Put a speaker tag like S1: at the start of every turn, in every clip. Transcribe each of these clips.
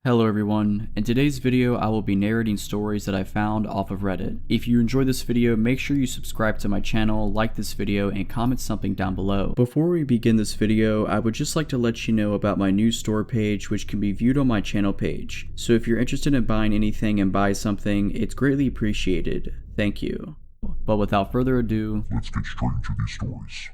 S1: Hello everyone, in today's video I will be narrating stories that I found off of Reddit. If you enjoyed this video, make sure you subscribe to my channel, like this video, and comment something down below. Before we begin this video, I would just like to let you know about my new store page, which can be viewed on my channel page. So if you're interested in buying anything and buy something, it's greatly appreciated. Thank you. But without further ado,
S2: let's get straight into these stories.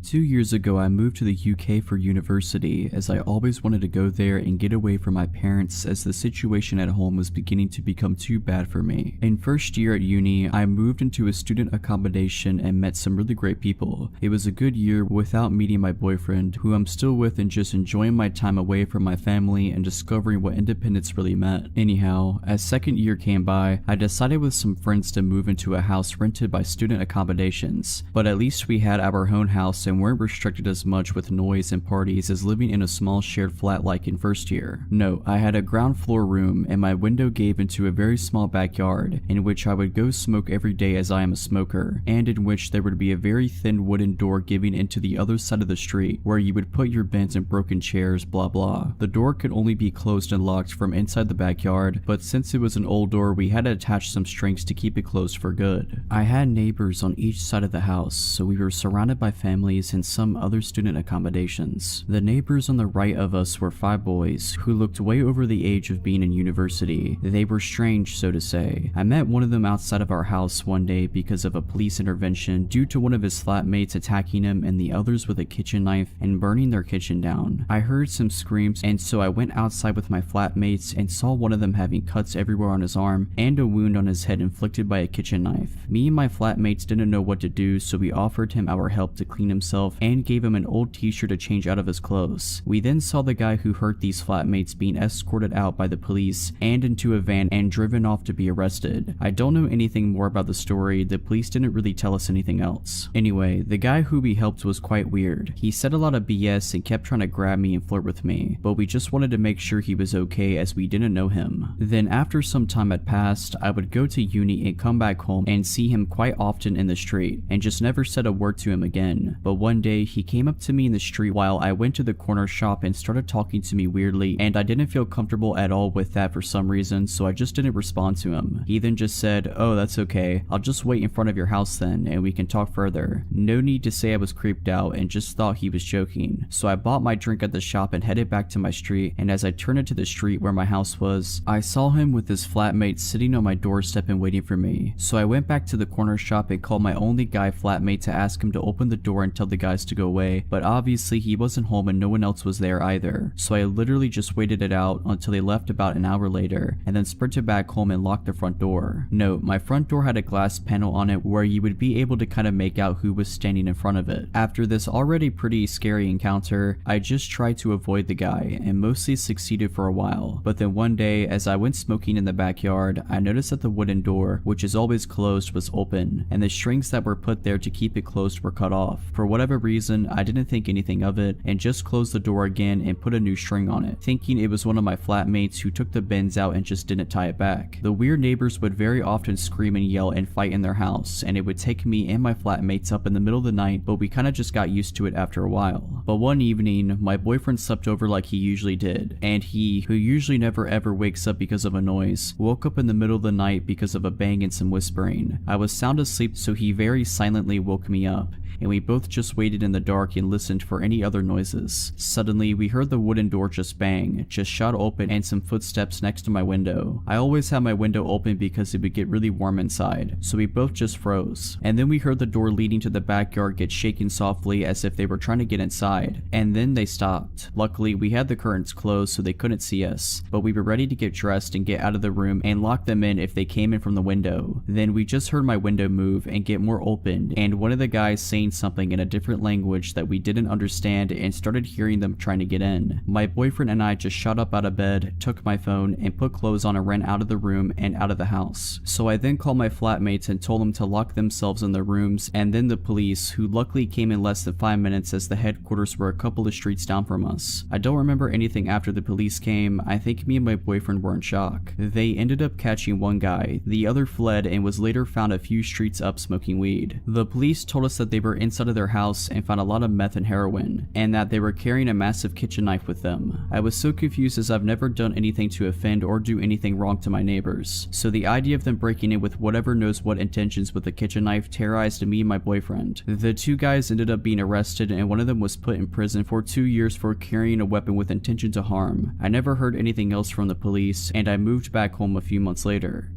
S1: 2 years ago, I moved to the UK for university, as I always wanted to go there and get away from my parents as the situation at home was beginning to become too bad for me. In first year at uni, I moved into a student accommodation and met some really great people. It was a good year without meeting my boyfriend, who I'm still with, and just enjoying my time away from my family and discovering what independence really meant. Anyhow, as second year came by, I decided with some friends to move into a house rented by student accommodations, but at least we had our own house and weren't restricted as much with noise and parties as living in a small shared flat like in first year. No, I had a ground floor room and my window gave into a very small backyard in which I would go smoke every day as I am a smoker, and in which there would be a very thin wooden door giving into the other side of the street where you would put your bins and broken chairs, blah blah. The door could only be closed and locked from inside the backyard, but since it was an old door, we had to attach some strings to keep it closed for good. I had neighbors on each side of the house, so we were surrounded by families and some other student accommodations. The neighbors on the right of us were 5 boys who looked way over the age of being in university. They were strange, so to say. I met one of them outside of our house one day because of a police intervention due to one of his flatmates attacking him and the others with a kitchen knife and burning their kitchen down. I heard some screams, and so I went outside with my flatmates and saw one of them having cuts everywhere on his arm and a wound on his head inflicted by a kitchen knife. Me and my flatmates didn't know what to do, so we offered him our help to clean himself and gave him an old t-shirt to change out of his clothes. We then saw the guy who hurt these flatmates being escorted out by the police and into a van and driven off to be arrested. I don't know anything more about the story. The police didn't really tell us anything else. Anyway, the guy who we helped was quite weird. He said a lot of BS and kept trying to grab me and flirt with me, but we just wanted to make sure he was okay as we didn't know him. Then after some time had passed, I would go to uni and come back home and see him quite often in the street and just never said a word to him again. But one day he came up to me in the street while I went to the corner shop and started talking to me weirdly, and I didn't feel comfortable at all with that for some reason, so I just didn't respond to him. He then just said, "Oh, that's okay. I'll just wait in front of your house then and we can talk further." No need to say I was creeped out and just thought he was joking. So I bought my drink at the shop and headed back to my street, and as I turned into the street where my house was, I saw him with his flatmate sitting on my doorstep and waiting for me. So I went back to the corner shop and called my only guy flatmate to ask him to open the door and tell the guys to go away, but obviously he wasn't home and no one else was there either. So I literally just waited it out until they left about an hour later, and then sprinted back home and locked the front door. Note, my front door had a glass panel on it where you would be able to kind of make out who was standing in front of it. After this already pretty scary encounter, I just tried to avoid the guy and mostly succeeded for a while. But then one day, as I went smoking in the backyard, I noticed that the wooden door, which is always closed, was open, and the strings that were put there to keep it closed were cut off. For whatever reason, I didn't think anything of it and just closed the door again and put a new string on it, thinking it was one of my flatmates who took the bins out and just didn't tie it back. The weird neighbors would very often scream and yell and fight in their house, and it would take me and my flatmates up in the middle of the night, but we kinda just got used to it after a while. But one evening, my boyfriend slept over like he usually did, and he, who usually never ever wakes up because of a noise, woke up in the middle of the night because of a bang and some whispering. I was sound asleep, so he very silently woke me up, and we both just waited in the dark and listened for any other noises. Suddenly, we heard the wooden door just bang, just shot open, and some footsteps next to my window. I always have my window open because it would get really warm inside, so we both just froze. And then we heard the door leading to the backyard get shaken softly as if they were trying to get inside, and then they stopped. Luckily, we had the curtains closed so they couldn't see us, but we were ready to get dressed and get out of the room and lock them in if they came in from the window. Then we just heard my window move and get more open, and one of the guys saying something in a different language that we didn't understand and started hearing them trying to get in. My boyfriend and I just shot up out of bed, took my phone, and put clothes on and ran out of the room and out of the house. So I then called my flatmates and told them to lock themselves in their rooms, and then the police, who luckily came in less than 5 minutes as the headquarters were a couple of streets down from us. I don't remember anything after the police came. I think me and my boyfriend were in shock. They ended up catching one guy, the other fled and was later found a few streets up smoking weed. The police told us that they were inside of their house house and found a lot of meth and heroin, and that they were carrying a massive kitchen knife with them. I was so confused as I've never done anything to offend or do anything wrong to my neighbors, so the idea of them breaking in with whatever knows what intentions with a kitchen knife terrorized me and my boyfriend. The two guys ended up being arrested, and one of them was put in prison for 2 years for carrying a weapon with intention to harm. I never heard anything else from the police, and I moved back home a few months later.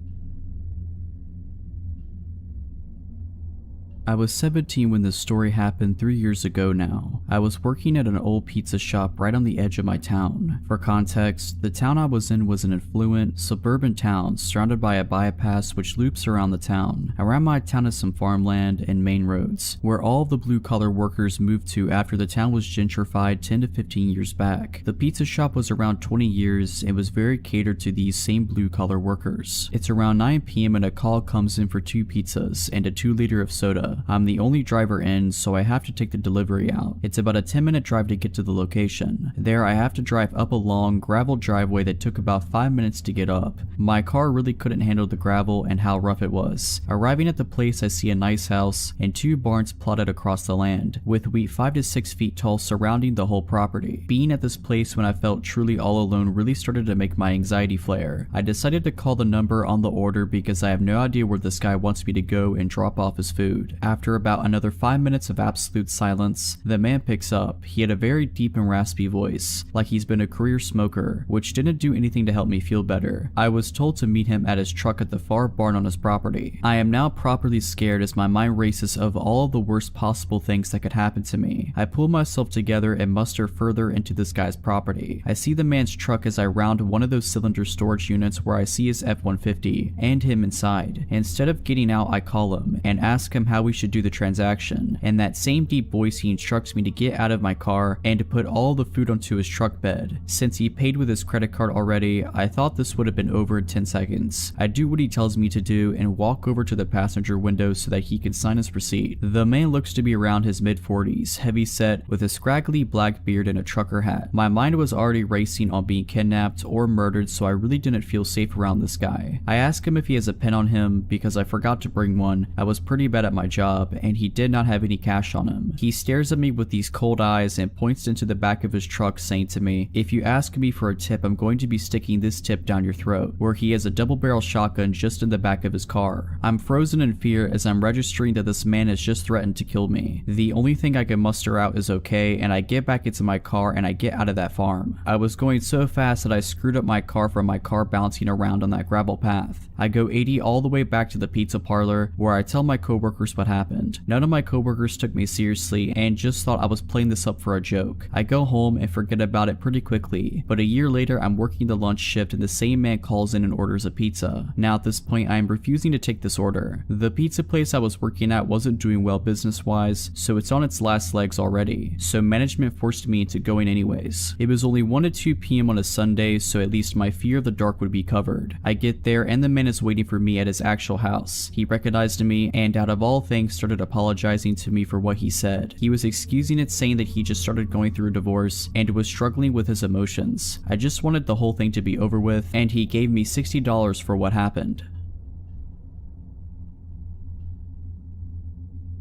S1: I was 17 when this story happened 3 years ago now. I was working at an old pizza shop right on the edge of my town. For context, the town I was in was an affluent, suburban town surrounded by a bypass which loops around the town. Around my town is some farmland and main roads, where all of the blue-collar workers moved to after the town was gentrified 10 to 15 years back. The pizza shop was around 20 years and was very catered to these same blue-collar workers. It's around 9 p.m. and a call comes in for 2 pizzas and a 2-liter of soda. I'm the only driver in, so I have to take the delivery out. It's about a 10-minute drive to get to the location. There I have to drive up a long gravel driveway that took about 5 minutes to get up. My car really couldn't handle the gravel and how rough it was. Arriving at the place, I see a nice house and 2 barns plotted across the land, with wheat 5 to 6 feet tall surrounding the whole property. Being at this place when I felt truly all alone really started to make my anxiety flare. I decided to call the number on the order because I have no idea where this guy wants me to go and drop off his food. After about another 5 minutes of absolute silence, the man picks up. He had a very deep and raspy voice, like he's been a career smoker, which didn't do anything to help me feel better. I was told to meet him at his truck at the far barn on his property. I am now properly scared as my mind races of all of the worst possible things that could happen to me. I pull myself together and muster further into this guy's property. I see the man's truck as I round one of those cylinder storage units where I see his F-150 and him inside. Instead of getting out, I call him and ask him how we should do the transaction. In that same deep voice, he instructs me to get out of my car and to put all the food onto his truck bed. Since he paid with his credit card already, I thought this would have been over in 10 seconds. I do what he tells me to do and walk over to the passenger window so that he can sign his receipt. The man looks to be around his mid-40s, heavy set, with a scraggly black beard and a trucker hat. My mind was already racing on being kidnapped or murdered, so I really didn't feel safe around this guy. I ask him if he has a pen on him because I forgot to bring one. I was pretty bad at my job and he did not have any cash on him. He stares at me with these cold eyes and points into the back of his truck, saying to me, "If you ask me for a tip, I'm going to be sticking this tip down your throat," where he has a double-barrel shotgun just in the back of his car. I'm frozen in fear as I'm registering that this man has just threatened to kill me. The only thing I can muster out is okay, and I get back into my car and I get out of that farm. I was going so fast that I screwed up my car from my car bouncing around on that gravel path. I go 80 all the way back to the pizza parlor where I tell my coworkers what happened. None of my coworkers took me seriously and just thought I was playing this up for a joke. I go home and forget about it pretty quickly, but a year later I'm working the lunch shift and the same man calls in and orders a pizza. Now at this point I am refusing to take this order. The pizza place I was working at wasn't doing well business wise, so it's on its last legs already, so management forced me into going anyways. It was only 1 to 2 p.m. on a Sunday, so at least my fear of the dark would be covered. I get there and the man is waiting for me at his actual house. He recognized me and out of all things started apologizing to me for what he said. He was excusing it, saying that he just started going through a divorce and was struggling with his emotions. I just wanted the whole thing to be over with, and he gave me $60 for what happened.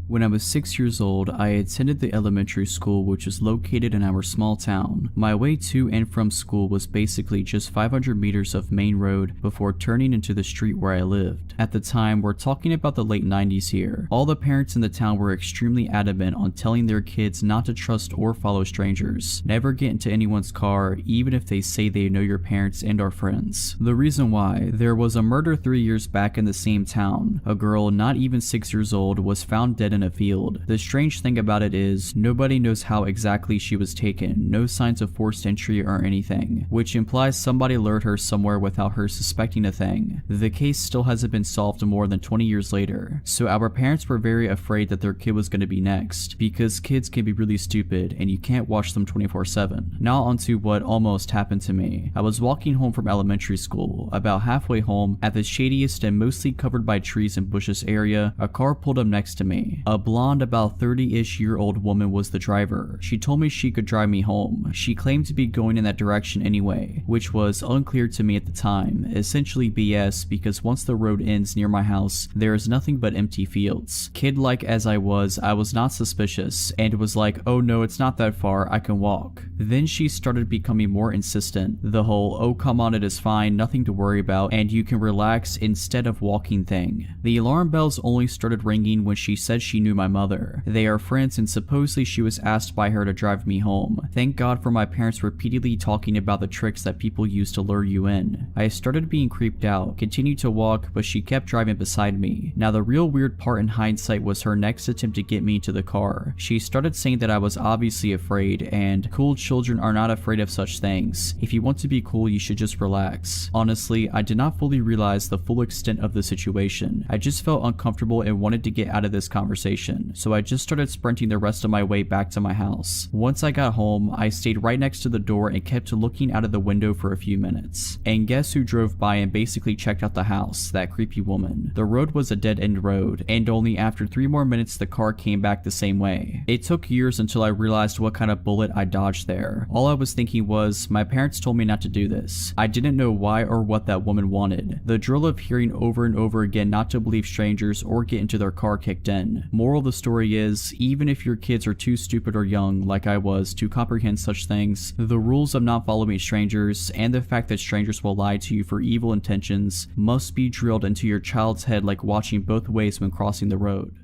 S1: When I was 6 years old, I attended the elementary school which was located in our small town. My way to and from school was basically just 500 meters of main road before turning into the street where I lived. At the time, we're talking about the late 90s here. All the parents in the town were extremely adamant on telling their kids not to trust or follow strangers. Never get into anyone's car, even if they say they know your parents and are friends. The reason why: there was a murder 3 years back in the same town. A girl not even 6 years old was found dead in a field. The strange thing about it is, nobody knows how exactly she was taken, no signs of forced entry or anything, which implies somebody lured her somewhere without her suspecting a thing. The case still hasn't been solved more than 20 years later, so our parents were very afraid that their kid was going to be next, because kids can be really stupid and you can't watch them 24/7. Now onto what almost happened to me. I was walking home from elementary school. About halfway home, at the shadiest and mostly covered by trees and bushes area, a car pulled up next to me. A blonde, about 30-ish year old woman was the driver. She told me she could drive me home. She claimed to be going in that direction anyway, which was unclear to me at the time, essentially BS because once the road ends near my house, there is nothing but empty fields. Kid-like as I was not suspicious and was like, oh no, it's not that far, I can walk. Then she started becoming more insistent. The whole, oh come on, it is fine, nothing to worry about, and you can relax instead of walking thing. The alarm bells only started ringing when she said she knew my mother. They are friends and supposedly she was asked by her to drive me home. Thank God for my parents repeatedly talking about the tricks that people use to lure you in. I started being creeped out, continued to walk, but she kept driving beside me. Now the real weird part in hindsight was her next attempt to get me into the car. She started saying that I was obviously afraid and cool children are not afraid of such things. If you want to be cool, you should just relax. Honestly, I did not fully realize the full extent of the situation. I just felt uncomfortable and wanted to get out of this conversation, so I just started sprinting the rest of my way back to my house. Once I got home, I stayed right next to the door and kept looking out of the window for a few minutes. And guess who drove by and basically checked out the house? That creepy woman. The road was a dead-end road, and only after 3 more minutes the car came back the same way. It took years until I realized what kind of bullet I dodged there. All I was thinking was, my parents told me not to do this. I didn't know why or what that woman wanted. The drill of hearing over and over again not to believe strangers or get into their car kicked in. Moral of the story is, even if your kids are too stupid or young, like I was, to comprehend such things, the rules of not following strangers and the fact that strangers will lie to you for evil intentions must be drilled into your child's head like watching both ways when crossing the road.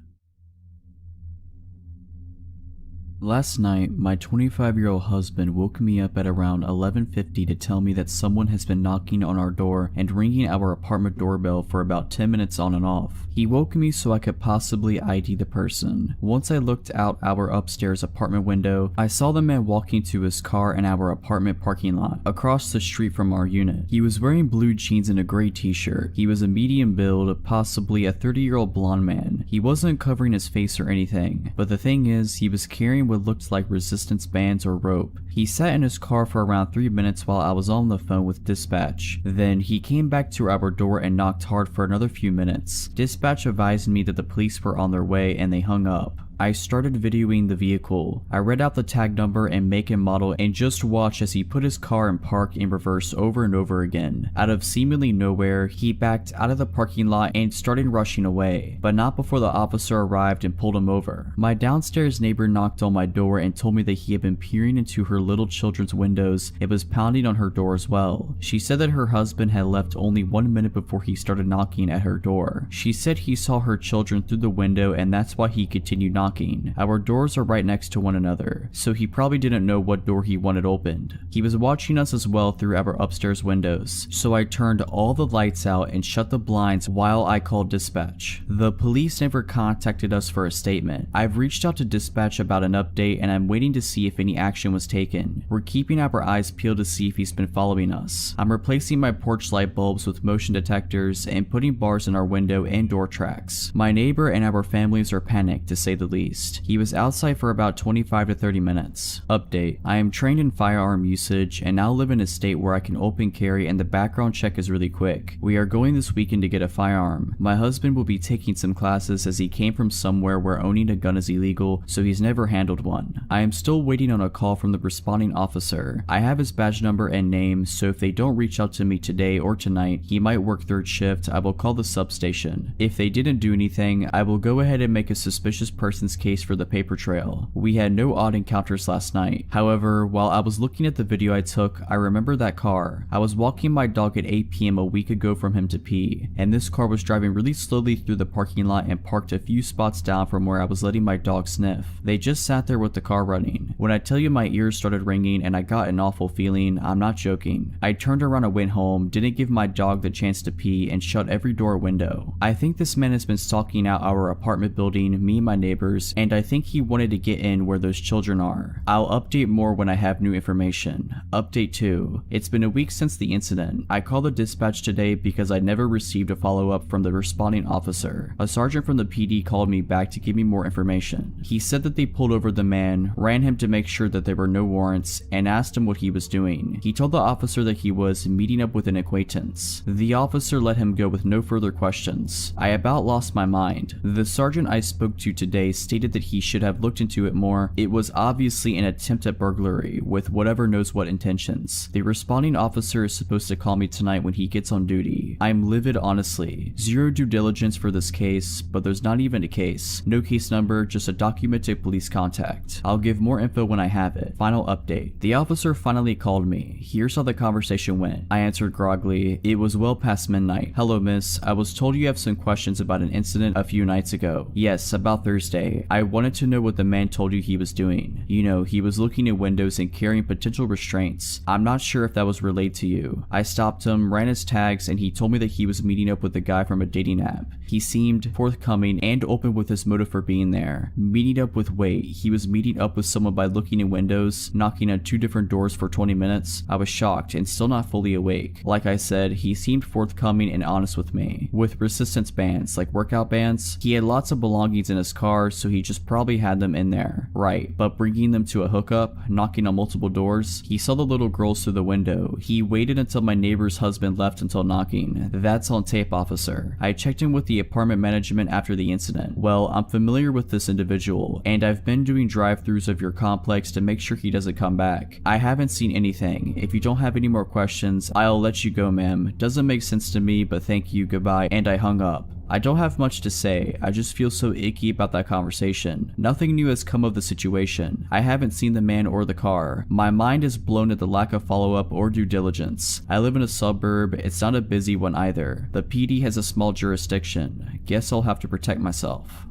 S1: Last night, my 25-year-old husband woke me up at around 11:50 to tell me that someone has been knocking on our door and ringing our apartment doorbell for about 10 minutes on and off. He woke me so I could possibly ID the person. Once I looked out our upstairs apartment window, I saw the man walking to his car in our apartment parking lot, across the street from our unit. He was wearing blue jeans and a gray t-shirt. He was a medium build, possibly a 30-year-old blonde man. He wasn't covering his face or anything, but the thing is, he was carrying what looked like resistance bands or rope. He sat in his car for around 3 minutes while I was on the phone with dispatch. Then he came back to our door and knocked hard for another few minutes. Dispatch advised me that the police were on their way and they hung up. I started videoing the vehicle. I read out the tag number and make and model and just watched as he put his car in park in reverse over and over again. Out of seemingly nowhere, he backed out of the parking lot and started rushing away, but not before the officer arrived and pulled him over. My downstairs neighbor knocked on my door and told me that he had been peering into her little children's windows and was pounding on her door as well. She said that her husband had left only 1 minute before he started knocking at her door. She said he saw her children through the window and that's why he continued knocking. Our doors are right next to one another, so he probably didn't know what door he wanted opened. He was watching us as well through our upstairs windows, so I turned all the lights out and shut the blinds while I called dispatch. The police never contacted us for a statement. I've reached out to dispatch about an update and I'm waiting to see if any action was taken. We're keeping our eyes peeled to see if he's been following us. I'm replacing my porch light bulbs with motion detectors and putting bars in our window and door tracks. My neighbor and our families are panicked, to say the least. He was outside for about 25 to 30 minutes. Update: I am trained in firearm usage and now live in a state where I can open carry and the background check is really quick. We are going this weekend to get a firearm. My husband will be taking some classes as he came from somewhere where owning a gun is illegal, so he's never handled one. I am still waiting on a call from the responding officer. I have his badge number and name, so if they don't reach out to me today or tonight, he might work third shift. I will call the substation. If they didn't do anything, I will go ahead and make a suspicious person's case for the paper trail. We had no odd encounters last night. However, while I was looking at the video I took, I remember that car. I was walking my dog at 8 p.m. a week ago from him to pee, and this car was driving really slowly through the parking lot and parked a few spots down from where I was letting my dog sniff. They just sat there with the car running. When I tell you my ears started ringing and I got an awful feeling, I'm not joking. I turned around and went home, didn't give my dog the chance to pee, and shut every door and window. I think this man has been stalking out our apartment building, me and my neighbors, and I think he wanted to get in where those children are. I'll update more when I have new information. Update 2. It's been a week since the incident. I called the dispatch today because I never received a follow-up from the responding officer. A sergeant from the PD called me back to give me more information. He said that they pulled over the man, ran him to make sure that there were no warrants, and asked him what he was doing. He told the officer that he was meeting up with an acquaintance. The officer let him go with no further questions. I about lost my mind. The sergeant I spoke to today stated that he should have looked into it more. It was obviously an attempt at burglary with whatever knows what intentions. The responding officer is supposed to call me tonight when he gets on duty. I'm livid, honestly. Zero due diligence for this case, but there's not even a case. No case number, just a documented police contact. I'll give more info when I have it. Final update. The officer finally called me. Here's how the conversation went. I answered groggily. It was well past midnight. Hello, miss. I was told you have some questions about an incident a few nights ago. Yes, about Thursday. I wanted to know what the man told you he was doing. You know, he was looking in windows and carrying potential restraints. I'm not sure if that was relayed to you. I stopped him, ran his tags, and he told me that he was meeting up with a guy from a dating app. He seemed forthcoming and open with his motive for being there. Meeting up with wait, he was meeting up with someone by looking in windows, knocking on 2 different doors for 20 minutes. I was shocked and still not fully awake. Like I said, he seemed forthcoming and honest with me. With resistance bands, like workout bands, he had lots of belongings in his car, so he just probably had them in there. Right, but bringing them to a hookup, knocking on multiple doors, he saw the little girls through the window. He waited until my neighbor's husband left until knocking. That's on tape, officer. I checked in with the apartment management after the incident. Well, I'm familiar with this individual, and I've been doing drive-thrus of your complex to make sure he doesn't come back. I haven't seen anything. If you don't have any more questions, I'll let you go, ma'am. Doesn't make sense to me, but thank you, goodbye, and I hung up. I don't have much to say, I just feel so icky about that conversation. Nothing new has come of the situation. I haven't seen the man or the car. My mind is blown at the lack of follow-up or due diligence. I live in a suburb, it's not a busy one either. The PD has a small jurisdiction. Guess I'll have to protect myself.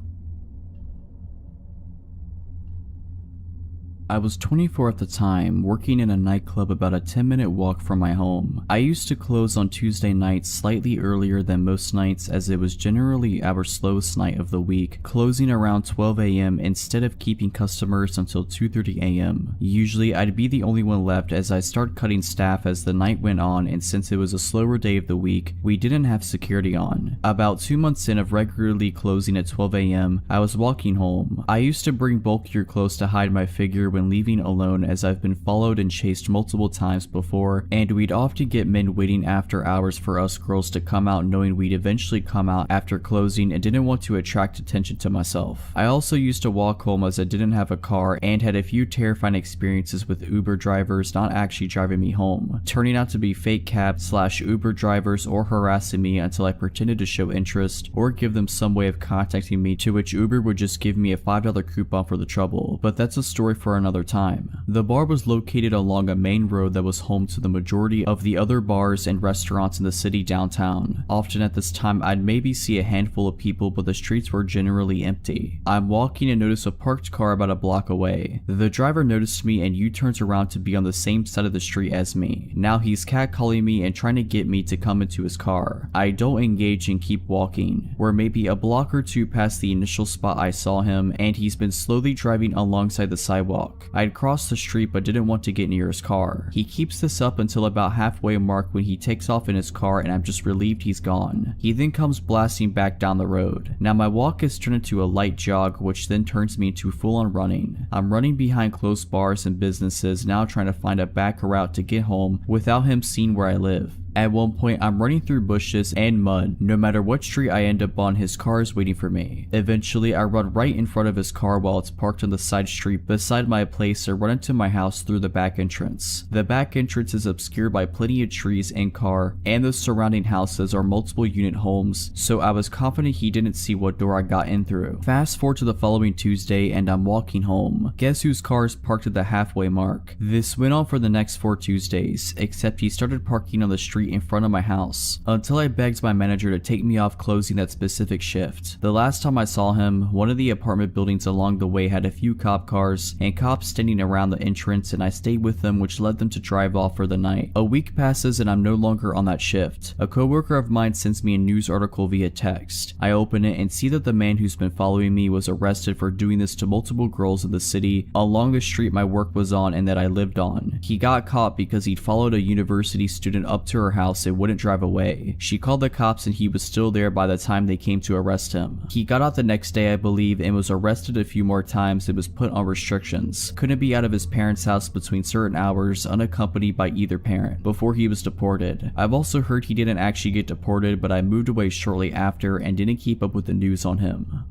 S1: I was 24 at the time, working in a nightclub about a 10-minute walk from my home. I used to close on Tuesday nights slightly earlier than most nights, as it was generally our slowest night of the week, closing around 12 a.m. instead of keeping customers until 2:30 a.m. Usually I'd be the only one left as I start cutting staff as the night went on, and since it was a slower day of the week, we didn't have security on. About 2 months in of regularly closing at 12 a.m., I was walking home. I used to bring bulkier clothes to hide my figure when leaving alone, as I've been followed and chased multiple times before, and we'd often get men waiting after hours for us girls to come out, knowing we'd eventually come out after closing and didn't want to attract attention to myself. I also used to walk home as I didn't have a car and had a few terrifying experiences with Uber drivers not actually driving me home, turning out to be fake cab/Uber drivers or harassing me until I pretended to show interest or give them some way of contacting me, to which Uber would just give me a $5 coupon for the trouble, but that's a story for another time. The bar was located along a main road that was home to the majority of the other bars and restaurants in the city downtown. Often at this time I'd maybe see a handful of people, but the streets were generally empty. I'm walking and notice a parked car about a block away. The driver noticed me and U-turns around to be on the same side of the street as me. Now he's catcalling me and trying to get me to come into his car. I don't engage and keep walking. We're maybe a block or two past the initial spot I saw him, and he's been slowly driving alongside the sidewalk. I'd crossed the street but didn't want to get near his car. He keeps this up until about halfway mark when he takes off in his car, and I'm just relieved he's gone. He then comes blasting back down the road. Now my walk is turned into a light jog, which then turns me into full-on running. I'm running behind closed bars and businesses, now trying to find a back route to get home without him seeing where I live. At one point, I'm running through bushes and mud. No matter what street I end up on, his car is waiting for me. Eventually, I run right in front of his car while it's parked on the side street beside my place, and run into my house through the back entrance. The back entrance is obscured by plenty of trees and car, and the surrounding houses are multiple unit homes, so I was confident he didn't see what door I got in through. Fast forward to the following Tuesday, and I'm walking home. Guess whose car is parked at the halfway mark? This went on for the next 4 Tuesdays, except he started parking on the street in front of my house, until I begged my manager to take me off closing that specific shift. The last time I saw him, one of the apartment buildings along the way had a few cop cars and cops standing around the entrance, and I stayed with them, which led them to drive off for the night. A week passes and I'm no longer on that shift. A coworker of mine sends me a news article via text. I open it and see that the man who's been following me was arrested for doing this to multiple girls in the city along the street my work was on and that I lived on. He got caught because he'd followed a university student up to her house and wouldn't drive away. She called the cops and he was still there by the time they came to arrest him. He got out the next day, I believe, and was arrested a few more times and was put on restrictions. Couldn't be out of his parents' house between certain hours unaccompanied by either parent before he was deported. I've also heard he didn't actually get deported, but I moved away shortly after and didn't keep up with the news on him.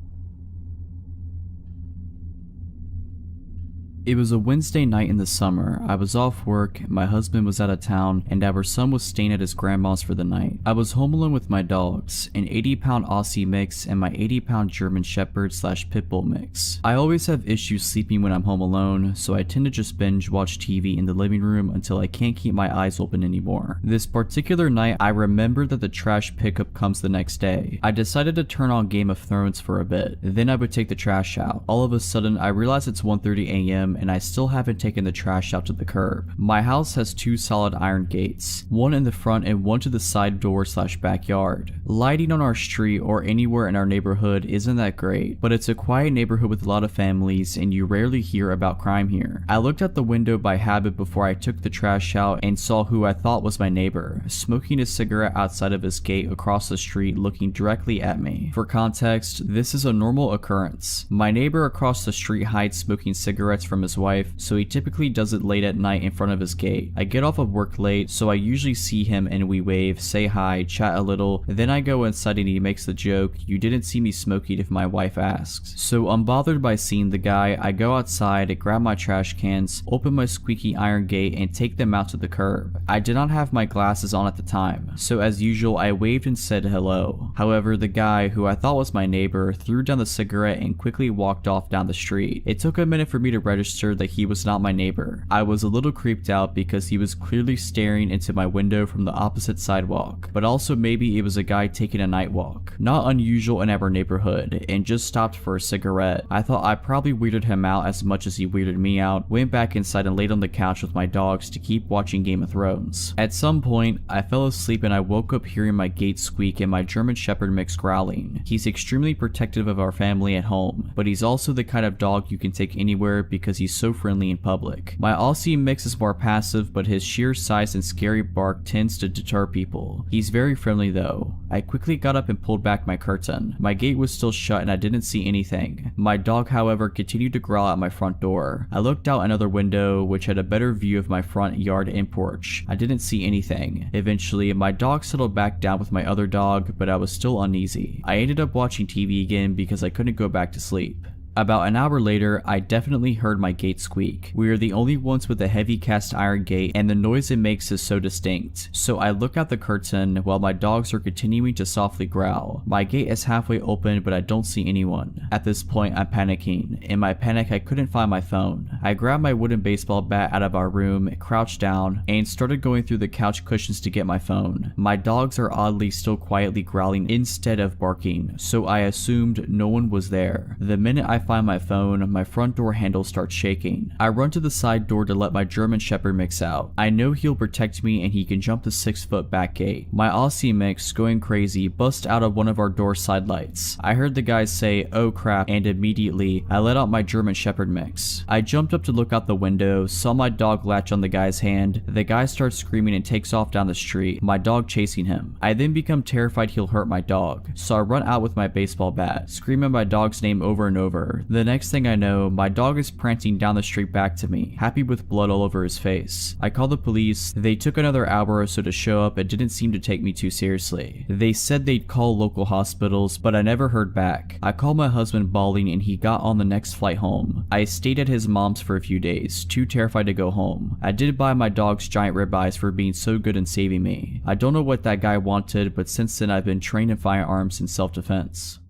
S1: It was a Wednesday night in the summer. I was off work, my husband was out of town, and our son was staying at his grandma's for the night. I was home alone with my dogs, an 80-pound Aussie mix and my 80-pound German Shepherd / Pitbull mix. I always have issues sleeping when I'm home alone, so I tend to just binge watch TV in the living room until I can't keep my eyes open anymore. This particular night, I remember that the trash pickup comes the next day. I decided to turn on Game of Thrones for a bit, then I would take the trash out. All of a sudden, I realize it's 1:30 a.m. and I still haven't taken the trash out to the curb. My house has 2 solid iron gates, one in the front and one to the side door / backyard. Lighting on our street or anywhere in our neighborhood isn't that great, but it's a quiet neighborhood with a lot of families and you rarely hear about crime here. I looked out the window by habit before I took the trash out and saw who I thought was my neighbor, smoking a cigarette outside of his gate across the street looking directly at me. For context, this is a normal occurrence. My neighbor across the street hides smoking cigarettes from his wife, so he typically does it late at night in front of his gate. I get off of work late, so I usually see him and we wave, say hi, chat a little, then I go inside and he makes the joke, "You didn't see me smoking," if my wife asks. So unbothered by seeing the guy, I go outside, grab my trash cans, open my squeaky iron gate and take them out to the curb. I did not have my glasses on at the time, so as usual I waved and said hello. However, the guy, who I thought was my neighbor, threw down the cigarette and quickly walked off down the street. It took a minute for me to register that he was not my neighbor. I was a little creeped out because he was clearly staring into my window from the opposite sidewalk, but also maybe it was a guy taking a night walk. Not unusual in our neighborhood, and just stopped for a cigarette. I thought I probably weirded him out as much as he weirded me out, went back inside and laid on the couch with my dogs to keep watching Game of Thrones. At some point, I fell asleep and I woke up hearing my gate squeak and my German Shepherd mix growling. He's extremely protective of our family at home, but he's also the kind of dog you can take anywhere because he's so friendly in public. My Aussie mix is more passive, but his sheer size and scary bark tends to deter people. He's very friendly though. I quickly got up and pulled back my curtain. My gate was still shut and I didn't see anything. My dog, however, continued to growl at my front door. I looked out another window, which had a better view of my front yard and porch. I didn't see anything. Eventually, my dog settled back down with my other dog, but I was still uneasy. I ended up watching TV again because I couldn't go back to sleep. About an hour later, I definitely heard my gate squeak. We are the only ones with a heavy cast iron gate and the noise it makes is so distinct. So I look out the curtain while my dogs are continuing to softly growl. My gate is halfway open but I don't see anyone. At this point I'm panicking. In my panic I couldn't find my phone. I grabbed my wooden baseball bat out of our room, crouched down, and started going through the couch cushions to get my phone. My dogs are oddly still quietly growling instead of barking, so I assumed no one was there. The minute I find my phone, my front door handle starts shaking. I run to the side door to let my German Shepherd mix out. I know he'll protect me and he can jump the 6-foot back gate. My Aussie mix, going crazy, busts out of one of our door side lights. I heard the guys say, "Oh crap," and immediately I let out my German Shepherd mix. I jumped up to look out the window, saw my dog latch on the guy's hand. The guy starts screaming and takes off down the street, my dog chasing him. I then become terrified he'll hurt my dog, so I run out with my baseball bat, screaming my dog's name over and over. The next thing I know, my dog is prancing down the street back to me, happy with blood all over his face. I called the police. They took another hour or so to show up and didn't seem to take me too seriously. They said they'd call local hospitals, but I never heard back. I called my husband bawling and he got on the next flight home. I stayed at his mom's for a few days, too terrified to go home. I did buy my dog's giant ribeyes for being so good in saving me. I don't know what that guy wanted, but since then I've been trained in firearms and self-defense.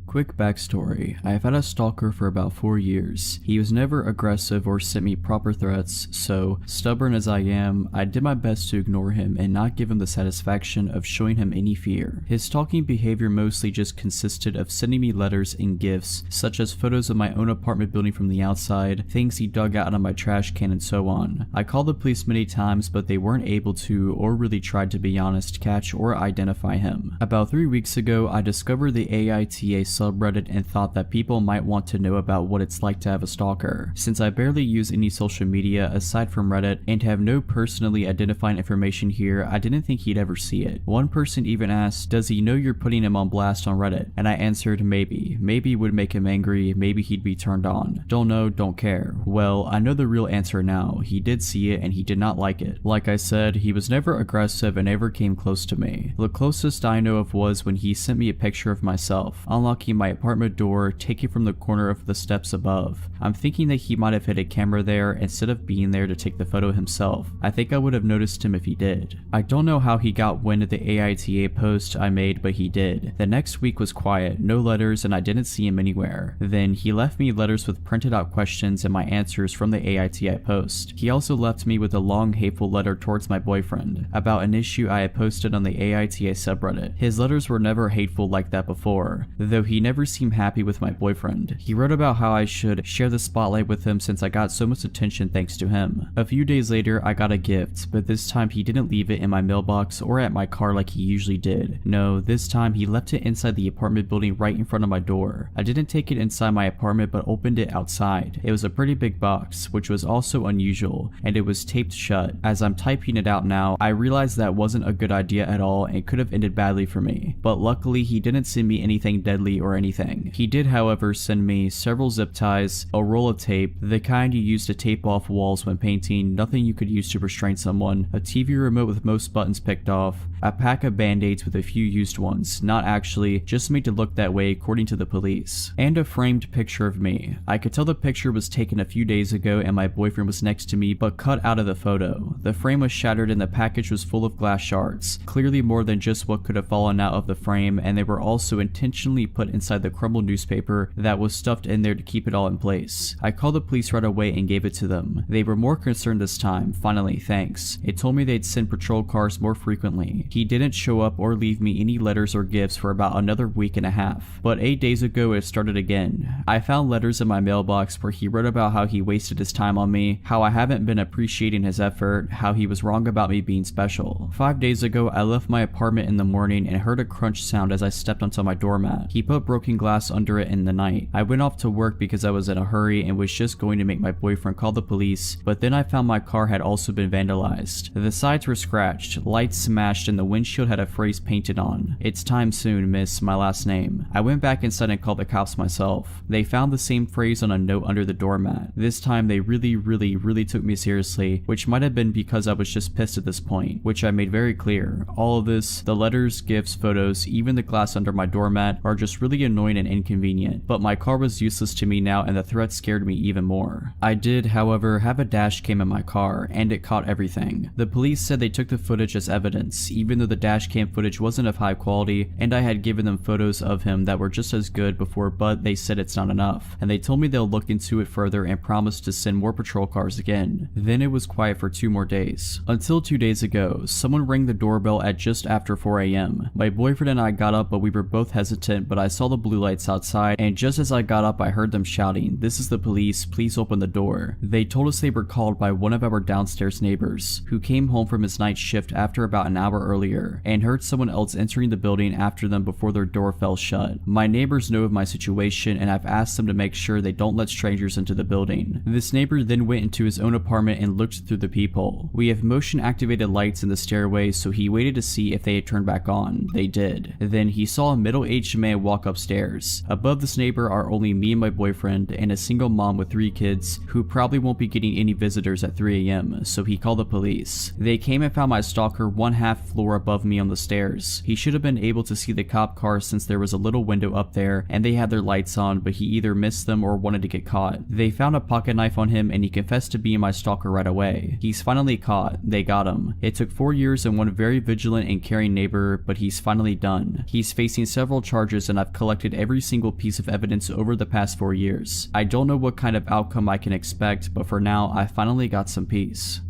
S1: Quick backstory, I have had a stalker for about 4 years. He was never aggressive or sent me proper threats, so stubborn as I am, I did my best to ignore him and not give him the satisfaction of showing him any fear. His stalking behavior mostly just consisted of sending me letters and gifts, such as photos of my own apartment building from the outside, things he dug out of my trash can and so on. I called the police many times but they weren't able to, or really tried to be honest, catch or identify him. About 3 weeks ago, I discovered the AITA subreddit and thought that people might want to know about what it's like to have a stalker. Since I barely use any social media aside from Reddit and have no personally identifying information here, I didn't think he'd ever see it. One person even asked, does he know you're putting him on blast on Reddit? And I answered maybe. Maybe it would make him angry, maybe he'd be turned on. Don't know, don't care. Well, I know the real answer now. He did see it and he did not like it. Like I said, he was never aggressive and never came close to me. The closest I know of was when he sent me a picture of myself, unlocking my apartment door, taken from the corner of the steps above. I'm thinking that he might have hid a camera there instead of being there to take the photo himself. I think I would have noticed him if he did. I don't know how he got wind of the AITA post I made, but he did. The next week was quiet, no letters, and I didn't see him anywhere. Then he left me letters with printed out questions and my answers from the AITA post. He also left me with a long hateful letter towards my boyfriend about an issue I had posted on the AITA subreddit. His letters were never hateful like that before, though he never seemed happy with my boyfriend. He wrote about how I should share the spotlight with him since I got so much attention thanks to him. A few days later, I got a gift, but this time he didn't leave it in my mailbox or at my car like he usually did. No, this time he left it inside the apartment building right in front of my door. I didn't take it inside my apartment but opened it outside. It was a pretty big box, which was also unusual, and it was taped shut. As I'm typing it out now, I realized that wasn't a good idea at all and could have ended badly for me. But luckily he didn't send me anything deadly or anything. He did, however, send me several zip ties, a roll of tape, the kind you use to tape off walls when painting, nothing you could use to restrain someone, a TV remote with most buttons picked off, a pack of band-aids with a few used ones, not actually, just made to look that way according to the police, and a framed picture of me. I could tell the picture was taken a few days ago and my boyfriend was next to me but cut out of the photo. The frame was shattered and the package was full of glass shards, clearly more than just what could have fallen out of the frame, and they were also intentionally put inside the crumbled newspaper that was stuffed in there to keep it all in place. I called the police right away and gave it to them. They were more concerned this time. Finally, thanks. It told me they'd send patrol cars more frequently. He didn't show up or leave me any letters or gifts for about another week and a half. But 8 days ago it started again. I found letters in my mailbox where he wrote about how he wasted his time on me, how I haven't been appreciating his effort, how he was wrong about me being special. 5 days ago I left my apartment in the morning and heard a crunch sound as I stepped onto my doormat. He put broken glass under it in the night. I went off to work because I was in a hurry and was just going to make my boyfriend call the police, but then I found my car had also been vandalized. The sides were scratched, lights smashed, and the windshield had a phrase painted on. "It's time soon, miss," my last name. I went back inside and called the cops myself. They found the same phrase on a note under the doormat. This time they really took me seriously, which might have been because I was just pissed at this point, which I made very clear. All of this, the letters, gifts, photos, even the glass under my doormat, are just really annoying and inconvenient, but my car was useless to me now and the threat scared me even more. I did, however, have a dash cam in my car, and it caught everything. The police said they took the footage as evidence, even though the dash cam footage wasn't of high quality, and I had given them photos of him that were just as good before, but they said it's not enough, and they told me they'll look into it further and promised to send more patrol cars again. Then it was quiet for 2 more days. Until 2 days ago, someone rang the doorbell at just after 4 AM. My boyfriend and I got up, but we were both hesitant, but I saw the blue lights outside, and just as I got up I heard them shouting, "This is the police, please open the door." They told us they were called by one of our downstairs neighbors, who came home from his night shift after about an hour earlier, and heard someone else entering the building after them before their door fell shut. My neighbors know of my situation, and I've asked them to make sure they don't let strangers into the building. This neighbor then went into his own apartment and looked through the peephole. We have motion activated lights in the stairway, so he waited to see if they had turned back on. They did. Then he saw a middle-aged man walk upstairs. Above this neighbor are only me and my boyfriend and a single mom with 3 kids who probably won't be getting any visitors at 3 AM, so he called the police. They came and found my stalker 1/2 floor above me on the stairs. He should have been able to see the cop car since there was a little window up there and they had their lights on, but he either missed them or wanted to get caught. They found a pocket knife on him and he confessed to being my stalker right away. He's finally caught. They got him. It took 4 years and one very vigilant and caring neighbor, but he's finally done. He's facing several charges and I've collected every single piece of evidence over the past 4 years. I don't know what kind of outcome I can expect, but for now I finally got some peace.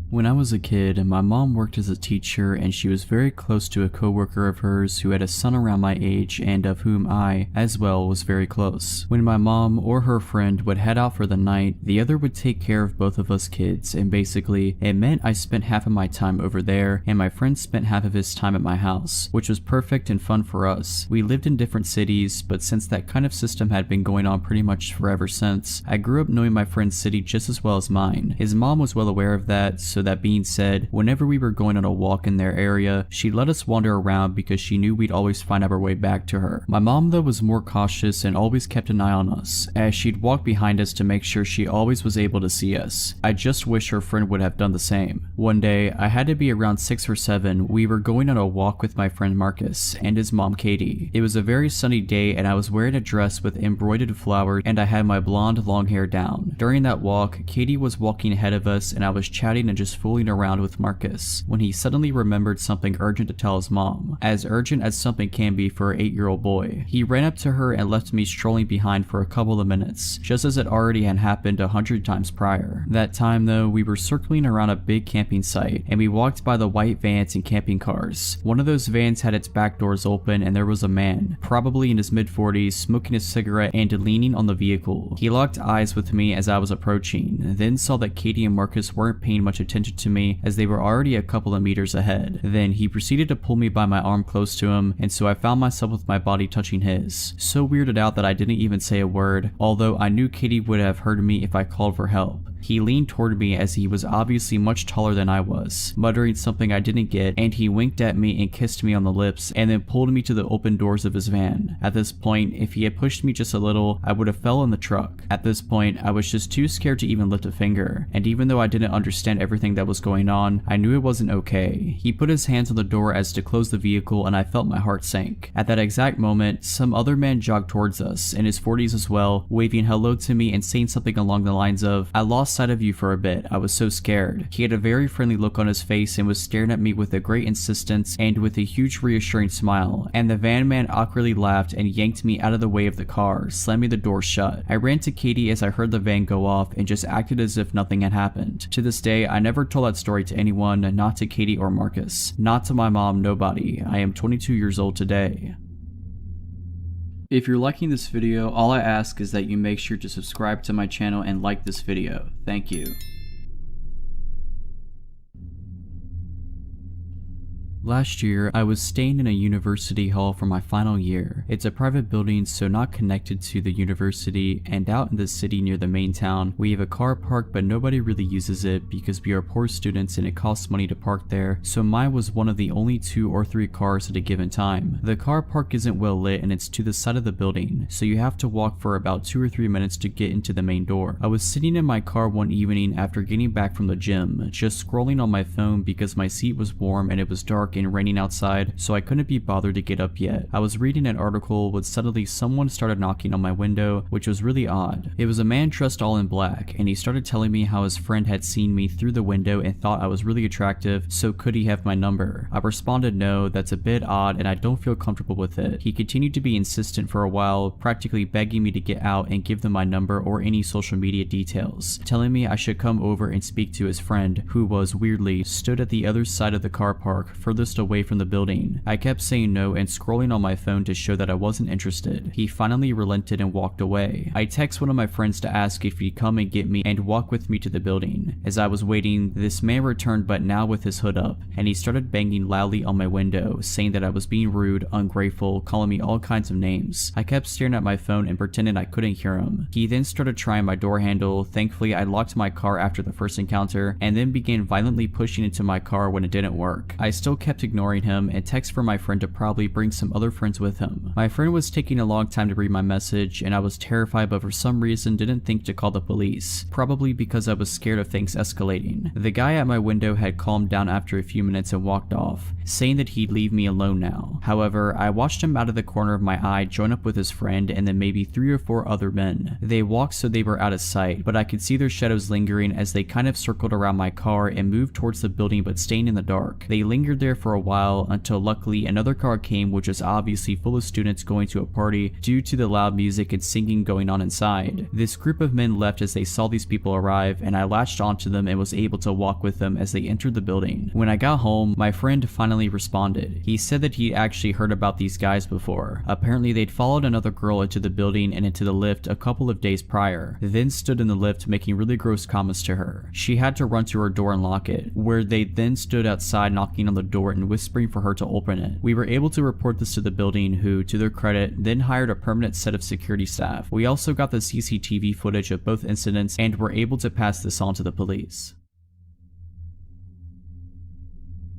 S1: When I was a kid, my mom worked as a teacher and she was very close to a coworker of hers who had a son around my age and of whom I, as well, was very close. When my mom or her friend would head out for the night, the other would take care of both of us kids, and basically, it meant I spent half of my time over there and my friend spent half of his time at my house, which was perfect and fun for us. We lived in different cities, but since that kind of system had been going on pretty much forever since, I grew up knowing my friend's city just as well as mine. His mom was well aware of that, so that being said, whenever we were going on a walk in their area, she'd let us wander around because she knew we'd always find our way back to her. My mom though was more cautious and always kept an eye on us, as she'd walk behind us to make sure she always was able to see us. I just wish her friend would have done the same. One day, I had to be around 6 or 7, we were going on a walk with my friend Marcus and his mom Katie. It was a very sunny day and I was wearing a dress with embroidered flowers and I had my blonde long hair down. During that walk, Katie was walking ahead of us and I was chatting and just fooling around with Marcus when he suddenly remembered something urgent to tell his mom, as urgent as something can be for an 8-year-old boy. He ran up to her and left me strolling behind for a couple of minutes, just as it already had happened 100 times prior. That time though, we were circling around a big camping site and we walked by the white vans and camping cars. One of those vans had its back doors open and there was a man, probably in his mid-40s, smoking a cigarette and leaning on the vehicle. He locked eyes with me as I was approaching, then saw that Katie and Marcus weren't paying much attention to me as they were already a couple of meters ahead. Then he proceeded to pull me by my arm close to him, and so I found myself with my body touching his. So weirded out that I didn't even say a word, although I knew Katie would have heard me if I called for help. He leaned toward me as he was obviously much taller than I was, muttering something I didn't get, and he winked at me and kissed me on the lips and then pulled me to the open doors of his van. At this point, if he had pushed me just a little, I would have fell in the truck. At this point, I was just too scared to even lift a finger, and even though I didn't understand everything that was going on, I knew it wasn't okay. He put his hands on the door as to close the vehicle and I felt my heart sink. At that exact moment, some other man jogged towards us, in his 40s as well, waving hello to me and saying something along the lines of, "I lost sight of you for a bit, I was so scared." He had a very friendly look on his face and was staring at me with a great insistence and with a huge reassuring smile, and the van man awkwardly laughed and yanked me out of the way of the car, slamming the door shut. I ran to Katie as I heard the van go off and just acted as if nothing had happened. To this day, I never told that story to anyone, not to Katie or Marcus, not to my mom, nobody. I am 22 years old today. If you're liking this video, all I ask is that you make sure to subscribe to my channel and like this video. Thank you. Last year, I was staying in a university hall for my final year. It's a private building, so not connected to the university, and out in the city near the main town, we have a car park but nobody really uses it because we are poor students and it costs money to park there, so mine was one of the only 2 or 3 cars at a given time. The car park isn't well lit and it's to the side of the building, so you have to walk for about 2 or 3 minutes to get into the main door. I was sitting in my car one evening after getting back from the gym, just scrolling on my phone because my seat was warm and it was dark and raining outside, so I couldn't be bothered to get up yet. I was reading an article when suddenly someone started knocking on my window, which was really odd. It was a man dressed all in black, and he started telling me how his friend had seen me through the window and thought I was really attractive, so could he have my number? I responded no, that's a bit odd and I don't feel comfortable with it. He continued to be insistent for a while, practically begging me to get out and give them my number or any social media details, telling me I should come over and speak to his friend, who was, weirdly, stood at the other side of the car park, furthest away from the building. I kept saying no and scrolling on my phone to show that I wasn't interested. He finally relented and walked away. I text one of my friends to ask if he'd come and get me and walk with me to the building. As I was waiting, this man returned, but now with his hood up, and he started banging loudly on my window, saying that I was being rude, ungrateful, calling me all kinds of names. I kept staring at my phone and pretending I couldn't hear him. He then started trying my door handle. Thankfully, I locked my car after the first encounter, and then began violently pushing into my car when it didn't work. I still kept ignoring him and text for my friend to probably bring some other friends with him. My friend was taking a long time to read my message, and I was terrified, but for some reason didn't think to call the police, probably because I was scared of things escalating. The guy at my window had calmed down after a few minutes and walked off, saying that he'd leave me alone now. However, I watched him out of the corner of my eye join up with his friend and then maybe 3 or 4 other men. They walked so they were out of sight, but I could see their shadows lingering as they kind of circled around my car and moved towards the building but staying in the dark. They lingered there for for a while until luckily another car came, which was obviously full of students going to a party due to the loud music and singing going on inside. This group of men left as they saw these people arrive, and I latched onto them and was able to walk with them as they entered the building. When I got home, my friend finally responded. He said that he actually heard about these guys before. Apparently they'd followed another girl into the building and into the lift a couple of days prior, then stood in the lift making really gross comments to her. She had to run to her door and lock it, where they then stood outside knocking on the door and whispering for her to open it. We were able to report this to the building, who, to their credit, then hired a permanent set of security staff. We also got the CCTV footage of both incidents and were able to pass this on to the police.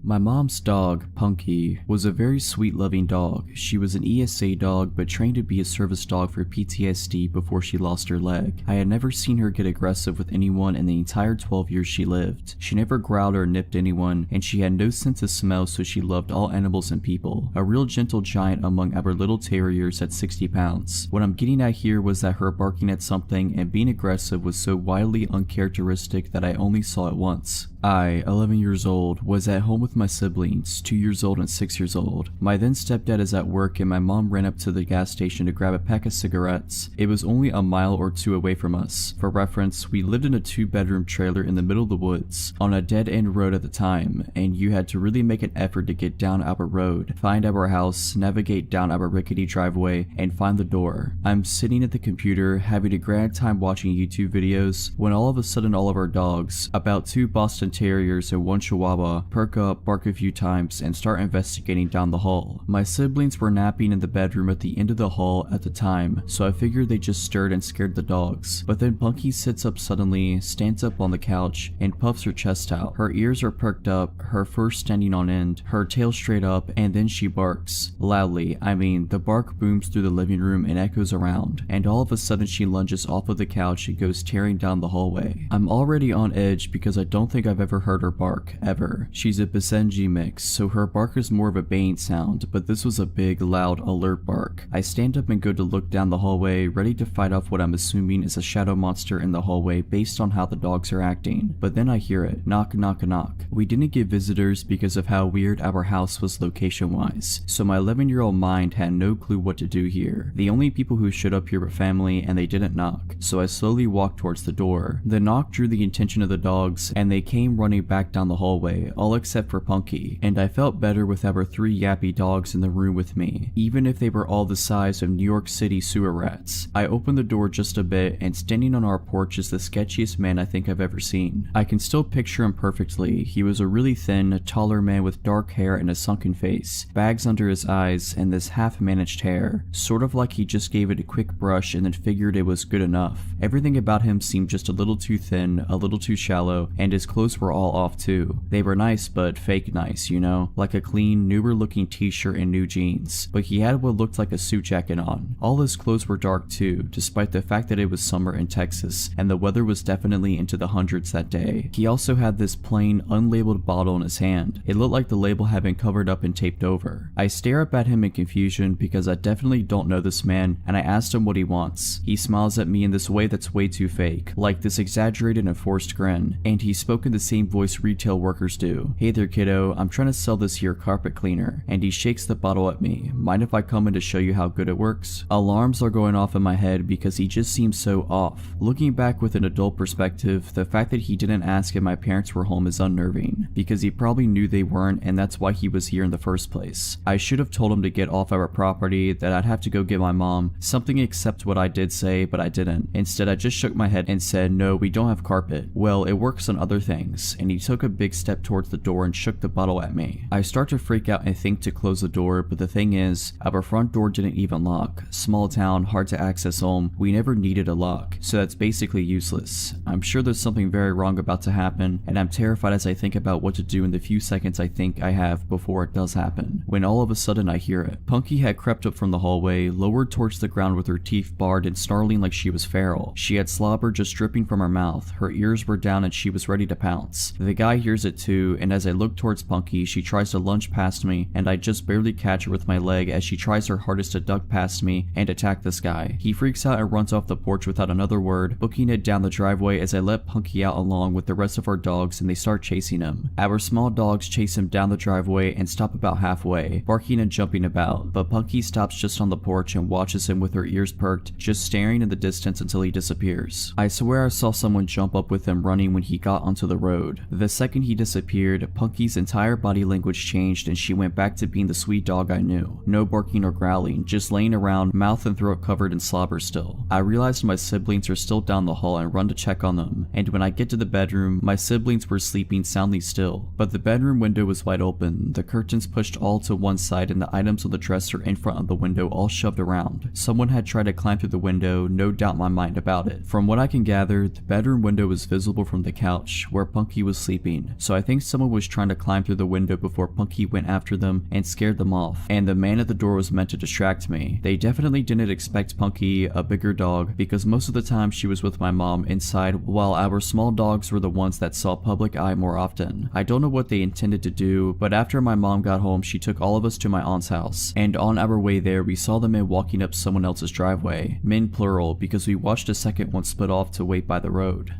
S1: My mom's dog, Punky, was a very sweet loving dog. She was an ESA dog but trained to be a service dog for PTSD before she lost her leg. I had never seen her get aggressive with anyone in the entire 12 years she lived. She never growled or nipped anyone, and she had no sense of smell, so she loved all animals and people. A real gentle giant among our little terriers at 60 pounds. What I'm getting at here was that her barking at something and being aggressive was so wildly uncharacteristic that I only saw it once. I, 11 years old, was at home with my siblings, 2 years old and 6 years old. My then stepdad is at work and my mom ran up to the gas station to grab a pack of cigarettes. It was only a mile or two away from us. For reference, we lived in a 2-bedroom trailer in the middle of the woods, on a dead-end road at the time, and you had to really make an effort to get down our road, find our house, navigate down our rickety driveway, and find the door. I'm sitting at the computer, having a grand time watching YouTube videos, when all of a sudden all of our dogs, about 2 Boston Terriers and 1 Chihuahua, perk up, bark a few times, and start investigating down the hall. My siblings were napping in the bedroom at the end of the hall at the time, so I figured they just stirred and scared the dogs. But then Punky sits up suddenly, stands up on the couch, and puffs her chest out. Her ears are perked up, her fur standing on end, her tail straight up, and then she barks. Loudly, I mean, the bark booms through the living room and echoes around, and all of a sudden she lunges off of the couch and goes tearing down the hallway. I'm already on edge because I don't think I've ever heard her bark, ever. She's a Basenji mix, so her bark is more of a baying sound, but this was a big, loud, alert bark. I stand up and go to look down the hallway, ready to fight off what I'm assuming is a shadow monster in the hallway based on how the dogs are acting. But then I hear it. Knock, knock, knock. We didn't get visitors because of how weird our house was location-wise, so my 11-year-old mind had no clue what to do here. The only people who showed up here were family, and they didn't knock, so I slowly walked towards the door. The knock drew the attention of the dogs, and they came running back down the hallway, all except for Punky, and I felt better with our 3 yappy dogs in the room with me, even if they were all the size of New York City sewer rats. I opened the door just a bit, and standing on our porch is the sketchiest man I think I've ever seen. I can still picture him perfectly. He was a really thin, taller man with dark hair and a sunken face, bags under his eyes, and this half-managed hair, sort of like he just gave it a quick brush and then figured it was good enough. Everything about him seemed just a little too thin, a little too shallow, and his clothes were all off too. They were nice, but fake nice, you know? Like a clean, newer looking t-shirt and new jeans. But he had what looked like a suit jacket on. All his clothes were dark too, despite the fact that it was summer in Texas, and the weather was definitely into the hundreds that day. He also had this plain, unlabeled bottle in his hand. It looked like the label had been covered up and taped over. I stare up at him in confusion because I definitely don't know this man, and I asked him what he wants. He smiles at me in this way that's way too fake, like this exaggerated and forced grin, and he spoke in the same voice retail workers do. Hey there kiddo, I'm trying to sell this here carpet cleaner, and he shakes the bottle at me. Mind if I come in to show you how good it works? Alarms are going off in my head because he just seems so off. Looking back with an adult perspective, the fact that he didn't ask if my parents were home is unnerving, because he probably knew they weren't and that's why he was here in the first place. I should have told him to get off our property, that I'd have to go get my mom, something except what I did say, but I didn't. Instead, I just shook my head and said, no, we don't have carpet. Well, it works on other things, and he took a big step towards the door and shook the bottle at me. I start to freak out and think to close the door, but the thing is, our front door didn't even lock. Small town, hard to access home, we never needed a lock, so that's basically useless. I'm sure there's something very wrong about to happen, and I'm terrified as I think about what to do in the few seconds I think I have before it does happen, when all of a sudden I hear it. Punky had crept up from the hallway, lowered towards the ground with her teeth bared and snarling like she was feral. She had slobber just dripping from her mouth, her ears were down and she was ready to pounce. bounce. The guy hears it too, and as I look towards Punky, she tries to lunge past me, and I just barely catch her with my leg as she tries her hardest to duck past me and attack this guy. He freaks out and runs off the porch without another word, booking it down the driveway as I let Punky out along with the rest of our dogs and they start chasing him. Our small dogs chase him down the driveway and stop about halfway, barking and jumping about, but Punky stops just on the porch and watches him with her ears perked, just staring in the distance until he disappears. I swear I saw someone jump up with him running when he got onto the road. The second he disappeared, Punky's entire body language changed and she went back to being the sweet dog I knew. No barking or growling, just laying around, mouth and throat covered in slobber still. I realized my siblings are still down the hall and run to check on them, and when I get to the bedroom, my siblings were sleeping soundly still, but the bedroom window was wide open, the curtains pushed all to one side and the items on the dresser in front of the window all shoved around. Someone had tried to climb through the window, no doubt in my mind about it. From what I can gather, the bedroom window was visible from the couch where Punky was sleeping, so I think someone was trying to climb through the window before Punky went after them and scared them off, and the man at the door was meant to distract me. They definitely didn't expect Punky, a bigger dog, because most of the time she was with my mom inside while our small dogs were the ones that saw public eye more often. I don't know what they intended to do, but after my mom got home she took all of us to my aunt's house, and on our way there we saw the men walking up someone else's driveway, men plural because we watched a second one split off to wait by the road.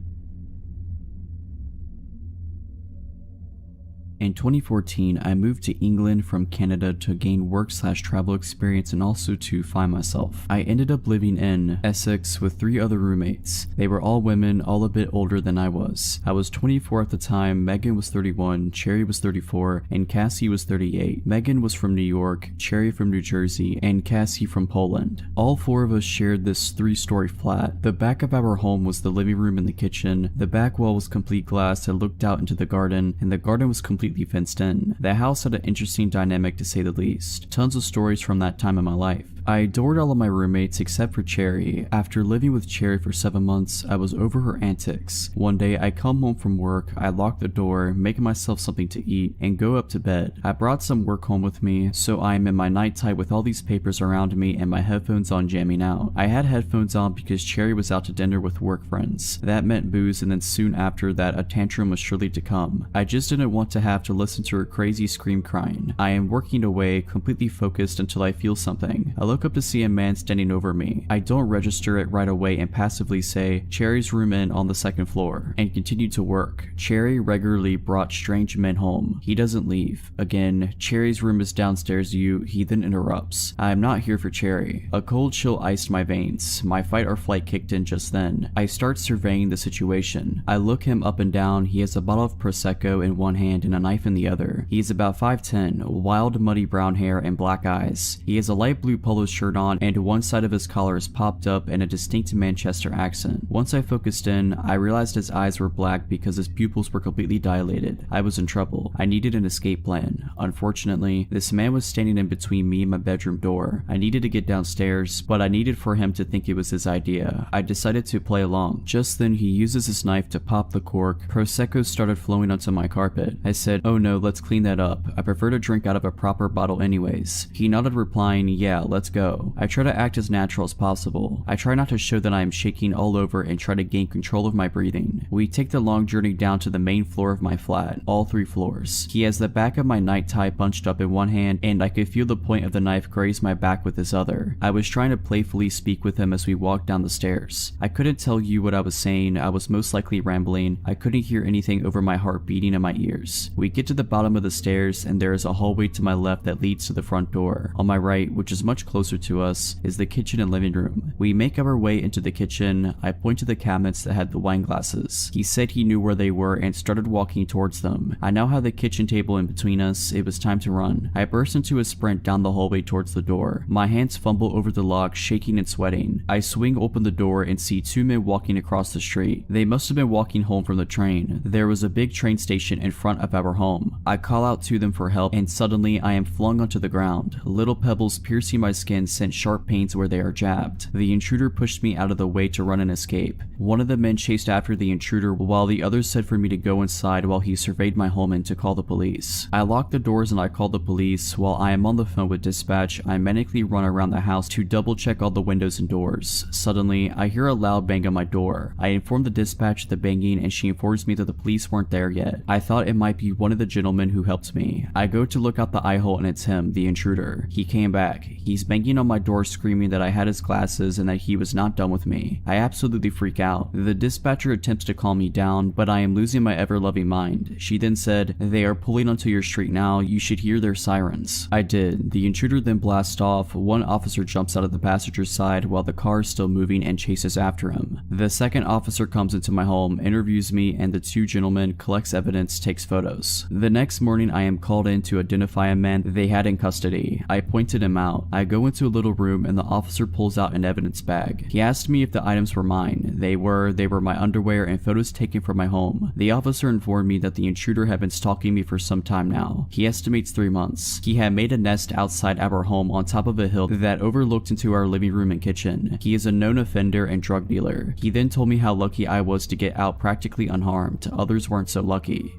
S1: In 2014, I moved to England from Canada to gain work/travel experience and also to find myself. I ended up living in Essex with 3 other roommates. They were all women, all a bit older than I was. I was 24 at the time, Megan was 31, Cherry was 34, and Cassie was 38. Megan was from New York, Cherry from New Jersey, and Cassie from Poland. All 4 of us shared this 3-story flat. The back of our home was the living room and the kitchen. The back wall was complete glass that looked out into the garden, and the garden was completely fenced in. The house had an interesting dynamic to say the least. Tons of stories from that time in my life. I adored all of my roommates except for Cherry. After living with Cherry for 7 months, I was over her antics. One day I come home from work, I lock the door, make myself something to eat, and go up to bed. I brought some work home with me, so I am in my night tie with all these papers around me and my headphones on jamming out. I had headphones on because Cherry was out to dinner with work friends. That meant booze, and then soon after that a tantrum was surely to come. I just didn't want to have to listen to her crazy scream crying. I am working away, completely focused until I feel something. I look up to see a man standing over me. I don't register it right away and passively say, "Cherry's room in on the 2nd floor," and continue to work. Cherry regularly brought strange men home. He doesn't leave. Again, "Cherry's room is downstairs, he then interrupts. I am not here for Cherry. A cold chill iced my veins. My fight or flight kicked in just then. I start surveying the situation. I look him up and down. He has a bottle of Prosecco in one hand and a knife in the other. He is about 5'10", wild muddy brown hair and black eyes. He has a light blue polo shirt on and one side of his collar is popped up in a distinct Manchester accent. Once I focused in, I realized his eyes were black because his pupils were completely dilated. I was in trouble. I needed an escape plan. Unfortunately, this man was standing in between me and my bedroom door. I needed to get downstairs, but I needed for him to think it was his idea. I decided to play along. Just then he uses his knife to pop the cork. Prosecco started flowing onto my carpet. I said, "Oh no, let's clean that up. I prefer to drink out of a proper bottle anyways." He nodded, replying, "Yeah, let's go." I try to act as natural as possible. I try not to show that I am shaking all over and try to gain control of my breathing. We take the long journey down to the main floor of my flat, all 3 floors. He has the back of my night tie bunched up in one hand and I could feel the point of the knife graze my back with his other. I was trying to playfully speak with him as we walked down the stairs. I couldn't tell you what I was saying. I was most likely rambling. I couldn't hear anything over my heart beating in my ears. We get to the bottom of the stairs and there is a hallway to my left that leads to the front door. On my right, which is much closer to us, is the kitchen and living room. We make our way into the kitchen. I point to the cabinets that had the wine glasses. He said he knew where they were and started walking towards them. I now have the kitchen table in between us. It was time to run. I burst into a sprint down the hallway towards the door. My hands fumble over the lock, shaking and sweating. I swing open the door and see 2 men walking across the street. They must have been walking home from the train. There was a big train station in front of our home. I call out to them for help and suddenly I am flung onto the ground. Little pebbles piercing my skin skin sent sharp pains where they are jabbed. The intruder pushed me out of the way to run and escape. One of the men chased after the intruder while the others said for me to go inside while he surveyed my home and to call the police. I locked the doors and I called the police. While I am on the phone with dispatch, I manically run around the house to double check all the windows and doors. Suddenly, I hear a loud bang on my door. I inform the dispatch of the banging and she informs me that the police weren't there yet. I thought it might be one of the gentlemen who helped me. I go to look out the eye hole and it's him, the intruder. He came back. He's banging on my door screaming that I had his glasses and that he was not done with me. I absolutely freak out. The dispatcher attempts to calm me down, but I am losing my ever-loving mind. She then said, "They are pulling onto your street now. You should hear their sirens." I did. The intruder then blasts off. One officer jumps out of the passenger's side while the car is still moving and chases after him. The second officer comes into my home, interviews me, and the two gentlemen collects evidence, takes photos. The next morning I am called in to identify a man they had in custody. I pointed him out. I go into a little room and the officer pulls out an evidence bag. He asked me if the items were mine. They were my underwear and photos taken from my home. The officer informed me that the intruder had been stalking me for some time now. He estimates 3 months. He had made a nest outside our home on top of a hill that overlooked into our living room and kitchen. He is a known offender and drug dealer. He then told me how lucky I was to get out practically unharmed. Others weren't so lucky.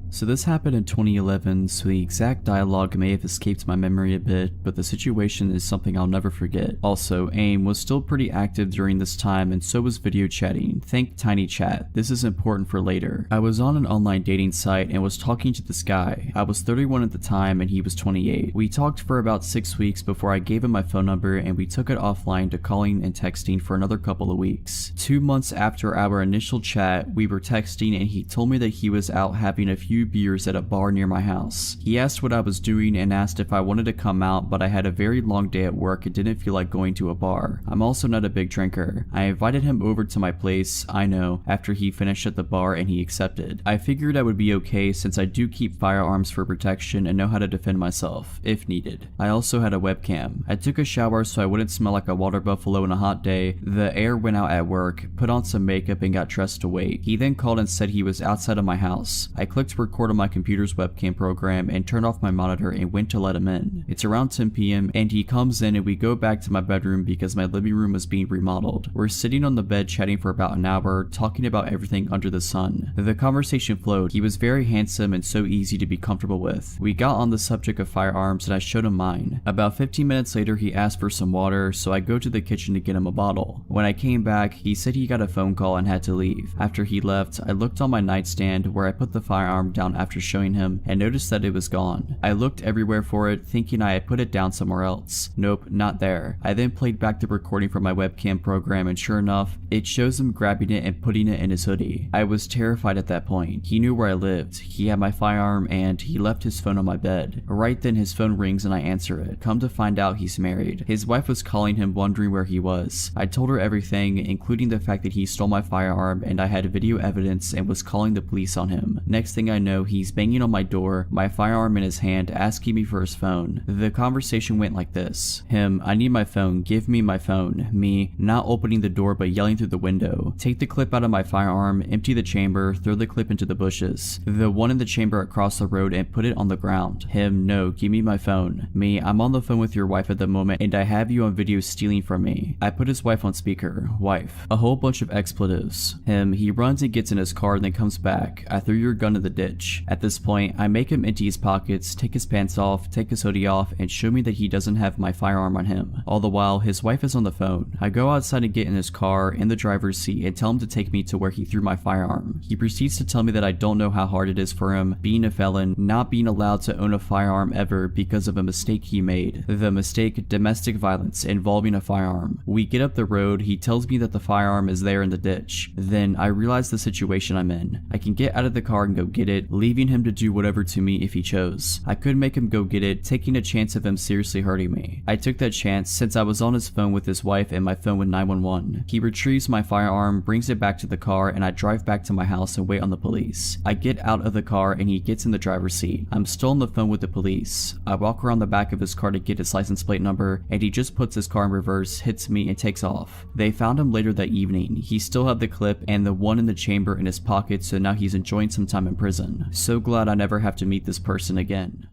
S1: So this happened in 2011, so the exact dialogue may have escaped my memory a bit, but the situation is something I'll never forget. Also, AIM was still pretty active during this time and so was video chatting. Think Tiny Chat. This is important for later. I was on an online dating site and was talking to this guy. I was 31 at the time and he was 28. We talked for about 6 weeks before I gave him my phone number and we took it offline to calling and texting for another couple of weeks. 2 months after our initial chat, we were texting and he told me that he was out having a few beers at a bar near my house. He asked what I was doing and asked if I wanted to come out, but I had a very long day at work and didn't feel like going to a bar. I'm also not a big drinker. I invited him over to my place, I know, after he finished at the bar and he accepted. I figured I would be okay since I do keep firearms for protection and know how to defend myself, if needed. I also had a webcam. I took a shower so I wouldn't smell like a water buffalo on a hot day. The air went out at work, put on some makeup and got dressed to wait. He then called and said he was outside of my house. I clicked record on my computer's webcam program and turned off my monitor and went to let him in. It's around 10 p.m. and he comes in and we go back to my bedroom because my living room was being remodeled. We're sitting on the bed chatting for about an hour, talking about everything under the sun. The conversation flowed. He was very handsome and so easy to be comfortable with. We got on the subject of firearms and I showed him mine. About 15 minutes later he asked for some water, so I go to the kitchen to get him a bottle. When I came back, he said he got a phone call and had to leave. After he left, I looked on my nightstand where I put the firearm down after showing him and noticed that it was gone. I looked everywhere for it, thinking I had put it down somewhere else. Nope, not there. I then played back the recording from my webcam program and sure enough, it shows him grabbing it and putting it in his hoodie. I was terrified at that point. He knew where I lived. He had my firearm and he left his phone on my bed. Right then his phone rings and I answer it. Come to find out he's married. His wife was calling him wondering where he was. I told her everything, including the fact that he stole my firearm and I had video evidence and was calling the police on him. Next thing I know, he's banging on my door, my firearm in his hand, asking me for his phone. The conversation went like this. Him, I need my phone, give me my phone. Me, not opening the door but yelling through the window. Take the clip out of my firearm, empty the chamber, throw the clip into the bushes. The one in the chamber across the road and put it on the ground. Him, no, give me my phone. Me, I'm on the phone with your wife at the moment and I have you on video stealing from me. I put his wife on speaker. Wife. A whole bunch of expletives. Him, he runs and gets in his car and then comes back. I threw your gun in the ditch. At this point, I make him empty his pockets, take his pants off, take his hoodie off, and show me that he doesn't have my firearm on him. All the while, his wife is on the phone. I go outside and get in his car, in the driver's seat, and tell him to take me to where he threw my firearm. He proceeds to tell me that I don't know how hard it is for him, being a felon, not being allowed to own a firearm ever because of a mistake he made. The mistake, domestic violence, involving a firearm. We get up the road, he tells me that the firearm is there in the ditch. Then I realize the situation I'm in. I can get out of the car and go get it, leaving him to do whatever to me if he chose. I could make him go get it, taking a chance of him seriously hurting me. I took that chance since I was on his phone with his wife and my phone with 911. He retrieves my firearm, brings it back to the car, and I drive back to my house and wait on the police. I get out of the car and he gets in the driver's seat. I'm still on the phone with the police. I walk around the back of his car to get his license plate number and he just puts his car in reverse, hits me, and takes off. They found him later that evening. He still had the clip and the one in the chamber in his pocket, so now he's enjoying some time in prison. So glad I never have to meet this person again.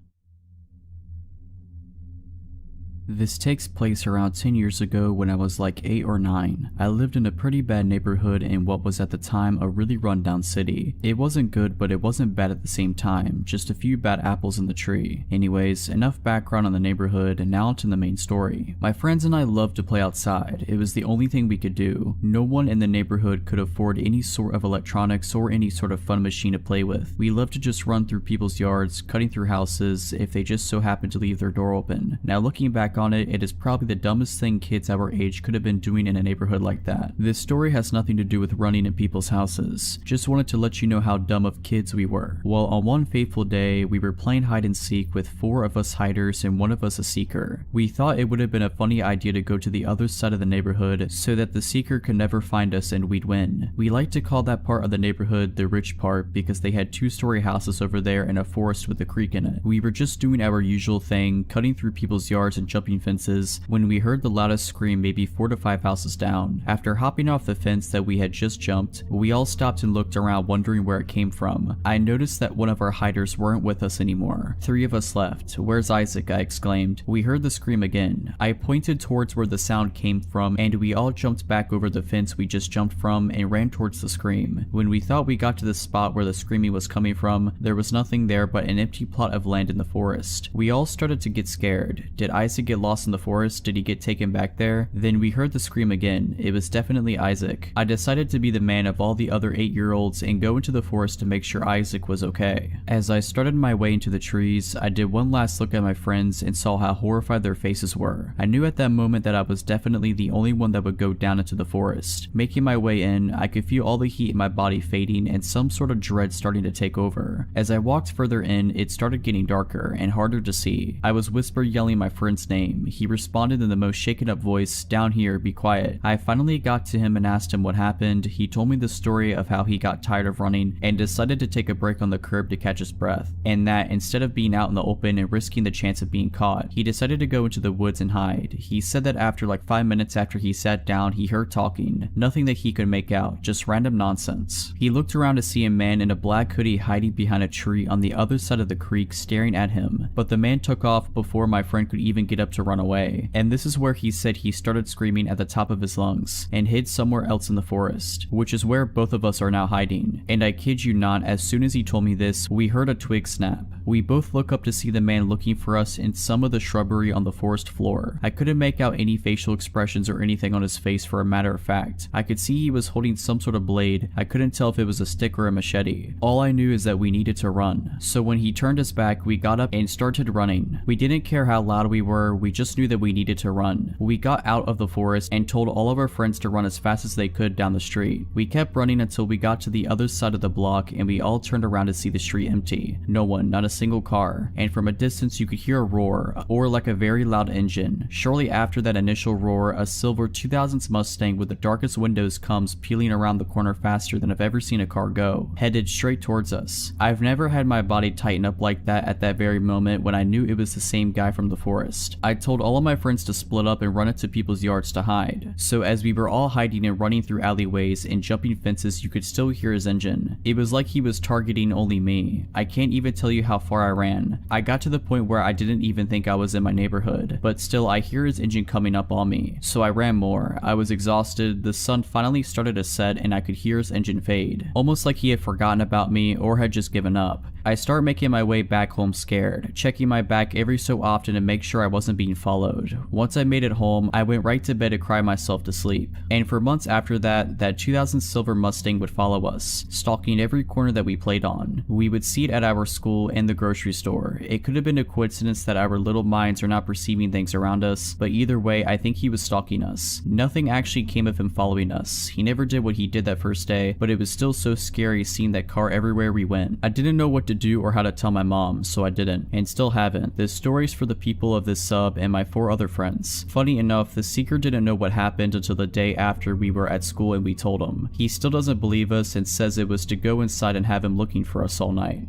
S1: This takes place around 10 years ago when I was like 8 or 9. I lived in a pretty bad neighborhood in what was at the time a really rundown city. It wasn't good, but it wasn't bad at the same time, just a few bad apples in the tree. Anyways, enough background on the neighborhood, and now onto the main story. My friends and I loved to play outside. It was the only thing we could do. No one in the neighborhood could afford any sort of electronics or any sort of fun machine to play with. We loved to just run through people's yards, cutting through houses if they just so happened to leave their door open. Now looking back on it, it is probably the dumbest thing kids our age could have been doing in a neighborhood like that. This story has nothing to do with running in people's houses. Just wanted to let you know how dumb of kids we were. Well, on one fateful day, we were playing hide and seek with 4 of us hiders and 1 of us a seeker. We thought it would have been a funny idea to go to the other side of the neighborhood so that the seeker could never find us and we'd win. We like to call that part of the neighborhood the rich part because they had 2-story houses over there and a forest with a creek in it. We were just doing our usual thing, cutting through people's yards and jumping fences, when we heard the loudest scream maybe 4 to 5 houses down. After hopping off the fence that we had just jumped, we all stopped and looked around wondering where it came from. I noticed that one of our hiders weren't with us anymore. 3 of us left. "Where's Isaac?" I exclaimed. We heard the scream again. I pointed towards where the sound came from and we all jumped back over the fence we just jumped from and ran towards the scream. When we thought we got to the spot where the screaming was coming from, there was nothing there but an empty plot of land in the forest. We all started to get scared. Did Isaac get lost in the forest? Did he get taken back there? Then we heard the scream again. It was definitely Isaac. I decided to be the man of all the other 8-year-olds and go into the forest to make sure Isaac was okay. As I started my way into the trees, I did one last look at my friends and saw how horrified their faces were. I knew at that moment that I was definitely the only one that would go down into the forest. Making my way in, I could feel all the heat in my body fading and some sort of dread starting to take over. As I walked further in, it started getting darker and harder to see. I was whisper yelling my friend's name. He responded in the most shaken up voice, "Down here, be quiet." I finally got to him and asked him what happened. He told me the story of how he got tired of running and decided to take a break on the curb to catch his breath, and that instead of being out in the open and risking the chance of being caught, he decided to go into the woods and hide. He said that after like 5 minutes after he sat down, he heard talking. Nothing that he could make out, just random nonsense. He looked around to see a man in a black hoodie hiding behind a tree on the other side of the creek staring at him, but the man took off before my friend could even get up to run away. And this is where he said he started screaming at the top of his lungs and hid somewhere else in the forest, which is where both of us are now hiding. And I kid you not, as soon as he told me this, we heard a twig snap. We both look up to see the man looking for us in some of the shrubbery on the forest floor. I couldn't make out any facial expressions or anything on his face. For a matter of fact, I could see he was holding some sort of blade. I couldn't tell if it was a stick or a machete. All I knew is that we needed to run. So when he turned us back, we got up and started running. We didn't care how loud we were, we just knew that we needed to run. We got out of the forest and told all of our friends to run as fast as they could down the street. We kept running until we got to the other side of the block and we all turned around to see the street empty. No one, not a single car, and from a distance you could hear a roar, or like a very loud engine. Shortly after that initial roar, a silver 2000s Mustang with the darkest windows comes peeling around the corner faster than I've ever seen a car go, headed straight towards us. I've never had my body tighten up like that at that very moment when I knew it was the same guy from the forest. I told all of my friends to split up and run into people's yards to hide. So as we were all hiding and running through alleyways and jumping fences, you could still hear his engine. It was like he was targeting only me. I can't even tell you how far I ran. I got to the point where I didn't even think I was in my neighborhood, but still I hear his engine coming up on me. So I ran more. I was exhausted. The sun finally started to set and I could hear his engine fade, almost like he had forgotten about me or had just given up. I start making my way back home scared, checking my back every so often to make sure I wasn't being followed. Once I made it home, I went right to bed to cry myself to sleep. And for months after that, that 2000 silver Mustang would follow us, stalking every corner that we played on. We would see it at our school and the grocery store. It could have been a coincidence that our little minds are not perceiving things around us, but either way, I think he was stalking us. Nothing actually came of him following us. He never did what he did that first day, but it was still so scary seeing that car everywhere we went. I didn't know what to do or how to tell my mom, so I didn't, and still haven't. This story's for the people of this sub and my 4 other friends. Funny enough, the seeker didn't know what happened until the day after we were at school and we told him. He still doesn't believe us and says it was to go inside and have him looking for us all night.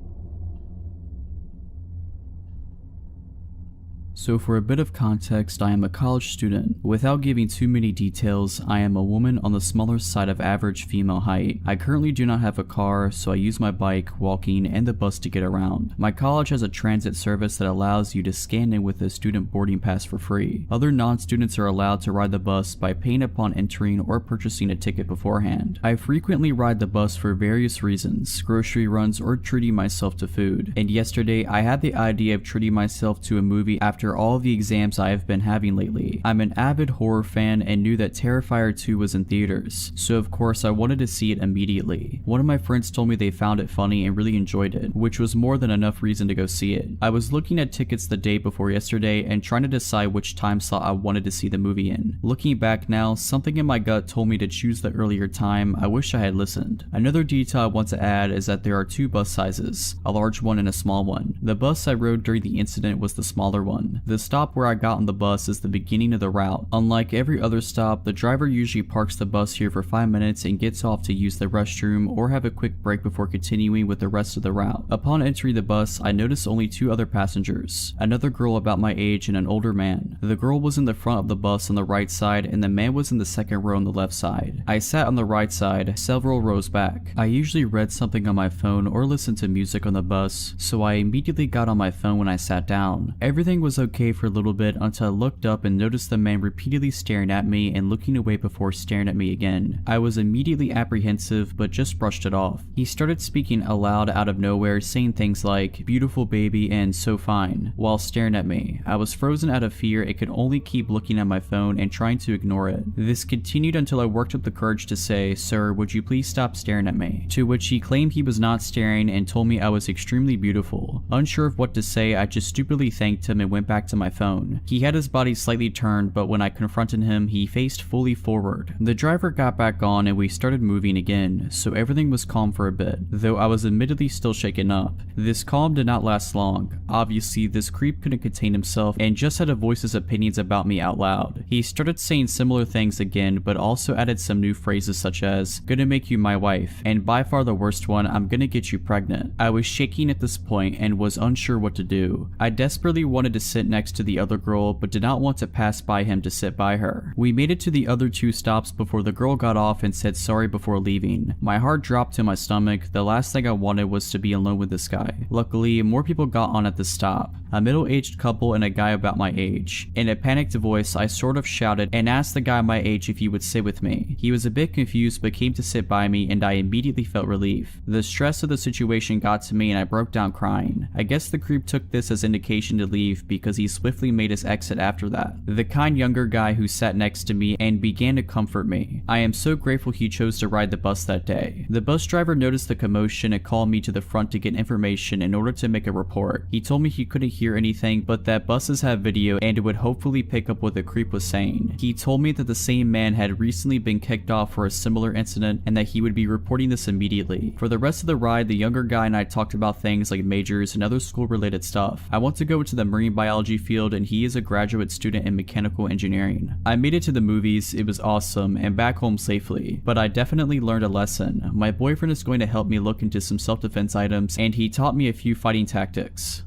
S1: So for a bit of context, I am a college student. Without giving too many details, I am a woman on the smaller side of average female height. I currently do not have a car, so I use my bike, walking, and the bus to get around. My college has a transit service that allows you to scan in with a student boarding pass for free. Other non-students are allowed to ride the bus by paying upon entering or purchasing a ticket beforehand. I frequently ride the bus for various reasons, grocery runs, or treating myself to food. And yesterday, I had the idea of treating myself to a movie after all the exams I have been having lately. I'm an avid horror fan and knew that Terrifier 2 was in theaters, so of course I wanted to see it immediately. One of my friends told me they found it funny and really enjoyed it, which was more than enough reason to go see it. I was looking at tickets the day before yesterday and trying to decide which time slot I wanted to see the movie in. Looking back now, something in my gut told me to choose the earlier time. I wish I had listened. Another detail I want to add is that there are two bus sizes, a large one and a small one. The bus I rode during the incident was the smaller one. The stop where I got on the bus is the beginning of the route. Unlike every other stop, the driver usually parks the bus here for 5 minutes and gets off to use the restroom or have a quick break before continuing with the rest of the route. Upon entering the bus, I noticed only two other passengers, another girl about my age and an older man. The girl was in the front of the bus on the right side and the man was in the second row on the left side. I sat on the right side, several rows back. I usually read something on my phone or listened to music on the bus, so I immediately got on my phone when I sat down. Everything was okay for a little bit until I looked up and noticed the man repeatedly staring at me and looking away before staring at me again. I was immediately apprehensive but just brushed it off. He started speaking aloud out of nowhere, saying things like, "Beautiful baby" and "so fine," while staring at me. I was frozen out of fear and could only keep looking at my phone and trying to ignore it. This continued until I worked up the courage to say, "Sir, would you please stop staring at me?" To which he claimed he was not staring and told me I was extremely beautiful. Unsure of what to say, I just stupidly thanked him and went back to my phone. He had his body slightly turned, but when I confronted him, he faced fully forward. The driver got back on and we started moving again, so everything was calm for a bit, though I was admittedly still shaken up. This calm did not last long. Obviously, this creep couldn't contain himself and just had to voice his opinions about me out loud. He started saying similar things again, but also added some new phrases such as, "Gonna make you my wife," and by far the worst one, "I'm gonna get you pregnant." I was shaking at this point and was unsure what to do. I desperately wanted to sit next to the other girl, but did not want to pass by him to sit by her. We made it to the other two stops before the girl got off and said sorry before leaving. My heart dropped to my stomach. The last thing I wanted was to be alone with this guy. Luckily, more people got on at the stop. A middle-aged couple and a guy about my age. In a panicked voice, I sort of shouted and asked the guy my age if he would sit with me. He was a bit confused but came to sit by me and I immediately felt relief. The stress of the situation got to me and I broke down crying. I guess the creep took this as indication to leave because he swiftly made his exit after that. The kind younger guy who sat next to me and began to comfort me. I am so grateful he chose to ride the bus that day. The bus driver noticed the commotion and called me to the front to get information in order to make a report. He told me he couldn't hear anything but that buses have video and it would hopefully pick up what the creep was saying. He told me that the same man had recently been kicked off for a similar incident and that he would be reporting this immediately. For the rest of the ride, the younger guy and I talked about things like majors and other school related stuff. I want to go into the marine biology field and he is a graduate student in mechanical engineering. I made it to the movies, it was awesome, and back home safely, but I definitely learned a lesson. My boyfriend is going to help me look into some self-defense items and he taught me a few fighting tactics.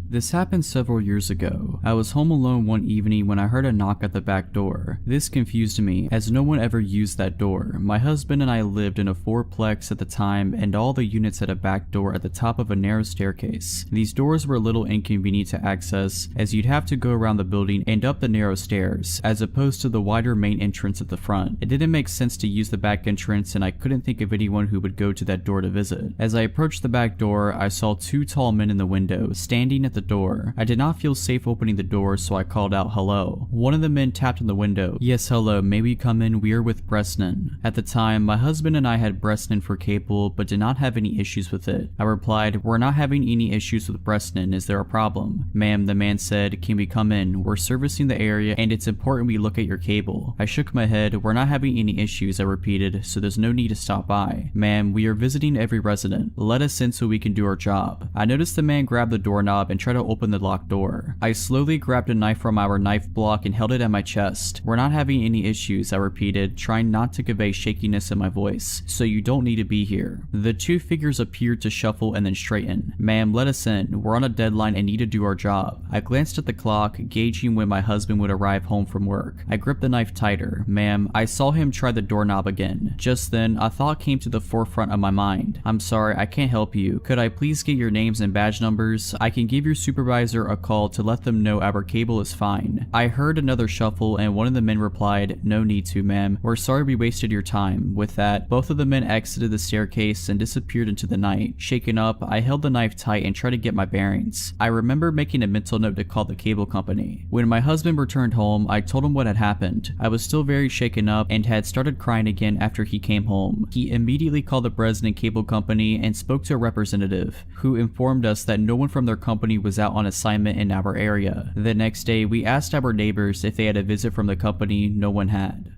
S1: This happened several years ago. I was home alone one evening when I heard a knock at the back door. This confused me, as no one ever used that door. My husband and I lived in a fourplex at the time, and all the units had a back door at the top of a narrow staircase. These doors were a little inconvenient to access, as you'd have to go around the building and up the narrow stairs, as opposed to the wider main entrance at the front. It didn't make sense to use the back entrance, and I couldn't think of anyone who would go to that door to visit. As I approached the back door, I saw two tall men in the window, standing at the door. I did not feel safe opening the door, so I called out hello. One of the men tapped on the window. "Yes, hello, may we come in? We are with Bresnan." At the time, my husband and I had Bresnan for cable, but did not have any issues with it. I replied, "We're not having any issues with Bresnan, is there a problem?" "Ma'am," the man said, "can we come in? We're servicing the area and it's important we look at your cable." I shook my head. "We're not having any issues," I repeated, "so there's no need to stop by." "Ma'am, we are visiting every resident. Let us in so we can do our job." I noticed the man grabbed the doorknob and tried try to open the locked door. I slowly grabbed a knife from our knife block and held it at my chest. We're not having any issues, I repeated, trying not to convey shakiness in my voice, so you don't need to be here. The two figures appeared to shuffle and then straighten. Ma'am, let us in. We're on a deadline and need to do our job. I glanced at the clock, gauging when my husband would arrive home from work. I gripped the knife tighter. Ma'am, I saw him try the doorknob again. Just then, a thought came to the forefront of my mind. I'm sorry, I can't help you. Could I please get your names and badge numbers? I can give your supervisor a call to let them know our cable is fine. I heard another shuffle and one of the men replied, no need to, ma'am. We're sorry we wasted your time. With that, both of the men exited the staircase and disappeared into the night. Shaken up, I held the knife tight and tried to get my bearings. I remember making a mental note to call the cable company. When my husband returned home, I told him what had happened. I was still very shaken up and had started crying again after he came home. He immediately called the Bresnan Cable Company and spoke to a representative, who informed us that no one from their company was out on assignment in our area. The next day, we asked our neighbors if they had a visit from the company. No one had.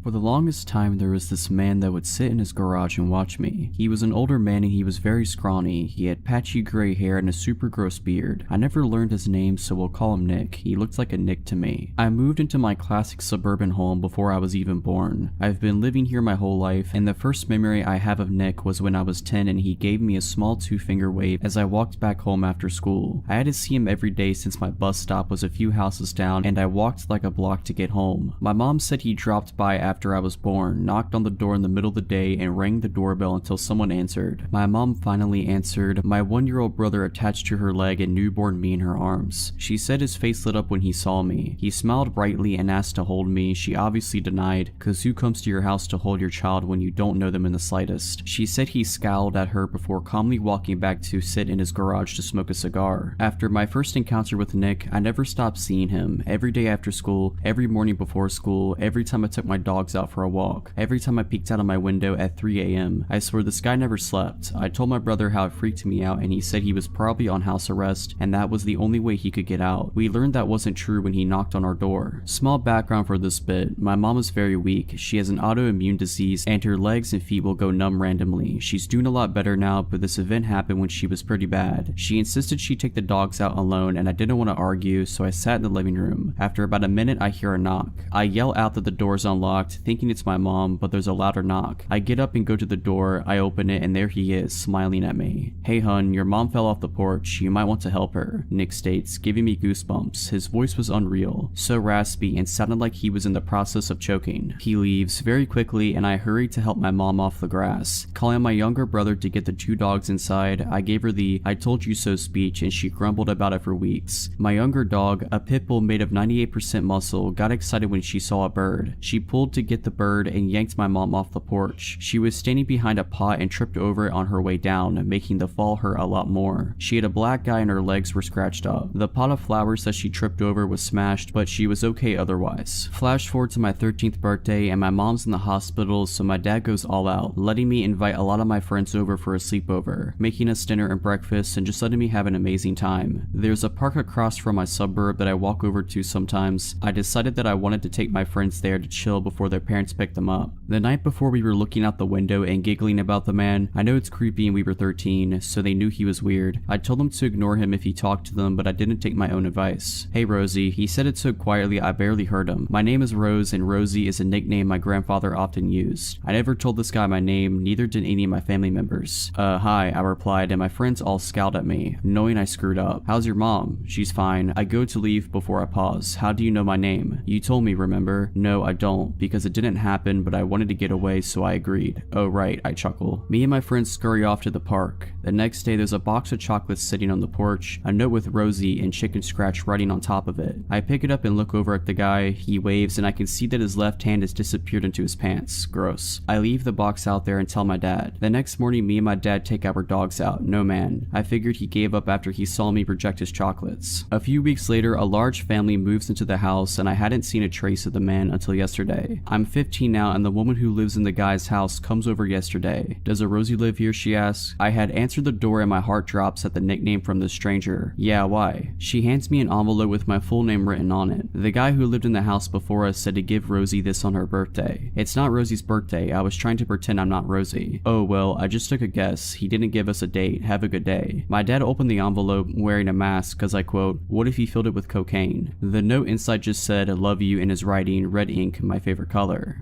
S1: For the longest time, there was this man that would sit in his garage and watch me. He was an older man and he was very scrawny. He had patchy gray hair and a super gross beard. I never learned his name, so we'll call him Nick. He looked like a Nick to me. I moved into my classic suburban home before I was even born. I've been living here my whole life, and the first memory I have of Nick was when I was 10 and he gave me a small 2-finger wave as I walked back home after school. I had to see him every day since my bus stop was a few houses down and I walked like a block to get home. My mom said he dropped by after I was born, knocked on the door in the middle of the day and rang the doorbell until someone answered. My mom finally answered, my 1-year-old brother attached to her leg and newborn me in her arms. She said his face lit up when he saw me. He smiled brightly and asked to hold me. She obviously denied, cause who comes to your house to hold your child when you don't know them in the slightest? She said he scowled at her before calmly walking back to sit in his garage to smoke a cigar. After my first encounter with Nick, I never stopped seeing him. Every day after school, every morning before school, every time I took my dogs out for a walk, every time I peeked out of my window at 3 a.m. I swear this guy never slept. I told my brother how it freaked me out and he said he was probably on house arrest and that was the only way he could get out. We learned that wasn't true when he knocked on our door. Small background for this bit, my mom is very weak. She has an autoimmune disease and her legs and feet will go numb randomly. She's doing a lot better now, but this event happened when she was pretty bad. She insisted she take the dogs out alone and I didn't want to argue, so I sat in the living room. After about a minute I hear a knock. I yell out that the door's unlocked, thinking it's my mom, but there's a louder knock. I get up and go to the door. I open it and there he is, smiling at me. Hey hun, your mom fell off the porch. You might want to help her, Nick states, giving me goosebumps. His voice was unreal, so raspy and sounded like he was in the process of choking. He leaves very quickly and I hurry to help my mom off the grass. Calling my younger brother to get the 2 dogs inside, I gave her the I told you so speech and she grumbled about it for weeks. My younger dog, a pit bull made of 98% muscle, got excited when she saw a bird. She pulled to get the bird and yanked my mom off the porch. She was standing behind a pot and tripped over it on her way down, making the fall hurt a lot more. She had a black eye and her legs were scratched up. The pot of flowers that she tripped over was smashed, but she was okay otherwise. Flash forward to my 13th birthday and my mom's in the hospital, so my dad goes all out, letting me invite a lot of my friends over for a sleepover, making us dinner and breakfast and just letting me have an amazing time. There's a park across from my suburb that I walk over to sometimes. I decided that I wanted to take my friends there to chill before their parents picked them up. The night before we were looking out the window and giggling about the man. I know it's creepy and we were 13, so they knew he was weird. I told them to ignore him if he talked to them, but I didn't take my own advice. Hey Rosie, he said it so quietly I barely heard him. My name is Rose and Rosie is a nickname my grandfather often used. I never told this guy my name, neither did any of my family members. Hi, I replied and my friends all scowled at me, knowing I screwed up. How's your mom? She's fine. I go to leave before I pause. How do you know my name? You told me, remember? No, I don't, because it didn't happen, but I wanted to get away, so I agreed. Oh right, I chuckle. Me and my friends scurry off to the park. The next day there's a box of chocolates sitting on the porch, a note with Rosie and Chicken Scratch writing on top of it. I pick it up and look over at the guy. He waves and I can see that his left hand has disappeared into his pants. Gross. I leave the box out there and tell my dad. The next morning me and my dad take our dogs out. No man. I figured he gave up after he saw me reject his chocolates. A few weeks later a large family moves into the house and I hadn't seen a trace of the man until yesterday. lie. I'm 15 now and the woman who lives in the guy's house comes over yesterday. Does a Rosie live here, she asks. I had answered the door and my heart drops at the nickname from the stranger. Yeah, why? She hands me an envelope with my full name written on it. The guy who lived in the house before us said to give Rosie this on her birthday. It's not Rosie's birthday, I was trying to pretend I'm not Rosie. Oh well, I just took a guess. He didn't give us a date. Have a good day. My dad opened the envelope wearing a mask cause I quote, what if he filled it with cocaine? The note inside just said, I love you in his writing, red ink, my favorite color.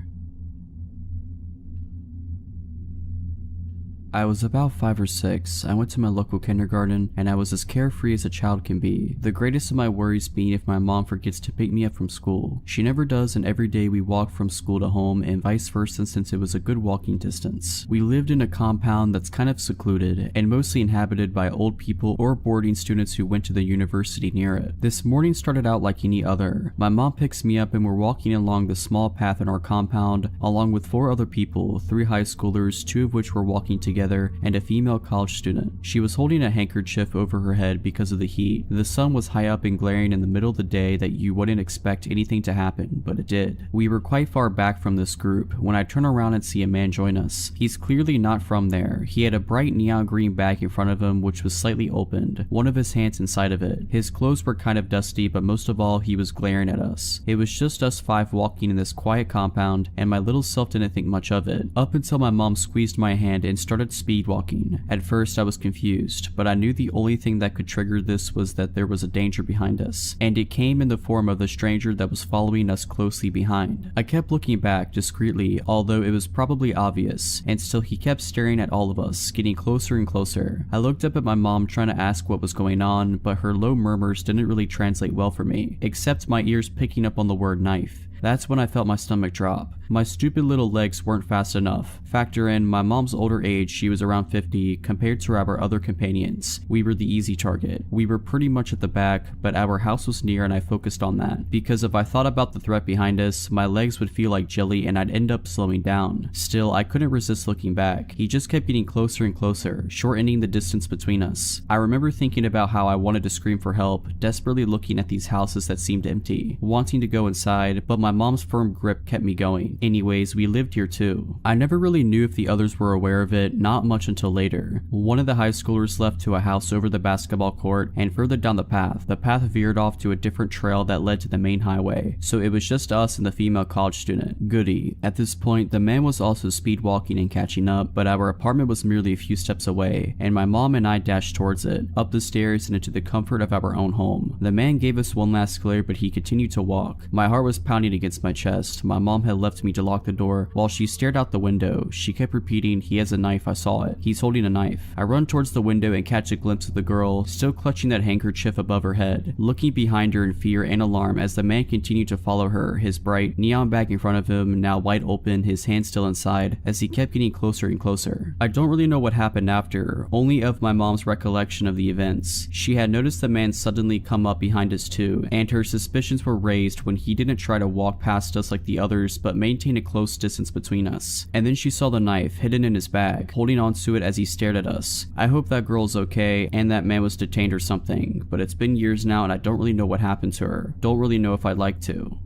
S1: I was about 5 or 6. I went to my local kindergarten and I was as carefree as a child can be. The greatest of my worries being if my mom forgets to pick me up from school. She never does, and every day we walk from school to home and vice versa since it was a good walking distance. We lived in a compound that's kind of secluded and mostly inhabited by old people or boarding students who went to the university near it. This morning started out like any other. My mom picks me up and we're walking along the small path in our compound along with 4 other people, 3 high schoolers, 2 of which were walking together, and a female college student. She was holding a handkerchief over her head because of the heat. The sun was high up and glaring in the middle of the day that you wouldn't expect anything to happen, but it did. We were quite far back from this group when I turn around and see a man join us. He's clearly not from there. He had a bright neon green bag in front of him which was slightly opened, one of his hands inside of it. His clothes were kind of dusty, but most of all he was glaring at us. It was just us 5 walking in this quiet compound and my little self didn't think much of it, up until my mom squeezed my hand and started speed walking. At first I was confused, but I knew the only thing that could trigger this was that there was a danger behind us, and it came in the form of the stranger that was following us closely behind. I kept looking back discreetly, although it was probably obvious, and still he kept staring at all of us, getting closer and closer. I looked up at my mom trying to ask what was going on, but her low murmurs didn't really translate well for me, except my ears picking up on the word knife. That's when I felt my stomach drop. My stupid little legs weren't fast enough. Factor in my mom's older age, she was around 50, compared to our other companions. We were the easy target. We were pretty much at the back, but our house was near and I focused on that. Because if I thought about the threat behind us, my legs would feel like jelly and I'd end up slowing down. Still, I couldn't resist looking back. He just kept getting closer and closer, shortening the distance between us. I remember thinking about how I wanted to scream for help, desperately looking at these houses that seemed empty, wanting to go inside, but my mom's firm grip kept me going. Anyways, we lived here too. I never really knew if the others were aware of it, not much until later. One of the high schoolers left to a house over the basketball court, and further down the path veered off to a different trail that led to the main highway, so it was just us and the female college student. Goody. At this point, the man was also speed walking and catching up, but our apartment was merely a few steps away, and my mom and I dashed towards it, up the stairs and into the comfort of our own home. The man gave us one last glare, but he continued to walk. My heart was pounding against my chest. My mom had left me to lock the door while she stared out the window. She kept repeating, he has a knife, I saw it. He's holding a knife. I run towards the window and catch a glimpse of the girl, still clutching that handkerchief above her head, looking behind her in fear and alarm as the man continued to follow her, his bright neon bag in front of him, now wide open, his hand still inside, as he kept getting closer and closer. I don't really know what happened after, only of my mom's recollection of the events. She had noticed the man suddenly come up behind us too, and her suspicions were raised when he didn't try to walk past us like the others, but maintained a close distance between us. And then she saw the knife hidden in his bag, holding onto it as he stared at us. I hope that girl's okay and that man was detained or something, but it's been years now and I don't really know what happened to her. Don't really know if I'd like to.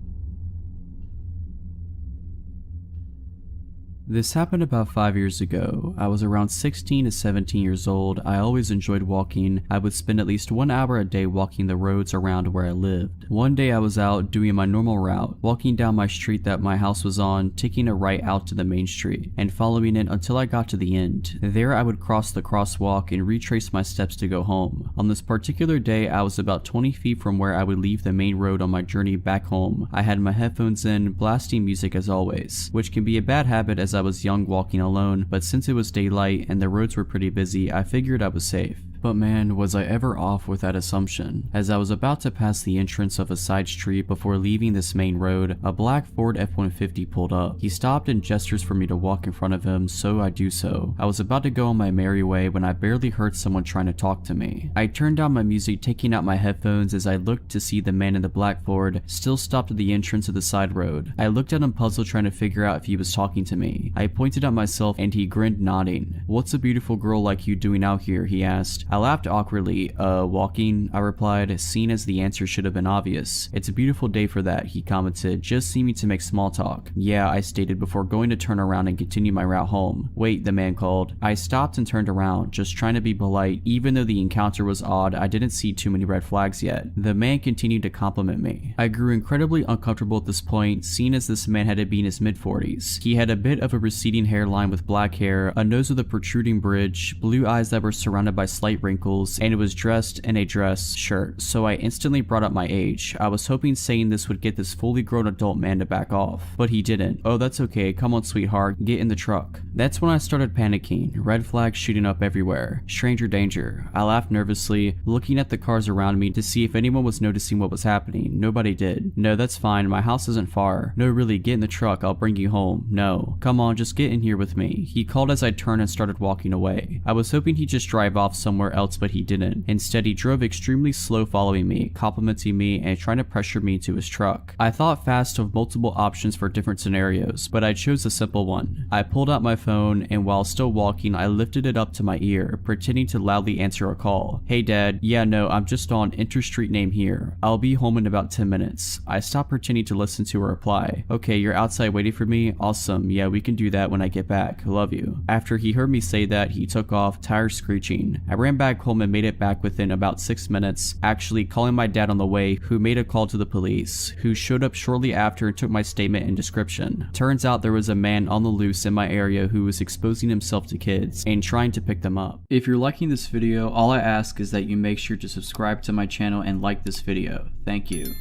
S1: This happened about 5 years ago. I was around 16 to 17 years old. I always enjoyed walking. I would spend at least 1 hour a day walking the roads around where I lived. One day I was out doing my normal route, walking down my street that my house was on, taking a right out to the main street, and following it until I got to the end. There I would cross the crosswalk and retrace my steps to go home. On this particular day, I was about 20 feet from where I would leave the main road on my journey back home. I had my headphones in, blasting music as always, which can be a bad habit as I was young walking alone, but since it was daylight and the roads were pretty busy, I figured I was safe. But man, was I ever off with that assumption. As I was about to pass the entrance of a side street before leaving this main road, a black Ford F-150 pulled up. He stopped and gestures for me to walk in front of him, so I do so. I was about to go on my merry way when I barely heard someone trying to talk to me. I turned down my music, taking out my headphones as I looked to see the man in the black Ford still stopped at the entrance of the side road. I looked at him puzzled, trying to figure out if he was talking to me. I pointed at myself and he grinned, nodding. "What's a beautiful girl like you doing out here?" he asked. I laughed awkwardly. Walking, I replied, seeing as the answer should have been obvious. It's a beautiful day for that, he commented, just seeming to make small talk. Yeah, I stated before going to turn around and continue my route home. Wait, the man called. I stopped and turned around, just trying to be polite. Even though the encounter was odd, I didn't see too many red flags yet. The man continued to compliment me. I grew incredibly uncomfortable at this point, seeing as this man had to be in his mid-40s. He had a bit of a receding hairline with black hair, a nose with a protruding bridge, blue eyes that were surrounded by slight wrinkles, and it was dressed in a dress shirt, so I instantly brought up my age. I was hoping saying this would get this fully grown adult man to back off, but he didn't. Oh, that's okay, come on sweetheart, get in the truck. That's when I started panicking, red flags shooting up everywhere. Stranger danger. I laughed nervously, looking at the cars around me to see if anyone was noticing what was happening. Nobody did. No, that's fine, my house isn't far. No, really, get in the truck, I'll bring you home. No. Come on, just get in here with me. He called as I turned and started walking away. I was hoping he'd just drive off somewhere else, but he didn't. Instead, he drove extremely slow, following me, complimenting me, and trying to pressure me to his truck. I thought fast of multiple options for different scenarios, but I chose a simple one. I pulled out my phone, and while still walking, I lifted it up to my ear, pretending to loudly answer a call. Hey dad, yeah no, I'm just on Interstreet name here. I'll be home in about 10 minutes. I stopped pretending to listen to her reply. Okay, you're outside waiting for me? Awesome, yeah we can do that when I get back. Love you. After he heard me say that, he took off, tires screeching. I ran back home and made it back within about 6 minutes, actually calling my dad on the way, who made a call to the police, who showed up shortly after and took my statement and description. Turns out there was a man on the loose in my area who was exposing himself to kids and trying to pick them up. If you're liking this video, all I ask is that you make sure to subscribe to my channel and like this video. Thank you.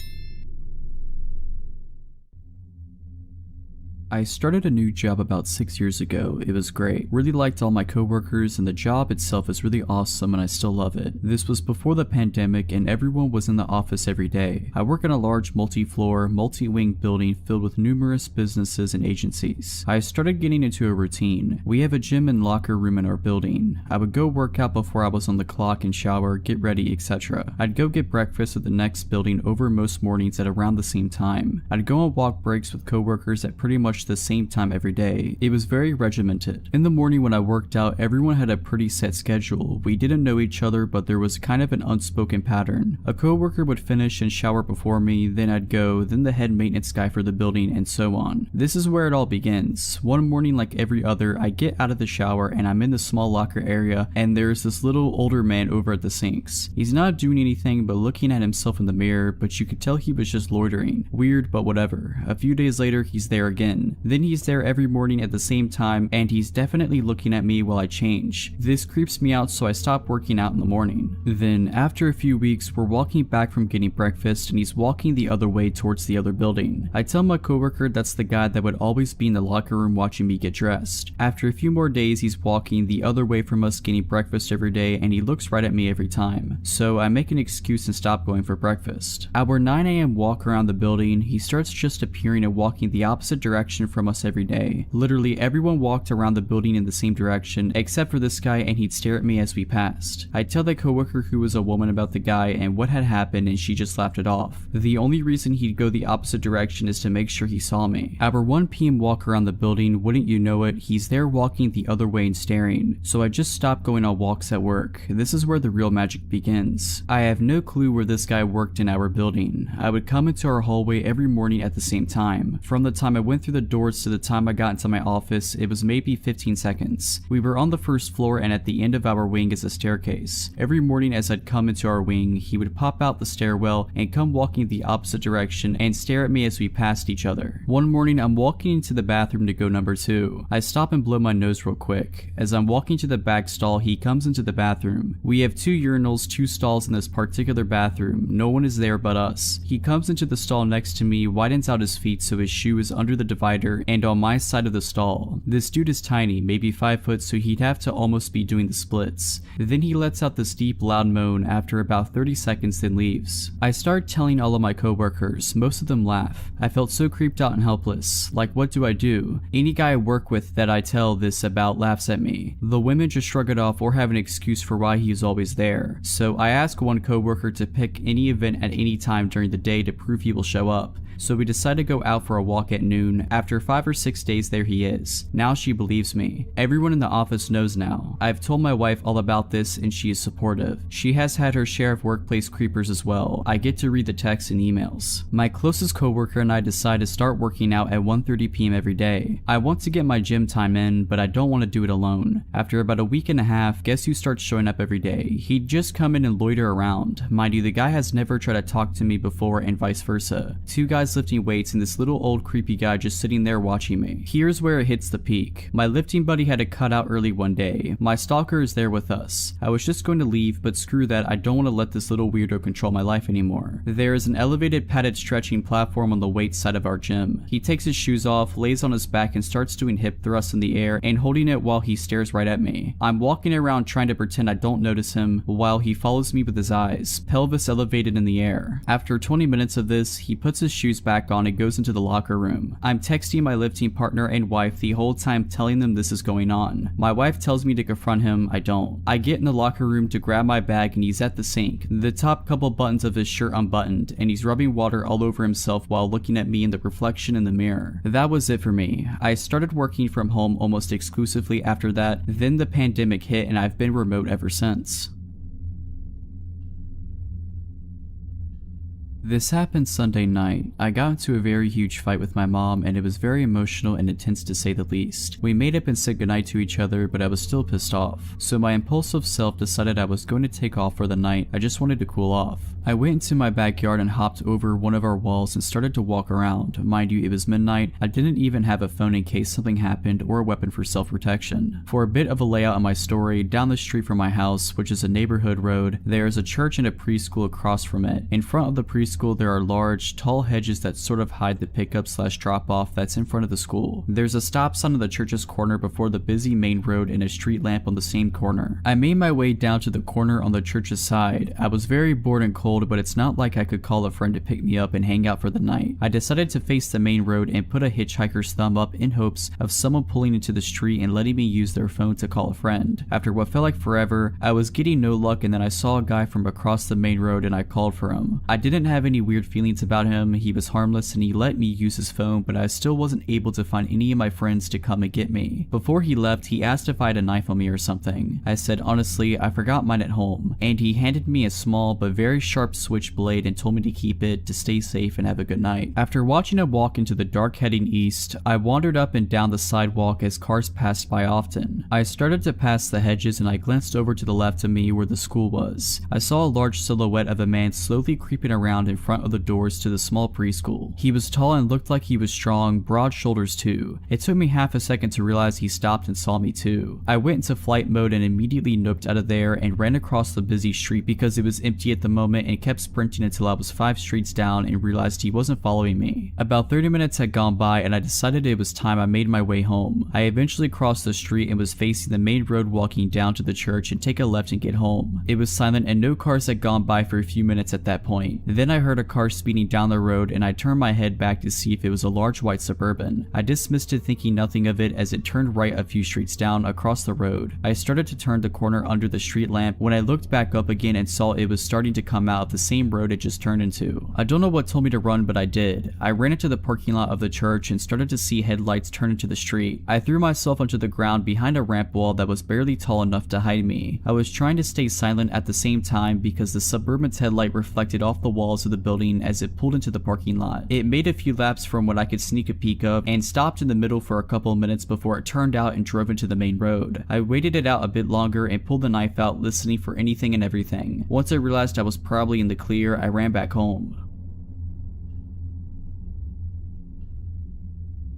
S1: I started a new job about 6 years ago. It was great. Really liked all my coworkers, and the job itself is really awesome and I still love it. This was before the pandemic and everyone was in the office every day. I work in a large multi-floor, multi-wing building filled with numerous businesses and agencies. I started getting into a routine. We have a gym and locker room in our building. I would go work out before I was on the clock and shower, get ready, etc. I'd go get breakfast at the next building over most mornings at around the same time. I'd go on walk breaks with coworkers at pretty much the same time every day. It was very regimented. In the morning when I worked out, everyone had a pretty set schedule. We didn't know each other, but there was kind of an unspoken pattern. A coworker would finish and shower before me, then I'd go, then the head maintenance guy for the building, and so on. This is where it all begins. One morning, like every other, I get out of the shower and I'm in the small locker area, and there's this little older man over at the sinks. He's not doing anything but looking at himself in the mirror, but you could tell he was just loitering. Weird, but whatever. A few days later, he's there again. Then he's there every morning at the same time, and he's definitely looking at me while I change. This creeps me out, so I stop working out in the morning. Then, after a few weeks, we're walking back from getting breakfast, and he's walking the other way towards the other building. I tell my coworker that's the guy that would always be in the locker room watching me get dressed. After a few more days, he's walking the other way from us getting breakfast every day, and he looks right at me every time. So I make an excuse and stop going for breakfast. Our 9 a.m. walk around the building, he starts just appearing and walking the opposite direction from us every day. Literally everyone walked around the building in the same direction except for this guy, and he'd stare at me as we passed. I tell the coworker who was a woman about the guy and what had happened, and she just laughed it off. The only reason he'd go the opposite direction is to make sure he saw me. Our 1 p.m. walk around the building, wouldn't you know it, he's there walking the other way and staring. So I just stopped going on walks at work. This is where the real magic begins. I have no clue where this guy worked in our building. I would come into our hallway every morning at the same time. From the time I went through the doors to the time I got into my office, it was maybe 15 seconds. We were on the first floor, and at the end of our wing is a staircase. Every morning as I'd come into our wing, he would pop out the stairwell and come walking the opposite direction and stare at me as we passed each other. One morning I'm walking into the bathroom to go number 2. I stop and blow my nose real quick. As I'm walking to the back stall, he comes into the bathroom. We have 2 urinals, 2 stalls in this particular bathroom. No one is there but us. He comes into the stall next to me, widens out his feet so his shoe is under the divider and on my side of the stall. This dude is tiny, maybe 5 foot, so he'd have to almost be doing the splits. Then he lets out this deep loud moan after about 30 seconds, then leaves. I start telling all of my coworkers. Most of them laugh. I felt so creeped out and helpless. Like, what do I do? Any guy I work with that I tell this about laughs at me. The women just shrug it off or have an excuse for why he is always there. So I ask one coworker to pick any event at any time during the day to prove he will show up. so we decide to go out for a walk at noon. After 5 or 6 days there he is. Now she believes me. Everyone in the office knows now. I've told my wife all about this and she is supportive. She has had her share of workplace creepers as well. I get to read the texts and emails. My closest coworker and I decide to start working out at 1:30 p.m. every day. I want to get my gym time in, but I don't want to do it alone. After about a week and a half, guess who starts showing up every day? He'd just come in and loiter around. Mind you, the guy has never tried to talk to me before and vice versa. 2 guys lifting weights and this little old creepy guy just sitting there watching me. Here's where it hits the peak. My lifting buddy had to cut out early one day. My stalker is there with us. I was just going to leave, but screw that, I don't want to let this little weirdo control my life anymore. There is an elevated padded stretching platform on the weight side of our gym. He takes his shoes off, lays on his back and starts doing hip thrusts in the air and holding it while he stares right at me. I'm walking around trying to pretend I don't notice him while he follows me with his eyes, pelvis elevated in the air. After 20 minutes of this, he puts his shoes back on and goes into the locker room. I'm texting my lifting partner and wife the whole time telling them this is going on. My wife tells me to confront him, I don't. I get in the locker room to grab my bag and he's at the sink, the top couple buttons of his shirt unbuttoned, and he's rubbing water all over himself while looking at me in the reflection in the mirror. That was it for me. I started working from home almost exclusively after that, then the pandemic hit and I've been remote ever since. This happened Sunday night. I got into a very huge fight with my mom and it was very emotional and intense to say the least. We made up and said goodnight to each other, but I was still pissed off. So my impulsive self decided I was going to take off for the night. I just wanted to cool off. I went into my backyard and hopped over one of our walls and started to walk around. Mind you, it was midnight. I didn't even have a phone in case something happened or a weapon for self-protection. For a bit of a layout on my story, down the street from my house, which is a neighborhood road, there is a church and a preschool across from it. In front of the preschool there are large, tall hedges that sort of hide the pickup/drop-off that's in front of the school. There's a stop sign on the church's corner before the busy main road and a street lamp on the same corner. I made my way down to the corner on the church's side. I was very bored and cold, but it's not like I could call a friend to pick me up and hang out for the night. I decided to face the main road and put a hitchhiker's thumb up in hopes of someone pulling into the street and letting me use their phone to call a friend. After what felt like forever, I was getting no luck and then I saw a guy from across the main road and I called for him. I didn't have any weird feelings about him. He was harmless and he let me use his phone, but I still wasn't able to find any of my friends to come and get me. Before he left, he asked if I had a knife on me or something. I said honestly, I forgot mine at home, and he handed me a small but very sharp switchblade and told me to keep it to stay safe and have a good night. After watching him walk into the dark heading east, I wandered up and down the sidewalk as cars passed by often. I started to pass the hedges and I glanced over to the left of me where the school was. I saw a large silhouette of a man slowly creeping around in front of the doors to the small preschool. He was tall and looked like he was strong, broad shoulders too. It took me half a second to realize he stopped and saw me too. I went into flight mode and immediately noped out of there and ran across the busy street because it was empty at the moment and kept sprinting until I was 5 streets down and realized he wasn't following me. About 30 minutes had gone by and I decided it was time I made my way home. I eventually crossed the street and was facing the main road walking down to the church and take a left and get home. It was silent and no cars had gone by for a few minutes at that point. Then I heard a car speeding down the road and I turned my head back to see if it was a large white Suburban. I dismissed it thinking nothing of it as it turned right a few streets down across the road. I started to turn the corner under the street lamp when I looked back up again and saw it was starting to come out of the same road it just turned into. I don't know what told me to run, but I did. I ran into the parking lot of the church and started to see headlights turn into the street. I threw myself onto the ground behind a ramp wall that was barely tall enough to hide me. I was trying to stay silent at the same time because the Suburban's headlight reflected off the walls of the building as it pulled into the parking lot. It made a few laps from what I could sneak a peek of and stopped in the middle for a couple of minutes before it turned out and drove into the main road. I waited it out a bit longer and pulled the knife out, listening for anything and everything. Once I realized I was probably in the clear, I ran back home.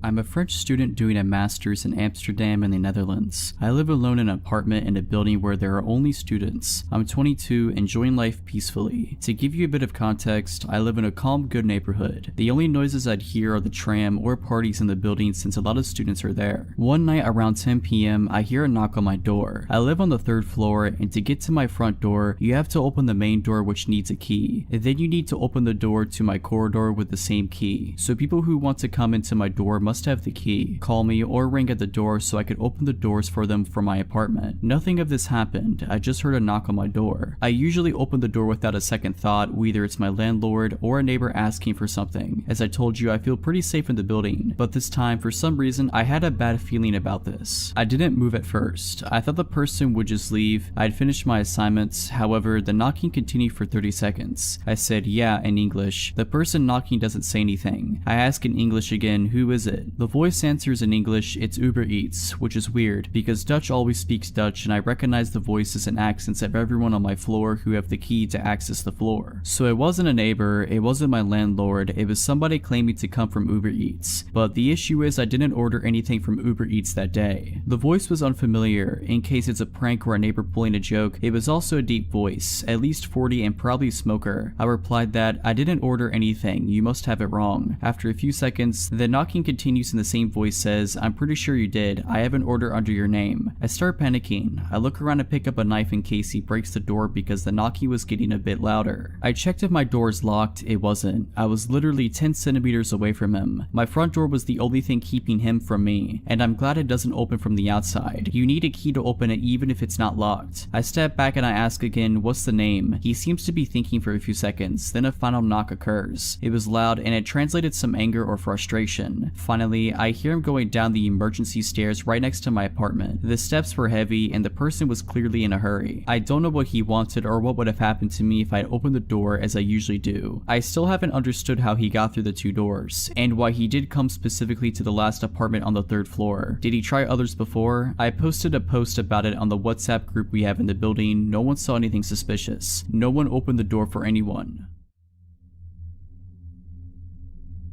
S1: I'm a French student doing a master's in Amsterdam in the Netherlands. I live alone in an apartment in a building where there are only students. I'm 22, enjoying life peacefully. To give you a bit of context, I live in a calm, good neighborhood. The only noises I'd hear are the tram or parties in the building since a lot of students are there. One night around 10 p.m, I hear a knock on my door. I live on the 3rd floor, and to get to my front door, you have to open the main door which needs a key. And then you need to open the door to my corridor with the same key. So people who want to come into my door must must have the key, call me, or ring at the door so I could open the doors for them from my apartment. Nothing of this happened. I just heard a knock on my door. I usually open the door without a second thought, whether it's my landlord or a neighbor asking for something. As I told you, I feel pretty safe in the building, but this time, for some reason, I had a bad feeling about this. I didn't move at first. I thought the person would just leave. I'd finished my assignments. However, the knocking continued for 30 seconds. I said yeah in English. The person knocking doesn't say anything. I ask in English again, who is it? The voice answers in English, it's Uber Eats, which is weird because Dutch always speaks Dutch and I recognize the voices and accents of everyone on my floor who have the key to access the floor. So it wasn't a neighbor, it wasn't my landlord, it was somebody claiming to come from Uber Eats. But the issue is I didn't order anything from Uber Eats that day. The voice was unfamiliar. In case it's a prank or a neighbor pulling a joke, it was also a deep voice, at least 40 and probably a smoker. I replied that I didn't order anything, you must have it wrong. After a few seconds, the knocking continues and the same voice says, I'm pretty sure you did, I have an order under your name. I start panicking. I look around to pick up a knife in case he breaks the door because the knocking was getting a bit louder. I checked if my door is locked, it wasn't. I was literally 10 centimeters away from him. My front door was the only thing keeping him from me, and I'm glad it doesn't open from the outside. You need a key to open it even if it's not locked. I step back and I ask again, what's the name? He seems to be thinking for a few seconds, then a final knock occurs. It was loud and it translated some anger or frustration. Finally, I hear him going down the emergency stairs right next to my apartment. The steps were heavy and the person was clearly in a hurry. I don't know what he wanted or what would have happened to me if I had opened the door as I usually do. I still haven't understood how he got through the two doors, and why he did come specifically to the last apartment on the 3rd floor. Did he try others before? I posted a post about it on the WhatsApp group we have in the building. No one saw anything suspicious. No one opened the door for anyone.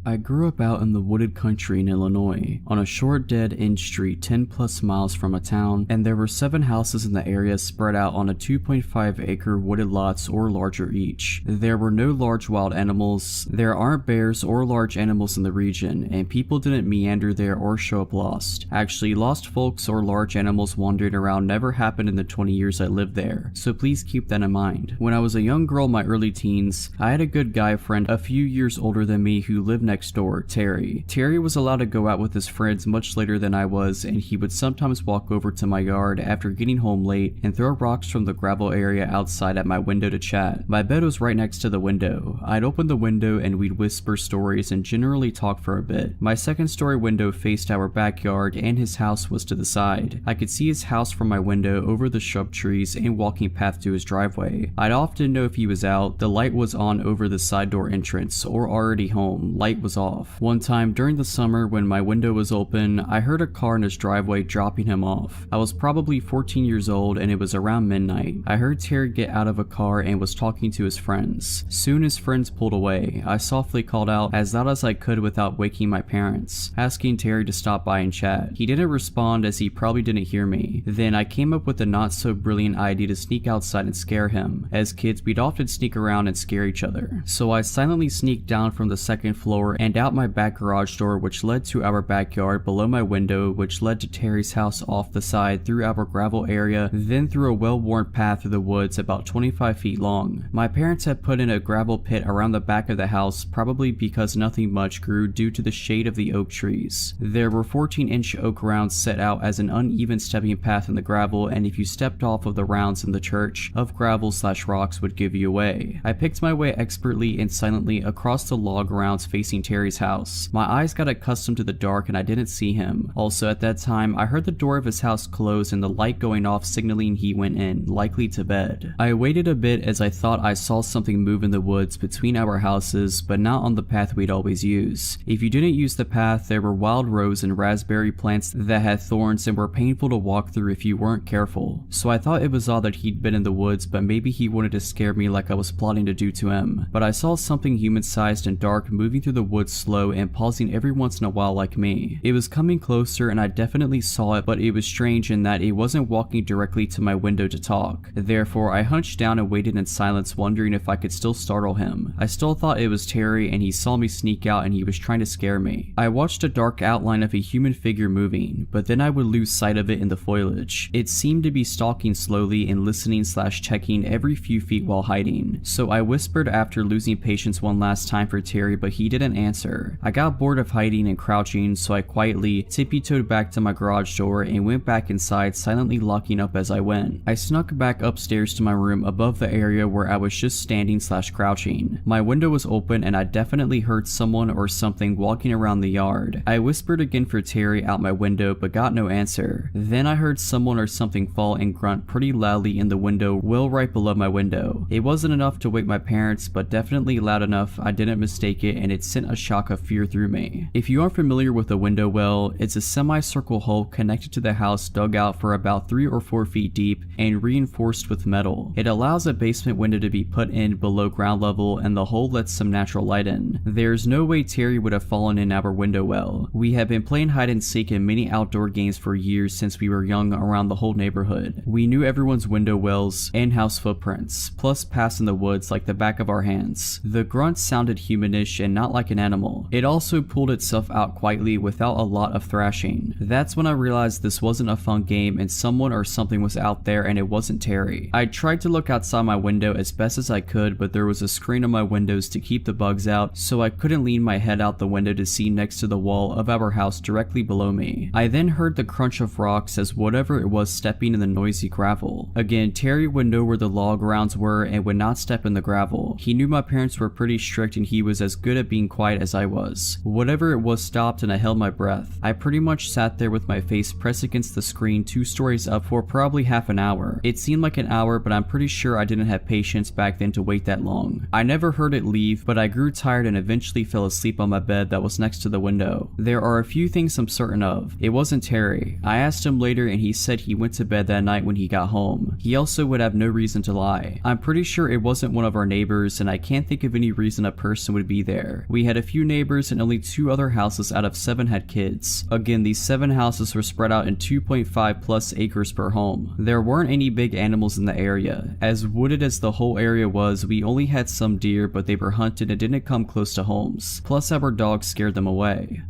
S1: I grew up out in the wooded country in Illinois, on a short dead-end street 10 plus miles from a town, and there were 7 houses in the area spread out on a 2.5-acre wooded lots or larger each. There were no large wild animals, there aren't bears or large animals in the region, and people didn't meander there or show up lost. Actually, lost folks or large animals wandering around never happened in the 20 years I lived there, so please keep that in mind. When I was a young girl in my early teens, I had a good guy friend a few years older than me who lived next door, Terry. Terry was allowed to go out with his friends much later than I was, and he would sometimes walk over to my yard after getting home late and throw rocks from the gravel area outside at my window to chat. My bed was right next to the window. I'd open the window and we'd whisper stories and generally talk for a bit. My 2nd story window faced our backyard and his house was to the side. I could see his house from my window over the shrub trees and walking path to his driveway. I'd often know if he was out. The light was on over the side door entrance, or already home. Light was off. One time during the summer when my window was open, I heard a car in his driveway dropping him off. I was probably 14 years old and it was around midnight. I heard Terry get out of a car and was talking to his friends. Soon his friends pulled away. I softly called out as loud as I could without waking my parents, asking Terry to stop by and chat. He didn't respond as he probably didn't hear me. Then I came up with the not so brilliant idea to sneak outside and scare him. As kids, we'd often sneak around and scare each other. So I silently sneaked down from the 2nd floor and out my back garage door, which led to our backyard below my window, which led to Terry's house off the side through our gravel area, then through a well-worn path through the woods about 25 feet long. My parents had put in a gravel pit around the back of the house, probably because nothing much grew due to the shade of the oak trees. There were 14-inch oak rounds set out as an uneven stepping path in the gravel, and if you stepped off of the rounds in the church of gravel/rocks would give you away. I picked my way expertly and silently across the log rounds facing Terry's house. My eyes got accustomed to the dark and I didn't see him. Also at that time, I heard the door of his house close and the light going off signaling he went in, likely to bed. I waited a bit as I thought I saw something move in the woods between our houses, but not on the path we'd always use. If you didn't use the path, there were wild rose and raspberry plants that had thorns and were painful to walk through if you weren't careful. So I thought it was odd that he'd been in the woods, but maybe he wanted to scare me like I was plotting to do to him. But I saw something human-sized and dark moving through the woods slow and pausing every once in a while like me. It was coming closer and I definitely saw it, but it was strange in that it wasn't walking directly to my window to talk. Therefore, I hunched down and waited in silence, wondering if I could still startle him. I still thought it was Terry and he saw me sneak out and he was trying to scare me. I watched a dark outline of a human figure moving, but then I would lose sight of it in the foliage. It seemed to be stalking slowly and listening/checking every few feet while hiding. So I whispered after losing patience one last time for Terry, but he didn't answer. I got bored of hiding and crouching, so I quietly tippy-toed back to my garage door and went back inside, silently locking up as I went. I snuck back upstairs to my room above the area where I was just standing/crouching. My window was open and I definitely heard someone or something walking around the yard. I whispered again for Terry out my window but got no answer. Then I heard someone or something fall and grunt pretty loudly in the window well right below my window. It wasn't enough to wake my parents, but definitely loud enough I didn't mistake it, and it sent a shock of fear through me. If you aren't familiar with a window well, it's a semicircle hole connected to the house, dug out for about 3 or 4 feet deep and reinforced with metal. It allows a basement window to be put in below ground level, and the hole lets some natural light in. There's no way Terry would have fallen in our window well. We have been playing hide and seek and many outdoor games for years since we were young around the whole neighborhood. We knew everyone's window wells and house footprints, plus paths in the woods like the back of our hands. The grunt sounded humanish and not like an animal. It also pulled itself out quietly without a lot of thrashing. That's when I realized this wasn't a fun game and someone or something was out there, and it wasn't Terry. I tried to look outside my window as best as I could, but there was a screen on my windows to keep the bugs out, so I couldn't lean my head out the window to see next to the wall of our house directly below me. I then heard the crunch of rocks as whatever it was stepping in the noisy gravel. Again, Terry would know where the log rounds were and would not step in the gravel. He knew my parents were pretty strict and he was as good at being quiet as I was. Whatever it was stopped and I held my breath. I pretty much sat there with my face pressed against the screen 2 stories up for probably half an hour. It seemed like an hour, but I'm pretty sure I didn't have patience back then to wait that long. I never heard it leave, but I grew tired and eventually fell asleep on my bed that was next to the window. There are a few things I'm certain of. It wasn't Terry. I asked him later and he said he went to bed that night when he got home. He also would have no reason to lie. I'm pretty sure it wasn't one of our neighbors, and I can't think of any reason a person would be there. We had a few neighbors and only 2 other houses out of 7 had kids. Again, these 7 houses were spread out in 2.5 plus acres per home. There weren't any big animals in the area. As wooded as the whole area was, we only had some deer, but they were hunted and didn't come close to homes. Plus our dogs scared them away.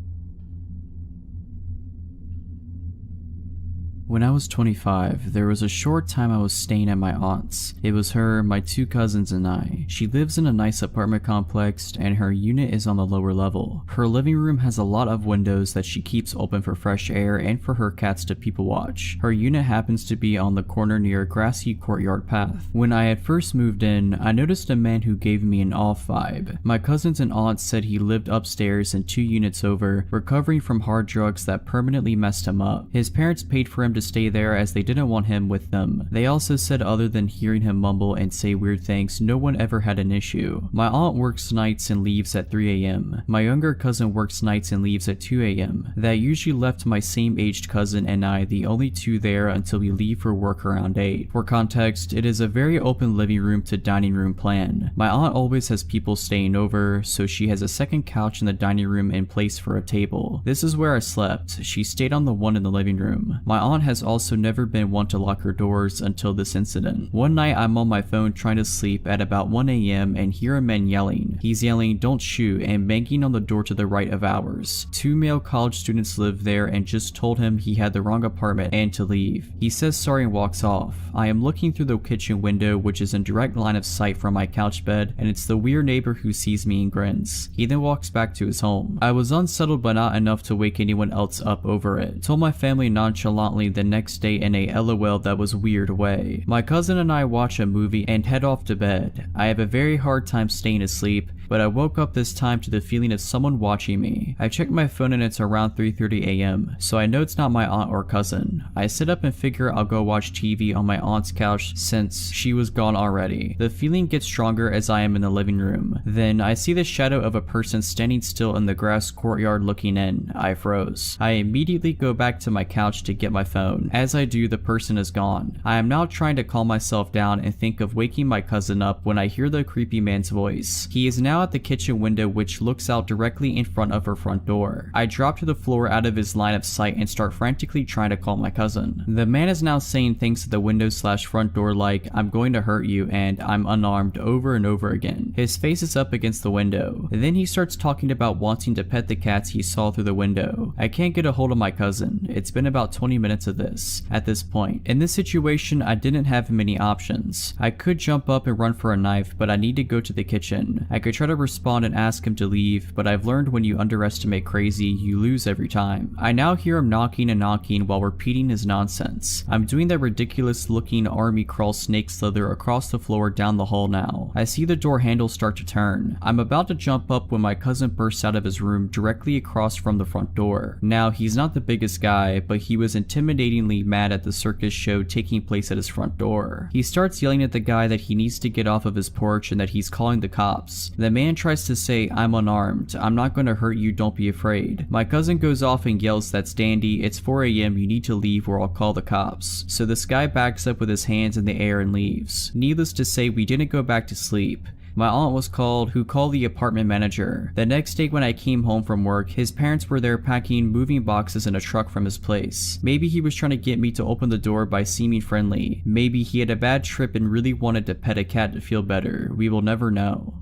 S1: When I was 25, there was a short time I was staying at my aunt's. It was her, my 2 cousins, and I. She lives in a nice apartment complex and her unit is on the lower level. Her living room has a lot of windows that she keeps open for fresh air and for her cats to people watch. Her unit happens to be on the corner near a grassy courtyard path. When I had first moved in, I noticed a man who gave me an off vibe. My cousins and aunt said he lived upstairs and 2 units over, recovering from hard drugs that permanently messed him up. His parents paid for him to stay there as they didn't want him with them. They also said other than hearing him mumble and say weird things, no one ever had an issue. My aunt works nights and leaves at 3 a.m. My younger cousin works nights and leaves at 2 a.m. That usually left my same aged cousin and I the only 2 there until we leave for work around 8. For context, it is a very open living room to dining room plan. My aunt always has people staying over, so she has a second couch in the dining room in place for a table. This is where I slept. She stayed on the one in the living room. My aunt has also never been one to lock her doors until this incident. One night I'm on my phone trying to sleep at about 1 a.m. and hear a man yelling. He's yelling, "Don't shoot," and banging on the door to the right of ours. 2 male college students live there and just told him he had the wrong apartment and to leave. He says sorry and walks off. I am looking through the kitchen window, which is in direct line of sight from my couch bed, and it's the weird neighbor who sees me and grins. He then walks back to his home. I was unsettled but not enough to wake anyone else up over it. Told my family nonchalantly the next day in a LOL that was weird way. My cousin and I watch a movie and head off to bed. I have a very hard time staying asleep, but I woke up this time to the feeling of someone watching me. I checked my phone and it's around 3:30 a.m., so I know it's not my aunt or cousin. I sit up and figure I'll go watch TV on my aunt's couch since she was gone already. The feeling gets stronger as I am in the living room. Then I see the shadow of a person standing still in the grass courtyard looking in. I froze. I immediately go back to my couch to get my phone. As I do, the person is gone. I am now trying to calm myself down and think of waking my cousin up when I hear the creepy man's voice. He is now at the kitchen window, which looks out directly in front of her front door. I drop to the floor out of his line of sight and start frantically trying to call my cousin. The man is now saying things to the window/front door like, "I'm going to hurt you" and "I'm unarmed" over and over again. His face is up against the window. Then he starts talking about wanting to pet the cats he saw through the window. I can't get a hold of my cousin. It's been about 20 minutes of this. At this point, in this situation, I didn't have many options. I could jump up and run for a knife, but I need to go to the kitchen. I could try to to respond and ask him to leave, but I've learned when you underestimate crazy, you lose every time. I now hear him knocking and knocking while repeating his nonsense. I'm doing that ridiculous looking army crawl snake slither across the floor down the hall now. I see the door handle start to turn. I'm about to jump up when my cousin bursts out of his room directly across from the front door. Now, he's not the biggest guy, but he was intimidatingly mad at the circus show taking place at his front door. He starts yelling at the guy that he needs to get off of his porch and that he's calling the cops. The man tries to say, "I'm unarmed. I'm not going to hurt you, don't be afraid." My cousin goes off and yells, "That's dandy. It's 4 a.m. You need to leave or I'll call the cops." So this guy backs up with his hands in the air and leaves. Needless to say, we didn't go back to sleep. My aunt was called, who called the apartment manager. The next day when I came home from work, his parents were there packing moving boxes in a truck from his place. Maybe he was trying to get me to open the door by seeming friendly. Maybe he had a bad trip and really wanted to pet a cat to feel better. We will never know.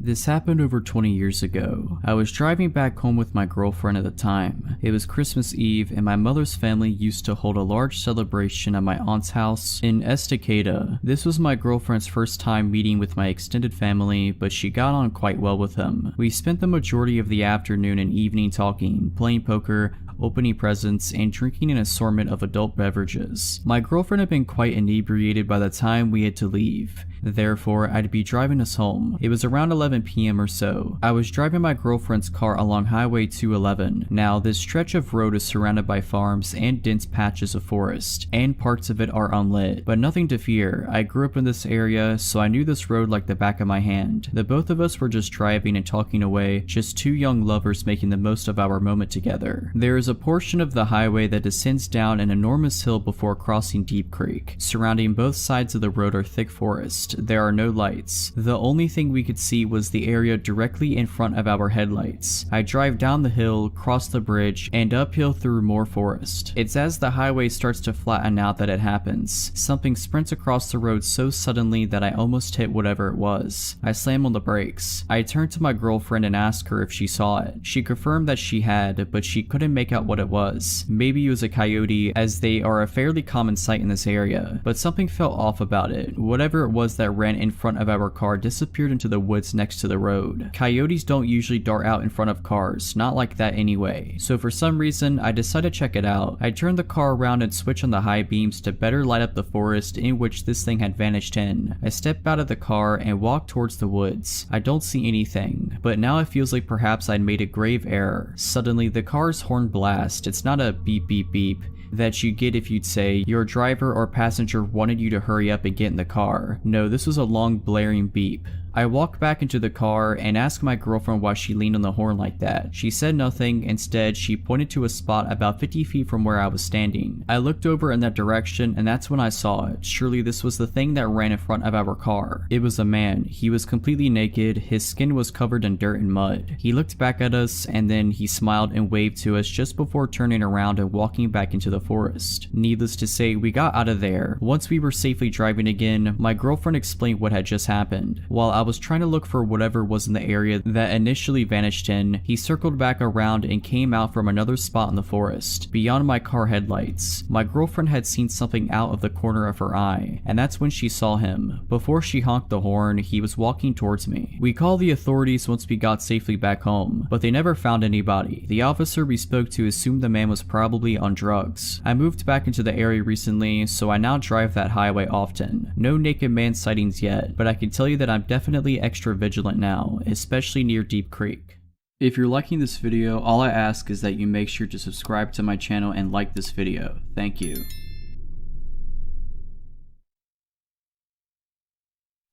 S1: This happened over 20 years ago. I was driving back home with my girlfriend at the time. It was Christmas Eve and my mother's family used to hold a large celebration at my aunt's house in Estacada. This was my girlfriend's first time meeting with my extended family, but she got on quite well with them. We spent the majority of the afternoon and evening talking, playing poker, opening presents, and drinking an assortment of adult beverages. My girlfriend had been quite inebriated by the time we had to leave. Therefore, I'd be driving us home. It was around 11 p.m. or so. I was driving my girlfriend's car along Highway 211. Now, this stretch of road is surrounded by farms and dense patches of forest, and parts of it are unlit. But nothing to fear. I grew up in this area, so I knew this road like the back of my hand. The both of us were just driving and talking away, just two young lovers making the most of our moment together. There is a portion of the highway that descends down an enormous hill before crossing Deep Creek. Surrounding both sides of the road are thick forest. There are no lights. The only thing we could see was the area directly in front of our headlights. I drive down the hill, cross the bridge, and uphill through more forest. It's as the highway starts to flatten out that it happens. Something sprints across the road so suddenly that I almost hit whatever it was. I slam on the brakes. I turn to my girlfriend and ask her if she saw it. She confirmed that she had, but she couldn't make out what it was. Maybe it was a coyote, as they are a fairly common sight in this area, but something felt off about it. Whatever it was that ran in front of our car disappeared into the woods next to the road. Coyotes don't usually dart out in front of cars, not like that anyway. So for some reason, I decided to check it out. I turned the car around and switched on the high beams to better light up the forest in which this thing had vanished in. I step out of the car and walk towards the woods. I don't see anything, but now it feels like perhaps I'd made a grave error. Suddenly, the car's horn blasts. It's not a beep beep beep that you get if you'd say your driver or passenger wanted you to hurry up and get in the car. No, this was a long blaring beep. I walk back into the car and ask my girlfriend why she leaned on the horn like that. She said nothing. Instead, she pointed to a spot about 50 feet from where I was standing. I looked over in that direction and that's when I saw it. Surely this was the thing that ran in front of our car. It was a man. He was completely naked. His skin was covered in dirt and mud. He looked back at us and then he smiled and waved to us just before turning around and walking back into the forest. Needless to say, we got out of there. Once we were safely driving again, my girlfriend explained what had just happened. While I was trying to look for whatever was in the area that initially vanished in, he circled back around and came out from another spot in the forest, beyond my car headlights. My girlfriend had seen something out of the corner of her eye, and that's when she saw him. Before she honked the horn, he was walking towards me. We called the authorities once we got safely back home, but they never found anybody. The officer we spoke to assumed the man was probably on drugs. I moved back into the area recently, so I now drive that highway often. No naked man sightings yet, but I can tell you that I'm definitely extra vigilant now, especially near Deep Creek. If you're liking this video, all I ask is that you make sure to subscribe to my channel and like this video. Thank you.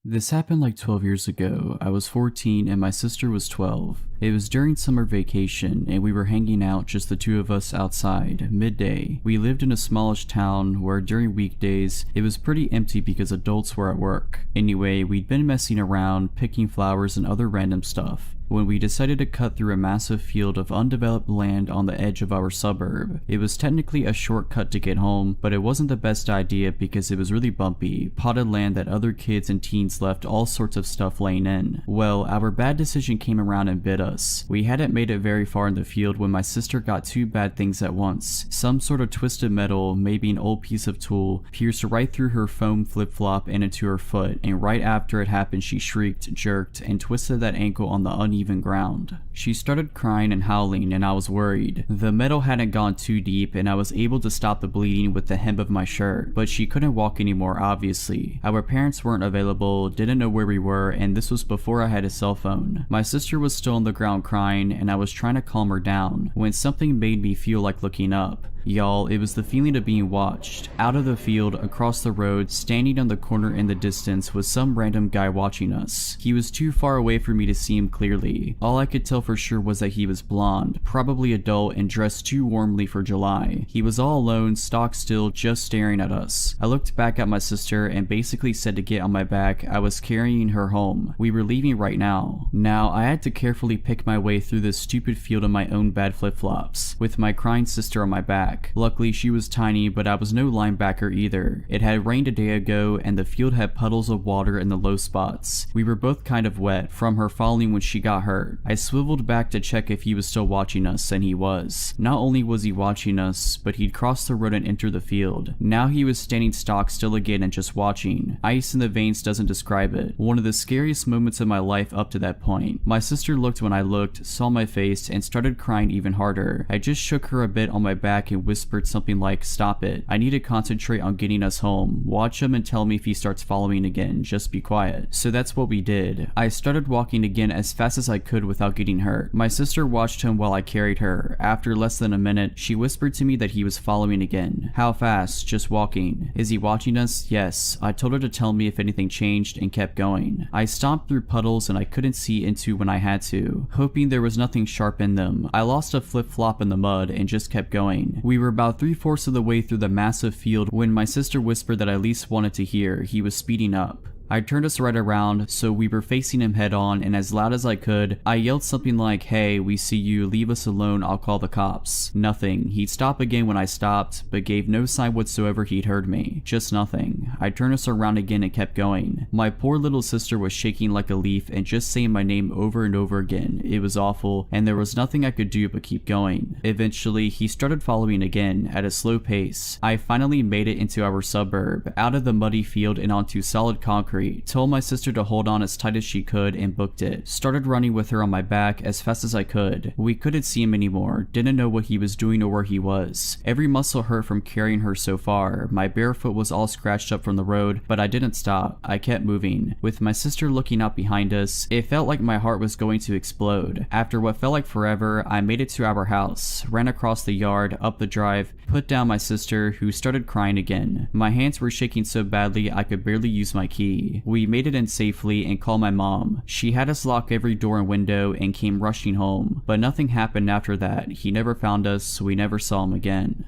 S1: This happened like 12 years ago. I was 14 and my sister was 12. It was during summer vacation and we were hanging out, just the two of us outside, midday. We lived in a smallish town where during weekdays it was pretty empty because adults were at work. Anyway, we'd been messing around, picking flowers and other random stuff when we decided to cut through a massive field of undeveloped land on the edge of our suburb. It was technically a shortcut to get home, but it wasn't the best idea because it was really bumpy, potted land that other kids and teens left all sorts of stuff laying in. Well, our bad decision came around and bit us. We hadn't made it very far in the field when my sister got two bad things at once. Some sort of twisted metal, maybe an old piece of tool, pierced right through her foam flip-flop and into her foot, and right after it happened she shrieked, jerked, and twisted that ankle on the uneven ground. She started crying and howling, and I was worried. The metal hadn't gone too deep, and I was able to stop the bleeding with the hem of my shirt, but she couldn't walk anymore obviously. Our parents weren't available, didn't know where we were, and this was before I had a cell phone. My sister was still on the ground crying, and I was trying to calm her down, when something made me feel like looking up. Y'all, it was the feeling of being watched. Out of the field, across the road, standing on the corner in the distance was some random guy watching us. He was too far away for me to see him clearly. All I could tell for sure was that he was blonde, probably adult, and dressed too warmly for July. He was all alone, stock still, just staring at us. I looked back at my sister and basically said to get on my back. I was carrying her home. We were leaving right now. Now, I had to carefully pick my way through this stupid field in my own bad flip-flops, with my crying sister on my back. Luckily, she was tiny, but I was no linebacker either. It had rained a day ago, and the field had puddles of water in the low spots. We were both kind of wet from her falling when she got hurt. I swiveled back to check if he was still watching us, and he was. Not only was he watching us, but he'd crossed the road and entered the field. Now he was standing stock still again and just watching. Ice in the veins doesn't describe it. One of the scariest moments of my life up to that point. My sister looked when I looked, saw my face, and started crying even harder. I just shook her a bit on my back and whispered something like, "Stop it. I need to concentrate on getting us home. Watch him and tell me if he starts following again. Just be quiet." So that's what we did. I started walking again as fast as I could without getting hurt. My sister watched him while I carried her. After less than a minute, she whispered to me that he was following again. How fast? Just walking. Is he watching us? Yes. I told her to tell me if anything changed and kept going. I stomped through puddles and I couldn't see into when I had to, hoping there was nothing sharp in them. I lost a flip-flop in the mud and just kept going. We were about 3/4 of the way through the massive field when my sister whispered that I at least wanted to hear. He was speeding up. I turned us right around, so we were facing him head on, and as loud as I could, I yelled something like, "Hey, we see you, leave us alone, I'll call the cops." Nothing. He'd stop again when I stopped, but gave no sign whatsoever he'd heard me. Just nothing. I turned us around again and kept going. My poor little sister was shaking like a leaf and just saying my name over and over again. It was awful, and there was nothing I could do but keep going. Eventually, he started following again, at a slow pace. I finally made it into our suburb, out of the muddy field and onto solid concrete. Told my sister to hold on as tight as she could and booked it. Started running with her on my back as fast as I could. We couldn't see him anymore, didn't know what he was doing or where he was. Every muscle hurt from carrying her so far. My bare foot was all scratched up from the road, but I didn't stop. I kept moving. With my sister looking out behind us, it felt like my heart was going to explode. After what felt like forever, I made it to our house, ran across the yard, up the drive, put down my sister, who started crying again. My hands were shaking so badly I could barely use my key. We made it in safely and called my mom. She had us lock every door and window and came rushing home, but nothing happened after that. He never found us, so we never saw him again.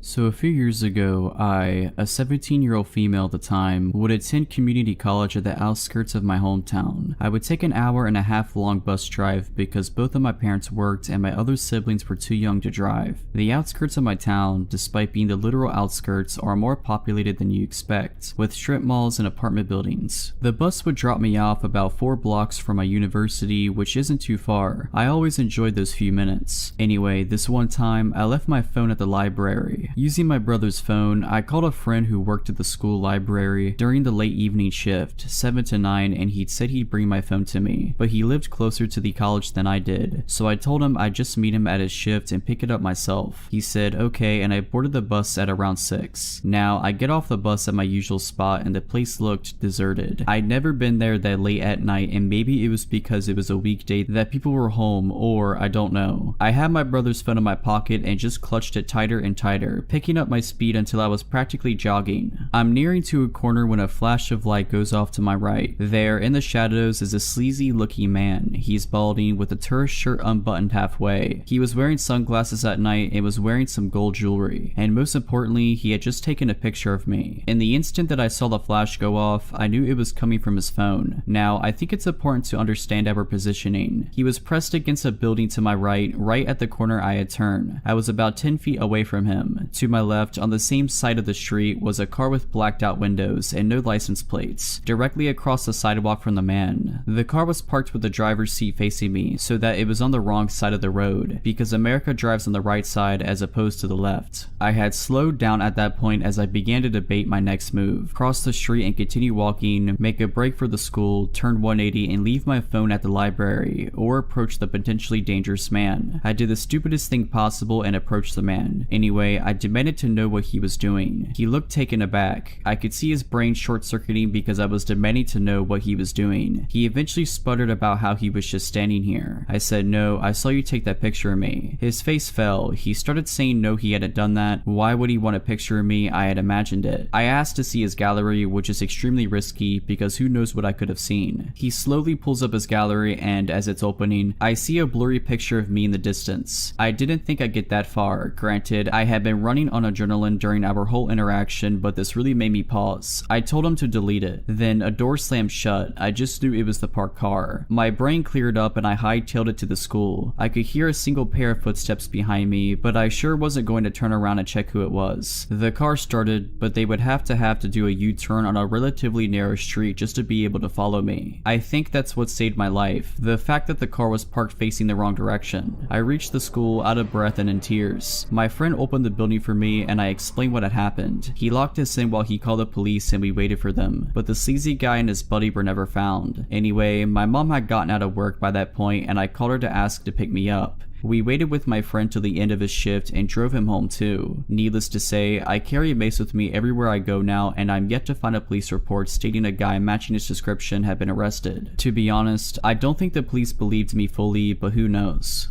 S1: So a few years ago, I, a 17-year-old female at the time, would attend community college at the outskirts of my hometown. I would take an 1.5-hour long bus drive because both of my parents worked and my other siblings were too young to drive. The outskirts of my town, despite being the literal outskirts, are more populated than you expect, with strip malls and apartment buildings. The bus would drop me off about 4 blocks from my university, which isn't too far. I always enjoyed those few minutes. Anyway, this one time, I left my phone at the library. Using my brother's phone, I called a friend who worked at the school library during the late evening shift, 7 to 9, and he'd said he'd bring my phone to me, but he lived closer to the college than I did, so I told him I'd just meet him at his shift and pick it up myself. He said okay, and I boarded the bus at around 6. Now, I get off the bus at my usual spot and the place looked deserted. I'd never been there that late at night, and maybe it was because it was a weekday that people were home, or I don't know. I had my brother's phone in my pocket and just clutched it tighter and tighter, picking up my speed until I was practically jogging. I'm nearing to a corner when a flash of light goes off to my right. There, in the shadows, is a sleazy looking man. He's balding with a tourist shirt unbuttoned halfway. He was wearing sunglasses at night and was wearing some gold jewelry. And most importantly, he had just taken a picture of me. In the instant that I saw the flash go off, I knew it was coming from his phone. Now, I think it's important to understand our positioning. He was pressed against a building to my right at the corner I had turned. I was about 10 feet away from him. man. To my left, on the same side of the street, was a car with blacked out windows and no license plates, directly across the sidewalk from the man. The car was parked with the driver's seat facing me, so that it was on the wrong side of the road, because America drives on the right side as opposed to the left. I had slowed down at that point as I began to debate my next move: cross the street and continue walking, make a break for the school, turn 180 and leave my phone at the library, or approach the potentially dangerous man. I did the stupidest thing possible and approached the man. Anyway, I demanded to know what he was doing. He looked taken aback. I could see his brain short-circuiting because I was demanding to know what he was doing. He eventually sputtered about how he was just standing here. I said, "No, I saw you take that picture of me." His face fell. He started saying no, he hadn't done that. Why would he want a picture of me? I had imagined it. I asked to see his gallery, which is extremely risky because who knows what I could have seen. He slowly pulls up his gallery and as it's opening, I see a blurry picture of me in the distance. I didn't think I'd get that far. Granted, I had been running on adrenaline during our whole interaction, but this really made me pause. I told him to delete it. Then a door slammed shut. I just knew it was the parked car. My brain cleared up and I hightailed it to the school. I could hear a single pair of footsteps behind me, but I sure wasn't going to turn around and check who it was. The car started, but they would have to do a U-turn on a relatively narrow street just to be able to follow me. I think that's what saved my life. The fact that the car was parked facing the wrong direction. I reached the school out of breath and in tears. My friend opened the building for me and I explained what had happened. He locked us in while he called the police and we waited for them, but the sleazy guy and his buddy were never found. Anyway, my mom had gotten out of work by that point and I called her to ask to pick me up. We waited with my friend till the end of his shift and drove him home too. Needless to say, I carry a mace with me everywhere I go now and I'm yet to find a police report stating a guy matching his description had been arrested. To be honest, I don't think the police believed me fully, but who knows.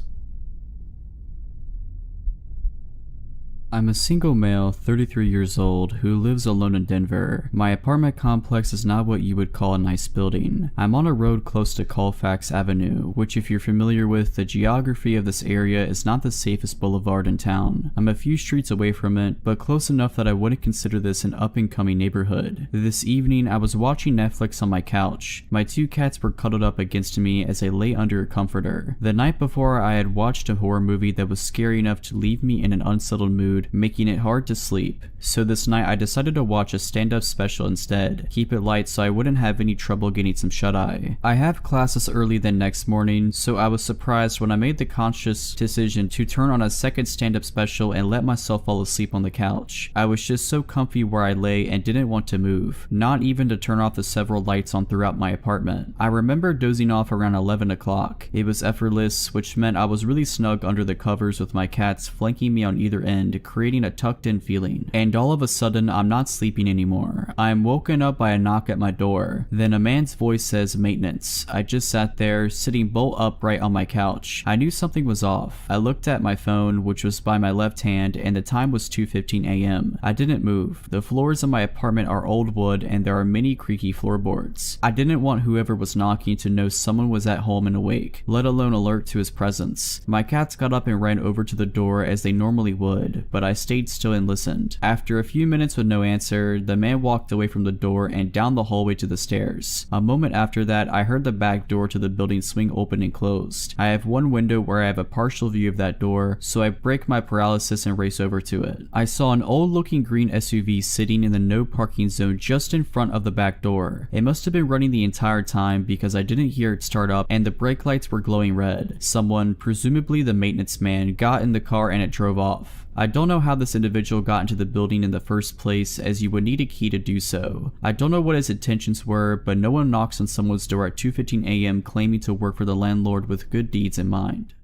S1: I'm a single male, 33 years old, who lives alone in Denver. My apartment complex is not what you would call a nice building. I'm on a road close to Colfax Avenue, which if you're familiar with the geography of this area is not the safest boulevard in town. I'm a few streets away from it, but close enough that I wouldn't consider this an up-and-coming neighborhood. This evening, I was watching Netflix on my couch. My two cats were cuddled up against me as I lay under a comforter. The night before, I had watched a horror movie that was scary enough to leave me in an unsettled mood, making it hard to sleep. So this night I decided to watch a stand-up special instead. Keep it light so I wouldn't have any trouble getting some shut-eye. I have classes early the next morning, so I was surprised when I made the conscious decision to turn on a second stand-up special and let myself fall asleep on the couch. I was just so comfy where I lay and didn't want to move, not even to turn off the several lights on throughout my apartment. I remember dozing off around 11 o'clock. It was effortless, which meant I was really snug under the covers with my cats flanking me on either end, creating a tucked-in feeling. And all of a sudden, I'm not sleeping anymore. I am woken up by a knock at my door. Then a man's voice says maintenance. I just sat there, sitting bolt upright on my couch. I knew something was off. I looked at my phone, which was by my left hand, and the time was 2:15 a.m. I didn't move. The floors of my apartment are old wood, and there are many creaky floorboards. I didn't want whoever was knocking to know someone was at home and awake, let alone alert to his presence. My cats got up and ran over to the door as they normally would, but I stayed still and listened. After a few minutes with no answer, the man walked away from the door and down the hallway to the stairs. A moment after that, I heard the back door to the building swing open and closed. I have one window where I have a partial view of that door, so I break my paralysis and race over to it. I saw an old-looking green SUV sitting in the no parking zone just in front of the back door. It must have been running the entire time because I didn't hear it start up and the brake lights were glowing red. Someone, presumably the maintenance man, got in the car and it drove off. I don't know how this individual got into the building in the first place, as you would need a key to do so. I don't know what his intentions were, but no one knocks on someone's door at 2:15 a.m. claiming to work for the landlord with good deeds in mind.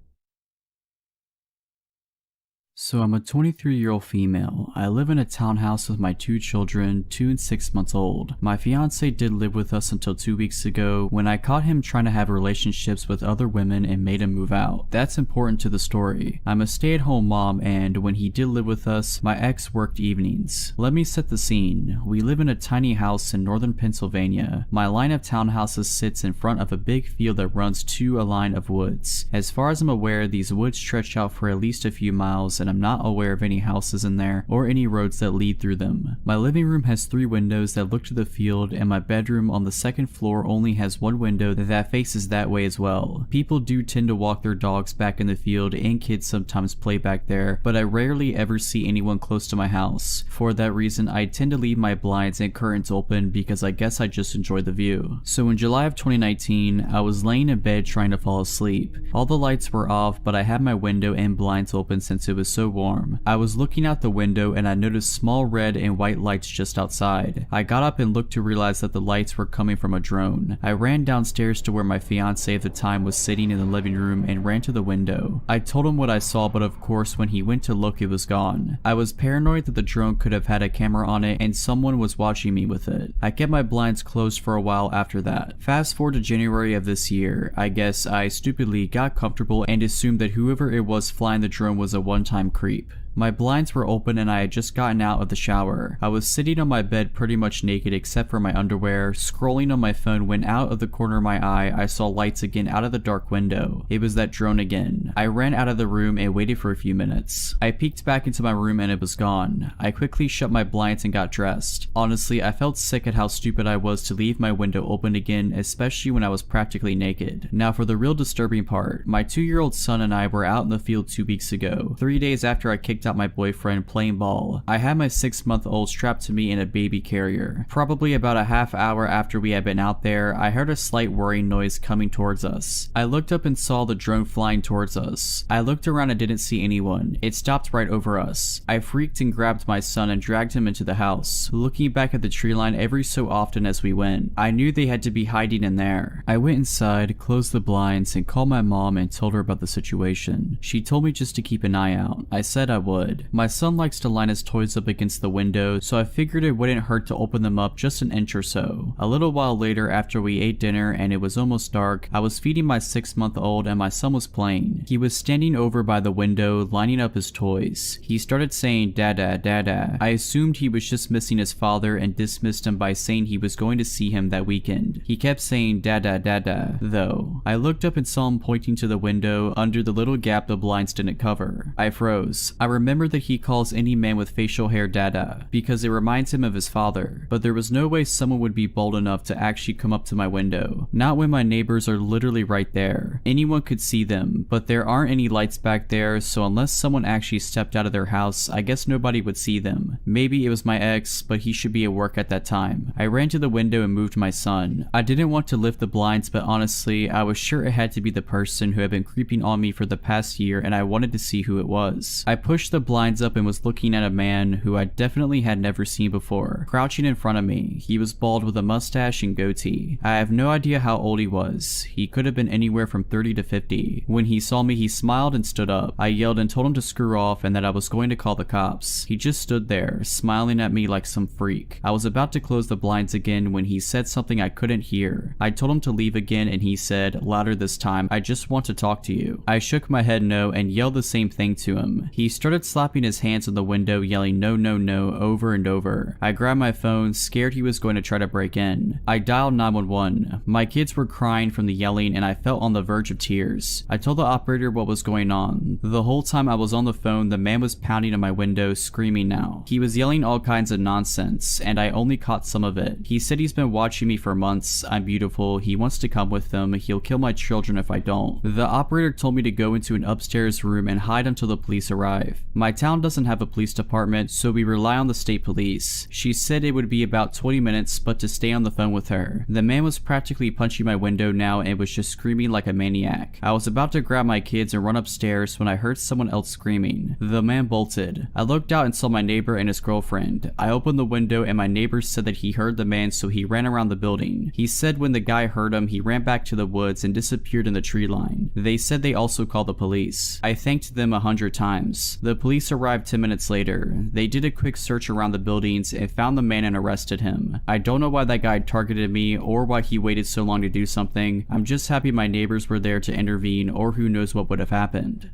S1: So I'm a 23-year-old female. I live in a townhouse with my two children, 2 and 6 months old. My fiance did live with us until 2 weeks ago when I caught him trying to have relationships with other women and made him move out. That's important to the story. I'm a stay-at-home mom, and when he did live with us, my ex worked evenings. Let me set the scene. We live in a tiny house in northern Pennsylvania. My line of townhouses sits in front of a big field that runs to a line of woods. As far as I'm aware, these woods stretch out for at least a few miles, and I'm not aware of any houses in there or any roads that lead through them. My living room has 3 windows that look to the field, and my bedroom on the 2nd floor only has 1 window that faces that way as well. People do tend to walk their dogs back in the field, and kids sometimes play back there, but I rarely ever see anyone close to my house. For that reason, I tend to leave my blinds and curtains open because I guess I just enjoy the view. So in July of 2019, I was laying in bed trying to fall asleep. All the lights were off, but I had my window and blinds open since it was so warm. I was looking out the window and I noticed small red and white lights just outside. I got up and looked to realize that the lights were coming from a drone. I ran downstairs to where my fiance at the time was sitting in the living room and ran to the window. I told him what I saw, but of course when he went to look, it was gone. I was paranoid that the drone could have had a camera on it and someone was watching me with it. I kept my blinds closed for a while after that. Fast forward to January of this year. I guess I stupidly got comfortable and assumed that whoever it was flying the drone was a one-time creep. My blinds were open and I had just gotten out of the shower. I was sitting on my bed pretty much naked except for my underwear, scrolling on my phone when out of the corner of my eye I saw lights again out of the dark window. It was that drone again. I ran out of the room and waited for a few minutes. I peeked back into my room and it was gone. I quickly shut my blinds and got dressed. Honestly, I felt sick at how stupid I was to leave my window open again, especially when I was practically naked. Now for the real disturbing part. My 2-year-old son and I were out in the field 2 weeks ago, 3 days after I kicked out my boyfriend playing ball. I had my 6-month-old strapped to me in a baby carrier. Probably about a half hour after we had been out there, I heard a slight whirring noise coming towards us. I looked up and saw the drone flying towards us. I looked around and didn't see anyone. It stopped right over us. I freaked and grabbed my son and dragged him into the house, looking back at the tree line every so often as we went. I knew they had to be hiding in there. I went inside, closed the blinds, and called my mom and told her about the situation. She told me just to keep an eye out. I said I would. My son likes to line his toys up against the window, so I figured it wouldn't hurt to open them up just an inch or so. A little while later, after we ate dinner and it was almost dark, I was feeding my 6-month-old and my son was playing. He was standing over by the window, lining up his toys. He started saying dada, dada. I assumed he was just missing his father and dismissed him by saying he was going to see him that weekend. He kept saying dada, dada, though. I looked up and saw him pointing to the window under the little gap the blinds didn't cover. I froze. I remember that he calls any man with facial hair dada because it reminds him of his father, but there was no way someone would be bold enough to actually come up to my window. Not when my neighbors are literally right there. Anyone could see them, but there aren't any lights back there, so unless someone actually stepped out of their house, I guess nobody would see them. Maybe it was my ex, but he should be at work at that time. I ran to the window and moved my son. I didn't want to lift the blinds, but honestly, I was sure it had to be the person who had been creeping on me for the past year and I wanted to see who it was. I pushed the blinds up and was looking at a man who I definitely had never seen before, crouching in front of me. He was bald with a mustache and goatee. I have no idea how old he was. He could have been anywhere from 30 to 50. When he saw me, he smiled and stood up. I yelled and told him to screw off and that I was going to call the cops. He just stood there, smiling at me like some freak. I was about to close the blinds again when he said something I couldn't hear. I told him to leave again and he said, louder this time, I just want to talk to you. I shook my head no and yelled the same thing to him. He started slapping his hands on the window, yelling no, no, no over and over. I grabbed my phone, scared he was going to try to break in. I dialed 911. My kids were crying from the yelling and I felt on the verge of tears. I told the operator what was going on. The whole time I was on the phone, the man was pounding on my window, screaming now. He was yelling all kinds of nonsense, and I only caught some of it. He said he's been watching me for months, I'm beautiful, he wants to come with them, he'll kill my children if I don't. The operator told me to go into an upstairs room and hide until the police arrive. My town doesn't have a police department, so we rely on the state police. She said it would be about 20 minutes, but to stay on the phone with her. The man was practically punching my window now and was just screaming like a maniac. I was about to grab my kids and run upstairs when I heard someone else screaming. The man bolted. I looked out and saw my neighbor and his girlfriend. I opened the window and my neighbor said that he heard the man, so he ran around the building. He said when the guy heard him, he ran back to the woods and disappeared in the tree line. They said they also called the police. I thanked them 100 times. The police arrived 10 minutes later. They did a quick search around the buildings and found the man and arrested him. I don't know why that guy targeted me or why he waited so long to do something. I'm just happy my neighbors were there to intervene, or who knows what would have happened.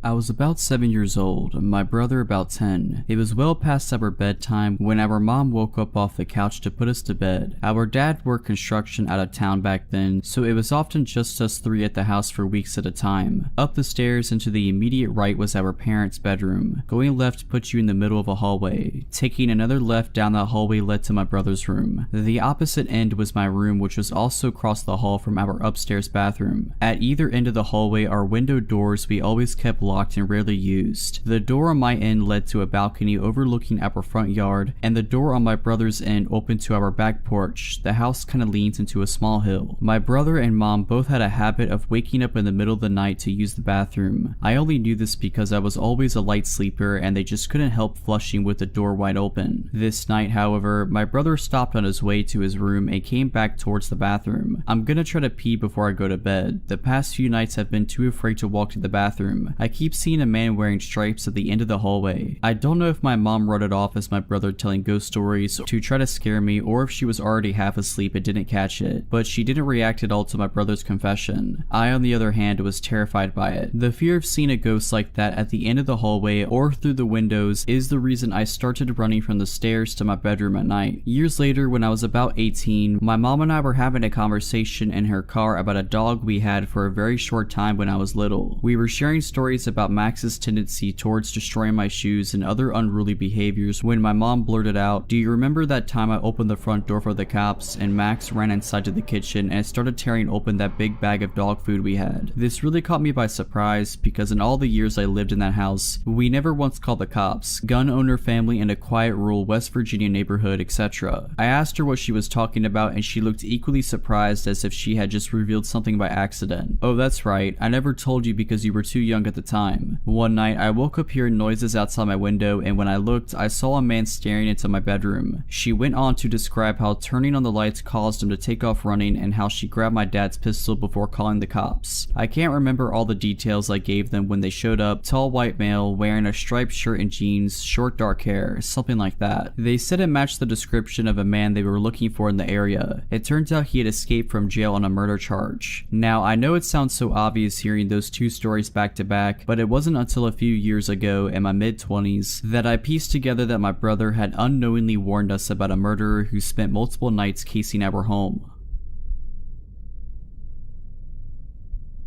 S1: I was about 7 years old, my brother about 10. It was well past our bedtime when our mom woke up off the couch to put us to bed. Our dad worked construction out of town back then, so it was often just us three at the house for weeks at a time. Up the stairs and to the immediate right was our parents' bedroom. Going left put you in the middle of a hallway. Taking another left down that hallway led to my brother's room. The opposite end was my room, which was also across the hall from our upstairs bathroom. At either end of the hallway are window doors we always kept locked and rarely used. The door on my end led to a balcony overlooking our front yard, and the door on my brother's end opened to our back porch. The house kinda leans into a small hill. My brother and mom both had a habit of waking up in the middle of the night to use the bathroom. I only knew this because I was always a light sleeper and they just couldn't help flushing with the door wide open. This night, however, my brother stopped on his way to his room and came back towards the bathroom. I'm gonna try to pee before I go to bed. The past few nights I've been too afraid to walk to the bathroom. I keep seeing a man wearing stripes at the end of the hallway. I don't know if my mom wrote it off as my brother telling ghost stories to try to scare me or if she was already half asleep and didn't catch it, but she didn't react at all to my brother's confession. I, on the other hand, was terrified by it. The fear of seeing a ghost like that at the end of the hallway or through the windows is the reason I started running from the stairs to my bedroom at night. Years later, when I was about 18, my mom and I were having a conversation in her car about a dog we had for a very short time when I was little. We were sharing stories about Max's tendency towards destroying my shoes and other unruly behaviors when my mom blurted out, "Do you remember that time I opened the front door for the cops and Max ran inside to the kitchen and started tearing open that big bag of dog food we had?" This really caught me by surprise because in all the years I lived in that house, we never once called the cops. Gun owner family in a quiet rural West Virginia neighborhood, etc. I asked her what she was talking about and she looked equally surprised as if she had just revealed something by accident. "Oh, that's right. I never told you because you were too young at the time. One night I woke up hearing noises outside my window and when I looked, I saw a man staring into my bedroom." She went on to describe how turning on the lights caused him to take off running and how she grabbed my dad's pistol before calling the cops. I can't remember all the details I gave them when they showed up. Tall white male, wearing a striped shirt and jeans, short dark hair, something like that. They said it matched the description of a man they were looking for in the area. It turns out he had escaped from jail on a murder charge. Now, I know it sounds so obvious hearing those two stories back to back, but it wasn't until a few years ago in my mid-20s that I pieced together that my brother had unknowingly warned us about a murderer who spent multiple nights casing our home.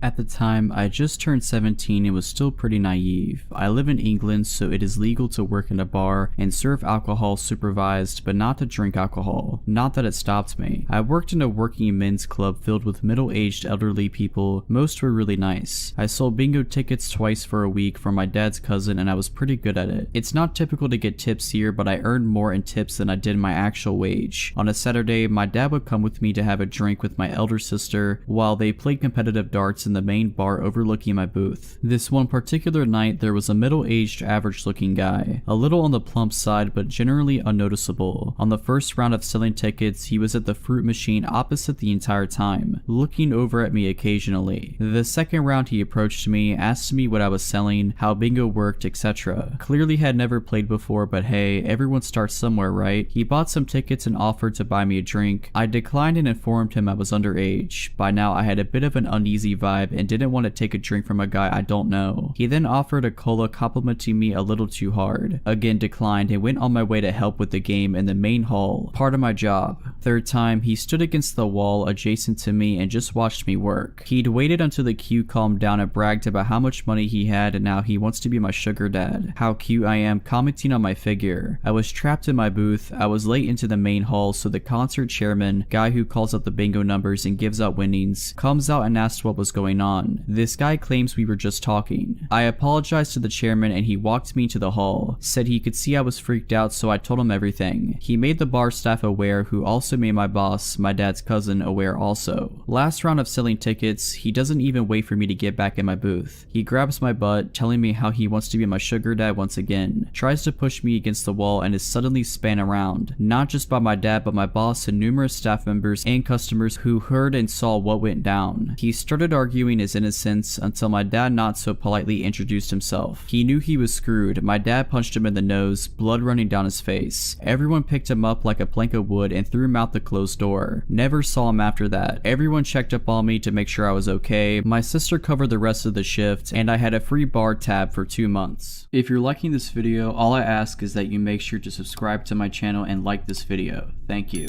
S1: At the time, I just turned 17 and was still pretty naive. I live in England, so it is legal to work in a bar and serve alcohol supervised, but not to drink alcohol. Not that it stopped me. I worked in a working men's club filled with middle-aged elderly people. Most were really nice. I sold bingo tickets twice for a week for my dad's cousin and I was pretty good at it. It's not typical to get tips here, but I earned more in tips than I did my actual wage. On a Saturday, my dad would come with me to have a drink with my elder sister while they played competitive darts in the main bar overlooking my booth. This one particular night, there was a middle-aged, average-looking guy, a little on the plump side but generally unnoticeable. On the first round of selling tickets, he was at the fruit machine opposite the entire time, looking over at me occasionally. The second round he approached me, asked me what I was selling, how bingo worked, etc. Clearly had never played before, but hey, everyone starts somewhere, right? He bought some tickets and offered to buy me a drink. I declined and informed him I was underage. By now I had a bit of an uneasy vibe and didn't want to take a drink from a guy I don't know. He then offered a cola, complimenting me a little too hard. Again declined and went on my way to help with the game in the main hall, part of my job. Third time, he stood against the wall adjacent to me and just watched me work. He'd waited until the queue calmed down and bragged about how much money he had and now he wants to be my sugar dad. How cute I am, commenting on my figure. I was trapped in my booth. I was late into the main hall, so the concert chairman, guy who calls out the bingo numbers and gives out winnings, comes out and asks what was going on. This guy claims we were just talking. I apologized to the chairman and he walked me to the hall, said he could see I was freaked out, so I told him everything. He made the bar staff aware, who also made my boss, my dad's cousin, aware also. Last round of selling tickets, he doesn't even wait for me to get back in my booth. He grabs my butt, telling me how he wants to be my sugar dad once again, tries to push me against the wall and is suddenly spun around, not just by my dad but my boss and numerous staff members and customers who heard and saw what went down. He started arguing arguing his innocence until my dad not so politely introduced himself. He knew he was screwed. My dad punched him in the nose, blood running down his face. Everyone picked him up like a plank of wood and threw him out the closed door. Never saw him after that. Everyone checked up on me to make sure I was okay. My sister covered the rest of the shift, and I had a free bar tab for 2 months. If you're liking this video, all I ask is that you make sure to subscribe to my channel and like this video. Thank you.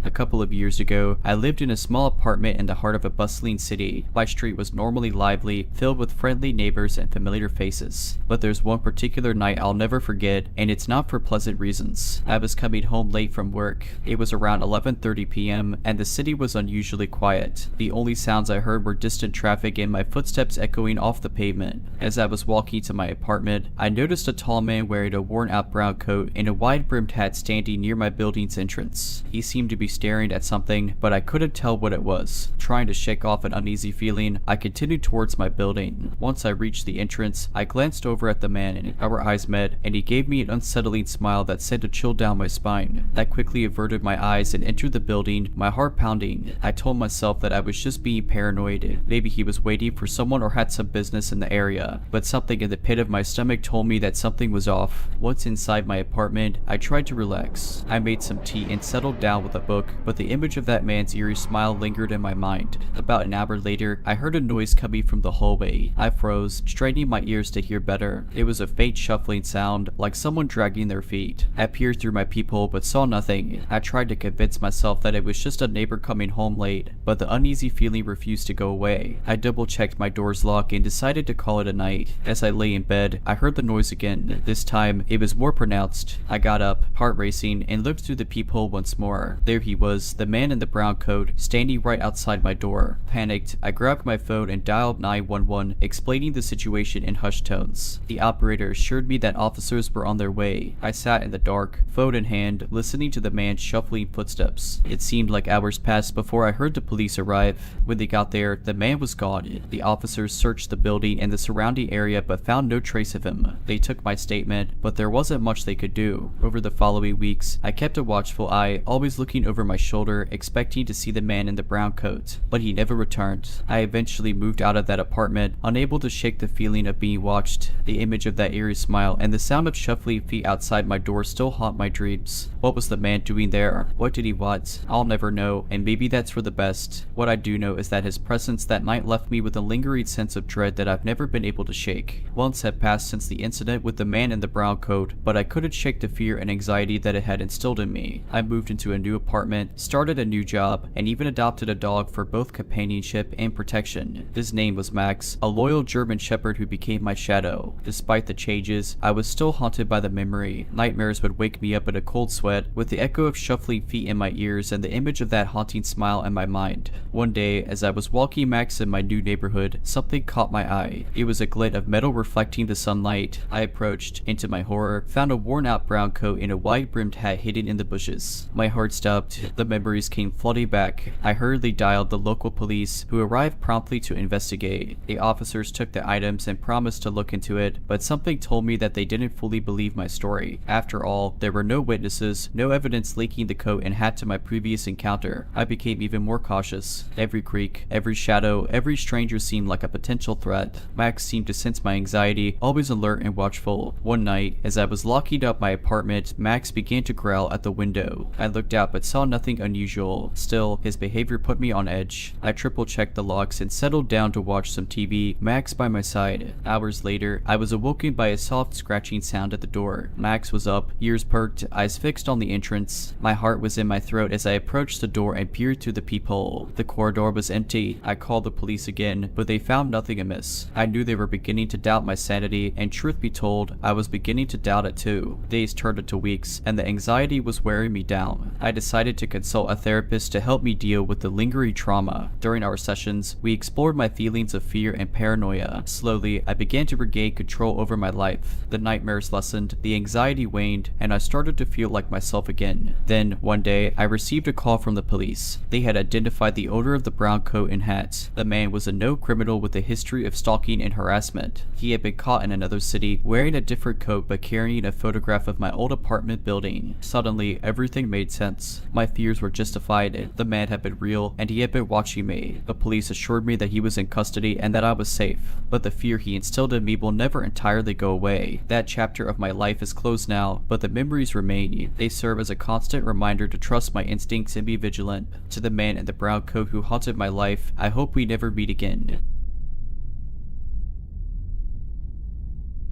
S1: A couple of years ago, I lived in a small apartment in the heart of a bustling city. My street was normally lively, filled with friendly neighbors and familiar faces. But there's one particular night I'll never forget, and it's not for pleasant reasons. I was coming home late from work. It was around 11:30 p.m., and the city was unusually quiet. The only sounds I heard were distant traffic and my footsteps echoing off the pavement. As I was walking to my apartment, I noticed a tall man wearing a worn-out brown coat and a wide-brimmed hat standing near my building's entrance. He seemed to be staring at something, but I couldn't tell what it was. Trying to shake off an uneasy feeling, I continued towards my building. Once I reached the entrance, I glanced over at the man and our eyes met, and he gave me an unsettling smile that sent a chill down my spine. I quickly averted my eyes and entered the building, my heart pounding. I told myself that I was just being paranoid. Maybe he was waiting for someone or had some business in the area, but something in the pit of my stomach told me that something was off. Once inside my apartment, I tried to relax. I made some tea and settled down with a book, but the image of that man's eerie smile lingered in my mind. About an hour later, I heard a noise coming from the hallway. I froze, straining my ears to hear better. It was a faint shuffling sound, like someone dragging their feet. I peered through my peephole but saw nothing. I tried to convince myself that it was just a neighbor coming home late, but the uneasy feeling refused to go away. I double-checked my door's lock and decided to call it a night. As I lay in bed, I heard the noise again. This time, it was more pronounced. I got up, heart racing, and looked through the peephole once more. There he was, the man in the brown coat, standing right outside my door. Panicked, I grabbed my phone and dialed 911, explaining the situation in hushed tones. The operator assured me that officers were on their way. I sat in the dark, phone in hand, listening to the man's shuffling footsteps. It seemed like hours passed before I heard the police arrive. When they got there, the man was gone. The officers searched the building and the surrounding area but found no trace of him. They took my statement, but there wasn't much they could do. Over the following weeks, I kept a watchful eye, always looking over my shoulder, expecting to see the man in the brown coat, but he never returned. I eventually moved out of that apartment, unable to shake the feeling of being watched. The image of that eerie smile and the sound of shuffling feet outside my door still haunt my dreams. What was the man doing there? What did he want? I'll never know, and maybe that's for the best. What I do know is that his presence that night left me with a lingering sense of dread that I've never been able to shake. Months had passed since the incident with the man in the brown coat, but I couldn't shake the fear and anxiety that it had instilled in me. I moved into a new apartment, started a new job, and even adopted a dog for both companionship and protection. His name was Max, a loyal German shepherd who became my shadow. Despite the changes, I was still haunted by the memory. Nightmares would wake me up in a cold sweat, with the echo of shuffling feet in my ears and the image of that haunting smile in my mind. One day, as I was walking Max in my new neighborhood, something caught my eye. It was a glint of metal reflecting the sunlight. I approached, and to my horror, found a worn-out brown coat and a wide-brimmed hat hidden in the bushes. My heart stopped. The memories came flooding back. I hurriedly dialed the local police, who arrived promptly to investigate. The officers took the items and promised to look into it, but something told me that they didn't fully believe my story. After all, there were no witnesses, no evidence linking the coat and hat to my previous encounter. I became even more cautious. Every creak, every shadow, every stranger seemed like a potential threat. Max seemed to sense my anxiety, always alert and watchful. One night, as I was locking up my apartment, Max began to growl at the window. I looked out but saw nothing unusual. Still, his behavior put me on edge. I triple-checked the locks and settled down to watch some TV, Max by my side. Hours later, I was awoken by a soft scratching sound at the door. Max was up, ears perked, eyes fixed on the entrance. My heart was in my throat as I approached the door and peered through the peephole. The corridor was empty. I called the police again, but they found nothing amiss. I knew they were beginning to doubt my sanity, and truth be told, I was beginning to doubt it too. Days turned into weeks, and the anxiety was wearing me down. I decided to consult a therapist to help me deal with the lingering trauma. During our sessions, we explored my feelings of fear and paranoia. Slowly, I began to regain control over my life. The nightmares lessened, the anxiety waned, and I started to feel like myself again. Then, one day, I received a call from the police. They had identified the owner of the brown coat and hat. The man was a known criminal with a history of stalking and harassment. He had been caught in another city, wearing a different coat but carrying a photograph of my old apartment building. Suddenly, everything made sense. My my fears were justified. The man had been real, and he had been watching me. The police assured me that he was in custody and that I was safe. But the fear he instilled in me will never entirely go away. That chapter of my life is closed now, but the memories remain. They serve as a constant reminder to trust my instincts and be vigilant. To the man in the brown coat who haunted my life, I hope we never meet again.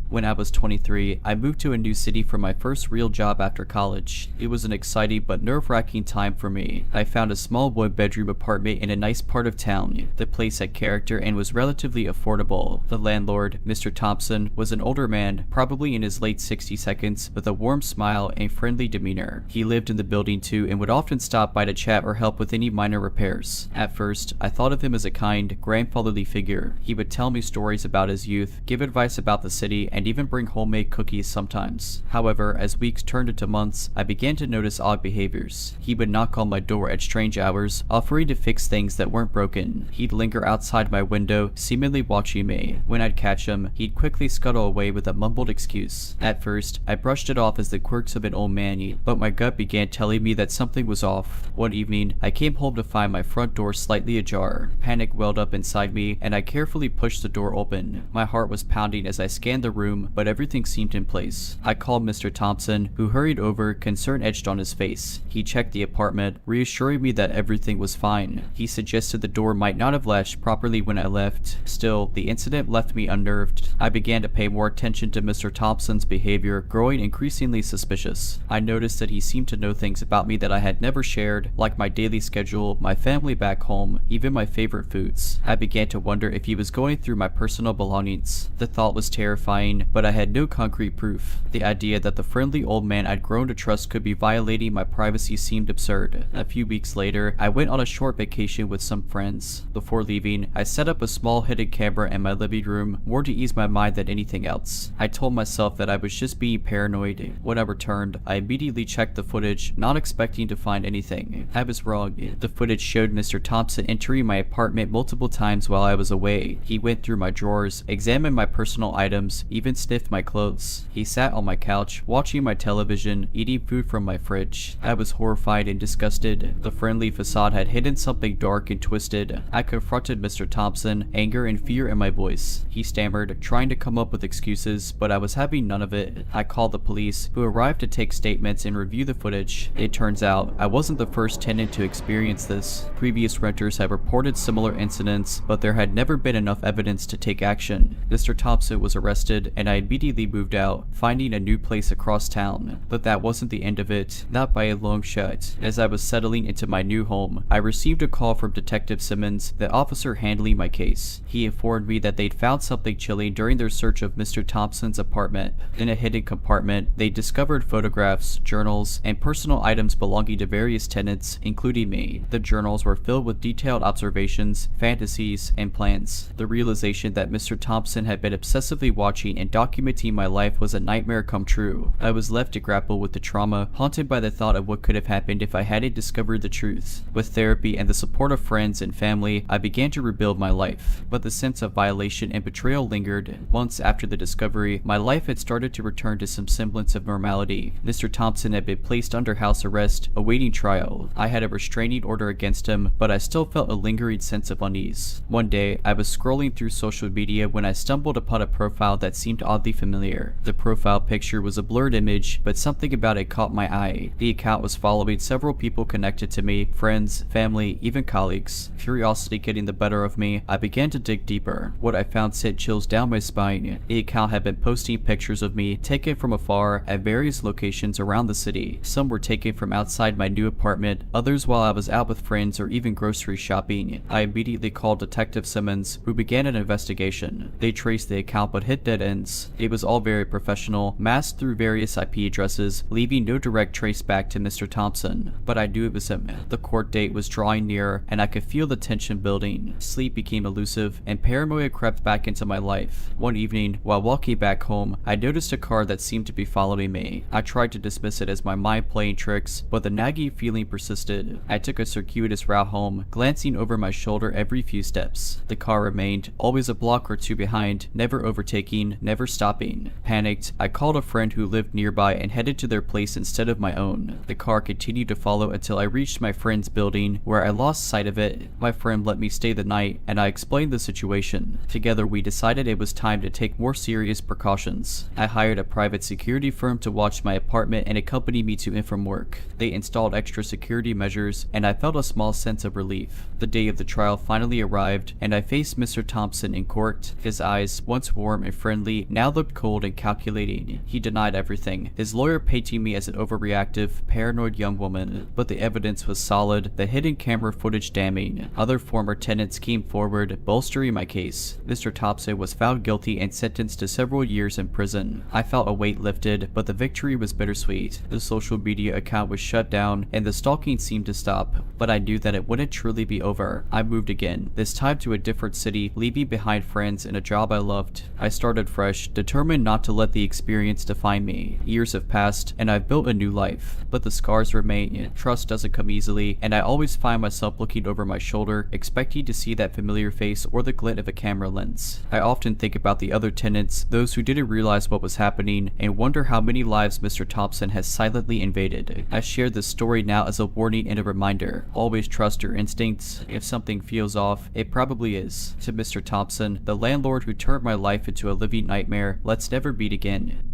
S1: When I was 23, I moved to a new city for my first real job after college. It was an exciting but nerve-wracking time for me. I found a small one-bedroom apartment in a nice part of town. The place had character and was relatively affordable. The landlord, Mr. Thompson, was an older man, probably in his late 60s, with a warm smile and friendly demeanor. He lived in the building too and would often stop by to chat or help with any minor repairs. At first, I thought of him as a kind, grandfatherly figure. He would tell me stories about his youth, give advice about the city, and even bring homemade cookies sometimes. However, as weeks turned into months, I began to notice odd behaviors. He would knock on my door at strange hours, offering to fix things that weren't broken. He'd linger outside my window, seemingly watching me. When I'd catch him, he'd quickly scuttle away with a mumbled excuse. At first, I brushed it off as the quirks of an old man, but my gut began telling me that something was off. One evening, I came home to find my front door slightly ajar. Panic welled up inside me, and I carefully pushed the door open. My heart was pounding as I scanned the room, but everything seemed in place. I called Mr. Thompson, who hurried over, concern etched on his face. He checked the apartment, reassuring me that everything was fine. He suggested the door might not have latched properly when I left. Still, the incident left me unnerved. I began to pay more attention to Mr. Thompson's behavior, growing increasingly suspicious. I noticed that he seemed to know things about me that I had never shared, like my daily schedule, my family back home, even my favorite foods. I began to wonder if he was going through my personal belongings. The thought was terrifying, but I had no concrete proof. The idea that the friendly old man I'd grown to trust could be violating my privacy seemed absurd. A few weeks later, I went on a short vacation with some friends. Before leaving, I set up a small hidden camera in my living room, more to ease my mind than anything else. I told myself that I was just being paranoid. When I returned, I immediately checked the footage, not expecting to find anything. I was wrong. The footage showed Mr. Thompson entering my apartment multiple times while I was away. He went through my drawers, examined my personal items, even sniffed my clothes. He sat on my couch, watching my television, eating food from my fridge. I was horrified and disgusted. The friendly facade had hidden something dark and twisted. I confronted Mr. Thompson, anger and fear in my voice. He stammered, trying to come up with excuses, but I was having none of it. I called the police, who arrived to take statements and review the footage. It turns out, I wasn't the first tenant to experience this. Previous renters had reported similar incidents, but there had never been enough evidence to take action. Mr. Thompson was arrested, and I immediately moved out, finding a new place across town. But that wasn't the end of it, not by a long shot. As I was settling into my new home, I received a call from Detective Simmons, the officer handling my case. He informed me that they'd found something chilling during their search of Mr. Thompson's apartment. In a hidden compartment, they discovered photographs, journals, and personal items belonging to various tenants, including me. The journals were filled with detailed observations, fantasies, and plans. The realization that Mr. Thompson had been obsessively watching and documenting my life was a nightmare come true. I was left to grapple with the trauma, haunted by the thought of what could have happened if I hadn't discovered the truth. With therapy and the support of friends and family, I began to rebuild my life. But the sense of violation and betrayal lingered. Months after the discovery, my life had started to return to some semblance of normality. Mr. Thompson had been placed under house arrest, awaiting trial. I had a restraining order against him, but I still felt a lingering sense of unease. One day, I was scrolling through social media when I stumbled upon a profile that seemed oddly familiar. The profile picture was a blurred image, but something about it caught my eye. The account was following several people connected to me, friends, family, even colleagues. Curiosity getting the better of me, I began to dig deeper. What I found sent chills down my spine. The account had been posting pictures of me, taken from afar, at various locations around the city. Some were taken from outside my new apartment, others while I was out with friends or even grocery shopping. I immediately called Detective Simmons, who began an investigation. They traced the account but hit dead ends. It was all very professional, masked through various IP addresses, leaving no direct trace back to Mr. Thompson. But I knew it was him. The court date was drawing near, and I could feel the tension building. Sleep became elusive, and paranoia crept back into my life. One evening, while walking back home, I noticed a car that seemed to be following me. I tried to dismiss it as my mind playing tricks, but the nagging feeling persisted. I took a circuitous route home, glancing over my shoulder every few steps. The car remained, always a block or two behind, never overtaking, never never stopping. Panicked, I called a friend who lived nearby and headed to their place instead of my own. The car continued to follow until I reached my friend's building, where I lost sight of it. My friend let me stay the night, and I explained the situation. Together we decided it was time to take more serious precautions. I hired a private security firm to watch my apartment and accompany me to and from work. They installed extra security measures, and I felt a small sense of relief. The day of the trial finally arrived, and I faced Mr. Thompson in court. His eyes, once warm and friendly, now looked cold and calculating. He denied everything, his lawyer painting me as an overreactive, paranoid young woman, but the evidence was solid, the hidden camera footage damning. Other former tenants came forward, bolstering my case. Mr. Thompson was found guilty and sentenced to several years in prison. I felt a weight lifted, but the victory was bittersweet. The social media account was shut down, and the stalking seemed to stop, but I knew that it wouldn't truly be over. I moved again, this time to a different city, leaving behind friends and a job I loved. I started fresh, determined not to let the experience define me. Years have passed, and I've built a new life, but the scars remain. Trust doesn't come easily, and I always find myself looking over my shoulder, expecting to see that familiar face or the glint of a camera lens. I often think about the other tenants, those who didn't realize what was happening, and wonder how many lives Mr. Thompson has silently invaded. I share this story now as a warning and a reminder. Always trust your instincts. If something feels off, it probably is. To Mr. Thompson, the landlord who turned my life into a living nightmare, let's never meet again.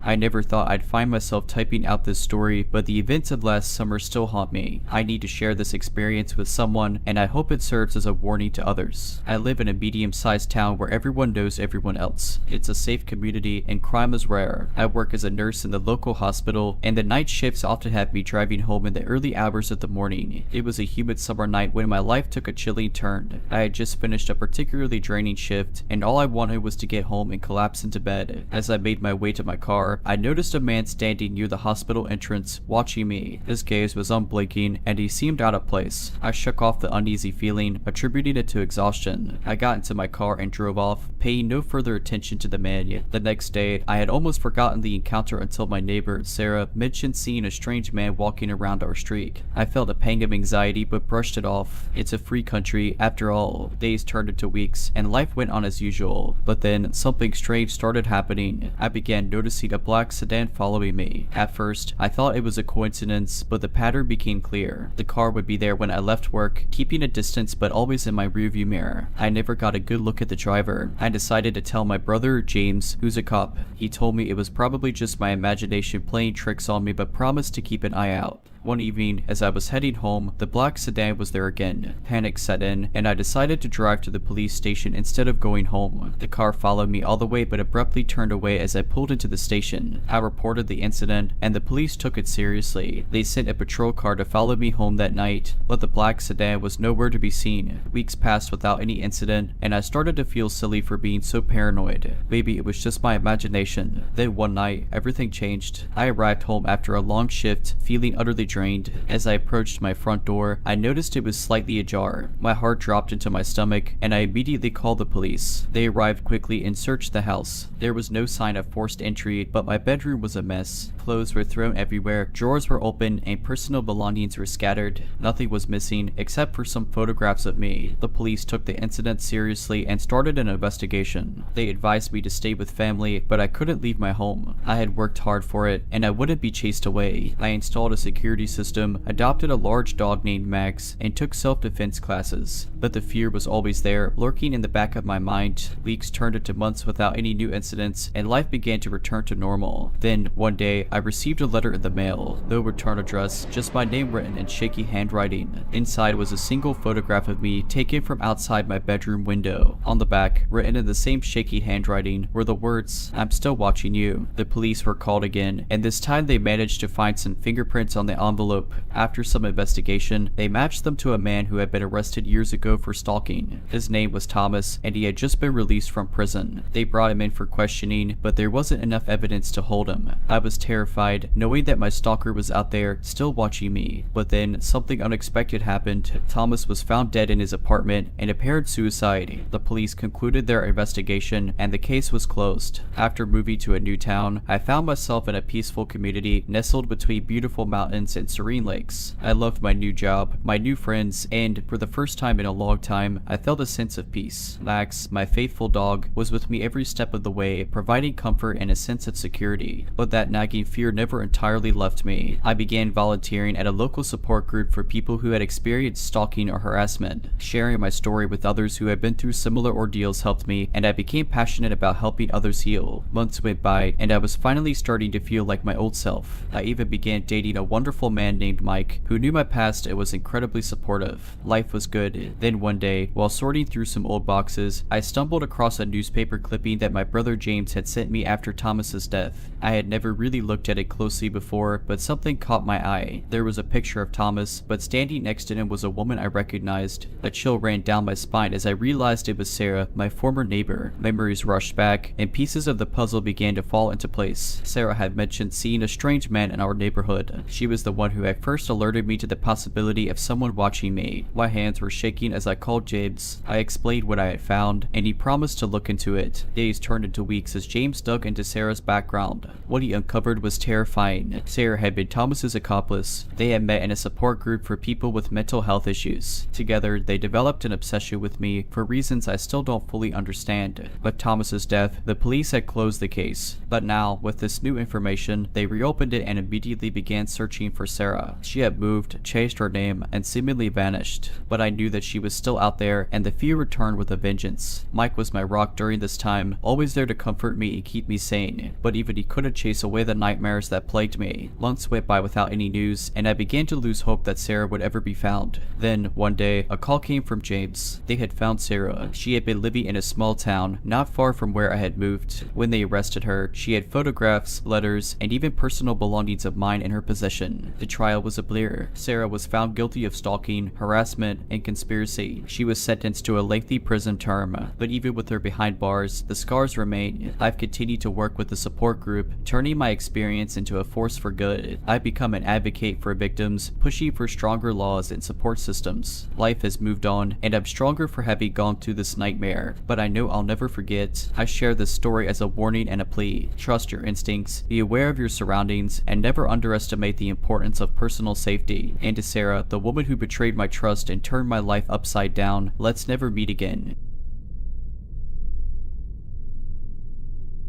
S1: I never thought I'd find myself typing out this story, but the events of last summer still haunt me. I need to share this experience with someone, and I hope it serves as a warning to others. I live in a medium-sized town where everyone knows everyone else. It's a safe community, and crime is rare. I work as a nurse in the local hospital, and the night shifts often have me driving home in the early hours of the morning. It was a humid summer night when my life took a chilling turn. I had just finished a particularly draining shift, and all I wanted was to get home and collapse into bed. As I made my way to my car, I noticed a man standing near the hospital entrance, watching me. His gaze was unblinking, and he seemed out of place. I shook off the uneasy feeling, attributing it to exhaustion. I got into my car and drove off, paying no further attention to the man yet. The next day, I had almost forgotten the encounter until my neighbor, Sarah, mentioned seeing a strange man walking around our street. I felt a pang of anxiety but brushed it off. It's a free country, after all. Days turned into weeks, and life went on as usual. But then, something strange started happening. I began noticing a black sedan following me. At first, I thought it was a coincidence, but the pattern became clear. The car would be there when I left work, keeping a distance but always in my rearview mirror. I never got a good look at the driver. I decided to tell my brother, James, who's a cop. He told me it was probably just my imagination playing tricks on me, but promised to keep an eye out. One evening, as I was heading home, the black sedan was there again. Panic set in, and I decided to drive to the police station instead of going home. The car followed me all the way but abruptly turned away as I pulled into the station. I reported the incident, and the police took it seriously. They sent a patrol car to follow me home that night, but the black sedan was nowhere to be seen. Weeks passed without any incident, and I started to feel silly for being so paranoid. Maybe it was just my imagination. Then one night, everything changed. I arrived home after a long shift, feeling utterly drained. As I approached my front door, I noticed it was slightly ajar. My heart dropped into my stomach, and I immediately called the police. They arrived quickly and searched the house. There was no sign of forced entry, but my bedroom was a mess. Clothes were thrown everywhere, drawers were open, and personal belongings were scattered. Nothing was missing, except for some photographs of me. The police took the incident seriously and started an investigation. They advised me to stay with family, but I couldn't leave my home. I had worked hard for it, and I wouldn't be chased away. I installed a security system, adopted a large dog named Max, and took self-defense classes. But the fear was always there, lurking in the back of my mind. Weeks turned into months without any new incidents, and life began to return to normal. Then, one day, I received a letter in the mail. No return address, just my name written in shaky handwriting. Inside was a single photograph of me taken from outside my bedroom window. On the back, written in the same shaky handwriting, were the words, "I'm still watching you." The police were called again, and this time they managed to find some fingerprints on the envelope. After some investigation, they matched them to a man who had been arrested years ago for stalking. His name was Thomas, and he had just been released from prison. They brought him in for questioning, but there wasn't enough evidence to hold him. I was terrified, knowing that my stalker was out there, still watching me. But then, something unexpected happened. Thomas was found dead in his apartment, an apparent suicide. The police concluded their investigation, and the case was closed. After moving to a new town, I found myself in a peaceful community nestled between beautiful mountains and and serene lakes. I loved my new job, my new friends, and for the first time in a long time, I felt a sense of peace. Max, my faithful dog, was with me every step of the way, providing comfort and a sense of security. But that nagging fear never entirely left me. I began volunteering at a local support group for people who had experienced stalking or harassment. Sharing my story with others who had been through similar ordeals helped me, and I became passionate about helping others heal. Months went by, and I was finally starting to feel like my old self. I even began dating a wonderful man named Mike, who knew my past and was incredibly supportive. Life was good. Then one day, while sorting through some old boxes, I stumbled across a newspaper clipping that my brother James had sent me after Thomas's death. I had never really looked at it closely before, but something caught my eye. There was a picture of Thomas, but standing next to him was a woman I recognized. A chill ran down my spine as I realized it was Sarah, my former neighbor. Memories rushed back, and pieces of the puzzle began to fall into place. Sarah had mentioned seeing a strange man in our neighborhood. She was the one who had first alerted me to the possibility of someone watching me. My hands were shaking as I called James. I explained what I had found, and he promised to look into it. Days turned into weeks as James dug into Sarah's background. What he uncovered was terrifying. Sarah had been Thomas's accomplice. They had met in a support group for people with mental health issues. Together, they developed an obsession with me for reasons I still don't fully understand. With Thomas's death, the police had closed the case. But now, with this new information, they reopened it and immediately began searching for Sarah. She had moved, changed her name, and seemingly vanished. But I knew that she was still out there, and the fear returned with a vengeance. Mike was my rock during this time, always there to comfort me and keep me sane. But even he couldn't chase away the nightmares that plagued me. Months went by without any news, and I began to lose hope that Sarah would ever be found. Then, one day, a call came from James. They had found Sarah. She had been living in a small town, not far from where I had moved. When they arrested her, she had photographs, letters, and even personal belongings of mine in her possession. The trial was a blur. Sarah was found guilty of stalking, harassment, and conspiracy. She was sentenced to a lengthy prison term, but even with her behind bars, the scars remain. I've continued to work with the support group, turning my experience into a force for good. I've become an advocate for victims, pushing for stronger laws and support systems. Life has moved on, and I'm stronger for having gone through this nightmare, but I know I'll never forget. I share this story as a warning and a plea. Trust your instincts, be aware of your surroundings, and never underestimate the importance of personal safety. And to Sarah, the woman who betrayed my trust and turned my life upside down, let's never meet again.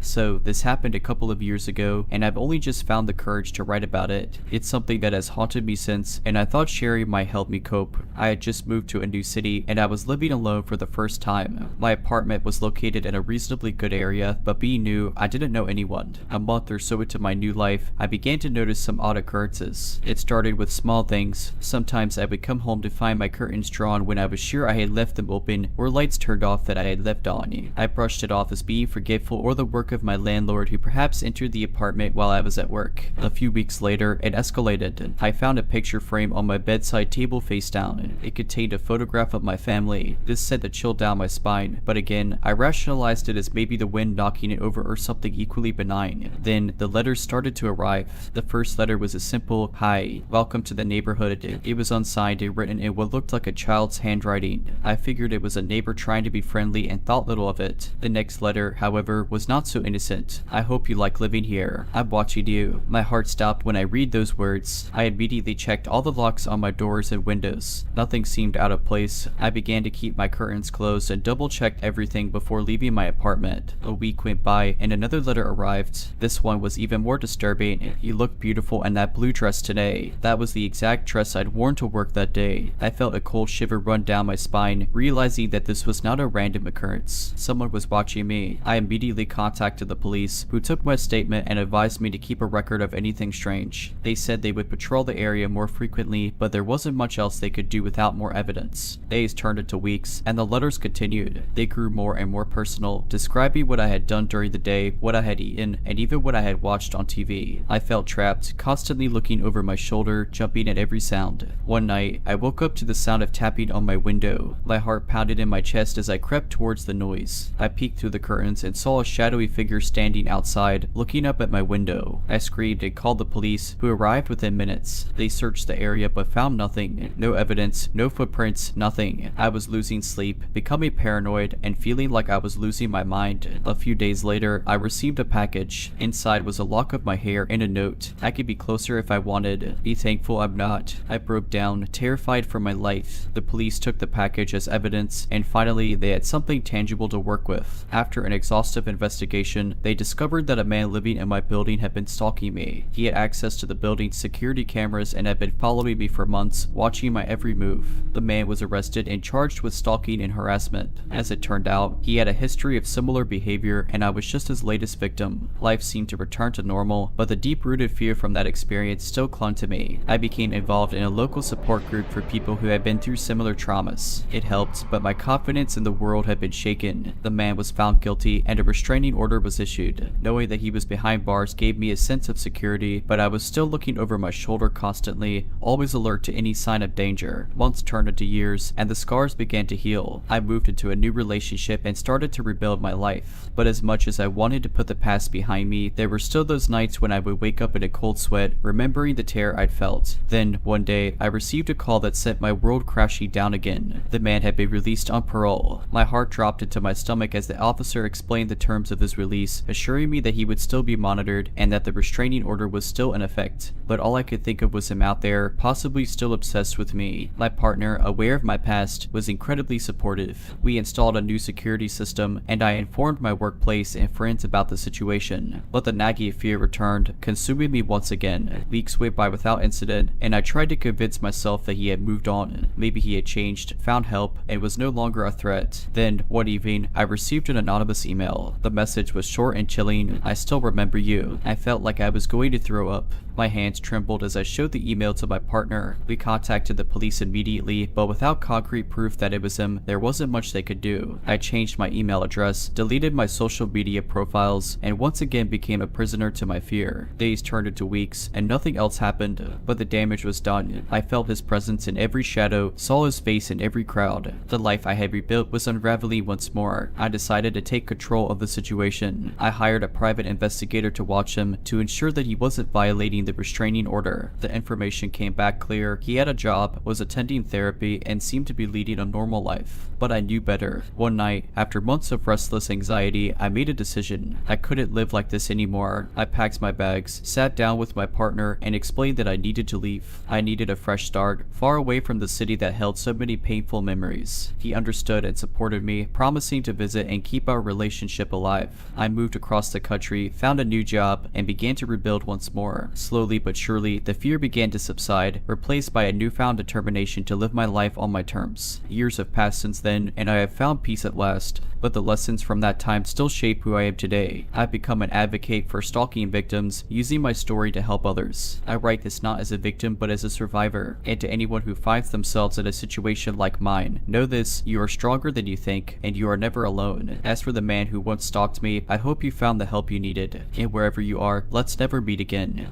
S1: So, this happened a couple of years ago, and I've only just found the courage to write about it. It's something that has haunted me since, and I thought sharing might help me cope. I had just moved to a new city, and I was living alone for the first time. My apartment was located in a reasonably good area, but being new, I didn't know anyone. A month or so into my new life, I began to notice some odd occurrences. It started with small things. Sometimes I would come home to find my curtains drawn when I was sure I had left them open, or lights turned off that I had left on. I brushed it off as being forgetful or the work of my landlord, who perhaps entered the apartment while I was at work. A few weeks later, it escalated. I found a picture frame on my bedside table face down. It contained a photograph of my family. This sent a chill down my spine, but again, I rationalized it as maybe the wind knocking it over or something equally benign. Then, the letters started to arrive. The first letter was a simple, "Hi, welcome to the neighborhood." It was unsigned and written in what looked like a child's handwriting. I figured it was a neighbor trying to be friendly and thought little of it. The next letter, however, was not so innocent. "I hope you like living here. I'm watching you." My heart stopped when I read those words. I immediately checked all the locks on my doors and windows. Nothing seemed out of place. I began to keep my curtains closed and double-checked everything before leaving my apartment. A week went by and another letter arrived. This one was even more disturbing. "You look beautiful in that blue dress today." That was the exact dress I'd worn to work that day. I felt a cold shiver run down my spine, realizing that this was not a random occurrence. Someone was watching me. I immediately contacted the police, who took my statement and advised me to keep a record of anything strange. They said they would patrol the area more frequently, but there wasn't much else they could do without more evidence. Days turned into weeks, and the letters continued. They grew more and more personal, describing what I had done during the day, what I had eaten, and even what I had watched on TV. I felt trapped, constantly looking over my shoulder, jumping at every sound. One night, I woke up to the sound of tapping on my window. My heart pounded in my chest as I crept towards the noise. I peeked through the curtains and saw a shadowy figure figure standing outside, looking up at my window. I screamed and called the police, who arrived within minutes. They searched the area but found nothing. No evidence, no footprints, nothing. I was losing sleep, becoming paranoid, and feeling like I was losing my mind. A few days later, I received a package. Inside was a lock of my hair and a note. I could be closer if I wanted. Be thankful I'm not. I broke down, terrified for my life. The police took the package as evidence, and finally they had something tangible to work with. After an exhaustive investigation, they discovered that a man living in my building had been stalking me. He had access to the building's security cameras and had been following me for months, watching my every move. The man was arrested and charged with stalking and harassment. As it turned out, he had a history of similar behavior, and I was just his latest victim. Life seemed to return to normal, but the deep-rooted fear from that experience still clung to me. I became involved in a local support group for people who had been through similar traumas. It helped, but my confidence in the world had been shaken. The man was found guilty, and a restraining order was issued. Knowing that he was behind bars gave me a sense of security, but I was still looking over my shoulder constantly, always alert to any sign of danger. Months turned into years, and the scars began to heal. I moved into a new relationship and started to rebuild my life. But as much as I wanted to put the past behind me, there were still those nights when I would wake up in a cold sweat, remembering the terror I'd felt. Then, one day, I received a call that sent my world crashing down again. The man had been released on parole. My heart dropped into my stomach as the officer explained the terms of his release, assuring me that he would still be monitored and that the restraining order was still in effect. But all I could think of was him out there, possibly still obsessed with me. My partner, aware of my past, was incredibly supportive. We installed a new security system, and I informed my workplace and friends about the situation. But the nagging fear returned, consuming me once again. Weeks went by without incident, and I tried to convince myself that he had moved on. Maybe he had changed, found help, and was no longer a threat. Then, one evening, I received an anonymous email. The message was short and chilling. "I still remember you." I felt like I was going to throw up. My hands trembled as I showed the email to my partner. We contacted the police immediately, but without concrete proof that it was him, there wasn't much they could do. I changed my email address, deleted my social media profiles, and once again became a prisoner to my fear. Days turned into weeks, and nothing else happened, but the damage was done. I felt his presence in every shadow, saw his face in every crowd. The life I had rebuilt was unraveling once more. I decided to take control of the situation. I hired a private investigator to watch him to ensure that he wasn't violating the restraining order. The information came back clear. He had a job, was attending therapy, and seemed to be leading a normal life. But I knew better. One night, after months of restless anxiety, I made a decision. I couldn't live like this anymore. I packed my bags, sat down with my partner, and explained that I needed to leave. I needed a fresh start, far away from the city that held so many painful memories. He understood and supported me, promising to visit and keep our relationship alive. I moved across the country, found a new job, and began to rebuild once more. Slowly but surely, the fear began to subside, replaced by a newfound determination to live my life on my terms. Years have passed since then, and I have found peace at last, but the lessons from that time still shape who I am today. I've become an advocate for stalking victims, using my story to help others. I write this not as a victim, but as a survivor. And to anyone who finds themselves in a situation like mine, know this: you are stronger than you think, and you are never alone. As for the man who once stalked me, I hope you found the help you needed. And wherever you are, let's never meet again.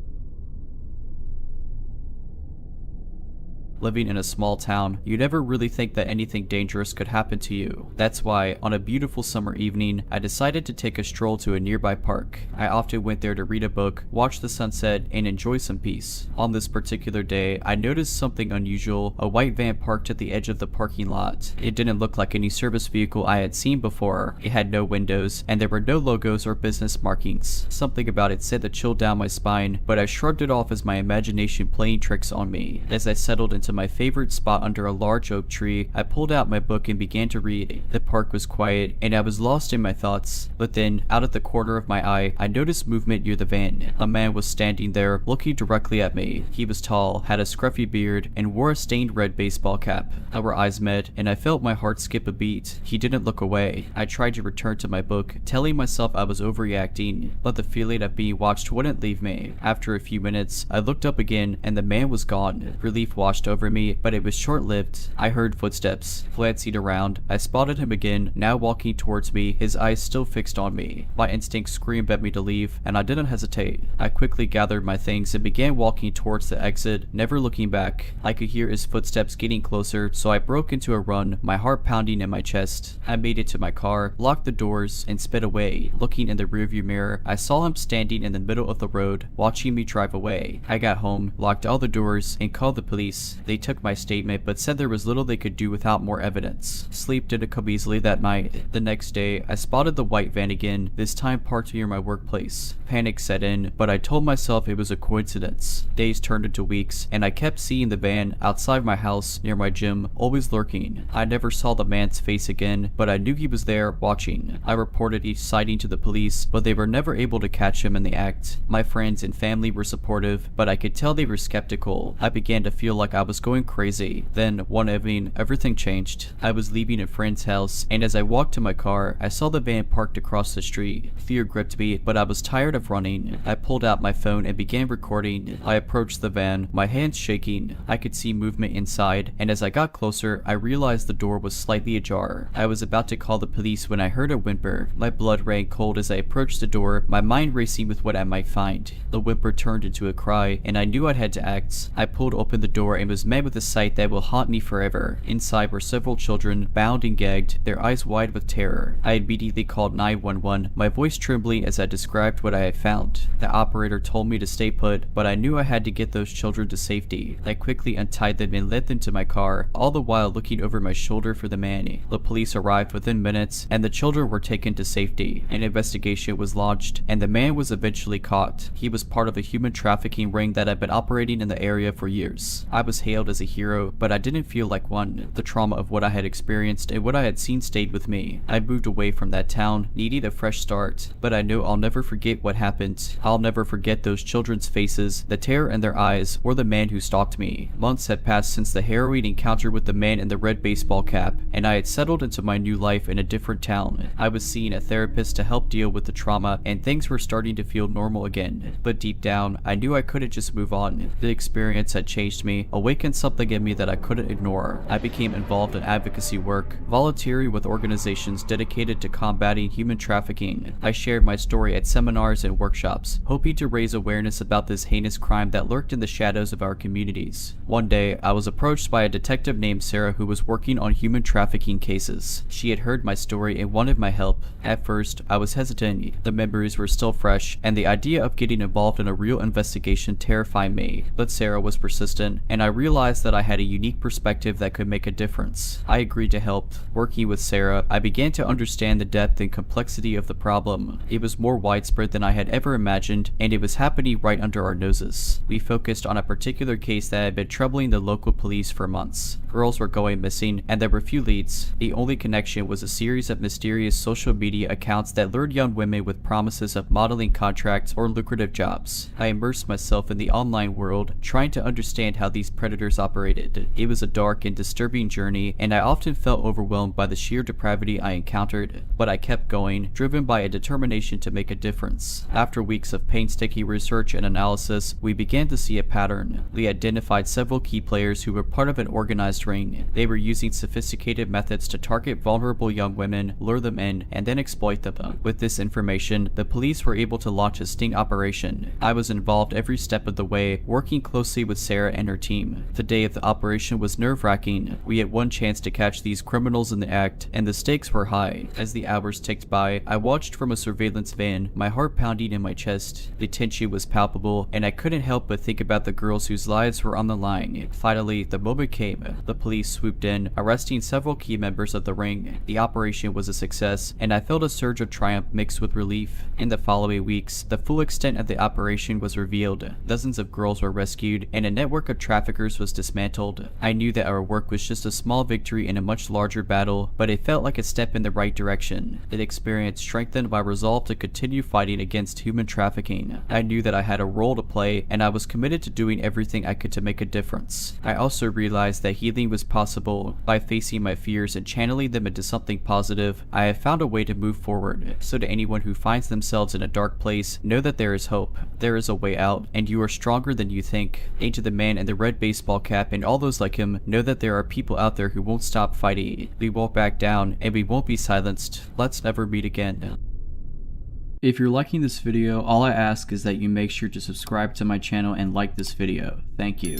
S1: Living in a small town, you never really think that anything dangerous could happen to you. That's why, on a beautiful summer evening, I decided to take a stroll to a nearby park. I often went there to read a book, watch the sunset, and enjoy some peace. On this particular day, I noticed something unusual: a white van parked at the edge of the parking lot. It didn't look like any service vehicle I had seen before. It had no windows, and there were no logos or business markings. Something about it sent a chill down my spine, but I shrugged it off as my imagination playing tricks on me. As I settled into my favorite spot under a large oak tree, I pulled out my book and began to read. The park was quiet, and I was lost in my thoughts. But then, out of the corner of my eye, I noticed movement near the van. A man was standing there, looking directly at me. He was tall, had a scruffy beard, and wore a stained red baseball cap. Our eyes met, and I felt my heart skip a beat. He didn't look away. I tried to return to my book, telling myself I was overreacting, but the feeling of being watched wouldn't leave me. After a few minutes, I looked up again, and the man was gone. Relief washed over over me, but it was short-lived. I heard footsteps. Glancing around, I spotted him again, now walking towards me, his eyes still fixed on me. My instincts screamed at me to leave, and I didn't hesitate. I quickly gathered my things and began walking towards the exit, never looking back. I could hear his footsteps getting closer, so I broke into a run, my heart pounding in my chest. I made it to my car, locked the doors, and sped away. Looking in the rearview mirror, I saw him standing in the middle of the road, watching me drive away. I got home, locked all the doors, and called the police. They took my statement, but said there was little they could do without more evidence. Sleep didn't come easily that night. The next day, I spotted the white van again, this time parked near my workplace. Panic set in, but I told myself it was a coincidence. Days turned into weeks, and I kept seeing the van outside my house near my gym, always lurking. I never saw the man's face again, but I knew he was there watching. I reported each sighting to the police, but they were never able to catch him in the act. My friends and family were supportive, but I could tell they were skeptical. I began to feel like I was going crazy. Then, one evening, everything changed. I was leaving a friend's house, and as I walked to my car, I saw the van parked across the street. Fear gripped me, but I was tired of running. I pulled out my phone and began recording. I approached the van, my hands shaking. I could see movement inside, and as I got closer, I realized the door was slightly ajar. I was about to call the police when I heard a whimper. My blood ran cold as I approached the door, my mind racing with what I might find. The whimper turned into a cry, and I knew I had to act. I pulled open the door and was met with a sight that will haunt me forever. Inside were several children, bound and gagged, their eyes wide with terror. I immediately called 911, my voice trembling as I described what I had found. The operator told me to stay put, but I knew I had to get those children to safety. I quickly untied them and led them to my car, all the while looking over my shoulder for the man. The police arrived within minutes, and the children were taken to safety. An investigation was launched, and the man was eventually caught. He was part of a human trafficking ring that had been operating in the area for years. I was hailed as a hero, but I didn't feel like one. The trauma of what I had experienced and what I had seen stayed with me. I moved away from that town, needing a fresh start, but I know I'll never forget what happened. I'll never forget those children's faces, the terror in their eyes, or the man who stalked me. Months had passed since the harrowing encounter with the man in the red baseball cap, and I had settled into my new life in a different town. I was seeing a therapist to help deal with the trauma, and things were starting to feel normal again. But deep down, I knew I couldn't just move on. The experience had changed me, awakened something in me that I couldn't ignore. I became involved in advocacy work, volunteering with organizations dedicated to combating human trafficking. I shared my story at seminars and workshops, hoping to raise awareness about this heinous crime that lurked in the shadows of our communities. One day, I was approached by a detective named Sarah who was working on human trafficking cases. She had heard my story and wanted my help. At first, I was hesitant. The memories were still fresh, and the idea of getting involved in a real investigation terrified me. But Sarah was persistent, and I realized that I had a unique perspective that could make a difference. I agreed to help. Working with Sarah, I began to understand the depth and complexity of the problem. It was more widespread than I had ever imagined, and it was happening right under our noses. We focused on a particular case that had been troubling the local police for months. Girls were going missing, and there were few leads. The only connection was a series of mysterious social media accounts that lured young women with promises of modeling contracts or lucrative jobs. I immersed myself in the online world, trying to understand how these predators operated. It was a dark and disturbing journey, and I often felt overwhelmed by the sheer depravity I encountered. But I kept going, driven by a determination to make a difference. After weeks of painstaking research and analysis, we began to see a pattern. We identified several key players who were part of an organized ring. They were using sophisticated methods to target vulnerable young women, lure them in, and then exploit them. With this information, the police were able to launch a sting operation. I was involved every step of the way, working closely with Sarah and her team. The day of the operation was nerve-wracking. We had one chance to catch these criminals in the act, and the stakes were high. As the hours ticked by, I watched from a surveillance van, my heart pounding in my chest. The tension was palpable, and I couldn't help but think about the girls whose lives were on the line. Finally, the moment came. The police swooped in, arresting several key members of the ring. The operation was a success, and I felt a surge of triumph mixed with relief. In the following weeks, the full extent of the operation was revealed. Dozens of girls were rescued, and a network of traffickers was dismantled. I knew that our work was just a small victory in a much larger battle, but it felt like a step in the right direction. The experience strengthened my resolve to continue fighting against human trafficking. I knew that I had a role to play, and I was committed to doing everything I could to make a difference. I also realized that healing was possible. By facing my fears and channeling them into something positive, I have found a way to move forward. So to anyone who finds themselves in a dark place, know that there is hope. There is a way out, and you are stronger than you think. To the man in the red baseball baseball cap and all those like him know that there are people out there who won't stop fighting. We won't back down and we won't be silenced. Let's never meet again. If you're liking this video, all I ask is that you make sure to subscribe to my channel and like this video. Thank you.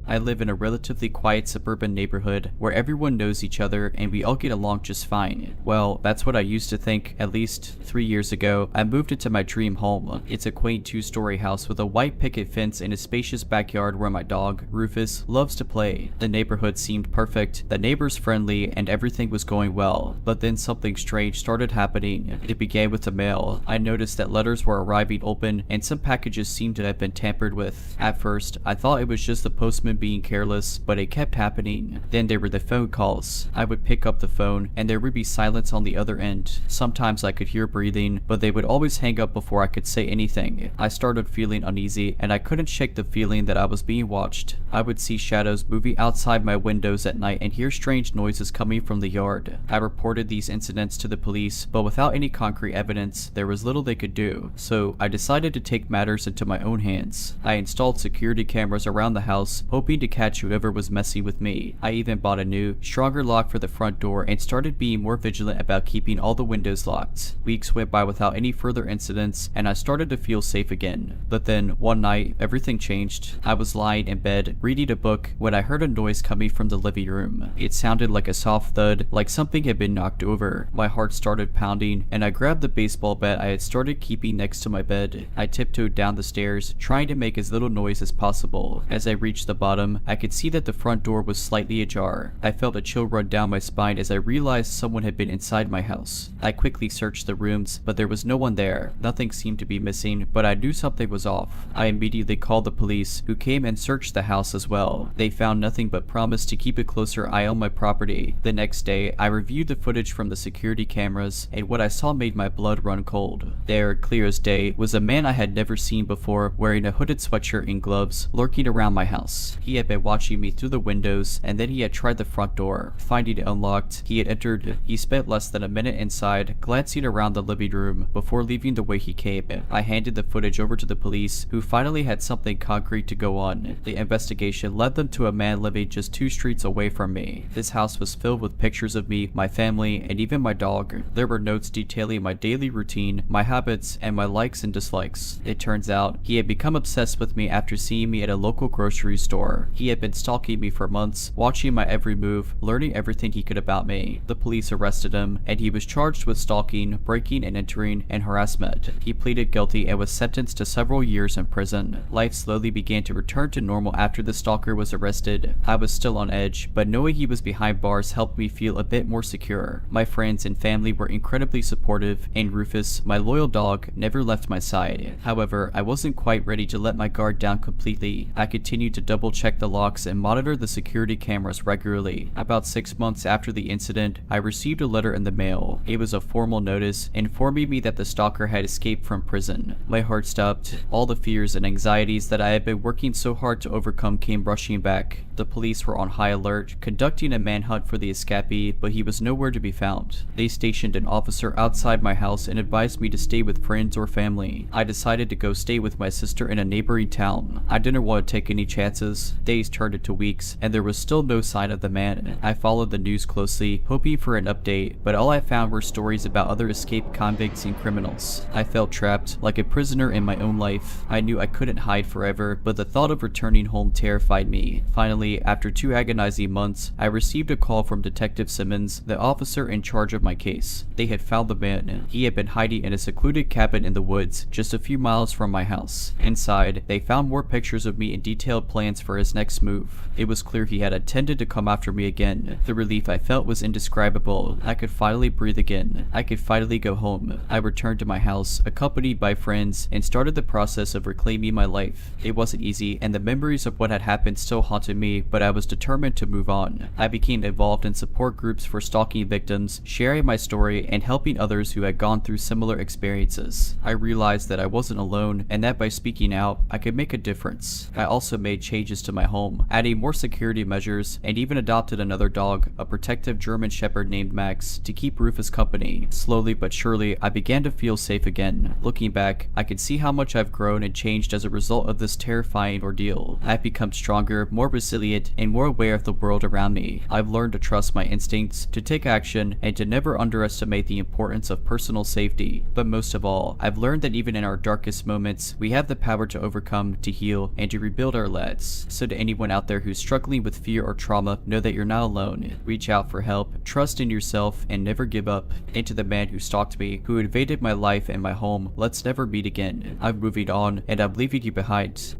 S1: I live in a relatively quiet suburban neighborhood where everyone knows each other and we all get along just fine. Well, that's what I used to think at least 3 years ago. I moved into my dream home. It's a quaint 2-story house with a white picket fence and a spacious backyard where my dog, Rufus, loves to play. The neighborhood seemed perfect, the neighbors friendly, and everything was going well. But then something strange started happening. It began with the mail. I noticed that letters were arriving open and some packages seemed to have been tampered with. At first, I thought it was just the postman being careless, but it kept happening. Then there were the phone calls. I would pick up the phone and there would be silence on the other end. Sometimes I could hear breathing, but they would always hang up before I could say anything. I started feeling uneasy and I couldn't shake the feeling that I was being watched. I would see shadows moving outside my windows at night and hear strange noises coming from the yard. I reported these incidents to the police, but without any concrete evidence, there was little they could do. So I decided to take matters into my own hands. I installed security cameras around the house, hoping to catch whoever was messing with me. I even bought a new, stronger lock for the front door and started being more vigilant about keeping all the windows locked. Weeks went by without any further incidents and I started to feel safe again. But then, one night, everything changed. I was lying in bed, reading a book, when I heard a noise coming from the living room. It sounded like a soft thud, like something had been knocked over. My heart started pounding and I grabbed the baseball bat I had started keeping next to my bed. I tiptoed down the stairs, trying to make as little noise as possible. As I reached the bottom, I could see that the front door was slightly ajar. I felt a chill run down my spine as I realized someone had been inside my house. I quickly searched the rooms, but there was no one there. Nothing seemed to be missing, but I knew something was off. I immediately called the police, who came and searched the house as well. They found nothing but promised to keep a closer eye on my property. The next day, I reviewed the footage from the security cameras, and what I saw made my blood run cold. There, clear as day, was a man I had never seen before, wearing a hooded sweatshirt and gloves, lurking around my house. He had been watching me through the windows, and then he had tried the front door. Finding it unlocked, he had entered. He spent less than a minute inside, glancing around the living room before leaving the way he came. I handed the footage over to the police, who finally had something concrete to go on. The investigation led them to a man living just 2 streets away from me. This house was filled with pictures of me, my family, and even my dog. There were notes detailing my daily routine, my habits, and my likes and dislikes. It turns out, he had become obsessed with me after seeing me at a local grocery store. He had been stalking me for months, watching my every move, learning everything he could about me. The police arrested him, and he was charged with stalking, breaking and entering, and harassment. He pleaded guilty and was sentenced to several years in prison. Life slowly began to return to normal after the stalker was arrested. I was still on edge, but knowing he was behind bars helped me feel a bit more secure. My friends and family were incredibly supportive, and Rufus, my loyal dog, never left my side. However, I wasn't quite ready to let my guard down completely. I continued to double check the locks and monitor the security cameras regularly. About 6 months after the incident, I received a letter in the mail. It was a formal notice informing me that the stalker had escaped from prison. My heart stopped. All the fears and anxieties that I had been working so hard to overcome came rushing back. The police were on high alert, conducting a manhunt for the escapee, but he was nowhere to be found. They stationed an officer outside my house and advised me to stay with friends or family. I decided to go stay with my sister in a neighboring town. I didn't want to take any chances. Days turned into weeks, and there was still no sign of the man. I followed the news closely, hoping for an update, but all I found were stories about other escaped convicts and criminals. I felt trapped, like a prisoner in my own life. I knew I couldn't hide forever, but the thought of returning home terrified me. Finally, after 2 agonizing months, I received a call from Detective Simmons, the officer in charge of my case. They had found the man. He had been hiding in a secluded cabin in the woods, just a few miles from my house. Inside, they found more pictures of me and detailed plans for his next move. It was clear he had intended to come after me again. The relief I felt was indescribable. I could finally breathe again. I could finally go home. I returned to my house, accompanied by friends, and started the process of reclaiming my life. It wasn't easy, and the memories of what had happened still haunted me, but I was determined to move on. I became involved in support groups for stalking victims, sharing my story, and helping others who had gone through similar experiences. I realized that I wasn't alone, and that by speaking out, I could make a difference. I also made changes to my home, adding more security measures, and even adopted another dog, a protective German Shepherd named Max, to keep Rufus company. Slowly but surely, I began to feel safe again. Looking back, I could see how much I've grown and changed as a result of this terrifying ordeal. I've become stronger, more resilient, and more aware of the world around me. I've learned to trust my instincts, to take action, and to never underestimate the importance of personal safety. But most of all, I've learned that even in our darkest moments, we have the power to overcome, to heal, and to rebuild our lives. So to anyone out there who's struggling with fear or trauma, know that you're not alone. Reach out for help, trust in yourself, and never give up. And to the man who stalked me, who invaded my life and my home, let's never meet again. I'm moving on, and I'm leaving you behind.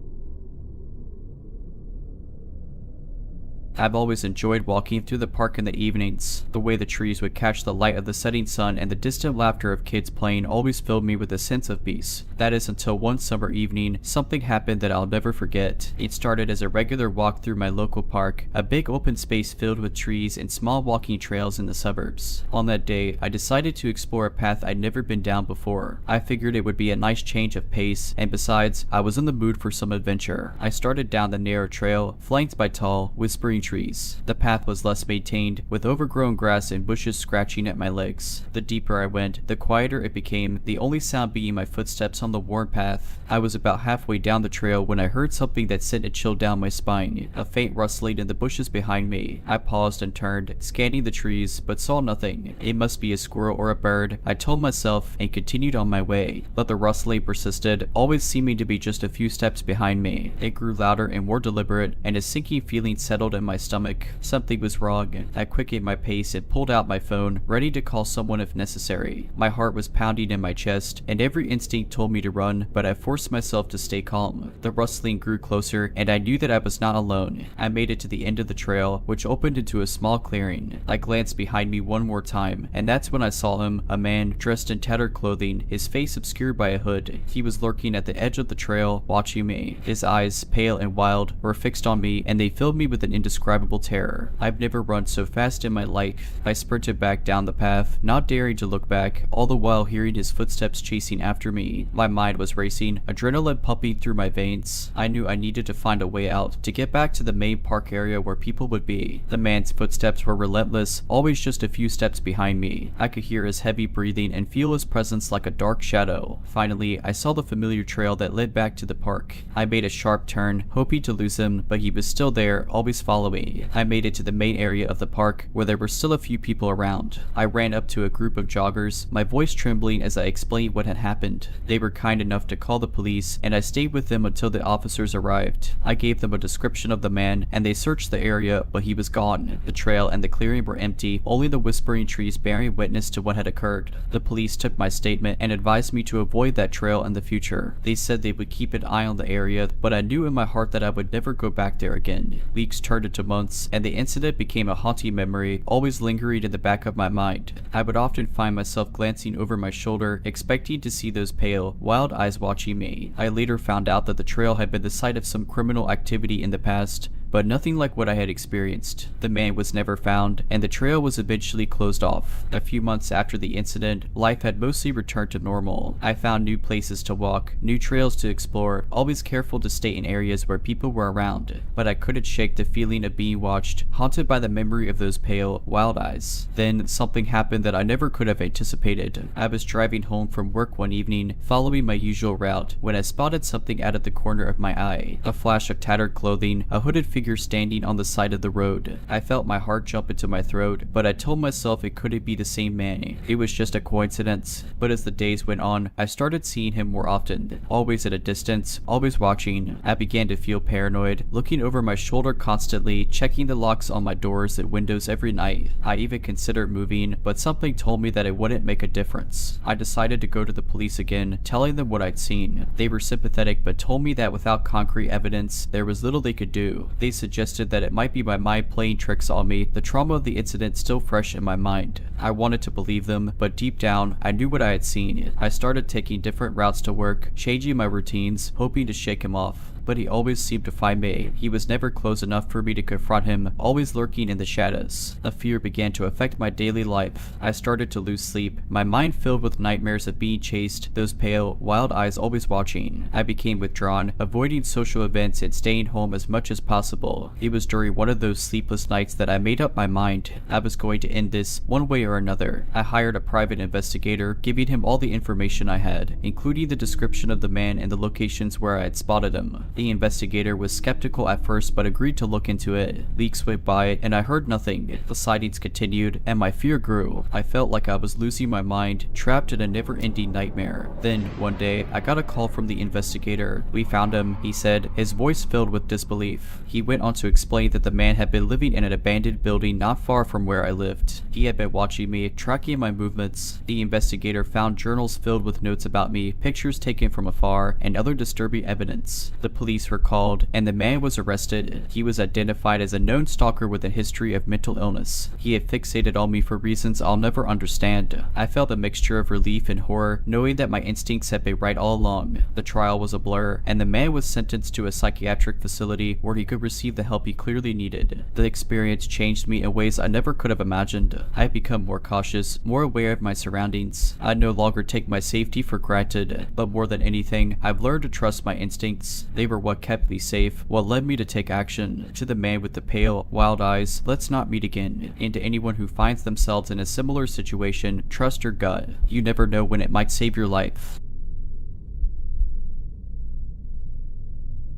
S1: I've always enjoyed walking through the park in the evenings. The way the trees would catch the light of the setting sun and the distant laughter of kids playing always filled me with a sense of peace. That is until one summer evening, something happened that I'll never forget. It started as a regular walk through my local park, a big open space filled with trees and small walking trails in the suburbs. On that day, I decided to explore a path I'd never been down before. I figured it would be a nice change of pace, and besides, I was in the mood for some adventure. I started down the narrow trail, flanked by tall, whispering trees. The path was less maintained, with overgrown grass and bushes scratching at my legs. The deeper I went, the quieter it became, the only sound being my footsteps on the worn path. I was about halfway down the trail when I heard something that sent a chill down my spine, a faint rustling in the bushes behind me. I paused and turned, scanning the trees, but saw nothing. It must be a squirrel or a bird, I told myself, and continued on my way. But the rustling persisted, always seeming to be just a few steps behind me. It grew louder and more deliberate, and a sinking feeling settled in my stomach. Something was wrong. I quickened my pace and pulled out my phone, ready to call someone if necessary. My heart was pounding in my chest, and every instinct told me to run, but I forced myself to stay calm. The rustling grew closer, and I knew that I was not alone. I made it to the end of the trail, which opened into a small clearing. I glanced behind me one more time, and that's when I saw him, a man dressed in tattered clothing, his face obscured by a hood. He was lurking at the edge of the trail, watching me. His eyes, pale and wild, were fixed on me, and they filled me with an indescribable terror. I've never run so fast in my life. I sprinted back down the path, not daring to look back, all the while hearing his footsteps chasing after me. My mind was racing, adrenaline pumping through my veins. I knew I needed to find a way out, to get back to the main park area where people would be. The man's footsteps were relentless, always just a few steps behind me. I could hear his heavy breathing and feel his presence like a dark shadow. Finally, I saw the familiar trail that led back to the park. I made a sharp turn, hoping to lose him, but he was still there, always following. I made it to the main area of the park, where there were still a few people around. I ran up to a group of joggers, my voice trembling as I explained what had happened. They were kind enough to call the police, and I stayed with them until the officers arrived. I gave them a description of the man, and they searched the area, but he was gone. The trail and the clearing were empty, only the whispering trees bearing witness to what had occurred. The police took my statement and advised me to avoid that trail in the future. They said they would keep an eye on the area, but I knew in my heart that I would never go back there again. Weeks turned into months, and the incident became a haunting memory, always lingering in the back of my mind. I would often find myself glancing over my shoulder, expecting to see those pale, wild eyes watching me. I later found out that the trail had been the site of some criminal activity in the past, but nothing like what I had experienced. The man was never found, and the trail was eventually closed off. A few months after the incident, life had mostly returned to normal. I found new places to walk, new trails to explore, always careful to stay in areas where people were around. But I couldn't shake the feeling of being watched, haunted by the memory of those pale, wild eyes. Then something happened that I never could have anticipated. I was driving home from work one evening, following my usual route, when I spotted something out of the corner of my eye. A flash of tattered clothing, a hooded figure standing on the side of the road. I felt my heart jump into my throat, but I told myself it couldn't be the same man. It was just a coincidence. But as the days went on, I started seeing him more often, always at a distance, always watching. I began to feel paranoid, looking over my shoulder constantly, checking the locks on my doors and windows every night. I even considered moving, but something told me that it wouldn't make a difference. I decided to go to the police again, telling them what I'd seen. They were sympathetic, but told me that without concrete evidence, there was little they could do. They suggested that it might be my mind playing tricks on me, the trauma of the incident still fresh in my mind. I wanted to believe them, but deep down, I knew what I had seen. I started taking different routes to work, changing my routines, hoping to shake him off. but he always seemed to find me. He was never close enough for me to confront him, always lurking in the shadows. A fear began to affect my daily life. I started to lose sleep, my mind filled with nightmares of being chased, those pale, wild eyes always watching. I became withdrawn, avoiding social events and staying home as much as possible. It was during one of those sleepless nights that I made up my mind. I was going to end this one way or another. I hired a private investigator, giving him all the information I had, including the description of the man and the locations where I had spotted him. The investigator was skeptical at first but agreed to look into it. Weeks went by and I heard nothing. The sightings continued and my fear grew. I felt like I was losing my mind, trapped in a never-ending nightmare. Then, one day, I got a call from the investigator. We found him, he said, his voice filled with disbelief. He went on to explain that the man had been living in an abandoned building not far from where I lived. He had been watching me, tracking my movements. The investigator found journals filled with notes about me, pictures taken from afar, and other disturbing evidence. The police were called, and the man was arrested. He was identified as a known stalker with a history of mental illness. He had fixated on me for reasons I'll never understand. I felt a mixture of relief and horror, knowing that my instincts had been right all along. The trial was a blur, and the man was sentenced to a psychiatric facility where he could receive the help he clearly needed. The experience changed me in ways I never could have imagined. I had become more cautious, more aware of my surroundings. I no longer take my safety for granted, but more than anything, I've learned to trust my instincts. They were what kept me safe, what led me to take action. To the man with the pale, wild eyes, let's not meet again. And to anyone who finds themselves in a similar situation, trust your gut. You never know when it might save your life.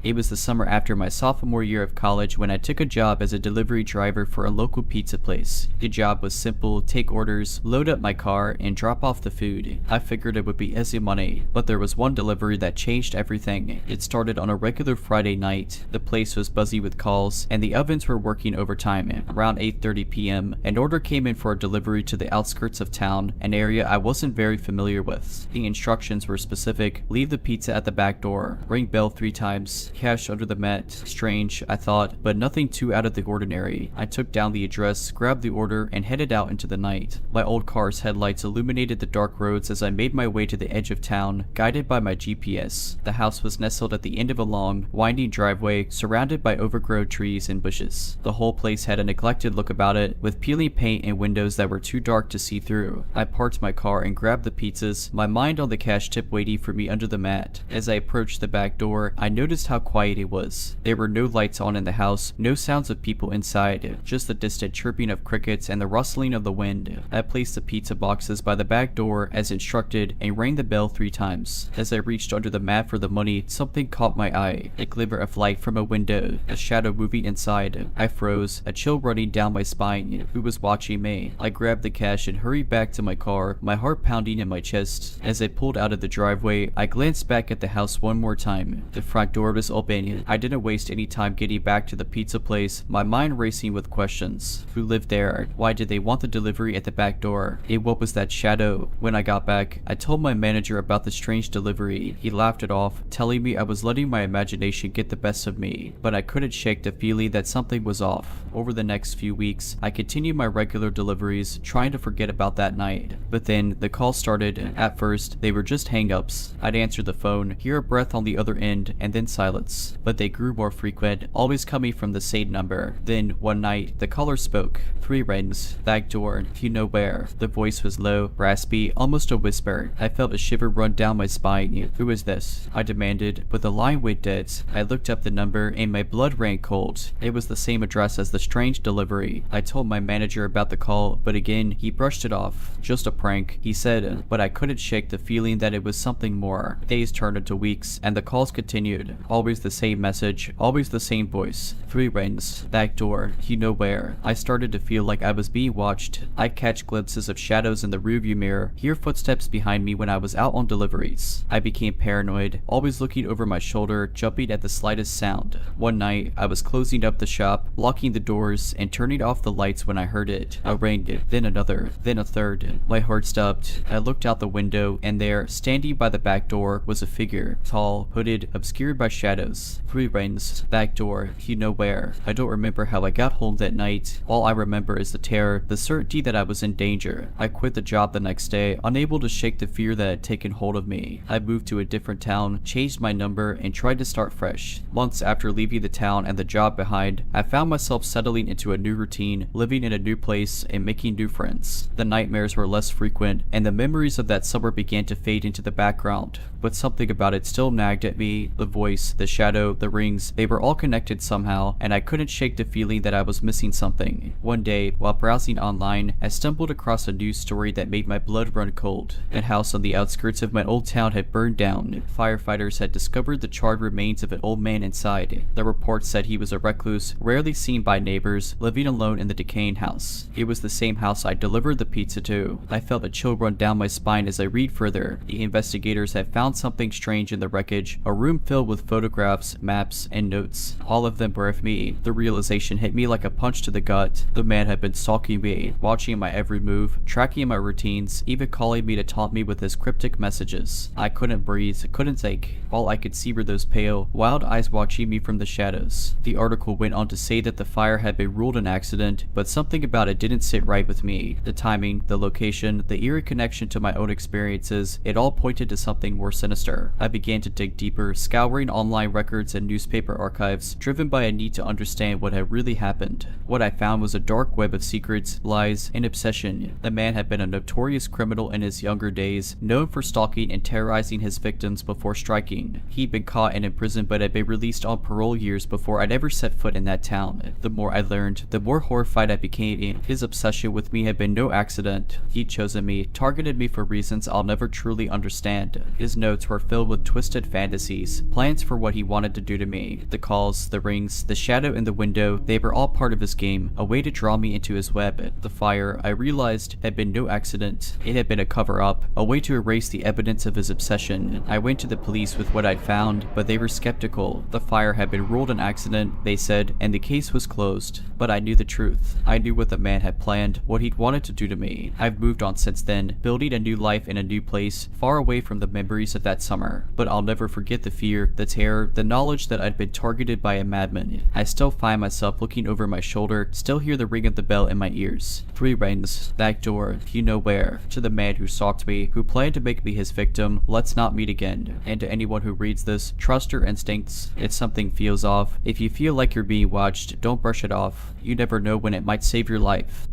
S1: It was the summer after my sophomore year of college when I took a job as a delivery driver for a local pizza place. The job was simple: take orders, load up my car, and drop off the food. I figured it would be easy money, but there was one delivery that changed everything. It started on a regular Friday night. The place was buzzy with calls, and the ovens were working overtime. Around 8:30 p.m., an order came in for a delivery to the outskirts of town, an area I wasn't very familiar with. The instructions were specific: leave the pizza at the back door, ring bell 3 times, cash under the mat. Strange, I thought, but nothing too out of the ordinary. I took down the address, grabbed the order, and headed out into the night. My old car's headlights illuminated the dark roads as I made my way to the edge of town, guided by my GPS. The house was nestled at the end of a long, winding driveway, surrounded by overgrown trees and bushes. The whole place had a neglected look about it, with peeling paint and windows that were too dark to see through. I parked my car and grabbed the pizzas, my mind on the cash tip waiting for me under the mat. As I approached the back door, I noticed how quiet it was. There were no lights on in the house, no sounds of people inside, just the distant chirping of crickets and the rustling of the wind. I placed the pizza boxes by the back door as instructed and rang the bell 3 times. As I reached under the mat for the money, something caught my eye. A glimmer of light from a window, a shadow moving inside. I froze, a chill running down my spine. Who was watching me? I grabbed the cash and hurried back to my car, my heart pounding in my chest. As I pulled out of the driveway, I glanced back at the house one more time. The front door was open. I didn't waste any time getting back to the pizza place, my mind racing with questions. Who lived there? Why did they want the delivery at the back door? And what was that shadow? When I got back, I told my manager about the strange delivery. He laughed it off, telling me I was letting my imagination get the best of me, but I couldn't shake the feeling that something was off. Over the next few weeks, I continued my regular deliveries, trying to forget about that night. But then, the calls started. At first, they were just hang-ups. I'd answer the phone, hear a breath on the other end, and then silence. But they grew more frequent, always coming from the same number. Then, one night, the caller spoke. 3 rings. Back door. You know where. The voice was low, raspy, almost a whisper. I felt a shiver run down my spine. Who is this? I demanded, but the line went dead. I looked up the number and my blood ran cold. It was the same address as the strange delivery. I told my manager about the call, but again, he brushed it off. Just a prank, he said, but I couldn't shake the feeling that it was something more. Days turned into weeks, and the calls continued. Always the same message, always the same voice. 3 rings. Back door. You know where. I started to feel like I was being watched. I'd catch glimpses of shadows in the rearview mirror, hear footsteps behind me when I was out on deliveries. I became paranoid, always looking over my shoulder, jumping at the slightest sound. One night, I was closing up the shop, locking the doors, and turning off the lights when I heard it. A ring, then another, then a third. My heart stopped. I looked out the window, and there, standing by the back door, was a figure. Tall, hooded, obscured by shadows. shadows. 3 rings, back door, you know where. I don't remember how I got home that night. All I remember is the terror, the certainty that I was in danger. I quit the job the next day, unable to shake the fear that had taken hold of me. I moved to a different town, changed my number, and tried to start fresh. Months after leaving the town and the job behind, I found myself settling into a new routine, living in a new place, and making new friends. The nightmares were less frequent, and the memories of that summer began to fade into the background. But something about it still nagged at me. The voice, the shadow, the rings, they were all connected somehow, and I couldn't shake the feeling that I was missing something. One day, while browsing online, I stumbled across a news story that made my blood run cold. A house on the outskirts of my old town had burned down. Firefighters had discovered the charred remains of an old man inside. The report said he was a recluse, rarely seen by neighbors, living alone in the decaying house. It was the same house I delivered the pizza to. I felt a chill run down my spine as I read further. The investigators had found something strange in the wreckage, a room filled with photographs, maps, and notes. All of them were of me. The realization hit me like a punch to the gut. The man had been stalking me, watching my every move, tracking my routines, even calling me to taunt me with his cryptic messages. I couldn't breathe, couldn't think. All I could see were those pale, wild eyes watching me from the shadows. The article went on to say that the fire had been ruled an accident, but something about it didn't sit right with me. The timing, the location, the eerie connection to my own experiences, it all pointed to something more sinister. I began to dig deeper, scouring online records and newspaper archives, driven by a need to understand what had really happened. What I found was a dark web of secrets, lies, and obsession. The man had been a notorious criminal in his younger days, known for stalking and terrorizing his victims before striking. He'd been caught and imprisoned but had been released on parole years before I'd ever set foot in that town. The more I learned, the more horrified I became. His obsession with me had been no accident. He'd chosen me, targeted me for reasons I'll never truly understand. His notes were filled with twisted fantasies, plans for what he wanted to do to me. The calls, the rings, the shadow in the window, they were all part of his game, a way to draw me into his web. The fire, I realized, had been no accident. It had been a cover-up, a way to erase the evidence of his obsession. I went to the police with what I'd found, but they were skeptical. The fire had been ruled an accident, they said, and the case was closed. But I knew the truth. I knew what the man had planned, what he'd wanted to do to me. I've moved on since then, building a new life in a new place, far away from the memories of that summer. But I'll never forget the fear, the terror, the knowledge that I'd been targeted by a madman. I still find myself looking over my shoulder, still hear the ring of the bell in my ears. 3 rings, back door, you know where. To the man who stalked me, who planned to make me his victim, let's not meet again. And to anyone who reads this, trust your instincts. If something feels off, if you feel like you're being watched, don't brush it off. You never know when it might save your life.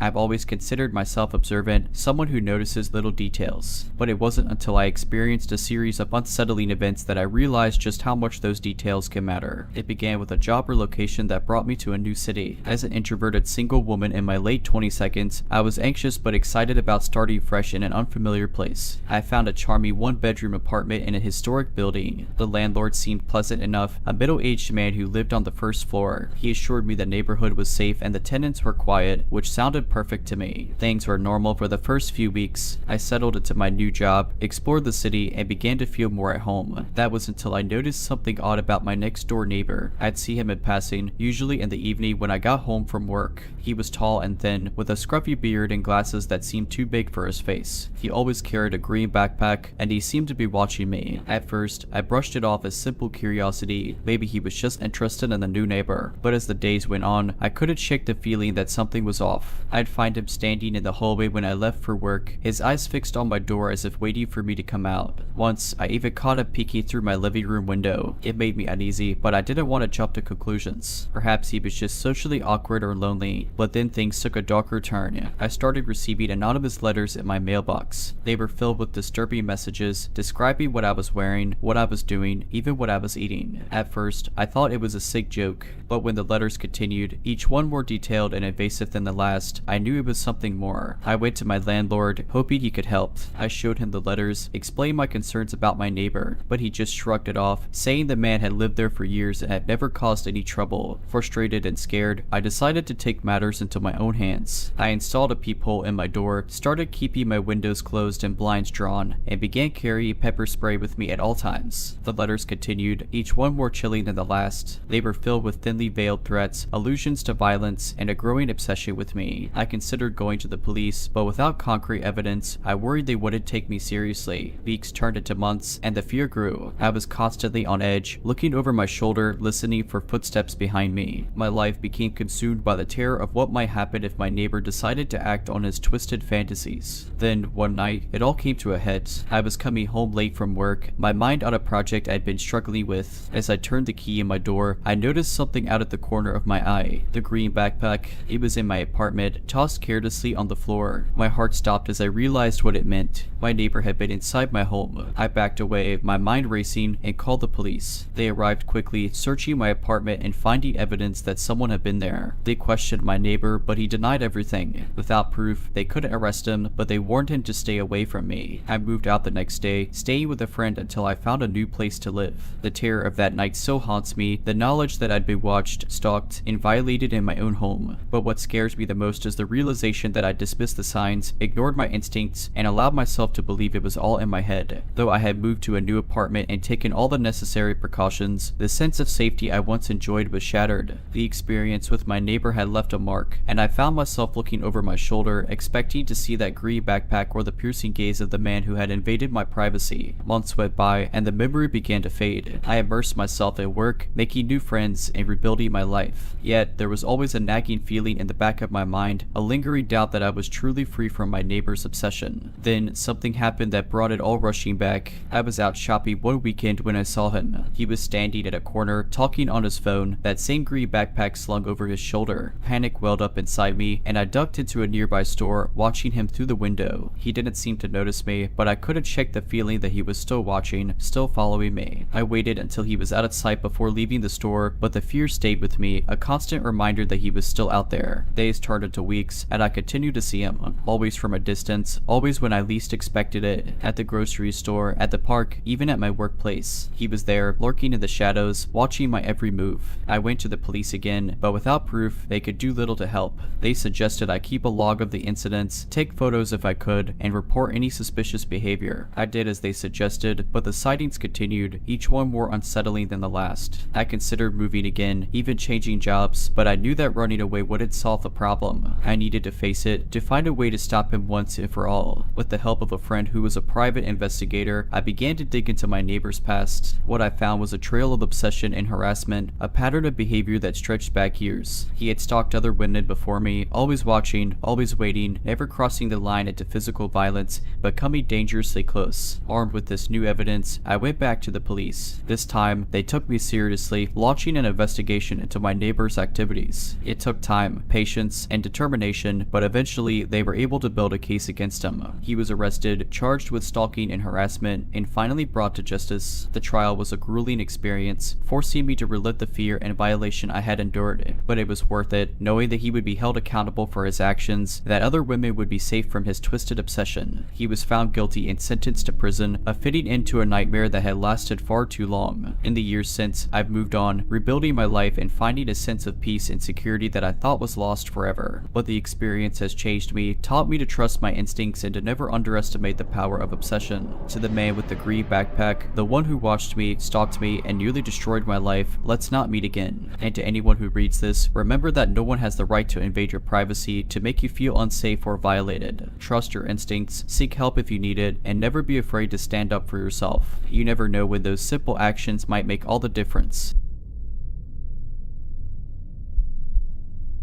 S1: I've always considered myself observant, someone who notices little details. But it wasn't until I experienced a series of unsettling events that I realized just how much those details can matter. It began with a job relocation that brought me to a new city. As an introverted single woman in my late 22nd, I was anxious but excited about starting fresh in an unfamiliar place. I found a charming 1-bedroom apartment in a historic building. The landlord seemed pleasant enough, a middle-aged man who lived on the first floor. He assured me the neighborhood was safe and the tenants were quiet, which sounded perfect to me. Things were normal for the first few weeks. I settled into my new job, explored the city, and began to feel more at home. That was until I noticed something odd about my next door neighbor. I'd see him in passing, usually in the evening when I got home from work. He was tall and thin, with a scruffy beard and glasses that seemed too big for his face. He always carried a green backpack, and he seemed to be watching me. At first, I brushed it off as simple curiosity. Maybe he was just interested in the new neighbor. But as the days went on, I couldn't shake the feeling that something was off. I'd find him standing in the hallway when I left for work, his eyes fixed on my door as if waiting for me to come out. Once, I even caught him peeking through my living room window. It made me uneasy, but I didn't want to jump to conclusions. Perhaps he was just socially awkward or lonely, but then things took a darker turn. I started receiving anonymous letters in my mailbox. They were filled with disturbing messages, describing what I was wearing, what I was doing, even what I was eating. At first, I thought it was a sick joke, but when the letters continued, each one more detailed and invasive than the last, I knew it was something more. I went to my landlord, hoping he could help. I showed him the letters, explained my concerns about my neighbor, but he just shrugged it off, saying the man had lived there for years and had never caused any trouble. Frustrated and scared, I decided to take matters into my own hands. I installed a peephole in my door, started keeping my windows closed and blinds drawn, and began carrying pepper spray with me at all times. The letters continued, each one more chilling than the last. They were filled with thinly veiled threats, allusions to violence, and a growing obsession with me. I considered going to the police, but without concrete evidence, I worried they wouldn't take me seriously. Weeks turned into months, and the fear grew. I was constantly on edge, looking over my shoulder, listening for footsteps behind me. My life became consumed by the terror of what might happen if my neighbor decided to act on his twisted fantasies. Then, one night, it all came to a head. I was coming home late from work, my mind on a project I'd been struggling with. As I turned the key in my door, I noticed something out at the corner of my eye. The green backpack. It was in my apartment, tossed carelessly on the floor. My heart stopped as I realized what it meant. My neighbor had been inside my home. I backed away, my mind racing, and called the police. They arrived quickly, searching my apartment and finding evidence that someone had been there. They questioned my neighbor, but he denied everything. Without proof, they couldn't arrest him, but they warned him to stay away from me. I moved out the next day, staying with a friend until I found a new place to live. The terror of that night still haunts me, the knowledge that I'd been watched, stalked, and violated in my own home. But what scares me the most is the realization that I dismissed the signs, ignored my instincts, and allowed myself to believe it was all in my head. Though I had moved to a new apartment and taken all the necessary precautions, the sense of safety I once enjoyed was shattered. The experience with my neighbor had left a mark, and I found myself looking over my shoulder, expecting to see that green backpack or the piercing gaze of the man who had invaded my privacy. Months went by, and the memory began to fade. I immersed myself in work, making new friends, and rebuilding my life. Yet, there was always a nagging feeling in the back of my mind, a lingering doubt that I was truly free from my neighbor's obsession. Then, something happened that brought it all rushing back. I was out shopping one weekend when I saw him. He was standing at a corner, talking on his phone, that same green backpack slung over his shoulder. Panic welled up inside me, and I ducked into a nearby store, watching him through the window. He didn't seem to notice me, but I couldn't shake the feeling that he was still watching, still following me. I waited until he was out of sight before leaving the store, but the fear stayed with me, a constant reminder that he was still out there. Days turned into weeks, and I continued to see him, always from a distance, always when I least expected it. At the grocery store, at the park, even at my workplace. He was there, lurking in the shadows, watching my every move. I went to the police again, but without proof, they could do little to help. They suggested I keep a log of the incidents, take photos if I could, and report any suspicious behavior. I did as they suggested, but the sightings continued, each one more unsettling than the last. I considered moving again, even changing jobs, but I knew that running away wouldn't solve the problem. I needed to face it, to find a way to stop him once and for all. With the help of a friend who was a private investigator, I began to dig into my neighbor's past. What I found was a trail of obsession and harassment, a pattern of behavior that stretched back years. He had stalked other women before me, always watching, always waiting, never crossing the line into physical violence, but coming dangerously close. Armed with this new evidence, I went back to the police. This time, they took me seriously, launching an investigation into my neighbor's activities. It took time, patience, and determination, but eventually they were able to build a case against him. He was arrested, charged with stalking and harassment, and finally brought to justice. The trial was a grueling experience, forcing me to relive the fear and violation I had endured, but it was worth it, knowing that he would be held accountable for his actions, that other women would be safe from his twisted obsession. He was found guilty and sentenced to prison, a fitting end to a nightmare that had lasted far too long. In the years since, I've moved on, rebuilding my life and finding a sense of peace and security that I thought was lost forever. But the experience has changed me, taught me to trust my instincts and to never underestimate the power of obsession. To the man with the green backpack, the one who watched me, stalked me, and nearly destroyed my life, let's not meet again. And to anyone who reads this, remember that no one has the right to invade your privacy, to make you feel unsafe or violated. Trust your instincts, seek help if you need it, and never be afraid to stand up for yourself. You never know when those simple actions might make all the difference.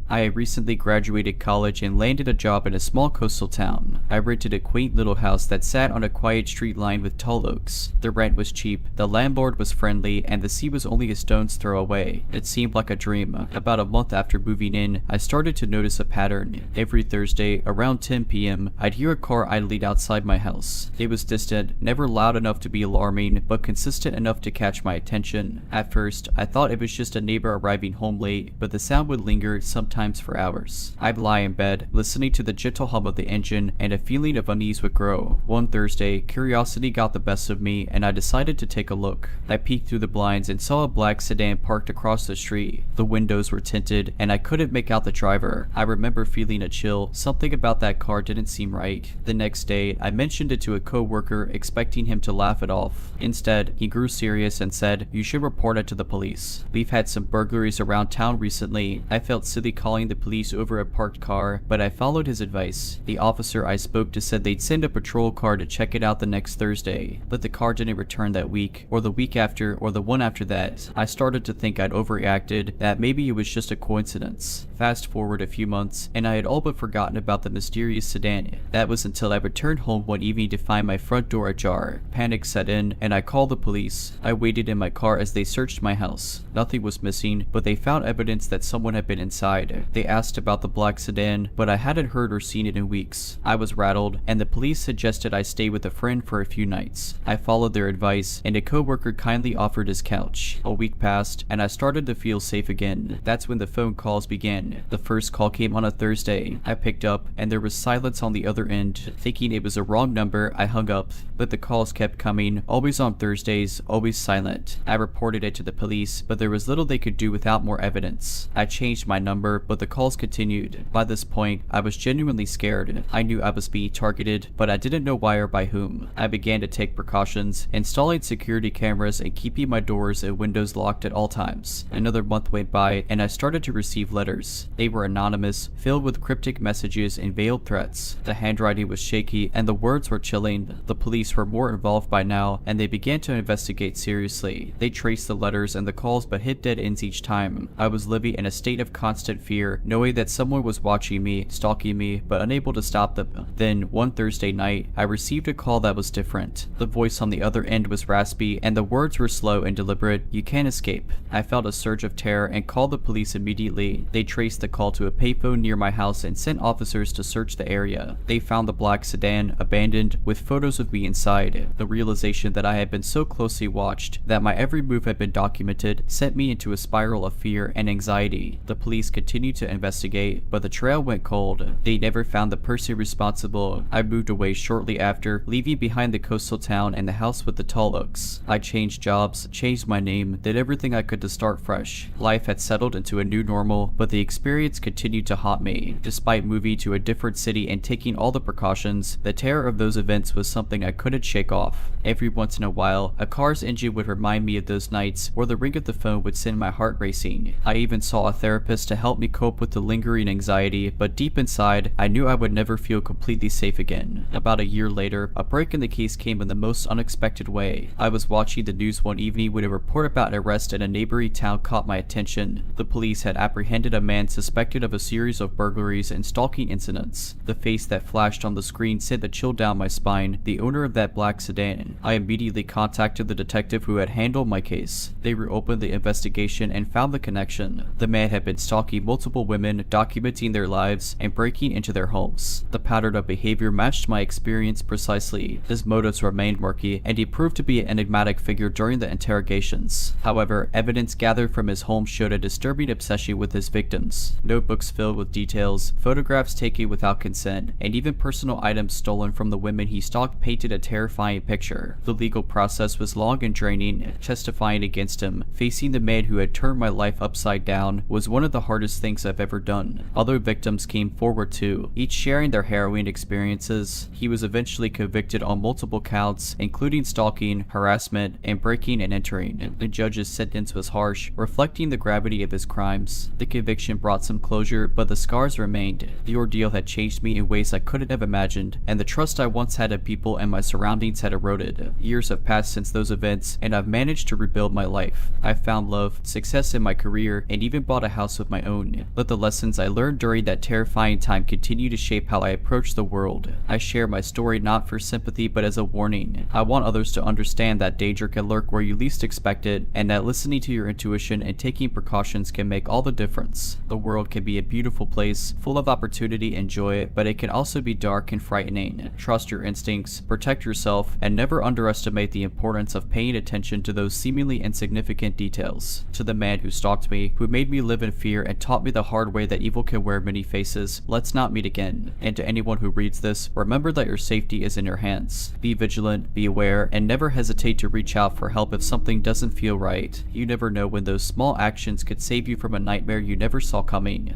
S1: I recently graduated college and landed a job in a small coastal town. I rented a quaint little house that sat on a quiet street lined with tall oaks. The rent was cheap, the landlord was friendly, and the sea was only a stone's throw away. It seemed like a dream. About a month after moving in, I started to notice a pattern. Every Thursday, around 10 p.m., I'd hear a car idling outside my house. It was distant, never loud enough to be alarming, but consistent enough to catch my attention. At first, I thought it was just a neighbor arriving home late, but the sound would linger, sometimes for hours. I'd lie in bed, listening to the gentle hum of the engine, and a feeling of unease would grow. One Thursday, curiosity got the best of me and I decided to take a look. I peeked through the blinds and saw a black sedan parked across the street. The windows were tinted and I couldn't make out the driver. I remember feeling a chill. Something about that car didn't seem right. The next day, I mentioned it to a co-worker expecting him to laugh it off. Instead, he grew serious and said, "You should report it to the police. We've had some burglaries around town recently." I felt silly calling the police over a parked car, but I followed his advice. The officer I spoke to said they'd send a patrol car to check it out the next Thursday, but the car didn't return that week, or the week after, or the one after that. I started to think I'd overreacted, that maybe it was just a coincidence. Fast forward a few months, and I had all but forgotten about the mysterious sedan. That was until I returned home one evening to find my front door ajar. Panic set in, and I called the police. I waited in my car as they searched my house. Nothing was missing, but they found evidence that someone had been inside. They asked about the black sedan, but I hadn't heard or seen it in weeks. I was rattled, and the police suggested I stay with a friend for a few nights. I followed their advice, and a co-worker kindly offered his couch. A week passed, and I started to feel safe again. That's when the phone calls began. The first call came on a Thursday. I picked up, and there was silence on the other end. Thinking it was a wrong number, I hung up, but the calls kept coming, always on Thursdays, always silent. I reported it to the police, but there was little they could do without more evidence. I changed my number, but the calls continued. By this point, I was genuinely scared. I knew I was being targeted, but I didn't know why or by whom. I began to take precautions, installing security cameras and keeping my doors and windows locked at all times. Another month went by, and I started to receive letters. They were anonymous, filled with cryptic messages and veiled threats. The handwriting was shaky, and the words were chilling. The police were more involved by now, and they began to investigate seriously. They traced the letters and the calls but hit dead ends each time. I was living in a state of constant fear, knowing that someone was watching me, stalking me, but unable to stop them. Then, one Thursday night, I received a call that was different. The voice on the other end was raspy, and the words were slow and deliberate. "You can't escape." I felt a surge of terror and called the police immediately. They traced the call to a payphone near my house and sent officers to search the area. They found the black sedan, abandoned, with photos of me inside. The realization that I had been so closely watched, that my every move had been documented, sent me into a spiral of fear and anxiety. The police continued to investigate, but the trail went cold. They never found the person responsible. I moved away shortly after, leaving behind the coastal town and the house with the tall oaks. I changed jobs, changed my name, did everything I could to start fresh. Life had settled into a new normal, but the experience continued to haunt me. Despite moving to a different city and taking all the precautions, the terror of those events was something I couldn't shake off. Every once in a while, a car's engine would remind me of those nights, or the ring of the phone would send my heart racing. I even saw a therapist to help me cope with the lingering anxiety, but deep inside, I knew I would never feel completely safe again. About a year later, a break in the case came in the most unexpected way. I was watching the news one evening when a report about an arrest in a neighboring town caught my attention. The police had apprehended a man suspected of a series of burglaries and stalking incidents. The face that flashed on the screen sent a chill down my spine, the owner of that black sedan. I immediately contacted the detective who had handled my case. They reopened the investigation and found the connection. The man had been stalking multiple women, documenting their lives, and breaking into their homes. The pattern of behavior matched my experience precisely. His motives remained murky, and he proved to be an enigmatic figure during the interrogations. However, evidence gathered from his home showed a disturbing obsession with his victims. Notebooks filled with details, photographs taken without consent, and even personal items stolen from the women he stalked painted a terrifying picture. The legal process was long and draining. Testifying against him, facing the man who had turned my life upside down, was one of the hardest things I've ever done. Other victims came forward too, each sharing their harrowing experiences. He was eventually convicted on multiple counts, including stalking, harassment, and breaking and entering. The judge's sentence was harsh, reflecting the gravity of his crimes. The conviction brought some closure, but the scars remained. The ordeal had changed me in ways I couldn't have imagined, and the trust I once had in people and my surroundings had eroded. Years have passed since those events, and I've managed to rebuild my life. I've found love, success in my career, and even bought a house of my own. Let the lessons I learned during that terrifying time continue to shape how I approach the world. I share my story not for sympathy but as a warning. I want others to understand that danger can lurk where you least expect it, and that listening to your intuition and taking precautions can make all the difference. The world can be a beautiful place, full of opportunity and joy, but it can also be dark and frightening. Trust your instincts, protect yourself, and never underestimate the importance of paying attention to those seemingly insignificant details. To the man who stalked me, who made me live in fear and taught me the hard way that evil can wear many faces, let's not meet again. And to anyone who reads this, remember that your safety is in your hands. Be vigilant, be aware, and never hesitate to reach out for help if something doesn't feel right. You never know when those small actions could save you from a nightmare you never saw coming.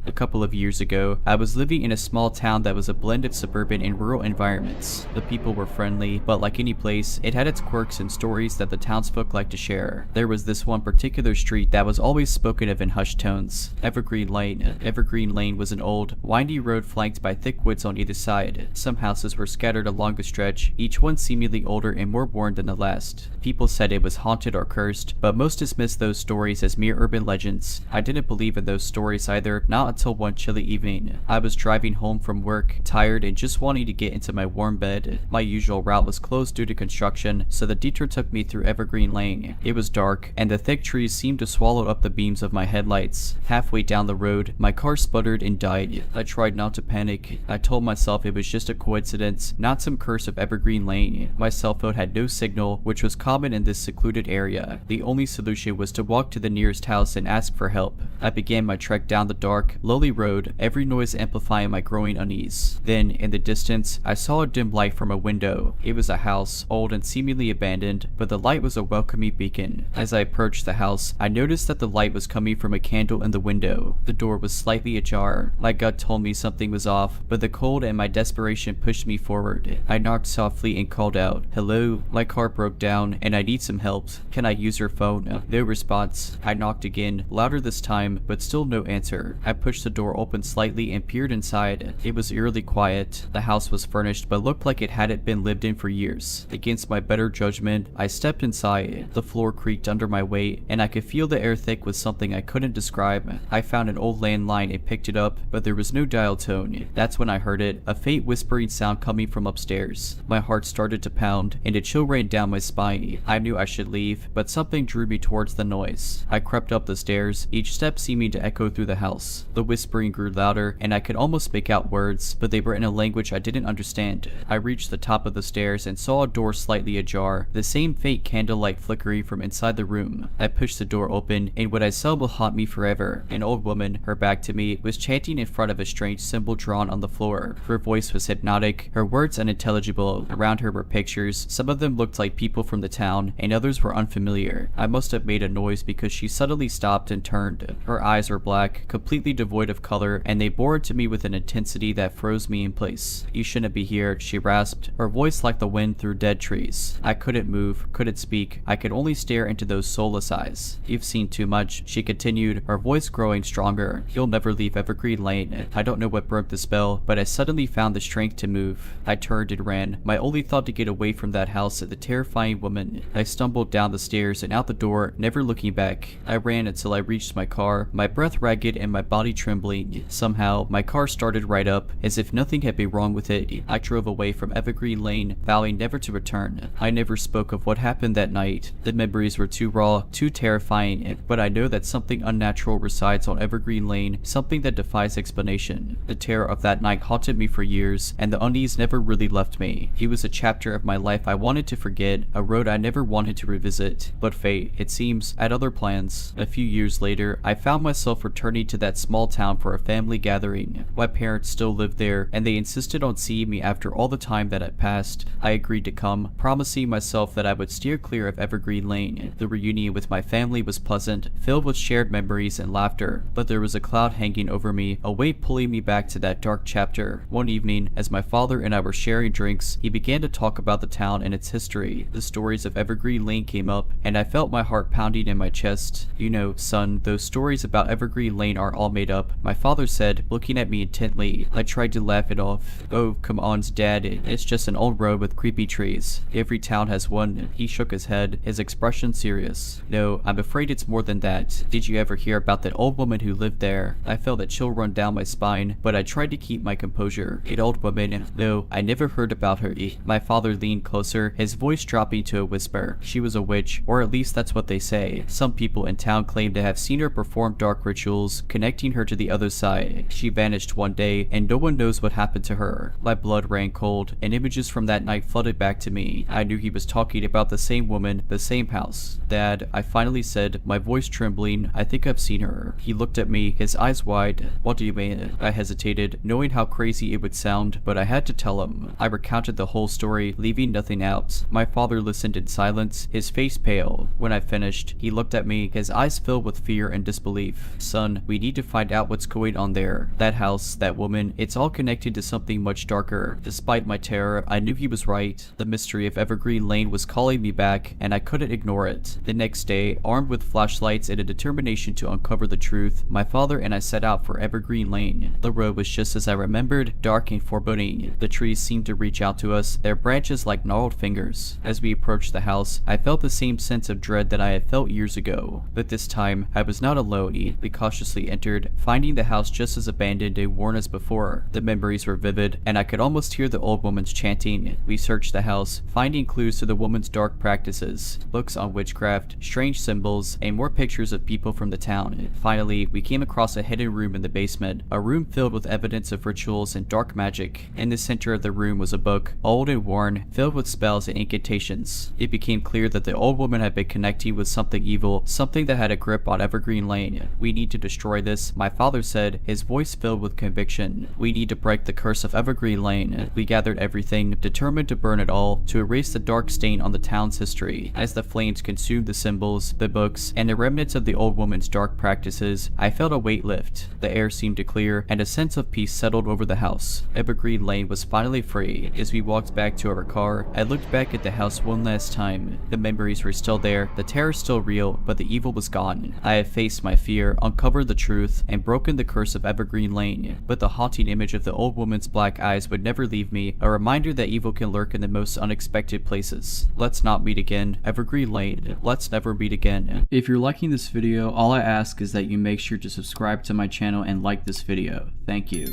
S1: A couple of years ago, I was living in a small town that was a blend of suburban and rural environments. The people were friendly, but like any place, it had its quirks and stories that the townsfolk liked to share. There was this one particular street that was always spoken of in hushed tones. Evergreen Lane. Evergreen Lane was an old, windy road flanked by thick woods on either side. Some houses were scattered along the stretch, each one seemingly older and more worn than the last. People said it was haunted or cursed, but most dismissed those stories as mere urban legends. I didn't believe in those stories either, not until one chilly evening. I was driving home from work, tired and just wanting to get into my warm bed. My usual route was closed due to construction, so the detour took me through Evergreen Lane. It was dark, and the thick trees seemed to swallow up the beams of my headlights. Halfway down the road, my car sputtered and died. I tried not to panic. I told myself it was just a coincidence, not some curse of Evergreen Lane. My cell phone had no signal, which was common in this secluded area. The only solution was to walk to the nearest house and ask for help. I began my trek down the dark, lonely road, every noise amplifying my growing unease. Then, in the distance, I saw a dim light from a window. It was a house, old and seemingly abandoned, but the light was a welcoming beacon. As I approached the house, I noticed that the light was coming from a candle in the window. The door was slightly ajar. My gut told me something was off, but the cold and my desperation pushed me forward. I knocked softly and called out, "Hello, my car broke down, and I need some help. Can I use your phone?" No response. I knocked again, louder this time, but still no answer. I pushed the door open slightly and peered inside. It was eerily quiet. The house was furnished but looked like it hadn't been lived in for years. Against my better judgment, I stepped inside. The floor creaked under my weight, and I could feel the air thick with something I couldn't describe. I found an old landline and picked it up, but there was no dial tone. That's when I heard it, a faint whispering sound coming from upstairs. My heart started to pound, and a chill ran down my spine. I knew I should leave, but something drew me towards the noise. I crept up the stairs, each step seeming to echo through the house. The whispering grew louder, and I could almost make out words, but they were in a language I didn't understand. I reached the top of the stairs and saw a door slightly ajar, the same faint candlelight flickering from inside the room. I pushed the door open, and what I saw will haunt me forever. An old woman, her back to me, was chanting in front of a strange symbol drawn on the floor. Her voice was hypnotic, her words unintelligible. Around her were pictures. Some of them looked like people from the town, and others were unfamiliar. I must have made a noise because she suddenly stopped and turned. Her eyes were black, completely devoid of color, and they bored to me with an intensity that froze me in place. "You shouldn't be here," she rasped, her voice like the wind through dead trees. I couldn't move, couldn't speak. I could only stare into those soulless eyes. "You've seen too much," she continued, her voice growing stronger. "You'll never leave Evergreen Lane." I don't know what broke the spell, but I suddenly found the strength to move. I turned and ran, my only thought to get away from that house and the terrifying woman. I stumbled down the stairs and out the door, never looking back. I ran until I reached my car, my breath ragged and my body trembling. Somehow, my car started right up, as if nothing had been wrong with it. I drove away from Evergreen Lane, vowing never to return. I never spoke of what happened that night. The memories were too raw, too terrifying, but I know that something unnatural resides on Evergreen Lane, something that defies explanation. The terror of that night haunted me for years, and the unease never really left me. It was a chapter of my life I wanted to forget, a road I never wanted to revisit. But fate, it seems, had other plans. A few years later, I found myself returning to that small town for a family gathering. My parents still lived there, and they insisted on seeing me after all the time that had passed. I agreed to come, promising myself that I would steer clear of Evergreen Lane. The reunion with my family was pleasant, filled with shared memories and laughter, but there was a cloud hanging over me, a weight pulling me back to that dark chapter. One evening, as my father and I were sharing drinks, he began to talk about the town and its history. The stories of Evergreen Lane came up, and I felt my heart pounding in my chest. "You know, son, those stories about Evergreen Lane are all made up. up. My father said, looking at me intently. I tried to laugh it off. "Oh, come on, Dad. It's just an old road with creepy trees. Every town has one." He shook his head, his expression serious. "No, I'm afraid it's more than that. Did you ever hear about that old woman who lived there?" I felt a chill run down my spine, but I tried to keep my composure. "An old woman? No, I never heard about her." My father leaned closer, his voice dropping to a whisper. "She was a witch, or at least that's what they say. Some people in town claim to have seen her perform dark rituals, connecting her to the other side. She vanished one day, and no one knows what happened to her." My blood ran cold, and images from that night flooded back to me. I knew he was talking about the same woman, the same house. "Dad," I finally said, my voice trembling, "I think I've seen her." He looked at me, his eyes wide. "What do you mean?" I hesitated, knowing how crazy it would sound, but I had to tell him. I recounted the whole story, leaving nothing out. My father listened in silence, his face pale. When I finished, he looked at me, his eyes filled with fear and disbelief. "Son, we need to find out what's going on there. That house, that woman, it's all connected to something much darker." Despite my terror, I knew he was right. The mystery of Evergreen Lane was calling me back, and I couldn't ignore it. The next day, armed with flashlights and a determination to uncover the truth, my father and I set out for Evergreen Lane. The road was just as I remembered, dark and foreboding. The trees seemed to reach out to us, their branches like gnarled fingers. As we approached the house, I felt the same sense of dread that I had felt years ago. But this time, I was not alone. We cautiously entered, finding the house just as abandoned and worn as before. The memories were vivid, and I could almost hear the old woman's chanting. We searched the house, finding clues to the woman's dark practices, books on witchcraft, strange symbols, and more pictures of people from the town. Finally, we came across a hidden room in the basement, a room filled with evidence of rituals and dark magic. In the center of the room was a book, old and worn, filled with spells and incantations. It became clear that the old woman had been connecting with something evil, something that had a grip on Evergreen Lane. "We need to destroy this," my father said, his voice filled with conviction. "We need to break the curse of Evergreen Lane." We gathered everything, determined to burn it all, to erase the dark stain on the town's history. As the flames consumed the symbols, the books, and the remnants of the old woman's dark practices, I felt a weight lift. The air seemed to clear, and a sense of peace settled over the house. Evergreen Lane was finally free. As we walked back to our car, I looked back at the house one last time. The memories were still there, the terror still real, but the evil was gone. I had faced my fear, uncovered the truth, and broken the curse of Evergreen Lane. But the haunting image of the old woman's black eyes would never leave me, a reminder that evil can lurk in the most unexpected places. Let's not meet again. Evergreen Lane. Let's never meet again. If you're liking this video, all I ask is that you make sure to subscribe to my channel and like this video. Thank you.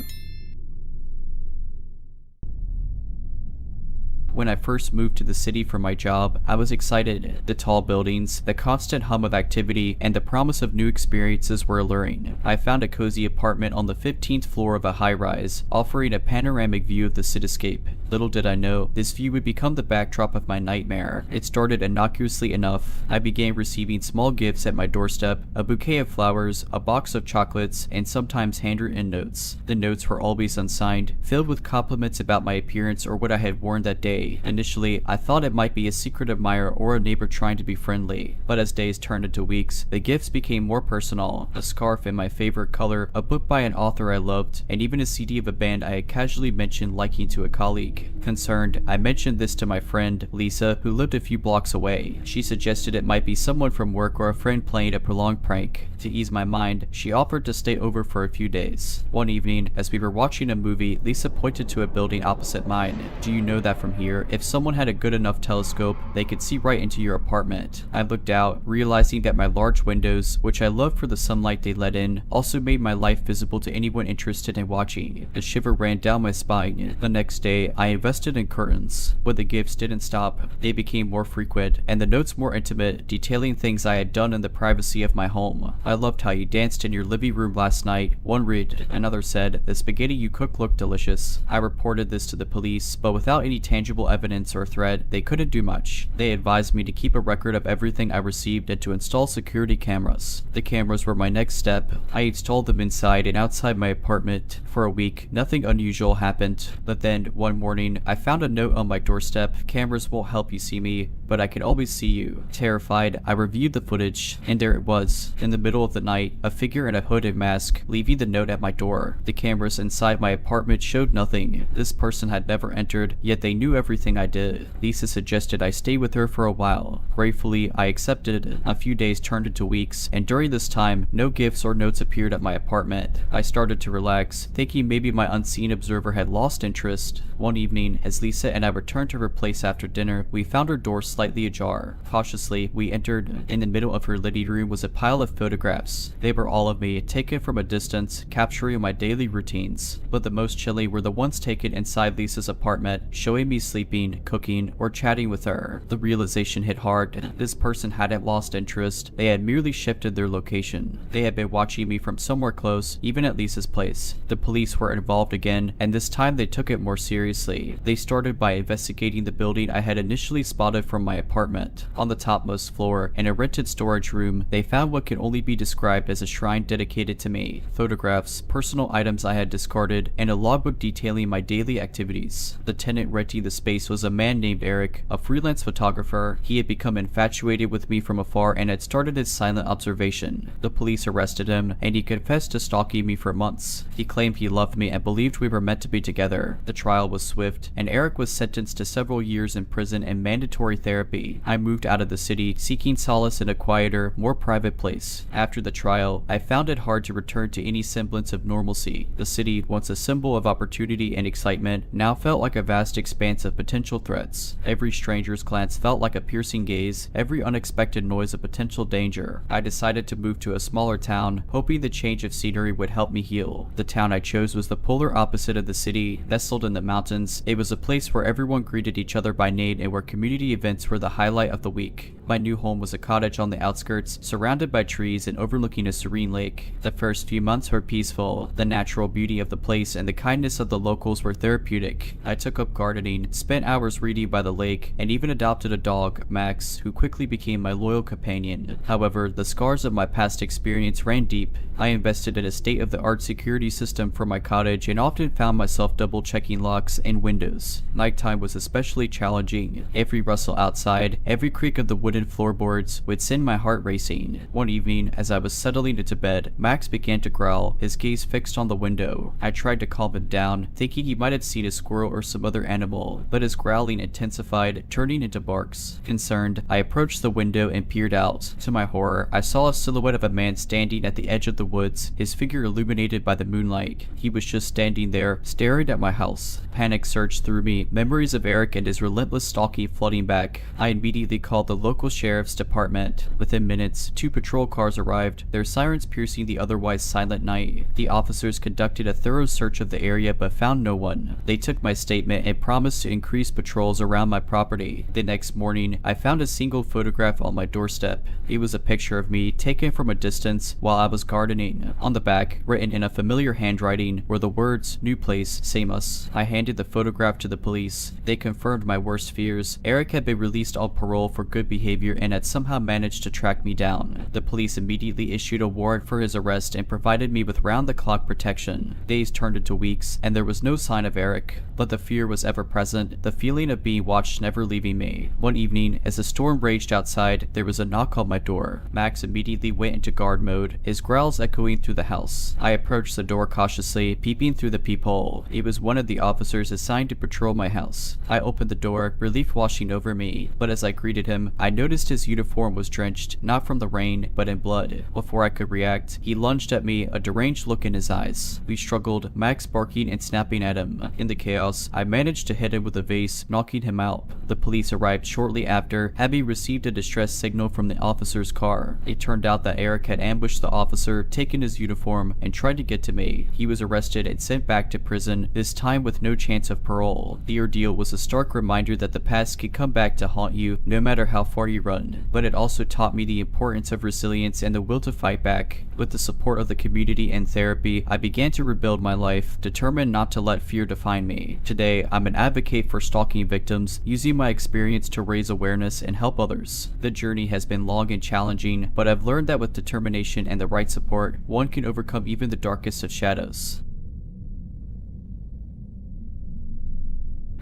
S1: When I first moved to the city for my job, I was excited. The tall buildings, the constant hum of activity, and the promise of new experiences were alluring. I found a cozy apartment on the 15th floor of a high-rise, offering a panoramic view of the cityscape. Little did I know, this view would become the backdrop of my nightmare. It started innocuously enough. I began receiving small gifts at my doorstep, a bouquet of flowers, a box of chocolates, and sometimes handwritten notes. The notes were always unsigned, filled with compliments about my appearance or what I had worn that day. Initially, I thought it might be a secret admirer or a neighbor trying to be friendly, but as days turned into weeks, the gifts became more personal. A scarf in my favorite color, a book by an author I loved, and even a CD of a band I had casually mentioned liking to a colleague. Concerned, I mentioned this to my friend, Lisa, who lived a few blocks away. She suggested it might be someone from work or a friend playing a prolonged prank. To ease my mind, she offered to stay over for a few days. One evening, as we were watching a movie, Lisa pointed to a building opposite mine. "Do you know that from here, if someone had a good enough telescope, they could see right into your apartment?" I looked out, realizing that my large windows, which I loved for the sunlight they let in, also made my life visible to anyone interested in watching. A shiver ran down my spine. The next day, I invested in curtains. But the gifts didn't stop. They became more frequent, and the notes more intimate, detailing things I had done in the privacy of my home. "I loved how you danced in your living room last night," one read. Another said, "The spaghetti you cooked looked delicious." I reported this to the police, but without any tangible evidence or threat, they couldn't do much. They advised me to keep a record of everything I received and to install security cameras. The cameras were my next step. I installed them inside and outside my apartment. For a week, nothing unusual happened, but then one morning morning, I found a note on my doorstep. Cameras won't help you see me, but I can always see you. Terrified, I reviewed the footage, and there it was. In the middle of the night, a figure in a hood and mask, leaving the note at my door. The cameras inside my apartment showed nothing. This person had never entered, yet they knew everything I did. Lisa suggested I stay with her for a while. Gratefully, I accepted. A few days turned into weeks, and during this time, no gifts or notes appeared at my apartment. I started to relax, thinking maybe my unseen observer had lost interest. One evening, as Lisa and I returned to her place after dinner, we found her door slightly ajar. Cautiously, we entered. In the middle of her living room was a pile of photographs. They were all of me, taken from a distance, capturing my daily routines. But the most chilling were the ones taken inside Lisa's apartment, showing me sleeping, cooking, or chatting with her. The realization hit hard. This person hadn't lost interest. They had merely shifted their location. They had been watching me from somewhere close, even at Lisa's place. The police were involved again, and this time they took it more seriously. They started by investigating the building I had initially spotted from my apartment. On the topmost floor, in a rented storage room, they found what can only be described as a shrine dedicated to me. Photographs, personal items I had discarded, and a logbook detailing my daily activities. The tenant renting the space was a man named Eric, a freelance photographer. He had become infatuated with me from afar and had started his silent observation. The police arrested him, and he confessed to stalking me for months. He claimed he loved me and believed we were meant to be together. The trial was swift, and Eric was sentenced to several years in prison and mandatory therapy. I moved out of the city, seeking solace in a quieter, more private place. After the trial, I found it hard to return to any semblance of normalcy. The city, once a symbol of opportunity and excitement, now felt like a vast expanse of potential threats. Every stranger's glance felt like a piercing gaze, every unexpected noise a potential danger. I decided to move to a smaller town, hoping the change of scenery would help me heal. The town I chose was the polar opposite of the city, nestled in the mountains. It was a place where everyone greeted each other by name and where community events were the highlight of the week. My new home was a cottage on the outskirts, surrounded by trees and overlooking a serene lake. The first few months were peaceful. The natural beauty of the place and the kindness of the locals were therapeutic. I took up gardening, spent hours reading by the lake, and even adopted a dog, Max, who quickly became my loyal companion. However, the scars of my past experience ran deep. I invested in a state-of-the-art security system for my cottage and often found myself double-checking locks and windows. Nighttime was especially challenging. Every rustle outside, every creak of the wooden floorboards would send my heart racing. One evening, as I was settling into bed, Max began to growl, his gaze fixed on the window. I tried to calm him down, thinking he might have seen a squirrel or some other animal, but his growling intensified, turning into barks. Concerned, I approached the window and peered out. To my horror, I saw a silhouette of a man standing at the edge of the woods, his figure illuminated by the moonlight. He was just standing there, staring at my house. Panic surged through me, memories of Eric and his relentless stalking flooding back. I immediately called the local sheriff's department. Within minutes, 2 patrol cars arrived, their sirens piercing the otherwise silent night. The officers conducted a thorough search of the area but found no one. They took my statement and promised to increase patrols around my property. The next morning, I found a single photograph on my doorstep. It was a picture of me taken from a distance while I was gardening. On the back, written in a familiar handwriting, were the words, "New place, same us." I handed the photograph to the police. They confirmed my worst fears. Eric had been released on parole for good behavior and had somehow managed to track me down. The police immediately issued a warrant for his arrest and provided me with round-the-clock protection. Days turned into weeks, and there was no sign of Eric. But the fear was ever present, the feeling of being watched never leaving me. One evening, as the storm raged outside, there was a knock on my door. Max immediately went into guard mode, his growls echoing through the house. I approached the door cautiously, peeping through the peephole. It was one of the officers assigned to patrol my house. I opened the door, relief washing over me, but as I greeted him, I noticed his uniform was drenched, not from the rain, but in blood. Before I could react, he lunged at me, a deranged look in his eyes. We struggled, Max barking and snapping at him. In the chaos, I managed to hit him with a vase, knocking him out. The police arrived shortly after, having received a distress signal from the officer's car. It turned out that Eric had ambushed the officer, taken his uniform, and tried to get to me. He was arrested and sent back to prison, this time with no chance of parole. The ordeal was a stark reminder that the past can come back to haunt you, no matter how far you run. But it also taught me the importance of resilience and the will to fight back. With the support of the community and therapy, I began to rebuild my life, determined not to let fear define me. Today, I'm an advocate for stalking victims, using my experience to raise awareness and help others. The journey has been long and challenging, but I've learned that with determination and the right support, one can overcome even the darkest of shadows.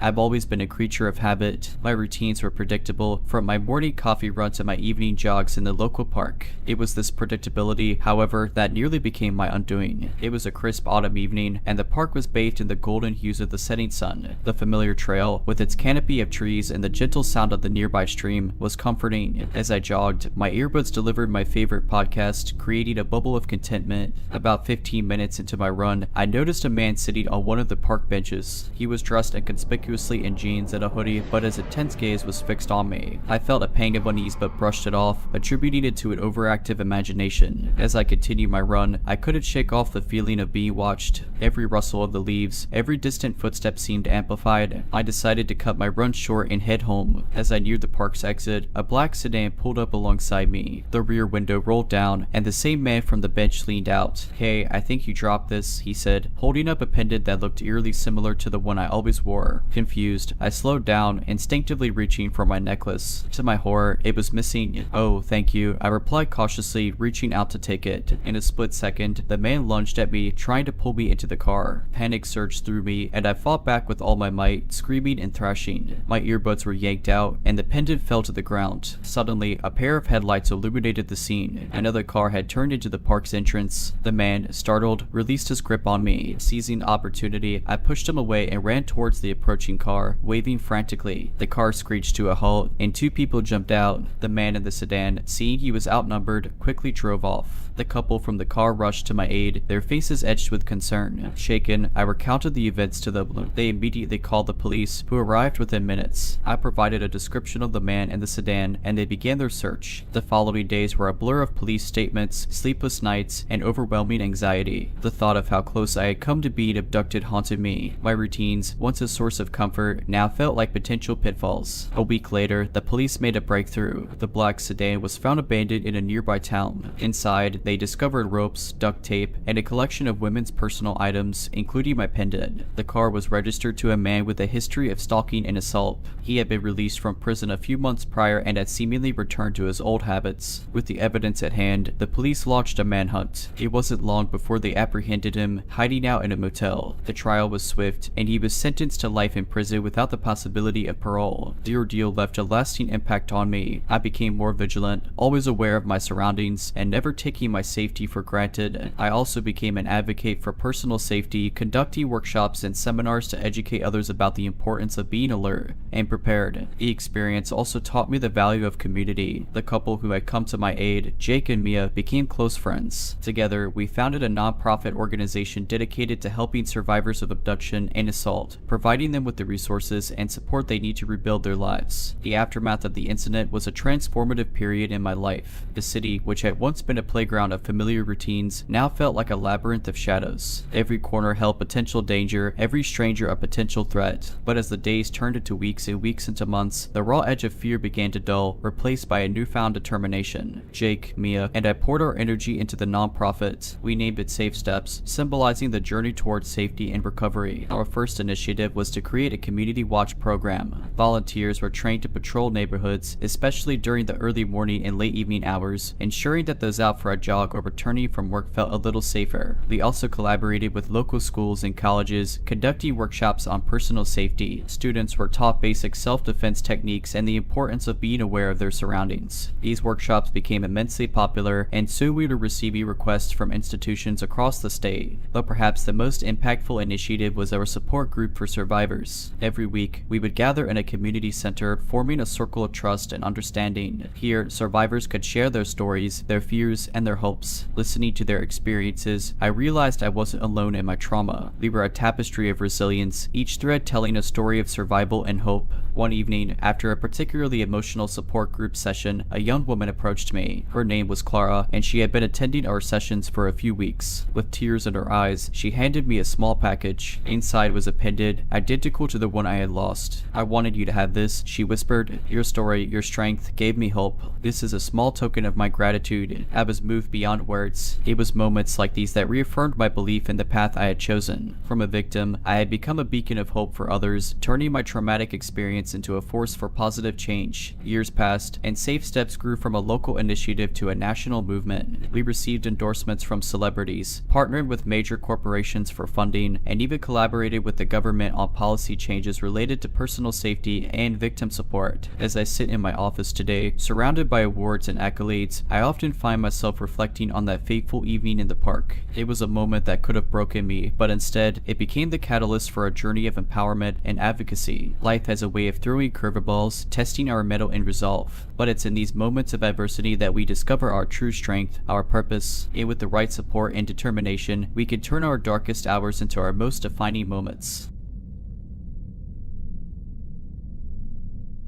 S1: I've always been a creature of habit. My routines were predictable, from my morning coffee run to my evening jogs in the local park. It was this predictability, however, that nearly became my undoing. It was a crisp autumn evening, and the park was bathed in the golden hues of the setting sun. The familiar trail, with its canopy of trees and the gentle sound of the nearby stream, was comforting. As I jogged, my earbuds delivered my favorite podcast, creating a bubble of contentment. About 15 minutes into my run, I noticed a man sitting on one of the park benches. He was dressed inconspicuously in jeans and a hoodie, but his intense gaze was fixed on me. I felt a pang of unease but brushed it off, attributing it to an overactive imagination. As I continued my run, I couldn't shake off the feeling of being watched. Every rustle of the leaves, every distant footstep seemed amplified. I decided to cut my run short and head home. As I neared the park's exit, a black sedan pulled up alongside me. The rear window rolled down, and the same man from the bench leaned out. "Hey, I think you dropped this," he said, holding up a pendant that looked eerily similar to the one I always wore. Confused, I slowed down, instinctively reaching for my necklace. To my horror, it was missing. "Oh, thank you," I replied cautiously, reaching out to take it. In a split second, the man lunged at me, trying to pull me into the car. Panic surged through me, and I fought back with all my might, screaming and thrashing. My earbuds were yanked out, and the pendant fell to the ground. Suddenly, a pair of headlights illuminated the scene. Another car had turned into the park's entrance. The man, startled, released his grip on me. Seizing the opportunity, I pushed him away and ran towards the approaching car, waving frantically. The car screeched to a halt, and two people jumped out. The man in the sedan, seeing he was outnumbered, quickly drove off. The couple from the car rushed to my aid, their faces etched with concern. Shaken, I recounted the events to them. They immediately called the police, who arrived within minutes. I provided a description of the man and the sedan, and they began their search. The following days were a blur of police statements, sleepless nights, and overwhelming anxiety. The thought of how close I had come to being abducted haunted me. My routines, once a source of comfort, now felt like potential pitfalls. A week later, the police made a breakthrough. The black sedan was found abandoned in a nearby town. Inside, they discovered ropes, duct tape, and a collection of women's personal items, including my pendant. The car was registered to a man with a history of stalking and assault. He had been released from prison a few months prior and had seemingly returned to his old habits. With the evidence at hand, the police launched a manhunt. It wasn't long before they apprehended him, hiding out in a motel. The trial was swift, and he was sentenced to life in prison without the possibility of parole. The ordeal left a lasting impact on me. I became more vigilant, always aware of my surroundings, and never taking my safety for granted. I also became an advocate for personal safety, conducting workshops and seminars to educate others about the importance of being alert and prepared. The experience also taught me the value of community. The couple who had come to my aid, Jake and Mia, became close friends. Together, we founded a nonprofit organization dedicated to helping survivors of abduction and assault, providing them with the resources and support they need to rebuild their lives. The aftermath of the incident was a transformative period in my life. The city, which had once been a playground of familiar routines, now felt like a labyrinth of shadows. Every corner held potential danger, every stranger a potential threat. But as the days turned into weeks and weeks into months, the raw edge of fear began to dull, replaced by a newfound determination. Jake, Mia, and I poured our energy into the nonprofit. We named it Safe Steps, symbolizing the journey towards safety and recovery. Our first initiative was to create a community watch program. Volunteers were trained to patrol neighborhoods, especially during the early morning and late evening hours, ensuring that those out for a jog or returning from work felt a little safer. We also collaborated with local schools and colleges, conducting workshops on personal safety. Students were taught basic self-defense techniques and the importance of being aware of their surroundings. These workshops became immensely popular, and soon we were receiving requests from institutions across the state. But perhaps the most impactful initiative was our support group for survivors. Every week, we would gather in a community center, forming a circle of trust and understanding. Here, survivors could share their stories, their fears, and their hopes. Listening to their experiences, I realized I wasn't alone in my trauma. We were a tapestry of resilience, each thread telling a story of survival and hope. One evening, after a particularly emotional support group session, a young woman approached me. Her name was Clara, and she had been attending our sessions for a few weeks. With tears in her eyes, she handed me a small package. Inside was a pendant, identical to the one I had lost. "I wanted you to have this," she whispered. "Your story, your strength, gave me hope. This is a small token of my gratitude." I was moved beyond words. It was moments like these that reaffirmed my belief in the path I had chosen. From a victim, I had become a beacon of hope for others, turning my traumatic experience into a force for positive change. Years passed, and Safe Steps grew from a local initiative to a national movement. We received endorsements from celebrities, partnered with major corporations for funding, and even collaborated with the government on policy policy changes related to personal safety and victim support. As I sit in my office today, surrounded by awards and accolades, I often find myself reflecting on that fateful evening in the park. It was a moment that could have broken me, but instead, it became the catalyst for a journey of empowerment and advocacy. Life has a way of throwing curveballs, testing our mettle and resolve. But it's in these moments of adversity that we discover our true strength, our purpose, and with the right support and determination, we can turn our darkest hours into our most defining moments.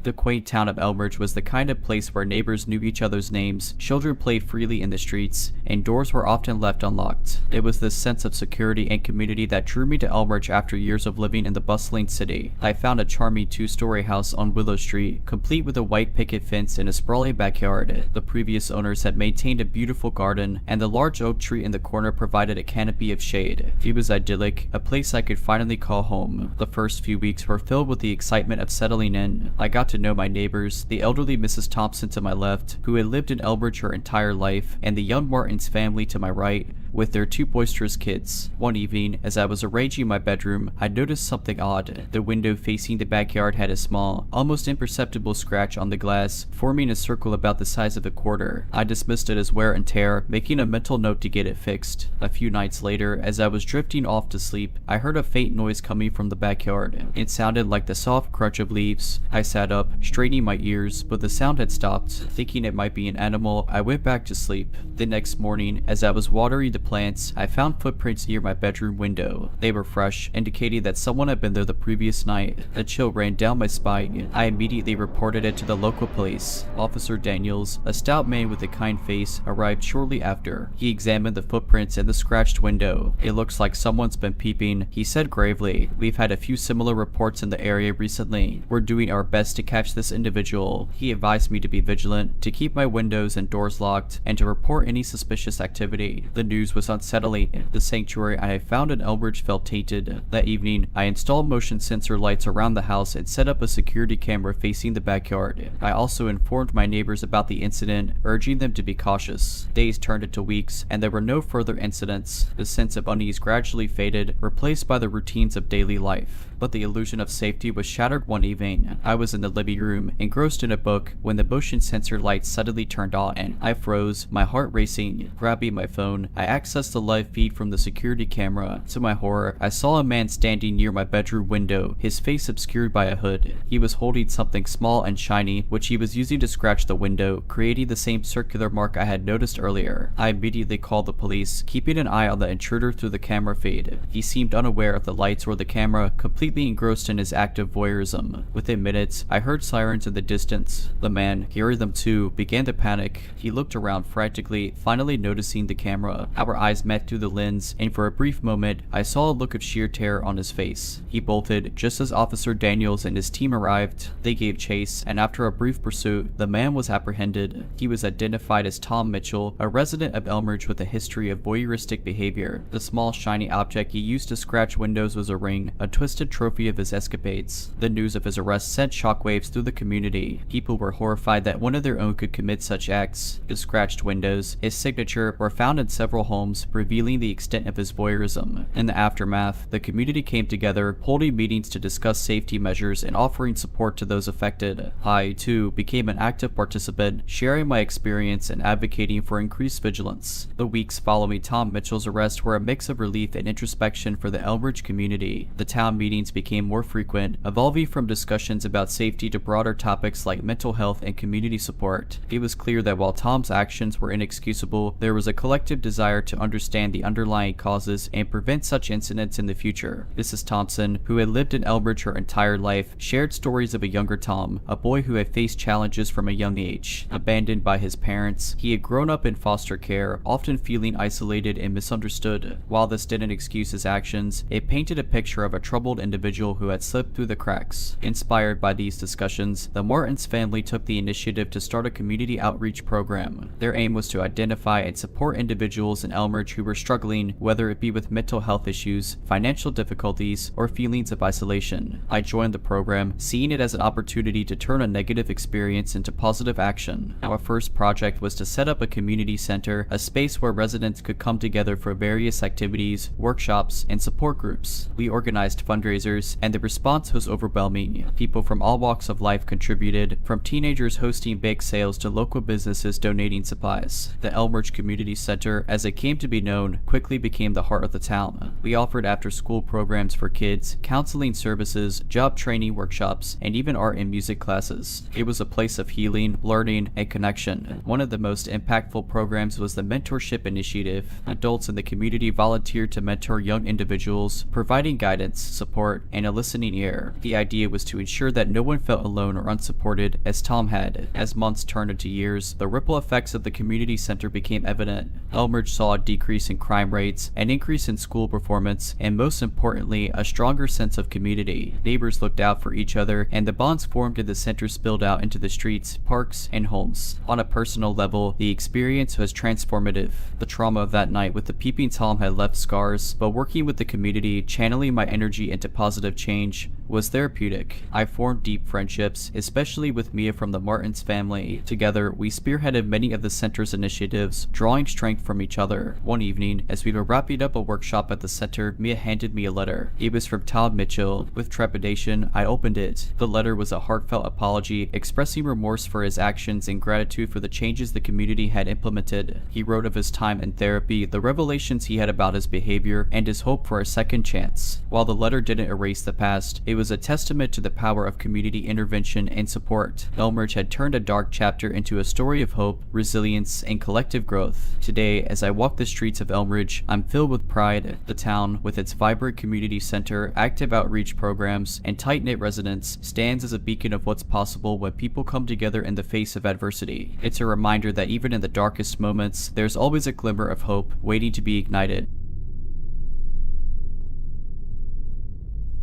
S1: The quaint town of Elmridge was the kind of place where neighbors knew each other's names, children played freely in the streets, and doors were often left unlocked. It was this sense of security and community that drew me to Elmridge after years of living in the bustling city. I found a charming two-story house on Willow Street, complete with a white picket fence and a sprawling backyard. The previous owners had maintained a beautiful garden, and the large oak tree in the corner provided a canopy of shade. It was idyllic, a place I could finally call home. The first few weeks were filled with the excitement of settling in. I got to know my neighbors, the elderly Mrs. Thompson to my left, who had lived in Elbridge her entire life, and the young Martins family to my right, with their two boisterous kids. One evening, as I was arranging my bedroom, I noticed something odd. The window facing the backyard had a small, almost imperceptible scratch on the glass, forming a circle about the size of a quarter. I dismissed it as wear and tear, making a mental note to get it fixed. A few nights later, as I was drifting off to sleep, I heard a faint noise coming from the backyard. It sounded like the soft crunch of leaves. I sat up, straining my ears, but the sound had stopped. Thinking it might be an animal, I went back to sleep. The next morning, as I was watering the plants, I found footprints near my bedroom window. They were fresh, indicating that someone had been there the previous night. A chill ran down my spine. I immediately reported it to the local police. Officer Daniels, a stout man with a kind face, arrived shortly after. He examined the footprints in the scratched window. "It looks like someone's been peeping," he said gravely. "We've had a few similar reports in the area recently. We're doing our best to catch this individual." He advised me to be vigilant, to keep my windows and doors locked, and to report any suspicious activity. The news was unsettling. The sanctuary I had found in Elbridge felt tainted. That evening, I installed motion sensor lights around the house and set up a security camera facing the backyard. I also informed my neighbors about the incident, urging them to be cautious. Days turned into weeks, and there were no further incidents. The sense of unease gradually faded, replaced by the routines of daily life. But the illusion of safety was shattered one evening. I was in the living room, engrossed in a book, when the motion sensor lights suddenly turned on. I froze, my heart racing. Grabbing my phone, I accessed the live feed from the security camera. To my horror, I saw a man standing near my bedroom window, his face obscured by a hood. He was holding something small and shiny, which he was using to scratch the window, creating the same circular mark I had noticed earlier. I immediately called the police, keeping an eye on the intruder through the camera feed. He seemed unaware of the lights or the camera, completely engrossed in his active voyeurism. Within minutes, I heard sirens in the distance. The man, hearing them too, began to panic. He looked around frantically, finally noticing the camera. Our eyes met through the lens, and for a brief moment, I saw a look of sheer terror on his face. He bolted just as Officer Daniels and his team arrived. They gave chase, and after a brief pursuit, the man was apprehended. He was identified as Tom Mitchell, a resident of Elmridge with a history of voyeuristic behavior. The small shiny object he used to scratch windows was a ring, a twisted trophy of his escapades. The news of his arrest sent shockwaves through the community. People were horrified that one of their own could commit such acts. The scratched windows, his signature, were found in several homes, revealing the extent of his voyeurism. In the aftermath, the community came together, holding meetings to discuss safety measures and offering support to those affected. I, too, became an active participant, sharing my experience and advocating for increased vigilance. The weeks following Tom Mitchell's arrest were a mix of relief and introspection for the Elmridge community. The town meetings became more frequent, evolving from discussions about safety to broader topics like mental health and community support. It was clear that while Tom's actions were inexcusable, there was a collective desire to understand the underlying causes and prevent such incidents in the future. Mrs. Thompson, who had lived in Elbridge her entire life, shared stories of a younger Tom, a boy who had faced challenges from a young age. Abandoned by his parents, he had grown up in foster care, often feeling isolated and misunderstood. While this didn't excuse his actions, it painted a picture of a troubled individual who had slipped through the cracks. Inspired by these discussions, the Martins family took the initiative to start a community outreach program. Their aim was to identify and support individuals in Elmridge who were struggling, whether it be with mental health issues, financial difficulties, or feelings of isolation. I joined the program, seeing it as an opportunity to turn a negative experience into positive action. Our first project was to set up a community center, a space where residents could come together for various activities, workshops, and support groups. We organized fundraisers, and the response was overwhelming. People from all walks of life contributed, from teenagers hosting bake sales to local businesses donating supplies. The Elmridge Community Center, as it came to be known, quickly became the heart of the town. We offered after-school programs for kids, counseling services, job training workshops, and even art and music classes. It was a place of healing, learning, and connection. One of the most impactful programs was the Mentorship Initiative. Adults in the community volunteered to mentor young individuals, providing guidance, support, and a listening ear. The idea was to ensure that no one felt alone or unsupported, as Tom had. As months turned into years, the ripple effects of the community center became evident. Elmridge saw a decrease in crime rates, an increase in school performance, and most importantly, a stronger sense of community. Neighbors looked out for each other, and the bonds formed in the center spilled out into the streets, parks, and homes. On a personal level, the experience was transformative. The trauma of that night with the peeping Tom had left scars, but working with the community, channeling my energy into positive change, was therapeutic. I formed deep friendships, especially with Mia from the Martins family. Together, we spearheaded many of the center's initiatives, drawing strength from each other. One evening, as we were wrapping up a workshop at the center, Mia handed me a letter. It was from Tom Mitchell. With trepidation, I opened it. The letter was a heartfelt apology, expressing remorse for his actions and gratitude for the changes the community had implemented. He wrote of his time in therapy, the revelations he had about his behavior, and his hope for a second chance. While the letter didn't erase the past, it was a testament to the power of community intervention and support. Elmridge had turned a dark chapter into a story of hope, resilience, and collective growth. Today, as I walk the streets of Elmridge, I'm filled with pride. The town, with its vibrant community center, active outreach programs, and tight-knit residents, stands as a beacon of what's possible when people come together in the face of adversity. It's a reminder that even in the darkest moments, there's always a glimmer of hope waiting to be ignited.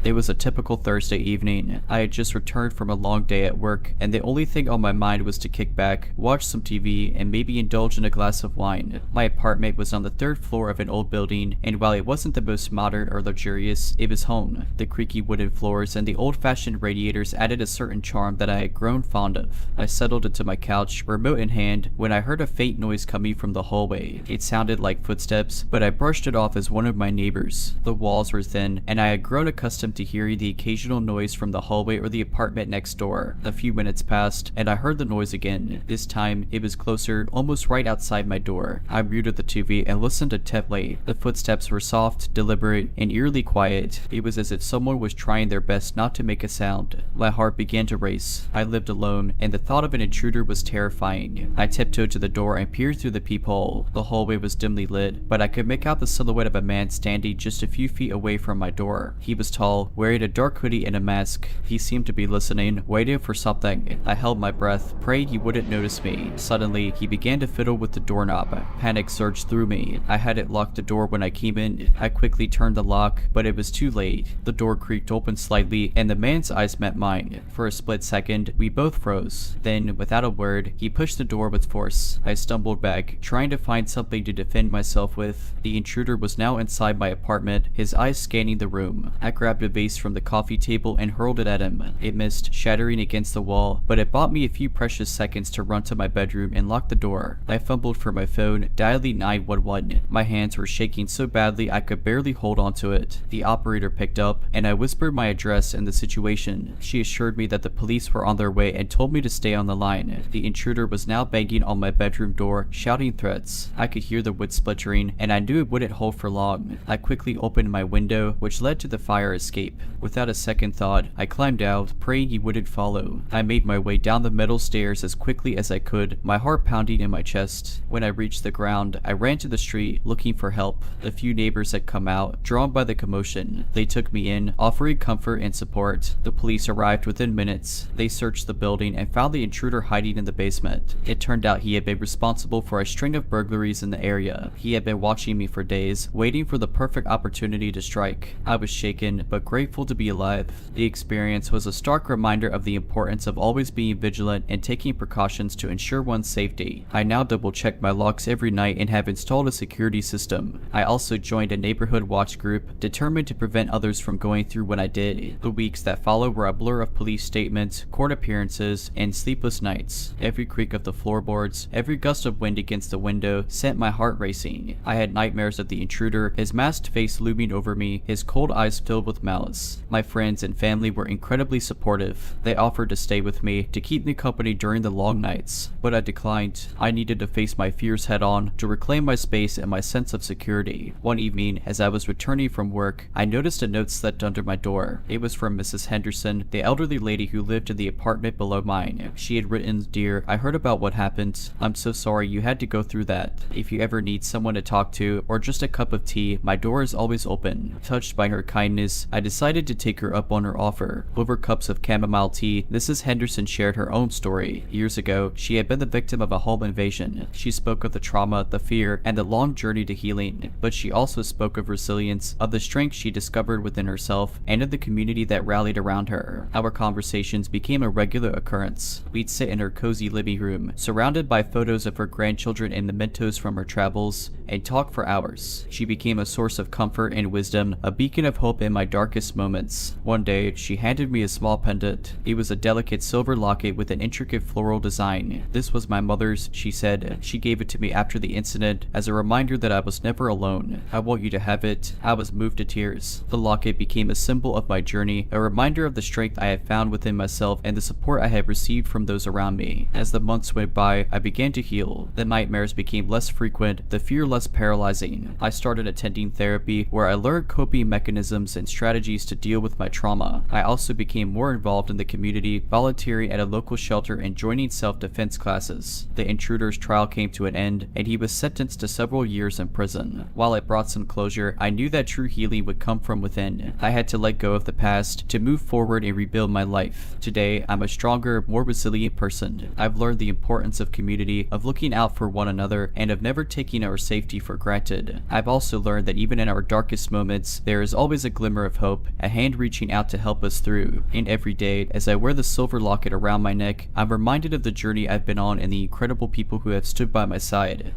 S1: It was a typical Thursday evening. I had just returned from a long day at work, and the only thing on my mind was to kick back, watch some TV, and maybe indulge in a glass of wine. My apartment was on the 3rd floor of an old building, and while it wasn't the most modern or luxurious, it was home. The creaky wooden floors and the old-fashioned radiators added a certain charm that I had grown fond of. I settled into my couch, remote in hand, when I heard a faint noise coming from the hallway. It sounded like footsteps, but I brushed it off as one of my neighbors. The walls were thin, and I had grown accustomed to hearing the occasional noise from the hallway or the apartment next door. A few minutes passed, and I heard the noise again. This time, it was closer, almost right outside my door. I muted the TV and listened intently. The footsteps were soft, deliberate, and eerily quiet. It was as if someone was trying their best not to make a sound. My heart began to race. I lived alone, and the thought of an intruder was terrifying. I tiptoed to the door and peered through the peephole. The hallway was dimly lit, but I could make out the silhouette of a man standing just a few feet away from my door. He was tall, wearing a dark hoodie and a mask. He seemed to be listening, waiting for something. I held my breath, praying he wouldn't notice me. Suddenly, he began to fiddle with the doorknob. Panic surged through me. I hadn't locked the door when I came in. I quickly turned the lock, but it was too late. The door creaked open slightly, and the man's eyes met mine. For a split second, we both froze. Then, without a word, he pushed the door with force. I stumbled back, trying to find something to defend myself with. The intruder was now inside my apartment, his eyes scanning the room. I grabbed a vase from the coffee table and hurled it at him. It missed, shattering against the wall, but it bought me a few precious seconds to run to my bedroom and lock the door. I fumbled for my phone, dialing 911. My hands were shaking so badly I could barely hold onto it. The operator picked up, and I whispered my address and the situation. She assured me that the police were on their way and told me to stay on the line. The intruder was now banging on my bedroom door, shouting threats. I could hear the wood splintering, and I knew it wouldn't hold for long. I quickly opened my window, which led to the fire escape. Without a second thought, I climbed out, praying he wouldn't follow. I made my way down the metal stairs as quickly as I could, my heart pounding in my chest. When I reached the ground, I ran to the street, looking for help. A few neighbors had come out, drawn by the commotion. They took me in, offering comfort and support. The police arrived within minutes. They searched the building and found the intruder hiding in the basement. It turned out he had been responsible for a string of burglaries in the area. He had been watching me for days, waiting for the perfect opportunity to strike. I was shaken, but grateful to be alive. The experience was a stark reminder of the importance of always being vigilant and taking precautions to ensure one's safety. I now double check my locks every night and have installed a security system. I also joined a neighborhood watch group, determined to prevent others from going through what I did. The weeks that followed were a blur of police statements, court appearances, and sleepless nights. Every creak of the floorboards, every gust of wind against the window sent my heart racing. I had nightmares of the intruder, his masked face looming over me, his cold eyes filled with malice. My friends and family were incredibly supportive. They offered to stay with me, to keep me company during the long nights, but I declined. I needed to face my fears head on, to reclaim my space and my sense of security. One evening, as I was returning from work, I noticed a note slipped under my door. It was from Mrs. Henderson, the elderly lady who lived in the apartment below mine. She had written, "Dear, I heard about what happened. I'm so sorry you had to go through that. If you ever need someone to talk to, or just a cup of tea, my door is always open." Touched by her kindness, I decided to take her up on her offer. Over cups of chamomile tea, Mrs. Henderson shared her own story. Years ago, she had been the victim of a home invasion. She spoke of the trauma, the fear, and the long journey to healing, but she also spoke of resilience, of the strength she discovered within herself, and of the community that rallied around her. Our conversations became a regular occurrence. We'd sit in her cozy living room, surrounded by photos of her grandchildren and mementos from her travels, and talk for hours. She became a source of comfort and wisdom, a beacon of hope in my darkest moments. One day, she handed me a small pendant. It was a delicate silver locket with an intricate floral design. "This was my mother's," she said. "She gave it to me after the incident as a reminder that I was never alone. I want you to have it." I was moved to tears. The locket became a symbol of my journey, a reminder of the strength I had found within myself and the support I had received from those around me. As the months went by, I began to heal. The nightmares became less frequent, the fear less paralyzing. I started attending therapy, where I learned coping mechanisms and strategies to deal with my trauma. I also became more involved in the community, volunteering at a local shelter and joining self-defense classes. The intruder's trial came to an end, and he was sentenced to several years in prison. While it brought some closure, I knew that true healing would come from within. I had to let go of the past, to move forward and rebuild my life. Today, I'm a stronger, more resilient person. I've learned the importance of community, of looking out for one another, and of never taking our safety for granted. I've also learned that even in our darkest moments, there is always a glimmer of hope, a hand reaching out to help us through. And every day, as I wear the silver locket around my neck, I'm reminded of the journey I've been on and the incredible people who have stood by my side.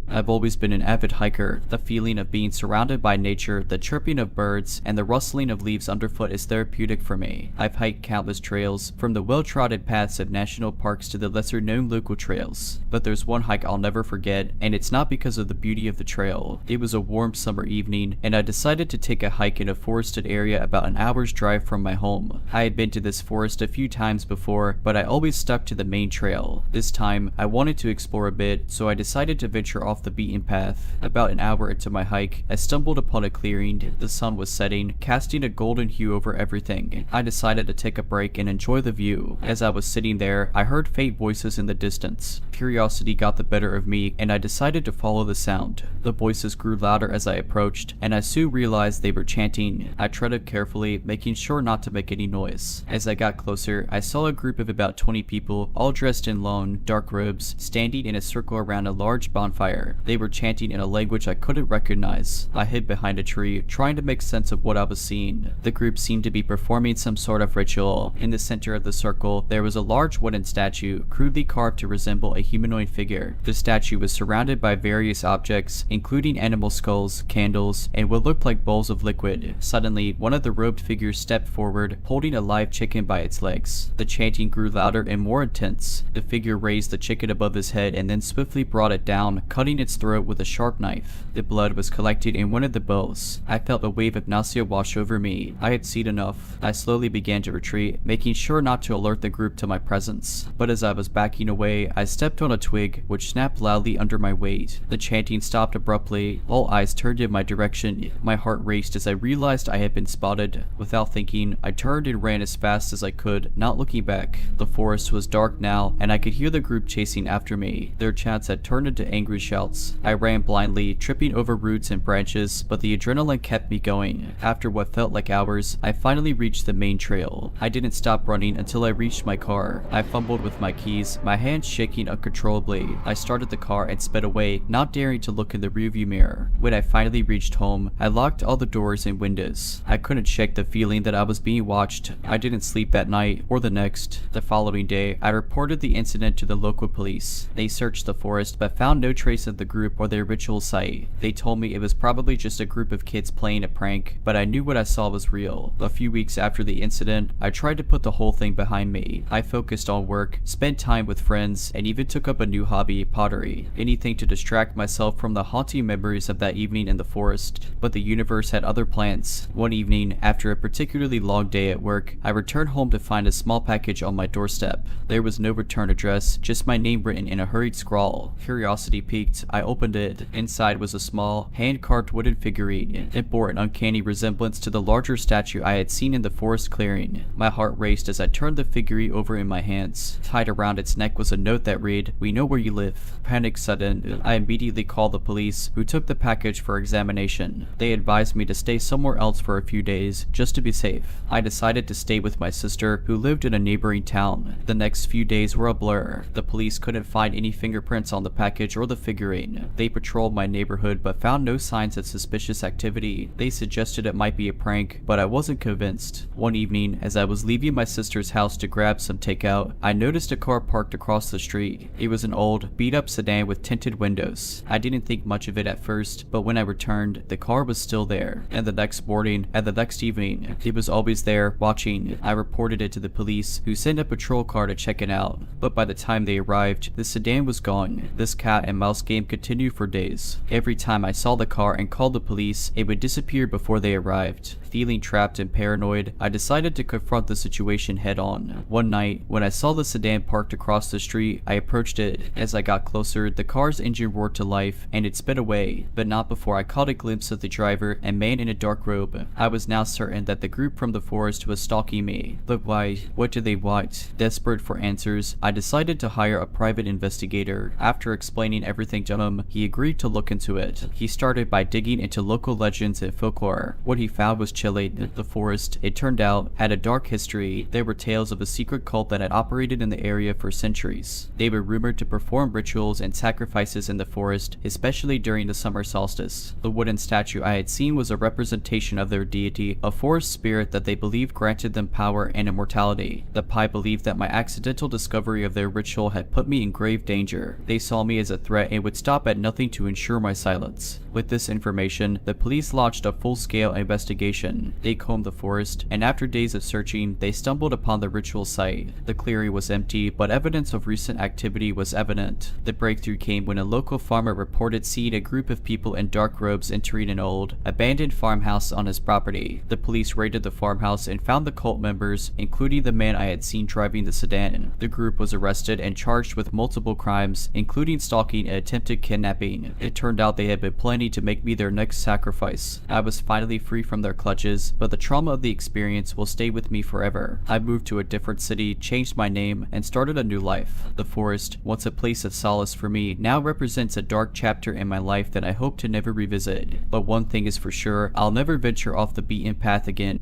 S1: I've always been an avid hiker. The feeling of being surrounded by nature, the chirping of birds, and the rustling of leaves underfoot is therapeutic for me. I've hiked countless trails, from the well-trodden paths of national parks to the lesser-known local trails. But there's one hike I'll never forget, and it's not because of the beauty of the trail. It was a warm summer evening, and I decided to take a hike in a forested area about an hour's drive from my home. I had been to this forest a few times before, but I always stuck to the main trail. This time, I wanted to explore a bit, so I decided to venture off the beaten path. About an hour into my hike, I stumbled upon a clearing. The sun was setting, casting a golden hue over everything. I decided to take a break and enjoy the view. As I was sitting there, I heard faint voices in the distance. Curiosity got the better of me, and I decided to follow the sound. The voices grew louder as I approached, and I soon realized they were chanting. I treaded carefully, making sure not to make any noise. As I got closer, I saw a group of about 20 people, all dressed in long, dark robes, standing in a circle around a large bonfire. They were chanting in a language I couldn't recognize. I hid behind a tree, trying to make sense of what I was seeing. The group seemed to be performing some sort of ritual. In the center of the circle, there was a large wooden statue, crudely carved to resemble a humanoid figure. The statue was surrounded by various objects, including animal skulls, candles, and what looked like bowls of liquid. Suddenly, one of the robed figures stepped forward, holding a live chicken by its legs. The chanting grew louder and more intense. The figure raised the chicken above his head and then swiftly brought it down, cutting its throat with a sharp knife. The blood was collected in one of the bowls. I felt a wave of nausea wash over me. I had seen enough. I slowly began to retreat, making sure not to alert the group to my presence. But as I was backing away, I stepped on a twig, which snapped loudly under my weight. The chanting stopped abruptly. All eyes turned in my direction. My heart raced as I realized I had been spotted. Without thinking, I turned and ran as fast as I could, not looking back. The forest was dark now, and I could hear the group chasing after me. Their chants had turned into angry shouts routes. I ran blindly, tripping over roots and branches, but the adrenaline kept me going. After what felt like hours, I finally reached the main trail. I didn't stop running until I reached my car. I fumbled with my keys, my hands shaking uncontrollably. I started the car and sped away, not daring to look in the rearview mirror. When I finally reached home, I locked all the doors and windows. I couldn't shake the feeling that I was being watched. I didn't sleep that night or the next. The following day, I reported the incident to the local police. They searched the forest but found no trace of the group or their ritual site. They told me it was probably just a group of kids playing a prank, but I knew what I saw was real. A few weeks after the incident, I tried to put the whole thing behind me. I focused on work, spent time with friends, and even took up a new hobby, pottery. Anything to distract myself from the haunting memories of that evening in the forest. But the universe had other plans. One evening, after a particularly long day at work, I returned home to find a small package on my doorstep. There was no return address, just my name written in a hurried scrawl. Curiosity piqued, I opened it. Inside was a small, hand-carved wooden figurine. It bore an uncanny resemblance to the larger statue I had seen in the forest clearing. My heart raced as I turned the figurine over in my hands. Tied around its neck was a note that read, "We know where you live." Panic sudden, I immediately called the police, who took the package for examination. They advised me to stay somewhere else for a few days, just to be safe. I decided to stay with my sister, who lived in a neighboring town. The next few days were a blur. The police couldn't find any fingerprints on the package or the figurine. They patrolled my neighborhood but found no signs of suspicious activity. They suggested it might be a prank, but I wasn't convinced. One evening, as I was leaving my sister's house to grab some takeout, I noticed a car parked across the street. It was an old, beat-up sedan with tinted windows. I didn't think much of it at first, but when I returned, the car was still there. And the next morning, and the next evening, it was always there, watching. I reported it to the police, who sent a patrol car to check it out. But by the time they arrived, the sedan was gone. This cat and mouse game continued for days. Every time I saw the car and called the police, it would disappear before they arrived. Feeling trapped and paranoid, I decided to confront the situation head-on. One night, when I saw the sedan parked across the street, I approached it. As I got closer, the car's engine roared to life, and it sped away, but not before I caught a glimpse of the driver, a man in a dark robe. I was now certain that the group from the forest was stalking me. But why? What did they want? Desperate for answers, I decided to hire a private investigator. After explaining everything to him, he agreed to look into it. He started by digging into local legends and folklore. What he found was chilling. The forest, it turned out, had a dark history. There were tales of a secret cult that had operated in the area for centuries. They were rumored to perform rituals and sacrifices in the forest, especially during the summer solstice. The wooden statue I had seen was a representation of their deity, a forest spirit that they believed granted them power and immortality. The Pai believed that my accidental discovery of their ritual had put me in grave danger. They saw me as a threat and would stop at nothing to ensure my silence. With this information, the police launched a full-scale investigation. They combed the forest, and after days of searching, they stumbled upon the ritual site. The clearing was empty, but evidence of recent activity was evident. The breakthrough came when a local farmer reported seeing a group of people in dark robes entering an old, abandoned farmhouse on his property. The police raided the farmhouse and found the cult members, including the man I had seen driving the sedan. The group was arrested and charged with multiple crimes, including stalking and attempted kidnapping. It turned out they had been planning to make me their next sacrifice. I was finally free from their clutches, but the trauma of the experience will stay with me forever. I moved to a different city, changed my name, and started a new life. The forest, once a place of solace for me, now represents a dark chapter in my life that I hope to never revisit. But one thing is for sure, I'll never venture off the beaten path again.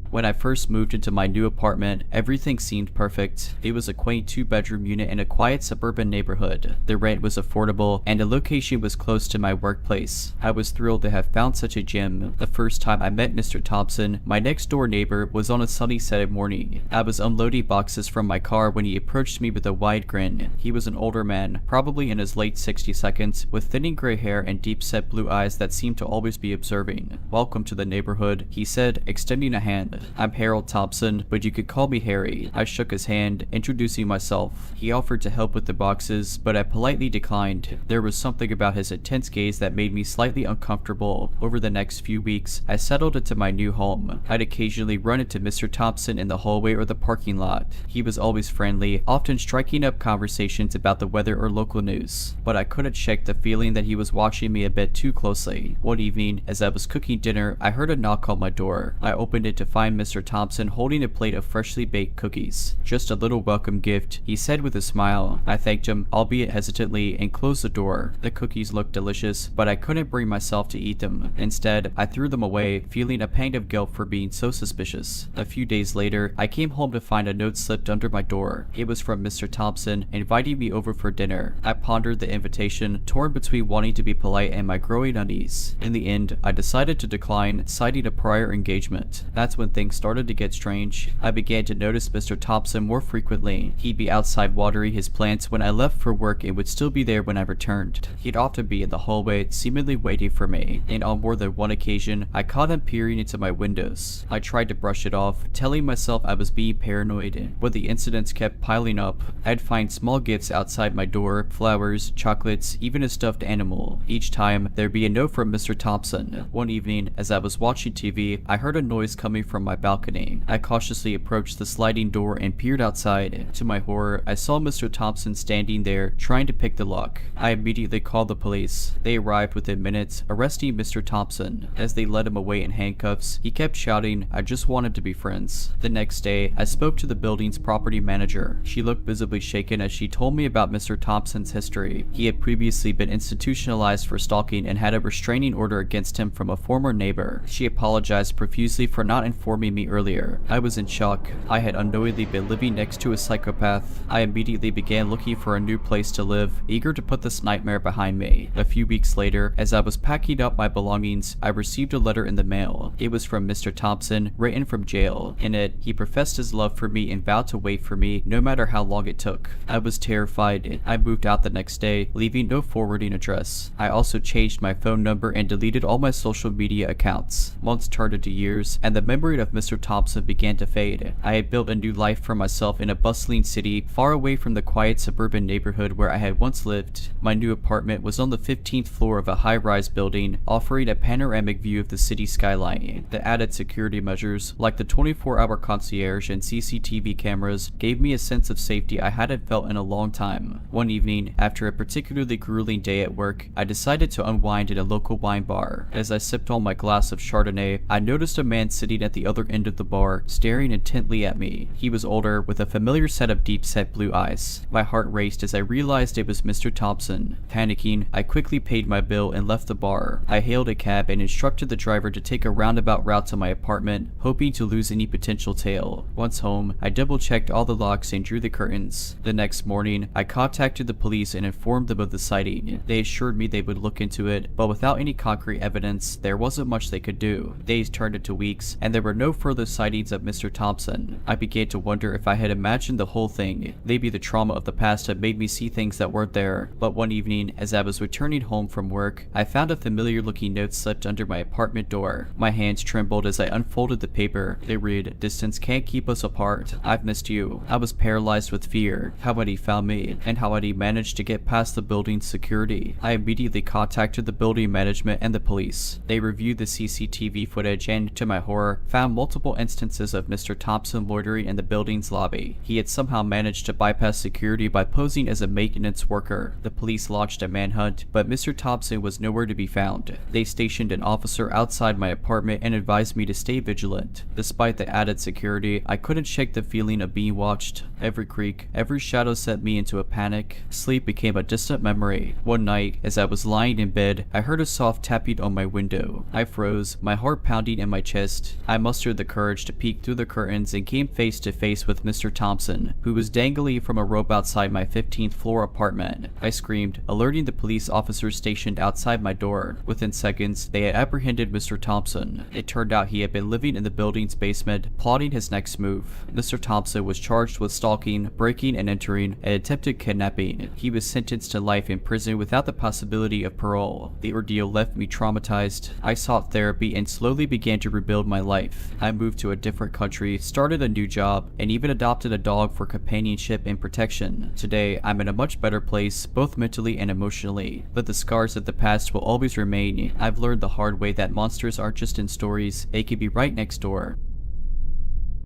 S1: When I first moved into my new apartment, everything seemed perfect. It was a quaint 2-bedroom unit in a quiet suburban neighborhood. The rent was affordable, and the location was close to my workplace. I was thrilled to have found such a gem. The first time I met Mr. Thompson, my next door neighbor, was on a sunny Saturday morning. I was unloading boxes from my car when he approached me with a wide grin. He was an older man, probably in his late 60s, with thinning gray hair and deep-set blue eyes that seemed to always be observing. "Welcome to the neighborhood," he said, extending a hand. "I'm Harold Thompson, but you could call me Harry." I shook his hand, introducing myself. He offered to help with the boxes, but I politely declined. There was something about his intense gaze that made me slightly uncomfortable. Over the next few weeks, I settled into my new home. I'd occasionally run into Mr. Thompson in the hallway or the parking lot. He was always friendly, often striking up conversations about the weather or local news. But I couldn't shake the feeling that he was watching me a bit too closely. One evening, as I was cooking dinner, I heard a knock on my door. I opened it to find find Mr. Thompson holding a plate of freshly baked cookies. Just a little welcome gift, he said with a smile. I thanked him, albeit hesitantly, and closed the door. The cookies looked delicious, but I couldn't bring myself to eat them. Instead, I threw them away, feeling a pang of guilt for being so suspicious. A few days later, I came home to find a note slipped under my door. It was from Mr. Thompson, inviting me over for dinner. I pondered the invitation, torn between wanting to be polite and my growing unease. In the end, I decided to decline, citing a prior engagement. That's when things started to get strange. I began to notice Mr. Thompson more frequently. He'd be outside watering his plants when I left for work and would still be there when I returned. He'd often be in the hallway, seemingly waiting for me, and on more than one occasion, I caught him peering into my windows. I tried to brush it off, telling myself I was being paranoid. When the incidents kept piling up, I'd find small gifts outside my door, flowers, chocolates, even a stuffed animal. Each time, there'd be a note from Mr. Thompson. One evening, as I was watching TV, I heard a noise coming from my balcony. I cautiously approached the sliding door and peered outside. To my horror, I saw Mr. Thompson standing there, trying to pick the lock. I immediately called the police. They arrived within minutes, arresting Mr. Thompson. As they led him away in handcuffs, he kept shouting, "I just wanted to be friends." The next day, I spoke to the building's property manager. She looked visibly shaken as she told me about Mr. Thompson's history. He had previously been institutionalized for stalking and had a restraining order against him from a former neighbor. She apologized profusely for not informing me earlier. I was in shock. I had unknowingly been living next to a psychopath. I immediately began looking for a new place to live, eager to put this nightmare behind me. A few weeks later, as I was packing up my belongings, I received a letter in the mail. It was from Mr. Thompson, written from jail. In it, he professed his love for me and vowed to wait for me, no matter how long it took. I was terrified. I moved out the next day, leaving no forwarding address. I also changed my phone number and deleted all my social media accounts. Months turned into years, and the memory of Mr. Thompson began to fade. I had built a new life for myself in a bustling city, far away from the quiet suburban neighborhood where I had once lived. My new apartment was on the 15th floor of a high-rise building, offering a panoramic view of the city skyline. The added security measures, like the 24-hour concierge and CCTV cameras, gave me a sense of safety I hadn't felt in a long time. One evening, after a particularly grueling day at work, I decided to unwind at a local wine bar. As I sipped on my glass of Chardonnay, I noticed a man sitting at the other end of the bar, staring intently at me. He was older, with a familiar set of deep-set blue eyes. My heart raced as I realized it was Mr. Thompson. Panicking, I quickly paid my bill and left the bar. I hailed a cab and instructed the driver to take a roundabout route to my apartment, hoping to lose any potential tail. Once home, I double-checked all the locks and drew the curtains. The next morning, I contacted the police and informed them of the sighting. They assured me they would look into it, but without any concrete evidence, there wasn't much they could do. Days turned into weeks, and there were no further sightings of Mr. Thompson. I began to wonder if I had imagined the whole thing. Maybe the trauma of the past had made me see things that weren't there. But one evening, as I was returning home from work, I found a familiar-looking note slipped under my apartment door. My hands trembled as I unfolded the paper. They read, "Distance can't keep us apart. I've missed you." I was paralyzed with fear. How had he found me? And how had he managed to get past the building's security? I immediately contacted the building management and the police. They reviewed the CCTV footage and, to my horror, found multiple instances of Mr. Thompson loitering in the building's lobby. He had somehow managed to bypass security by posing as a maintenance worker. The police launched a manhunt, but Mr. Thompson was nowhere to be found. They stationed an officer outside my apartment and advised me to stay vigilant. Despite the added security, I couldn't shake the feeling of being watched. Every creak, every shadow sent me into a panic. Sleep became a distant memory. One night, as I was lying in bed, I heard a soft tapping on my window. I froze, my heart pounding in my chest. I mustered the courage to peek through the curtains and came face to face with Mr. Thompson, who was dangling from a rope outside my 15th floor apartment. I screamed, alerting the police officers stationed outside my door. Within seconds, they had apprehended Mr. Thompson. It turned out he had been living in the building's basement, plotting his next move. Mr. Thompson was charged with stalking, breaking and entering, and attempted kidnapping. He was sentenced to life in prison without the possibility of parole. The ordeal left me traumatized. I sought therapy and slowly began to rebuild my life. I moved to a different country, started a new job, and even adopted a dog for companionship and protection. Today, I'm in a much better place, both mentally and emotionally, but the scars of the past will always remain. I've learned the hard way that monsters aren't just in stories, they can be right next door.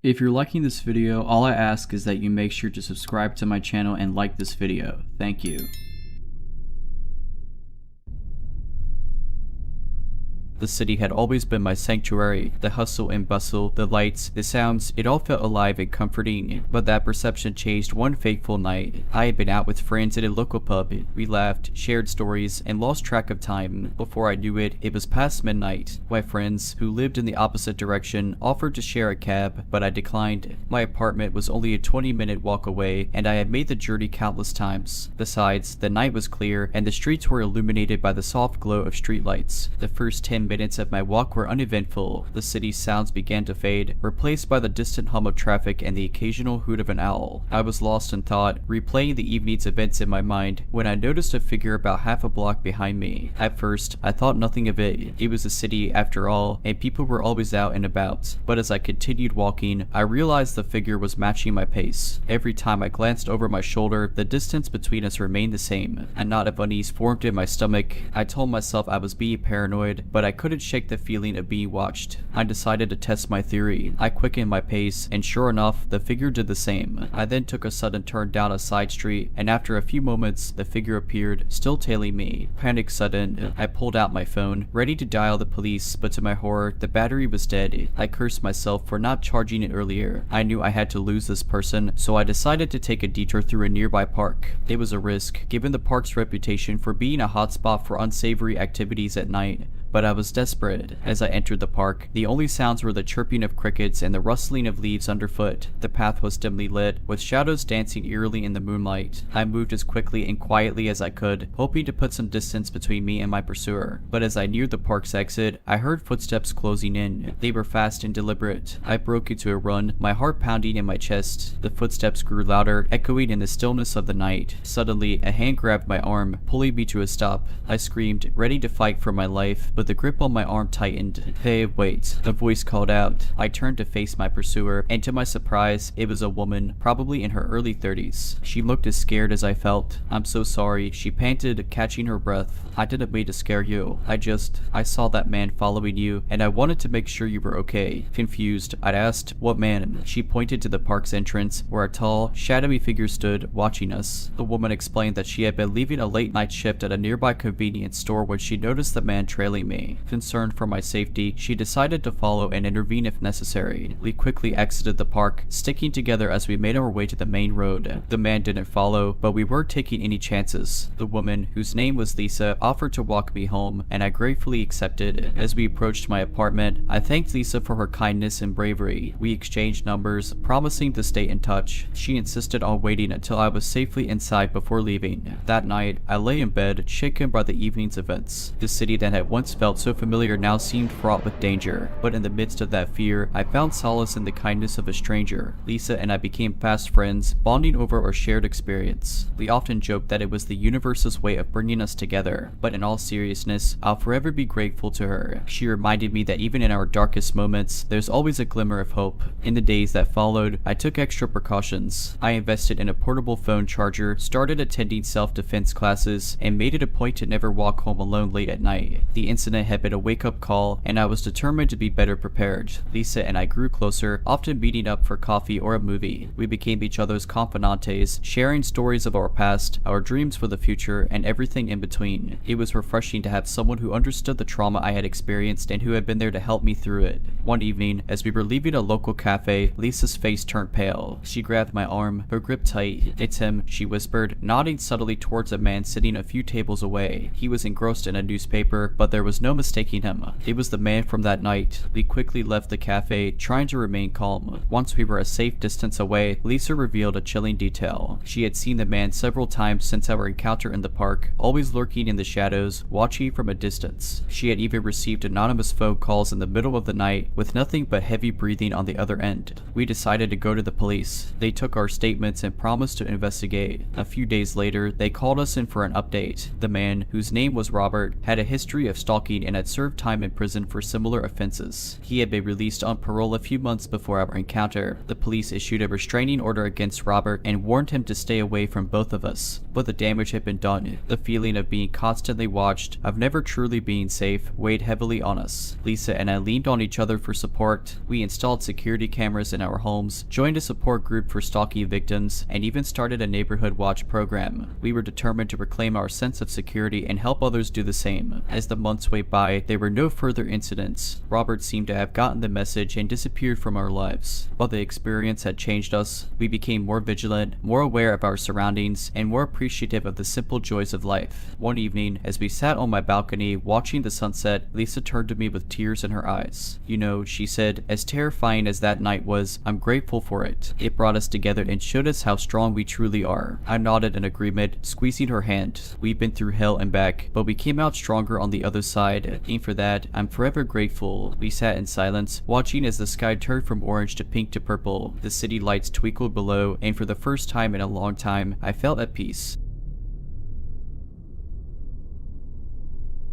S1: If you're liking this video, all I ask is that you make sure to subscribe to my channel and like this video. Thank you. The city had always been my sanctuary. The hustle and bustle, the lights, the sounds, it all felt alive and comforting. But that perception changed one fateful night. I had been out with friends at a local pub. We laughed, shared stories, and lost track of time. Before I knew it, it was past midnight. My friends, who lived in the opposite direction, offered to share a cab, but I declined. My apartment was only a 20-minute walk away, and I had made the journey countless times. Besides, the night was clear, and the streets were illuminated by the soft glow of streetlights. The first 10 minutes of my walk were uneventful. The city's sounds began to fade, replaced by the distant hum of traffic and the occasional hoot of an owl. I was lost in thought, replaying the evening's events in my mind, when I noticed a figure about half a block behind me. At first, I thought nothing of it. It was a city after all, and people were always out and about. But as I continued walking, I realized the figure was matching my pace. Every time I glanced over my shoulder, the distance between us remained the same. A knot of unease formed in my stomach. I told myself I was being paranoid, but I couldn't shake the feeling of being watched. I decided to test my theory. I quickened my pace, and sure enough, the figure did the same. I then took a sudden turn down a side street, and after a few moments, the figure appeared, still tailing me. Panic sudden, I pulled out my phone, ready to dial the police, but to my horror, the battery was dead. I cursed myself for not charging it earlier. I knew I had to lose this person, so I decided to take a detour through a nearby park. It was a risk, given the park's reputation for being a hotspot for unsavory activities at night. But I was desperate. As I entered the park, the only sounds were the chirping of crickets and the rustling of leaves underfoot. The path was dimly lit, with shadows dancing eerily in the moonlight. I moved as quickly and quietly as I could, hoping to put some distance between me and my pursuer. But as I neared the park's exit, I heard footsteps closing in. They were fast and deliberate. I broke into a run, my heart pounding in my chest. The footsteps grew louder, echoing in the stillness of the night. Suddenly, a hand grabbed my arm, pulling me to a stop. I screamed, ready to fight for my life, but the grip on my arm tightened. "Hey, wait," a voice called out. I turned to face my pursuer, and to my surprise, it was a woman, probably in her early 30s. She looked as scared as I felt. "I'm so sorry," she panted, catching her breath. "I didn't mean to scare you. I saw that man following you, and I wanted to make sure you were okay." Confused, I'd asked, "What man?" She pointed to the park's entrance, where a tall, shadowy figure stood, watching us. The woman explained that she had been leaving a late night shift at a nearby convenience store when she noticed the man trailing me. Concerned for my safety, she decided to follow and intervene if necessary. We quickly exited the park, sticking together as we made our way to the main road. The man didn't follow, but we weren't taking any chances. The woman, whose name was Lisa, offered to walk me home, and I gratefully accepted. As we approached my apartment, I thanked Lisa for her kindness and bravery. We exchanged numbers, promising to stay in touch. She insisted on waiting until I was safely inside before leaving. That night, I lay in bed, shaken by the evening's events. The city that had once felt so familiar now seemed fraught with danger, but in the midst of that fear, I found solace in the kindness of a stranger. Lisa and I became fast friends, bonding over our shared experience. We often joked that it was the universe's way of bringing us together, but in all seriousness, I'll forever be grateful to her. She reminded me that even in our darkest moments, there's always a glimmer of hope. In the days that followed, I took extra precautions. I invested in a portable phone charger, started attending self-defense classes, and made it a point to never walk home alone late at night. The incident had been a wake-up call, and I was determined to be better prepared. Lisa and I grew closer, often meeting up for coffee or a movie. We became each other's confidantes, sharing stories of our past, our dreams for the future, and everything in between. It was refreshing to have someone who understood the trauma I had experienced and who had been there to help me through it. One evening, as we were leaving a local cafe, Lisa's face turned pale. She grabbed my arm, her grip tight. "It's him," she whispered, nodding subtly towards a man sitting a few tables away. He was engrossed in a newspaper, but there was no mistaking him. It was the man from that night. We quickly left the cafe, trying to remain calm. Once we were a safe distance away, Lisa revealed a chilling detail. She had seen the man several times since our encounter in the park, always lurking in the shadows, watching from a distance. She had even received anonymous phone calls in the middle of the night, with nothing but heavy breathing on the other end. We decided to go to the police. They took our statements and promised to investigate. A few days later, they called us in for an update. The man, whose name was Robert, had a history of stalking and had served time in prison for similar offenses. He had been released on parole a few months before our encounter. The police issued a restraining order against Robert and warned him to stay away from both of us. But the damage had been done. The feeling of being constantly watched, of never truly being safe, weighed heavily on us. Lisa and I leaned on each other for support. We installed security cameras in our homes, joined a support group for stalking victims, and even started a neighborhood watch program. We were determined to reclaim our sense of security and help others do the same. As the months waited went by, there were no further incidents. Robert seemed to have gotten the message and disappeared from our lives. While the experience had changed us, we became more vigilant, more aware of our surroundings, and more appreciative of the simple joys of life. One evening, as we sat on my balcony watching the sunset, Lisa turned to me with tears in her eyes. "You know," she said, "as terrifying as that night was, I'm grateful for it. It brought us together and showed us how strong we truly are." I nodded in agreement, squeezing her hand. We've been through hell and back, but we came out stronger on the other side, and for that, I'm forever grateful. We sat in silence, watching as the sky turned from orange to pink to purple. The city lights twinkled below, and for the first time in a long time, I felt at peace.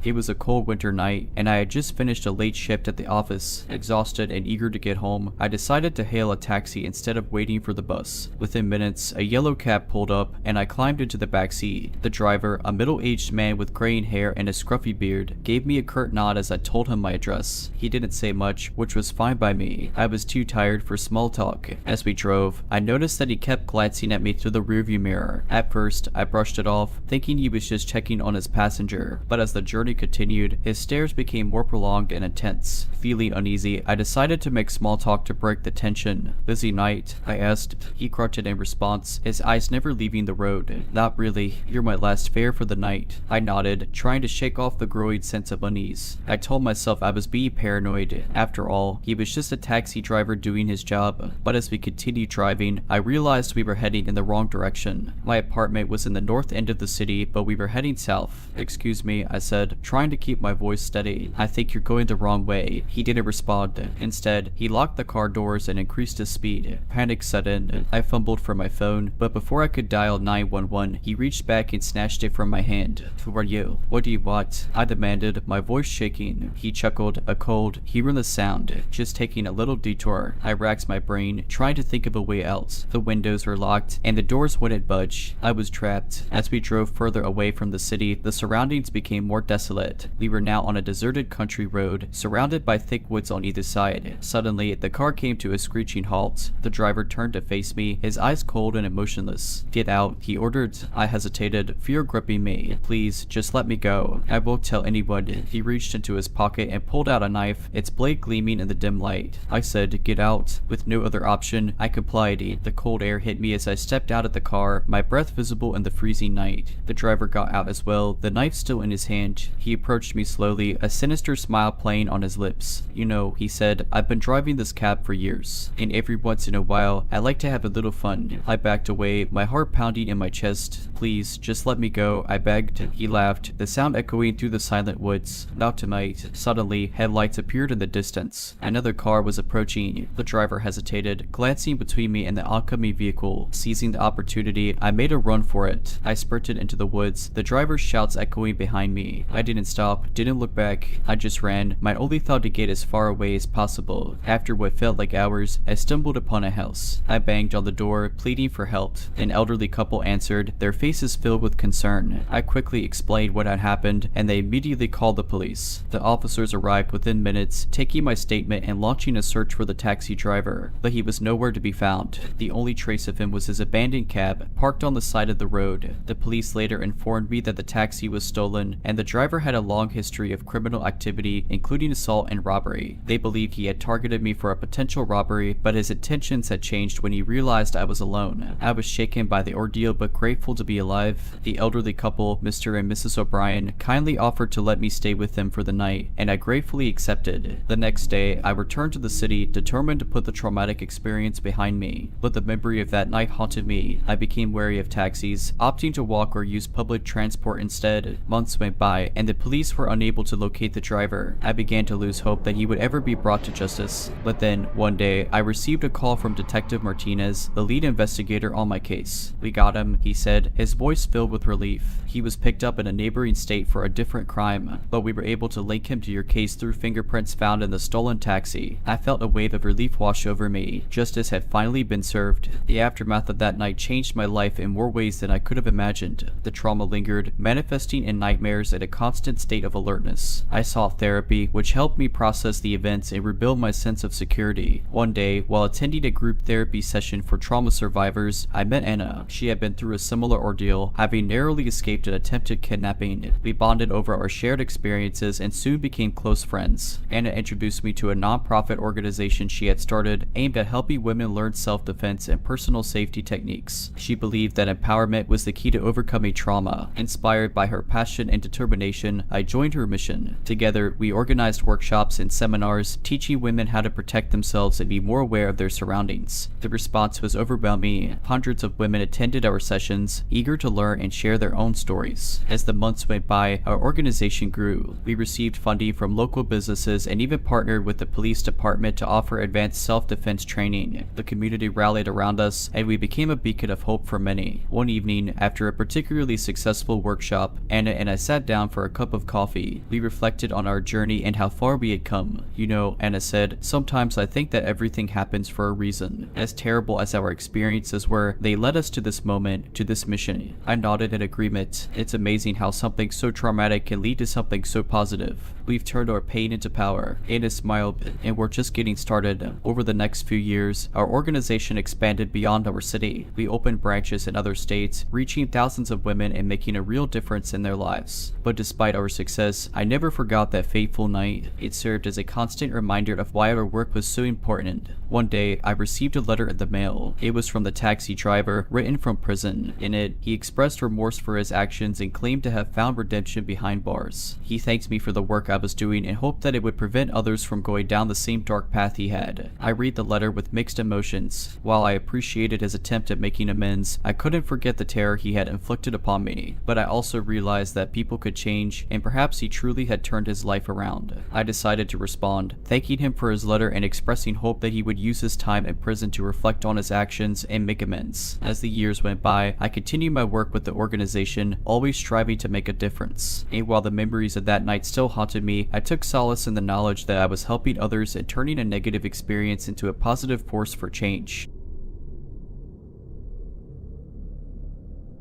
S1: It was a cold winter night, and I had just finished a late shift at the office. Exhausted and eager to get home, I decided to hail a taxi instead of waiting for the bus. Within minutes, a yellow cab pulled up, and I climbed into the back seat. The driver, a middle-aged man with graying hair and a scruffy beard, gave me a curt nod as I told him my address. He didn't say much, which was fine by me. I was too tired for small talk. As we drove, I noticed that he kept glancing at me through the rearview mirror. At first, I brushed it off, thinking he was just checking on his passenger, but as the journey continued, his stares became more prolonged and intense. Feeling uneasy, I decided to make small talk to break the tension. "Busy night?" I asked. He grunted in response, his eyes never leaving the road. "Not really. You're my last fare for the night." I nodded, trying to shake off the growing sense of unease. I told myself I was being paranoid. After all, he was just a taxi driver doing his job. But as we continued driving, I realized we were heading in the wrong direction. My apartment was in the north end of the city, but we were heading south. "Excuse me," I said, trying to keep my voice steady. "I think you're going the wrong way." He didn't respond. Instead, he locked the car doors and increased his speed. Panic set in. I fumbled for my phone, but before I could dial 911, he reached back and snatched it from my hand. "Who are you? What do you want?" I demanded, my voice shaking. He chuckled, a cold, hearing the sound. "Just taking a little detour." I racked my brain, trying to think of a way out. The windows were locked, and the doors wouldn't budge. I was trapped. As we drove further away from the city, the surroundings became more desolate. We were now on a deserted country road, surrounded by thick woods on either side. Suddenly, the car came to a screeching halt. The driver turned to face me, his eyes cold and emotionless. "Get out," he ordered. I hesitated, fear gripping me. "Please, just let me go. I won't tell anyone." He reached into his pocket and pulled out a knife, its blade gleaming in the dim light. I said, "Get out." With no other option, I complied. The cold air hit me as I stepped out of the car, my breath visible in the freezing night. The driver got out as well, the knife still in his hand. He approached me slowly, a sinister smile playing on his lips. "You know," he said, "I've been driving this cab for years, and every once in a while, I like to have a little fun." I backed away, my heart pounding in my chest. "Please, just let me go," I begged. He laughed, the sound echoing through the silent woods. "Not tonight." Suddenly, headlights appeared in the distance. Another car was approaching. The driver hesitated, glancing between me and the oncoming vehicle. Seizing the opportunity, I made a run for it. I sprinted into the woods, the driver's shouts echoing behind me. I didn't stop, didn't look back. I just ran, my only thought to get as far away as possible. After what felt like hours, I stumbled upon a house. I banged on the door, pleading for help. An elderly couple answered, their faces filled with concern. I quickly explained what had happened, and they immediately called the police. The officers arrived within minutes, taking my statement and launching a search for the taxi driver, but he was nowhere to be found. The only trace of him was his abandoned cab, parked on the side of the road. The police later informed me that the taxi was stolen, and the driver had a long history of criminal activity, including assault and robbery. They believed he had targeted me for a potential robbery, but his intentions had changed when he realized I was alone. I was shaken by the ordeal but grateful to be alive. The elderly couple, Mr. and Mrs. O'Brien, kindly offered to let me stay with them for the night, and I gratefully accepted. The next day, I returned to the city, determined to put the traumatic experience behind me. But the memory of that night haunted me. I became wary of taxis, opting to walk or use public transport instead. Months went by, and the police were unable to locate the driver. I began to lose hope that he would ever be brought to justice. But then, one day, I received a call from Detective Martinez, the lead investigator on my case. "We got him," he said, his voice filled with relief. "He was picked up in a neighboring state for a different crime, but we were able to link him to your case through fingerprints found in the stolen taxi." I felt a wave of relief wash over me. Justice had finally been served. The aftermath of that night changed my life in more ways than I could have imagined. The trauma lingered, manifesting in nightmares and a constant constant state of alertness. I sought therapy, which helped me process the events and rebuild my sense of security. One day, while attending a group therapy session for trauma survivors, I met Anna. She had been through a similar ordeal, having narrowly escaped an attempted kidnapping. We bonded over our shared experiences and soon became close friends. Anna introduced me to a non-profit organization she had started aimed at helping women learn self-defense and personal safety techniques. She believed that empowerment was the key to overcoming trauma. Inspired by her passion and determination, I joined her mission. Together, we organized workshops and seminars teaching women how to protect themselves and be more aware of their surroundings. The response was overwhelming. Hundreds of women attended our sessions, eager to learn and share their own stories. As the months went by, our organization grew. We received funding from local businesses and even partnered with the police department to offer advanced self-defense training. The community rallied around us, and we became a beacon of hope for many. One evening, after a particularly successful workshop, Anna and I sat down for a cup of coffee. We reflected on our journey and how far we had come. You know, Anna said, sometimes I think that everything happens for a reason. As terrible as our experiences were, they led us to this moment, to this mission. I nodded in agreement. It's amazing how something so traumatic can lead to something so positive. We've turned our pain into power. Anna smiled, and we're just getting started. Over the next few years, our organization expanded beyond our city. We opened branches in other states, reaching thousands of women and making a real difference in their lives. But despite our success, I never forgot that fateful night. It served as a constant reminder of why our work was so important. One day, I received a letter in the mail. It was from the taxi driver, written from prison. In it, he expressed remorse for his actions and claimed to have found redemption behind bars. He thanked me for the work I was doing and hoped that it would prevent others from going down the same dark path he had. I read the letter with mixed emotions. While I appreciated his attempt at making amends, I couldn't forget the terror he had inflicted upon me. But I also realized that people could change, and perhaps he truly had turned his life around. I decided to respond, thanking him for his letter and expressing hope that he would use his time in prison to reflect on his actions and make amends. As the years went by, I continued my work with the organization, always striving to make a difference. And while the memories of that night still haunted me, I took solace in the knowledge that I was helping others and turning a negative experience into a positive force for change.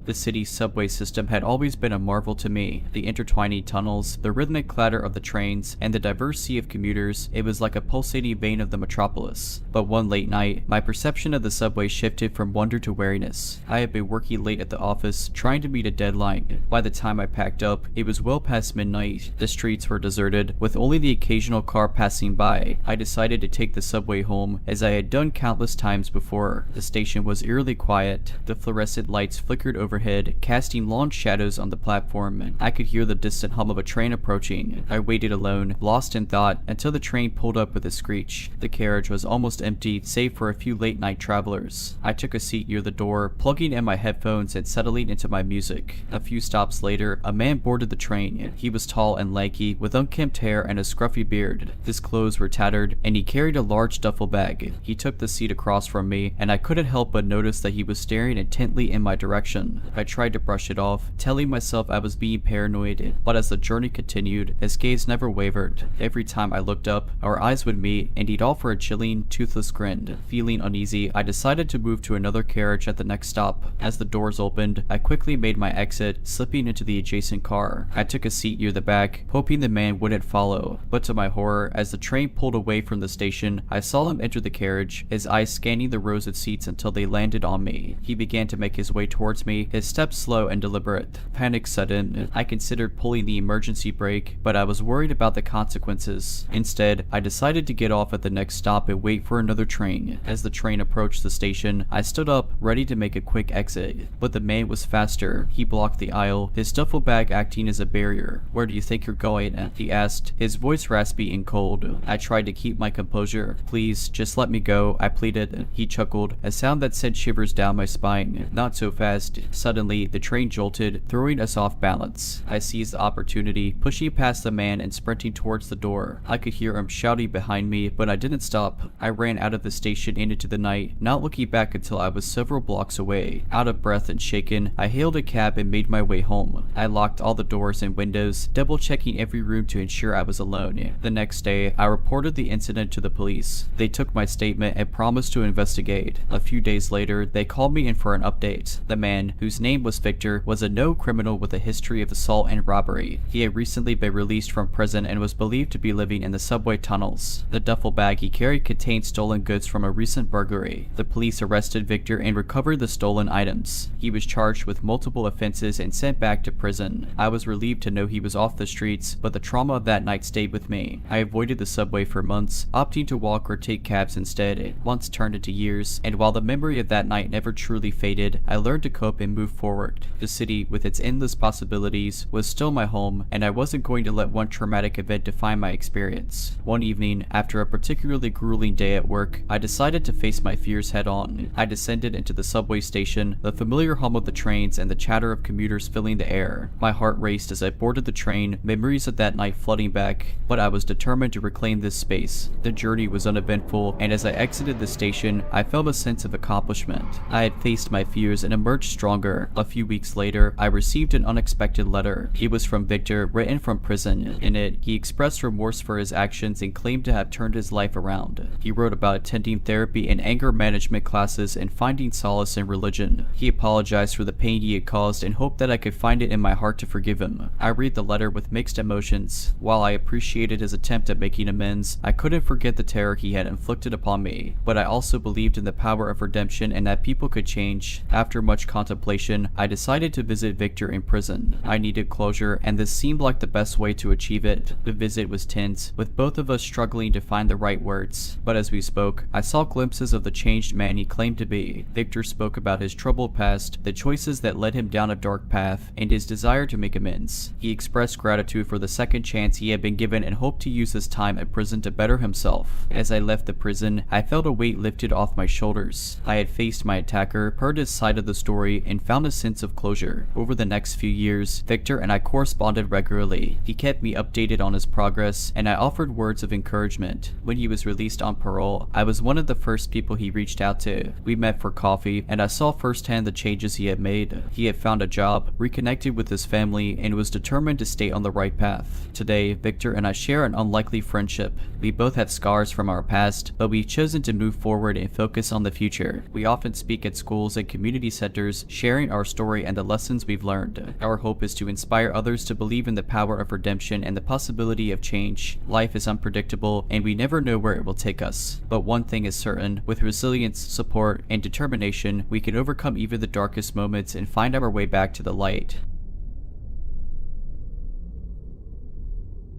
S1: The city's subway system had always been a marvel to me. The intertwining tunnels, the rhythmic clatter of the trains, and the diverse sea of commuters, it was like a pulsating vein of the metropolis. But one late night, my perception of the subway shifted from wonder to wariness. I had been working late at the office, trying to meet a deadline. By the time I packed up, it was well past midnight. The streets were deserted, with only the occasional car passing by. I decided to take the subway home, as I had done countless times before. The station was eerily quiet. The fluorescent lights flickered overhead, casting long shadows on the platform. I could hear the distant hum of a train approaching. I waited alone, lost in thought, until the train pulled up with a screech. The carriage was almost empty, save for a few late-night travelers. I took a seat near the door, plugging in my headphones and settling into my music. A few stops later, a man boarded the train. He was tall and lanky, with unkempt hair and a scruffy beard. His clothes were tattered, and he carried a large duffel bag. He took the seat across from me, and I couldn't help but notice that he was staring intently in my direction. I tried to brush it off, telling myself I was being paranoid, but as the journey continued, his gaze never wavered. Every time I looked up, our eyes would meet, and he'd offer a chilling, toothless grin. Feeling uneasy, I decided to move to another carriage at the next stop. As the doors opened, I quickly made my exit, slipping into the adjacent car. I took a seat near the back, hoping the man wouldn't follow, but to my horror, as the train pulled away from the station, I saw him enter the carriage, his eyes scanning the rows of seats until they landed on me. He began to make his way towards me, his steps slow and deliberate. Panic set in. I considered pulling the emergency brake, but I was worried about the consequences. Instead, I decided to get off at the next stop and wait for another train. As the train approached the station, I stood up, ready to make a quick exit. But the man was faster. He blocked the aisle, his duffel bag acting as a barrier. "Where do you think you're going?" he asked, his voice raspy and cold. I tried to keep my composure. "Please, just let me go," I pleaded. He chuckled, a sound that sent shivers down my spine. "Not so fast." Suddenly, the train jolted, throwing us off balance. I seized the opportunity, pushing past the man and sprinting towards the door. I could hear him shouting behind me, but I didn't stop. I ran out of the station and into the night, not looking back until I was several blocks away. Out of breath and shaken, I hailed a cab and made my way home. I locked all the doors and windows, double-checking every room to ensure I was alone. The next day, I reported the incident to the police. They took my statement and promised to investigate. A few days later, they called me in for an update. The man, whose whose name was Victor, was a known criminal with a history of assault and robbery. He had recently been released from prison and was believed to be living in the subway tunnels. The duffel bag he carried contained stolen goods from a recent burglary. The police arrested Victor and recovered the stolen items. He was charged with multiple offenses and sent back to prison. I was relieved to know he was off the streets, but the trauma of that night stayed with me. I avoided the subway for months, opting to walk or take cabs instead. Months turned into years, and while the memory of that night never truly faded, I learned to cope and move forward. The city, with its endless possibilities, was still my home, and I wasn't going to let one traumatic event define my experience. One evening, after a particularly grueling day at work, I decided to face my fears head on. I descended into the subway station, the familiar hum of the trains and the chatter of commuters filling the air. My heart raced as I boarded the train, memories of that night flooding back, but I was determined to reclaim this space. The journey was uneventful, and as I exited the station, I felt a sense of accomplishment. I had faced my fears and emerged stronger. A few weeks later, I received an unexpected letter. It was from Victor, written from prison. In it, he expressed remorse for his actions and claimed to have turned his life around. He wrote about attending therapy and anger management classes and finding solace in religion. He apologized for the pain he had caused and hoped that I could find it in my heart to forgive him. I read the letter with mixed emotions. While I appreciated his attempt at making amends, I couldn't forget the terror he had inflicted upon me, but I also believed in the power of redemption and that people could change. After much contemplation, I decided to visit Victor in prison. I needed closure, and this seemed like the best way to achieve it. The visit was tense, with both of us struggling to find the right words, but as we spoke, I saw glimpses of the changed man he claimed to be. Victor spoke about his troubled past, the choices that led him down a dark path, and his desire to make amends. He expressed gratitude for the second chance he had been given and hoped to use his time at prison to better himself. As I left the prison, I felt a weight lifted off my shoulders. I had faced my attacker, heard his side of the story, and found a sense of closure. Over the next few years, Victor and I corresponded regularly. He kept me updated on his progress, and I offered words of encouragement. When he was released on parole, I was one of the first people he reached out to. We met for coffee, and I saw firsthand the changes he had made. He had found a job, reconnected with his family, and was determined to stay on the right path. Today, Victor and I share an unlikely friendship. We both have scars from our past, but we've chosen to move forward and focus on the future. We often speak at schools and community centers, sharing our story and the lessons we've learned. Our hope is to inspire others to believe in the power of redemption and the possibility of change. Life is unpredictable, and we never know where it will take us. But one thing is certain, with resilience, support, and determination, we can overcome even the darkest moments and find our way back to the light.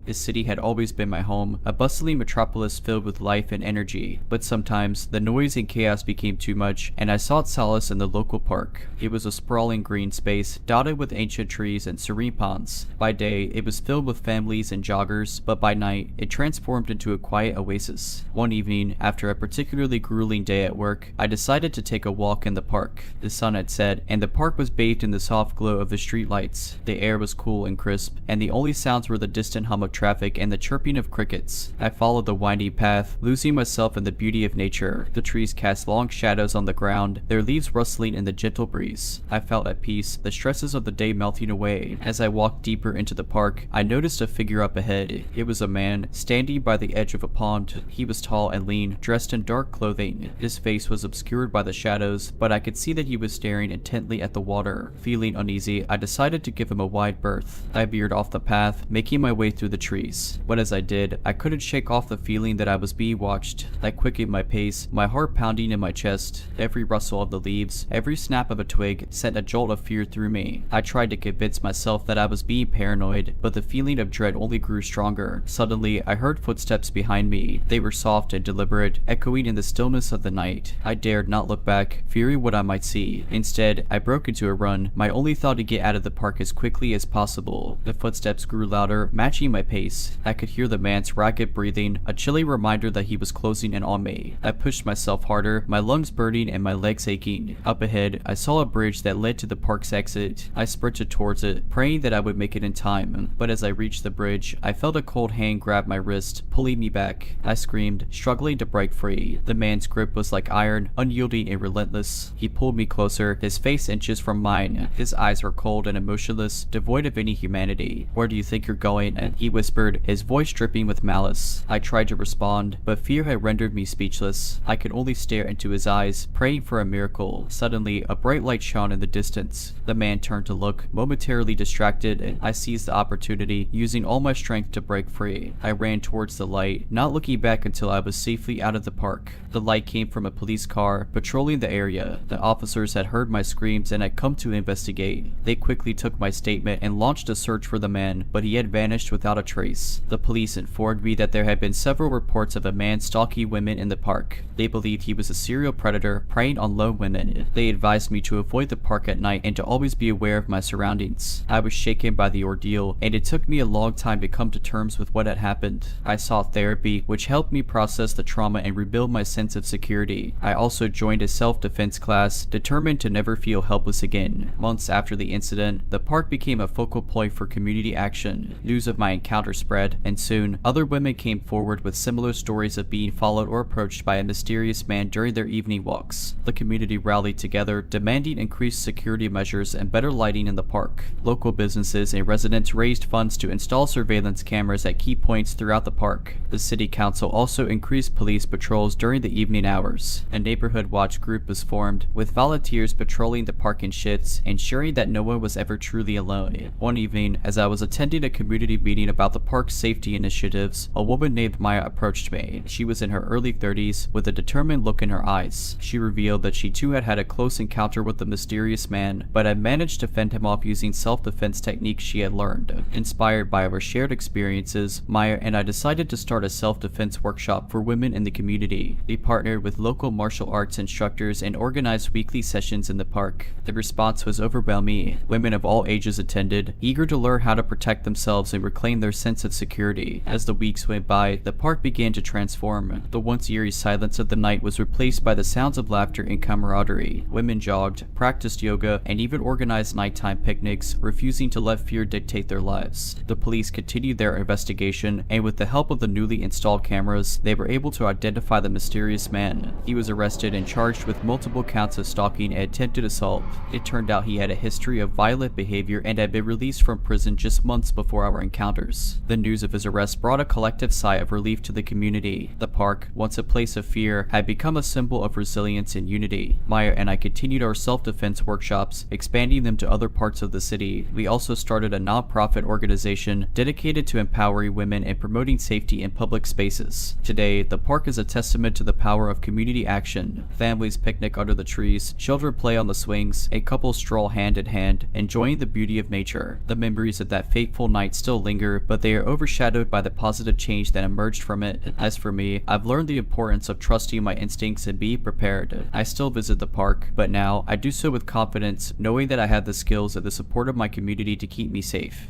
S1: This city had always been my home, a bustling metropolis filled with life and energy, but sometimes the noise and chaos became too much, and I sought solace in the local park. It was a sprawling green space, dotted with ancient trees and serene ponds. By day, it was filled with families and joggers, but by night, it transformed into a quiet oasis. One evening, after a particularly grueling day at work, I decided to take a walk in the park. The sun had set, and the park was bathed in the soft glow of the streetlights. The air was cool and crisp, and the only sounds were the distant hum of traffic and the chirping of crickets. I followed the winding path, losing myself in the beauty of nature. The trees cast long shadows on the ground, their leaves rustling in the gentle breeze. I felt at peace, the stresses of the day melting away. As I walked deeper into the park, I noticed a figure up ahead. It was a man, standing by the edge of a pond. He was tall and lean, dressed in dark clothing. His face was obscured by the shadows, but I could see that he was staring intently at the water. Feeling uneasy, I decided to give him a wide berth. I veered off the path, making my way through the trees. But as I did, I couldn't shake off the feeling that I was being watched. I quickened my pace, my heart pounding in my chest. Every rustle of the leaves, every snap of a twig sent a jolt of fear through me. I tried to convince myself that I was being paranoid, but the feeling of dread only grew stronger. Suddenly, I heard footsteps behind me. They were soft and deliberate, echoing in the stillness of the night. I dared not look back, fearing what I might see. Instead, I broke into a run, my only thought to get out of the park as quickly as possible. The footsteps grew louder, matching my pace. I could hear the man's ragged breathing, a chilly reminder that he was closing in on me. I pushed myself harder, my lungs burning and my legs aching. Up ahead, I saw a bridge that led to the park's exit. I sprinted towards it, praying that I would make it in time. But as I reached the bridge, I felt a cold hand grab my wrist, pulling me back. I screamed, struggling to break free. The man's grip was like iron, unyielding and relentless. He pulled me closer, his face inches from mine. His eyes were cold and emotionless, devoid of any humanity. "Where do you think you're going?" he whispered whispered, his voice dripping with malice. I tried to respond, but fear had rendered me speechless. I could only stare into his eyes, praying for a miracle. Suddenly, a bright light shone in the distance. The man turned to look, momentarily distracted, and I seized the opportunity, using all my strength to break free. I ran towards the light, not looking back until I was safely out of the park. The light came from a police car patrolling the area. The officers had heard my screams and had come to investigate. They quickly took my statement and launched a search for the man, but he had vanished without a trace. The police informed me that there had been several reports of a man stalking women in the park. They believed he was a serial predator preying on lone women. They advised me to avoid the park at night and to always be aware of my surroundings. I was shaken by the ordeal, and it took me a long time to come to terms with what had happened. I sought therapy, which helped me process the trauma and rebuild my sense of security. I also joined a self-defense class, determined to never feel helpless again. Months after the incident, the park became a focal point for community action. News of my encounter spread, and soon, other women came forward with similar stories of being followed or approached by a mysterious man during their evening walks. The community rallied together, demanding increased security measures and better lighting in the park. Local businesses and residents raised funds to install surveillance cameras at key points throughout the park. The city council also increased police patrols during the evening hours. A neighborhood watch group was formed, with volunteers patrolling the park in shifts, ensuring that no one was ever truly alone. One evening, as I was attending a community meeting about the park's safety initiatives, a woman named Maya approached me. She was in her early 30s, with a determined look in her eyes. She revealed that she too had had a close encounter with the mysterious man, but had managed to fend him off using self-defense techniques she had learned. Inspired by our shared experiences, Maya and I decided to start a self-defense workshop for women in the community. We partnered with local martial arts instructors and organized weekly sessions in the park. The response was overwhelming. Women of all ages attended, eager to learn how to protect themselves and reclaim their sense of security. As the weeks went by, the park began to transform. The once eerie silence of the night was replaced by the sounds of laughter and camaraderie. Women jogged, practiced yoga, and even organized nighttime picnics, refusing to let fear dictate their lives. The police continued their investigation, and with the help of the newly installed cameras, they were able to identify the mysterious man. He was arrested and charged with multiple counts of stalking and attempted assault. It turned out he had a history of violent behavior and had been released from prison just months before our encounters. The news of his arrest brought a collective sigh of relief to the community. The park, once a place of fear, had become a symbol of resilience and unity. Maya and I continued our self-defense workshops, expanding them to other parts of the city. We also started a non-profit organization dedicated to empowering women and promoting safety in public spaces. Today, the park is a testament to the power of community action. Families picnic under the trees, children play on the swings, and couples stroll hand in hand, enjoying the beauty of nature. The memories of that fateful night still linger, but they are overshadowed by the positive change that emerged from it. As for me, I've learned the importance of trusting my instincts and being prepared. I still visit the park, but now I do so with confidence, knowing that I have the skills and the support of my community to keep me safe.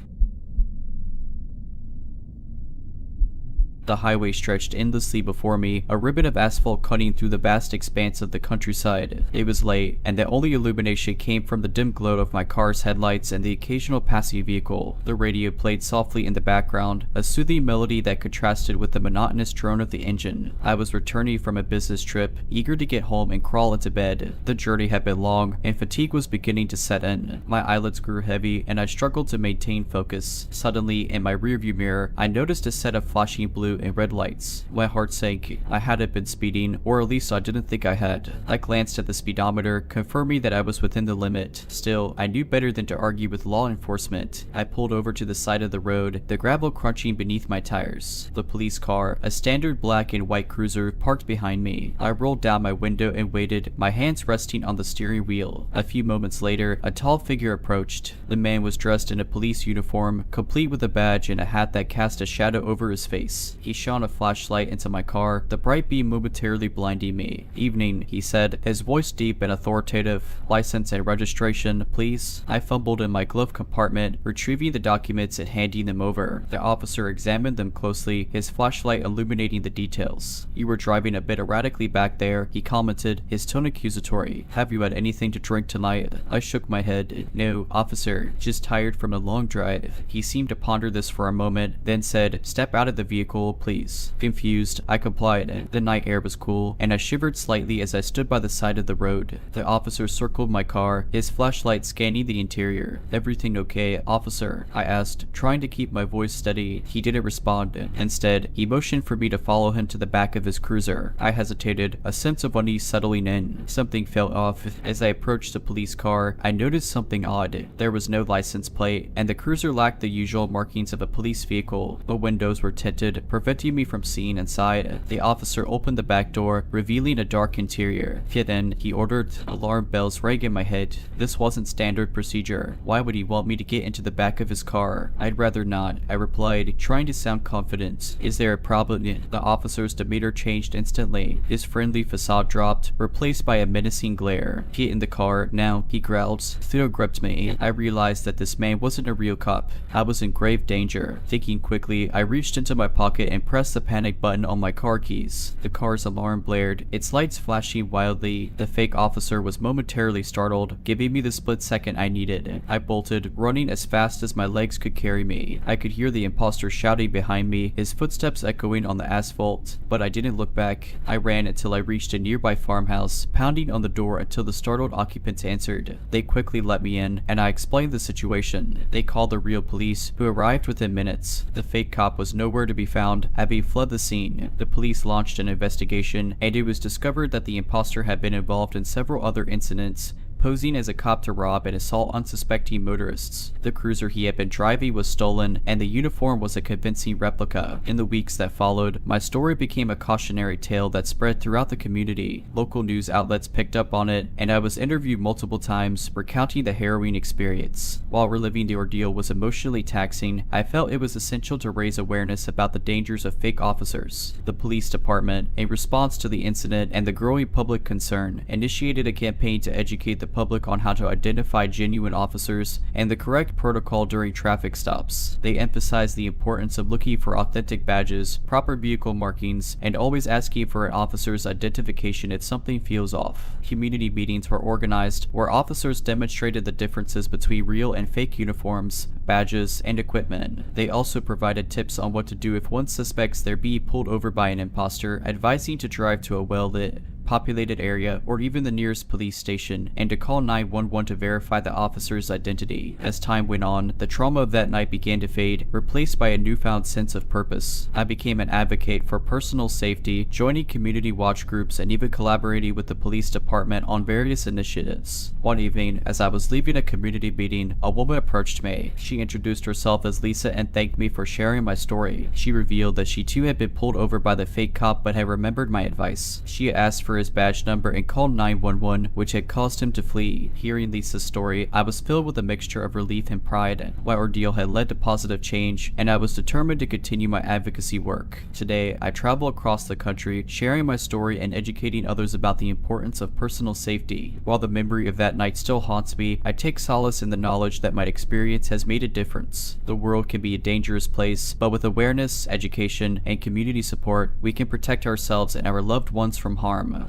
S1: The highway stretched endlessly before me, a ribbon of asphalt cutting through the vast expanse of the countryside. It was late, and the only illumination came from the dim glow of my car's headlights and the occasional passing vehicle. The radio played softly in the background, a soothing melody that contrasted with the monotonous drone of the engine. I was returning from a business trip, eager to get home and crawl into bed. The journey had been long, and fatigue was beginning to set in. My eyelids grew heavy, and I struggled to maintain focus. Suddenly, in my rearview mirror, I noticed a set of flashing blue and red lights. My heart sank. I hadn't been speeding, or at least I didn't think I had. I glanced at the speedometer, confirming that I was within the limit. Still, I knew better than to argue with law enforcement. I pulled over to the side of the road, the gravel crunching beneath my tires. The police car, a standard black and white cruiser, parked behind me. I rolled down my window and waited, my hands resting on the steering wheel. A few moments later, a tall figure approached. The man was dressed in a police uniform, complete with a badge and a hat that cast a shadow over his face. He shone a flashlight into my car, the bright beam momentarily blinding me. "Evening," he said, his voice deep and authoritative. "License and registration, please." I fumbled in my glove compartment, retrieving the documents and handing them over. The officer examined them closely, his flashlight illuminating the details. "You were driving a bit erratically back there," he commented, his tone accusatory. "Have you had anything to drink tonight?" I shook my head. "No, officer, just tired from a long drive." He seemed to ponder this for a moment, then said, "Step out of the vehicle, please. Confused, I complied. The night air was cool, and I shivered slightly as I stood by the side of the road. The officer circled my car, his flashlight scanning the interior. "Everything okay, officer?" I asked, trying to keep my voice steady. He didn't respond. Instead, he motioned for me to follow him to the back of his cruiser. I hesitated, a sense of unease settling in. Something felt off. As I approached the police car, I noticed something odd. There was no license plate, and the cruiser lacked the usual markings of a police vehicle. The windows were tinted, preventing me from seeing inside. The officer opened the back door, revealing a dark interior. Get in, he ordered. Alarm bells rang in my head. This wasn't standard procedure. Why would he want me to get into the back of his car? I'd rather not, I replied, trying to sound confident. Is there a problem? The officer's demeanor changed instantly. His friendly facade dropped, replaced by a menacing glare. Get in the car, now, he growled. Theo gripped me. I realized that this man wasn't a real cop. I was in grave danger. Thinking quickly, I reached into my pocket and pressed the panic button on my car keys. The car's alarm blared, its lights flashing wildly. The fake officer was momentarily startled, giving me the split second I needed. I bolted, running as fast as my legs could carry me. I could hear the imposter shouting behind me, his footsteps echoing on the asphalt, but I didn't look back. I ran until I reached a nearby farmhouse, pounding on the door until the startled occupants answered. They quickly let me in, and I explained the situation. They called the real police, who arrived within minutes. The fake cop was nowhere to be found, having fled the scene. The police launched an investigation, and it was discovered that the imposter had been involved in several other incidents, posing as a cop to rob and assault unsuspecting motorists. The cruiser he had been driving was stolen, and the uniform was a convincing replica. In the weeks that followed, my story became a cautionary tale that spread throughout the community. Local news outlets picked up on it, and I was interviewed multiple times, recounting the harrowing experience. While reliving the ordeal was emotionally taxing, I felt it was essential to raise awareness about the dangers of fake officers. The police department, in response to the incident and the growing public concern, initiated a campaign to educate the public on how to identify genuine officers and the correct protocol during traffic stops. They emphasized the importance of looking for authentic badges, proper vehicle markings, and always asking for an officer's identification if something feels off. Community meetings were organized where officers demonstrated the differences between real and fake uniforms, badges, and equipment. They also provided tips on what to do if one suspects they're being pulled over by an imposter, advising to drive to a well-lit, populated area, or even the nearest police station, and to call 911 to verify the officer's identity. As time went on, the trauma of that night began to fade, replaced by a newfound sense of purpose. I became an advocate for personal safety, joining community watch groups and even collaborating with the police department on various initiatives. One evening, as I was leaving a community meeting, a woman approached me. She introduced herself as Lisa and thanked me for sharing my story. She revealed that she too had been pulled over by the fake cop but had remembered my advice. She asked for his badge number and called 911, which had caused him to flee. Hearing Lisa's story, I was filled with a mixture of relief and pride. My ordeal had led to positive change, and I was determined to continue my advocacy work. Today, I travel across the country, sharing my story and educating others about the importance of personal safety. While the memory of that night still haunts me, I take solace in the knowledge that my experience has made a difference. The world can be a dangerous place, but with awareness, education, and community support, we can protect ourselves and our loved ones from harm.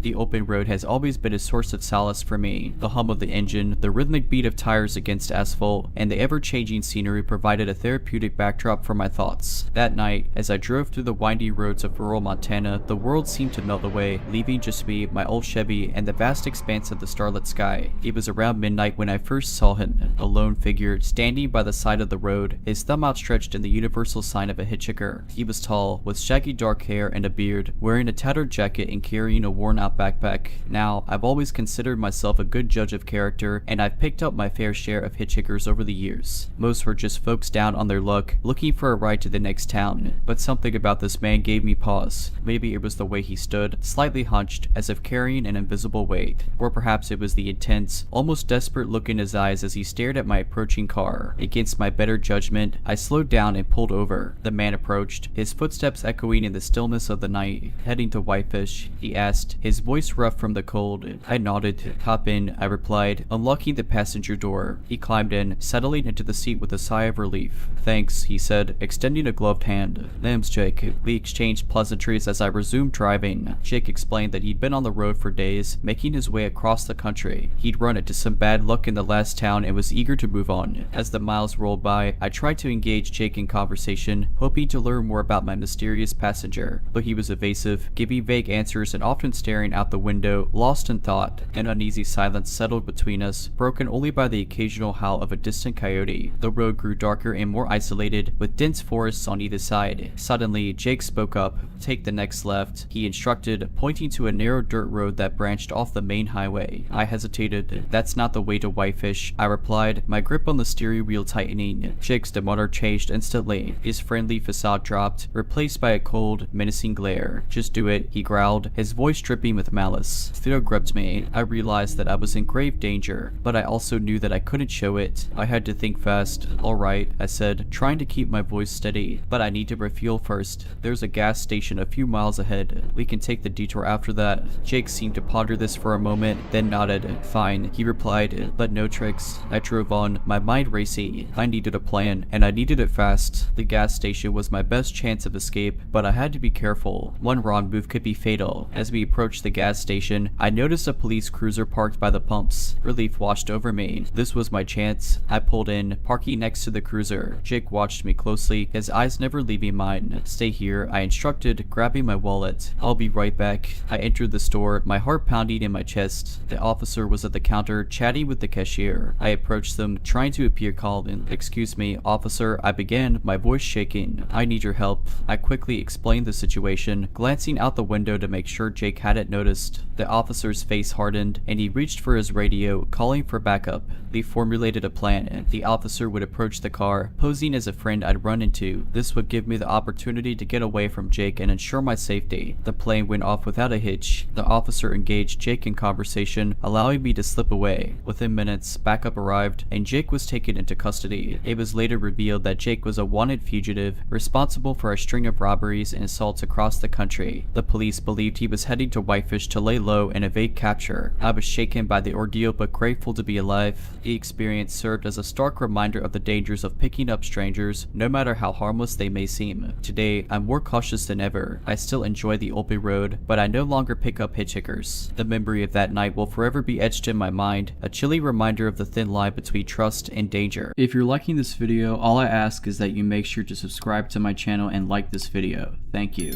S1: The open road has always been a source of solace for me. The hum of the engine, the rhythmic beat of tires against asphalt, and the ever-changing scenery provided a therapeutic backdrop for my thoughts. That night, as I drove through the windy roads of rural Montana, the world seemed to melt away, leaving just me, my old Chevy, and the vast expanse of the starlit sky. It was around midnight when I first saw him, a lone figure, standing by the side of the road, his thumb outstretched in the universal sign of a hitchhiker. He was tall, with shaggy dark hair and a beard, wearing a tattered jacket and carrying a worn-out backpack. Now, I've always considered myself a good judge of character, and I've picked up my fair share of hitchhikers over the years. Most were just folks down on their luck, looking for a ride to the next town. But something about this man gave me pause. Maybe it was the way he stood, slightly hunched, as if carrying an invisible weight. Or perhaps it was the intense, almost desperate look in his eyes as he stared at my approaching car. Against my better judgment, I slowed down and pulled over. The man approached, his footsteps echoing in the stillness of the night. Heading to Whitefish, he asked, his his voice rough from the cold. I nodded. "Hop in," I replied, unlocking the passenger door. He climbed in, settling into the seat with a sigh of relief. "Thanks," he said, extending a gloved hand. "Name's Jake." We exchanged pleasantries as I resumed driving. Jake explained that he'd been on the road for days, making his way across the country. He'd run into some bad luck in the last town and was eager to move on. As the miles rolled by, I tried to engage Jake in conversation, hoping to learn more about my mysterious passenger, but he was evasive, giving vague answers and often staring out the window, lost in thought. An uneasy silence settled between us, broken only by the occasional howl of a distant coyote. The road grew darker and more isolated, with dense forests on either side. Suddenly, Jake spoke up. "Take the next left," he instructed, pointing to a narrow dirt road that branched off the main highway. I hesitated. "That's not the way to Whitefish," I replied, my grip on the steering wheel tightening. Jake's demeanor changed instantly. His friendly facade dropped, replaced by a cold, menacing glare. "Just do it," he growled, his voice dripping with malice. Fear gripped me. I realized that I was in grave danger, but I also knew that I couldn't show it. I had to think fast. "Alright," I said, trying to keep my voice steady, "but I need to refuel first. There's a gas station a few miles ahead. We can take the detour after that." Jake seemed to ponder this for a moment, then nodded. "Fine," he replied, "but no tricks." I drove on, my mind racy. I needed a plan, and I needed it fast. The gas station was my best chance of escape, but I had to be careful. One wrong move could be fatal. As we approached the gas station, I noticed a police cruiser parked by the pumps. Relief washed over me. This was my chance. I pulled in, parking next to the cruiser. Jake watched me closely, his eyes never leaving mine. "Stay here," I instructed, grabbing my wallet. "I'll be right back." I entered the store, my heart pounding in my chest. The officer was at the counter, chatting with the cashier. I approached them, trying to appear calm. "Excuse me, officer," I began, my voice shaking. "I need your help." I quickly explained the situation, glancing out the window to make sure Jake hadn't noticed. The officer's face hardened, and he reached for his radio, calling for backup. They formulated a plan. The officer would approach the car, posing as a friend I'd run into. This would give me the opportunity to get away from Jake and ensure my safety. The plane went off without a hitch. The officer engaged Jake in conversation, allowing me to slip away. Within minutes, backup arrived, and Jake was taken into custody. It was later revealed that Jake was a wanted fugitive, responsible for a string of robberies and assaults across the country. The police believed he was heading to Whitefish to lay low and evade capture. I was shaken by the ordeal but grateful to be alive. The experience served as a stark reminder of the dangers of picking up strangers, no matter how harmless they may seem. Today, I'm more cautious than ever. I still enjoy the open road, but I no longer pick up hitchhikers. The memory of that night will forever be etched in my mind, a chilly reminder of the thin line between trust and danger. If you're liking this video, all I ask is that you make sure to subscribe to my channel and like this video. Thank you.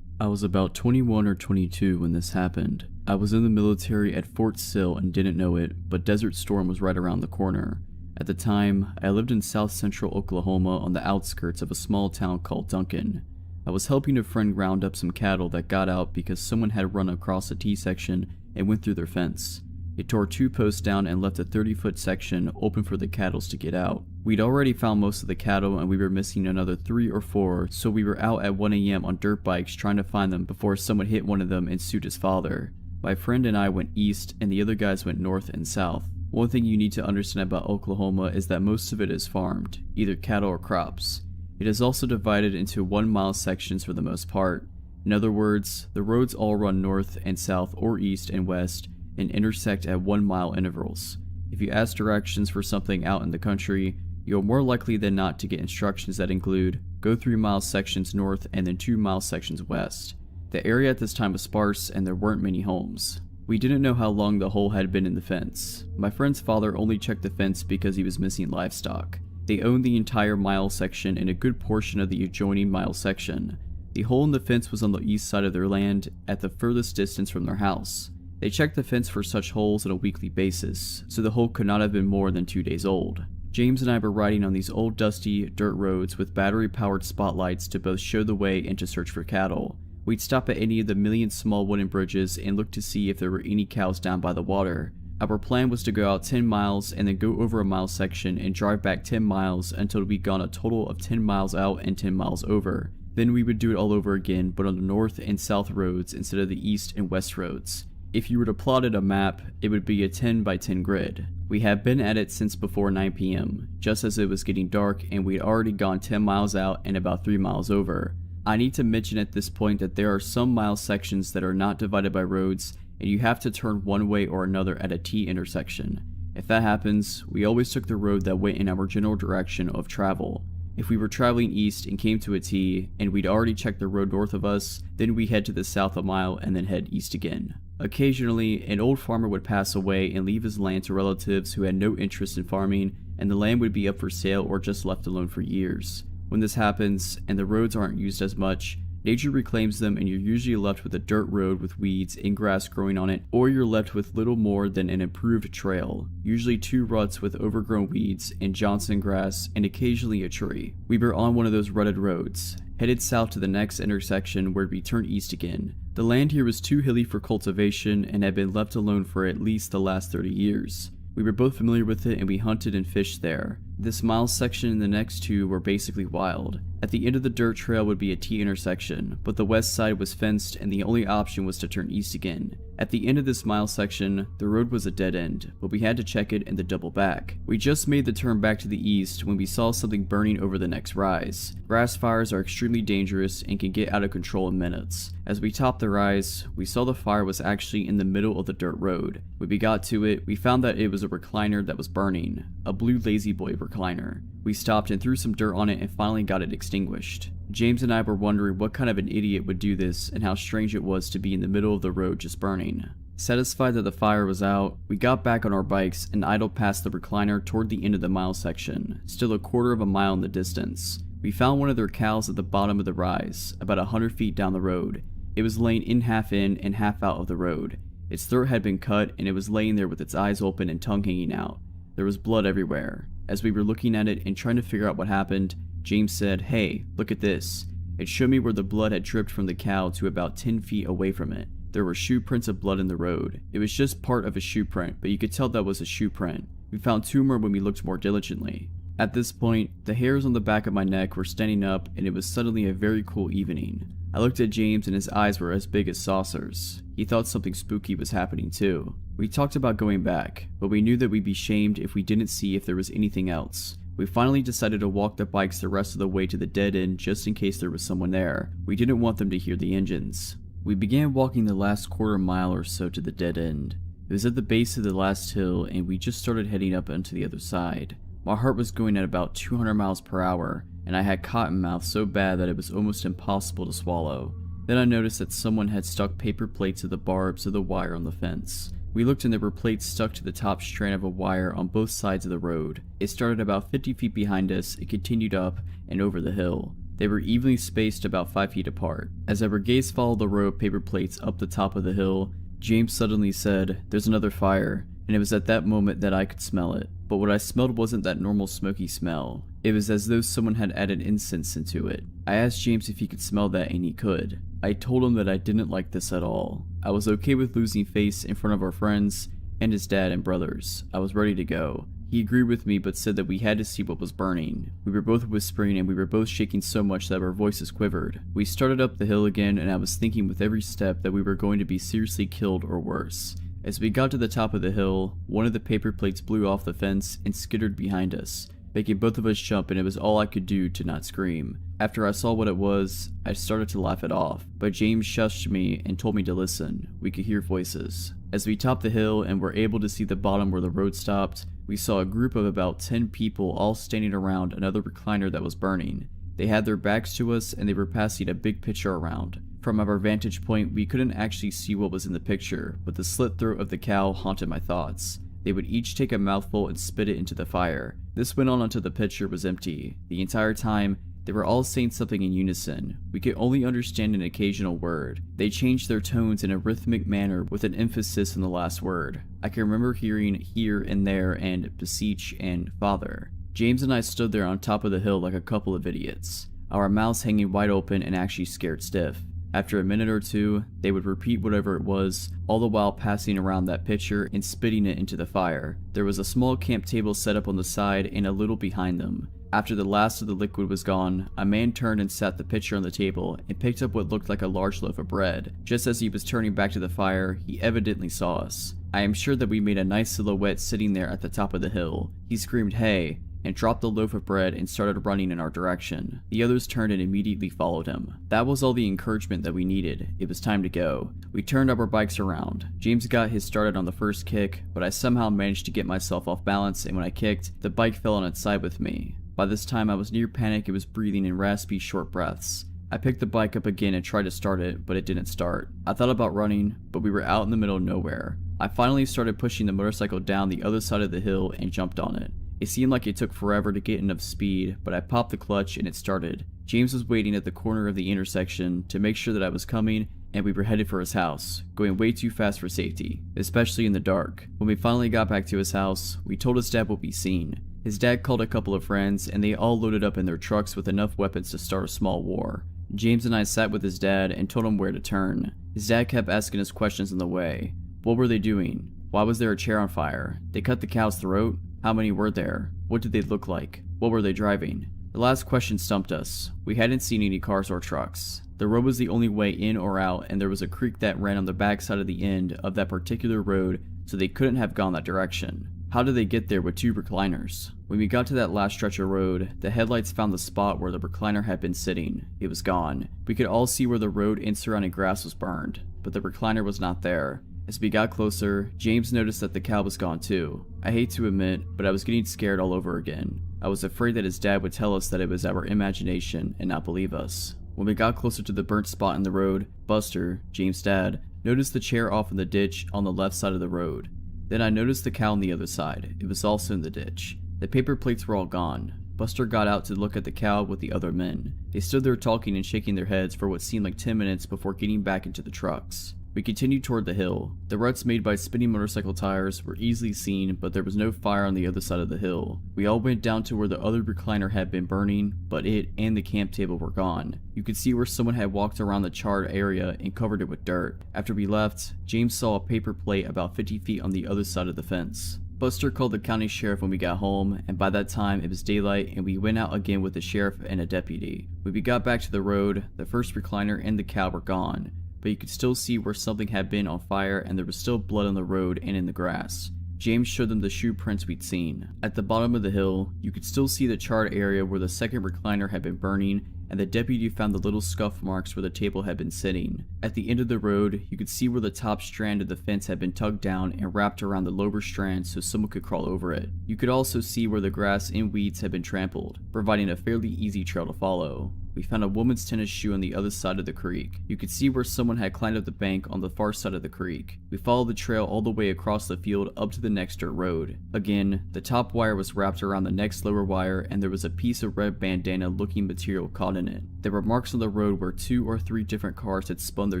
S1: I was about 21 or 22 when this happened. I was in the military at Fort Sill and didn't know it, but Desert Storm was right around the corner. At the time, I lived in south central Oklahoma on the outskirts of a small town called Duncan. I was helping a friend round up some cattle that got out because someone had run across a T-section and went through their fence. It tore 2 posts down and left a 30-foot section open for the cattle to get out. We'd already found most of the cattle and we were missing another 3 or 4, so we were out at 1 AM on dirt bikes trying to find them before someone hit one of them and sued his father. My friend and I went east and the other guys went north and south. One thing you need to understand about Oklahoma is that most of it is farmed, either cattle or crops. It is also divided into 1-mile sections for the most part. In other words, the roads all run north and south or east and west and intersect at 1-mile intervals. If you ask directions for something out in the country, you're more likely than not to get instructions that include go 3-mile sections north and then 2-mile sections west. The area at this time was sparse and there weren't many homes. We didn't know how long the hole had been in the fence. My friend's father only checked the fence because he was missing livestock. They owned the entire mile section and a good portion of the adjoining mile section. The hole in the fence was on the east side of their land, at the furthest distance from their house. They checked the fence for such holes on a weekly basis, so the hole could not have been more than 2 days old. James and I were riding on these old dusty dirt roads with battery-powered spotlights to both show the way and to search for cattle. We'd stop at any of the million small wooden bridges and look to see if there were any cows down by the water. Our plan was to go out 10 miles and then go over a mile section and drive back 10 miles until we'd gone a total of 10 miles out and 10 miles over. Then we would do it all over again, but on the north and south roads instead of the east and west roads. If you were to plot it a map, it would be a 10 by 10 grid. We had been at it since before 9 PM, just as it was getting dark and we'd already gone 10 miles out and about 3 miles over. I need to mention at this point that there are some mile sections that are not divided by roads, and you have to turn one way or another at a T intersection. If that happens, we always took the road that went in our general direction of travel. If we were traveling east and came to a T, and we'd already checked the road north of us, then we head to the south a mile and then head east again. Occasionally, an old farmer would pass away and leave his land to relatives who had no interest in farming, and the land would be up for sale or just left alone for years. When this happens, and the roads aren't used as much, nature reclaims them and you're usually left with a dirt road with weeds and grass growing on it, or you're left with little more than an improved trail, usually 2 ruts with overgrown weeds and Johnson grass and occasionally a tree. We were on one of those rutted roads, headed south to the next intersection where we turned east again. The land here was too hilly for cultivation and had been left alone for at least the last 30 years. We were both familiar with it and we hunted and fished there. This mile section and the next 2 were basically wild. At the end of the dirt trail would be a T intersection, but the west side was fenced and the only option was to turn east again. At the end of this mile section, the road was a dead end, but we had to check it and then double back. We just made the turn back to the east when we saw something burning over the next rise. Grass fires are extremely dangerous and can get out of control in minutes. As we topped the rise, we saw the fire was actually in the middle of the dirt road. When we got to it, we found that it was a recliner that was burning, a blue Lazy Boy recliner. We stopped and threw some dirt on it and finally got it extinguished. James and I were wondering what kind of an idiot would do this and how strange it was to be in the middle of the road just burning. Satisfied that the fire was out, we got back on our bikes and idled past the recliner toward the end of the mile section, still a quarter of a mile in the distance. We found one of their cows at the bottom of the rise, about 100 feet down the road. It was laying in and half out of the road. Its throat had been cut and it was laying there with its eyes open and tongue hanging out. There was blood everywhere. As we were looking at it and trying to figure out what happened, James said, "Hey, look at this." It showed me where the blood had dripped from the cow to about 10 feet away from it. There were shoe prints of blood in the road. It was just part of a shoe print, but you could tell that was a shoe print. We found 2 more when we looked more diligently. At this point, the hairs on the back of my neck were standing up and it was suddenly a very cool evening. I looked at James and his eyes were as big as saucers. He thought something spooky was happening too. We talked about going back, but we knew that we'd be shamed if we didn't see if there was anything else. We finally decided to walk the bikes the rest of the way to the dead end just in case there was someone there. We didn't want them to hear the engines. We began walking the last quarter mile or so to the dead end. It was at the base of the last hill and we just started heading up onto the other side. My heart was going at about 200 miles per hour and I had cotton mouth so bad that it was almost impossible to swallow. Then I noticed that someone had stuck paper plates to the barbs of the wire on the fence. We looked and there were plates stuck to the top strand of a wire on both sides of the road. It started about 50 feet behind us, it continued up and over the hill. They were evenly spaced about 5 feet apart. As our gaze followed the row of paper plates up the top of the hill, James suddenly said, "There's another fire," and it was at that moment that I could smell it. But what I smelled wasn't that normal smoky smell. It was as though someone had added incense into it. I asked James if he could smell that and he could. I told him that I didn't like this at all. I was okay with losing face in front of our friends and his dad and brothers. I was ready to go. He agreed with me but said that we had to see what was burning. We were both whispering and we were both shaking so much that our voices quivered. We started up the hill again and I was thinking with every step that we were going to be seriously killed or worse. As we got to the top of the hill, one of the paper plates blew off the fence and skittered behind us, making both of us jump, and it was all I could do to not scream. After I saw what it was, I started to laugh it off, but James shushed me and told me to listen. We could hear voices. As we topped the hill and were able to see the bottom where the road stopped, we saw a group of about 10 people all standing around another recliner that was burning. They had their backs to us and they were passing a big picture around. From our vantage point, we couldn't actually see what was in the picture, but the slit throat of the cow haunted my thoughts. They would each take a mouthful and spit it into the fire. This went on until the pitcher was empty. The entire time, they were all saying something in unison. We could only understand an occasional word. They changed their tones in a rhythmic manner with an emphasis on the last word. I can remember hearing here and there and beseech and father. James and I stood there on top of the hill like a couple of idiots, our mouths hanging wide open and actually scared stiff. After a minute or two, they would repeat whatever it was, all the while passing around that pitcher and spitting it into the fire. There was a small camp table set up on the side and a little behind them. After the last of the liquid was gone, a man turned and sat the pitcher on the table and picked up what looked like a large loaf of bread. Just as he was turning back to the fire, he evidently saw us. I am sure that we made a nice silhouette sitting there at the top of the hill. He screamed, "Hey!" and dropped the loaf of bread and started running in our direction. The others turned and immediately followed him. That was all the encouragement that we needed. It was time to go. We turned our bikes around. James got his started on the first kick, but I somehow managed to get myself off balance, and when I kicked, the bike fell on its side with me. By this time I was near panic and was breathing in raspy, short breaths. I picked the bike up again and tried to start it, but it didn't start. I thought about running, but we were out in the middle of nowhere. I finally started pushing the motorcycle down the other side of the hill and jumped on it. It seemed like it took forever to get enough speed, but I popped the clutch and it started. James was waiting at the corner of the intersection to make sure that I was coming, and we were headed for his house, going way too fast for safety, especially in the dark. When we finally got back to his house, we told his dad what we'd seen. His dad called a couple of friends, and they all loaded up in their trucks with enough weapons to start a small war. James and I sat with his dad and told him where to turn. His dad kept asking us questions on the way. What were they doing? Why was there a chair on fire? They cut the cow's throat? How many were there? What did they look like? What were they driving? The last question stumped us. We hadn't seen any cars or trucks. The road was the only way in or out, and there was a creek that ran on the back side of the end of that particular road, so they couldn't have gone that direction. How did they get there with two recliners? When we got to that last stretch of road, the headlights found the spot where the recliner had been sitting. It was gone. We could all see where the road and surrounding grass was burned, but the recliner was not there. As we got closer, James noticed that the cow was gone too. I hate to admit, but I was getting scared all over again. I was afraid that his dad would tell us that it was our imagination and not believe us. When we got closer to the burnt spot in the road, Buster, James' dad, noticed the chair off in the ditch on the left side of the road. Then I noticed the cow on the other side. It was also in the ditch. The paper plates were all gone. Buster got out to look at the cow with the other men. They stood there talking and shaking their heads for what seemed like 10 minutes before getting back into the trucks. We continued toward the hill. The ruts made by spinning motorcycle tires were easily seen, but there was no fire on the other side of the hill. We all went down to where the other recliner had been burning, but it and the camp table were gone. You could see where someone had walked around the charred area and covered it with dirt. After we left, James saw a paper plate about 50 feet on the other side of the fence. Buster called the county sheriff when we got home, and by that time it was daylight and we went out again with the sheriff and a deputy. When we got back to the road, the first recliner and the cow were gone, but you could still see where something had been on fire and there was still blood on the road and in the grass. James showed them the shoe prints we'd seen. At the bottom of the hill, you could still see the charred area where the second recliner had been burning, and the deputy found the little scuff marks where the table had been sitting. At the end of the road, you could see where the top strand of the fence had been tugged down and wrapped around the lower strand so someone could crawl over it. You could also see where the grass and weeds had been trampled, providing a fairly easy trail to follow. We found a woman's tennis shoe on the other side of the creek. You could see where someone had climbed up the bank on the far side of the creek. We followed the trail all the way across the field up to the next dirt road. Again, the top wire was wrapped around the next lower wire, and there was a piece of red bandana looking material caught in it. There were marks on the road where 2 or 3 different cars had spun their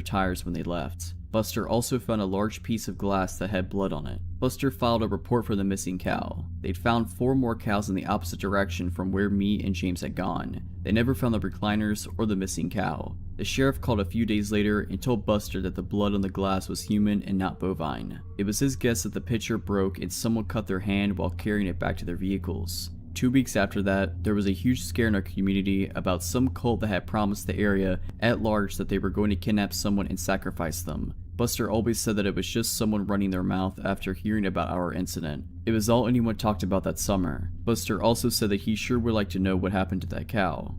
S1: tires when they left. Buster also found a large piece of glass that had blood on it. Buster filed a report for the missing cow. They'd found 4 more cows in the opposite direction from where me and James had gone. They never found the recliners or the missing cow. The sheriff called a few days later and told Buster that the blood on the glass was human and not bovine. It was his guess that the pitcher broke and someone cut their hand while carrying it back to their vehicles. 2 weeks after that, there was a huge scare in our community about some cult that had promised the area at large that they were going to kidnap someone and sacrifice them. Buster always said that it was just someone running their mouth after hearing about our incident. It was all anyone talked about that summer. Buster also said that he sure would like to know what happened to that cow.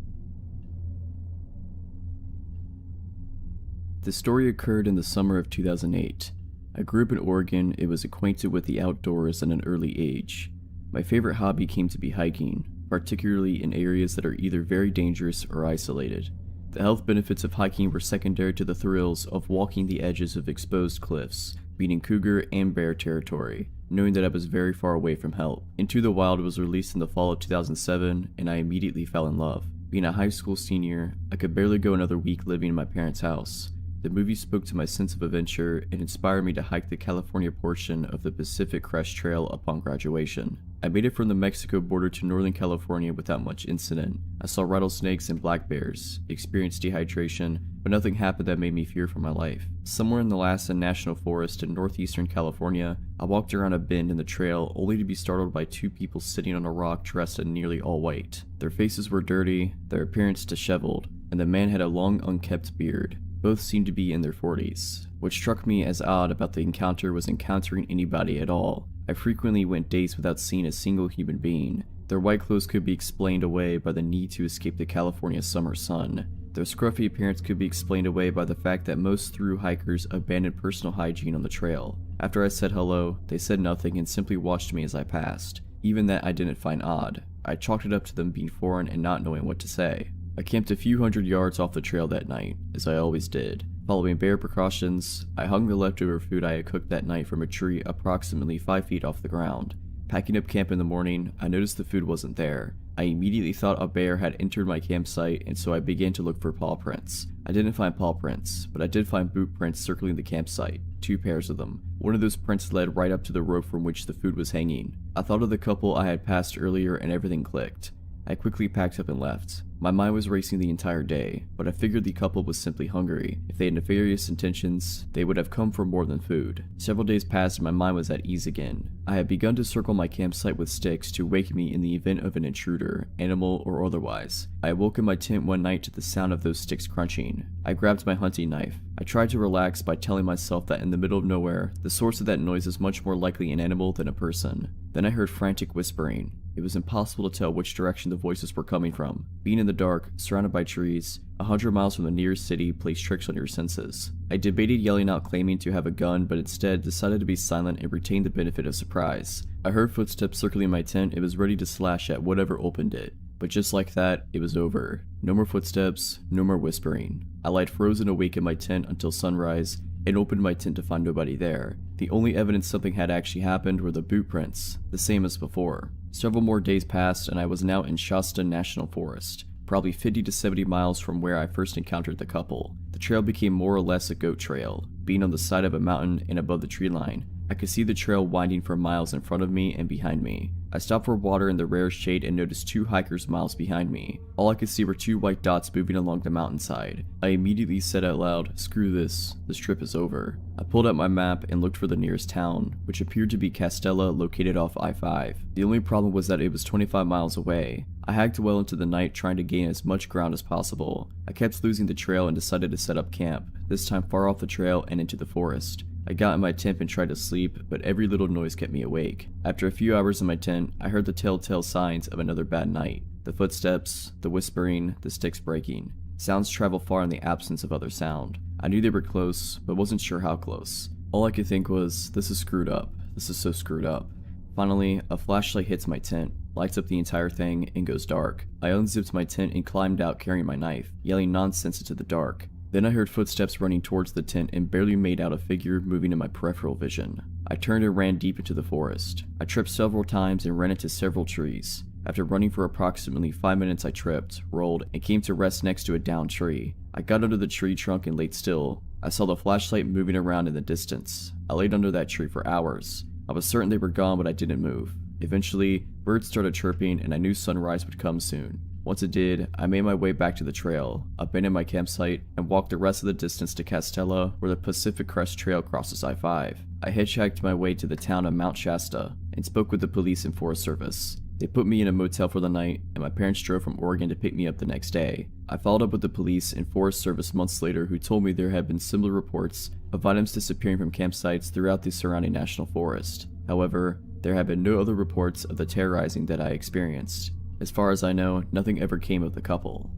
S1: The story occurred in the summer of 2008. I grew up in Oregon and was acquainted with the outdoors at an early age. My favorite hobby came to be hiking, particularly in areas that are either very dangerous or isolated. The health benefits of hiking were secondary to the thrills of walking the edges of exposed cliffs, meeting cougar and bear territory, knowing that I was very far away from help. Into the Wild was released in the fall of 2007, and I immediately fell in love. Being a high school senior, I could barely go another week living in my parents' house. The movie spoke to my sense of adventure and inspired me to hike the California portion of the Pacific Crest Trail upon graduation. I made it from the Mexico border to Northern California without much incident. I saw rattlesnakes and black bears, experienced dehydration, but nothing happened that made me fear for my life. Somewhere in the Lassen National Forest in northeastern California, I walked around a bend in the trail only to be startled by two people sitting on a rock dressed in nearly all white. Their faces were dirty, their appearance disheveled, and the man had a long unkempt beard. Both seemed to be in their 40s. What struck me as odd about the encounter was encountering anybody at all. I frequently went days without seeing a single human being. Their white clothes could be explained away by the need to escape the California summer sun. Their scruffy appearance could be explained away by the fact that most thru hikers abandoned personal hygiene on the trail. After I said hello, they said nothing and simply watched me as I passed. Even that I didn't find odd. I chalked it up to them being foreign and not knowing what to say. I camped a few hundred yards off the trail that night, as I always did. Following bare precautions, I hung the leftover food I had cooked that night from a tree approximately 5 feet off the ground. Packing up camp in the morning, I noticed the food wasn't there. I immediately thought a bear had entered my campsite, and so I began to look for paw prints. I didn't find paw prints, but I did find boot prints circling the campsite, 2 pairs of them. One of those prints led right up to the rope from which the food was hanging. I thought of the couple I had passed earlier and everything clicked. I quickly packed up and left. My mind was racing the entire day, but I figured the couple was simply hungry. If they had nefarious intentions, they would have come for more than food. Several days passed and my mind was at ease again. I had begun to circle my campsite with sticks to wake me in the event of an intruder, animal or otherwise. I awoke in my tent one night to the sound of those sticks crunching. I grabbed my hunting knife. I tried to relax by telling myself that in the middle of nowhere, the source of that noise is much more likely an animal than a person. Then I heard frantic whispering. It was impossible to tell which direction the voices were coming from. Being in the dark, surrounded by trees, 100 miles from the nearest city plays tricks on your senses. I debated yelling out claiming to have a gun, but instead decided to be silent and retain the benefit of surprise. I heard footsteps circling my tent and was ready to slash at whatever opened it. But just like that, it was over. No more footsteps, no more whispering. I lied frozen awake in my tent until sunrise and opened my tent to find nobody there. The only evidence something had actually happened were the boot prints, the same as before. Several more days passed and I was now in Shasta National Forest, probably 50 to 70 miles from where I first encountered the couple. The trail became more or less a goat trail. Being on the side of a mountain and above the tree line, I could see the trail winding for miles in front of me and behind me. I stopped for water in the rare shade and noticed 2 hikers miles behind me. All I could see were 2 white dots moving along the mountainside. I immediately said out loud, "Screw this trip is over." I pulled out my map and looked for the nearest town, which appeared to be Castella, located off I-5. The only problem was that it was 25 miles away. I hiked well into the night trying to gain as much ground as possible. I kept losing the trail and decided to set up camp, this time far off the trail and into the forest. I got in my tent and tried to sleep, but every little noise kept me awake. After a few hours in my tent, I heard the telltale signs of another bad night. The footsteps, the whispering, the sticks breaking. Sounds travel far in the absence of other sound. I knew they were close, but wasn't sure how close. All I could think was, this is screwed up. This is so screwed up. Finally, a flashlight hits my tent, lights up the entire thing, and goes dark. I unzipped my tent and climbed out carrying my knife, yelling nonsense into the dark. Then I heard footsteps running towards the tent and barely made out a figure moving in my peripheral vision. I turned and ran deep into the forest. I tripped several times and ran into several trees. After running for approximately 5 minutes, I tripped, rolled, and came to rest next to a downed tree. I got under the tree trunk and laid still. I saw the flashlight moving around in the distance. I laid under that tree for hours. I was certain they were gone, but I didn't move. Eventually, birds started chirping and I knew sunrise would come soon. Once it did, I made my way back to the trail, abandoned my campsite, and walked the rest of the distance to Castella, where the Pacific Crest Trail crosses I-5. I hitchhiked my way to the town of Mount Shasta and spoke with the police and Forest Service. They put me in a motel for the night, and my parents drove from Oregon to pick me up the next day. I followed up with the police and Forest Service months later, who told me there had been similar reports of items disappearing from campsites throughout the surrounding national forest. However, there have been no other reports of the terrorizing that I experienced. As far as I know, nothing ever came of the couple.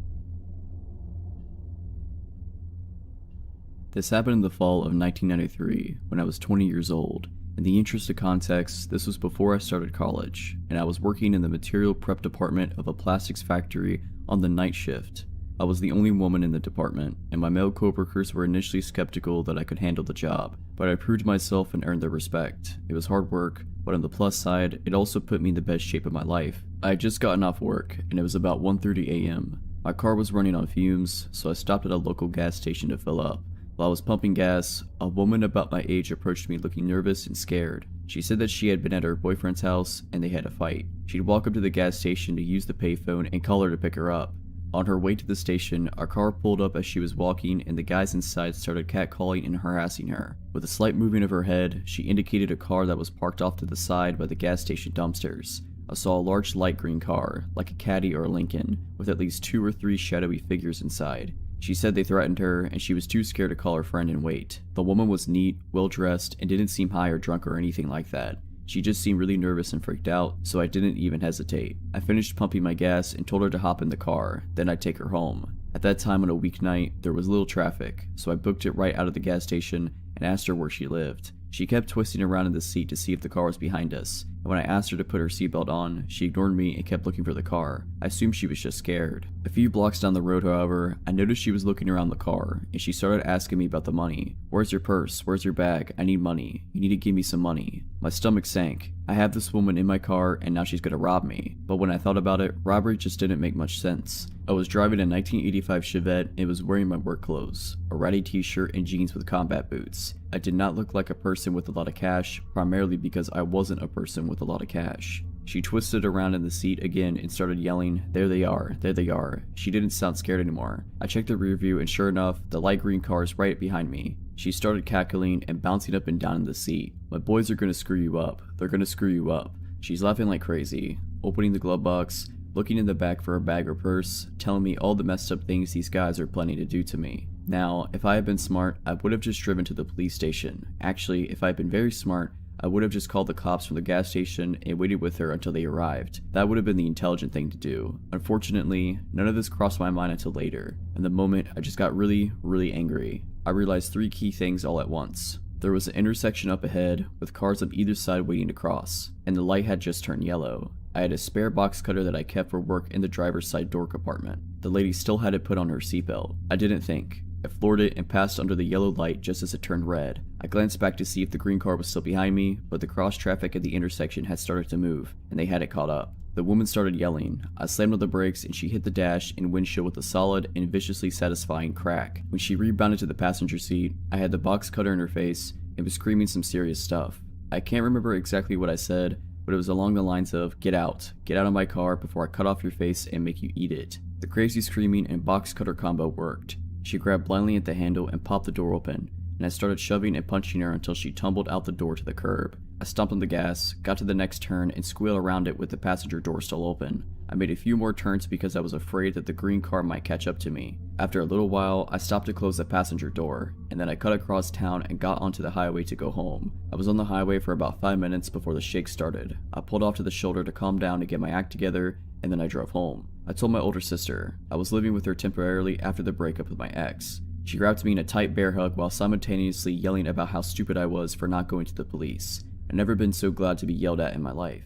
S1: This happened in the fall of 1993, when I was 20 years old. In the interest of context, this was before I started college, and I was working in the material prep department of a plastics factory on the night shift. I was the only woman in the department, and my male coworkers were initially skeptical that I could handle the job, but I proved myself and earned their respect. It was hard work, but on the plus side, it also put me in the best shape of my life. I had just gotten off work, and it was about 1:30 a.m. My car was running on fumes, so I stopped at a local gas station to fill up. While I was pumping gas, a woman about my age approached me looking nervous and scared. She said that she had been at her boyfriend's house and they had a fight. She'd walk up to the gas station to use the payphone and call her to pick her up. On her way to the station, our car pulled up as she was walking and the guys inside started catcalling and harassing her. With a slight movement of her head, she indicated a car that was parked off to the side by the gas station dumpsters. I saw a large light green car, like a Caddy or a Lincoln, with at least 2 or 3 shadowy figures inside. She said they threatened her and she was too scared to call her friend and wait. The woman was neat, well dressed, and didn't seem high or drunk or anything like that. She just seemed really nervous and freaked out, so I didn't even hesitate. I finished pumping my gas and told her to hop in the car, then I'd take her home. At that time on a weeknight, there was little traffic, so I booked it right out of the gas station and asked her where she lived. She kept twisting around in the seat to see if the car was behind us, and when I asked her to put her seatbelt on, she ignored me and kept looking for the car. I assumed she was just scared. A few blocks down the road, however, I noticed she was looking around the car, and she started asking me about the money. "Where's your purse? Where's your bag? I need money. You need to give me some money." My stomach sank. I have this woman in my car and now she's gonna rob me. But when I thought about it, robbery just didn't make much sense. I was driving a 1985 Chevette and was wearing my work clothes, a ratty t-shirt and jeans with combat boots. I did not look like a person with a lot of cash, primarily because I wasn't a person with a lot of cash. She twisted around in the seat again and started yelling, "There they are, there they are." She didn't sound scared anymore. I checked the rear view and sure enough, the light green car is right behind me. She started cackling and bouncing up and down in the seat. "My boys are gonna screw you up. They're gonna screw you up." She's laughing like crazy, opening the glove box, looking in the back for a bag or purse, telling me all the messed up things these guys are planning to do to me. Now, if I had been smart, I would have just driven to the police station. Actually, if I had been very smart, I would have just called the cops from the gas station and waited with her until they arrived. That would have been the intelligent thing to do. Unfortunately, none of this crossed my mind until later. In the moment, I just got really angry. I realized 3 key things all at once. There was an intersection up ahead, with cars on either side waiting to cross, and the light had just turned yellow. I had a spare box cutter that I kept for work in the driver's side door compartment. The lady still had it put on her seatbelt. I didn't think. I floored it and passed under the yellow light just as it turned red. I glanced back to see if the green car was still behind me, but the cross traffic at the intersection had started to move, and they had it caught up. The woman started yelling. I slammed on the brakes and she hit the dash and windshield with a solid and viciously satisfying crack. When she rebounded to the passenger seat, I had the box cutter in her face and was screaming some serious stuff. I can't remember exactly what I said, but it was along the lines of, get out of my car before I cut off your face and make you eat it." The crazy screaming and box cutter combo worked. She grabbed blindly at the handle and popped the door open, and I started shoving and punching her until she tumbled out the door to the curb. I stomped on the gas, got to the next turn, and squealed around it with the passenger door still open. I made a few more turns because I was afraid that the green car might catch up to me. After a little while, I stopped to close the passenger door, and then I cut across town and got onto the highway to go home. I was on the highway for about 5 minutes before the shake started. I pulled off to the shoulder to calm down and get my act together, and then I drove home. I told my older sister. I was living with her temporarily after the breakup with my ex. She grabbed me in a tight bear hug while simultaneously yelling about how stupid I was for not going to the police. I've never been so glad to be yelled at in my life.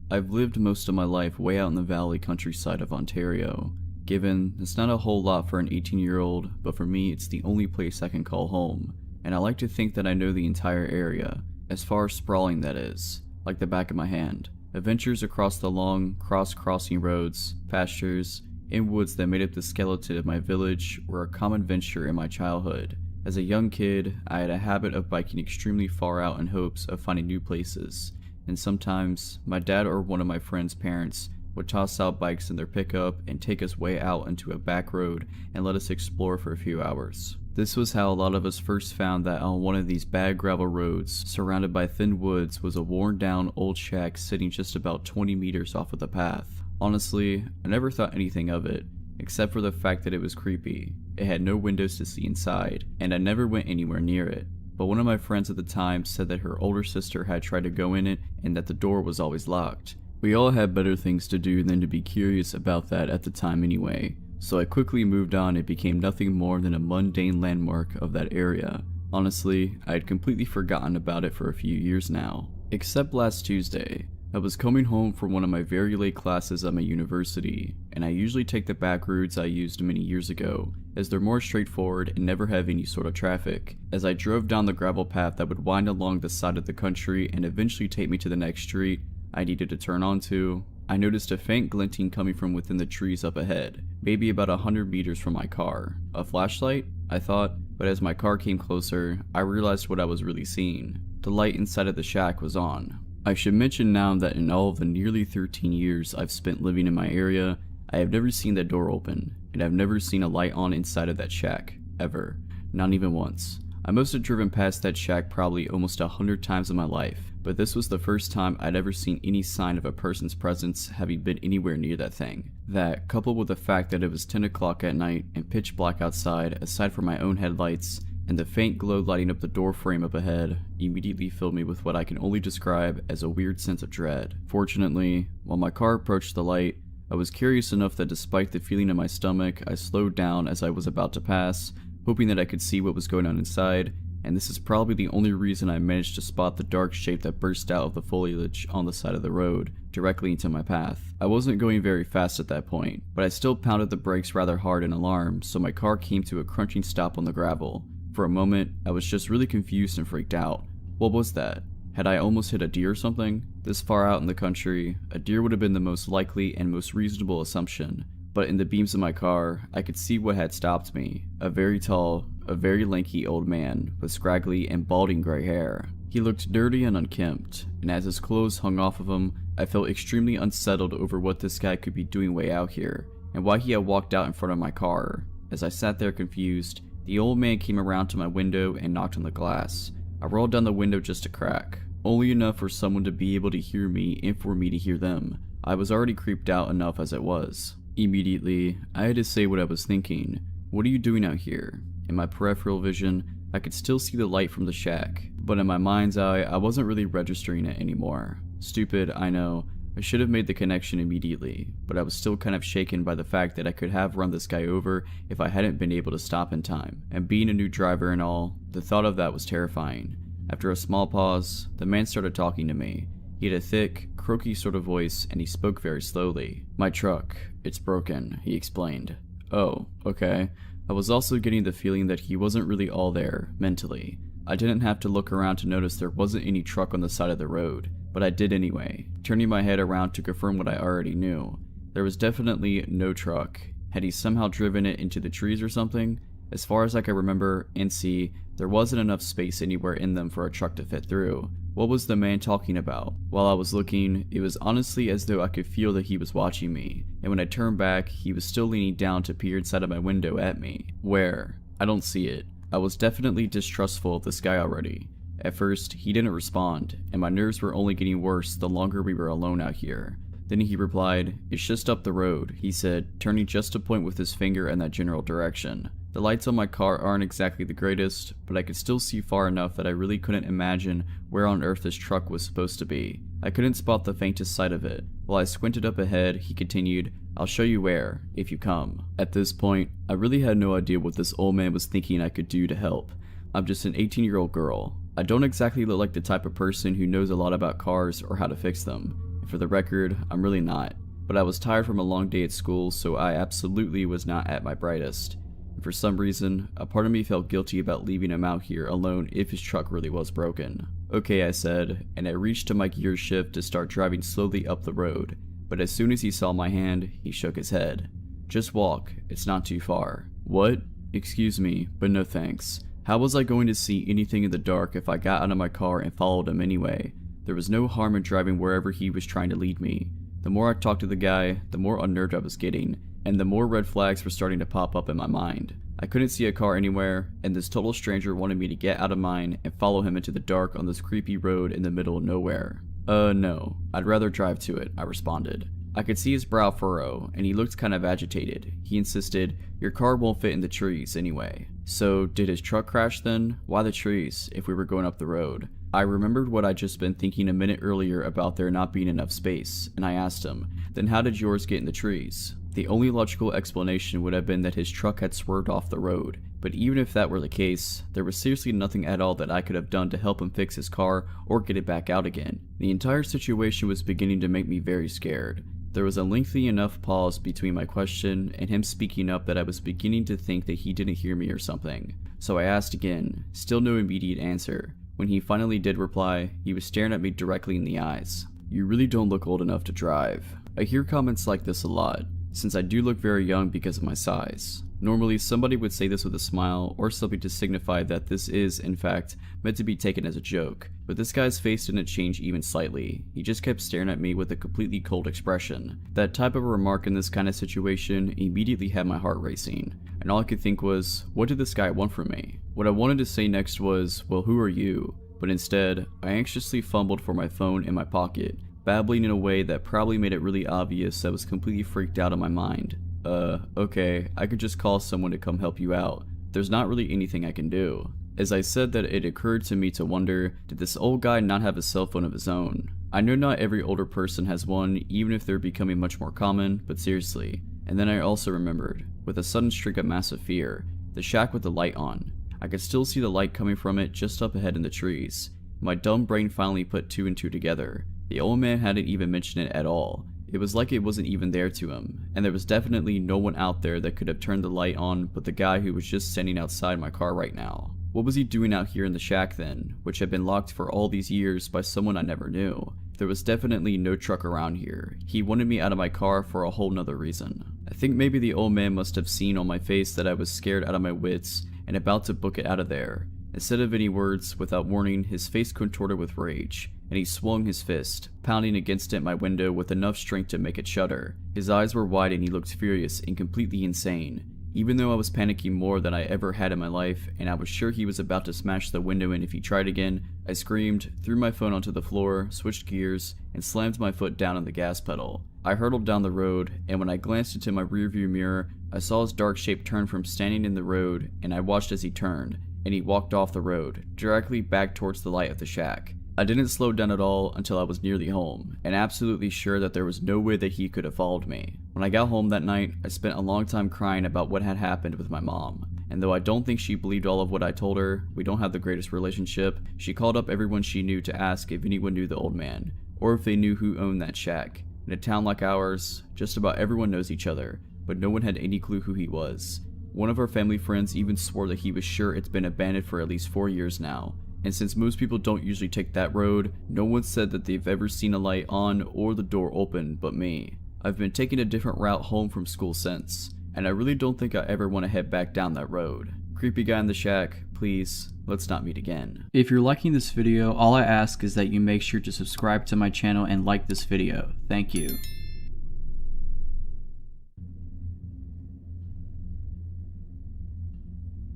S1: I've lived most of my life way out in the valley countryside of Ontario. Given it's not a whole lot for an 18-year-old, but for me it's the only place I can call home. And I like to think that I know the entire area, as far as sprawling that is, like the back of my hand. Adventures across the long, cross-crossing roads, pastures, and woods that made up the skeleton of my village were a common venture in my childhood. As a young kid, I had a habit of biking extremely far out in hopes of finding new places, and sometimes my dad or one of my friends' parents would toss out bikes in their pickup and take us way out into a back road and let us explore for a few hours. This was how a lot of us first found that on one of these bad gravel roads, surrounded by thin woods, was a worn down old shack sitting just about 20 meters off of the path. Honestly, I never thought anything of it, except for the fact that it was creepy. It had no windows to see inside, and I never went anywhere near it. But one of my friends at the time said that her older sister had tried to go in it and that the door was always locked. We all had better things to do than to be curious about that at the time anyway, so I quickly moved on and became nothing more than a mundane landmark of that area. Honestly, I had completely forgotten about it for a few years now. Except last Tuesday. I was coming home from one of my very late classes at my university, and I usually take the back routes I used many years ago, as they're more straightforward and never have any sort of traffic. As I drove down the gravel path that would wind along the side of the country and eventually take me to the next street I needed to turn onto, I noticed a faint glinting coming from within the trees up ahead, maybe about 100 meters from my car. A flashlight? I thought. but as my car came closer, I realized what I was really seeing. The light inside of the shack was on. I should mention now that in all of the nearly 13 years I've spent living in my area, I have never seen that door open, and I've never seen a light on inside of that shack, ever. Not even once. I must have driven past that shack probably almost 100 times in my life, but this was the first time I'd ever seen any sign of a person's presence having been anywhere near that thing. That, coupled with the fact that it was 10 o'clock at night and pitch black outside aside from my own headlights, and the faint glow lighting up the door frame up ahead, immediately filled me with what I can only describe as a weird sense of dread. Fortunately, while my car approached the light, I was curious enough that despite the feeling in my stomach, I slowed down as I was about to pass, hoping that I could see what was going on inside, and this is probably the only reason I managed to spot the dark shape that burst out of the foliage on the side of the road, directly into my path. I wasn't going very fast at that point, but I still pounded the brakes rather hard in alarm, so my car came to a crunching stop on the gravel. For a moment, I was just really confused and freaked out. What was that? Had I almost hit a deer or something? This far out in the country, a deer would have been the most likely and most reasonable assumption, but in the beams of my car, I could see what had stopped me. A very tall, a very lanky old man with scraggly and balding gray hair. He looked dirty and unkempt, and as his clothes hung off of him, I felt extremely unsettled over what this guy could be doing way out here, and why he had walked out in front of my car. As I sat there confused, the old man came around to my window and knocked on the glass. I rolled down the window just a crack, only enough for someone to be able to hear me and for me to hear them. I was already creeped out enough as it was. Immediately, I had to say what I was thinking. What are you doing out here? In my peripheral vision, I could still see the light from the shack, but in my mind's eye, I wasn't really registering it anymore. Stupid, I know. I should have made the connection immediately, but I was still kind of shaken by the fact that I could have run this guy over if I hadn't been able to stop in time. And being a new driver and all, the thought of that was terrifying. After a small pause, the man started talking to me. He had a thick, croaky sort of voice, and he spoke very slowly. "My truck, it's broken," he explained. "Oh, okay." I was also getting the feeling that he wasn't really all there, mentally. I didn't have to look around to notice there wasn't any truck on the side of the road, but I did anyway, turning my head around to confirm what I already knew. There was definitely no truck. Had he somehow driven it into the trees or something? As far as I could remember and see, there wasn't enough space anywhere in them for a truck to fit through. What was the man talking about? While I was looking, it was honestly as though I could feel that he was watching me, and when I turned back, he was still leaning down to peer inside of my window at me. Where? I don't see it. I was definitely distrustful of this guy already. At first, he didn't respond, and my nerves were only getting worse the longer we were alone out here. Then he replied, "It's just up the road," he said, turning just to point with his finger in that general direction. The lights on my car aren't exactly the greatest, but I could still see far enough that I really couldn't imagine where on earth this truck was supposed to be. I couldn't spot the faintest sight of it. While I squinted up ahead, he continued, "I'll show you where, if you come." At this point, I really had no idea what this old man was thinking I could do to help. I'm just an 18-year-old girl. I don't exactly look like the type of person who knows a lot about cars or how to fix them. And for the record, I'm really not. But I was tired from a long day at school, so I absolutely was not at my brightest. And for some reason, a part of me felt guilty about leaving him out here alone if his truck really was broken. "Okay," I said, and I reached to my gear shift to start driving slowly up the road. But as soon as he saw my hand, he shook his head. "Just walk, it's not too far." "What?" "Excuse me, but no thanks. How was I going to see anything in the dark if I got out of my car and followed him anyway? There was no harm in driving wherever he was trying to lead me. The more I talked to the guy, the more unnerved I was getting, and the more red flags were starting to pop up in my mind. I couldn't see a car anywhere, and this total stranger wanted me to get out of mine and follow him into the dark on this creepy road in the middle of nowhere. No, I'd rather drive to it," I responded. I could see his brow furrow, and he looked kind of agitated. He insisted, "Your car won't fit in the trees anyway." So, did his truck crash then? Why the trees, if we were going up the road? I remembered what I'd just been thinking a minute earlier about there not being enough space, and I asked him, "Then how did yours get in the trees?" The only logical explanation would have been that his truck had swerved off the road, but even if that were the case, there was seriously nothing at all that I could have done to help him fix his car or get it back out again. The entire situation was beginning to make me very scared. There was a lengthy enough pause between my question and him speaking up that I was beginning to think that he didn't hear me or something. So I asked again, still no immediate answer. When he finally did reply, he was staring at me directly in the eyes. "You really don't look old enough to drive." I hear comments like this a lot, since I do look very young because of my size. Normally, somebody would say this with a smile or something to signify that this is, in fact, meant to be taken as a joke, but this guy's face didn't change even slightly. He just kept staring at me with a completely cold expression. That type of remark in this kind of situation immediately had my heart racing, and all I could think was, what did this guy want from me? What I wanted to say next was, well, who are you? But instead, I anxiously fumbled for my phone in my pocket, babbling in a way that probably made it really obvious I was completely freaked out in my mind. Okay, I could just call someone to come help you out. There's not really anything I can do. As I said that, it occurred to me to wonder, did this old guy not have a cell phone of his own? I know not every older person has one, even if they're becoming much more common, but seriously. And then I also remembered, with a sudden streak of massive fear, the shack with the light on. I could still see the light coming from it just up ahead in the trees. My dumb brain finally put two and two together. The old man hadn't even mentioned it at all. It was like it wasn't even there to him, and there was definitely no one out there that could have turned the light on but the guy who was just standing outside my car right now. What was he doing out here in the shack then, which had been locked for all these years by someone I never knew? There was definitely no truck around here. He wanted me out of my car for a whole nother reason. I think maybe the old man must have seen on my face that I was scared out of my wits and about to book it out of there. Instead of any words, without warning, his face contorted with rage, and he swung his fist, pounding against it at my window with enough strength to make it shudder. His eyes were wide and he looked furious and completely insane. Even though I was panicking more than I ever had in my life, and I was sure he was about to smash the window in if he tried again, I screamed, threw my phone onto the floor, switched gears, and slammed my foot down on the gas pedal. I hurtled down the road, and when I glanced into my rearview mirror, I saw his dark shape turn from standing in the road, and I watched as he turned, and he walked off the road, directly back towards the light of the shack. I didn't slow down at all until I was nearly home, and absolutely sure that there was no way that he could have followed me. When I got home that night, I spent a long time crying about what had happened with my mom, and though I don't think she believed all of what I told her, we don't have the greatest relationship, she called up everyone she knew to ask if anyone knew the old man, or if they knew who owned that shack. In a town like ours, just about everyone knows each other, but no one had any clue who he was. One of our family friends even swore that he was sure it's been abandoned for at least 4 years now. And since most people don't usually take that road, no one said that they've ever seen a light on or the door open but me. I've been taking a different route home from school since, and I really don't think I ever want to head back down that road. Creepy guy in the shack, please, let's not meet again. If you're liking this video, all I ask is that you make sure to subscribe to my channel and like this video. Thank you.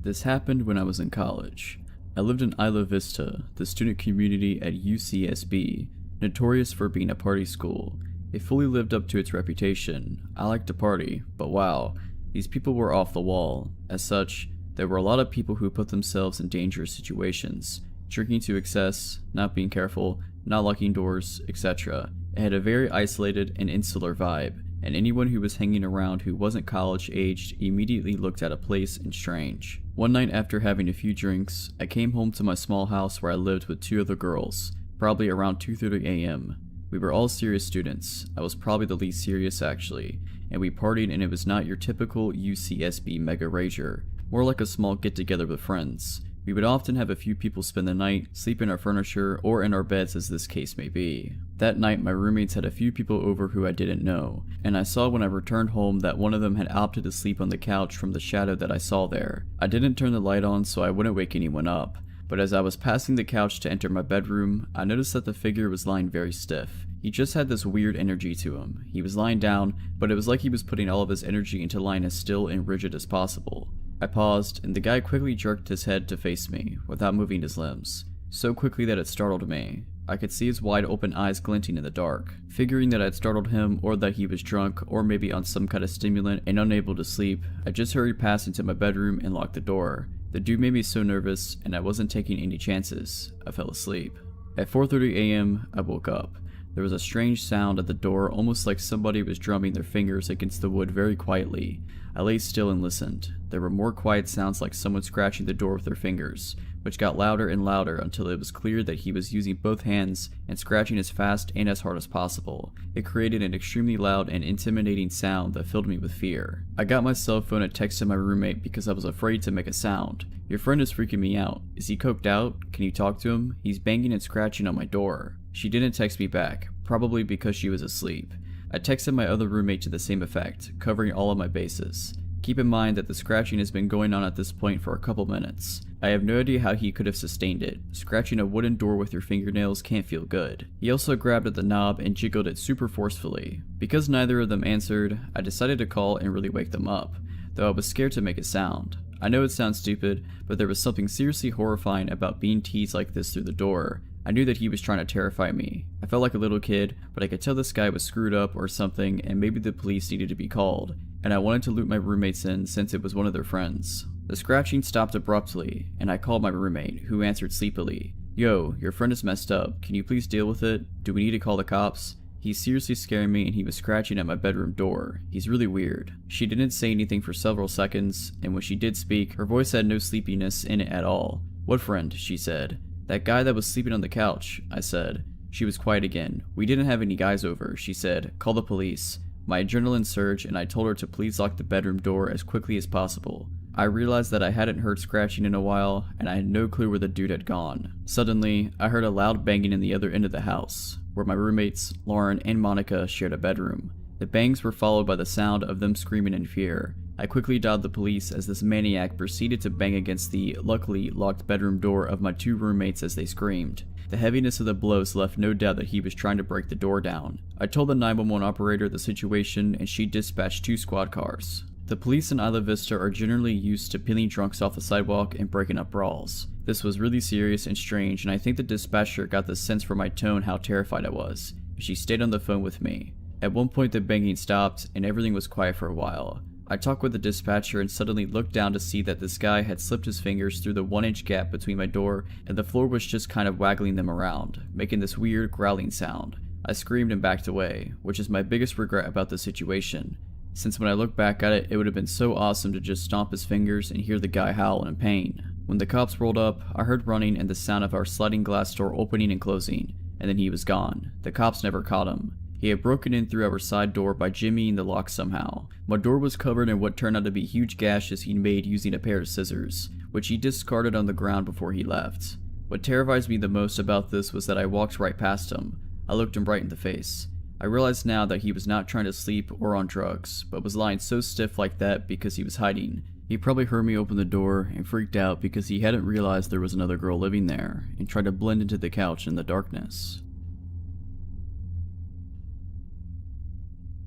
S1: This happened when I was in college. I lived in Isla Vista, the student community at UCSB, notorious for being a party school. It fully lived up to its reputation. I liked to party, but wow, these people were off the wall. As such, there were a lot of people who put themselves in dangerous situations, drinking to excess, not being careful, not locking doors, etc. It had a very isolated and insular vibe, and anyone who was hanging around who wasn't college-aged immediately looked out of place and strange. One night after having a few drinks, I came home to my small house where I lived with 2 other girls, probably around 2:30 a.m. We were all serious students. I was probably the least serious actually, and we partied, and it was not your typical UCSB mega rager, more like a small get-together with friends. We would often have a few people spend the night, sleep in our furniture, or in our beds as this case may be. That night my roommates had a few people over who I didn't know, and I saw when I returned home that one of them had opted to sleep on the couch from the shadow that I saw there. I didn't turn the light on so I wouldn't wake anyone up, but as I was passing the couch to enter my bedroom, I noticed that the figure was lying very stiff. He just had this weird energy to him. He was lying down, but it was like he was putting all of his energy into lying as still and rigid as possible. I paused, and the guy quickly jerked his head to face me, without moving his limbs. So quickly that it startled me. I could see his wide open eyes glinting in the dark. Figuring that I'd startled him, or that he was drunk, or maybe on some kind of stimulant and unable to sleep, I just hurried past into my bedroom and locked the door. The dude made me so nervous, and I wasn't taking any chances. I fell asleep. At 4:30 a.m., I woke up. There was a strange sound at the door, almost like somebody was drumming their fingers against the wood very quietly. I lay still and listened. There were more quiet sounds like someone scratching the door with their fingers, which got louder and louder until it was clear that he was using both hands and scratching as fast and as hard as possible. It created an extremely loud and intimidating sound that filled me with fear. I got my cell phone and texted my roommate because I was afraid to make a sound. "Your friend is freaking me out. Is he coked out? Can you talk to him? He's banging and scratching on my door." She didn't text me back, probably because she was asleep. I texted my other roommate to the same effect, covering all of my bases. Keep in mind that the scratching has been going on at this point for a couple minutes. I have no idea how he could have sustained it. Scratching a wooden door with your fingernails can't feel good. He also grabbed at the knob and jiggled it super forcefully. Because neither of them answered, I decided to call and really wake them up, though I was scared to make a sound. I know it sounds stupid, but there was something seriously horrifying about being teased like this through the door. I knew that he was trying to terrify me. I felt like a little kid, but I could tell this guy was screwed up or something, and maybe the police needed to be called, and I wanted to loop my roommates in since it was one of their friends. The scratching stopped abruptly, and I called my roommate, who answered sleepily. "Yo, your friend is messed up. Can you please deal with it? Do we need to call the cops? He's seriously scaring me and he was scratching at my bedroom door. He's really weird." She didn't say anything for several seconds, and when she did speak, her voice had no sleepiness in it at all. "What friend?" she said. "That guy that was sleeping on the couch," I said. She was quiet again. "We didn't have any guys over," she said. "Call the police." My adrenaline surged and I told her to please lock the bedroom door as quickly as possible. I realized that I hadn't heard scratching in a while, and I had no clue where the dude had gone. Suddenly, I heard a loud banging in the other end of the house, where my roommates, Lauren and Monica, shared a bedroom. The bangs were followed by the sound of them screaming in fear. I quickly dialed the police as this maniac proceeded to bang against the, luckily, locked bedroom door of my two roommates as they screamed. The heaviness of the blows left no doubt that he was trying to break the door down. I told the 911 operator the situation and she dispatched 2 squad cars. The police in Isla Vista are generally used to peeling drunks off the sidewalk and breaking up brawls. This was really serious and strange, and I think the dispatcher got the sense from my tone how terrified I was. She stayed on the phone with me. At one point the banging stopped and everything was quiet for a while. I talked with the dispatcher and suddenly looked down to see that this guy had slipped his fingers through the 1-inch gap between my door and the floor was just kind of waggling them around, making this weird growling sound. I screamed and backed away, which is my biggest regret about the situation, since when I look back at it, it would have been so awesome to just stomp his fingers and hear the guy howl in pain. When the cops rolled up, I heard running and the sound of our sliding glass door opening and closing, and then he was gone. The cops never caught him. He had broken in through our side door by jimmying the lock somehow. My door was covered in what turned out to be huge gashes he'd made using a pair of scissors, which he discarded on the ground before he left. What terrifies me the most about this was that I walked right past him. I looked him right in the face. I realized now that he was not trying to sleep or on drugs, but was lying so stiff like that because he was hiding. He probably heard me open the door and freaked out because he hadn't realized there was another girl living there and tried to blend into the couch in the darkness.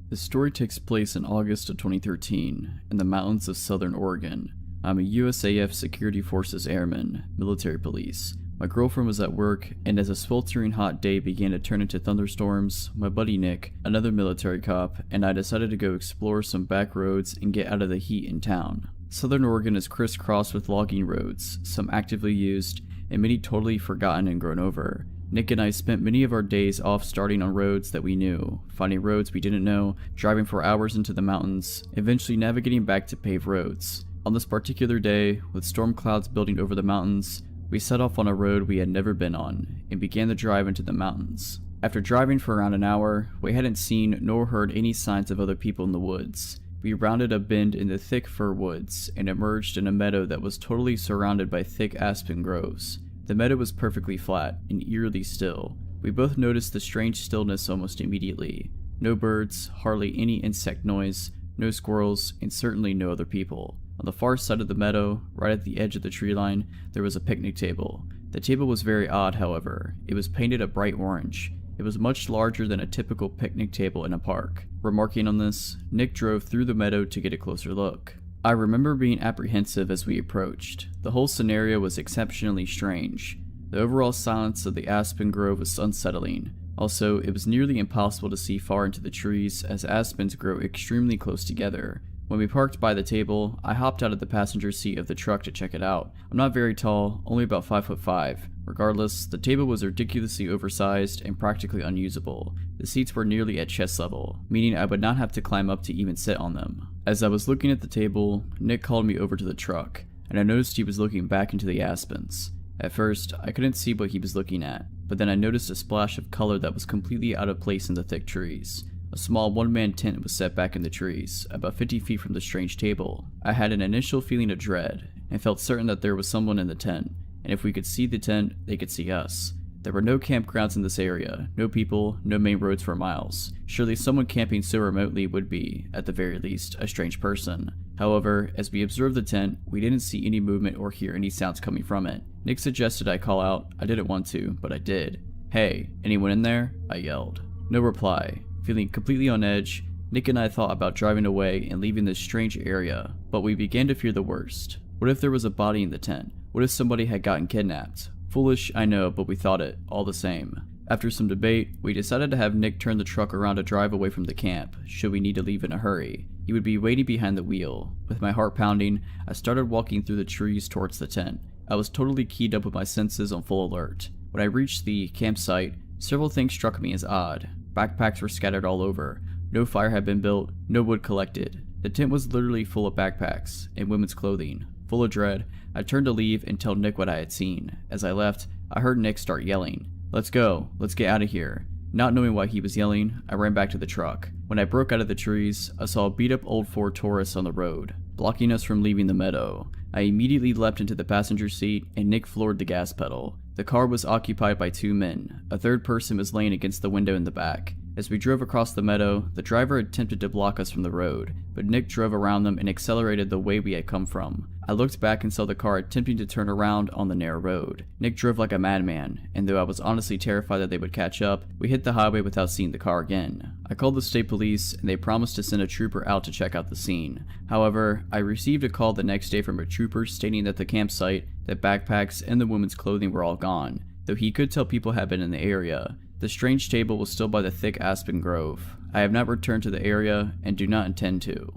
S1: This story takes place in August of 2013 in the mountains of southern Oregon. I'm a USAF Security Forces Airman, military police. My girlfriend was at work, and as a sweltering hot day began to turn into thunderstorms, my buddy Nick, another military cop, and I decided to go explore some back roads and get out of the heat in town. Southern Oregon is crisscrossed with logging roads, some actively used, and many totally forgotten and grown over. Nick and I spent many of our days off starting on roads that we knew, finding roads we didn't know, driving for hours into the mountains, eventually navigating back to paved roads. On this particular day, with storm clouds building over the mountains, we set off on a road we had never been on, and began the drive into the mountains. After driving for around an hour, we hadn't seen nor heard any signs of other people in the woods. We rounded a bend in the thick fir woods, and emerged in a meadow that was totally surrounded by thick aspen groves. The meadow was perfectly flat, and eerily still. We both noticed the strange stillness almost immediately. No birds, hardly any insect noise, no squirrels, and certainly no other people. On the far side of the meadow, right at the edge of the tree line, there was a picnic table. The table was very odd, however. It was painted a bright orange. It was much larger than a typical picnic table in a park. Remarking on this, Nick drove through the meadow to get a closer look. I remember being apprehensive as we approached. The whole scenario was exceptionally strange. The overall silence of the aspen grove was unsettling. Also, it was nearly impossible to see far into the trees as aspens grow extremely close together. When we parked by the table, I hopped out of the passenger seat of the truck to check it out. I'm not very tall, only about 5'5". Regardless, the table was ridiculously oversized and practically unusable. The seats were nearly at chest level, meaning I would not have to climb up to even sit on them. As I was looking at the table, Nick called me over to the truck, and I noticed he was looking back into the aspens. At first, I couldn't see what he was looking at, but then I noticed a splash of color that was completely out of place in the thick trees. A small one-man tent was set back in the trees, about 50 feet from the strange table. I had an initial feeling of dread, and felt certain that there was someone in the tent, and if we could see the tent, they could see us. There were no campgrounds in this area, no people, no main roads for miles. Surely someone camping so remotely would be, at the very least, a strange person. However, as we observed the tent, we didn't see any movement or hear any sounds coming from it. Nick suggested I call out. I didn't want to, but I did. "Hey, anyone in there?" I yelled. No reply. Feeling completely on edge, Nick and I thought about driving away and leaving this strange area, but we began to fear the worst. What if there was a body in the tent? What if somebody had gotten kidnapped? Foolish, I know, but we thought it, all the same. After some debate, we decided to have Nick turn the truck around to drive away from the camp, should we need to leave in a hurry. He would be waiting behind the wheel. With my heart pounding, I started walking through the trees towards the tent. I was totally keyed up with my senses on full alert. When I reached the campsite, several things struck me as odd. Backpacks were scattered all over. No fire had been built, no wood collected. The tent was literally full of backpacks and women's clothing. Full of dread, I turned to leave and tell Nick what I had seen. As I left, I heard Nick start yelling, "Let's go, let's get out of here." Not knowing why he was yelling, I ran back to the truck. When I broke out of the trees, I saw a beat-up old Ford Taurus on the road, blocking us from leaving the meadow. I immediately leapt into the passenger seat and Nick floored the gas pedal. The car was occupied by 2 men. A third person was laying against the window in the back. As we drove across the meadow, the driver attempted to block us from the road, but Nick drove around them and accelerated the way we had come from. I looked back and saw the car attempting to turn around on the narrow road. Nick drove like a madman, and though I was honestly terrified that they would catch up, we hit the highway without seeing the car again. I called the state police, and they promised to send a trooper out to check out the scene. However, I received a call the next day from a trooper stating that the campsite, that backpacks, and the woman's clothing were all gone, though he could tell people had been in the area. The strange table was still by the thick aspen grove. I have not returned to the area, and do not intend to.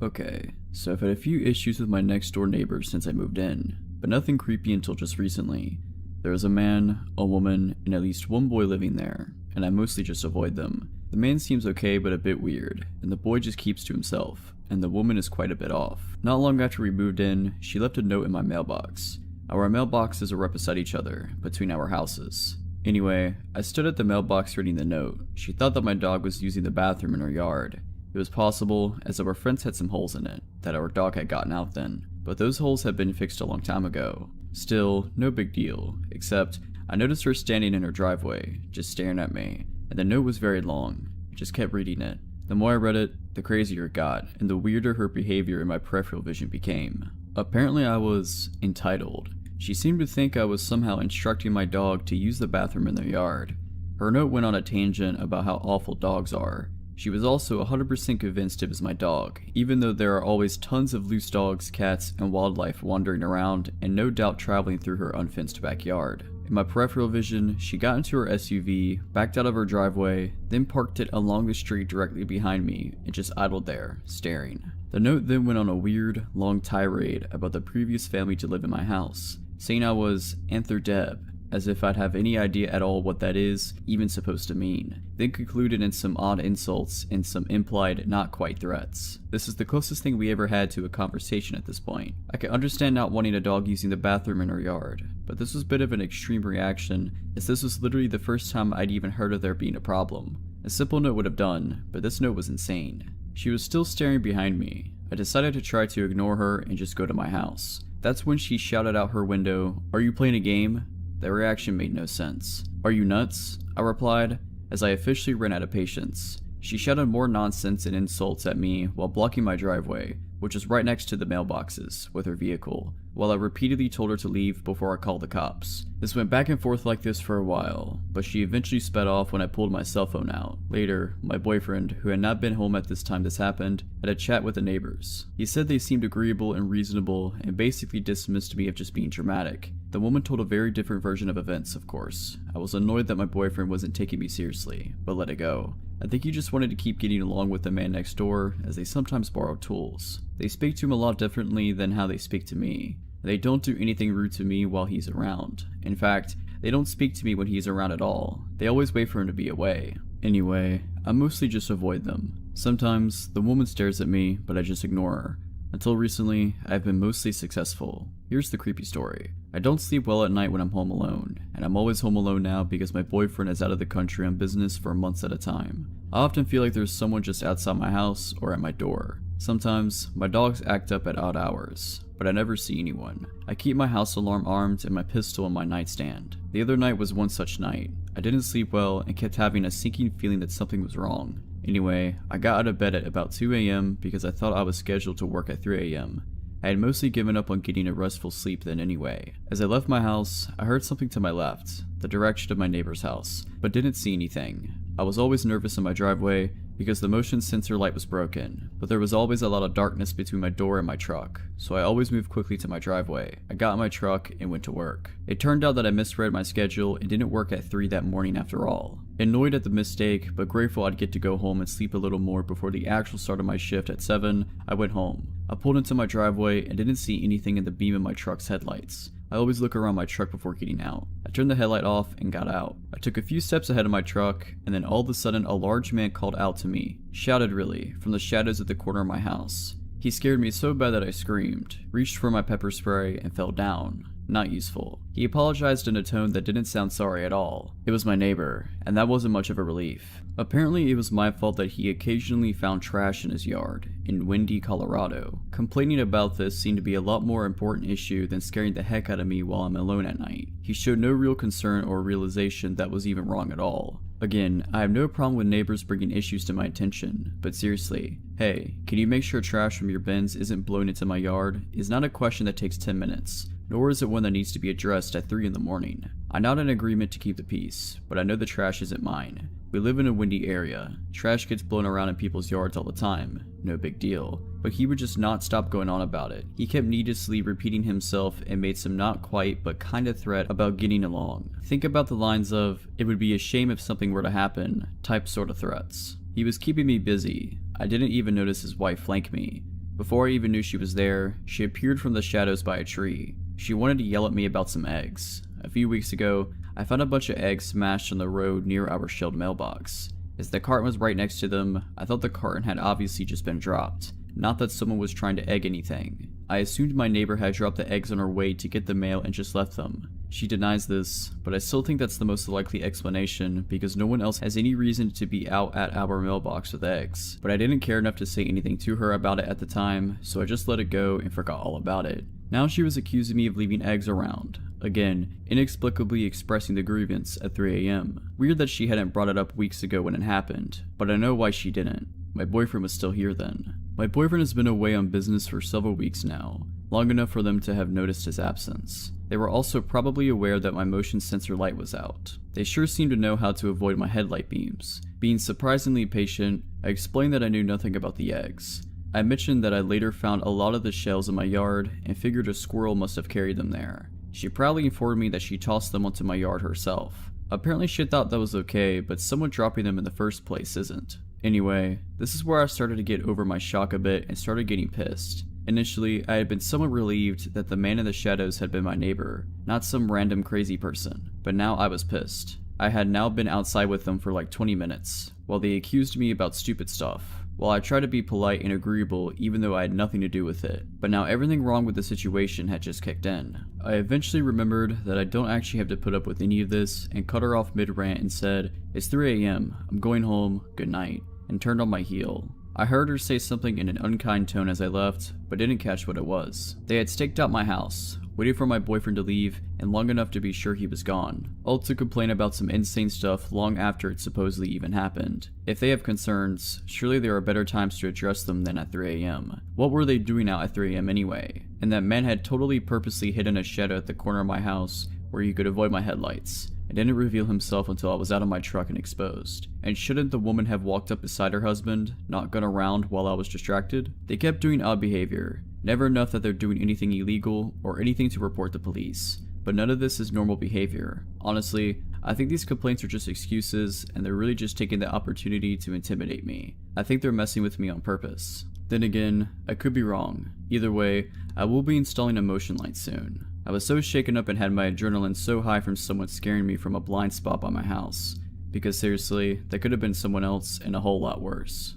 S1: Okay, so I've had a few issues with my next door neighbors since I moved in, but nothing creepy until just recently. There is a man, a woman, and at least one boy living there, and I mostly just avoid them. The man seems okay but a bit weird, and the boy just keeps to himself, and the woman is quite a bit off. Not long after we moved in, she left a note in my mailbox. Our mailboxes are right beside each other, between our houses. Anyway, I stood at the mailbox reading the note. She thought that my dog was using the bathroom in her yard. It was possible, as our fence had some holes in it, that our dog had gotten out then, but those holes had been fixed a long time ago. Still, no big deal, except I noticed her standing in her driveway, just staring at me, and the note was very long. I just kept reading it. The more I read it, the crazier it got, and the weirder her behavior in my peripheral vision became. Apparently I was entitled. She seemed to think I was somehow instructing my dog to use the bathroom in their yard. Her note went on a tangent about how awful dogs are. She was also 100% convinced it was my dog, even though there are always tons of loose dogs, cats, and wildlife wandering around and no doubt traveling through her unfenced backyard. In my peripheral vision, she got into her SUV, backed out of her driveway, then parked it along the street directly behind me and just idled there, staring. The note then went on a weird, long tirade about the previous family to live in my house, saying I was Antherdeb, as if I'd have any idea at all what that is even supposed to mean, then concluded in some odd insults and some implied not quite threats. This is the closest thing we ever had to a conversation at this point. I can understand not wanting a dog using the bathroom in her yard, but this was a bit of an extreme reaction, as this was literally the first time I'd even heard of there being a problem. A simple note would have done, but this note was insane. She was still staring behind me. I decided to try to ignore her and just go to my house. That's when she shouted out her window, "Are you playing a game?" The reaction made no sense. "Are you nuts?" I replied, as I officially ran out of patience. She shouted more nonsense and insults at me while blocking my driveway, which was right next to the mailboxes, with her vehicle, while I repeatedly told her to leave before I called the cops. This went back and forth like this for a while, but she eventually sped off when I pulled my cell phone out. Later, my boyfriend, who had not been home at this time this happened, had a chat with the neighbors. He said they seemed agreeable and reasonable and basically dismissed me of just being dramatic. The woman told a very different version of events, of course. I was annoyed that my boyfriend wasn't taking me seriously, but let it go. I think he just wanted to keep getting along with the man next door, as they sometimes borrow tools. They speak to him a lot differently than how they speak to me. They don't do anything rude to me while he's around. In fact, they don't speak to me when he's around at all. They always wait for him to be away. Anyway, I mostly just avoid them. Sometimes, the woman stares at me, but I just ignore her. Until recently, I've been mostly successful. Here's the creepy story. I don't sleep well at night when I'm home alone, and I'm always home alone now because my boyfriend is out of the country on business for months at a time. I often feel like there's someone just outside my house or at my door. Sometimes, my dogs act up at odd hours, but I never see anyone. I keep my house alarm armed and my pistol in my nightstand. The other night was one such night. I didn't sleep well and kept having a sinking feeling that something was wrong. Anyway, I got out of bed at about 2 a.m. because I thought I was scheduled to work at 3 a.m. I had mostly given up on getting a restful sleep then anyway. As I left my house, I heard something to my left, the direction of my neighbor's house, but didn't see anything. I was always nervous in my driveway because the motion sensor light was broken, but there was always a lot of darkness between my door and my truck, so I always moved quickly to my driveway. I got in my truck and went to work. It turned out that I misread my schedule and didn't work at 3 that morning after all. Annoyed at the mistake, but grateful I'd get to go home and sleep a little more before the actual start of my shift at 7, I went home. I pulled into my driveway and didn't see anything in the beam of my truck's headlights. I always look around my truck before getting out. I turned the headlight off and got out. I took a few steps ahead of my truck, and then all of a sudden a large man called out to me, shouted really, from the shadows at the corner of my house. He scared me so bad that I screamed, reached for my pepper spray, and fell down. Not useful. He apologized in a tone that didn't sound sorry at all. It was my neighbor, and that wasn't much of a relief. Apparently it was my fault that he occasionally found trash in his yard, in Windy, Colorado. Complaining about this seemed to be a lot more important issue than scaring the heck out of me while I'm alone at night. He showed no real concern or realization that was even wrong at all. Again, I have no problem with neighbors bringing issues to my attention, but seriously, hey, can you make sure trash from your bins isn't blown into my yard? Is not a question that takes 10 minutes. Nor is it one that needs to be addressed at 3 in the morning. I'm not in agreement to keep the peace, but I know the trash isn't mine. We live in a windy area. Trash gets blown around in people's yards all the time. No big deal. But he would just not stop going on about it. He kept needlessly repeating himself and made some not quite but kinda threat about getting along. Think about the lines of, "It would be a shame if something were to happen," type sort of threats. He was keeping me busy. I didn't even notice his wife flank me. Before I even knew she was there, she appeared from the shadows by a tree. She wanted to yell at me about some eggs. A few weeks ago, I found a bunch of eggs smashed on the road near our shelved mailbox. As the carton was right next to them, I thought the carton had obviously just been dropped, not that someone was trying to egg anything. I assumed my neighbor had dropped the eggs on her way to get the mail and just left them. She denies this, but I still think that's the most likely explanation because no one else has any reason to be out at our mailbox with eggs. But I didn't care enough to say anything to her about it at the time, so I just let it go and forgot all about it. Now she was accusing me of leaving eggs around. Again, inexplicably expressing the grievance at 3 a.m. Weird that she hadn't brought it up weeks ago when it happened, but I know why she didn't. My boyfriend was still here then. My boyfriend has been away on business for several weeks now, long enough for them to have noticed his absence. They were also probably aware that my motion sensor light was out. They sure seemed to know how to avoid my headlight beams. Being surprisingly patient, I explained that I knew nothing about the eggs. I mentioned that I later found a lot of the shells in my yard and figured a squirrel must have carried them there. She proudly informed me that she tossed them onto my yard herself. Apparently she thought that was okay, but someone dropping them in the first place isn't. Anyway, this is where I started to get over my shock a bit and started getting pissed. Initially, I had been somewhat relieved that the man in the shadows had been my neighbor, not some random crazy person, but now I was pissed. I had now been outside with them for like 20 minutes, while they accused me about stupid stuff. While I tried to be polite and agreeable even though I had nothing to do with it, but now everything wrong with the situation had just kicked in. I eventually remembered that I don't actually have to put up with any of this and cut her off mid-rant and said, "It's 3 a.m, I'm going home, good night," and turned on my heel. I heard her say something in an unkind tone as I left, but didn't catch what it was. They had staked out my house, waited for my boyfriend to leave, and long enough to be sure he was gone, all to complain about some insane stuff long after it supposedly even happened. If they have concerns, surely there are better times to address them than at 3 a.m. What were they doing out at 3 a.m. anyway? And that man had totally purposely hidden a shadow at the corner of my house where he could avoid my headlights, and didn't reveal himself until I was out of my truck and exposed. And shouldn't the woman have walked up beside her husband, not gone around while I was distracted? They kept doing odd behavior. Never enough that they're doing anything illegal or anything to report the police. But none of this is normal behavior. Honestly, I think these complaints are just excuses and they're really just taking the opportunity to intimidate me. I think they're messing with me on purpose. Then again, I could be wrong. Either way, I will be installing a motion light soon. I was so shaken up and had my adrenaline so high from someone scaring me from a blind spot by my house. Because seriously, that could have been someone else and a whole lot worse.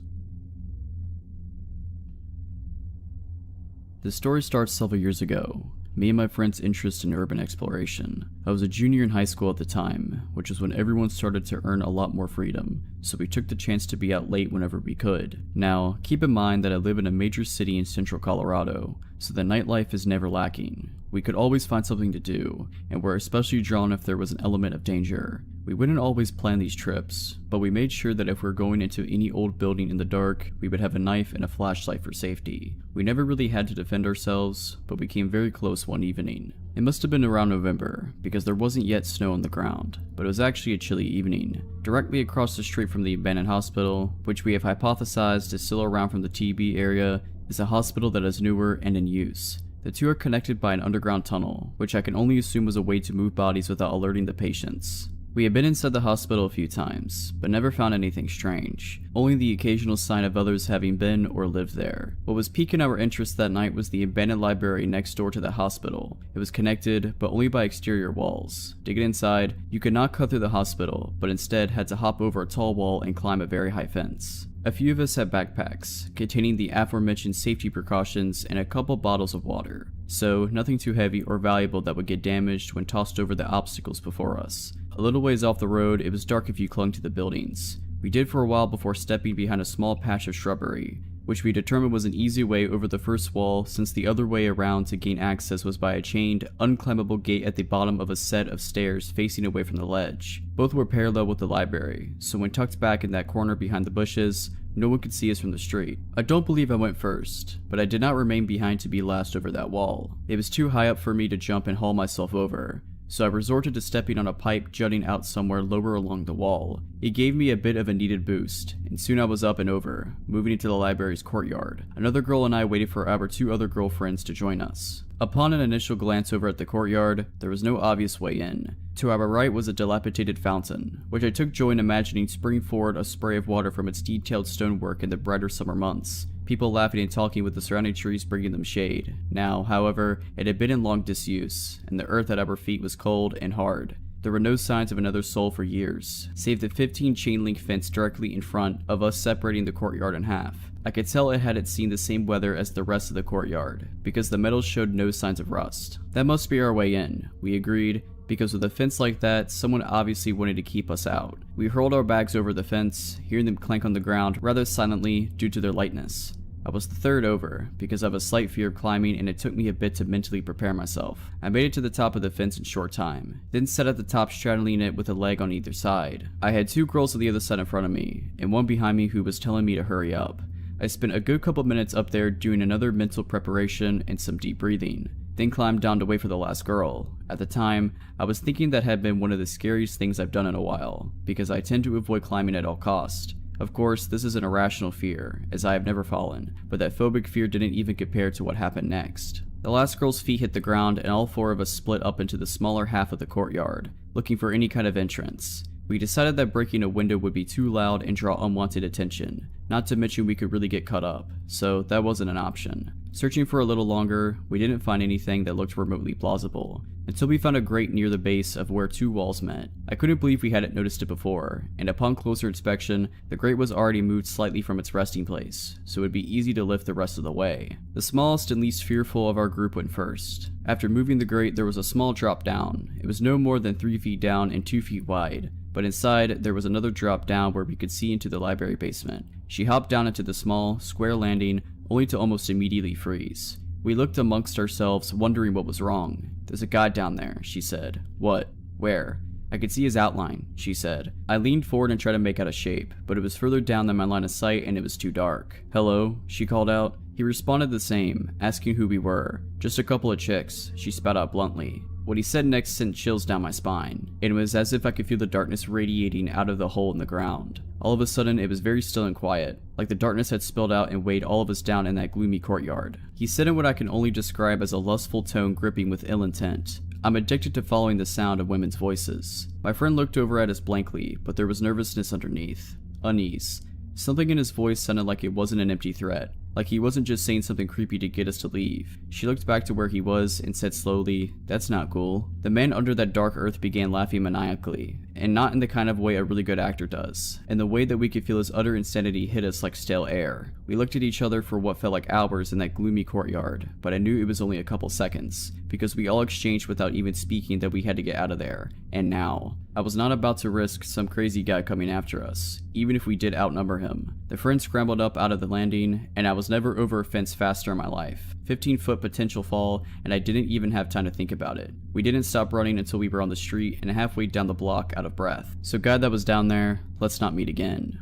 S1: The story starts several years ago. Me and my friend's interest in urban exploration. I was a junior in high school at the time, which was when everyone started to earn a lot more freedom, so we took the chance to be out late whenever we could. Now, keep in mind that I live in a major city in central Colorado, so the nightlife is never lacking. We could always find something to do, and were especially drawn if there was an element of danger. We wouldn't always plan these trips, but we made sure that if we were going into any old building in the dark, we would have a knife and a flashlight for safety. We never really had to defend ourselves, but we came very close one evening. It must have been around November, because there wasn't yet snow on the ground, but it was actually a chilly evening. Directly across the street from the abandoned hospital, which we have hypothesized is still around from the TB area, is a hospital that is newer and in use. The two are connected by an underground tunnel, which I can only assume was a way to move bodies without alerting the patients. We had been inside the hospital a few times, but never found anything strange, only the occasional sign of others having been or lived there. What was piquing our interest that night was the abandoned library next door to the hospital. It was connected, but only by exterior walls. To get inside, you could not cut through the hospital, but instead had to hop over a tall wall and climb a very high fence. A few of us had backpacks, containing the aforementioned safety precautions and a couple bottles of water, so nothing too heavy or valuable that would get damaged when tossed over the obstacles before us. A little ways off the road, it was dark if you clung to the buildings. We did for a while before stepping behind a small patch of shrubbery, which we determined was an easy way over the first wall since the other way around to gain access was by a chained, unclimbable gate at the bottom of a set of stairs facing away from the ledge. Both were parallel with the library, so when tucked back in that corner behind the bushes, no one could see us from the street. I don't believe I went first, but I did not remain behind to be last over that wall. It was too high up for me to jump and haul myself over, so I resorted to stepping on a pipe jutting out somewhere lower along the wall. It gave me a bit of a needed boost, and soon I was up and over, moving into the library's courtyard. Another girl and I waited for our two other girlfriends to join us. Upon an initial glance over at the courtyard, there was no obvious way in. To our right was a dilapidated fountain, which I took joy in imagining springing forward a spray of water from its detailed stonework in the brighter summer months. People laughing and talking with the surrounding trees bringing them shade. Now, however, it had been in long disuse, and the earth at our feet was cold and hard. There were no signs of another soul for years, save the 15 chain-link fence directly in front of us separating the courtyard in half. I could tell it hadn't seen the same weather as the rest of the courtyard, because the metal showed no signs of rust. That must be our way in, we agreed, because with a fence like that, someone obviously wanted to keep us out. We hurled our bags over the fence, hearing them clank on the ground rather silently due to their lightness. I was the third over, because I have a slight fear of climbing and it took me a bit to mentally prepare myself. I made it to the top of the fence in short time, then sat at the top straddling it with a leg on either side. I had two girls on the other side in front of me, and one behind me who was telling me to hurry up. I spent a good couple minutes up there doing another mental preparation and some deep breathing, then climbed down to wait for the last girl. At the time, I was thinking that had been one of the scariest things I've done in a while, because I tend to avoid climbing at all costs. Of course, this is an irrational fear, as I have never fallen, but that phobic fear didn't even compare to what happened next. The last girl's feet hit the ground and all four of us split up into the smaller half of the courtyard, looking for any kind of entrance. We decided that breaking a window would be too loud and draw unwanted attention, not to mention we could really get cut up, so that wasn't an option. Searching for a little longer, we didn't find anything that looked remotely plausible, until we found a grate near the base of where two walls met. I couldn't believe we hadn't noticed it before, and upon closer inspection, the grate was already moved slightly from its resting place, so it would be easy to lift the rest of the way. The smallest and least fearful of our group went first. After moving the grate, there was a small drop down. It was no more than 3 feet down and 2 feet wide, but inside there was another drop down where we could see into the library basement. She hopped down into the small, square landing, only to almost immediately freeze. We looked amongst ourselves, wondering what was wrong. "There's a guy down there," she said. "What? Where?" "I could see his outline," she said. I leaned forward and tried to make out a shape, but it was further down than my line of sight and it was too dark. "Hello?" she called out. He responded the same, asking who we were. "Just a couple of chicks," she spat out bluntly. What he said next sent chills down my spine. It was as if I could feel the darkness radiating out of the hole in the ground. All of a sudden, it was very still and quiet, like the darkness had spilled out and weighed all of us down in that gloomy courtyard. He said in what I can only describe as a lustful tone gripping with ill intent. I'm addicted to following the sound of women's voices. My friend looked over at us blankly, but there was nervousness underneath. Unease. Something in his voice sounded like it wasn't an empty threat, like he wasn't just saying something creepy to get us to leave. She looked back to where he was and said slowly, "That's not cool." The man under that dark earth began laughing maniacally, and not in the kind of way a really good actor does, in the way that we could feel his utter insanity hit us like stale air. We looked at each other for what felt like hours in that gloomy courtyard, but I knew it was only a couple seconds, because we all exchanged without even speaking that we had to get out of there. And now, I was not about to risk some crazy guy coming after us, even if we did outnumber him. The friend scrambled up out of the landing, and I was never over a fence faster in my life. 15-foot potential fall, and I didn't even have time to think about it. We didn't stop running until we were on the street and halfway down the block out of breath. So guy that was down there, let's not meet again.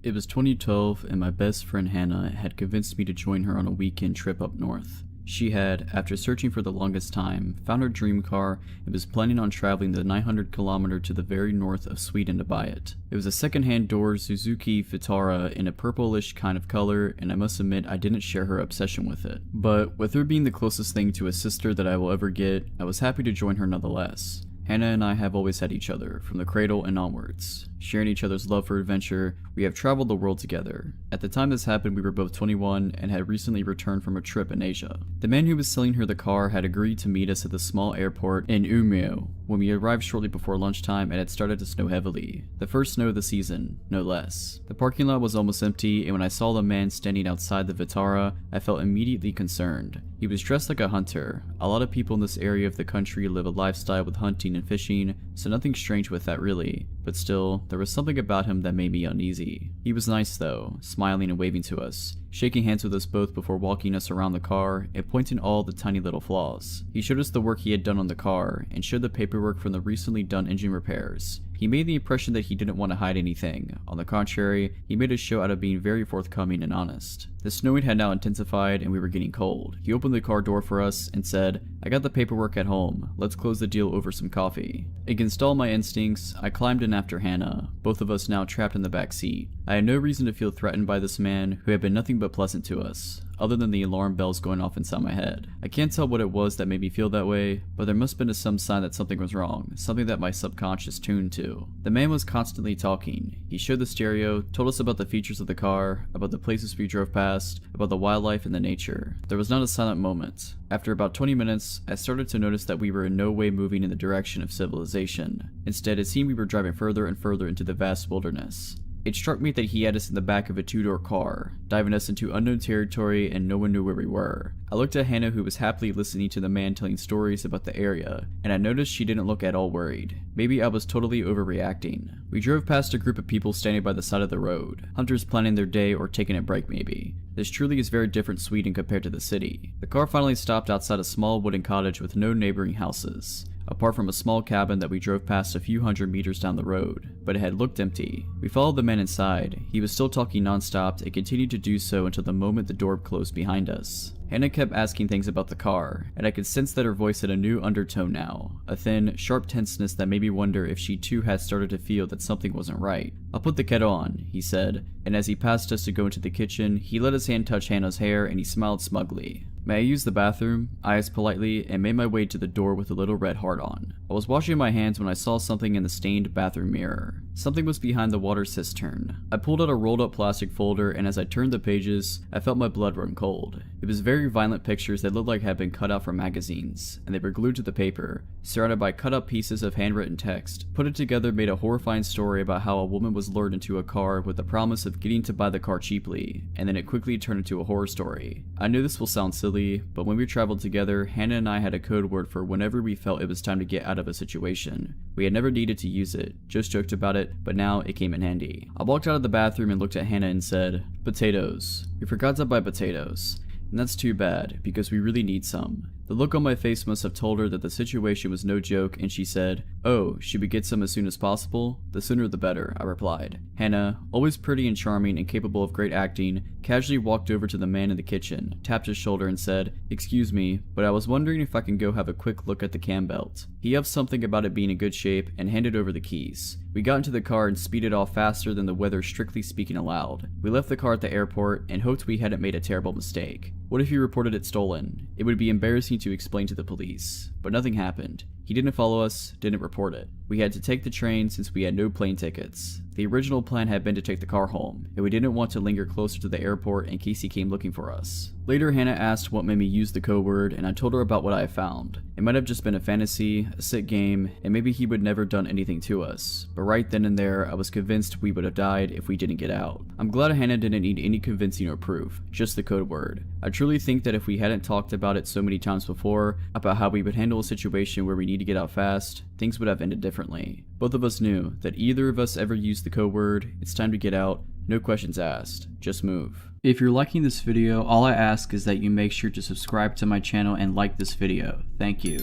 S1: It was 2012, and my best friend Hannah had convinced me to join her on a weekend trip up north. She had, after searching for the longest time, found her dream car and was planning on traveling the 900-kilometer to the very north of Sweden to buy it. It was a second-hand door Suzuki Vitara in a purplish kind of color, and I must admit I didn't share her obsession with it. But with her being the closest thing to a sister that I will ever get, I was happy to join her nonetheless. Hannah and I have always had each other, from the cradle and onwards. Sharing each other's love for adventure, we have traveled the world together. At the time this happened, we were both 21 and had recently returned from a trip in Asia. The man who was selling her the car had agreed to meet us at the small airport in Umeå. When we arrived shortly before lunchtime, it had started to snow heavily. The first snow of the season, no less. The parking lot was almost empty, and when I saw the man standing outside the Vitara, I felt immediately concerned. He was dressed like a hunter. A lot of people in this area of the country live a lifestyle with hunting and fishing, so nothing strange with that really. But still, there was something about him that made me uneasy. He was nice though, smiling and waving to us, shaking hands with us both before walking us around the car and pointing all the tiny little flaws. He showed us the work he had done on the car and showed the paperwork from the recently done engine repairs. He made the impression that he didn't want to hide anything. On the contrary, he made a show out of being very forthcoming and honest. The snowing had now intensified and we were getting cold. He opened the car door for us and said, "I got the paperwork at home. Let's close the deal over some coffee." Against all my instincts, I climbed in after Hannah, both of us now trapped in the back seat. I had no reason to feel threatened by this man who had been nothing but pleasant to us, other than the alarm bells going off inside my head. I can't tell what it was that made me feel that way, but there must have been some sign that something was wrong, something that my subconscious tuned to. The man was constantly talking. He showed the stereo, told us about the features of the car, about the places we drove past, about the wildlife and the nature. There was not a silent moment. After about 20 minutes, I started to notice that we were in no way moving in the direction of civilization. Instead, it seemed we were driving further and further into the vast wilderness. It struck me that he had us in the back of a two-door car, diving us into unknown territory, and no one knew where we were. I looked at Hannah, who was happily listening to the man telling stories about the area, and I noticed she didn't look at all worried. Maybe I was totally overreacting. We drove past a group of people standing by the side of the road, hunters planning their day or taking a break maybe. This truly is very different Sweden compared to the city. The car finally stopped outside a small wooden cottage with no neighboring houses, apart from a small cabin that we drove past a few hundred meters down the road, but it had looked empty. We followed the man inside. He was still talking non-stop and continued to do so until the moment the door closed behind us. Hannah kept asking things about the car, and I could sense that her voice had a new undertone now, a thin, sharp tenseness that made me wonder if she too had started to feel that something wasn't right. "I'll put the kettle on," he said, and as he passed us to go into the kitchen, he let his hand touch Hannah's hair and he smiled smugly. "May I use the bathroom?" I asked politely and made my way to the door with a little red heart on. I was washing my hands when I saw something in the stained bathroom mirror. Something was behind the water cistern. I pulled out a rolled up plastic folder, and as I turned the pages, I felt my blood run cold. It was very violent pictures that looked like had been cut out from magazines, and they were glued to the paper, surrounded by cut up pieces of handwritten text. Put it together made a horrifying story about how a woman was lured into a car with the promise of getting to buy the car cheaply, and then it quickly turned into a horror story. I know this will sound silly, but when we traveled together, Hannah and I had a code word for whenever we felt it was time to get out of a situation. We had never needed to use it, just joked about it, but now it came in handy. I walked out of the bathroom and looked at Hannah and said, "Potatoes. We forgot to buy potatoes. And that's too bad, because we really need some." The look on my face must have told her that the situation was no joke, and she said, "Oh, should we get some as soon as possible?" "The sooner the better," I replied. Hannah, always pretty and charming and capable of great acting, casually walked over to the man in the kitchen, tapped his shoulder and said, "Excuse me, but I was wondering if I can go have a quick look at the cam belt." He huffed something about it being in good shape and handed over the keys. We got into the car and speeded off faster than the weather strictly speaking allowed. We left the car at the airport and hoped we hadn't made a terrible mistake. What if he reported it stolen? It would be embarrassing to explain to the police. But nothing happened. He didn't follow us, didn't report it. We had to take the train since we had no plane tickets. The original plan had been to take the car home, and we didn't want to linger closer to the airport in case he came looking for us. Later, Hannah asked what made me use the code word, and I told her about what I found. It might have just been a fantasy, a sick game, and maybe he would never done anything to us. But right then and there, I was convinced we would have died if we didn't get out. I'm glad Hannah didn't need any convincing or proof, just the code word. I truly think that if we hadn't talked about it so many times before, about how we would handle a situation where we need to get out fast, things would have ended differently. Both of us knew that either of us ever used the code word, it's time to get out, no questions asked, just move. If you're liking this video, all I ask is that you make sure to subscribe to my channel and like this video. Thank you.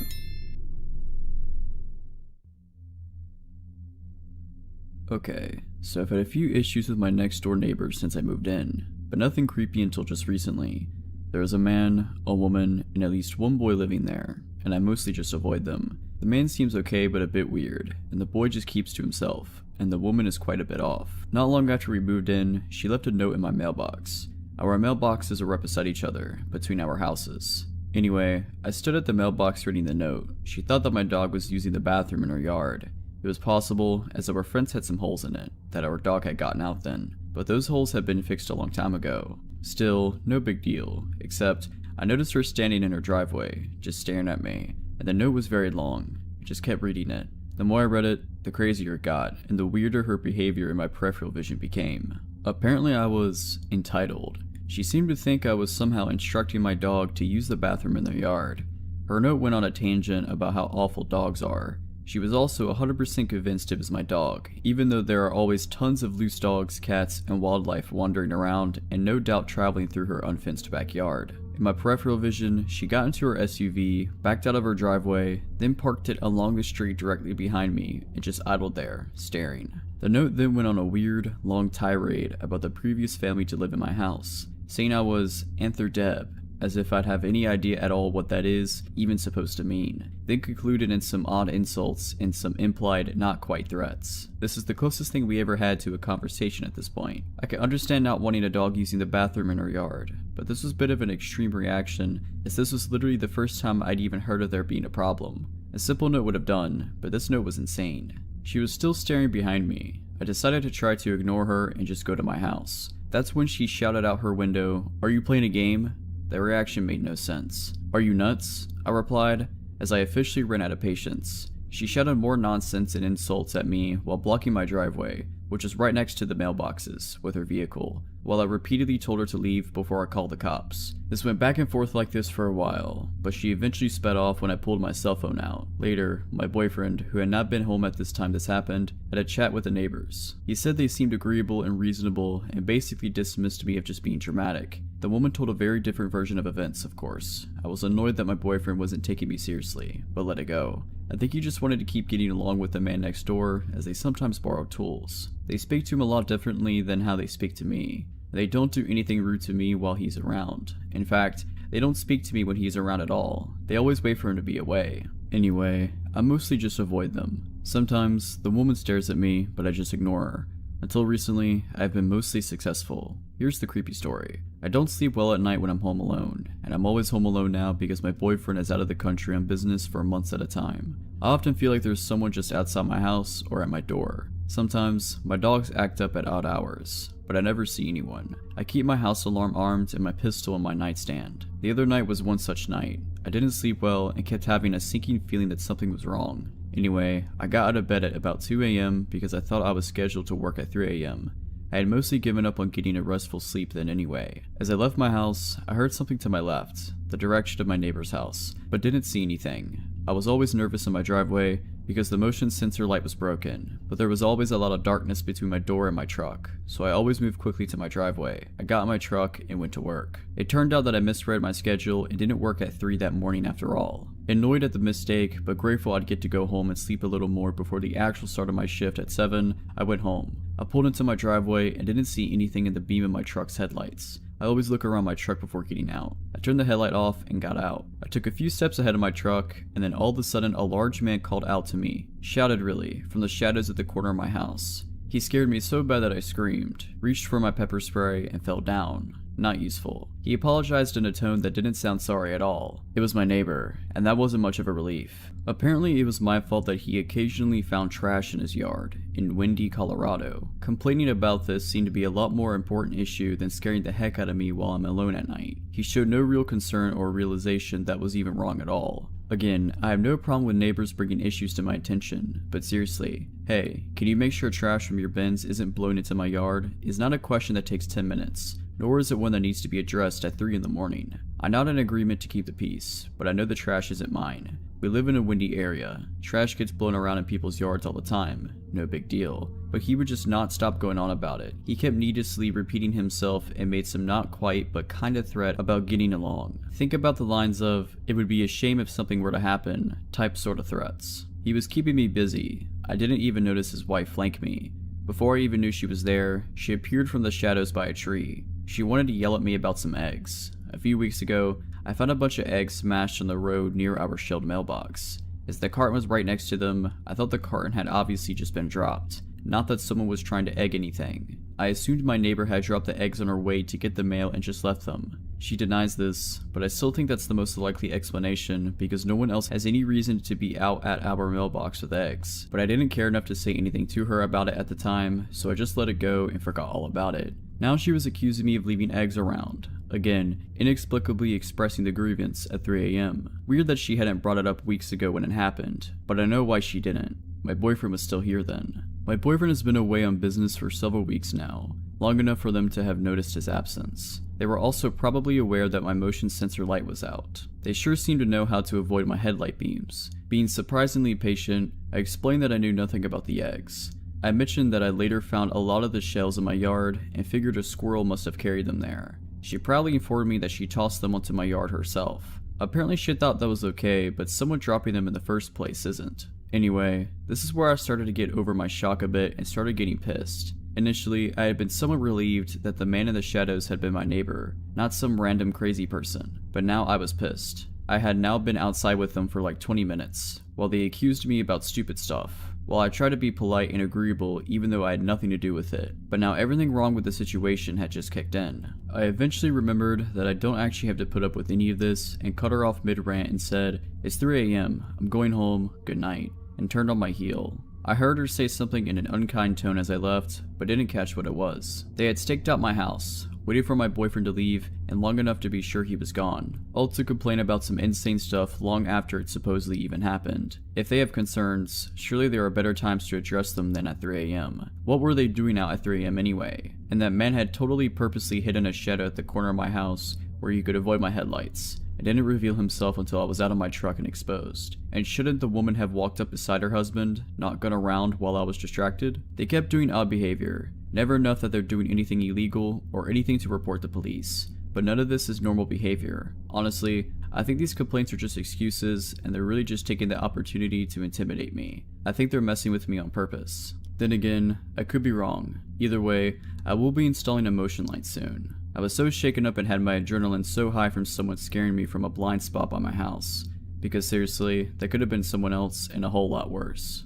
S1: Okay, so I've had a few issues with my next door neighbors since I moved in, but nothing creepy until just recently. There is a man, a woman, and at least one boy living there, and I mostly just avoid them. The man seems okay but a bit weird, and the boy just keeps to himself, and the woman is quite a bit off. Not long after we moved in, she left a note in my mailbox. Our mailboxes are right beside each other, between our houses. Anyway, I stood at the mailbox reading the note. She thought that my dog was using the bathroom in her yard. It was possible, as our fence had some holes in it, that our dog had gotten out then, but those holes had been fixed a long time ago. Still, no big deal, except I noticed her standing in her driveway, just staring at me, and the note was very long. I just kept reading it. The more I read it, the crazier it got, and the weirder her behavior in my peripheral vision became. Apparently I was entitled. She seemed to think I was somehow instructing my dog to use the bathroom in their yard. Her note went on a tangent about how awful dogs are. She was also 100% convinced it was my dog, even though there are always tons of loose dogs, cats, and wildlife wandering around and no doubt traveling through her unfenced backyard. In my peripheral vision, she got into her SUV, backed out of her driveway, then parked it along the street directly behind me and just idled there, staring. The note then went on a weird, long tirade about the previous family to live in my house, saying I was Antherdeb, as if I'd have any idea at all what that is even supposed to mean, then concluded in some odd insults and some implied not quite threats. This is the closest thing we ever had to a conversation at this point. I can understand not wanting a dog using the bathroom in her yard, but this was a bit of an extreme reaction, as this was literally the first time I'd even heard of there being a problem. A simple note would have done, but this note was insane. She was still staring behind me. I decided to try to ignore her and just go to my house. That's when she shouted out her window, "Are you playing a game?" The reaction made no sense. "Are you nuts?" I replied, as I officially ran out of patience. She shouted more nonsense and insults at me while blocking my driveway, which is right next to the mailboxes, with her vehicle, while I repeatedly told her to leave before I called the cops. This went back and forth like this for a while, but she eventually sped off when I pulled my cell phone out. Later, my boyfriend, who had not been home at this time this happened, had a chat with the neighbors. He said they seemed agreeable and reasonable and basically dismissed me of just being dramatic. The woman told a very different version of events, of course. I was annoyed that my boyfriend wasn't taking me seriously, but let it go. I think he just wanted to keep getting along with the man next door, as they sometimes borrow tools. They speak to him a lot differently than how they speak to me. They don't do anything rude to me while he's around. In fact, they don't speak to me when he's around at all. They always wait for him to be away. Anyway, I mostly just avoid them. Sometimes, the woman stares at me, but I just ignore her. Until recently, I've been mostly successful. Here's the creepy story. I don't sleep well at night when I'm home alone, and I'm always home alone now because my boyfriend is out of the country on business for months at a time. I often feel like there's someone just outside my house or at my door. Sometimes, my dogs act up at odd hours, but I never see anyone. I keep my house alarm armed and my pistol on my nightstand. The other night was one such night. I didn't sleep well and kept having a sinking feeling that something was wrong. Anyway, I got out of bed at about 2 a.m. because I thought I was scheduled to work at 3 a.m. I had mostly given up on getting a restful sleep then anyway. As I left my house, I heard something to my left, the direction of my neighbor's house, but didn't see anything. I was always nervous in my driveway because the motion sensor light was broken, but there was always a lot of darkness between my door and my truck, so I always moved quickly to my driveway. I got in my truck and went to work. It turned out that I misread my schedule and didn't work at 3 that morning after all. Annoyed at the mistake, but grateful I'd get to go home and sleep a little more before the actual start of my shift at 7, I went home. I pulled into my driveway and didn't see anything in the beam of my truck's headlights. I always look around my truck before getting out. I turned the headlight off and got out. I took a few steps ahead of my truck, and then all of a sudden a large man called out to me, shouted really, from the shadows at the corner of my house. He scared me so bad that I screamed, reached for my pepper spray, and fell down. Not useful. He apologized in a tone that didn't sound sorry at all. It was my neighbor, and that wasn't much of a relief. Apparently it was my fault that he occasionally found trash in his yard, in windy Colorado. Complaining about this seemed to be a lot more important issue than scaring the heck out of me while I'm alone at night. He showed no real concern or realization that was even wrong at all. Again, I have no problem with neighbors bringing issues to my attention, but seriously, hey, can you make sure trash from your bins isn't blown into my yard? Is not a question that takes 10 minutes, nor is it one that needs to be addressed at 3 in the morning. I'm not in agreement to keep the peace, but I know the trash isn't mine. We live in a windy area. Trash gets blown around in people's yards all the time. No big deal. But he would just not stop going on about it. He kept needlessly repeating himself and made some not quite but kinda threat about getting along. Think about the lines of, "It would be a shame if something were to happen," type sorta threats. He was keeping me busy. I didn't even notice his wife flank me. Before I even knew she was there, she appeared from the shadows by a tree. She wanted to yell at me about some eggs. A few weeks ago, I found a bunch of eggs smashed on the road near our shelved mailbox. As the carton was right next to them, I thought the carton had obviously just been dropped, not that someone was trying to egg anything. I assumed my neighbor had dropped the eggs on her way to get the mail and just left them. She denies this, but I still think that's the most likely explanation because no one else has any reason to be out at our mailbox with eggs. But I didn't care enough to say anything to her about it at the time, so I just let it go and forgot all about it. Now she was accusing me of leaving eggs around. Again, inexplicably expressing the grievance at 3 AM. Weird that she hadn't brought it up weeks ago when it happened, but I know why she didn't. My boyfriend was still here then. My boyfriend has been away on business for several weeks now, long enough for them to have noticed his absence. They were also probably aware that my motion sensor light was out. They sure seemed to know how to avoid my headlight beams. Being surprisingly patient, I explained that I knew nothing about the eggs. I mentioned that I later found a lot of the shells in my yard and figured a squirrel must have carried them there. She proudly informed me that she tossed them onto my yard herself. Apparently she thought that was okay, but someone dropping them in the first place isn't. Anyway, this is where I started to get over my shock a bit and started getting pissed. Initially, I had been somewhat relieved that the man in the shadows had been my neighbor, not some random crazy person, but now I was pissed. I had now been outside with them for like 20 minutes, while they accused me about stupid stuff. While I tried to be polite and agreeable even though I had nothing to do with it, but now everything wrong with the situation had just kicked in. I eventually remembered that I don't actually have to put up with any of this and cut her off mid-rant and said, "It's 3 AM, I'm going home, good night," and turned on my heel. I heard her say something in an unkind tone as I left, but didn't catch what it was. They had staked out my house, waited for my boyfriend to leave, and long enough to be sure he was gone, all to complain about some insane stuff long after it supposedly even happened. If they have concerns, surely there are better times to address them than at 3 AM. What were they doing out at 3 AM anyway? And that man had totally purposely hidden a shadow at the corner of my house where he could avoid my headlights. It didn't reveal himself until I was out of my truck and exposed. And shouldn't the woman have walked up beside her husband, not gone around while I was distracted? They kept doing odd behavior. Never enough that they're doing anything illegal or anything to report the police. But none of this is normal behavior. Honestly, I think these complaints are just excuses and they're really just taking the opportunity to intimidate me. I think they're messing with me on purpose. Then again, I could be wrong. Either way, I will be installing a motion light soon. I was so shaken up and had my adrenaline so high from someone scaring me from a blind spot by my house. Because seriously, that could have been someone else and a whole lot worse.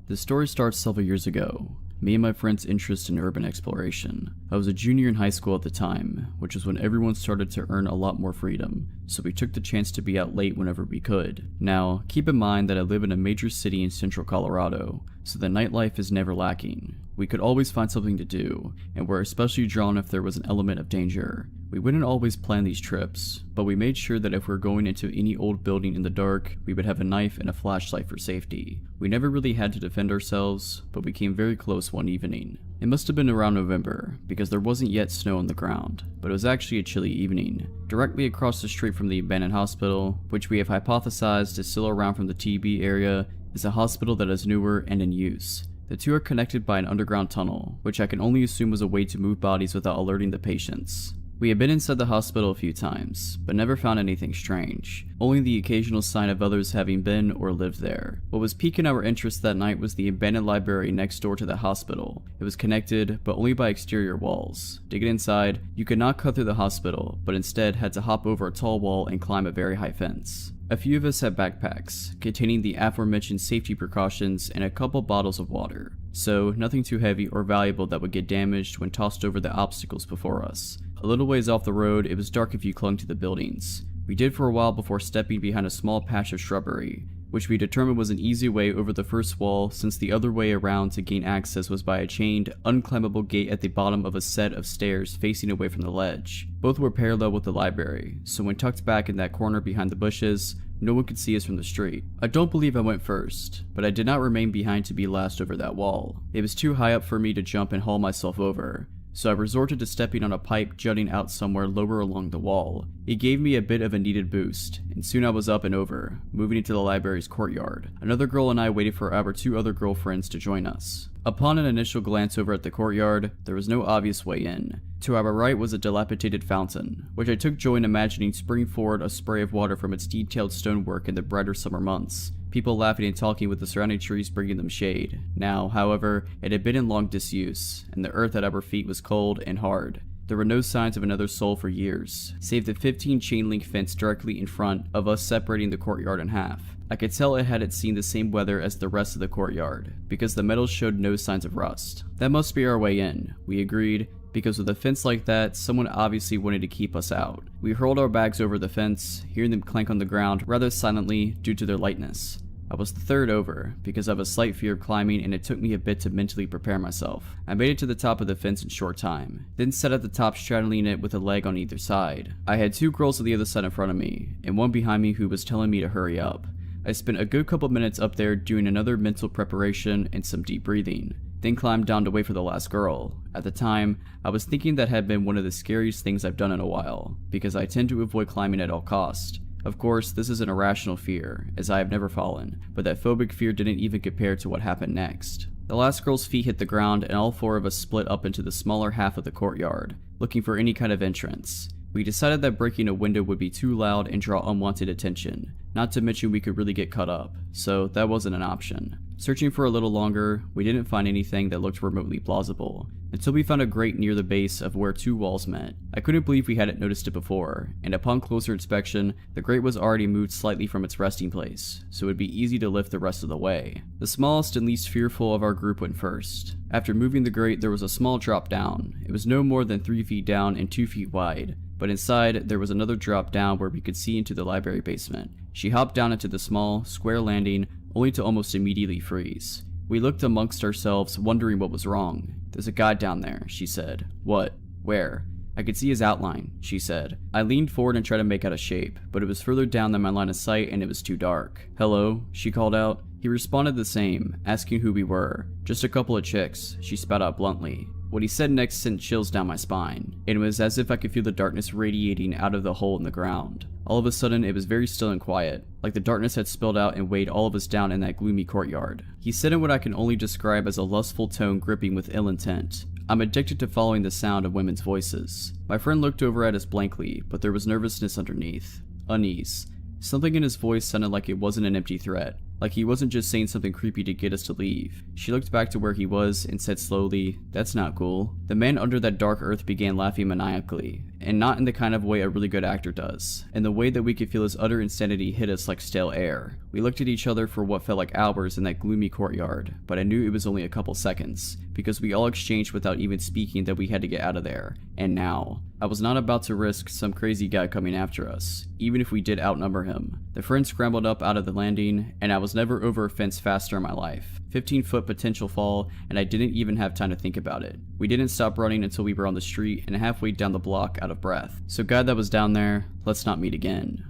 S1: The story starts several years ago. Me and my friend's interest in urban exploration. I was a junior in high school at the time, which was when everyone started to earn a lot more freedom, so we took the chance to be out late whenever we could. Now, keep in mind that I live in a major city in central Colorado, so the nightlife is never lacking. We could always find something to do, and were especially drawn if there was an element of danger. We wouldn't always plan these trips, but we made sure that if we're going into any old building in the dark, we would have a knife and a flashlight for safety. We never really had to defend ourselves, but we came very close one evening. It must have been around November, because there wasn't yet snow on the ground, but it was actually a chilly evening. Directly across the street from the abandoned hospital, which we have hypothesized is still around from the TB area, is a hospital that is newer and in use. The two are connected by an underground tunnel, which I can only assume was a way to move bodies without alerting the patients. We had been inside the hospital a few times, but never found anything strange, only the occasional sign of others having been or lived there. What was piquing our interest that night was the abandoned library next door to the hospital. It was connected, but only by exterior walls. To get inside, you could not cut through the hospital, but instead had to hop over a tall wall and climb a very high fence. A few of us had backpacks, containing the aforementioned safety precautions and a couple bottles of water. so nothing too heavy or valuable that would get damaged when tossed over the obstacles before us. A little ways off the road, it was dark if you clung to the buildings. We did for a while before stepping behind a small patch of shrubbery, which we determined was an easy way over the first wall, since the other way around to gain access was by a chained, unclimbable gate at the bottom of a set of stairs facing away from the ledge. Both were parallel with the library, so when tucked back in that corner behind the bushes, no one could see us from the street. I don't believe I went first, but I did not remain behind to be last over that wall. It was too high up for me to jump and haul myself over, so I resorted to stepping on a pipe jutting out somewhere lower along the wall. It gave me a bit of a needed boost, and soon I was up and over, moving into the library's courtyard. Another girl and I waited for our 2 other girlfriends to join us. Upon an initial glance over at the courtyard, there was no obvious way in. To our right was a dilapidated fountain, which I took joy in imagining springing forward a spray of water from its detailed stonework in the brighter summer months. People laughing and talking with the surrounding trees bringing them shade. Now, however, it had been in long disuse, and the earth at our feet was cold and hard. There were no signs of another soul for years, save the 15 chain-link fence directly in front of us separating the courtyard in half. I could tell it hadn't seen the same weather as the rest of the courtyard, because the metal showed no signs of rust. That must be our way in, we agreed, because with a fence like that, someone obviously wanted to keep us out. We hurled our bags over the fence, hearing them clank on the ground rather silently due to their lightness. I was the third over, because I have a slight fear of climbing and it took me a bit to mentally prepare myself. I made it to the top of the fence in short time, then sat at the top straddling it with a leg on either side. I had 2 girls on the other side in front of me, and one behind me who was telling me to hurry up. I spent a good couple minutes up there doing another mental preparation and some deep breathing, then climbed down to wait for the last girl. At the time, I was thinking that had been one of the scariest things I've done in a while, because I tend to avoid climbing at all costs. Of course, this is an irrational fear, as I have never fallen, but that phobic fear didn't even compare to what happened next. The last girl's feet hit the ground and all 4 of us split up into the smaller half of the courtyard, looking for any kind of entrance. We decided that breaking a window would be too loud and draw unwanted attention, not to mention we could really get cut up, so that wasn't an option. Searching for a little longer, we didn't find anything that looked remotely plausible, until we found a grate near the base of where 2 walls met. I couldn't believe we hadn't noticed it before, and upon closer inspection, the grate was already moved slightly from its resting place, so it would be easy to lift the rest of the way. The smallest and least fearful of our group went first. After moving the grate, there was a small drop down. It was no more than 3 feet down and 2 feet wide, but inside, there was another drop down where we could see into the library basement. She hopped down into the small, square landing, only to almost immediately freeze. We looked amongst ourselves, wondering what was wrong. "There's a guy down there," she said. "What? Where?" "I could see his outline," she said. I leaned forward and tried to make out a shape, but it was further down than my line of sight and it was too dark. "Hello?" she called out. He responded the same, asking who we were. "Just a couple of chicks," she spat out bluntly. What he said next sent chills down my spine, and it was as if I could feel the darkness radiating out of the hole in the ground. All of a sudden, it was very still and quiet, like the darkness had spilled out and weighed all of us down in that gloomy courtyard. He said in what I can only describe as a lustful tone gripping with ill intent. I'm addicted to following the sound of women's voices. My friend looked over at us blankly, but there was nervousness underneath. Unease. Something in his voice sounded like it wasn't an empty threat, like he wasn't just saying something creepy to get us to leave. She looked back to where he was and said slowly, "That's not cool." The man under that dark earth began laughing maniacally, and not in the kind of way a really good actor does, in the way that we could feel his utter insanity hit us like stale air. We looked at each other for what felt like hours in that gloomy courtyard, but I knew it was only a couple seconds, because we all exchanged without even speaking that we had to get out of there. And now, I was not about to risk some crazy guy coming after us, even if we did outnumber him. The friend scrambled up out of the landing, and I was never over a fence faster in my life. 15-foot potential fall, and I didn't even have time to think about it. We didn't stop running until we were on the street and halfway down the block out of breath. So God that was down there, let's not meet again.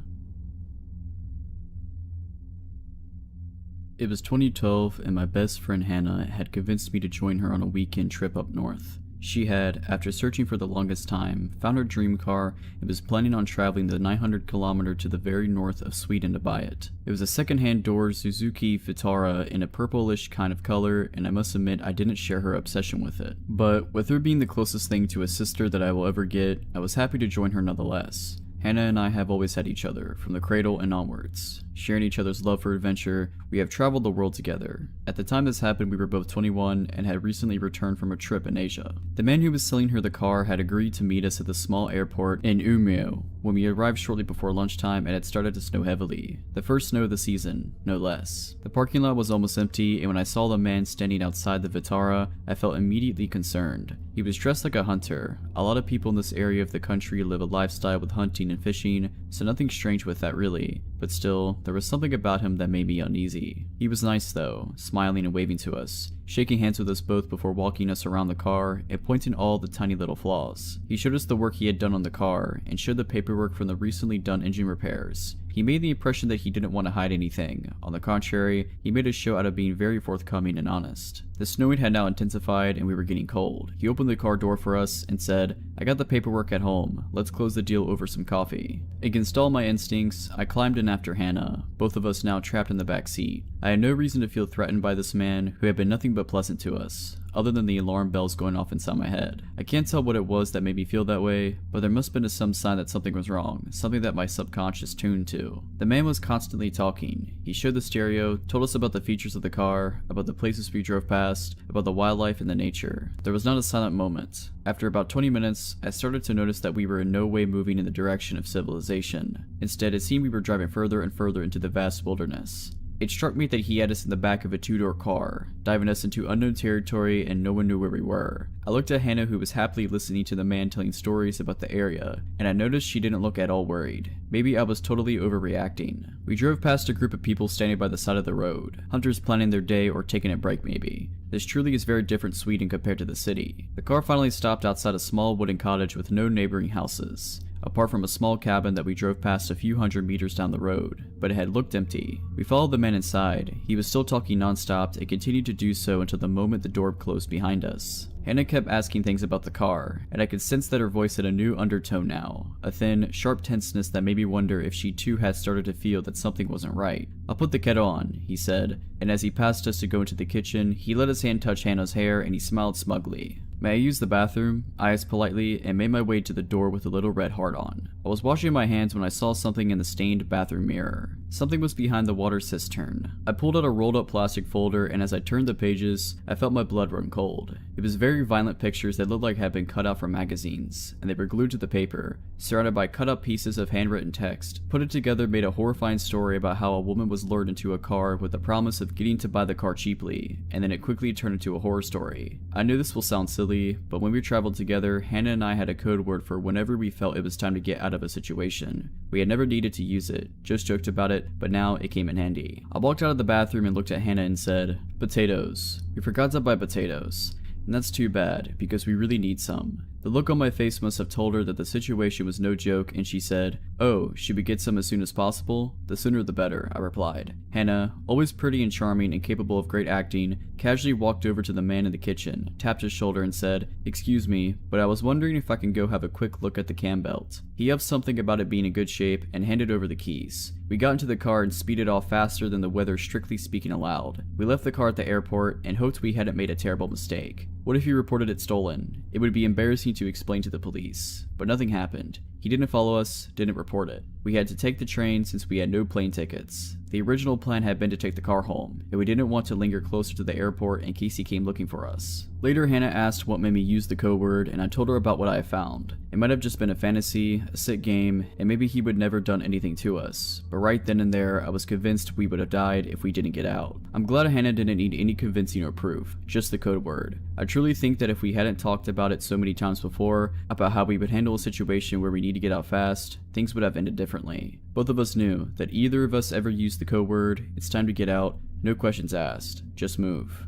S1: It was 2012, and my best friend Hannah had convinced me to join her on a weekend trip up north. She had, after searching for the longest time, found her dream car and was planning on traveling the 900-kilometer to the very north of Sweden to buy it. It was a second-hand door Suzuki Vitara in a purplish kind of color, and I must admit I didn't share her obsession with it. But with her being the closest thing to a sister that I will ever get, I was happy to join her nonetheless. Hannah and I have always had each other, from the cradle and onwards. sharing each other's love for adventure. We have traveled the world together. At the time this happened, we were both 21 and had recently returned from a trip in Asia. The man who was selling her the car had agreed to meet us at the small airport in Umeå when we arrived shortly before lunchtime and it started to snow heavily. The first snow of the season, no less. The parking lot was almost empty, and when I saw the man standing outside the Vitara, I felt immediately concerned. He was dressed like a hunter. A lot of people in this area of the country live a lifestyle with hunting and fishing, so nothing strange with that really, but still, there was something about him that made me uneasy. He was nice though, smiling and waving to us, shaking hands with us both before walking us around the car and pointing all the tiny little flaws. He showed us the work he had done on the car and showed the paperwork from the recently done engine repairs. He made the impression that he didn't want to hide anything. On the contrary, he made a show out of being very forthcoming and honest. The snowing had now intensified and we were getting cold. He opened the car door for us and said, "I got the paperwork at home. Let's close the deal over some coffee." Against all my instincts, I climbed in after Hannah, both of us now trapped in the back seat. I had no reason to feel threatened by this man who had been nothing but pleasant to us, other than the alarm bells going off inside my head. I can't tell what it was that made me feel that way, but there must have been some sign that something was wrong, something that my subconscious tuned to. The man was constantly talking. He showed the stereo, told us about the features of the car, about the places we drove past, about the wildlife and the nature. There was not a silent moment. After about 20 minutes, I started to notice that we were in no way moving in the direction of civilization. Instead, it seemed we were driving further and further into the vast wilderness. It struck me that he had us in the back of a two-door car, diving us into unknown territory and no one knew where we were. I looked at Hannah, who was happily listening to the man telling stories about the area, and I noticed she didn't look at all worried. Maybe I was totally overreacting. We drove past a group of people standing by the side of the road, hunters planning their day or taking a break maybe. This truly is very different Sweden compared to the city. The car finally stopped outside a small wooden cottage with no neighboring houses, apart from a small cabin that we drove past a few hundred meters down the road, but it had looked empty. We followed the man inside. He was still talking non-stop and continued to do so until the moment the door closed behind us. Hannah kept asking things about the car, and I could sense that her voice had a new undertone now, a thin, sharp tenseness that made me wonder if she too had started to feel that something wasn't right. "I'll put the kettle on," he said, and as he passed us to go into the kitchen, he let his hand touch Hannah's hair and he smiled smugly. "May I use the bathroom?" I asked politely and made my way to the door with a little red heart on. I was washing my hands when I saw something in the stained bathroom mirror. Something was behind the water cistern. I pulled out a rolled up plastic folder, and as I turned the pages, I felt my blood run cold. It was very violent pictures that looked like had been cut out from magazines, and they were glued to the paper, surrounded by cut up pieces of handwritten text. Put it together made a horrifying story about how a woman was lured into a car with the promise of getting to buy the car cheaply, and then it quickly turned into a horror story. I know this will sound silly, but when we traveled together, Hannah and I had a code word for whenever we felt it was time to get out of a situation. We had never needed to use it, just joked about it, but now it came in handy. I walked out of the bathroom and looked at Hannah and said, "Potatoes. We forgot to buy potatoes. And that's too bad, because we really need some." The look on my face must have told her that the situation was no joke, and she said, "Oh, should we get some as soon as possible?" "The sooner the better," I replied. Hannah, always pretty and charming and capable of great acting, casually walked over to the man in the kitchen, tapped his shoulder and said, "Excuse me, but I was wondering if I can go have a quick look at the cam belt." He huffed something about it being in good shape and handed over the keys. We got into the car and speeded off faster than the weather strictly speaking allowed. We left the car at the airport and hoped we hadn't made a terrible mistake. What if he reported it stolen? It would be embarrassing to explain to the police. But nothing happened. He didn't follow us, didn't report it. We had to take the train since we had no plane tickets. The original plan had been to take the car home, and we didn't want to linger closer to the airport in case he came looking for us. Later, Hannah asked what made me use the code word, and I told her about what I had found. It might have just been a fantasy, a sick game, and maybe he would never done anything to us. But right then and there, I was convinced we would have died if we didn't get out. I'm glad Hannah didn't need any convincing or proof, just the code word. I truly think that if we hadn't talked about it so many times before, about how we would handle a situation where we need to get out fast, things would have ended differently. Both of us knew that either of us ever used the code word, it's time to get out, no questions asked, just move.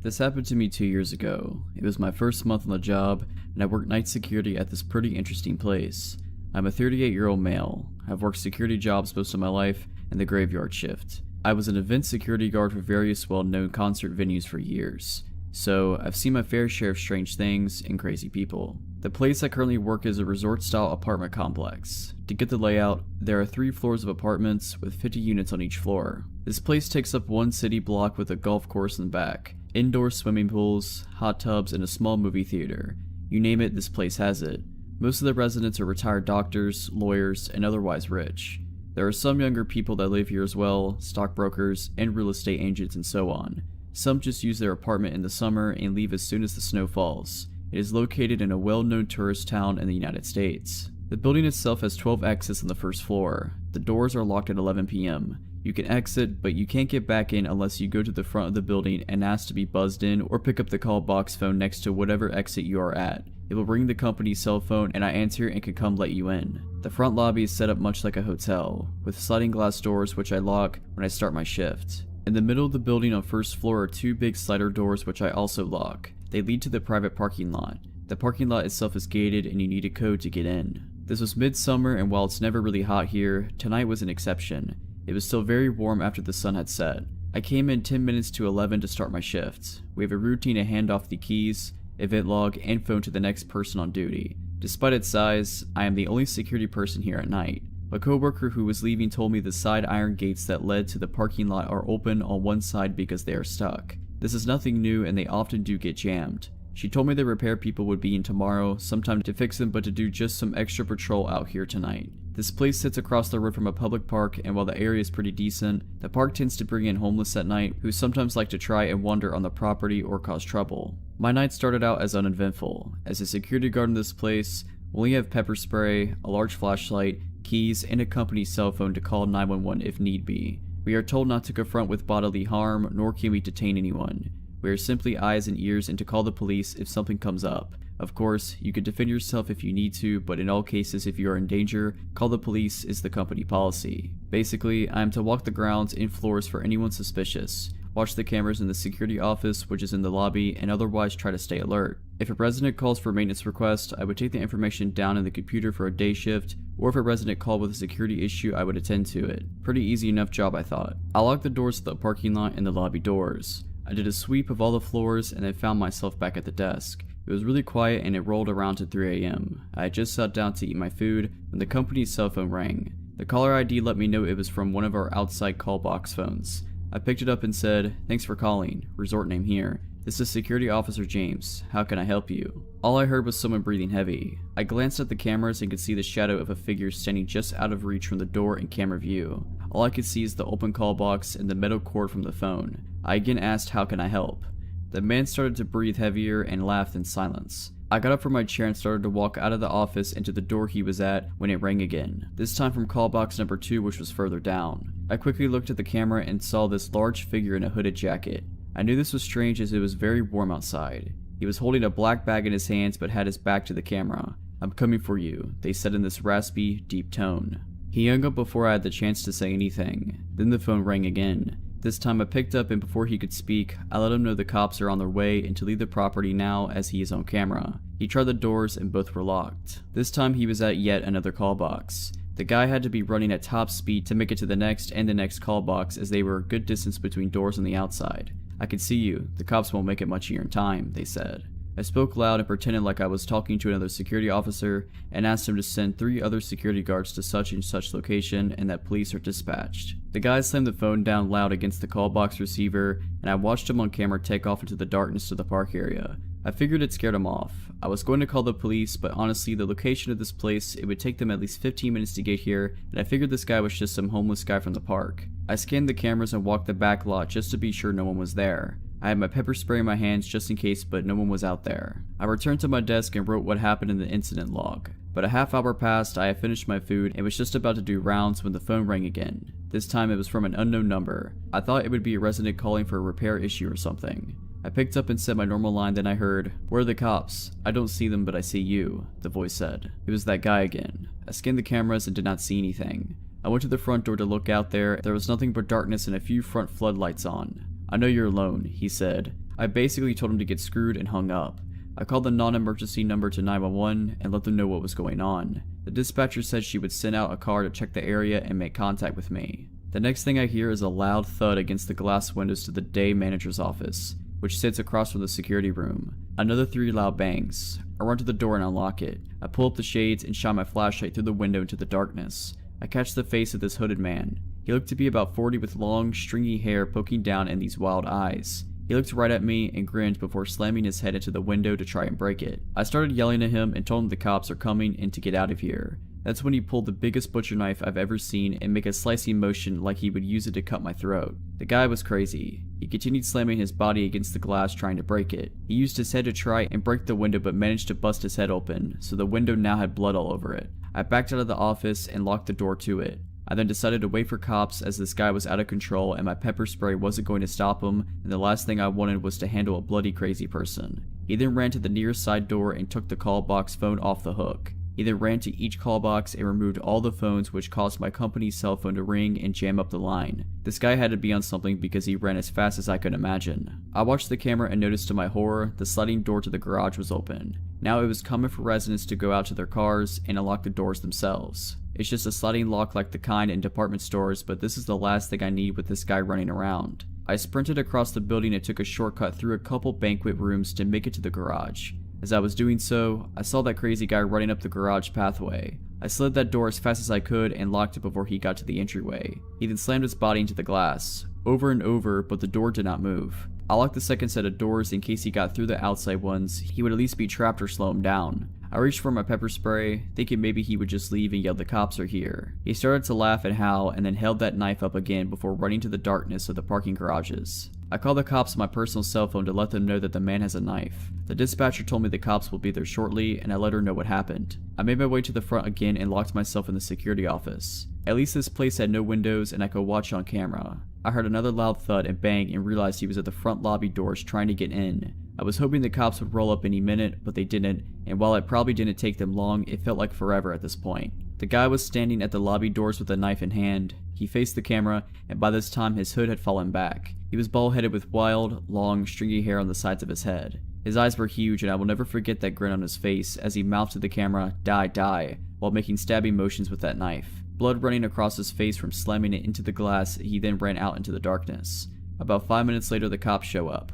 S1: This happened to me 2 years ago. It was my first month on the job, and I worked night security at this pretty interesting place. I'm a 38-year-old male. I've worked security jobs most of my life, and the graveyard shift. I was an event security guard for various well-known concert venues for years, so I've seen my fair share of strange things and crazy people. The place I currently work is a resort-style apartment complex. To get the layout, there are 3 floors of apartments with 50 units on each floor. This place takes up one city block with a golf course in the back, indoor swimming pools, hot tubs, and a small movie theater. You name it, this place has it. Most of the residents are retired doctors, lawyers, and otherwise rich. There are some younger people that live here as well, stockbrokers, and real estate agents and so on. Some just use their apartment in the summer and leave as soon as the snow falls. It is located in a well-known tourist town in the United States. The building itself has 12 exits on the first floor. The doors are locked at 11 p.m. You can exit, but you can't get back in unless you go to the front of the building and ask to be buzzed in or pick up the call box phone next to whatever exit you are at. It will ring the company's cell phone and I answer and can come let you in. The front lobby is set up much like a hotel, with sliding glass doors which I lock when I start my shift. In the middle of the building on first floor are 2 big slider doors which I also lock. They lead to the private parking lot. The parking lot itself is gated and you need a code to get in. This was midsummer and while it's never really hot here, tonight was an exception. It was still very warm after the sun had set. I came in 10 minutes to 11 to start my shift. We have a routine to hand off the keys, event log, and phone to the next person on duty. Despite its size, I am the only security person here at night. A coworker who was leaving told me the side iron gates that led to the parking lot are open on one side because they are stuck. This is nothing new and they often do get jammed. She told me the repair people would be in tomorrow, sometime to fix them but to do just some extra patrol out here tonight. This place sits across the road from a public park and while the area is pretty decent, the park tends to bring in homeless at night who sometimes like to try and wander on the property or cause trouble. My night started out as uneventful. As a security guard in this place, we only have pepper spray, a large flashlight, keys, and a company cell phone to call 911 if need be. We are told not to confront with bodily harm, nor can we detain anyone. We are simply eyes and ears and to call the police if something comes up. Of course, you can defend yourself if you need to, but in all cases if you are in danger, call the police is the company policy. Basically, I am to walk the grounds and floors for anyone suspicious, watch the cameras in the security office which is in the lobby, and otherwise try to stay alert. If a resident calls for a maintenance request, I would take the information down in the computer for a day shift, or if a resident called with a security issue, I would attend to it. Pretty easy enough job I thought. I locked the doors to the parking lot and the lobby doors. I did a sweep of all the floors and then found myself back at the desk. It was really quiet and it rolled around to 3 a.m. I had just sat down to eat my food when the company's cell phone rang. The caller ID let me know it was from one of our outside call box phones. I picked it up and said, "Thanks for calling. Resort name here. This is Security Officer James. How can I help you?" All I heard was someone breathing heavy. I glanced at the cameras and could see the shadow of a figure standing just out of reach from the door in camera view. All I could see is the open call box and the metal cord from the phone. I again asked, "How can I help?" The man started to breathe heavier and laughed in silence. I got up from my chair and started to walk out of the office into the door he was at when it rang again, this time from call box number 2 which was further down. I quickly looked at the camera and saw this large figure in a hooded jacket. I knew this was strange as it was very warm outside. He was holding a black bag in his hands but had his back to the camera. "I'm coming for you," they said in this raspy, deep tone. He hung up before I had the chance to say anything. Then the phone rang again. This time I picked up and before he could speak, I let him know the cops are on their way and to leave the property now as he is on camera. He tried the doors and both were locked. This time he was at yet another call box. The guy had to be running at top speed to make it to the next and the next call box as they were a good distance between doors on the outside. "I can see you. The cops won't make it much here in time," they said. I spoke loud and pretended like I was talking to another security officer and asked him to send 3 other security guards to such and such location and that police are dispatched. The guy slammed the phone down loud against the call box receiver and I watched him on camera take off into the darkness to the park area. I figured it scared him off. I was going to call the police, but honestly the location of this place, it would take them at least 15 minutes to get here and I figured this guy was just some homeless guy from the park. I scanned the cameras and walked the back lot just to be sure no one was there. I had my pepper spray in my hands just in case, but no one was out there. I returned to my desk and wrote what happened in the incident log. But a half hour passed, I had finished my food and was just about to do rounds when the phone rang again. This time it was from an unknown number. I thought it would be a resident calling for a repair issue or something. I picked up and said my normal line, then I heard, "Where are the cops? I don't see them, but I see you," the voice said. It was that guy again. I scanned the cameras and did not see anything. I went to the front door to look out there. There was nothing but darkness and a few front floodlights on. "I know you're alone," he said. I basically told him to get screwed and hung up. I called the non-emergency number to 911 and let them know what was going on. The dispatcher said she would send out a car to check the area and make contact with me. The next thing I hear is a loud thud against the glass windows to the day manager's office, which sits across from the security room. Another 3 loud bangs. I run to the door and unlock it. I pull up the shades and shine my flashlight through the window into the darkness. I catch the face of this hooded man. He looked to be about 40 with long, stringy hair poking down and these wild eyes. He looked right at me and grinned before slamming his head into the window to try and break it. I started yelling at him and told him the cops are coming and to get out of here. That's when he pulled the biggest butcher knife I've ever seen and make a slicing motion like he would use it to cut my throat. The guy was crazy. He continued slamming his body against the glass trying to break it. He used his head to try and break the window but managed to bust his head open, so the window now had blood all over it. I backed out of the office and locked the door to it. I then decided to wait for cops as this guy was out of control and my pepper spray wasn't going to stop him, and the last thing I wanted was to handle a bloody crazy person. He then ran to the nearest side door and took the call box phone off the hook. He then ran to each call box and removed all the phones, which caused my company's cell phone to ring and jam up the line. This guy had to be on something because he ran as fast as I could imagine. I watched the camera and noticed to my horror, the sliding door to the garage was open. Now it was common for residents to go out to their cars and unlock the doors themselves. It's just a sliding lock like the kind in department stores, but this is the last thing I need with this guy running around. I sprinted across the building and took a shortcut through a couple banquet rooms to make it to the garage. As I was doing so, I saw that crazy guy running up the garage pathway. I slid that door as fast as I could and locked it before he got to the entryway. He then slammed his body into the glass, over and over, but the door did not move. I locked the second set of doors in case he got through the outside ones, he would at least be trapped or slow him down. I reached for my pepper spray, thinking maybe he would just leave and yell the cops are here. He started to laugh and howl and then held that knife up again before running to the darkness of the parking garages. I called the cops on my personal cell phone to let them know that the man has a knife. The dispatcher told me the cops will be there shortly and I let her know what happened. I made my way to the front again and locked myself in the security office. At least this place had no windows and I could watch on camera. I heard another loud thud and bang and realized he was at the front lobby doors trying to get in. I was hoping the cops would roll up any minute, but they didn't, and while it probably didn't take them long, it felt like forever at this point. The guy was standing at the lobby doors with a knife in hand. He faced the camera, and by this time his hood had fallen back. He was bald-headed with wild, long, stringy hair on the sides of his head. His eyes were huge, and I will never forget that grin on his face as he mouthed to the camera, "Die, die," while making stabbing motions with that knife. Blood running across his face from slamming it into the glass, he then ran out into the darkness. About 5 minutes later, the cops show up.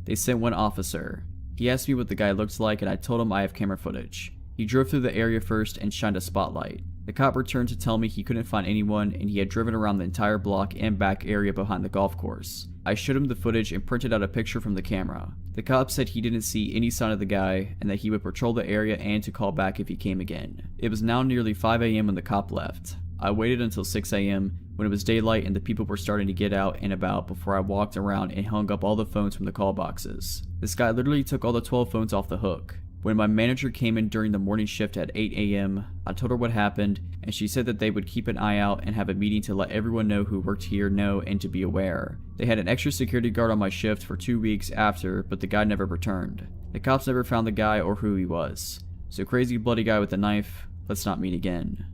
S1: They sent one officer. He asked me what the guy looked like and I told him I have camera footage. He drove through the area first and shined a spotlight. The cop returned to tell me he couldn't find anyone and he had driven around the entire block and back area behind the golf course. I showed him the footage and printed out a picture from the camera. The cop said he didn't see any sign of the guy and that he would patrol the area and to call back if he came again. It was now nearly 5 a.m. when the cop left. I waited until 6 a.m. when it was daylight and the people were starting to get out and about before I walked around and hung up all the phones from the call boxes. This guy literally took all the 12 phones off the hook. When my manager came in during the morning shift at 8 a.m., I told her what happened and she said that they would keep an eye out and have a meeting to let everyone know who worked here know and to be aware. They had an extra security guard on my shift for 2 weeks after, but the guy never returned. The cops never found the guy or who he was. So crazy bloody guy with a knife, let's not meet again.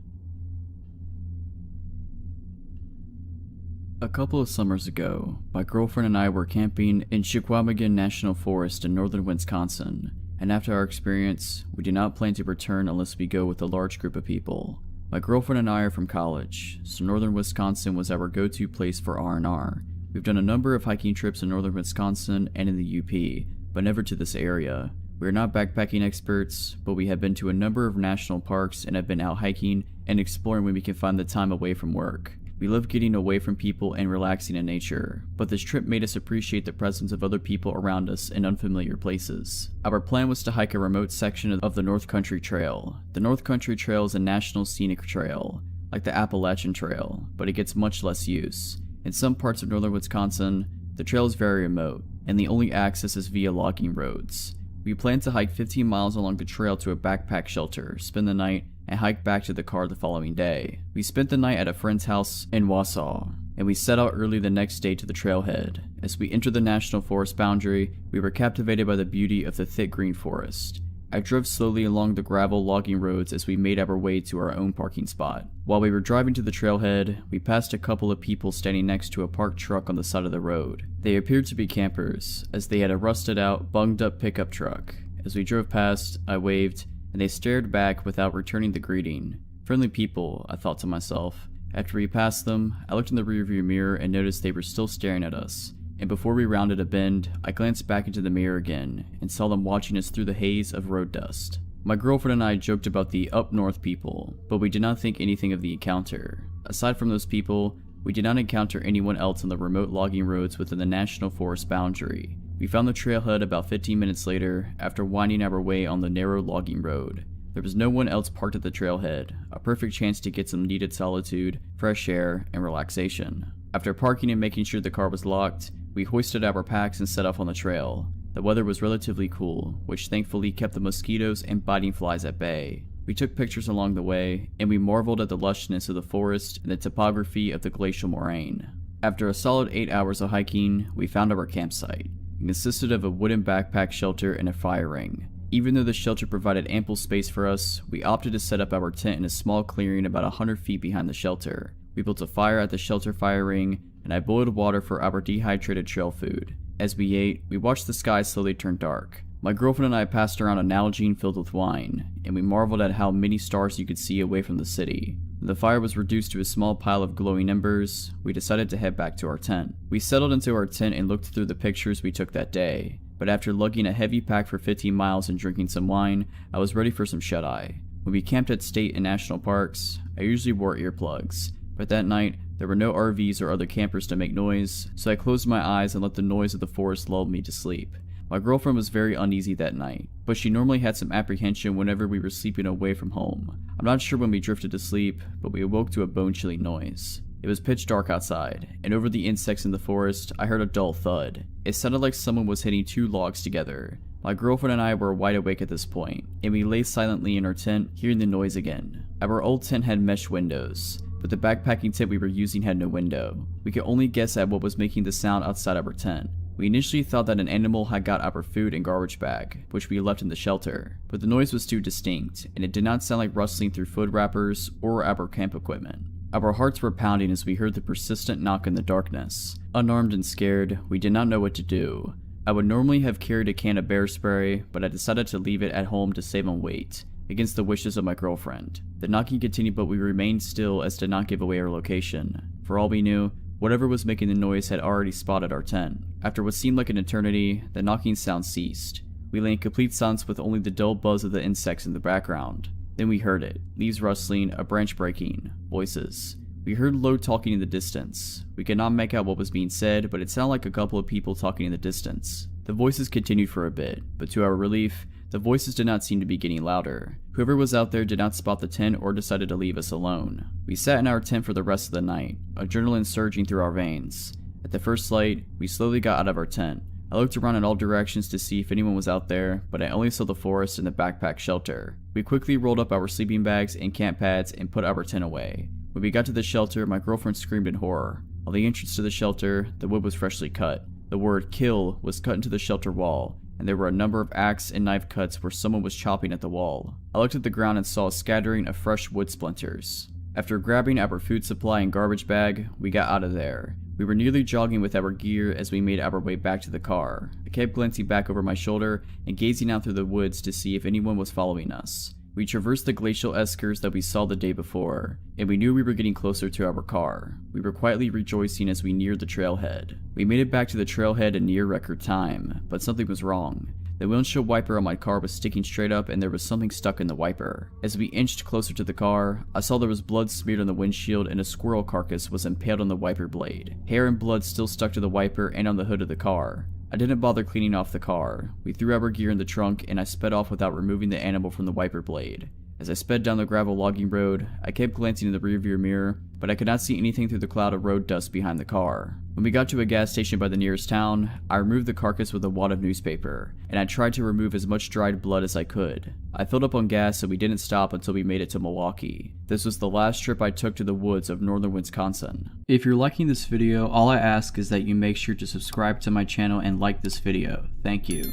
S1: A couple of summers ago, my girlfriend and I were camping in Chequamegon National Forest in northern Wisconsin, and after our experience, we did not plan to return unless we go with a large group of people. My girlfriend and I are from college, so northern Wisconsin was our go-to place for R&R. We've done a number of hiking trips in northern Wisconsin and in the UP, but never to this area. We are not backpacking experts, but we have been to a number of national parks and have been out hiking and exploring when we can find the time away from work. We love getting away from people and relaxing in nature, but this trip made us appreciate the presence of other people around us in unfamiliar places. Our plan was to hike a remote section of the North Country Trail. The North Country Trail is a national scenic trail, like the Appalachian Trail, but it gets much less use. In some parts of northern Wisconsin, the trail is very remote, and the only access is via logging roads. We plan to hike 15 miles along the trail to a backpack shelter, spend the night, and hike back to the car the following day. We spent the night at a friend's house in Wausau, and we set out early the next day to the trailhead. As we entered the national forest boundary, we were captivated by the beauty of the thick green forest. I drove slowly along the gravel logging roads as we made our way to our own parking spot. While we were driving to the trailhead, we passed a couple of people standing next to a parked truck on the side of the road. They appeared to be campers, as they had a rusted out, bunged up pickup truck. As we drove past, I waved, and they stared back without returning the greeting. Friendly people, I thought to myself. After we passed them, I looked in the rearview mirror and noticed they were still staring at us. And before we rounded a bend, I glanced back into the mirror again, and saw them watching us through the haze of road dust. My girlfriend and I joked about the up north people, but we did not think anything of the encounter. Aside from those people, we did not encounter anyone else on the remote logging roads within the national forest boundary. We found the trailhead about 15 minutes later after winding our way on the narrow logging road. There was no one else parked at the trailhead, a perfect chance to get some needed solitude, fresh air, and relaxation. After parking and making sure the car was locked, we hoisted our packs and set off on the trail. The weather was relatively cool, which thankfully kept the mosquitoes and biting flies at bay. We took pictures along the way, and we marveled at the lushness of the forest and the topography of the glacial moraine. After a solid 8 hours of hiking, we found our campsite. It consisted of a wooden backpack shelter and a fire ring. Even though the shelter provided ample space for us, we opted to set up our tent in a small clearing about 100 feet behind the shelter. We built a fire at the shelter fire ring, and I boiled water for our dehydrated trail food. As we ate, we watched the sky slowly turn dark. My girlfriend and I passed around a Nalgene filled with wine, and we marveled at how many stars you could see away from the city. When the fire was reduced to a small pile of glowing embers, we decided to head back to our tent. We settled into our tent and looked through the pictures we took that day. But after lugging a heavy pack for 15 miles and drinking some wine, I was ready for some shut-eye. When we camped at state and national parks, I usually wore earplugs, but that night, there were no RVs or other campers to make noise, so I closed my eyes and let the noise of the forest lull me to sleep. My girlfriend was very uneasy that night, but she normally had some apprehension whenever we were sleeping away from home. I'm not sure when we drifted to sleep, but we awoke to a bone-chilling noise. It was pitch dark outside, and over the insects in the forest, I heard a dull thud. It sounded like someone was hitting two logs together. My girlfriend and I were wide awake at this point, and we lay silently in our tent, hearing the noise again. Our old tent had mesh windows, but the backpacking tent we were using had no window. We could only guess at what was making the sound outside our tent. We initially thought that an animal had got our food and garbage bag, which we left in the shelter, but the noise was too distinct, and it did not sound like rustling through food wrappers or our camp equipment. Our hearts were pounding as we heard the persistent knock in the darkness. Unarmed and scared, we did not know what to do. I would normally have carried a can of bear spray, but I decided to leave it at home to save on weight, against the wishes of my girlfriend. The knocking continued, but we remained still as to not give away our location. For all we knew, whatever was making the noise had already spotted our tent. After what seemed like an eternity, the knocking sound ceased. We lay in complete silence with only the dull buzz of the insects in the background. Then we heard it. Leaves rustling, a branch breaking, voices. We heard low talking in the distance. We could not make out what was being said, but it sounded like a couple of people talking in the distance. The voices continued for a bit, but to our relief, the voices did not seem to be getting louder. Whoever was out there did not spot the tent or decided to leave us alone. We sat in our tent for the rest of the night, adrenaline surging through our veins. At the first light, we slowly got out of our tent. I looked around in all directions to see if anyone was out there, but I only saw the forest and the backpack shelter. We quickly rolled up our sleeping bags and camp pads and put our tent away. When we got to the shelter, my girlfriend screamed in horror. On the entrance to the shelter, the wood was freshly cut. The word "kill" was cut into the shelter wall, and there were a number of axe and knife cuts where someone was chopping at the wall. I looked at the ground and saw a scattering of fresh wood splinters. After grabbing our food supply and garbage bag, we got out of there. We were nearly jogging with our gear as we made our way back to the car. I kept glancing back over my shoulder and gazing out through the woods to see if anyone was following us. We traversed the glacial eskers that we saw the day before, and we knew we were getting closer to our car. We were quietly rejoicing as we neared the trailhead. We made it back to the trailhead in near record time, but something was wrong. The windshield wiper on my car was sticking straight up and there was something stuck in the wiper. As we inched closer to the car, I saw there was blood smeared on the windshield and a squirrel carcass was impaled on the wiper blade. Hair and blood still stuck to the wiper and on the hood of the car. I didn't bother cleaning off the car. We threw our gear in the trunk and I sped off without removing the animal from the wiper blade. As I sped down the gravel logging road, I kept glancing in the rearview mirror, but I could not see anything through the cloud of road dust behind the car. When we got to a gas station by the nearest town, I removed the carcass with a wad of newspaper, and I tried to remove as much dried blood as I could. I filled up on gas and we didn't stop until we made it to Milwaukee. This was the last trip I took to the woods of northern Wisconsin. If you're liking this video, all I ask is that you make sure to subscribe to my channel and like this video. Thank you.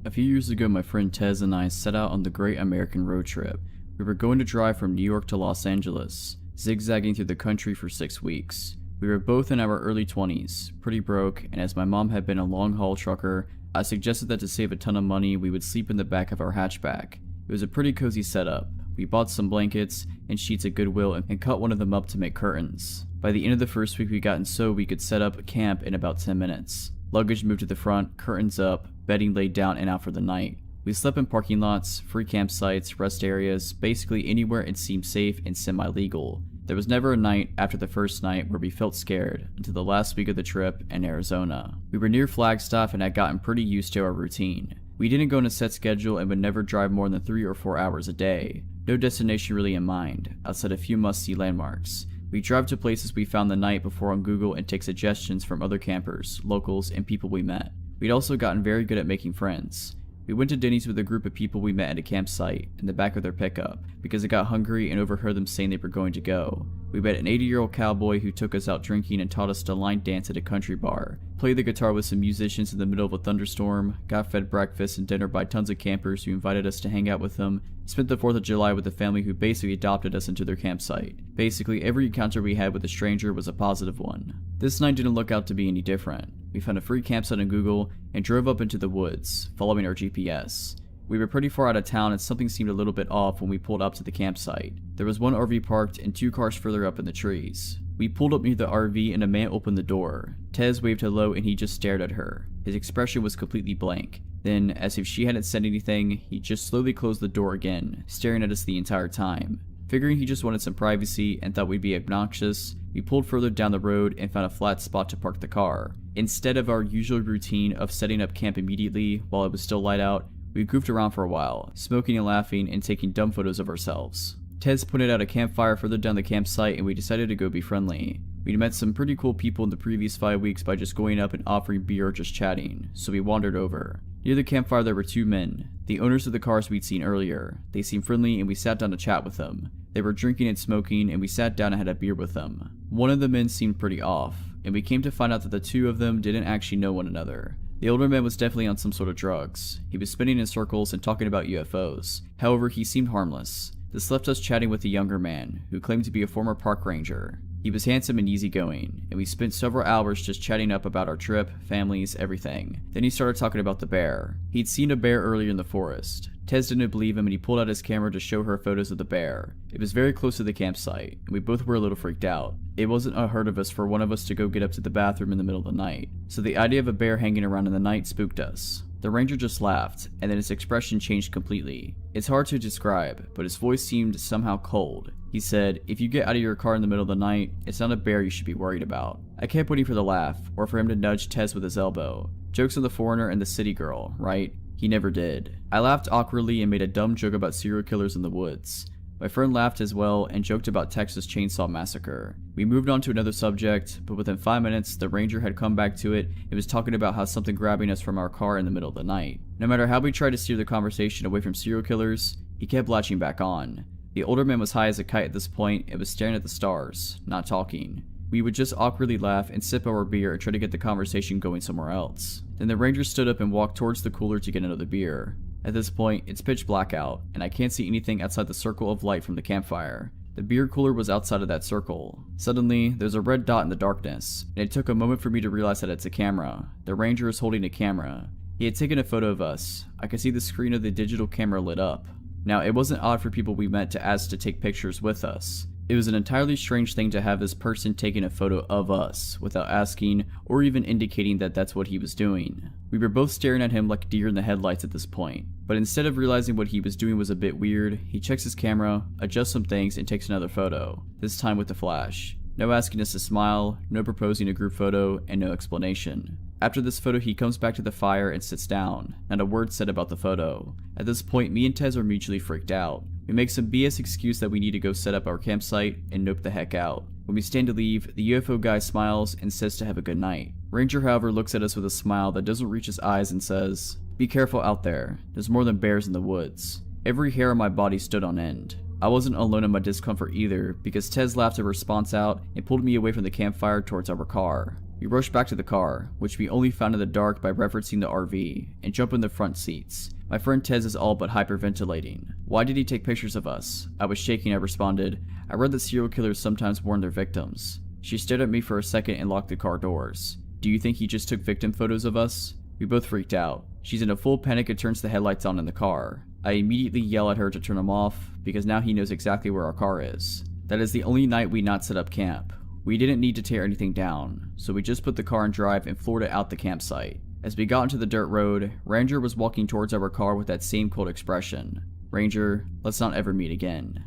S1: A few years ago, my friend Tez and I set out on the Great American Road Trip. We were going to drive from New York to Los Angeles, zigzagging through the country for 6 weeks. We were both in our early 20s, pretty broke, and as my mom had been a long-haul trucker, I suggested that to save a ton of money, we would sleep in the back of our hatchback. It was a pretty cozy setup. We bought some blankets and sheets at Goodwill and cut one of them up to make curtains. By the end of the first week, we gotten so we could set up camp in about 10 minutes. Luggage moved to the front, curtains up, bedding laid down and out for the night. We slept in parking lots, free campsites, rest areas, basically anywhere it seemed safe and semi-legal. There was never a night after the first night where we felt scared until the last week of the trip in Arizona. We were near Flagstaff and had gotten pretty used to our routine. We didn't go on a set schedule and would never drive more than 3 or 4 hours a day. No destination really in mind, outside a few must-see landmarks. We drive to places we found the night before on Google and take suggestions from other campers, locals, and people we met. We'd also gotten very good at making friends. We went to Denny's with a group of people we met at a campsite in the back of their pickup because I got hungry and overheard them saying they were going to go. We met an 80-year-old cowboy who took us out drinking and taught us to line dance at a country bar, played the guitar with some musicians in the middle of a thunderstorm, got fed breakfast and dinner by tons of campers who invited us to hang out with them, spent the 4th of July with a family who basically adopted us into their campsite. Basically, every encounter we had with a stranger was a positive one. This night didn't look out to be any different. We found a free campsite on Google and drove up into the woods, following our GPS. We were pretty far out of town and something seemed a little bit off when we pulled up to the campsite. There was one RV parked and 2 cars further up in the trees. We pulled up near the RV and a man opened the door. Tez waved hello and he just stared at her. His expression was completely blank. Then, as if she hadn't said anything, he just slowly closed the door again, staring at us the entire time. Figuring he just wanted some privacy and thought we'd be obnoxious, we pulled further down the road and found a flat spot to park the car. Instead of our usual routine of setting up camp immediately while it was still light out, we goofed around for a while, smoking and laughing and taking dumb photos of ourselves. Tez pointed out a campfire further down the campsite and we decided to go be friendly. We'd met some pretty cool people in the previous 5 weeks by just going up and offering beer or just chatting, so we wandered over. Near the campfire there were 2 men, the owners of the cars we'd seen earlier. They seemed friendly and we sat down to chat with them. They were drinking and smoking and we sat down and had a beer with them. One of the men seemed pretty off, and we came to find out that the 2 of them didn't actually know one another. The older man was definitely on some sort of drugs. He was spinning in circles and talking about UFOs. However, he seemed harmless. This left us chatting with the younger man, who claimed to be a former park ranger. He was handsome and easygoing, and we spent several hours just chatting up about our trip, families, everything. Then he started talking about the bear. He'd seen a bear earlier in the forest. Tez didn't believe him and he pulled out his camera to show her photos of the bear. It was very close to the campsite, and we both were a little freaked out. It wasn't unheard of us for one of us to go get up to the bathroom in the middle of the night, so the idea of a bear hanging around in the night spooked us. The ranger just laughed, and then his expression changed completely. It's hard to describe, but his voice seemed somehow cold. He said, "If you get out of your car in the middle of the night, it's not a bear you should be worried about." I kept waiting for the laugh, or for him to nudge Tez with his elbow. Jokes on the foreigner and the city girl, right? He never did. I laughed awkwardly and made a dumb joke about serial killers in the woods. My friend laughed as well and joked about Texas Chainsaw Massacre. We moved on to another subject, but within 5 minutes, the ranger had come back to it and was talking about how something grabbing us from our car in the middle of the night. No matter how we tried to steer the conversation away from serial killers, he kept latching back on. The older man was high as a kite at this point and was staring at the stars, not talking. We would just awkwardly laugh and sip our beer and try to get the conversation going somewhere else. Then the ranger stood up and walked towards the cooler to get another beer. At this point, it's pitch black out, and I can't see anything outside the circle of light from the campfire. The beer cooler was outside of that circle. Suddenly, there's a red dot in the darkness, and it took a moment for me to realize that it's a camera. The ranger is holding a camera. He had taken a photo of us. I could see the screen of the digital camera lit up. Now, it wasn't odd for people we met to ask to take pictures with us. It was an entirely strange thing to have this person taking a photo of us without asking or even indicating that that's what he was doing. We were both staring at him like deer in the headlights at this point, but instead of realizing what he was doing was a bit weird, he checks his camera, adjusts some things, and takes another photo, this time with the flash. No asking us to smile, no proposing a group photo, and no explanation. After this photo, he comes back to the fire and sits down. Not a word said about the photo. At this point, me and Tez are mutually freaked out. We make some BS excuse that we need to go set up our campsite and nope the heck out. When we stand to leave, the UFO guy smiles and says to have a good night. Ranger, however, looks at us with a smile that doesn't reach his eyes and says, "Be careful out there. There's more than bears in the woods." Every hair on my body stood on end. I wasn't alone in my discomfort either, because Tez laughed a response out and pulled me away from the campfire towards our car. We rushed back to the car, which we only found in the dark by referencing the RV, and jump in the front seats. My friend Tez is all but hyperventilating. Why did he take pictures of us? I was shaking. I responded, "I read that serial killers sometimes warn their victims." She stared at me for a second and locked the car doors. "Do you think he just took victim photos of us?" We both freaked out. She's in a full panic and turns the headlights on in the car. I immediately yell at her to turn them off, because now he knows exactly where our car is. That is the only night we not set up camp. We didn't need to tear anything down, so we just put the car in drive and floored it out the campsite. As we got into the dirt road, Ranger was walking towards our car with that same cold expression. "Ranger, let's not ever meet again."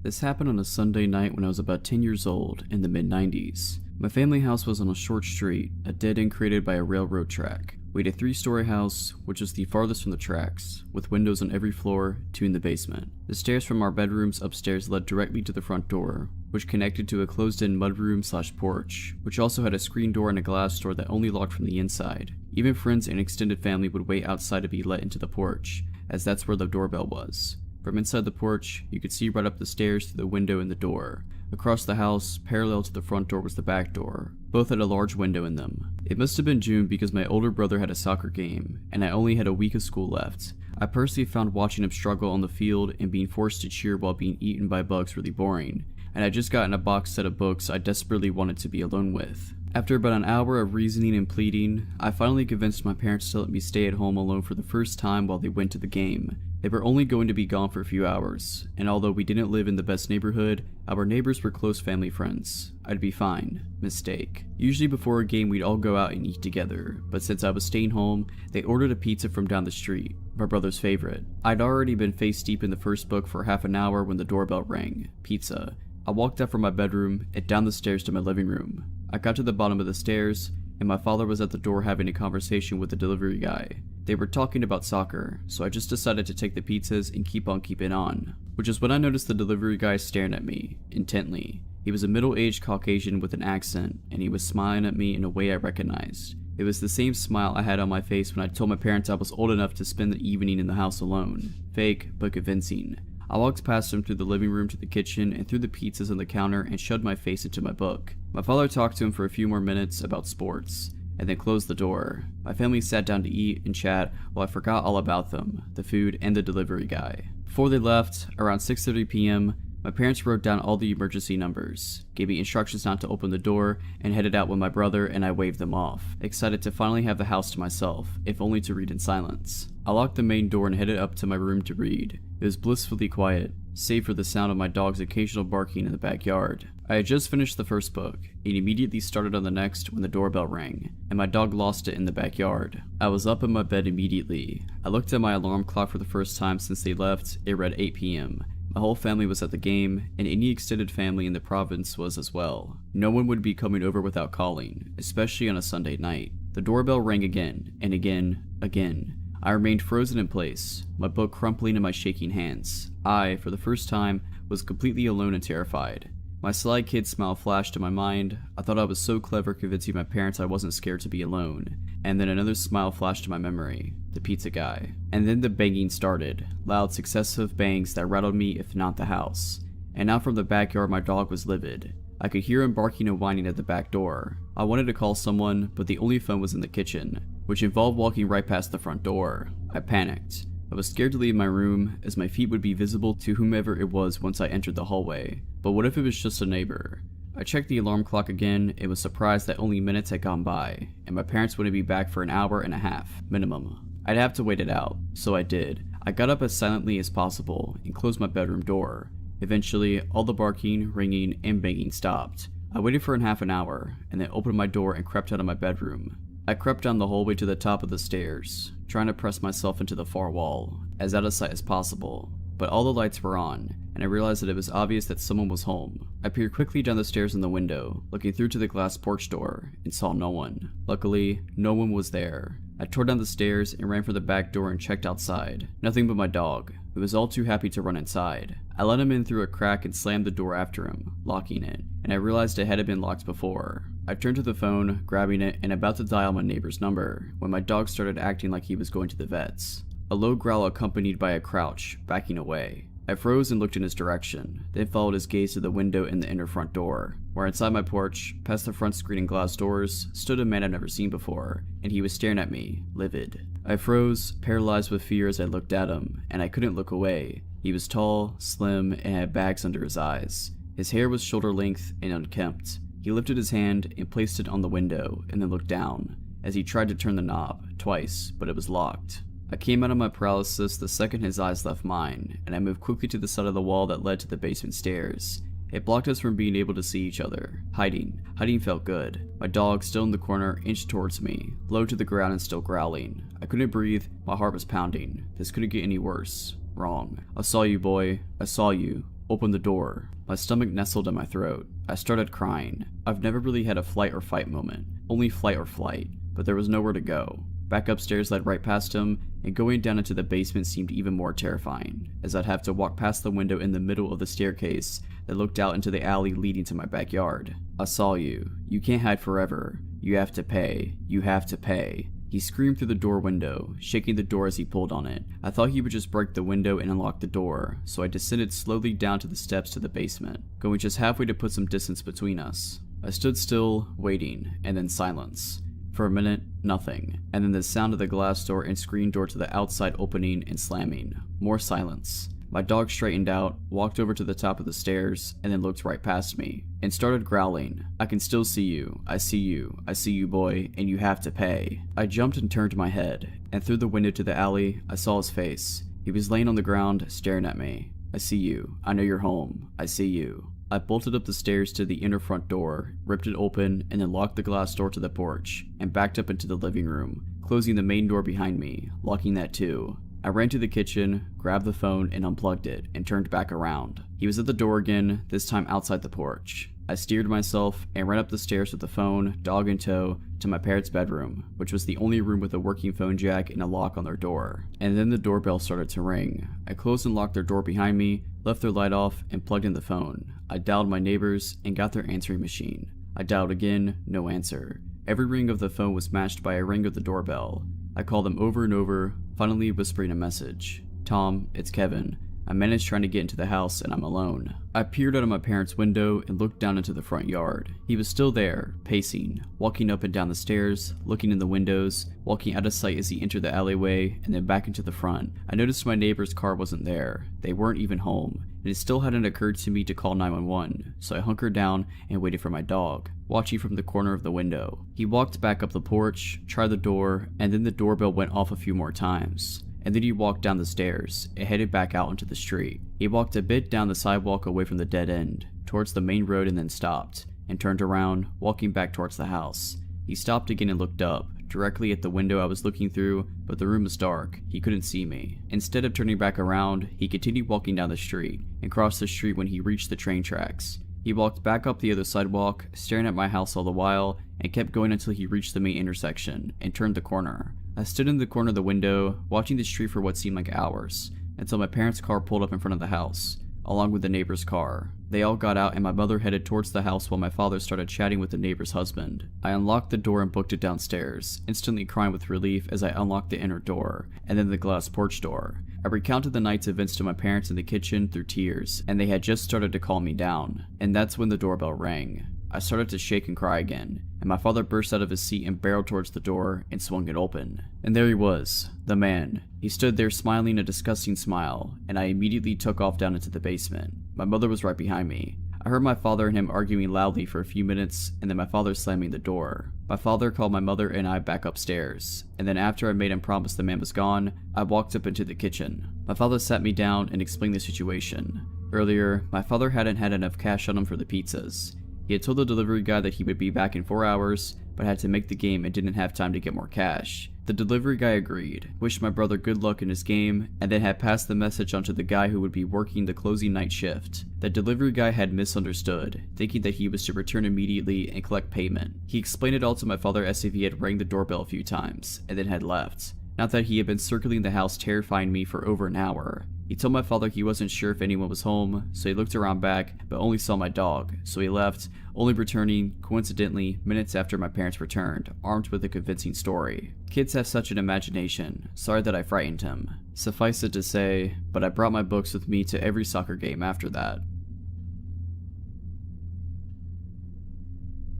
S1: This happened on a Sunday night when I was about 10 years old in the mid-90s. My family house was on a short street, a dead end created by a railroad track. We had a 3-story house, which was the farthest from the tracks, with windows on every floor, 2 in the basement. The stairs from our bedrooms upstairs led directly to the front door, which connected to a closed-in mudroom/porch, which also had a screen door and a glass door that only locked from the inside. Even friends and extended family would wait outside to be let into the porch, as that's where the doorbell was. From inside the porch, you could see right up the stairs through the window in the door. Across the house, parallel to the front door, was the back door. Both had a large window in them. It must have been June because my older brother had a soccer game, and I only had a week of school left. I personally found watching him struggle on the field and being forced to cheer while being eaten by bugs really boring, and I just gotten a box set of books I desperately wanted to be alone with. After about an hour of reasoning and pleading, I finally convinced my parents to let me stay at home alone for the first time while they went to the game. They were only going to be gone for a few hours, and although we didn't live in the best neighborhood, our neighbors were close family friends. I'd be fine. Mistake. Usually before a game we'd all go out and eat together, but since I was staying home, they ordered a pizza from down the street, my brother's favorite. I'd already been face deep in the first book for half an hour when the doorbell rang. Pizza. I walked out from my bedroom and down the stairs to my living room. I got to the bottom of the stairs, and my father was at the door having a conversation with the delivery guy. They were talking about soccer, so I just decided to take the pizzas and keep on keeping on. Which is when I noticed the delivery guy staring at me, intently. He was a middle-aged Caucasian with an accent, and he was smiling at me in a way I recognized. It was the same smile I had on my face when I told my parents I was old enough to spend the evening in the house alone. Fake, but convincing. I walked past him through the living room to the kitchen and through the pizzas on the counter and shoved my face into my book. My father talked to him for a few more minutes about sports, and then closed the door. My family sat down to eat and chat while I forgot all about them, the food, and the delivery guy. Before they left, around 6:30 p.m., my parents wrote down all the emergency numbers, gave me instructions not to open the door, and headed out with my brother, and I waved them off, excited to finally have the house to myself, if only to read in silence. I locked the main door and headed up to my room to read. It was blissfully quiet, save for the sound of my dog's occasional barking in the backyard. I had just finished the first book, and immediately started on the next when the doorbell rang, and my dog lost it in the backyard. I was up in my bed immediately. I looked at my alarm clock for the first time since they left. It read 8 p.m. My whole family was at the game, and any extended family in the province was as well. No one would be coming over without calling, especially on a Sunday night. The doorbell rang again, and again. I remained frozen in place, my book crumpling in my shaking hands. I, for the first time, was completely alone and terrified. My sly kid smile flashed in my mind. I thought I was so clever convincing my parents I wasn't scared to be alone. And then another smile flashed in my memory. The pizza guy. And then the banging started. Loud successive bangs that rattled me if not the house. And now from the backyard my dog was livid. I could hear him barking and whining at the back door. I wanted to call someone, but the only phone was in the kitchen, which involved walking right past the front door. I panicked. I was scared to leave my room, as my feet would be visible to whomever it was once I entered the hallway. But what if it was just a neighbor? I checked the alarm clock again and was surprised that only minutes had gone by, and my parents wouldn't be back for an hour and a half, minimum. I'd have to wait it out, so I did. I got up as silently as possible and closed my bedroom door. Eventually, all the barking, ringing, and banging stopped. I waited for half an hour, and then opened my door and crept out of my bedroom. I crept down the hallway to the top of the stairs, trying to press myself into the far wall, as out of sight as possible. But all the lights were on, and I realized that it was obvious that someone was home. I peered quickly down the stairs in the window, looking through to the glass porch door, and saw no one. Luckily, no one was there. I tore down the stairs and ran for the back door and checked outside. Nothing but my dog, who was all too happy to run inside. I let him in through a crack and slammed the door after him, locking it, and I realized it hadn't been locked before. I turned to the phone, grabbing it, and about to dial my neighbor's number, when my dog started acting like he was going to the vets. A low growl accompanied by a crouch, backing away. I froze and looked in his direction, then followed his gaze to the window in the inner front door, where inside my porch, past the front screen and glass doors, stood a man I'd never seen before, and he was staring at me, livid. I froze, paralyzed with fear as I looked at him, and I couldn't look away. He was tall, slim, and had bags under his eyes. His hair was shoulder length and unkempt. He lifted his hand and placed it on the window, and then looked down, as he tried to turn the knob, twice, but it was locked. I came out of my paralysis the second his eyes left mine, and I moved quickly to the side of the wall that led to the basement stairs. It blocked us from being able to see each other. Hiding felt good. My dog, still in the corner, inched towards me, low to the ground and still growling. I couldn't breathe, my heart was pounding. This couldn't get any worse. Wrong. I saw you, boy. I saw you. Opened the door. My stomach nestled in my throat. I started crying. I've never really had a flight or fight moment. Only flight or flight. But there was nowhere to go. Back upstairs led right past him, and going down into the basement seemed even more terrifying, as I'd have to walk past the window in the middle of the staircase that looked out into the alley leading to my backyard. I saw you. You can't hide forever. You have to pay. You have to pay. He screamed through the door window, shaking the door as he pulled on it. I thought he would just break the window and unlock the door, so I descended slowly down to the steps to the basement, going just halfway to put some distance between us. I stood still, waiting, and then silence. For a minute, nothing, and then the sound of the glass door and screen door to the outside opening and slamming. More silence. My dog straightened out, walked over to the top of the stairs, and then looked right past me, and started growling. I can still see you. I see you. I see you, boy, and you have to pay. I jumped and turned my head, and through the window to the alley, I saw his face. He was laying on the ground, staring at me. I see you. I know you're home. I see you. I bolted up the stairs to the inner front door, ripped it open, and then locked the glass door to the porch, and backed up into the living room, closing the main door behind me, locking that too. I ran to the kitchen, grabbed the phone, and unplugged it, and turned back around. He was at the door again, this time outside the porch. I steered myself and ran up the stairs with the phone, dog in tow, to my parents' bedroom, which was the only room with a working phone jack and a lock on their door. And then the doorbell started to ring. I closed and locked their door behind me, left their light off, and plugged in the phone. I dialed my neighbors and got their answering machine. I dialed again, no answer. Every ring of the phone was matched by a ring of the doorbell. I called them over and over, finally whispering a message. Tom, it's Kevin. I managed trying to get into the house and I'm alone. I peered out of my parents' window and looked down into the front yard. He was still there, pacing, walking up and down the stairs, looking in the windows, walking out of sight as he entered the alleyway, and then back into the front. I noticed my neighbor's car wasn't there. They weren't even home, and it still hadn't occurred to me to call 911, so I hunkered down and waited for my dog, watching from the corner of the window. He walked back up the porch, tried the door, and then the doorbell went off a few more times. And then he walked down the stairs and headed back out into the street. He walked a bit down the sidewalk away from the dead end, towards the main road, and then stopped, and turned around, walking back towards the house. He stopped again and looked up, directly at the window I was looking through, but the room was dark. He couldn't see me. Instead of turning back around, he continued walking down the street, and crossed the street when he reached the train tracks. He walked back up the other sidewalk, staring at my house all the while, and kept going until he reached the main intersection, and turned the corner. I stood in the corner of the window, watching the street for what seemed like hours, until my parents' car pulled up in front of the house, along with the neighbor's car. They all got out and my mother headed towards the house while my father started chatting with the neighbor's husband. I unlocked the door and booked it downstairs, instantly crying with relief as I unlocked the inner door, and then the glass porch door. I recounted the night's events to my parents in the kitchen through tears, and they had just started to calm me down. And that's when the doorbell rang. I started to shake and cry again, and my father burst out of his seat and barreled towards the door and swung it open. And there he was, the man. He stood there smiling a disgusting smile, and I immediately took off down into the basement. My mother was right behind me. I heard my father and him arguing loudly for a few minutes, and then my father slamming the door. My father called my mother and I back upstairs, and then after I made him promise the man was gone, I walked up into the kitchen. My father sat me down and explained the situation. Earlier, my father hadn't had enough cash on him for the pizzas. He had told the delivery guy that he would be back in 4 hours, but had to make the game and didn't have time to get more cash. The delivery guy agreed, wished my brother good luck in his game, and then had passed the message on to the guy who would be working the closing night shift. The delivery guy had misunderstood, thinking that he was to return immediately and collect payment. He explained it all to my father as if he had rang the doorbell a few times, and then had left. Not that he had been circling the house terrifying me for over an hour. He told my father he wasn't sure if anyone was home, so he looked around back, but only saw my dog, so he left, only returning, coincidentally, minutes after my parents returned, armed with a convincing story. Kids have such an imagination. Sorry that I frightened him. Suffice it to say, but I brought my books with me to every soccer game after that.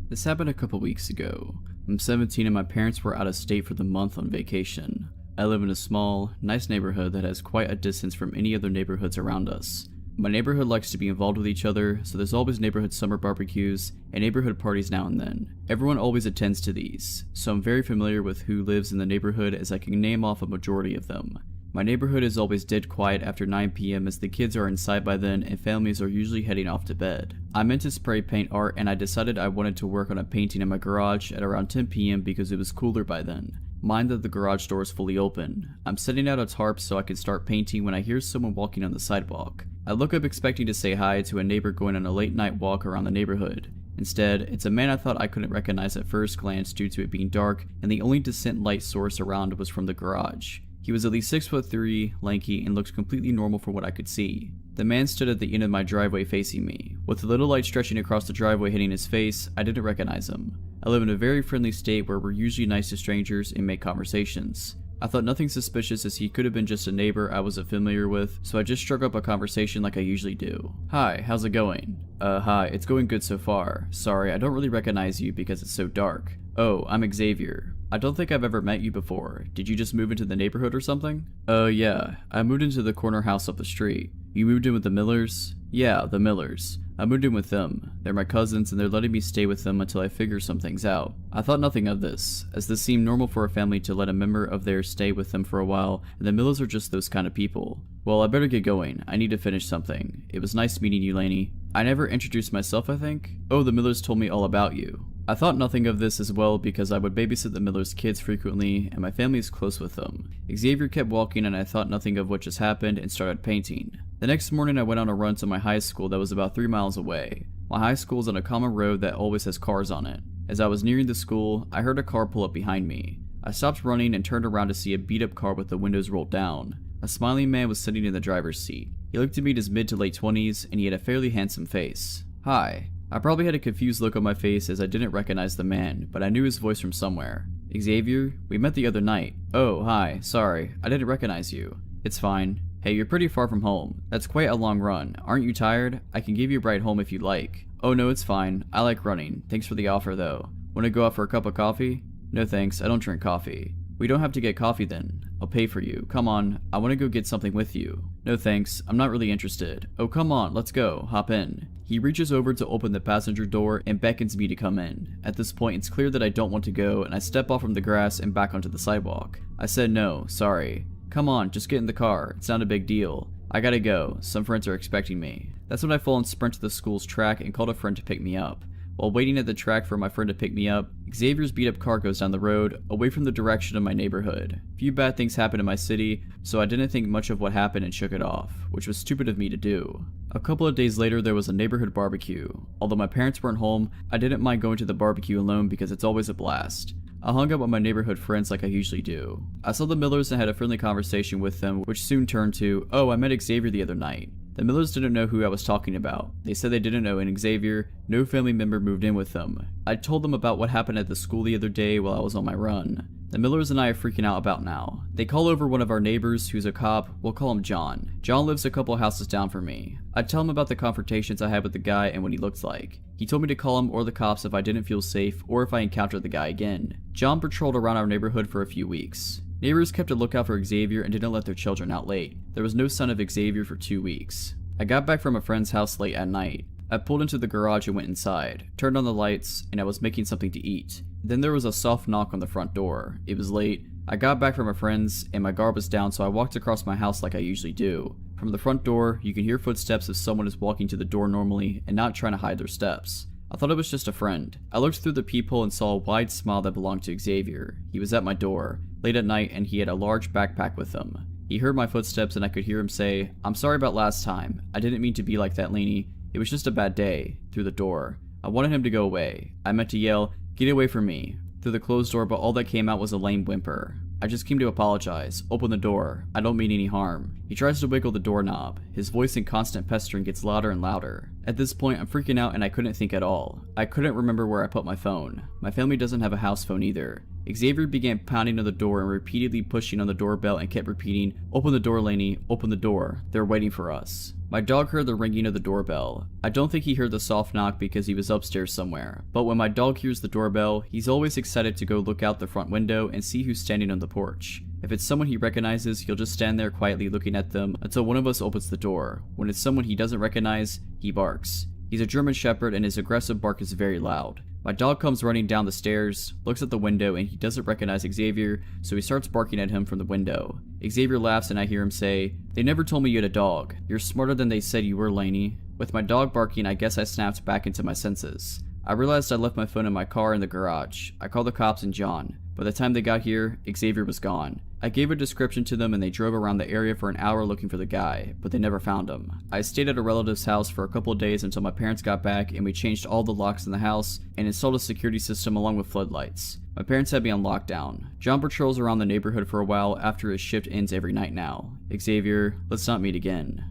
S1: This happened a couple weeks ago. I'm 17 and my parents were out of state for the month on vacation. I live in a small, nice neighborhood that has quite a distance from any other neighborhoods around us. My neighborhood likes to be involved with each other, so there's always neighborhood summer barbecues and neighborhood parties now and then. Everyone always attends to these, so I'm very familiar with who lives in the neighborhood as I can name off a majority of them. My neighborhood is always dead quiet after 9 p.m. as the kids are inside by then and families are usually heading off to bed. I meant to spray paint art and I decided I wanted to work on a painting in my garage at around 10 p.m. because it was cooler by then. Mind that the garage door is fully open. I'm setting out a tarp so I can start painting when I hear someone walking on the sidewalk. I look up expecting to say hi to a neighbor going on a late night walk around the neighborhood. Instead, it's a man I thought I couldn't recognize at first glance due to it being dark, and the only distant light source around was from the garage. He was at least 6'3", lanky, and looked completely normal from what I could see. The man stood at the end of my driveway facing me. With the little light stretching across the driveway hitting his face, I didn't recognize him. I live in a very friendly state where we're usually nice to strangers and make conversations. I thought nothing suspicious as he could have been just a neighbor I wasn't familiar with, so I just struck up a conversation like I usually do. Hi, how's it going? Hi, it's going good so far. Sorry, I don't really recognize you because it's so dark. Oh, I'm Xavier. I don't think I've ever met you before. Did you just move into the neighborhood or something? Yeah, I moved into the corner house up the street. You moved in with the Millers? Yeah, the Millers. I moved in with them. They're my cousins and they're letting me stay with them until I figure some things out. I thought nothing of this, as this seemed normal for a family to let a member of theirs stay with them for a while, and the Millers are just those kind of people. Well, I better get going. I need to finish something. It was nice meeting you, Lainey. I never introduced myself, I think? Oh, the Millers told me all about you. I thought nothing of this as well because I would babysit the Millers' kids frequently, and my family is close with them. Xavier kept walking and I thought nothing of what just happened and started painting. The next morning I went on a run to my high school that was about 3 miles away. My high school is on a common road that always has cars on it. As I was nearing the school, I heard a car pull up behind me. I stopped running and turned around to see a beat up car with the windows rolled down. A smiling man was sitting in the driver's seat. He looked to me at his mid to late 20s and he had a fairly handsome face. Hi. I probably had a confused look on my face as I didn't recognize the man, but I knew his voice from somewhere. Xavier? We met the other night. Oh, hi. Sorry. I didn't recognize you. It's fine. Hey, you're pretty far from home. That's quite a long run. Aren't you tired? I can give you a ride home if you'd like. Oh no, it's fine. I like running. Thanks for the offer though. Wanna go out for a cup of coffee? No thanks, I don't drink coffee. We don't have to get coffee then. I'll pay for you. Come on, I wanna go get something with you. No thanks, I'm not really interested. Oh come on, let's go. Hop in. He reaches over to open the passenger door and beckons me to come in. At this point, it's clear that I don't want to go and I step off from the grass and back onto the sidewalk. I said no, sorry. Come on, just get in the car. It's not a big deal. I gotta go. Some friends are expecting me. That's when I fall and sprint to the school's track and called a friend to pick me up. While waiting at the track for my friend to pick me up, Xavier's beat up car goes down the road, away from the direction of my neighborhood. Few bad things happen in my city, so I didn't think much of what happened and shook it off, which was stupid of me to do. A couple of days later there was a neighborhood barbecue. Although my parents weren't home, I didn't mind going to the barbecue alone because it's always a blast. I hung out with my neighborhood friends like I usually do. I saw the Millers and had a friendly conversation with them, which soon turned to, oh, I met Xavier the other night. The Millers didn't know who I was talking about. They said they didn't know, and Xavier, no family member moved in with them. I told them about what happened at the school the other day while I was on my run. The Millers and I are freaking out about now. They call over one of our neighbors, who's a cop. We'll call him John. John lives a couple houses down from me. I tell him about the confrontations I had with the guy and what he looked like. He told me to call him or the cops if I didn't feel safe or if I encountered the guy again. John patrolled around our neighborhood for a few weeks. Neighbors kept a lookout for Xavier and didn't let their children out late. There was no sign of Xavier for 2 weeks. I got back from a friend's house late at night. I pulled into the garage and went inside, turned on the lights, and I was making something to eat. Then there was a soft knock on the front door. It was late. I got back from a friend's and my guard was down, so I walked across my house like I usually do. From the front door, you can hear footsteps if someone is walking to the door normally and not trying to hide their steps. I thought it was just a friend. I looked through the peephole and saw a wide smile that belonged to Xavier. He was at my door, late at night, and he had a large backpack with him. He heard my footsteps and I could hear him say, "I'm sorry about last time. I didn't mean to be like that, Lainey. It was just a bad day," through the door. I wanted him to go away. I meant to yell, "Get away from me," through the closed door, but all that came out was a lame whimper. I just came to apologize. Open the door. I don't mean any harm. He tries to wiggle the doorknob. His voice in constant pestering gets louder and louder. At this point, I'm freaking out and I couldn't think at all. I couldn't remember where I put my phone. My family doesn't have a house phone either. Xavier began pounding on the door and repeatedly pushing on the doorbell and kept repeating, "Open the door, Lainey. Open the door. They're waiting for us." My dog heard the ringing of the doorbell. I don't think he heard the soft knock because he was upstairs somewhere, but when my dog hears the doorbell, he's always excited to go look out the front window and see who's standing on the porch. If it's someone he recognizes, he'll just stand there quietly looking at them until one of us opens the door. When it's someone he doesn't recognize, he barks. He's a German Shepherd and his aggressive bark is very loud. My dog comes running down the stairs, looks at the window, and he doesn't recognize Xavier, so he starts barking at him from the window. Xavier laughs and I hear him say, "They never told me you had a dog. You're smarter than they said you were, Lainey." With my dog barking, I guess I snapped back into my senses. I realized I left my phone in my car in the garage. I called the cops and John. By the time they got here, Xavier was gone. I gave a description to them and they drove around the area for an hour looking for the guy, but they never found him. I stayed at a relative's house for a couple of days until my parents got back and we changed all the locks in the house and installed a security system along with floodlights. My parents had me on lockdown. John patrols around the neighborhood for a while after his shift ends every night now. Xavier, let's not meet again.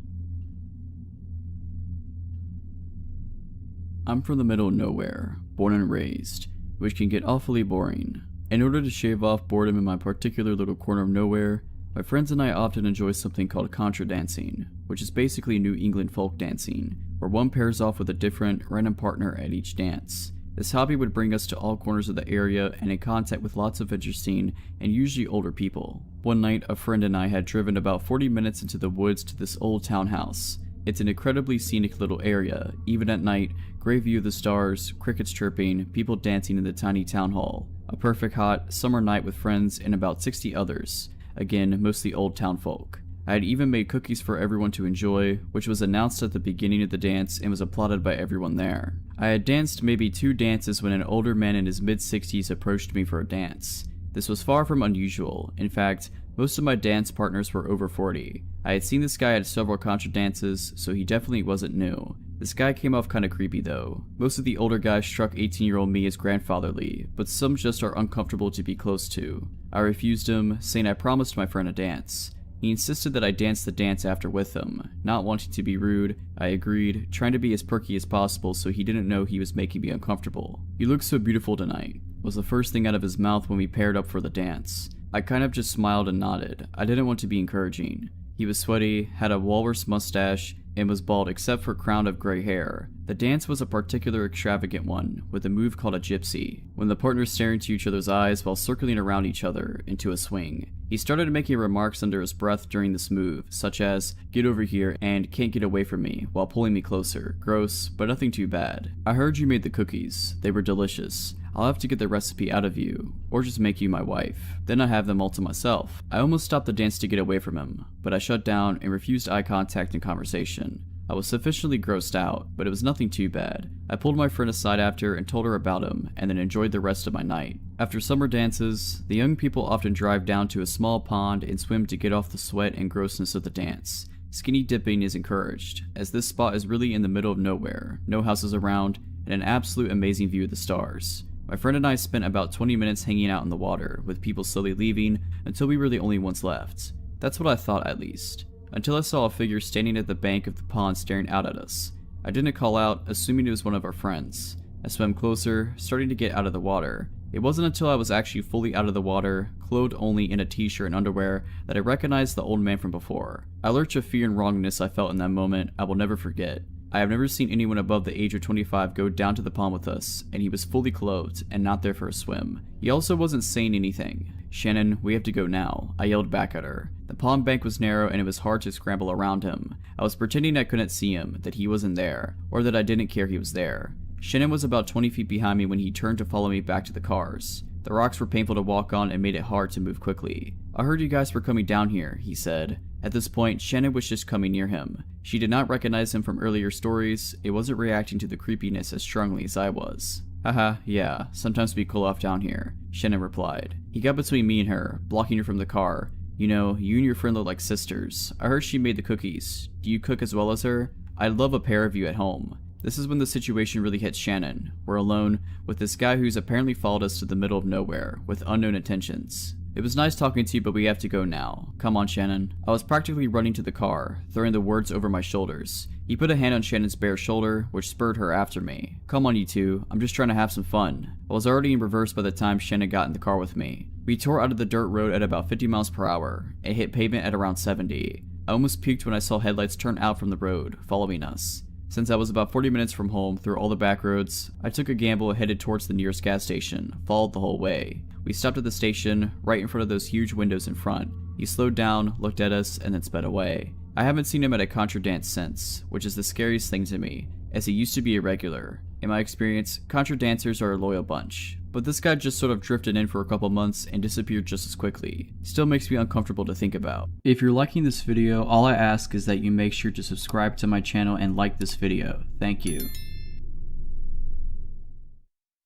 S1: I'm from the middle of nowhere, born and raised, which can get awfully boring. In order to shave off boredom in my particular little corner of nowhere, my friends and I often enjoy something called contra dancing, which is basically New England folk dancing, where one pairs off with a different, random partner at each dance. This hobby would bring us to all corners of the area and in contact with lots of interesting and usually older people. One night, a friend and I had driven about 40 minutes into the woods to this old townhouse. It's an incredibly scenic little area, even at night, great view of the stars, crickets chirping, people dancing in the tiny town hall. A perfect hot summer night with friends and about 60 others, again mostly old town folk. I had even made cookies for everyone to enjoy, which was announced at the beginning of the dance and was applauded by everyone there. I had danced maybe 2 dances when an older man in his mid-60s approached me for a dance. This was far from unusual. In fact, most of my dance partners were over 40. I had seen this guy at several contra dances, so he definitely wasn't new. This guy came off kinda creepy though. Most of the older guys struck 18-year-old me as grandfatherly, but some just are uncomfortable to be close to. I refused him, saying I promised my friend a dance. He insisted that I dance the dance after with him. Not wanting to be rude, I agreed, trying to be as perky as possible so he didn't know he was making me uncomfortable. "You look so beautiful tonight," was the first thing out of his mouth when we paired up for the dance. I kind of just smiled and nodded. I didn't want to be encouraging. He was sweaty, had a walrus mustache, and was bald except for a crown of gray hair. The dance was a particular extravagant one, with a move called a gypsy, when the partners stare into each other's eyes while circling around each other into a swing. He started making remarks under his breath during this move, such as, "Get over here," and "Can't get away from me," while pulling me closer. Gross, but nothing too bad. "I heard you made the cookies. They were delicious. I'll have to get the recipe out of you, or just make you my wife. Then I have them all to myself." I almost stopped the dance to get away from him, but I shut down and refused eye contact and conversation. I was sufficiently grossed out, but it was nothing too bad. I pulled my friend aside after and told her about him, and then enjoyed the rest of my night. After summer dances, the young people often drive down to a small pond and swim to get off the sweat and grossness of the dance. Skinny dipping is encouraged, as this spot is really in the middle of nowhere, no houses around, and an absolute amazing view of the stars. My friend and I spent about 20 minutes hanging out in the water, with people slowly leaving until we were the only ones left. That's what I thought at least. Until I saw a figure standing at the bank of the pond staring out at us. I didn't call out, assuming it was one of our friends. I swam closer, starting to get out of the water. It wasn't until I was actually fully out of the water, clothed only in a t-shirt and underwear, that I recognized the old man from before. A lurch of fear and wrongness I felt in that moment I will never forget. I have never seen anyone above the age of 25 go down to the pond with us, and he was fully clothed and not there for a swim. He also wasn't saying anything. "Shannon, we have to go now," I yelled back at her. The pond bank was narrow and it was hard to scramble around him. I was pretending I couldn't see him, that he wasn't there, or that I didn't care he was there. Shannon was about 20 feet behind me when he turned to follow me back to the cars. The rocks were painful to walk on and made it hard to move quickly. "I heard you guys were coming down here," he said. At this point, Shannon was just coming near him. She did not recognize him from earlier stories. It wasn't reacting to the creepiness as strongly as I was. "Haha, yeah, sometimes we cool off down here," Shannon replied. He got between me and her, blocking her from the car. "You know, you and your friend look like sisters. I heard she made the cookies. Do you cook as well as her? I'd love a pair of you at home." This is when the situation really hits Shannon. We're alone, with this guy who's apparently followed us to the middle of nowhere, with unknown intentions. "It was nice talking to you, but we have to go now. Come on, Shannon." I was practically running to the car, throwing the words over my shoulders. He put a hand on Shannon's bare shoulder, which spurred her after me. "Come on, you two. I'm just trying to have some fun." I was already in reverse by the time Shannon got in the car with me. We tore out of the dirt road at about 50 miles per hour. It hit pavement at around 70. I almost puked when I saw headlights turn out from the road, following us. Since I was about 40 minutes from home through all the back roads, I took a gamble and headed towards the nearest gas station, followed the whole way. We stopped at the station, right in front of those huge windows in front. He slowed down, looked at us, and then sped away. I haven't seen him at a contra dance since, which is the scariest thing to me, as he used to be a regular. In my experience, contra dancers are a loyal bunch, but this guy just sort of drifted in for a couple months and disappeared just as quickly. Still makes me uncomfortable to think about. If you're liking this video, all I ask is that you make sure to subscribe to my channel and like this video. Thank you.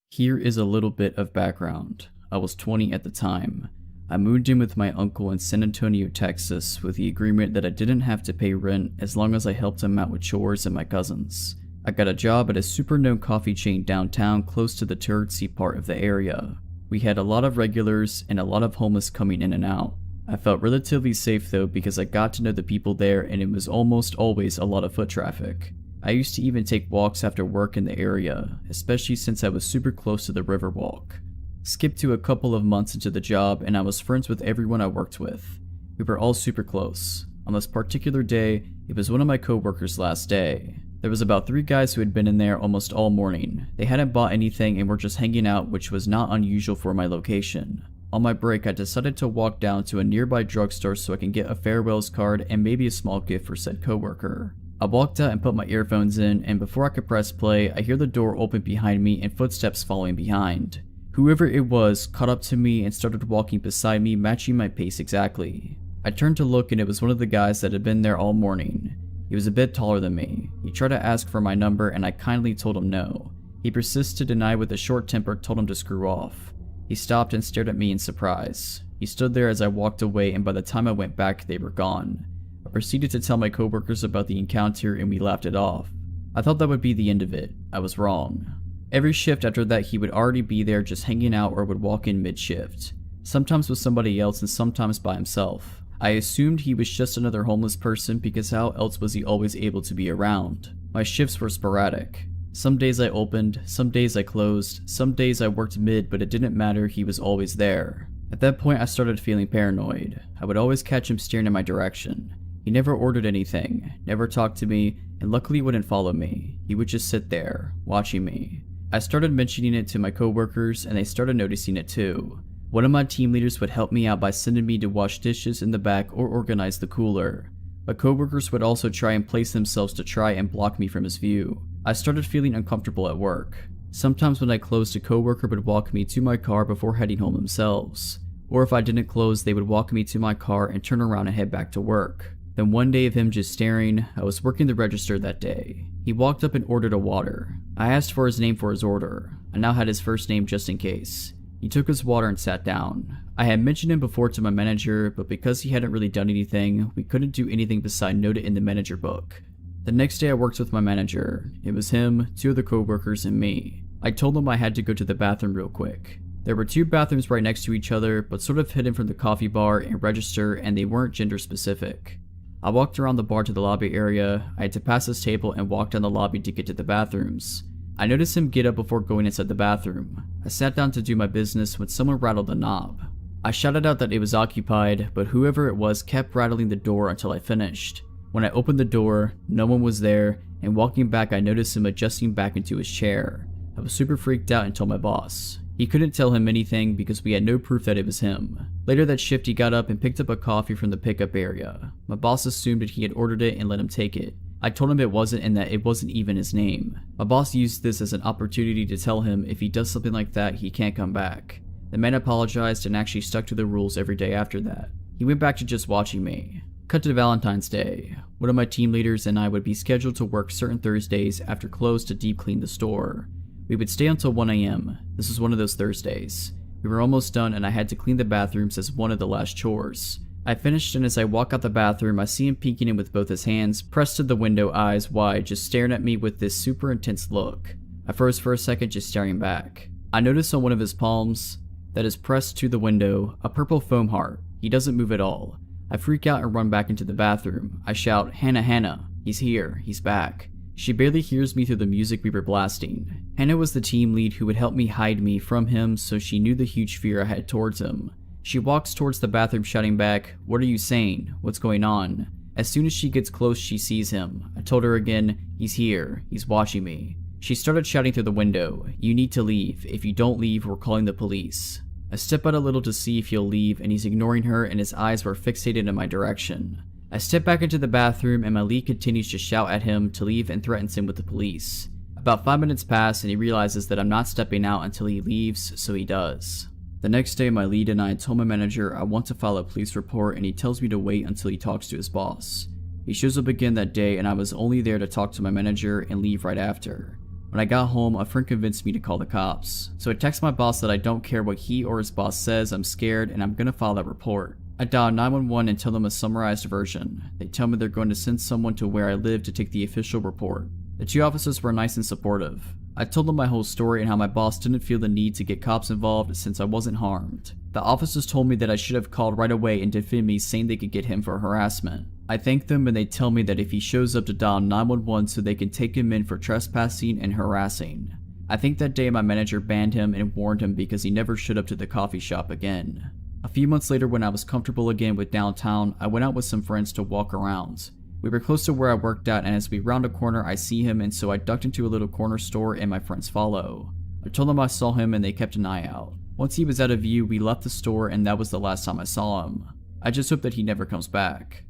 S1: Here is a little bit of background. I was 20 at the time. I moved in with my uncle in San Antonio, Texas, with the agreement that I didn't have to pay rent as long as I helped him out with chores and my cousins. I got a job at a super known coffee chain downtown close to the touristy part of the area. We had a lot of regulars and a lot of homeless coming in and out. I felt relatively safe though because I got to know the people there and it was almost always a lot of foot traffic. I used to even take walks after work in the area, especially since I was super close to the Riverwalk. Skip to a couple of months into the job and I was friends with everyone I worked with. We were all super close. On this particular day, it was one of my co-workers' last day. There was about 3 guys who had been in there almost all morning. They hadn't bought anything and were just hanging out, which was not unusual for my location. On my break, I decided to walk down to a nearby drugstore so I can get a farewells card and maybe a small gift for said co-worker. I walked out and put my earphones in, and before I could press play, I hear the door open behind me and footsteps following behind. Whoever it was caught up to me and started walking beside me, matching my pace exactly. I turned to look and it was one of the guys that had been there all morning. He was a bit taller than me. He tried to ask for my number and I kindly told him no. He persisted and I, with a short temper, told him to screw off. He stopped and stared at me in surprise. He stood there as I walked away, and by the time I went back, they were gone. I proceeded to tell my coworkers about the encounter and we laughed it off. I thought that would be the end of it. I was wrong. Every shift after that he would already be there just hanging out or would walk in mid-shift. Sometimes with somebody else and sometimes by himself. I assumed he was just another homeless person because how else was he always able to be around? My shifts were sporadic. Some days I opened, some days I closed, some days I worked mid, but it didn't matter, he was always there. At that point I started feeling paranoid. I would always catch him staring in my direction. He never ordered anything, never talked to me, and luckily wouldn't follow me. He would just sit there, watching me. I started mentioning it to my coworkers and they started noticing it too. One of my team leaders would help me out by sending me to wash dishes in the back or organize the cooler. My coworkers would also try and place themselves to try and block me from his view. I started feeling uncomfortable at work. Sometimes when I closed, a coworker would walk me to my car before heading home themselves. Or if I didn't close, they would walk me to my car and turn around and head back to work. Then one day of him just staring, I was working the register that day. He walked up and ordered a water. I asked for his name for his order. I now had his first name just in case. He took his water and sat down. I had mentioned him before to my manager, but because he hadn't really done anything, we couldn't do anything beside note it in the manager book. The next day I worked with my manager. It was him, 2 other co-workers, and me. I told him I had to go to the bathroom real quick. There were 2 bathrooms right next to each other, but sort of hidden from the coffee bar and register, and they weren't gender specific. I walked around the bar to the lobby area. I had to pass his table and walk down the lobby to get to the bathrooms. I noticed him get up before going inside the bathroom. I sat down to do my business when someone rattled the knob. I shouted out that it was occupied, but whoever it was kept rattling the door until I finished. When I opened the door, no one was there, and walking back I noticed him adjusting back into his chair. I was super freaked out and told my boss. He couldn't tell him anything because we had no proof that it was him. Later that shift he got up and picked up a coffee from the pickup area. My boss assumed that he had ordered it and let him take it. I told him it wasn't and that it wasn't even his name. My boss used this as an opportunity to tell him if he does something like that he can't come back. The man apologized and actually stuck to the rules every day after that. He went back to just watching me. Cut to Valentine's Day. One of my team leaders and I would be scheduled to work certain Thursdays after close to deep clean the store. We would stay until 1 AM. This was one of those Thursdays. We were almost done and I had to clean the bathrooms as one of the last chores. I finished and as I walk out the bathroom I see him peeking in with both his hands pressed to the window, eyes wide, just staring at me with this super intense look. I froze for a second, just staring back. I noticed on one of his palms that is pressed to the window a purple foam heart. He doesn't move at all. I freak out and run back into the bathroom. I shout, "Hannah, Hannah, he's here, he's back." She barely hears me through the music we were blasting. Hannah was the team lead who would help me hide me from him, so she knew the huge fear I had towards him. She walks towards the bathroom shouting back, "What are you saying? What's going on?" As soon as she gets close she sees him. I told her again, "He's here, he's watching me." She started shouting through the window, "You need to leave. If you don't leave, we're calling the police." I step out a little to see if he'll leave and he's ignoring her and his eyes were fixated in my direction. I step back into the bathroom and my lead continues to shout at him to leave and threatens him with the police. About 5 minutes pass and he realizes that I'm not stepping out until he leaves, so he does. The next day my lead and I told my manager I want to file a police report and he tells me to wait until he talks to his boss. He shows up again that day and I was only there to talk to my manager and leave right after. When I got home, a friend convinced me to call the cops. So I text my boss that I don't care what he or his boss says, I'm scared, and I'm gonna file that report. I dial 911 and tell them a summarized version. They tell me they're going to send someone to where I live to take the official report. The 2 officers were nice and supportive. I told them my whole story and how my boss didn't feel the need to get cops involved since I wasn't harmed. The officers told me that I should have called right away and defended me, saying they could get him for harassment. I thank them and they tell me that if he shows up to dial 911 so they can take him in for trespassing and harassing. I think that day my manager banned him and warned him because he never showed up to the coffee shop again. A few months later, when I was comfortable again with downtown, I went out with some friends to walk around. We were close to where I worked at, and as we round a corner I see him, and so I ducked into a little corner store and my friends follow. I told them I saw him and they kept an eye out. Once he was out of view, we left the store and that was the last time I saw him. I just hope that he never comes back.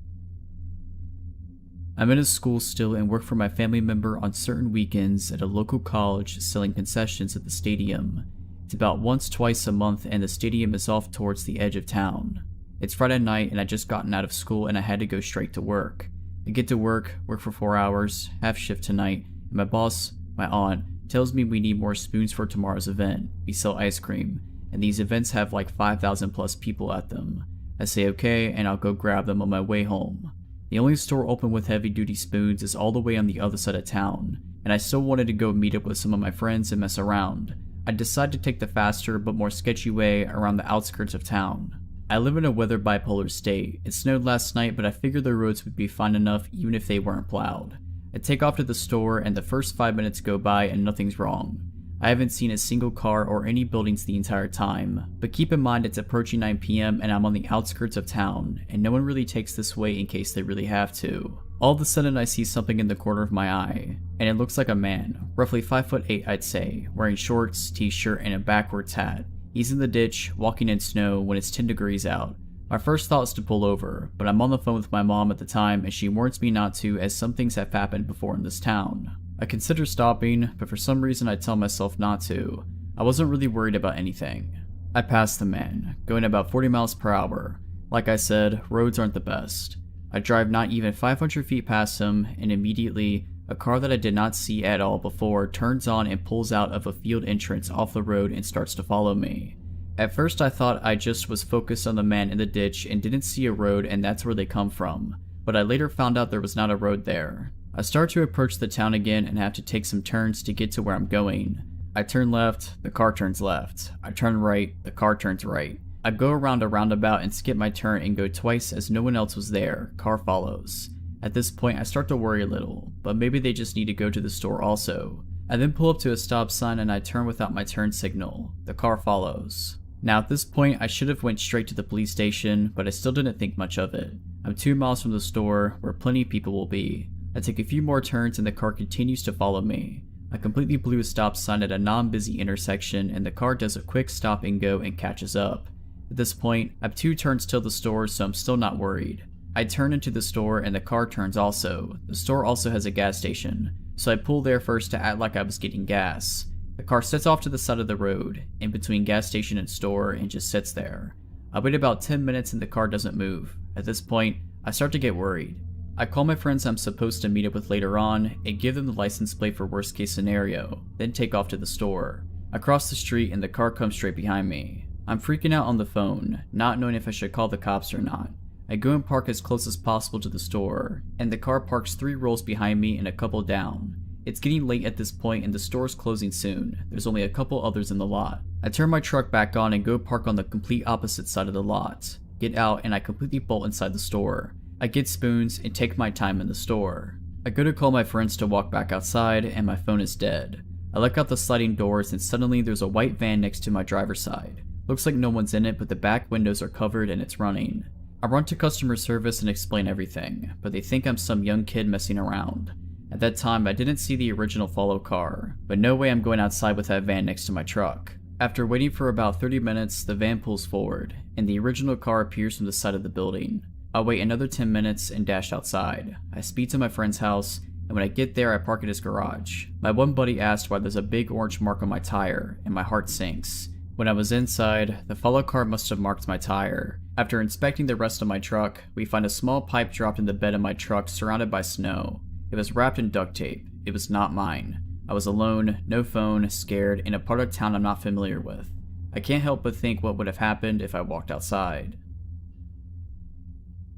S1: I'm in a school still and work for my family member on certain weekends at a local college selling concessions at the stadium. It's about twice a month and the stadium is off towards the edge of town. It's Friday night and I just gotten out of school and I had to go straight to work. I get to work for 4 hours, half shift tonight, and my boss, my aunt, tells me we need more spoons for tomorrow's event. We sell ice cream, and these events have like 5,000 plus people at them. I say okay, and I'll go grab them on my way home. The only store open with heavy duty spoons is all the way on the other side of town, and I still wanted to go meet up with some of my friends and mess around. I decided to take the faster but more sketchy way around the outskirts of town. I live in a weather bipolar state. It snowed last night, but I figured the roads would be fine enough even if they weren't plowed. I take off to the store and the first 5 minutes go by and nothing's wrong. I haven't seen a single car or any buildings the entire time, but keep in mind it's approaching 9 PM and I'm on the outskirts of town, and no one really takes this way in case they really have to. All of a sudden I see something in the corner of my eye, and it looks like a man, roughly 5'8" I'd say, wearing shorts, t-shirt, and a backwards hat. He's in the ditch, walking in snow when it's 10 degrees out. My first thought is to pull over, but I'm on the phone with my mom at the time and she warns me not to as some things have happened before in this town. I consider stopping, but for some reason I tell myself not to. I wasn't really worried about anything. I passed the man, going about 40 miles per hour. Like I said, roads aren't the best. I drive not even 500 feet past him, and immediately, a car that I did not see at all before turns on and pulls out of a field entrance off the road and starts to follow me. At first I thought I just was focused on the man in the ditch and didn't see a road and that's where they come from, but I later found out there was not a road there. I start to approach the town again and have to take some turns to get to where I'm going. I turn left, the car turns left. I turn right, the car turns right. I go around a roundabout and skip my turn and go twice as no one else was there. Car follows. At this point I start to worry a little, but maybe they just need to go to the store also. I then pull up to a stop sign and I turn without my turn signal. The car follows. Now at this point I should have went straight to the police station, but I still didn't think much of it. I'm 2 miles from the store where plenty of people will be. I take a few more turns and the car continues to follow me. I completely blew a stop sign at a non-busy intersection and the car does a quick stop and go and catches up. At this point, I have 2 turns till the store, so I'm still not worried. I turn into the store and the car turns also. The store also has a gas station, so I pull there first to act like I was getting gas. The car sets off to the side of the road, in between gas station and store, and just sits there. I wait about 10 minutes and the car doesn't move. At this point, I start to get worried. I call my friends I'm supposed to meet up with later on and give them the license plate for worst case scenario, then take off to the store. I cross the street and the car comes straight behind me. I'm freaking out on the phone, not knowing if I should call the cops or not. I go and park as close as possible to the store, and the car parks 3 rows behind me and a couple down. It's getting late at this point and the store's closing soon. There's only a couple others in the lot. I turn my truck back on and go park on the complete opposite side of the lot. Get out and I completely bolt inside the store. I get spoons and take my time in the store. I go to call my friends to walk back outside and my phone is dead. I look out the sliding doors and suddenly there's a white van next to my driver's side. Looks like no one's in it, but the back windows are covered and it's running. I run to customer service and explain everything, but they think I'm some young kid messing around. At that time I didn't see the original follow car, but no way I'm going outside with that van next to my truck. After waiting for about 30 minutes, the van pulls forward, and the original car appears from the side of the building. I wait another 10 minutes and dash outside. I speed to my friend's house, and when I get there I park at his garage. My one buddy asked why there's a big orange mark on my tire, and my heart sinks. When I was inside, the follow car must have marked my tire. After inspecting the rest of my truck, we find a small pipe dropped in the bed of my truck surrounded by snow. It was wrapped in duct tape. It was not mine. I was alone, no phone, scared, in a part of town I'm not familiar with. I can't help but think what would have happened if I walked outside.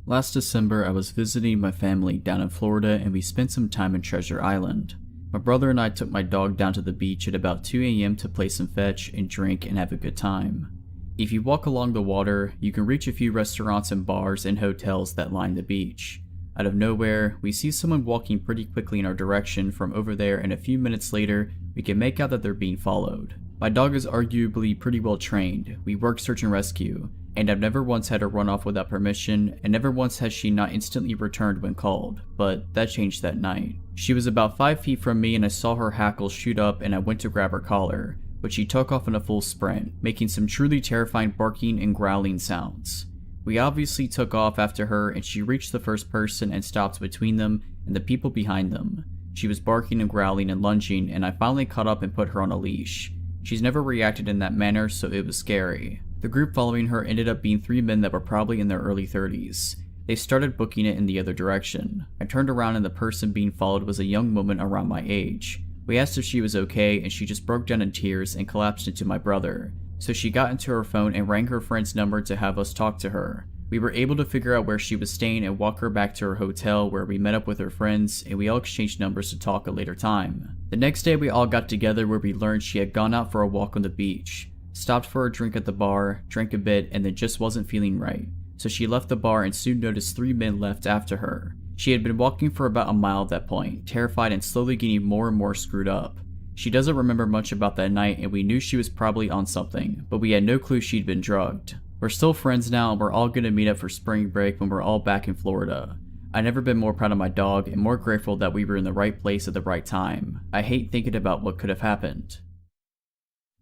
S1: Last December, I was visiting my family down in Florida and we spent some time in Treasure Island. My brother and I took my dog down to the beach at about 2 a.m. to play some fetch and drink and have a good time. If you walk along the water, you can reach a few restaurants and bars and hotels that line the beach. Out of nowhere, we see someone walking pretty quickly in our direction from over there, and a few minutes later, we can make out that they're being followed. My dog is arguably pretty well trained. We work search and rescue, and I've never once had her run off without permission, and never once has she not instantly returned when called, but that changed that night. She was about 5 feet from me and I saw her hackles shoot up and I went to grab her collar, but she took off in a full sprint, making some truly terrifying barking and growling sounds. We obviously took off after her and she reached the first person and stopped between them and the people behind them. She was barking and growling and lunging, and I finally caught up and put her on a leash. She's never reacted in that manner, so it was scary. The group following her ended up being 3 men that were probably in their early 30s. They started booking it in the other direction. I turned around and the person being followed was a young woman around my age. We asked if she was okay and she just broke down in tears and collapsed into my brother. So she got into her phone and rang her friend's number to have us talk to her. We were able to figure out where she was staying and walk her back to her hotel, where we met up with her friends and we all exchanged numbers to talk a later time. The next day we all got together where we learned she had gone out for a walk on the beach, stopped for a drink at the bar, drank a bit, and then just wasn't feeling right. So she left the bar and soon noticed 3 men left after her. She had been walking for about a mile at that point, terrified and slowly getting more and more screwed up. She doesn't remember much about that night and we knew she was probably on something, but we had no clue she'd been drugged. We're still friends now and we're all gonna meet up for spring break when we're all back in Florida. I've never been more proud of my dog and more grateful that we were in the right place at the right time. I hate thinking about what could have happened.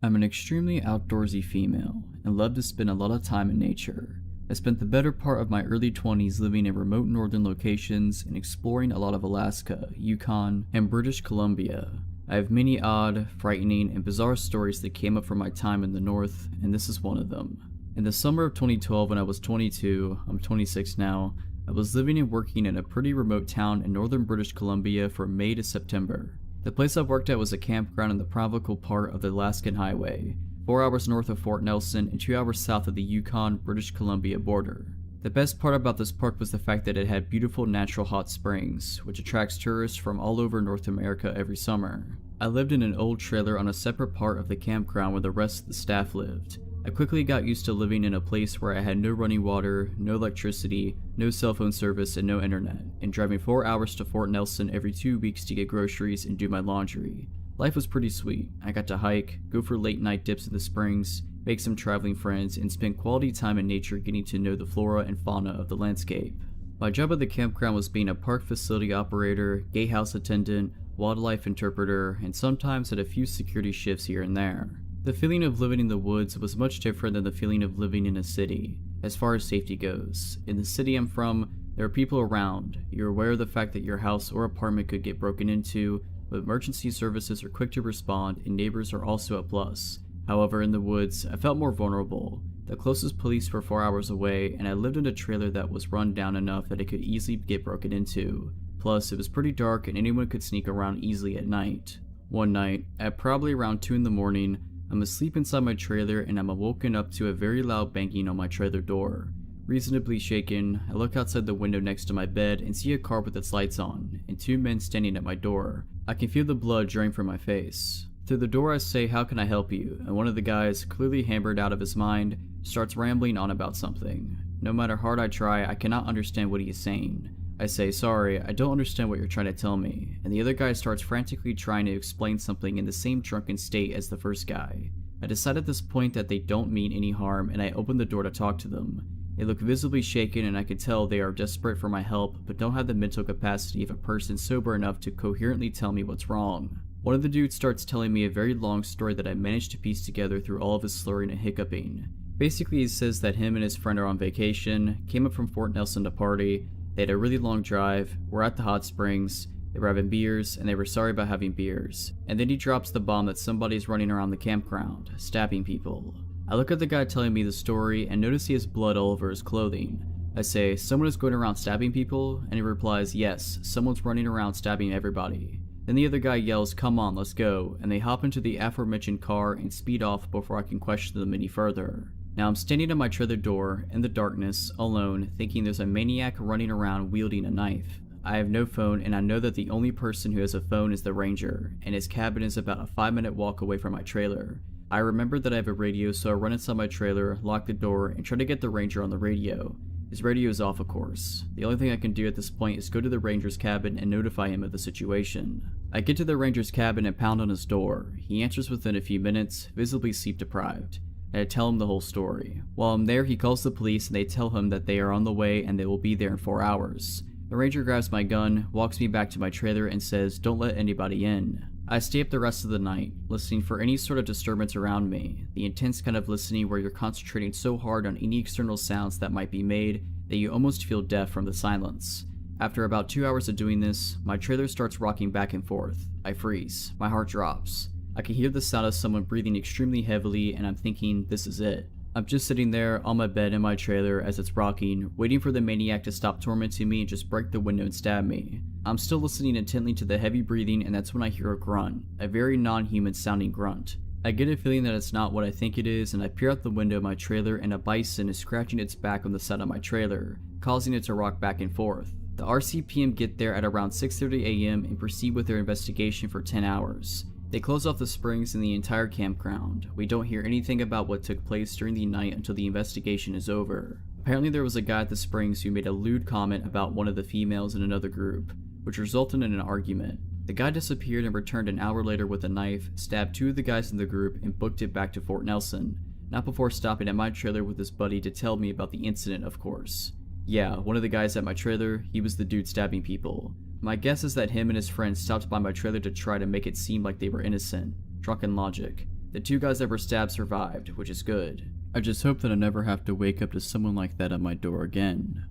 S1: I'm an extremely outdoorsy female and love to spend a lot of time in nature. I spent the better part of my early 20s living in remote northern locations and exploring a lot of Alaska, Yukon, and British Columbia. I have many odd, frightening, and bizarre stories that came up from my time in the north, and this is one of them. In the summer of 2012 when I was 22, I'm 26 now, I was living and working in a pretty remote town in northern British Columbia from May to September. The place I worked at was a campground in the provincial part of the Alaskan Highway, 4 hours north of Fort Nelson and 2 hours south of the Yukon-British Columbia border. The best part about this park was the fact that it had beautiful natural hot springs, which attracts tourists from all over North America every summer. I lived in an old trailer on a separate part of the campground where the rest of the staff lived. I quickly got used to living in a place where I had no running water, no electricity, no cell phone service, and no internet, and driving 4 hours to Fort Nelson every 2 weeks to get groceries and do my laundry. Life was pretty sweet. I got to hike, go for late night dips in the springs, make some traveling friends, and spend quality time in nature getting to know the flora and fauna of the landscape. My job at the campground was being a park facility operator, gatehouse attendant, wildlife interpreter, and sometimes had a few security shifts here and there. The feeling of living in the woods was much different than the feeling of living in a city, as far as safety goes. In the city I'm from, there are people around. You're aware of the fact that your house or apartment could get broken into, but emergency services are quick to respond and neighbors are also a plus. However, in the woods, I felt more vulnerable. The closest police were 4 hours away, and I lived in a trailer that was run down enough that it could easily get broken into. Plus, it was pretty dark and anyone could sneak around easily at night. One night, at probably around 2 in the morning, I'm asleep inside my trailer and I'm awoken up to a very loud banging on my trailer door. Reasonably shaken, I look outside the window next to my bed and see a car with its lights on, and 2 men standing at my door. I can feel the blood drain from my face. Through the door I say, "How can I help you?" and one of the guys, clearly hammered out of his mind, starts rambling on about something. No matter how hard I try, I cannot understand what he is saying. I say, "Sorry, I don't understand what you're trying to tell me," and the other guy starts frantically trying to explain something in the same drunken state as the first guy. I decide at this point that they don't mean any harm and I open the door to talk to them. They look visibly shaken and I can tell they are desperate for my help but don't have the mental capacity of a person sober enough to coherently tell me what's wrong. One of the dudes starts telling me a very long story that I managed to piece together through all of his slurring and hiccuping. Basically he says that him and his friend are on vacation, came up from Fort Nelson to party, they had a really long drive, were at the hot springs, they were having beers, and they were sorry about having beers. And then he drops the bomb that somebody's running around the campground, stabbing people. I look at the guy telling me the story and notice he has blood all over his clothing. I say, "Someone is going around stabbing people?" And he replies, "Yes, someone's running around stabbing everybody." Then the other guy yells, "Come on, let's go," and they hop into the aforementioned car and speed off before I can question them any further. Now I'm standing at my trailer door, in the darkness, alone, thinking there's a maniac running around wielding a knife. I have no phone, and I know that the only person who has a phone is the ranger, and his cabin is about a 5-minute walk away from my trailer. I remember that I have a radio, so I run inside my trailer, lock the door, and try to get the ranger on the radio. His radio is off, of course. The only thing I can do at this point is go to the ranger's cabin and notify him of the situation. I get to the ranger's cabin and pound on his door. He answers within a few minutes, visibly sleep deprived. And I tell him the whole story. While I'm there, he calls the police and they tell him that they are on the way and they will be there in 4 hours. The ranger grabs my gun, walks me back to my trailer and says, "Don't let anybody in." I stay up the rest of the night, listening for any sort of disturbance around me, the intense kind of listening where you're concentrating so hard on any external sounds that might be made that you almost feel deaf from the silence. After about 2 hours of doing this, my trailer starts rocking back and forth. I freeze. My heart drops. I can hear the sound of someone breathing extremely heavily and I'm thinking, this is it. I'm just sitting there on my bed in my trailer as it's rocking, waiting for the maniac to stop tormenting me and just break the window and stab me. I'm still listening intently to the heavy breathing and that's when I hear a grunt, a very non-human sounding grunt. I get a feeling that it's not what I think it is and I peer out the window of my trailer and a bison is scratching its back on the side of my trailer, causing it to rock back and forth. The RCPM get there at around 6:30 a.m. and proceed with their investigation for 10 hours. They close off the springs in the entire campground. We don't hear anything about what took place during the night until the investigation is over. Apparently there was a guy at the springs who made a lewd comment about one of the females in another group, which resulted in an argument. The guy disappeared and returned an hour later with a knife, stabbed 2 of the guys in the group and booked it back to Fort Nelson, not before stopping at my trailer with his buddy to tell me about the incident, of course. Yeah, one of the guys at my trailer, he was the dude stabbing people. My guess is that him and his friends stopped by my trailer to try to make it seem like they were innocent. Drunken logic. The 2 guys that were stabbed survived, which is good. I just hope that I never have to wake up to someone like that at my door again.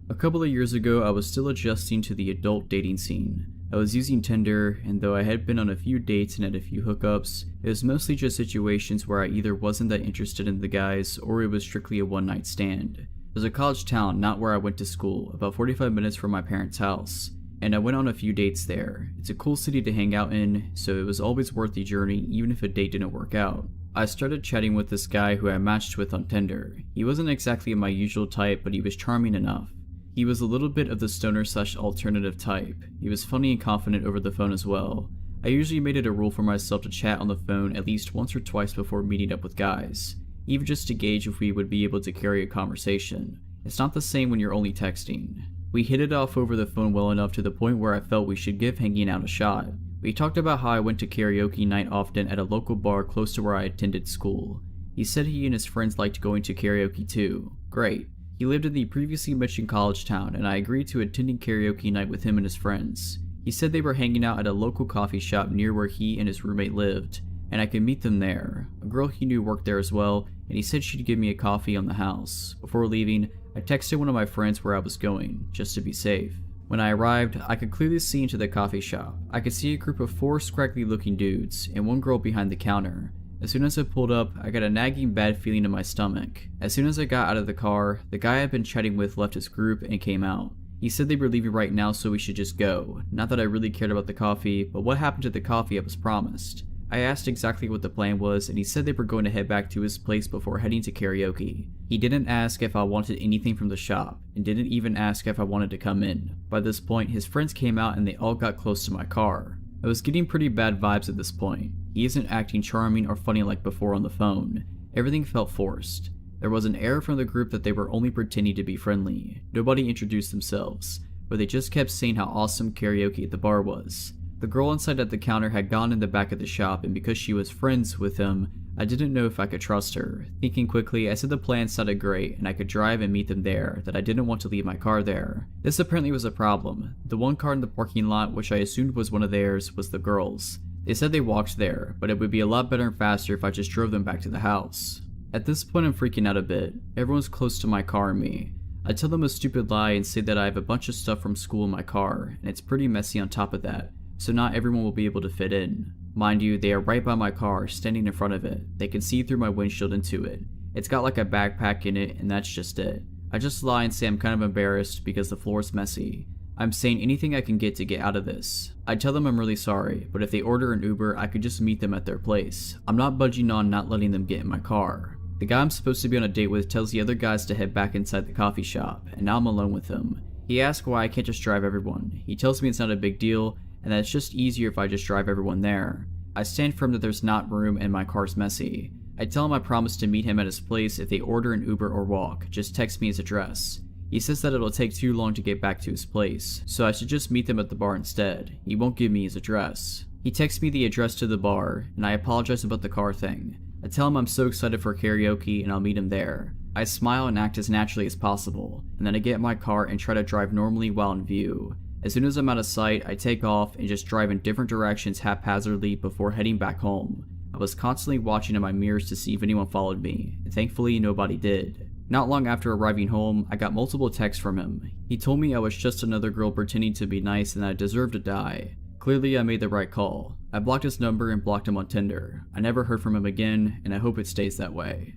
S1: A couple of years ago, I was still adjusting to the adult dating scene. I was using Tinder, and though I had been on a few dates and had a few hookups, it was mostly just situations where I either wasn't that interested in the guys, or it was strictly a one-night stand. It was a college town, not where I went to school, about 45 minutes from my parents' house, and I went on a few dates there. It's a cool city to hang out in, so it was always worth the journey even if a date didn't work out. I started chatting with this guy who I matched with on Tinder. He wasn't exactly my usual type, but he was charming enough. He was a little bit of the stoner/alternative type. He was funny and confident over the phone as well. I usually made it a rule for myself to chat on the phone at least once or twice before meeting up with guys, even just to gauge if we would be able to carry a conversation. It's not the same when you're only texting. We hit it off over the phone well enough to the point where I felt we should give hanging out a shot. We talked about how I went to karaoke night often at a local bar close to where I attended school. He said he and his friends liked going to karaoke too. Great. He lived in the previously mentioned college town and I agreed to attending karaoke night with him and his friends. He said they were hanging out at a local coffee shop near where he and his roommate lived, and I could meet them there. A girl he knew worked there as well, and he said she'd give me a coffee on the house. Before leaving, I texted one of my friends where I was going, just to be safe. When I arrived, I could clearly see into the coffee shop. I could see a group of 4 scraggly looking dudes, and one girl behind the counter. As soon as I pulled up, I got a nagging bad feeling in my stomach. As soon as I got out of the car, the guy I'd been chatting with left his group and came out. He said they were leaving right now so we should just go. Not that I really cared about the coffee, but what happened to the coffee I was promised? I asked exactly what the plan was and he said they were going to head back to his place before heading to karaoke. He didn't ask if I wanted anything from the shop, and didn't even ask if I wanted to come in. By this point, his friends came out and they all got close to my car. I was getting pretty bad vibes at this point. He isn't acting charming or funny like before on the phone. Everything felt forced. There was an air from the group that they were only pretending to be friendly. Nobody introduced themselves, but they just kept saying how awesome karaoke at the bar was. The girl inside at the counter had gone in the back of the shop, and because she was friends with him, I didn't know if I could trust her. Thinking quickly, I said the plan sounded great and I could drive and meet them there, that I didn't want to leave my car there. This apparently was a problem. The one car in the parking lot, which I assumed was one of theirs, was the girls. They said they walked there, but it would be a lot better and faster if I just drove them back to the house. At this point I'm freaking out a bit. Everyone's close to my car and me. I tell them a stupid lie and say that I have a bunch of stuff from school in my car, and it's pretty messy on top of that, so not everyone will be able to fit in. Mind you, they are right by my car, standing in front of it. They can see through my windshield into it. It's got like a backpack in it, and that's just it. I just lie and say I'm kind of embarrassed because the floor is messy. I'm saying anything I can get to get out of this. I tell them I'm really sorry, but if they order an Uber, I could just meet them at their place. I'm not budging on not letting them get in my car. The guy I'm supposed to be on a date with tells the other guys to head back inside the coffee shop, and now I'm alone with him. He asks why I can't just drive everyone. He tells me it's not a big deal, and that it's just easier if I just drive everyone there. I stand firm that there's not room and my car's messy. I tell him I promise to meet him at his place if they order an Uber or walk, just text me his address. He says that it'll take too long to get back to his place, so I should just meet them at the bar instead. He won't give me his address. He texts me the address to the bar, and I apologize about the car thing. I tell him I'm so excited for karaoke and I'll meet him there. I smile and act as naturally as possible, and then I get in my car and try to drive normally while in view. As soon as I'm out of sight, I take off and just drive in different directions haphazardly before heading back home. I was constantly watching in my mirrors to see if anyone followed me, and thankfully nobody did. Not long after arriving home, I got multiple texts from him. He told me I was just another girl pretending to be nice and that I deserved to die. Clearly I made the right call. I blocked his number and blocked him on Tinder. I never heard from him again, and I hope it stays that way.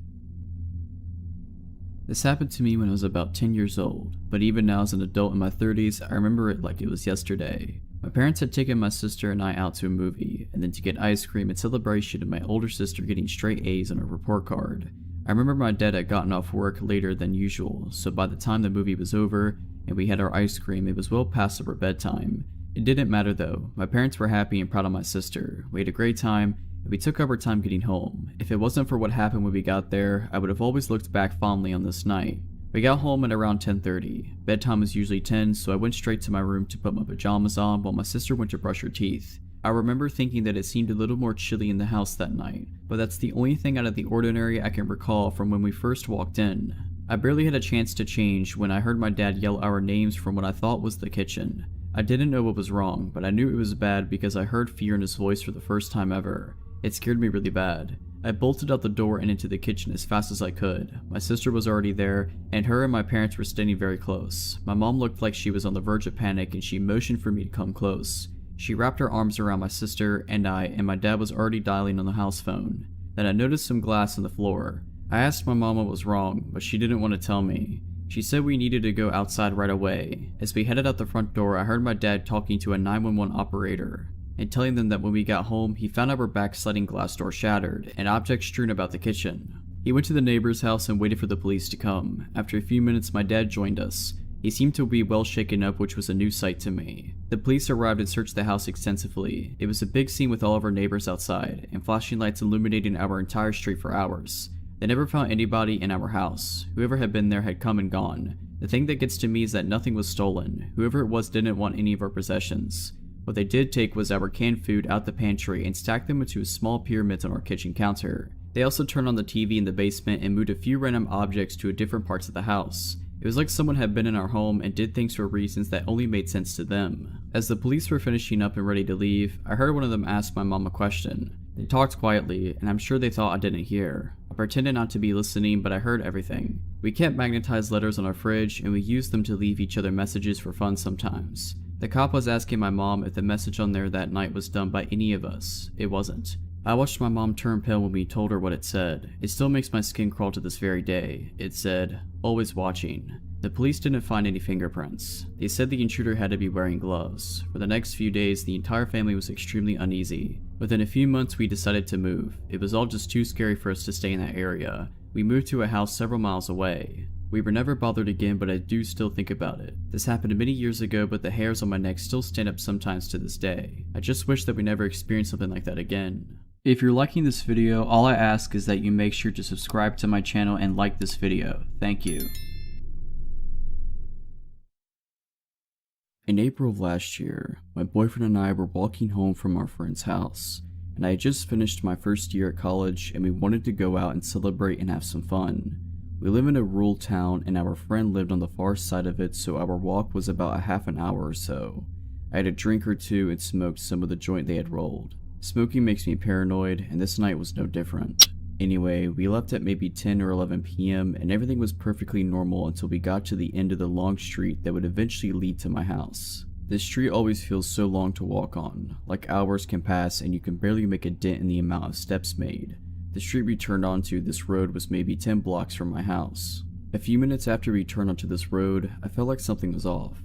S1: This happened to me when I was about 10 years old, but even now as an adult in my 30s, I remember it like it was yesterday. My parents had taken my sister and I out to a movie, and then to get ice cream in celebration of my older sister getting straight A's on her report card. I remember my dad had gotten off work later than usual, so by the time the movie was over and we had our ice cream, it was well past our bedtime. It didn't matter though. My parents were happy and proud of my sister. We had a great time, and we took our time getting home. If it wasn't for what happened when we got there, I would have always looked back fondly on this night. We got home at around 10:30. Bedtime was usually 10, so I went straight to my room to put my pajamas on while my sister went to brush her teeth. I remember thinking that it seemed a little more chilly in the house that night, but that's the only thing out of the ordinary I can recall from when we first walked in. I barely had a chance to change when I heard my dad yell our names from what I thought was the kitchen. I didn't know what was wrong, but I knew it was bad because I heard fear in his voice for the first time ever. It scared me really bad. I bolted out the door and into the kitchen as fast as I could. My sister was already there, and her and my parents were standing very close. My mom looked like she was on the verge of panic, and she motioned for me to come close. She wrapped her arms around my sister and my dad was already dialing on the house phone. Then I noticed some glass on the floor. I asked my mom what was wrong, but she didn't want to tell me. She said we needed to go outside right away. As we headed out the front door, I heard my dad talking to a 911 operator and telling them that when we got home, he found our back sliding glass door shattered and objects strewn about the kitchen. He went to the neighbor's house and waited for the police to come. After a few minutes, my dad joined us. He seemed to be well shaken up, which was a new sight to me. The police arrived and searched the house extensively. It was a big scene with all of our neighbors outside, and flashing lights illuminating our entire street for hours. They never found anybody in our house. Whoever had been there had come and gone. The thing that gets to me is that nothing was stolen. Whoever it was didn't want any of our possessions. What they did take was our canned food out the pantry and stacked them into small pyramids on our kitchen counter. They also turned on the TV in the basement and moved a few random objects to different parts of the house. It was like someone had been in our home and did things for reasons that only made sense to them. As the police were finishing up and ready to leave, I heard one of them ask my mom a question. They talked quietly, and I'm sure they thought I didn't hear. I pretended not to be listening, but I heard everything. We kept magnetized letters on our fridge, and we used them to leave each other messages for fun sometimes. The cop was asking my mom if the message on there that night was done by any of us. It wasn't. I watched my mom turn pale when we told her what it said. It still makes my skin crawl to this very day. It said, "Always watching." The police didn't find any fingerprints. They said the intruder had to be wearing gloves. For the next few days, the entire family was extremely uneasy. Within a few months, we decided to move. It was all just too scary for us to stay in that area. We moved to a house several miles away. We were never bothered again, but I do still think about it. This happened many years ago, but the hairs on my neck still stand up sometimes to this day. I just wish that we never experienced something like that again. If you're liking this video, all I ask is that you make sure to subscribe to my channel and like this video. Thank you. In April of last year, my boyfriend and I were walking home from our friend's house, and I had just finished my first year at college and we wanted to go out and celebrate and have some fun. We live in a rural town and our friend lived on the far side of it, so our walk was about a half an hour or so. I had a drink or two and smoked some of the joint they had rolled. Smoking makes me paranoid, and this night was no different. Anyway, we left at maybe 10 or 11 p.m. and everything was perfectly normal until we got to the end of the long street that would eventually lead to my house. This street always feels so long to walk on, like hours can pass and you can barely make a dent in the amount of steps made. The street we turned onto this road was maybe 10 blocks from my house. A few minutes after we turned onto this road, I felt like something was off.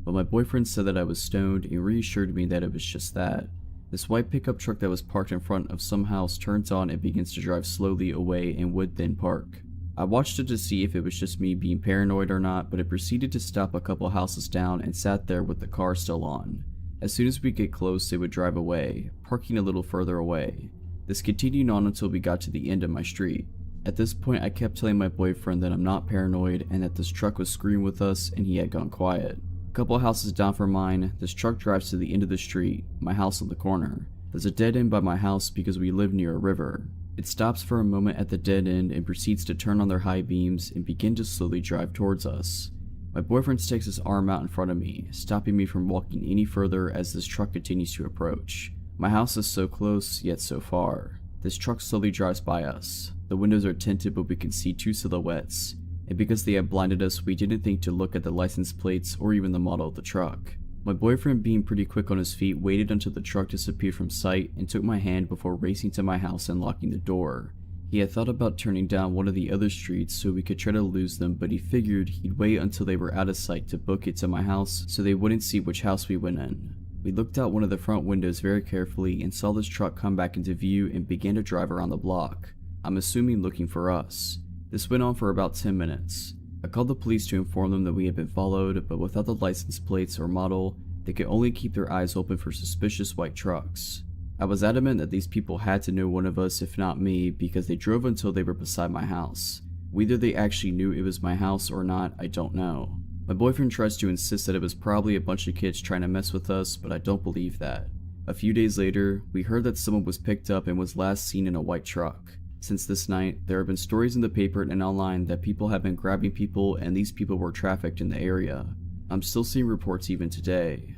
S1: but my boyfriend said that I was stoned and reassured me that it was just that. This white pickup truck that was parked in front of some house turns on and begins to drive slowly away and would then park. I watched it to see if it was just me being paranoid or not, but it proceeded to stop a couple houses down and sat there with the car still on. As soon as we get close, it would drive away, parking a little further away. This continued on until we got to the end of my street. At this point, I kept telling my boyfriend that I'm not paranoid and that this truck was screwing with us and he had gone quiet. A couple houses down from mine, this truck drives to the end of the street, my house on the corner. There's a dead end by my house because we live near a river. It stops for a moment at the dead end and proceeds to turn on their high beams and begin to slowly drive towards us. My boyfriend sticks his arm out in front of me, stopping me from walking any further as this truck continues to approach. My house is so close, yet so far. This truck slowly drives by us. The windows are tinted, but we can see two silhouettes. And because they had blinded us, we didn't think to look at the license plates or even the model of the truck. My boyfriend, being pretty quick on his feet, waited until the truck disappeared from sight and took my hand before racing to my house and locking the door. He had thought about turning down one of the other streets so we could try to lose them, but he figured he'd wait until they were out of sight to book it to my house so they wouldn't see which house we went in. We looked out one of the front windows very carefully and saw this truck come back into view and began to drive around the block. I'm assuming looking for us. This went on for about 10 minutes. I called the police to inform them that we had been followed, but without the license plates or model, they could only keep their eyes open for suspicious white trucks. I was adamant that these people had to know one of us, if not me, because they drove until they were beside my house. Whether they actually knew it was my house or not, I don't know. My boyfriend tries to insist that it was probably a bunch of kids trying to mess with us, but I don't believe that. A few days later, we heard that someone was picked up and was last seen in a white truck. Since this night, there have been stories in the paper and online that people have been grabbing people and these people were trafficked in the area. I'm still seeing reports even today.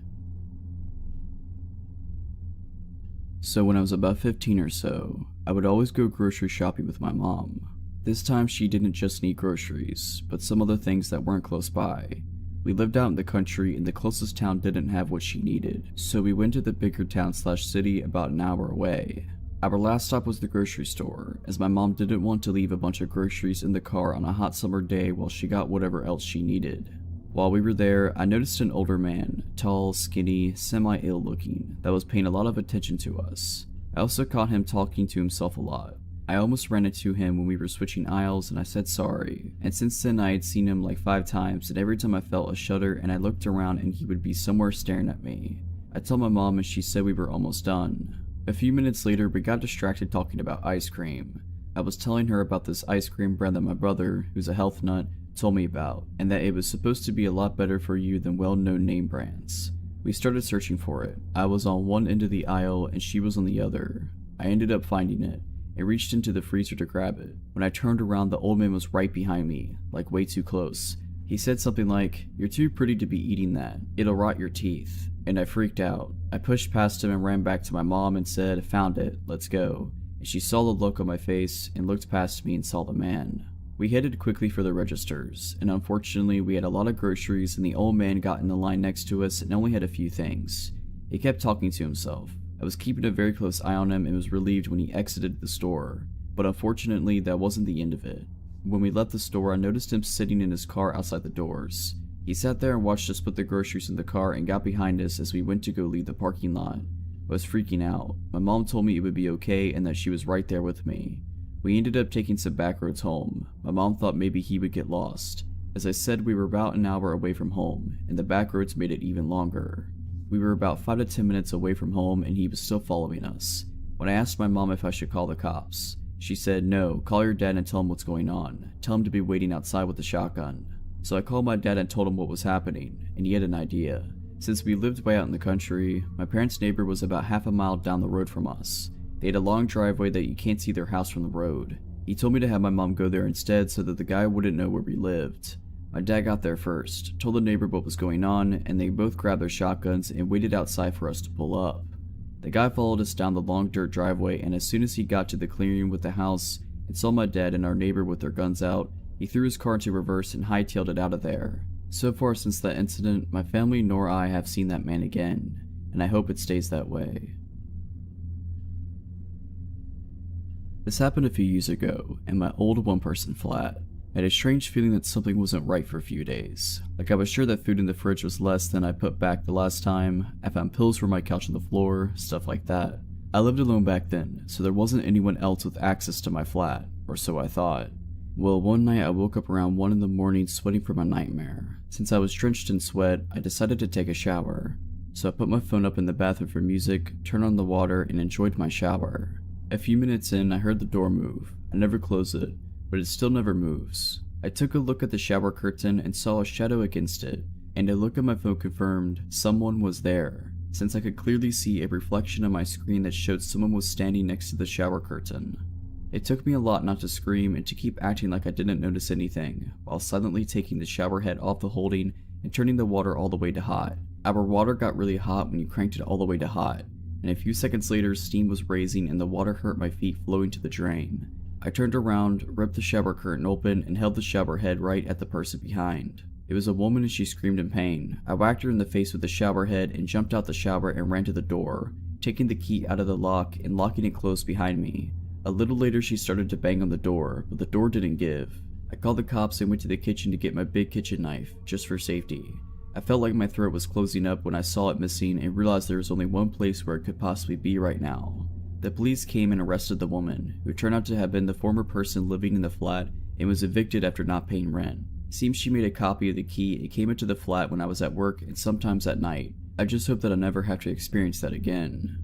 S1: So when I was about 15 or so, I would always go grocery shopping with my mom. This time she didn't just need groceries, but some other things that weren't close by. We lived out in the country and the closest town didn't have what she needed, so we went to the bigger town/city about an hour away. Our last stop was the grocery store, as my mom didn't want to leave a bunch of groceries in the car on a hot summer day while she got whatever else she needed. While we were there, I noticed an older man, tall, skinny, semi-ill looking, that was paying a lot of attention to us. I also caught him talking to himself a lot. I almost ran into him when we were switching aisles and I said sorry, and since then I had seen him like 5 times and every time I felt a shudder and I looked around and he would be somewhere staring at me. I told my mom and she said we were almost done. A few minutes later, we got distracted talking about ice cream. I was telling her about this ice cream brand that my brother, who's a health nut, told me about, and that it was supposed to be a lot better for you than well-known name brands. We started searching for it. I was on one end of the aisle and she was on the other. I ended up finding it and reached into the freezer to grab it. When I turned around, the old man was right behind me, like way too close. He said something like, "You're too pretty to be eating that. It'll rot your teeth." And I freaked out. I pushed past him and ran back to my mom and said, "Found it, let's go." And she saw the look on my face and looked past me and saw the man. We headed quickly for the registers, and unfortunately we had a lot of groceries and the old man got in the line next to us and only had a few things. He kept talking to himself. I was keeping a very close eye on him and was relieved when he exited the store, but unfortunately that wasn't the end of it. When we left the store, I noticed him sitting in his car outside the doors. He sat there and watched us put the groceries in the car and got behind us as we went to go leave the parking lot. I was freaking out. My mom told me it would be okay and that she was right there with me. We ended up taking some back roads home. My mom thought maybe he would get lost. As I said, we were about an hour away from home, and the back roads made it even longer. We were about 5 to 10 minutes away from home and he was still following us. When I asked my mom if I should call the cops, she said, "No, call your dad and tell him what's going on. Tell him to be waiting outside with a shotgun." So I called my dad and told him what was happening, and he had an idea. Since we lived way out in the country, my parents' neighbor was about half a mile down the road from us. They had a long driveway that you can't see their house from the road. He told me to have my mom go there instead so that the guy wouldn't know where we lived. My dad got there first, told the neighbor what was going on, and they both grabbed their shotguns and waited outside for us to pull up. The guy followed us down the long dirt driveway, and as soon as he got to the clearing with the house and saw my dad and our neighbor with their guns out, he threw his car into reverse and hightailed it out of there. So far since that incident, my family nor I have seen that man again, and I hope it stays that way. This happened a few years ago in my old one-person flat. I had a strange feeling that something wasn't right for a few days. Like I was sure that food in the fridge was less than I put back the last time, I found pills for my couch on the floor, stuff like that. I lived alone back then, so there wasn't anyone else with access to my flat, or so I thought. Well, one night I woke up around 1 in the morning sweating from a nightmare. Since I was drenched in sweat, I decided to take a shower. So I put my phone up in the bathroom for music, turned on the water, and enjoyed my shower. A few minutes in, I heard the door move. I never closed it, but it still never moves. I took a look at the shower curtain and saw a shadow against it, and a look at my phone confirmed someone was there, since I could clearly see a reflection on my screen that showed someone was standing next to the shower curtain. It took me a lot not to scream and to keep acting like I didn't notice anything, while silently taking the shower head off the holding and turning the water all the way to hot. Our water got really hot when you cranked it all the way to hot, and a few seconds later steam was raising and the water hurt my feet flowing to the drain. I turned around, ripped the shower curtain open, and held the shower head right at the person behind. It was a woman and she screamed in pain. I whacked her in the face with the shower head and jumped out the shower and ran to the door, taking the key out of the lock and locking it closed behind me. A little later she started to bang on the door, but the door didn't give. I called the cops and went to the kitchen to get my big kitchen knife, just for safety. I felt like my throat was closing up when I saw it missing and realized there was only one place where it could possibly be right now. The police came and arrested the woman, who turned out to have been the former person living in the flat and was evicted after not paying rent. Seems she made a copy of the key and came into the flat when I was at work and sometimes at night. I just hope that I'll never have to experience that again.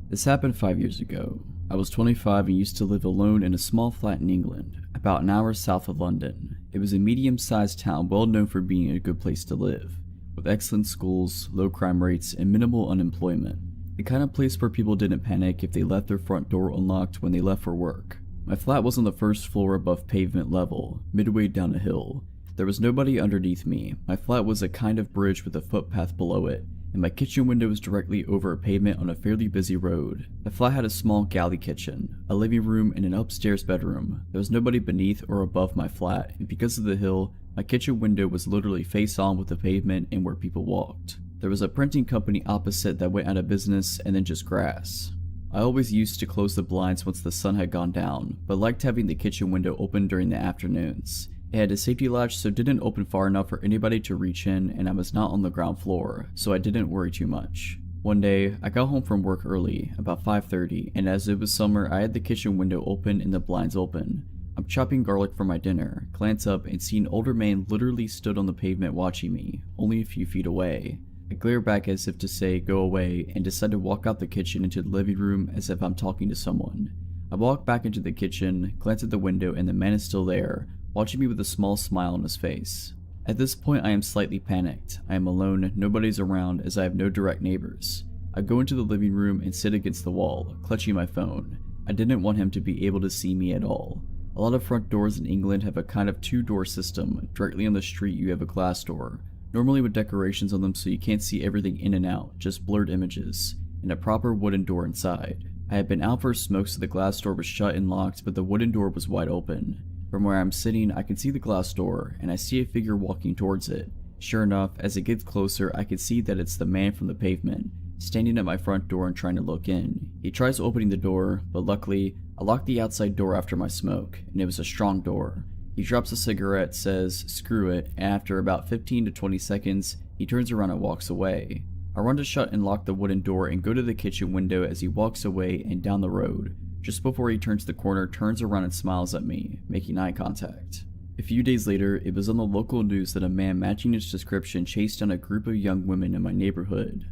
S1: This happened 5 years ago. I was 25 and used to live alone in a small flat in England, about an hour south of London. It was a medium-sized town well known for being a good place to live, with excellent schools, low crime rates, and minimal unemployment. The kind of place where people didn't panic if they left their front door unlocked when they left for work. My flat was on the first floor above pavement level, midway down a hill. There was nobody underneath me. My flat was a kind of bridge with a footpath below it, and my kitchen window was directly over a pavement on a fairly busy road. The flat had a small galley kitchen, a living room, and an upstairs bedroom. There was nobody beneath or above my flat, and because of the hill, my kitchen window was literally face on with the pavement and where people walked. There was a printing company opposite that went out of business and then just grass. I always used to close the blinds once the sun had gone down, but liked having the kitchen window open during the afternoons. It had a safety latch so it didn't open far enough for anybody to reach in, and I was not on the ground floor, so I didn't worry too much. One day, I got home from work early, about 5:30, and as it was summer, I had the kitchen window open and the blinds open. I'm chopping garlic for my dinner, glance up and see an older man literally stood on the pavement watching me, only a few feet away. I glare back as if to say go away and decide to walk out the kitchen into the living room as if I'm talking to someone. I walk back into the kitchen, glance at the window, and the man is still there, watching me with a small smile on his face. At this point I am slightly panicked. I am alone, nobody's around as I have no direct neighbors. I go into the living room and sit against the wall, clutching my phone. I didn't want him to be able to see me at all. A lot of front doors in England have a kind of two-door system. Directly on the street you have a glass door, normally with decorations on them so you can't see everything in and out, just blurred images, and a proper wooden door inside. I had been out for a smoke so the glass door was shut and locked, but the wooden door was wide open. From where I'm sitting, I can see the glass door, and I see a figure walking towards it. Sure enough, as it gets closer, I can see that it's the man from the pavement, standing at my front door and trying to look in. He tries opening the door, but luckily, I locked the outside door after my smoke, and it was a strong door. He drops a cigarette, says, "Screw it," and after about 15 to 20 seconds, he turns around and walks away. I run to shut and lock the wooden door and go to the kitchen window as he walks away and down the road. Just before he turns the corner, turns around and smiles at me, making eye contact. A few days later, it was on the local news that a man matching his description chased down a group of young women in my neighborhood.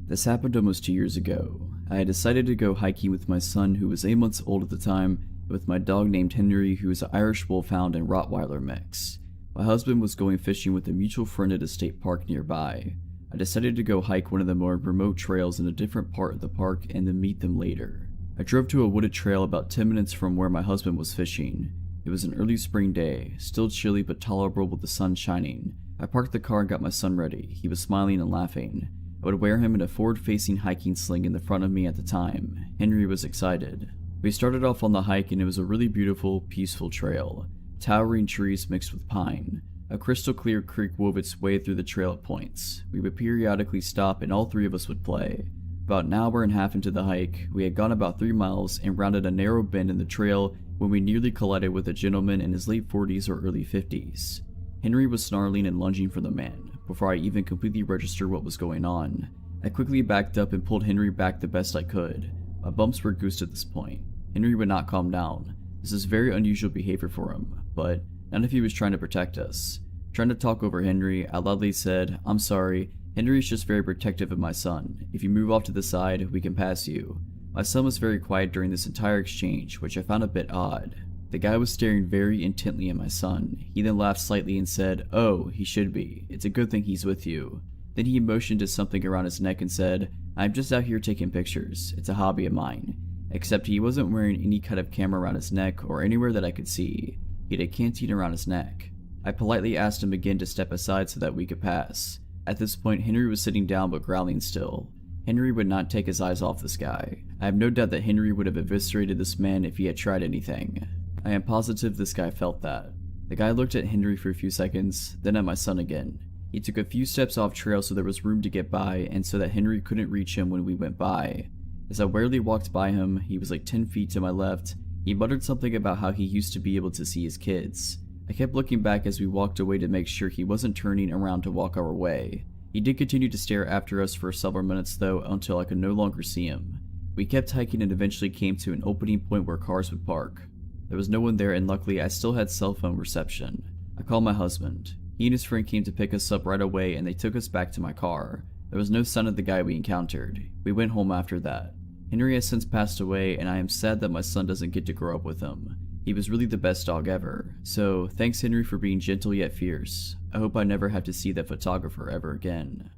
S1: This happened almost 2 years ago. I had decided to go hiking with my son, who was 8 months old at the time, and with my dog named Henry, who is an Irish Wolfhound and Rottweiler mix. My husband was going fishing with a mutual friend at a state park nearby. I decided to go hike one of the more remote trails in a different part of the park and then meet them later. I drove to a wooded trail about 10 minutes from where my husband was fishing. It was an early spring day, still chilly but tolerable with the sun shining. I parked the car and got my son ready. He was smiling and laughing. I would wear him in a forward-facing hiking sling in the front of me at the time. Henry was excited. We started off on the hike and it was a really beautiful, peaceful trail. Towering trees mixed with pine. A crystal clear creek wove its way through the trail at points. We would periodically stop and all three of us would play. About an hour and a half into the hike, we had gone about 3 miles and rounded a narrow bend in the trail when we nearly collided with a gentleman in his late 40s or early 50s. Henry was snarling and lunging for the man. Before I even completely registered what was going on, I quickly backed up and pulled Henry back the best I could. My bumps were goosed at this point. Henry would not calm down. This is very unusual behavior for him, but none of he was trying to protect us. Trying to talk over Henry, I loudly said, "I'm sorry, Henry is just very protective of my son. If you move off to the side, we can pass you." My son was very quiet during this entire exchange, which I found a bit odd. The guy was staring very intently at my son. He then laughed slightly and said, "Oh, he should be. It's a good thing he's with you." Then he motioned to something around his neck and said, "I'm just out here taking pictures. It's a hobby of mine." Except he wasn't wearing any kind of camera around his neck or anywhere that I could see. He had a canteen around his neck. I politely asked him again to step aside so that we could pass. At this point, Henry was sitting down but growling still. Henry would not take his eyes off this guy. I have no doubt that Henry would have eviscerated this man if he had tried anything. I am positive this guy felt that. The guy looked at Henry for a few seconds, then at my son again. He took a few steps off trail so there was room to get by and so that Henry couldn't reach him when we went by. As I warily walked by him, he was like 10 feet to my left. He muttered something about how he used to be able to see his kids. I kept looking back as we walked away to make sure he wasn't turning around to walk our way. He did continue to stare after us for several minutes though until I could no longer see him. We kept hiking and eventually came to an opening point where cars would park. There was no one there and luckily I still had cell phone reception. I called my husband. He and his friend came to pick us up right away and they took us back to my car. There was no sign of the guy we encountered. We went home after that. Henry has since passed away and I am sad that my son doesn't get to grow up with him. He was really the best dog ever. So thanks Henry for being gentle yet fierce. I hope I never have to see that photographer ever again.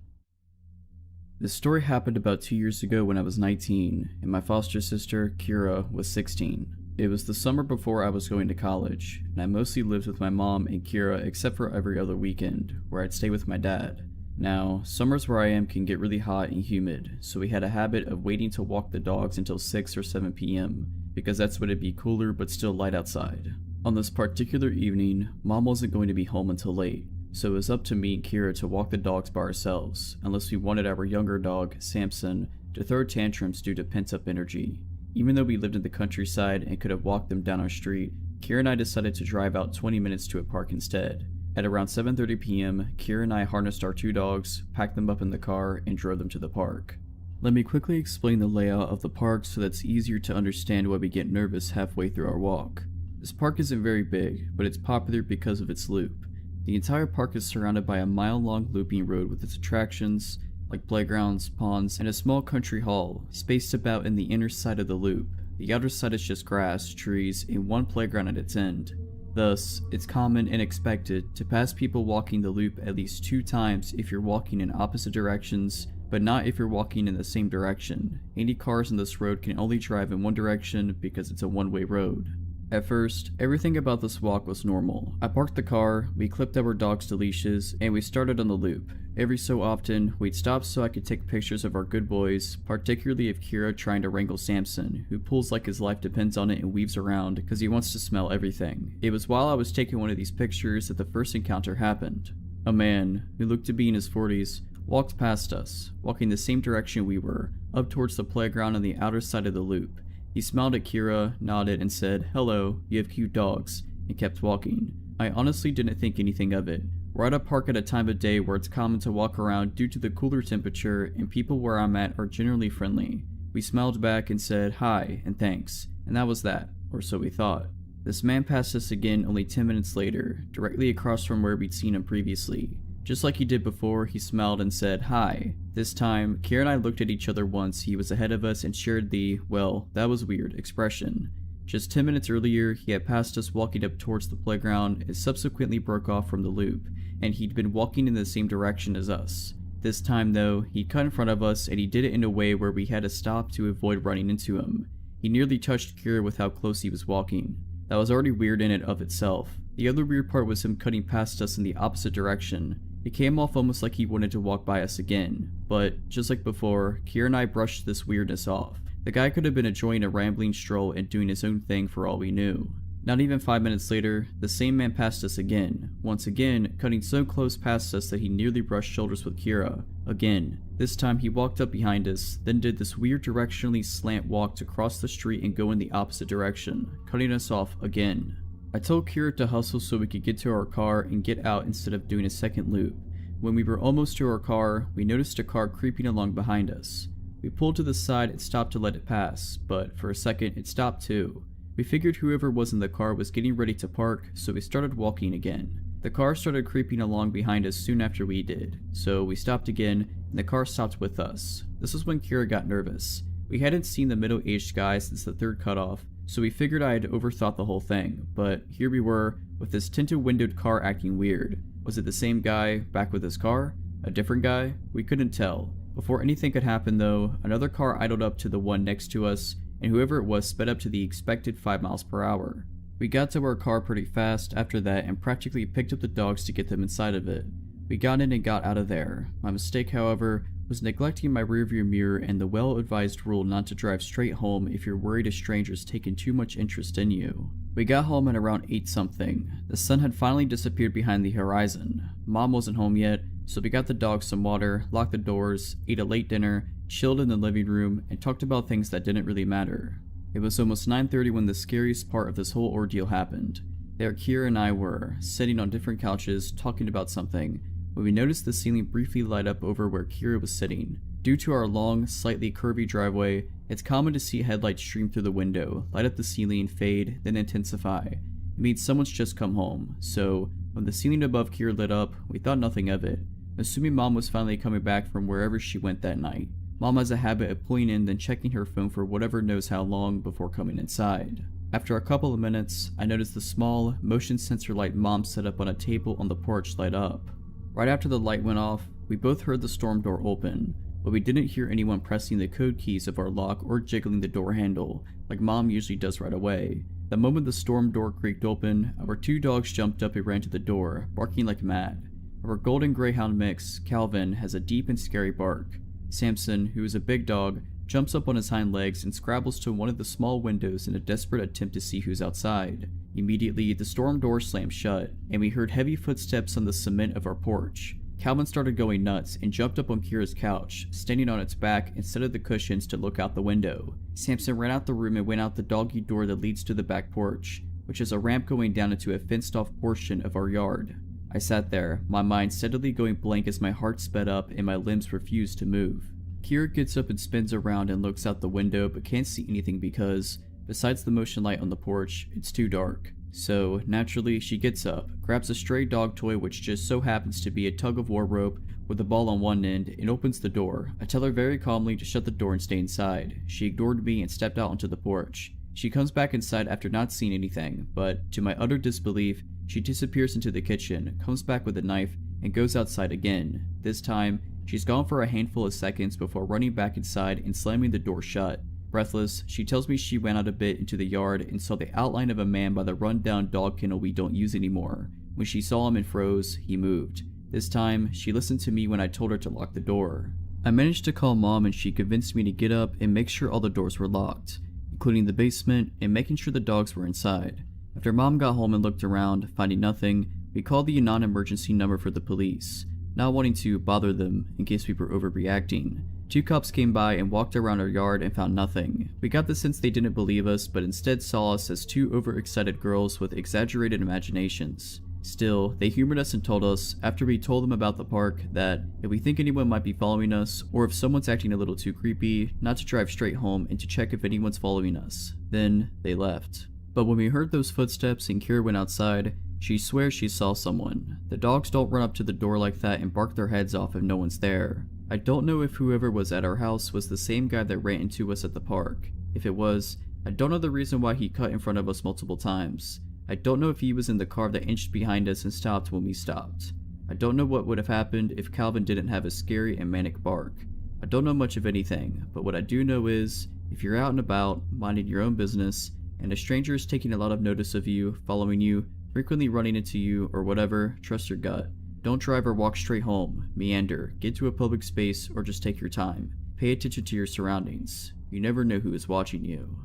S1: This story happened about 2 years ago when I was 19 and my foster sister, Kira, was 16. It was the summer before I was going to college, and I mostly lived with my mom and Kira except for every other weekend, where I'd stay with my dad. Now, summers where I am can get really hot and humid, so we had a habit of waiting to walk the dogs until 6 or 7 p.m., because that's when it'd be cooler but still light outside. On this particular evening, Mom wasn't going to be home until late, so it was up to me and Kira to walk the dogs by ourselves, unless we wanted our younger dog, Samson, to throw tantrums due to pent-up energy. Even though we lived in the countryside and could have walked them down our street, Kira and I decided to drive out 20 minutes to a park instead. At around 7:30 p.m., Kira and I harnessed our 2 dogs, packed them up in the car, and drove them to the park. Let me quickly explain the layout of the park so that's easier to understand why we get nervous halfway through our walk. This park isn't very big, but it's popular because of its loop. The entire park is surrounded by a mile-long looping road with its attractions, like playgrounds, ponds, and a small country hall, spaced about in the inner side of the loop. The outer side is just grass, trees, and one playground at its end. Thus, it's common and expected to pass people walking the loop at least 2 times if you're walking in opposite directions, but not if you're walking in the same direction. Any cars on this road can only drive in one direction because it's a one-way road. At first, everything about this walk was normal. I parked the car, we clipped our dogs to leashes, and we started on the loop. Every so often, we'd stop so I could take pictures of our good boys, particularly of Kira trying to wrangle Samson, who pulls like his life depends on it and weaves around because he wants to smell everything. It was while I was taking one of these pictures that the first encounter happened. A man, who looked to be in his 40s, walked past us, walking the same direction we were, up towards the playground on the outer side of the loop. He smiled at Kira, nodded, and said, "Hello, you have cute dogs," and kept walking. I honestly didn't think anything of it. We're at a park at a time of day where it's common to walk around due to the cooler temperature, and people where I'm at are generally friendly. We smiled back and said hi and thanks, and that was that, or so we thought. This man passed us again only 10 minutes later, directly across from where we'd seen him previously. Just like he did before, he smiled and said hi. This time, Kira and I looked at each other once he was ahead of us and shared the, well, that was weird, expression. Just 10 minutes earlier, he had passed us walking up towards the playground and subsequently broke off from the loop, and he'd been walking in the same direction as us. This time though, he'd cut in front of us and he did it in a way where we had to stop to avoid running into him. He nearly touched Kira with how close he was walking. That was already weird in and of itself. The other weird part was him cutting past us in the opposite direction. It came off almost like he wanted to walk by us again, but just like before, Kira and I brushed this weirdness off. The guy could have been enjoying a rambling stroll and doing his own thing for all we knew. Not even 5 minutes later, the same man passed us again, once again cutting so close past us that he nearly brushed shoulders with Kira. Again, This time he walked up behind us, then did this weird directionally slant walk to cross the street and go in the opposite direction, cutting us off again. I told Kira to hustle so we could get to our car and get out instead of doing a second loop. When we were almost to our car, we noticed a car creeping along behind us. We pulled to the side and stopped to let it pass, but for a second it stopped too. We figured whoever was in the car was getting ready to park, so we started walking again. The car started creeping along behind us soon after we did, so we stopped again, and the car stopped with us. This was when Kira got nervous. We hadn't seen the middle-aged guy since the third cutoff, so we figured I had overthought the whole thing, but here we were, with this tinted windowed car acting weird. Was it the same guy, back with his car? A different guy? We couldn't tell. Before anything could happen though, another car idled up to the one next to us, and whoever it was sped up to the expected 5 miles per hour. We got to our car pretty fast after that and practically picked up the dogs to get them inside of it. We got in and got out of there. My mistake, however, was neglecting my rearview mirror and the well-advised rule not to drive straight home if you're worried a stranger's taken too much interest in you. We got home at around 8 something. The sun had finally disappeared behind the horizon. Mom wasn't home yet, so we got the dogs some water, locked the doors, ate a late dinner, chilled in the living room, and talked about things that didn't really matter. It was almost 9:30 when the scariest part of this whole ordeal happened. There Kira and I were, sitting on different couches, talking about something, when we noticed the ceiling briefly light up over where Kira was sitting. Due to our long, slightly curvy driveway, it's common to see headlights stream through the window, light up the ceiling, fade, then intensify. It means someone's just come home, so when the ceiling above Kira lit up, we thought nothing of it, assuming Mom was finally coming back from wherever she went that night. Mom has a habit of pulling in then checking her phone for whatever knows how long before coming inside. After a couple of minutes, I noticed the small, motion sensor light Mom set up on a table on the porch light up. Right after the light went off, we both heard the storm door open, but we didn't hear anyone pressing the code keys of our lock or jiggling the door handle, like Mom usually does right away. The moment the storm door creaked open, our 2 dogs jumped up and ran to the door, barking like mad. Our golden greyhound mix, Calvin, has a deep and scary bark. Samson, who is a big dog, jumps up on his hind legs and scrabbles to one of the small windows in a desperate attempt to see who's outside. Immediately, the storm door slammed shut, and we heard heavy footsteps on the cement of our porch. Calvin started going nuts and jumped up on Kira's couch, standing on its back instead of the cushions to look out the window. Samson ran out the room and went out the doggy door that leads to the back porch, which is a ramp going down into a fenced-off portion of our yard. I sat there, my mind steadily going blank as my heart sped up and my limbs refused to move. Kira gets up and spins around and looks out the window but can't see anything because, besides the motion light on the porch, it's too dark. So, naturally, she gets up, grabs a stray dog toy which just so happens to be a tug-of-war rope with a ball on one end, and opens the door. I tell her very calmly to shut the door and stay inside. She ignored me and stepped out onto the porch. She comes back inside after not seeing anything, but, to my utter disbelief, she disappears into the kitchen, comes back with a knife, and goes outside again. This time, she's gone for a handful of seconds before running back inside and slamming the door shut. Breathless, she tells me she went out a bit into the yard and saw the outline of a man by the run-down dog kennel we don't use anymore. When she saw him and froze, he moved. This time, she listened to me when I told her to lock the door. I managed to call Mom and she convinced me to get up and make sure all the doors were locked, including the basement and making sure the dogs were inside. After Mom got home and looked around, finding nothing, we called the non-emergency number for the police, not wanting to bother them in case we were overreacting. 2 cops came by and walked around our yard and found nothing. We got the sense they didn't believe us, but instead saw us as 2 overexcited girls with exaggerated imaginations. Still, they humored us and told us, after we told them about the park, that if we think anyone might be following us, or if someone's acting a little too creepy, not to drive straight home and to check if anyone's following us. Then, they left. But when we heard those footsteps and Kira went outside, she swears she saw someone. The dogs don't run up to the door like that and bark their heads off if no one's there. I don't know if whoever was at our house was the same guy that ran into us at the park. If it was, I don't know the reason why he cut in front of us multiple times. I don't know if he was in the car that inched behind us and stopped when we stopped. I don't know what would have happened if Calvin didn't have a scary and manic bark. I don't know much of anything, but what I do know is, if you're out and about, minding your own business, and a stranger is taking a lot of notice of you, following you, frequently running into you, or whatever, trust your gut. Don't drive or walk straight home, meander, get to a public space, or just take your time. Pay attention to your surroundings. You never know who is watching you.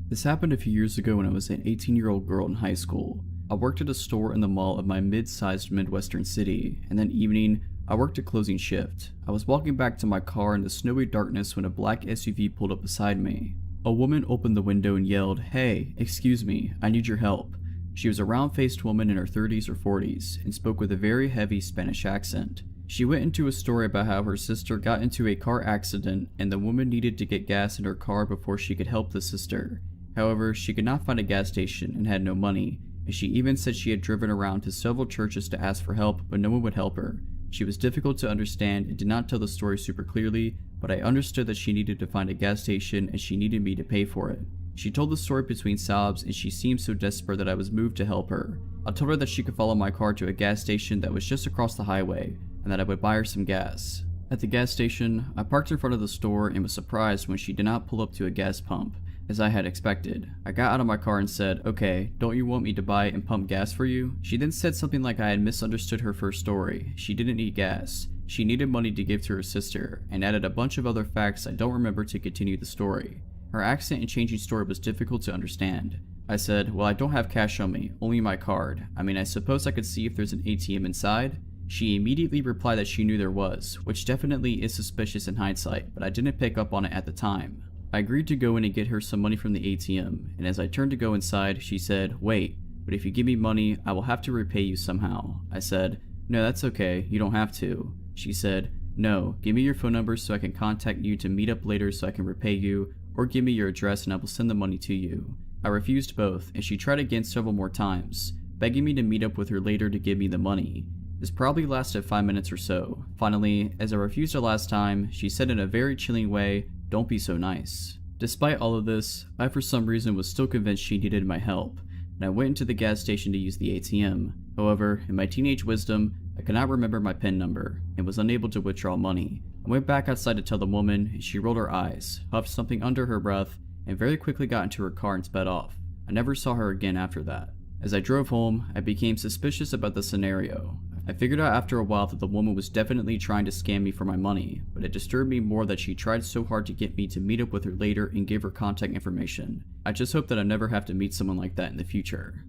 S1: This happened a few years ago when I was an 18-year-old girl in high school. I worked at a store in the mall of my mid-sized Midwestern city, and that evening, I worked a closing shift. I was walking back to my car in the snowy darkness when a black SUV pulled up beside me. A woman opened the window and yelled, "Hey, excuse me, I need your help." She was a round-faced woman in her 30s or 40s and spoke with a very heavy Spanish accent. She went into a story about how her sister got into a car accident and the woman needed to get gas in her car before she could help the sister. However, she could not find a gas station and had no money, and she even said she had driven around to several churches to ask for help, but no one would help her. She was difficult to understand and did not tell the story super clearly, but I understood that she needed to find a gas station and she needed me to pay for it. She told the story between sobs and she seemed so desperate that I was moved to help her. I told her that she could follow my car to a gas station that was just across the highway and that I would buy her some gas. At the gas station, I parked in front of the store and was surprised when she did not pull up to a gas pump, as I had expected. I got out of my car and said, "Okay, don't you want me to buy and pump gas for you?" She then said something like I had misunderstood her first story. She didn't need gas. She needed money to give to her sister, and added a bunch of other facts I don't remember to continue the story. Her accent and changing story was difficult to understand. I said, "Well, I don't have cash on me, only my card. I suppose I could see if there's an ATM inside?" She immediately replied that she knew there was, which definitely is suspicious in hindsight, but I didn't pick up on it at the time. I agreed to go in and get her some money from the ATM, and as I turned to go inside, she said, "Wait, but if you give me money, I will have to repay you somehow." I said, "No, that's okay, you don't have to." She said, "No, give me your phone number so I can contact you to meet up later so I can repay you, or give me your address and I will send the money to you." I refused both, and she tried again several more times, begging me to meet up with her later to give me the money. This probably lasted 5 minutes or so. Finally, as I refused her last time, she said in a very chilling way, "Don't be so nice." Despite all of this, I for some reason was still convinced she needed my help, and I went into the gas station to use the ATM. However, in my teenage wisdom, I could not remember my PIN number, and was unable to withdraw money. I went back outside to tell the woman, and she rolled her eyes, huffed something under her breath, and very quickly got into her car and sped off. I never saw her again after that. As I drove home, I became suspicious about the scenario. I figured out after a while that the woman was definitely trying to scam me for my money, but it disturbed me more that she tried so hard to get me to meet up with her later and give her contact information. I just hope that I never have to meet someone like that in the future.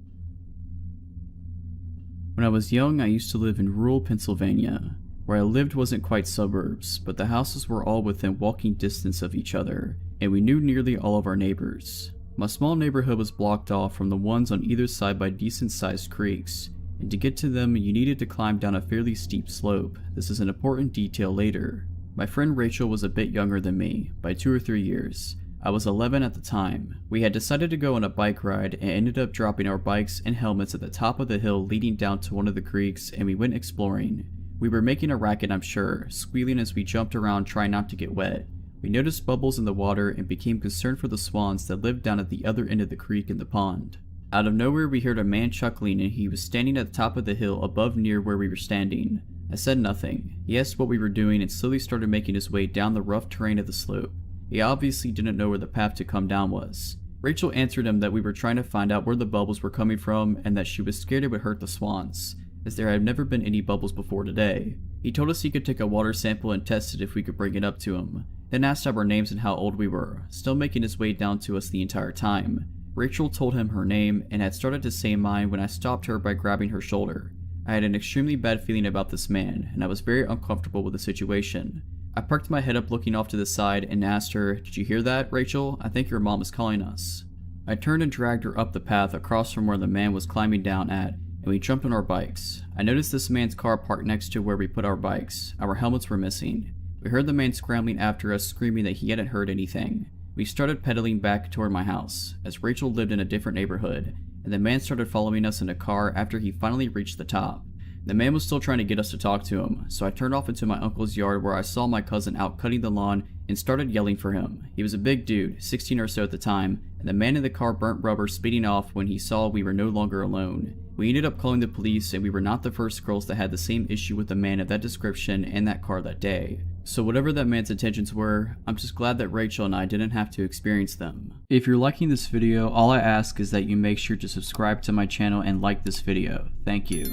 S1: When I was young, I used to live in rural Pennsylvania. Where I lived wasn't quite suburbs, but the houses were all within walking distance of each other, and we knew nearly all of our neighbors. My small neighborhood was blocked off from the ones on either side by decent-sized creeks, and to get to them you needed to climb down a fairly steep slope. This is an important detail later. My friend Rachel was a bit younger than me, by 2 or 3 years. I was 11 at the time. We had decided to go on a bike ride and ended up dropping our bikes and helmets at the top of the hill leading down to one of the creeks, and we went exploring. We were making a racket, I'm sure, squealing as we jumped around trying not to get wet. We noticed bubbles in the water and became concerned for the swans that lived down at the other end of the creek in the pond. Out of nowhere we heard a man chuckling, and he was standing at the top of the hill above near where we were standing. I said nothing. He asked what we were doing and slowly started making his way down the rough terrain of the slope. He obviously didn't know where the path to come down was. Rachel answered him that we were trying to find out where the bubbles were coming from and that she was scared it would hurt the swans, as there had never been any bubbles before today. He told us he could take a water sample and test it if we could bring it up to him, then asked our names and how old we were, still making his way down to us the entire time. Rachel told him her name and had started to say mine when I stopped her by grabbing her shoulder. I had an extremely bad feeling about this man, and I was very uncomfortable with the situation. I perked my head up looking off to the side and asked her, "Did you hear that, Rachel? I think your mom is calling us." I turned and dragged her up the path across from where the man was climbing down at, and we jumped on our bikes. I noticed this man's car parked next to where we put our bikes. Our helmets were missing. We heard the man scrambling after us, screaming that he hadn't heard anything. We started pedaling back toward my house, as Rachel lived in a different neighborhood, and the man started following us in a car after he finally reached the top. The man was still trying to get us to talk to him, so I turned off into my uncle's yard where I saw my cousin out cutting the lawn and started yelling for him. He was a big dude, 16 or so at the time, and the man in the car burnt rubber speeding off when he saw we were no longer alone. We ended up calling the police, and we were not the first girls that had the same issue with a man of that description and that car that day. So whatever that man's intentions were, I'm just glad that Rachel and I didn't have to experience them. If you're liking this video, all I ask is that you make sure to subscribe to my channel and like this video. Thank you.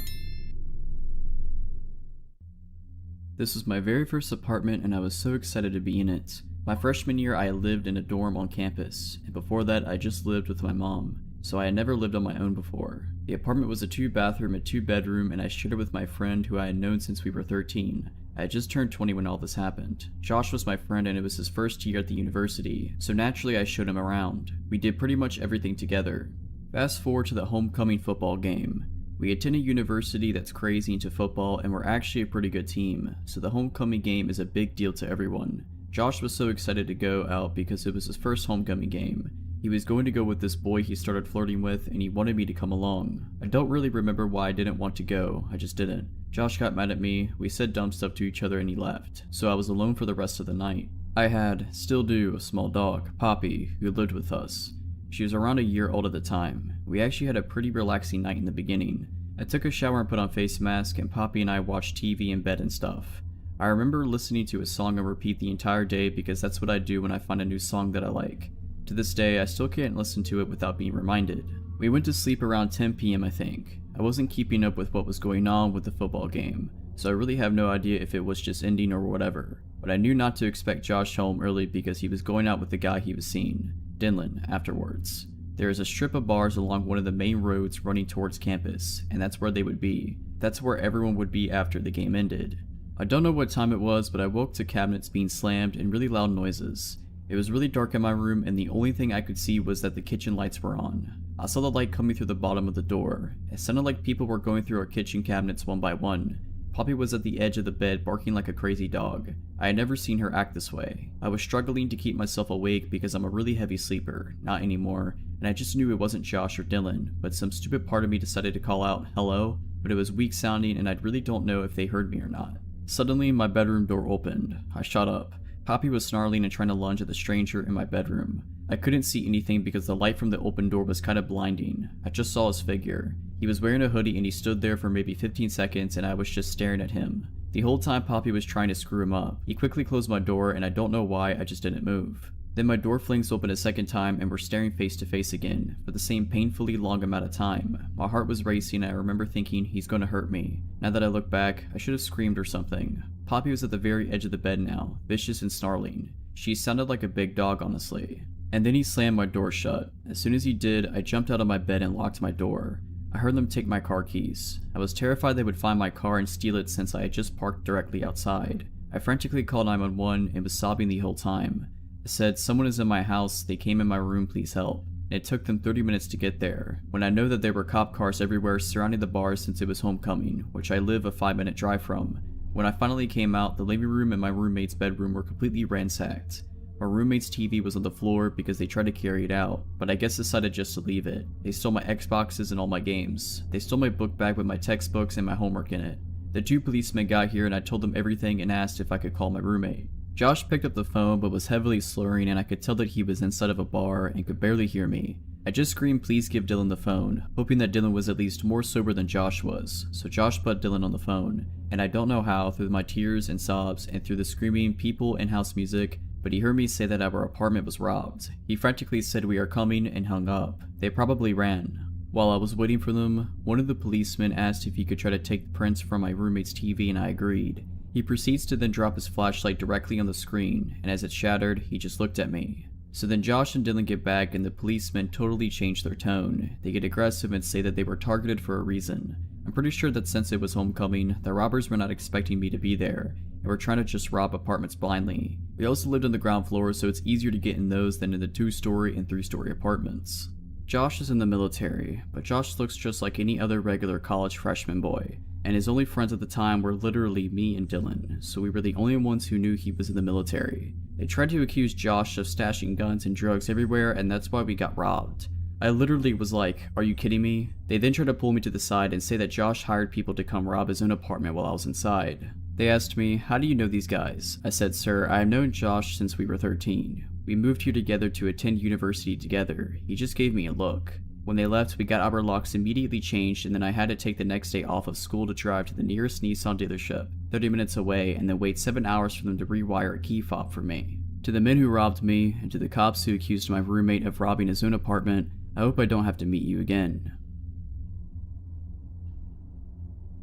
S1: This was my very first apartment and I was so excited to be in it. My freshman year I lived in a dorm on campus, and before that I just lived with my mom. so I had never lived on my own before. The apartment was a 2-bathroom and 2-bedroom, and I shared it with my friend who I had known since we were 13. I had just turned 20 when all this happened. Josh was my friend and it was his first year at the university, so naturally I showed him around. We did pretty much everything together. Fast forward to the homecoming football game. We attend a university that's crazy into football and we're actually a pretty good team, so the homecoming game is a big deal to everyone. Josh was so excited to go out because it was his first homecoming game. He was going to go with this boy he started flirting with and he wanted me to come along. I don't really remember why I didn't want to go, I just didn't. Josh got mad at me, we said dumb stuff to each other and he left, so I was alone for the rest of the night. I had, still do, a small dog, Poppy, who lived with us. She was around a year old at the time. We actually had a pretty relaxing night in the beginning. I took a shower and put on face mask and Poppy and I watched TV in bed and stuff. I remember listening to a song on repeat the entire day because that's what I do when I find a new song that I like. To this day, I still can't listen to it without being reminded. We went to sleep around 10 PM I think. I wasn't keeping up with what was going on with the football game, so I really have no idea if it was just ending or whatever, but I knew not to expect Josh home early because he was going out with the guy he was seeing, Dylan, afterwards. There is a strip of bars along one of the main roads running towards campus, and that's where they would be. That's where everyone would be after the game ended. I don't know what time it was, but I woke to cabinets being slammed and really loud noises. It was really dark in my room and the only thing I could see was that the kitchen lights were on. I saw the light coming through the bottom of the door. It sounded like people were going through our kitchen cabinets one by one. Poppy was at the edge of the bed barking like a crazy dog. I had never seen her act this way. I was struggling to keep myself awake because I'm a really heavy sleeper, not anymore, and I just knew it wasn't Josh or Dylan, but some stupid part of me decided to call out, "Hello?" But it was weak sounding and I really don't know if they heard me or not. Suddenly, my bedroom door opened. I shot up. Poppy was snarling and trying to lunge at the stranger in my bedroom. I couldn't see anything because the light from the open door was kind of blinding. I just saw his figure. He was wearing a hoodie and he stood there for maybe 15 seconds and I was just staring at him. The whole time Poppy was trying to screw him up. He quickly closed my door and I don't know why, I just didn't move. Then my door flings open a second time and we're staring face to face again, for the same painfully long amount of time. My heart was racing and I remember thinking he's gonna hurt me. Now that I look back, I should have screamed or something. Poppy was at the very edge of the bed now, vicious and snarling. She sounded like a big dog, honestly. And then he slammed my door shut. As soon as he did, I jumped out of my bed and locked my door. I heard them take my car keys. I was terrified they would find my car and steal it since I had just parked directly outside. I frantically called 911 and was sobbing the whole time. I said, "Someone is in my house, they came in my room, please help." And it took them 30 minutes to get there, when I know that there were cop cars everywhere surrounding the bar since it was homecoming, which I live a 5-minute drive from. When I finally came out, the living room and my roommate's bedroom were completely ransacked. My roommate's TV was on the floor because they tried to carry it out, but I guess decided just to leave it. They stole my Xboxes and all my games. They stole my book bag with my textbooks and my homework in it. The 2 policemen got here and I told them everything and asked if I could call my roommate. Josh picked up the phone but was heavily slurring and I could tell that he was inside of a bar and could barely hear me. I just screamed, "Please give Dylan the phone," hoping that Dylan was at least more sober than Josh was, so Josh put Dylan on the phone, and I don't know how, through my tears and sobs and through the screaming, people, and house music, but he heard me say that our apartment was robbed. He frantically said, "We are coming," and hung up. They probably ran. While I was waiting for them, one of the policemen asked if he could try to take the prints from my roommate's TV and I agreed. He proceeds to then drop his flashlight directly on the screen, and as it shattered, he just looked at me. So then Josh and Dylan get back and the policemen totally change their tone. They get aggressive and say that they were targeted for a reason. I'm pretty sure that since it was homecoming, the robbers were not expecting me to be there, and were trying to just rob apartments blindly. We also lived on the ground floor, so it's easier to get in those than in the 2-story and 3-story apartments. Josh is in the military, but Josh looks just like any other regular college freshman boy, and his only friends at the time were literally me and Dylan, so we were the only ones who knew he was in the military. They tried to accuse Josh of stashing guns and drugs everywhere, and that's why we got robbed. I literally was like, "Are you kidding me?" They then tried to pull me to the side and say that Josh hired people to come rob his own apartment while I was inside. They asked me, "How do you know these guys?" I said, "Sir, I have known Josh since we were 13. We moved here together to attend university together. He just gave me a look." When they left, we got our locks immediately changed, and then I had to take the next day off of school to drive to the nearest Nissan dealership, 30 minutes away, and then wait 7 hours for them to rewire a key fob for me. To the men who robbed me, and to the cops who accused my roommate of robbing his own apartment, I hope I don't have to meet you again.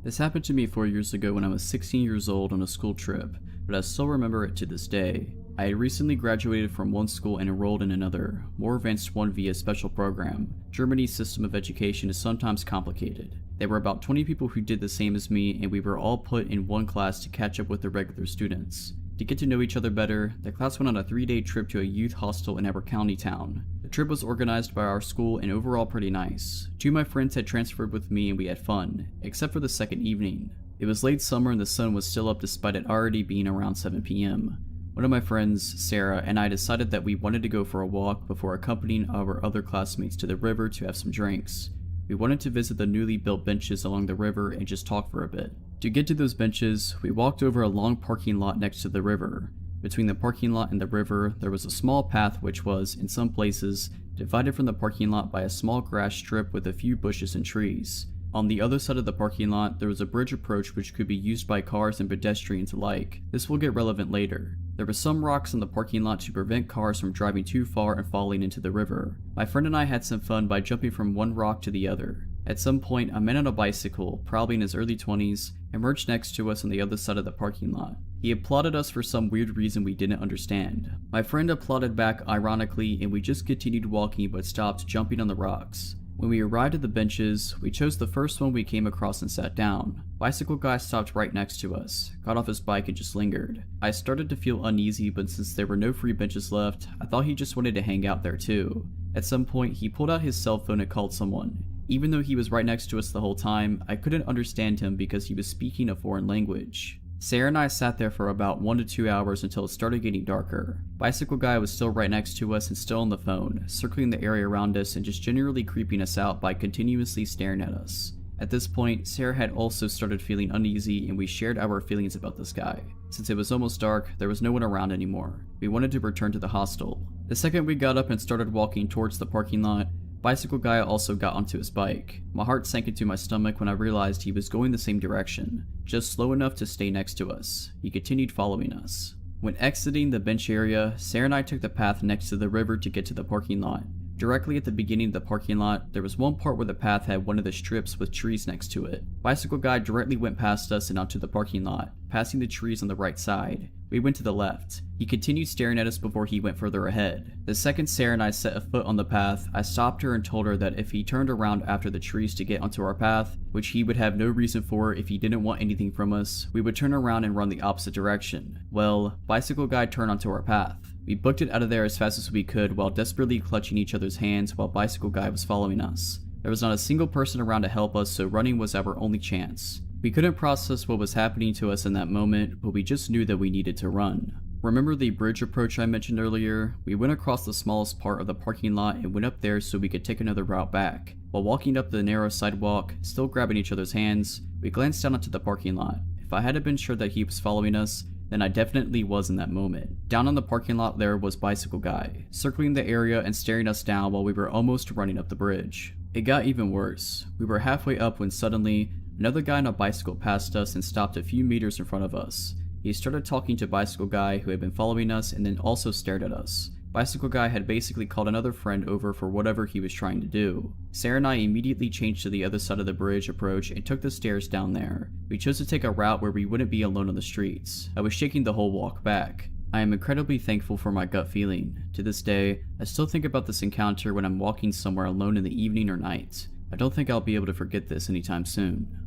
S1: This happened to me 4 years ago when I was 16 years old on a school trip, but I still remember it to this day. I had recently graduated from one school and enrolled in another, more advanced one via special program. Germany's system of education is sometimes complicated. There were about 20 people who did the same as me, and we were all put in one class to catch up with the regular students. To get to know each other better, the class went on a 3-day trip to a youth hostel in our county town. The trip was organized by our school and overall pretty nice. 2 of my friends had transferred with me and we had fun, except for the second evening. It was late summer and the sun was still up despite it already being around 7 p.m. One of my friends, Sarah, and I decided that we wanted to go for a walk before accompanying our other classmates to the river to have some drinks. We wanted to visit the newly built benches along the river and just talk for a bit. To get to those benches, we walked over a long parking lot next to the river. Between the parking lot and the river, there was a small path which was, in some places, divided from the parking lot by a small grass strip with a few bushes and trees. On the other side of the parking lot, there was a bridge approach which could be used by cars and pedestrians alike. This will get relevant later. There were some rocks in the parking lot to prevent cars from driving too far and falling into the river. My friend and I had some fun by jumping from one rock to the other. At some point, a man on a bicycle, probably in his early 20s, emerged next to us on the other side of the parking lot. He applauded us for some weird reason we didn't understand. My friend applauded back ironically and we just continued walking but stopped jumping on the rocks. When we arrived at the benches, we chose the first one we came across and sat down. Bicycle guy stopped right next to us, got off his bike and just lingered. I started to feel uneasy, but since there were no free benches left, I thought he just wanted to hang out there too. At some point, he pulled out his cell phone and called someone. Even though he was right next to us the whole time, I couldn't understand him because he was speaking a foreign language. Sarah and I sat there for about 1 to 2 hours until it started getting darker. Bicycle guy was still right next to us and still on the phone, circling the area around us and just generally creeping us out by continuously staring at us. At this point, Sarah had also started feeling uneasy and we shared our feelings about this guy. Since it was almost dark, there was no one around anymore. We wanted to return to the hostel. The second we got up and started walking towards the parking lot, Bicycle guy also got onto his bike. My heart sank into my stomach when I realized he was going the same direction, just slow enough to stay next to us. He continued following us. When exiting the bench area, Sarah and I took the path next to the river to get to the parking lot. Directly at the beginning of the parking lot, there was one part where the path had one of the strips with trees next to it. Bicycle guy directly went past us and onto the parking lot, passing the trees on the right side. We went to the left. He continued staring at us before he went further ahead. The second Sarah and I set a foot on the path, I stopped her and told her that if he turned around after the trees to get onto our path, which he would have no reason for if he didn't want anything from us, we would turn around and run the opposite direction. Well, Bicycle guy turned onto our path. We booked it out of there as fast as we could while desperately clutching each other's hands while Bicycle guy was following us. There was not a single person around to help us, so running was our only chance. We couldn't process what was happening to us in that moment, but we just knew that we needed to run. Remember the bridge approach I mentioned earlier? We went across the smallest part of the parking lot and went up there so we could take another route back. While walking up the narrow sidewalk, still grabbing each other's hands, we glanced down onto the parking lot. If I hadn't been sure that he was following us, then I definitely was in that moment. Down on the parking lot there was Bicycle guy, circling the area and staring us down while we were almost running up the bridge. It got even worse. We were halfway up when suddenly, another guy on a bicycle passed us and stopped a few meters in front of us. He started talking to Bicycle guy who had been following us and then also stared at us. Bicycle guy had basically called another friend over for whatever he was trying to do. Sarah and I immediately changed to the other side of the bridge approach and took the stairs down there. We chose to take a route where we wouldn't be alone on the streets. I was shaking the whole walk back. I am incredibly thankful for my gut feeling. To this day, I still think about this encounter when I'm walking somewhere alone in the evening or night. I don't think I'll be able to forget this anytime soon.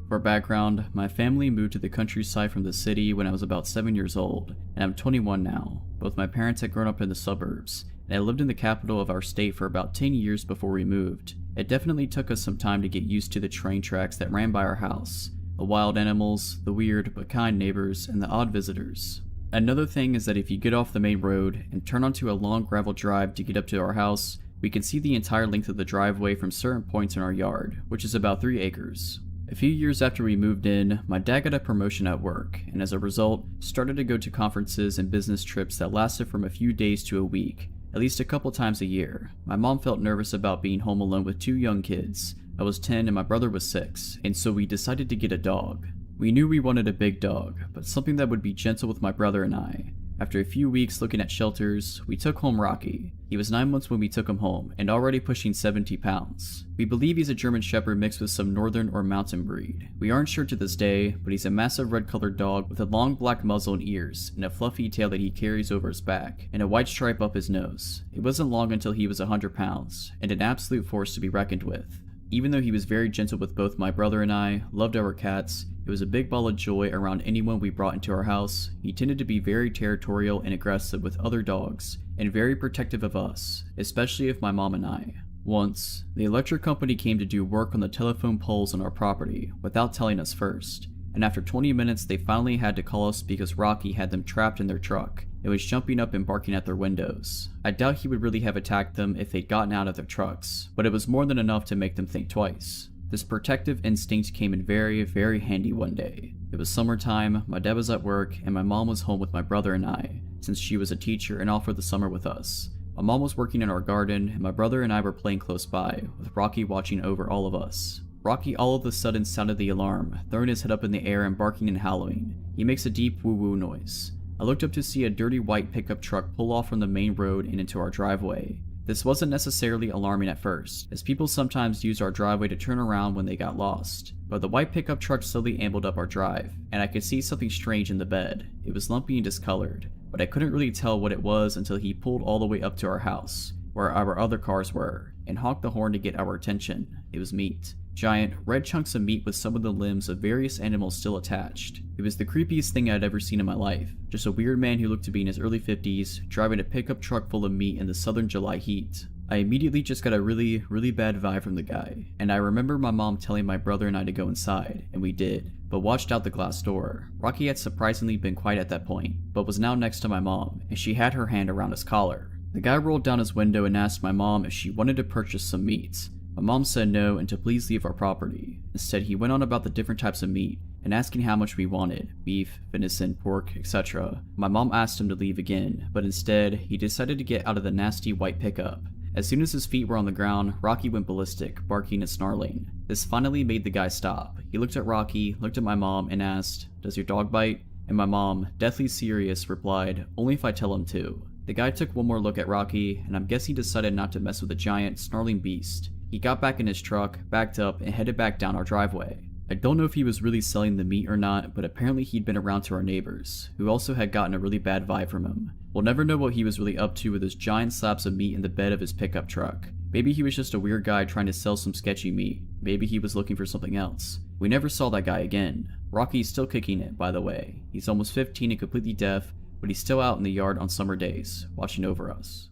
S1: For background, my family moved to the countryside from the city when I was about 7 years old, and I'm 21 now. Both my parents had grown up in the suburbs, and I lived in the capital of our state for about 10 years before we moved. It definitely took us some time to get used to the train tracks that ran by our house, the wild animals, the weird but kind neighbors, and the odd visitors. Another thing is that if you get off the main road and turn onto a long gravel drive to get up to our house, we can see the entire length of the driveway from certain points in our yard, which is about 3 acres. A few years after we moved in, my dad got a promotion at work, and as a result, started to go to conferences and business trips that lasted from a few days to a week, at least a couple times a year. My mom felt nervous about being home alone with 2 young kids. I was 10 and my brother was 6, and so we decided to get a dog. We knew we wanted a big dog, but something that would be gentle with my brother and I. After a few weeks looking at shelters, we took home Rocky. He was 9 months when we took him home, and already pushing 70 pounds. We believe he's a German Shepherd mixed with some northern or mountain breed. We aren't sure to this day, but he's a massive red-colored dog with a long black muzzle and ears, and a fluffy tail that he carries over his back, and a white stripe up his nose. It wasn't long until he was 100 pounds, and an absolute force to be reckoned with. Even though he was very gentle with both my brother and I, loved our cats, it was a big ball of joy around anyone we brought into our house. He tended to be very territorial and aggressive with other dogs, and very protective of us, especially of my mom and I. Once, the electric company came to do work on the telephone poles on our property without telling us first, and after 20 minutes they finally had to call us because Rocky had them trapped in their truck. It was jumping up and barking at their windows. I doubt he would really have attacked them if they'd gotten out of their trucks, but it was more than enough to make them think twice. This protective instinct came in very, very handy one day. It was summertime, my dad was at work, and my mom was home with my brother and I, since she was a teacher and off for the summer with us. My mom was working in our garden, and my brother and I were playing close by, with Rocky watching over all of us. Rocky all of a sudden sounded the alarm, throwing his head up in the air and barking and howling. He makes a deep woo-woo noise. I looked up to see a dirty white pickup truck pull off from the main road and into our driveway. This wasn't necessarily alarming at first, as people sometimes used our driveway to turn around when they got lost. But the white pickup truck slowly ambled up our drive, and I could see something strange in the bed. It was lumpy and discolored, but I couldn't really tell what it was until he pulled all the way up to our house, where our other cars were, and honked the horn to get our attention. It was meat. Giant, red chunks of meat with some of the limbs of various animals still attached. It was the creepiest thing I'd ever seen in my life. Just a weird man who looked to be in his early 50s, driving a pickup truck full of meat in the southern July heat. I immediately just got a really bad vibe from the guy, and I remember my mom telling my brother and I to go inside, and we did, but watched out the glass door. Rocky had surprisingly been quiet at that point, but was now next to my mom, and she had her hand around his collar. The guy rolled down his window and asked my mom if she wanted to purchase some meat. My mom said no and to please leave our property. Instead, he went on about the different types of meat and asking how much we wanted, beef, venison, pork, etc. My mom asked him to leave again, but instead, he decided to get out of the nasty white pickup. As soon as his feet were on the ground, Rocky went ballistic, barking and snarling. This finally made the guy stop. He looked at Rocky, looked at my mom, and asked, "Does your dog bite?" And my mom, deathly serious, replied, "Only if I tell him to." The guy took one more look at Rocky, and I'm guessing decided not to mess with the giant, snarling beast. He got back in his truck, backed up, and headed back down our driveway. I don't know if he was really selling the meat or not, but apparently he'd been around to our neighbors, who also had gotten a really bad vibe from him. We'll never know what he was really up to with his giant slabs of meat in the bed of his pickup truck. Maybe he was just a weird guy trying to sell some sketchy meat. Maybe he was looking for something else. We never saw that guy again. Rocky's still kicking it, by the way. He's almost 15 and completely deaf, but he's still out in the yard on summer days, watching over us.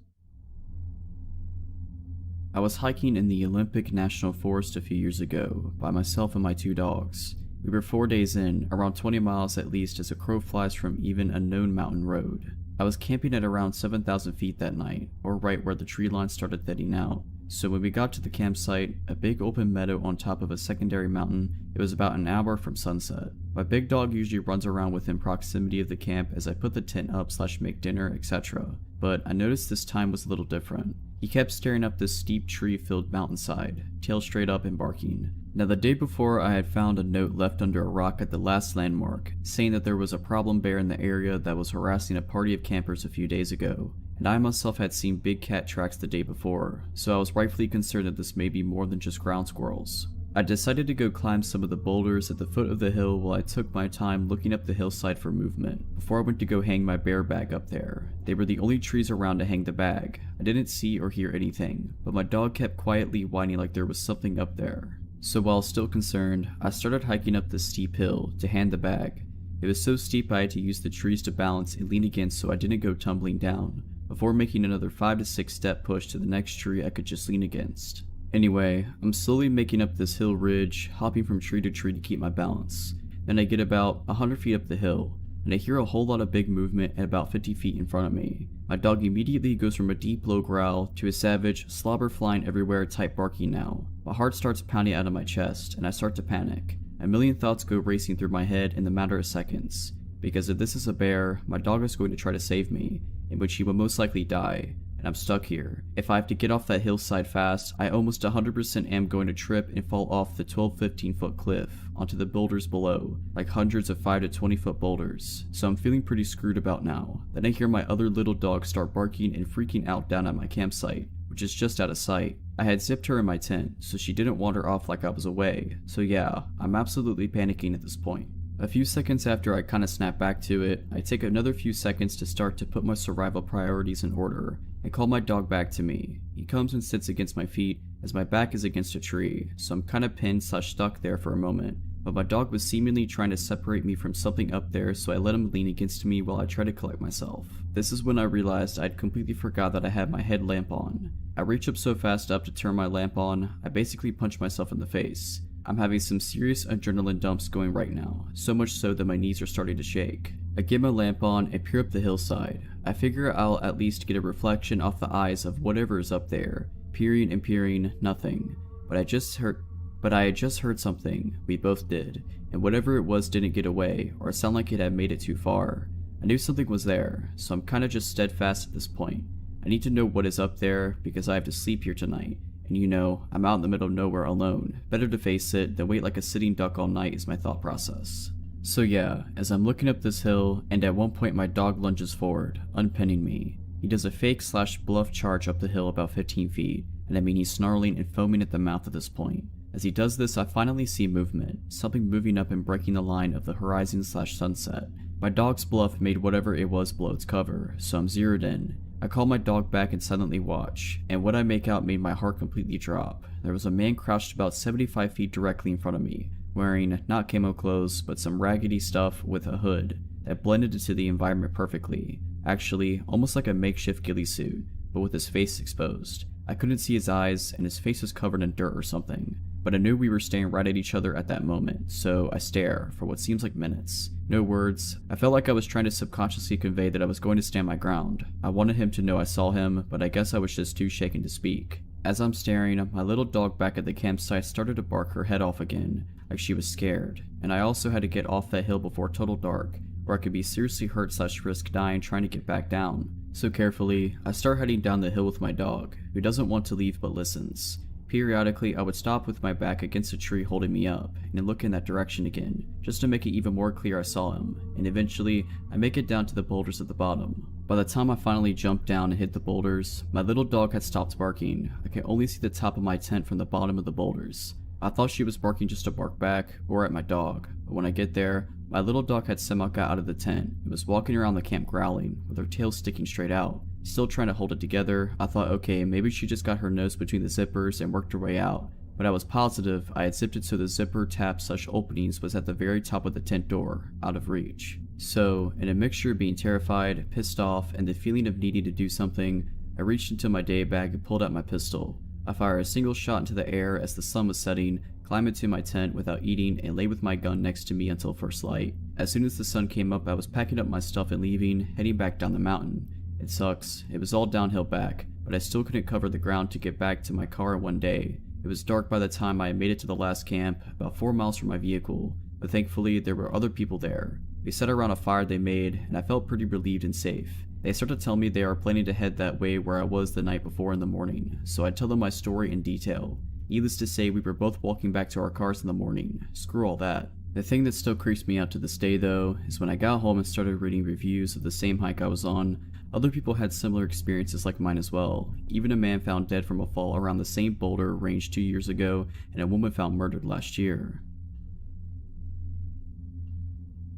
S1: I was hiking in the Olympic National Forest a few years ago by myself and my 2 dogs. We were 4 days in, around 20 miles at least as a crow flies from even a known mountain road. I was camping at around 7,000 feet that night, or right where the tree line started thinning out. So when we got to the campsite, a big open meadow on top of a secondary mountain, it was about an hour from sunset. My big dog usually runs around within proximity of the camp as I put the tent up / make dinner, etc. But I noticed this time was a little different. He kept staring up this steep tree-filled mountainside, tail straight up and barking. Now the day before I had found a note left under a rock at the last landmark, saying that there was a problem bear in the area that was harassing a party of campers a few days ago. And I myself had seen big cat tracks the day before, so I was rightfully concerned that this may be more than just ground squirrels. I decided to go climb some of the boulders at the foot of the hill while I took my time looking up the hillside for movement, before I went to go hang my bear bag up there. They were the only trees around to hang the bag. I didn't see or hear anything, but my dog kept quietly whining like there was something up there. So while still concerned, I started hiking up this steep hill to hand the bag. It was so steep I had to use the trees to balance and lean against so I didn't go tumbling down, before making another 5 to 6 step push to the next tree I could just lean against. Anyway, I'm slowly making up this hill ridge, hopping from tree to tree to keep my balance. Then I get about 100 feet up the hill, and I hear a whole lot of big movement at about 50 feet in front of me. My dog immediately goes from a deep low growl to a savage, slobber flying everywhere type barking now. My heart starts pounding out of my chest, and I start to panic. A million thoughts go racing through my head in the matter of seconds. Because if this is a bear, my dog is going to try to save me, in which he will most likely die, and I'm stuck here. If I have to get off that hillside fast, I almost 100% am going to trip and fall off the 12-15 foot cliff onto the boulders below, like hundreds of 5 to 20 foot boulders. So I'm feeling pretty screwed about now. Then I hear my other little dog start barking and freaking out down at my campsite, which is just out of sight. I had zipped her in my tent, so she didn't wander off like I was away. So yeah, I'm absolutely panicking at this point. A few seconds after I kinda snap back to it, I take another few seconds to start to put my survival priorities in order. I call my dog back to me. He comes and sits against my feet as my back is against a tree, so I'm kinda pinned / stuck there for a moment. But my dog was seemingly trying to separate me from something up there, so I let him lean against me while I try to collect myself. This is when I realized I'd completely forgot that I had my headlamp on. I reach up so fast up to turn my lamp on, I basically punch myself in the face. I'm having some serious adrenaline dumps going right now, so much so that my knees are starting to shake. I get my lamp on and peer up the hillside. I figure I'll at least get a reflection off the eyes of whatever is up there. Peering and peering, nothing. But I had just heard something. We both did, and whatever it was didn't get away or sound like it had made it too far. I knew something was there, so I'm kinda just steadfast at this point. I need to know what is up there because I have to sleep here tonight. And you know, I'm out in the middle of nowhere alone. Better to face it than wait like a sitting duck all night is my thought process. So yeah, as I'm looking up this hill, and at one point my dog lunges forward, unpinning me. He does a fake / bluff charge up the hill about 15 feet, and I mean he's snarling and foaming at the mouth at this point. As he does this, I finally see movement, something moving up and breaking the line of the horizon / sunset. My dog's bluff made whatever it was blow its cover, so I'm zeroed in. I call my dog back and silently watch, and what I make out made my heart completely drop. There was a man crouched about 75 feet directly in front of me, wearing not camo clothes, but some raggedy stuff with a hood that blended into the environment perfectly. Actually, almost like a makeshift ghillie suit, but with his face exposed. I couldn't see his eyes, and his face was covered in dirt or something. But I knew we were staring right at each other at that moment, so I stare for what seems like minutes. No words. I felt like I was trying to subconsciously convey that I was going to stand my ground. I wanted him to know I saw him, but I guess I was just too shaken to speak. As I'm staring, my little dog back at the campsite started to bark her head off again, like she was scared. And I also had to get off that hill before total dark, or I could be seriously hurt / risk dying trying to get back down. So carefully, I start heading down the hill with my dog, who doesn't want to leave but listens. Periodically, I would stop with my back against a tree holding me up, and look in that direction again, just to make it even more clear I saw him, and eventually, I make it down to the boulders at the bottom. By the time I finally jumped down and hit the boulders, my little dog had stopped barking. I could only see the top of my tent from the bottom of the boulders. I thought she was barking just to bark back, or at my dog, but when I get there, my little dog had somehow got out of the tent and was walking around the camp growling, with her tail sticking straight out. Still trying to hold it together, I thought okay, maybe she just got her nose between the zippers and worked her way out, but I was positive I had zipped it so the zipper tab / openings was at the very top of the tent door, out of reach. So, in a mixture of being terrified, pissed off, and the feeling of needing to do something, I reached into my day bag and pulled out my pistol. I fired a single shot into the air as the sun was setting, climbed into my tent without eating, and lay with my gun next to me until first light. As soon as the sun came up, I was packing up my stuff and leaving, heading back down the mountain. It sucks, it was all downhill back, but I still couldn't cover the ground to get back to my car in one day. It was dark by the time I made it to the last camp, about 4 miles from my vehicle, but thankfully there were other people there. We sat around a fire they made, and I felt pretty relieved and safe. They started to tell me they are planning to head that way where I was the night before in the morning, so I tell them my story in detail. Needless to say, we were both walking back to our cars in the morning. Screw all that. The thing that still creeps me out to this day though, is when I got home and started reading reviews of the same hike I was on, other people had similar experiences like mine as well. Even a man found dead from a fall around the same boulder range 2 years ago, and a woman found murdered last year.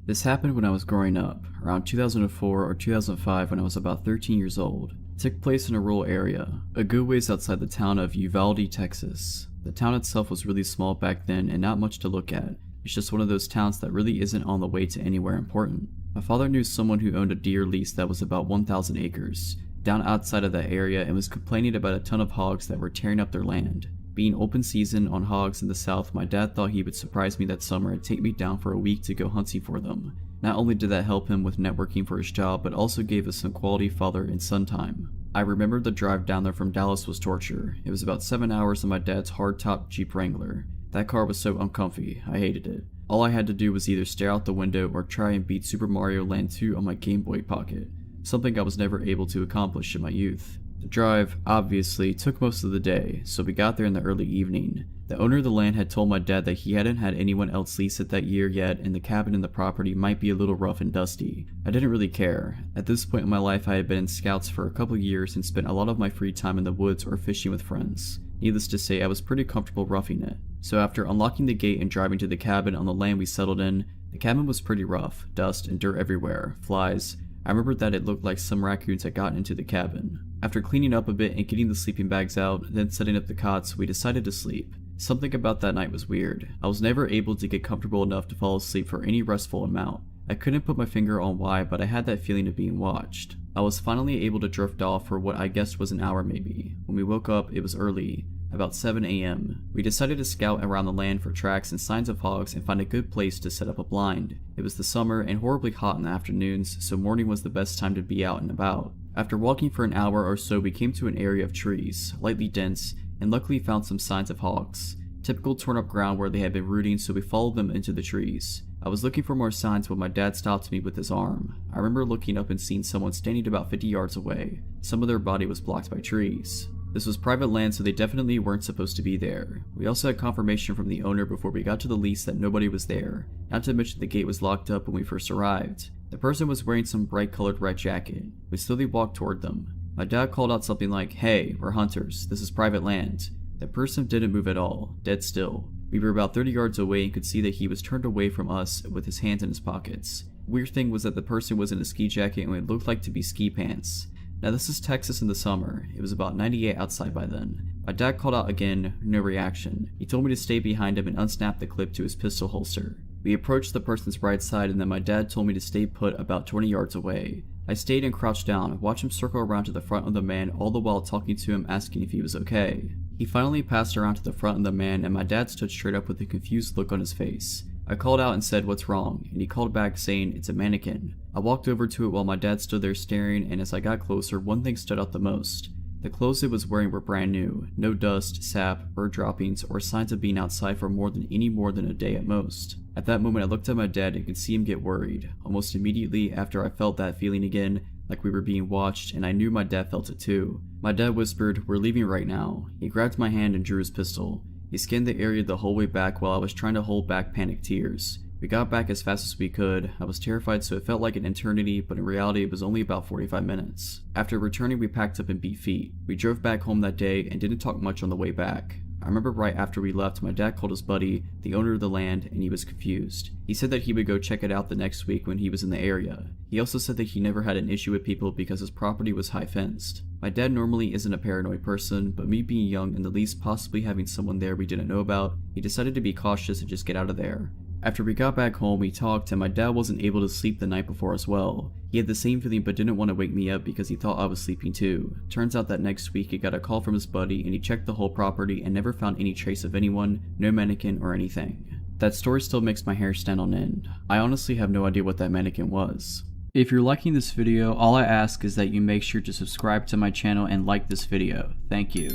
S1: This happened when I was growing up, around 2004 or 2005 when I was about 13 years old. It took place in a rural area, a good ways outside the town of Uvalde, Texas. The town itself was really small back then and not much to look at. It's just one of those towns that really isn't on the way to anywhere important. My father knew someone who owned a deer lease that was about 1,000 acres, down outside of that area, and was complaining about a ton of hogs that were tearing up their land. Being open season on hogs in the south, my dad thought he would surprise me that summer and take me down for a week to go hunting for them. Not only did that help him with networking for his job, but also gave us some quality father and son time. I remember the drive down there from Dallas was torture. It was about 7 hours on my dad's hardtop Jeep Wrangler. That car was so uncomfy, I hated it. All I had to do was either stare out the window or try and beat Super Mario Land 2 on my Game Boy Pocket, something I was never able to accomplish in my youth. The drive, obviously, took most of the day, so we got there in the early evening. The owner of the land had told my dad that he hadn't had anyone else lease it that year yet, and the cabin and the property might be a little rough and dusty. I didn't really care. At this point in my life, I had been in scouts for a couple years and spent a lot of my free time in the woods or fishing with friends. Needless to say, I was pretty comfortable roughing it. So after unlocking the gate and driving to the cabin on the land we settled in, the cabin was pretty rough, dust and dirt everywhere, flies. I remembered that it looked like some raccoons had gotten into the cabin. After cleaning up a bit and getting the sleeping bags out, then setting up the cots, we decided to sleep. Something about that night was weird. I was never able to get comfortable enough to fall asleep for any restful amount. I couldn't put my finger on why, but I had that feeling of being watched. I was finally able to drift off for what I guessed was an hour maybe. When we woke up, it was early, about 7 a.m. We decided to scout around the land for tracks and signs of hogs and find a good place to set up a blind. It was the summer and horribly hot in the afternoons, so morning was the best time to be out and about. After walking for an hour or so, we came to an area of trees, lightly dense, and luckily found some signs of hogs. Typical torn up ground where they had been rooting, so we followed them into the trees. I was looking for more signs when my dad stopped me with his arm. I remember looking up and seeing someone standing about 50 yards away. Some of their body was blocked by trees. This was private land, so they definitely weren't supposed to be there. We also had confirmation from the owner before we got to the lease that nobody was there, not to mention the gate was locked up when we first arrived. The person was wearing some bright colored red jacket. We slowly walked toward them. My dad called out something like, "Hey, we're hunters. This is private land." The person didn't move at all, dead still. We were about 30 yards away and could see that he was turned away from us with his hands in his pockets. Weird thing was that the person was in a ski jacket and it looked like to be ski pants. Now this is Texas in the summer. It was about 98 outside by then. My dad called out again, no reaction. He told me to stay behind him and unsnap the clip to his pistol holster. We approached the person's right side and then my dad told me to stay put about 20 yards away. I stayed and crouched down, watched him circle around to the front of the man, all the while talking to him asking if he was okay. He finally passed around to the front of the man and my dad stood straight up with a confused look on his face. I called out and said, "What's wrong?" and he called back saying, "It's a mannequin." I walked over to it while my dad stood there staring, and as I got closer, one thing stood out the most. The clothes it was wearing were brand new, no dust, sap, bird droppings, or signs of being outside for more than a day at most. At that moment I looked at my dad and could see him get worried. Almost immediately after I felt that feeling again, like we were being watched, and I knew my dad felt it too. My dad whispered, "We're leaving right now." He grabbed my hand and drew his pistol. He scanned the area the whole way back while I was trying to hold back panicked tears. We got back as fast as we could. I was terrified, so it felt like an eternity, but in reality it was only about 45 minutes. After returning, we packed up and beat feet. We drove back home that day and didn't talk much on the way back. I remember right after we left, my dad called his buddy, the owner of the land, and he was confused. He said that he would go check it out the next week when he was in the area. He also said that he never had an issue with people because his property was high fenced. My dad normally isn't a paranoid person, but me being young and the least possibly having someone there we didn't know about, he decided to be cautious and just get out of there. After we got back home, we talked and my dad wasn't able to sleep the night before as well. He had the same feeling but didn't want to wake me up because he thought I was sleeping too. Turns out that next week he got a call from his buddy and he checked the whole property and never found any trace of anyone, no mannequin or anything. That story still makes my hair stand on end. I honestly have no idea what that mannequin was. If you're liking this video, all I ask is that you make sure to subscribe to my channel and like this video. Thank you.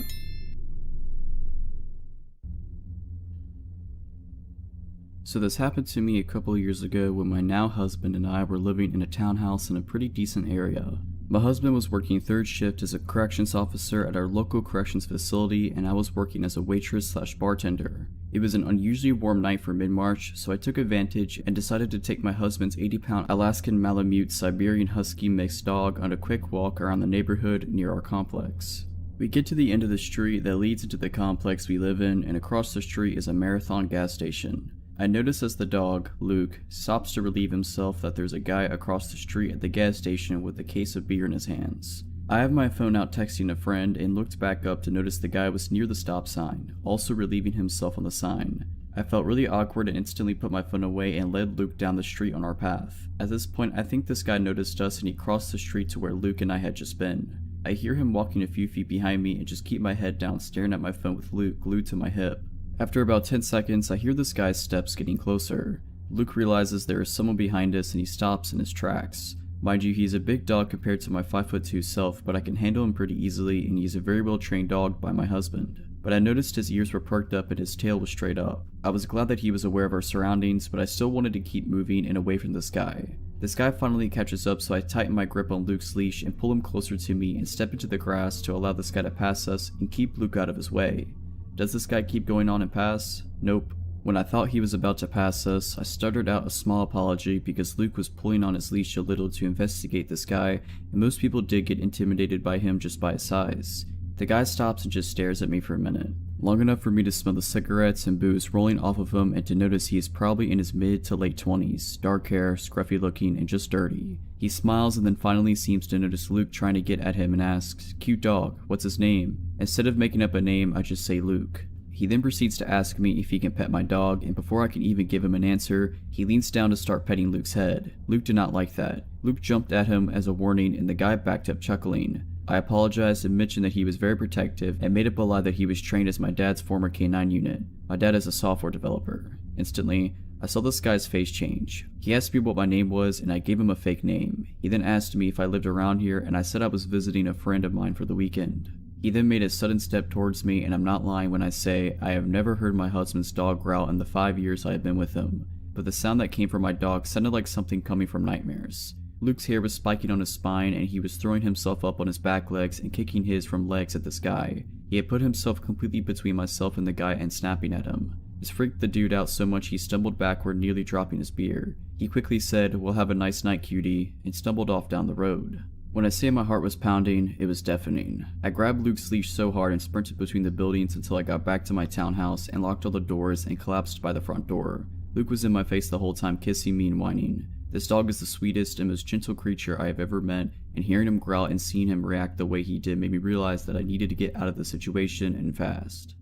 S1: So this happened to me a couple years ago when my now husband and I were living in a townhouse in a pretty decent area. My husband was working third shift as a corrections officer at our local corrections facility and I was working as a waitress/bartender. It was an unusually warm night for mid-March, so I took advantage and decided to take my husband's 80-pound Alaskan Malamute Siberian Husky mixed dog on a quick walk around the neighborhood near our complex. We get to the end of the street that leads into the complex we live in, and across the street is a Marathon gas station. I notice as the dog, Luke, stops to relieve himself that there's a guy across the street at the gas station with a case of beer in his hands. I have my phone out texting a friend and looked back up to notice the guy was near the stop sign, also relieving himself on the sign. I felt really awkward and instantly put my phone away and led Luke down the street on our path. At this point, I think this guy noticed us and he crossed the street to where Luke and I had just been. I hear him walking a few feet behind me and just keep my head down staring at my phone with Luke glued to my hip. After about 10 seconds, I hear this guy's steps getting closer. Luke realizes there is someone behind us and he stops in his tracks. Mind you, he's a big dog compared to my 5'2" self, but I can handle him pretty easily and he's a very well trained dog by my husband. But I noticed his ears were perked up and his tail was straight up. I was glad that he was aware of our surroundings, but I still wanted to keep moving and away from this guy. This guy finally catches up, so I tighten my grip on Luke's leash and pull him closer to me and step into the grass to allow this guy to pass us and keep Luke out of his way. Does this guy keep going on and pass? Nope. When I thought he was about to pass us, I stuttered out a small apology because Luke was pulling on his leash a little to investigate this guy, and most people did get intimidated by him just by his size. The guy stops and just stares at me for a minute, long enough for me to smell the cigarettes and booze rolling off of him and to notice he is probably in his mid to late 20s, dark hair, scruffy looking, and just dirty. He smiles and then finally seems to notice Luke trying to get at him and asks, "Cute dog, what's his name?" Instead of making up a name, I just say Luke. He then proceeds to ask me if he can pet my dog, and before I can even give him an answer, he leans down to start petting Luke's head. Luke did not like that. Luke jumped at him as a warning and the guy backed up chuckling. I apologized and mentioned that he was very protective and made up a lie that he was trained as my dad's former K9 unit. My dad is a software developer. Instantly, I saw this guy's face change. He asked me what my name was and I gave him a fake name. He then asked me if I lived around here and I said I was visiting a friend of mine for the weekend. He then made a sudden step towards me, and I'm not lying when I say I have never heard my husband's dog growl in the 5 years I have been with him, but the sound that came from my dog sounded like something coming from nightmares. Luke's hair was spiking on his spine and he was throwing himself up on his back legs and kicking his from legs at this guy. He had put himself completely between myself and the guy and snapping at him. This freaked the dude out so much he stumbled backward, nearly dropping his beer. He quickly said, "We'll have a nice night, cutie," and stumbled off down the road. When I say my heart was pounding, it was deafening. I grabbed Luke's leash so hard and sprinted between the buildings until I got back to my townhouse and locked all the doors and collapsed by the front door. Luke was in my face the whole time, kissing me and whining. This dog is the sweetest and most gentle creature I have ever met, and hearing him growl and seeing him react the way he did made me realize that I needed to get out of the situation and fast.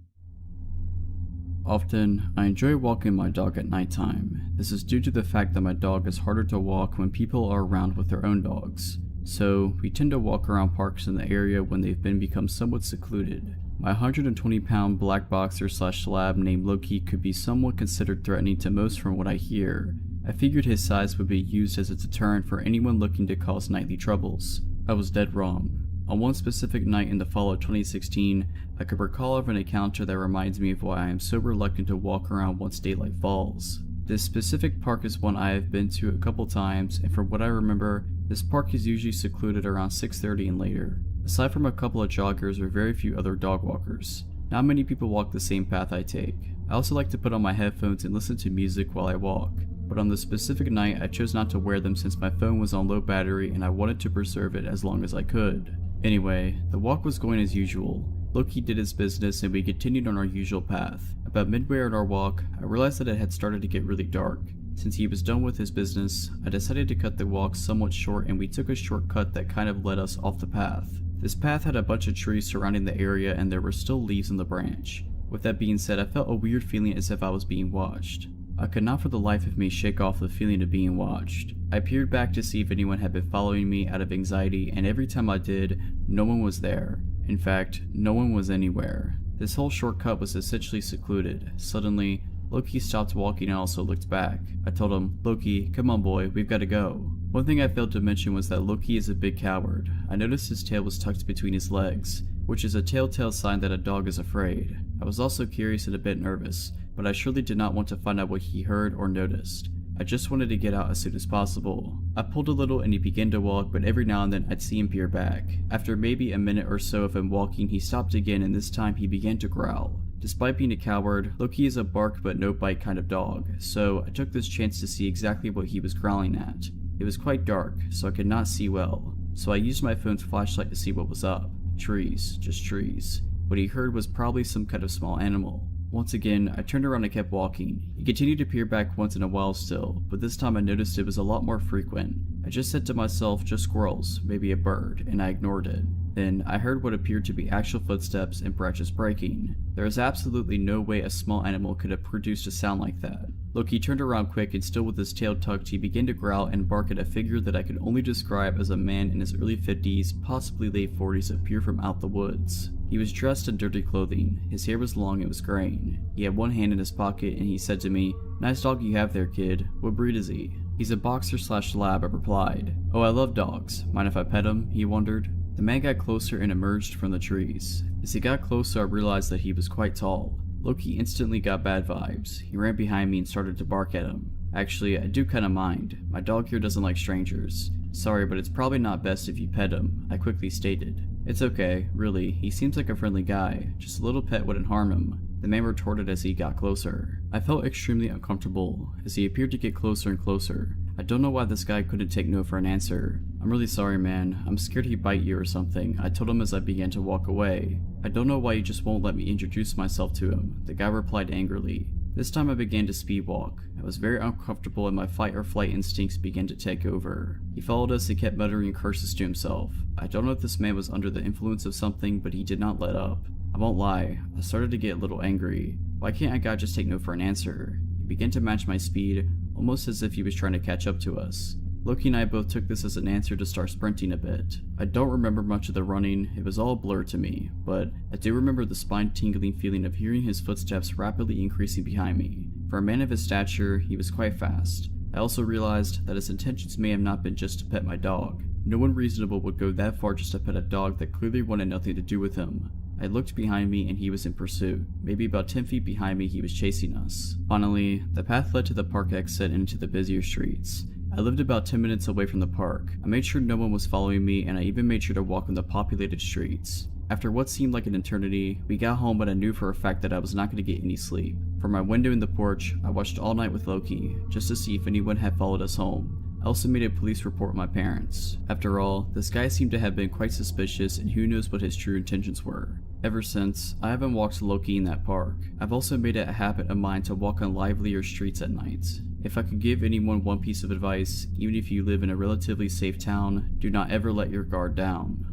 S1: Often, I enjoy walking my dog at nighttime. This is due to the fact that my dog is harder to walk when people are around with their own dogs. So, we tend to walk around parks in the area when they've become somewhat secluded. My 120-pound black boxer / lab named Loki could be somewhat considered threatening to most from what I hear. I figured his size would be used as a deterrent for anyone looking to cause nightly troubles. I was dead wrong. On one specific night in the fall of 2016, I could recall of an encounter that reminds me of why I am so reluctant to walk around once daylight falls. This specific park is one I have been to a couple times, and from what I remember, this park is usually secluded around 6:30 and later. Aside from a couple of joggers or very few other dog walkers, not many people walk the same path I take. I also like to put on my headphones and listen to music while I walk, but on this specific night I chose not to wear them since my phone was on low battery and I wanted to preserve it as long as I could. Anyway, the walk was going as usual. Loki did his business and we continued on our usual path. About midway on our walk, I realized that it had started to get really dark. Since he was done with his business, I decided to cut the walk somewhat short and we took a shortcut that kind of led us off the path. This path had a bunch of trees surrounding the area and there were still leaves on the branch. With that being said, I felt a weird feeling as if I was being watched. I could not for the life of me shake off the feeling of being watched. I peered back to see if anyone had been following me out of anxiety, and every time I did, no one was there. In fact, no one was anywhere. This whole shortcut was essentially secluded. Suddenly, Loki stopped walking and also looked back. I told him, "Loki, come on boy, we've got to go." One thing I failed to mention was that Loki is a big coward. I noticed his tail was tucked between his legs, which is a telltale sign that a dog is afraid. I was also curious and a bit nervous, but I surely did not want to find out what he heard or noticed. I just wanted to get out as soon as possible. I pulled a little and he began to walk, but every now and then I'd see him peer back. After maybe a minute or so of him walking, he stopped again and this time he began to growl. Despite being a coward, Loki is a bark but no bite kind of dog, so I took this chance to see exactly what he was growling at. It was quite dark, so I could not see well, so I used my phone's flashlight to see what was up. Trees, just trees. What he heard was probably some kind of small animal. Once again, I turned around and kept walking. He continued to peer back once in a while still, but this time I noticed it was a lot more frequent. I just said to myself, just squirrels, maybe a bird, and I ignored it. Then, I heard what appeared to be actual footsteps and branches breaking. There is absolutely no way a small animal could have produced a sound like that. Loki turned around quick and still with his tail tucked, he began to growl and bark at a figure that I could only describe as a man in his early 50s, possibly late 40s, appear from out the woods. He was dressed in dirty clothing, his hair was long and was graying. He had one hand in his pocket and he said to me, "Nice dog you have there, kid. What breed is he?" "He's a boxer / lab," I replied. "Oh, I love dogs. Mind if I pet him?" he wondered. The man got closer and emerged from the trees. As he got closer, I realized that he was quite tall. Loki instantly got bad vibes. He ran behind me and started to bark at him. Actually, I do kinda mind. My dog here doesn't like strangers. Sorry, but it's probably not best if you pet him, I quickly stated. It's okay, really, he seems like a friendly guy. Just a little pet wouldn't harm him, the man retorted as he got closer. I felt extremely uncomfortable as he appeared to get closer and closer. I don't know why this guy couldn't take no for an answer. I'm really sorry, man. I'm scared he'd bite you or something, I told him as I began to walk away. I don't know why you just won't let me introduce myself to him, the guy replied angrily. This time I began to speed walk. I was very uncomfortable and my fight or flight instincts began to take over. He followed us and kept muttering curses to himself. I don't know if this man was under the influence of something, but he did not let up. I won't lie, I started to get a little angry. Why can't a guy just take no for an answer? He began to match my speed, almost as if he was trying to catch up to us. Loki and I both took this as an answer to start sprinting a bit. I don't remember much of the running, it was all a blur to me, but I do remember the spine-tingling feeling of hearing his footsteps rapidly increasing behind me. For a man of his stature, he was quite fast. I also realized that his intentions may have not been just to pet my dog. No one reasonable would go that far just to pet a dog that clearly wanted nothing to do with him. I looked behind me and he was in pursuit. Maybe about 10 feet behind me he was chasing us. Finally, the path led to the park exit and into the busier streets. I lived about 10 minutes away from the park. I made sure no one was following me and I even made sure to walk on the populated streets. After what seemed like an eternity, we got home but I knew for a fact that I was not going to get any sleep. From my window in the porch, I watched all night with Loki, just to see if anyone had followed us home. I also made a police report with my parents. After all, this guy seemed to have been quite suspicious and who knows what his true intentions were. Ever since, I haven't walked Loki in that park. I've also made it a habit of mine to walk on livelier streets at night. If I could give anyone one piece of advice, even if you live in a relatively safe town, do not ever let your guard down.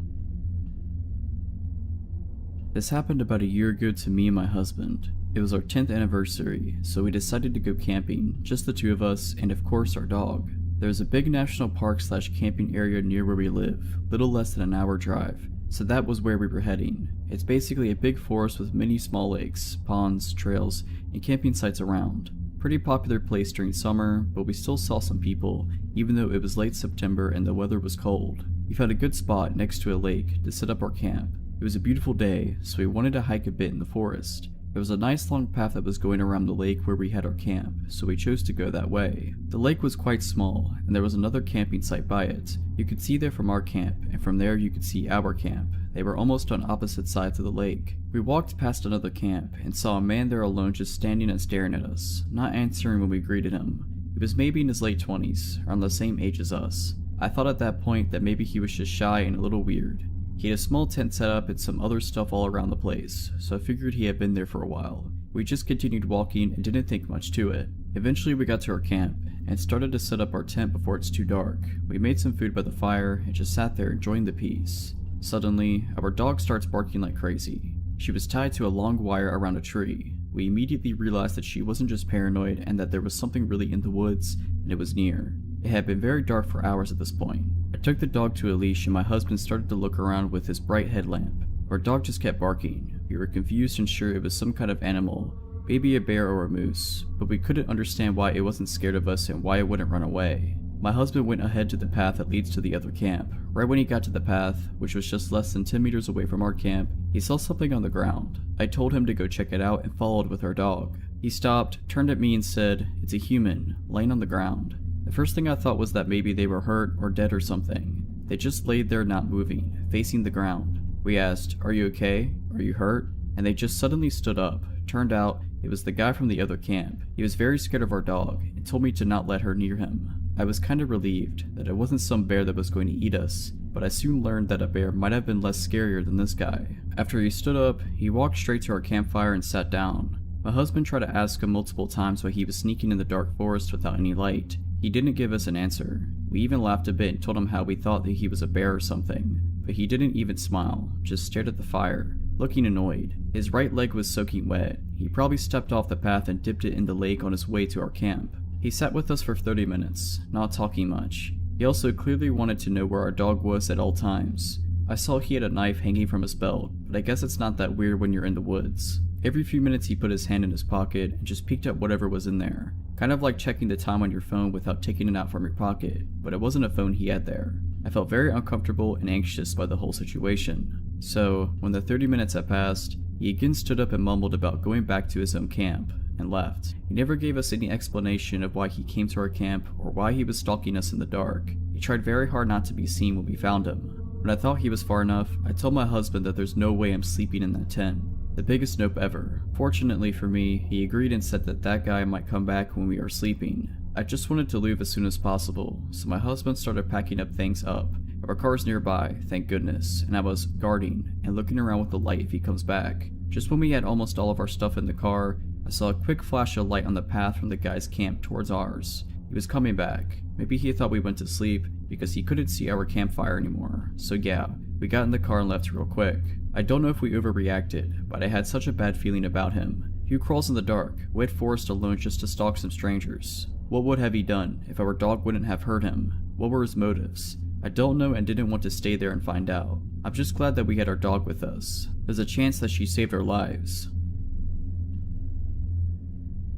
S1: This happened about a year ago to me and my husband. It was our 10th anniversary, so we decided to go camping, just the two of us, and of course our dog. There's a big national park / camping area near where we live, little less than an hour drive, so that was where we were heading. It's basically a big forest with many small lakes, ponds, trails, and camping sites around. Pretty popular place during summer, but we still saw some people, even though it was late September and the weather was cold. We found a good spot next to a lake to set up our camp. It was a beautiful day, so we wanted to hike a bit in the forest. There was a nice long path that was going around the lake where we had our camp, so we chose to go that way. The lake was quite small, and there was another camping site by it. You could see there from our camp, and from there you could see our camp. They were almost on opposite sides of the lake. We walked past another camp, and saw a man there alone just standing and staring at us, not answering when we greeted him. He was maybe in his late 20s, around the same age as us. I thought at that point that maybe he was just shy and a little weird. He had a small tent set up and some other stuff all around the place, so I figured he had been there for a while. We just continued walking and didn't think much to it. Eventually we got to our camp, and started to set up our tent before it's too dark. We made some food by the fire and just sat there enjoying the peace. Suddenly, our dog starts barking like crazy. She was tied to a long wire around a tree. We immediately realized that she wasn't just paranoid and that there was something really in the woods, and it was near. It had been very dark for hours at this point. I took the dog to a leash and my husband started to look around with his bright headlamp. Our dog just kept barking. We were confused and sure it was some kind of animal, maybe a bear or a moose, but we couldn't understand why it wasn't scared of us and why it wouldn't run away. My husband went ahead to the path that leads to the other camp. Right when he got to the path, which was just less than 10 meters away from our camp, he saw something on the ground. I told him to go check it out and followed with our dog. He stopped, turned at me and said, "It's a human, laying on the ground." The first thing I thought was that maybe they were hurt or dead or something. They just laid there not moving, facing the ground. We asked, "Are you okay? Are you hurt?" And they just suddenly stood up. Turned out, it was the guy from the other camp. He was very scared of our dog and told me to not let her near him. I was kind of relieved that it wasn't some bear that was going to eat us, but I soon learned that a bear might have been less scarier than this guy. After he stood up, he walked straight to our campfire and sat down. My husband tried to ask him multiple times why he was sneaking in the dark forest without any light. He didn't give us an answer. We even laughed a bit and told him how we thought that he was a bear or something, but he didn't even smile, just stared at the fire, looking annoyed. His right leg was soaking wet. He probably stepped off the path and dipped it in the lake on his way to our camp. He sat with us for 30 minutes, not talking much. He also clearly wanted to know where our dog was at all times. I saw he had a knife hanging from his belt, but I guess it's not that weird when you're in the woods. Every few minutes he put his hand in his pocket and just peeked at whatever was in there. Kind of like checking the time on your phone without taking it out from your pocket, but it wasn't a phone he had there. I felt very uncomfortable and anxious by the whole situation. So, when the 30 minutes had passed, he again stood up and mumbled about going back to his own camp. and left. He never gave us any explanation of why he came to our camp or why he was stalking us in the dark. He tried very hard not to be seen when we found him. When I thought he was far enough, I told my husband that there's no way I'm sleeping in that tent. The biggest nope ever. Fortunately for me, he agreed and said that that guy might come back when we are sleeping. I just wanted to leave as soon as possible, so my husband started packing up things up. Our car's nearby, thank goodness, and I was guarding and looking around with the light if he comes back. Just when we had almost all of our stuff in the car, I saw a quick flash of light on the path from the guy's camp towards ours. He was coming back. Maybe he thought we went to sleep because he couldn't see our campfire anymore. So yeah, we got in the car and left real quick. I don't know if we overreacted, but I had such a bad feeling about him. Who crawls in the dark, wet forest alone just to stalk some strangers? What would have he done if our dog wouldn't have hurt him? What were his motives? I don't know and didn't want to stay there and find out. I'm just glad that we had our dog with us. There's a chance that she saved our lives.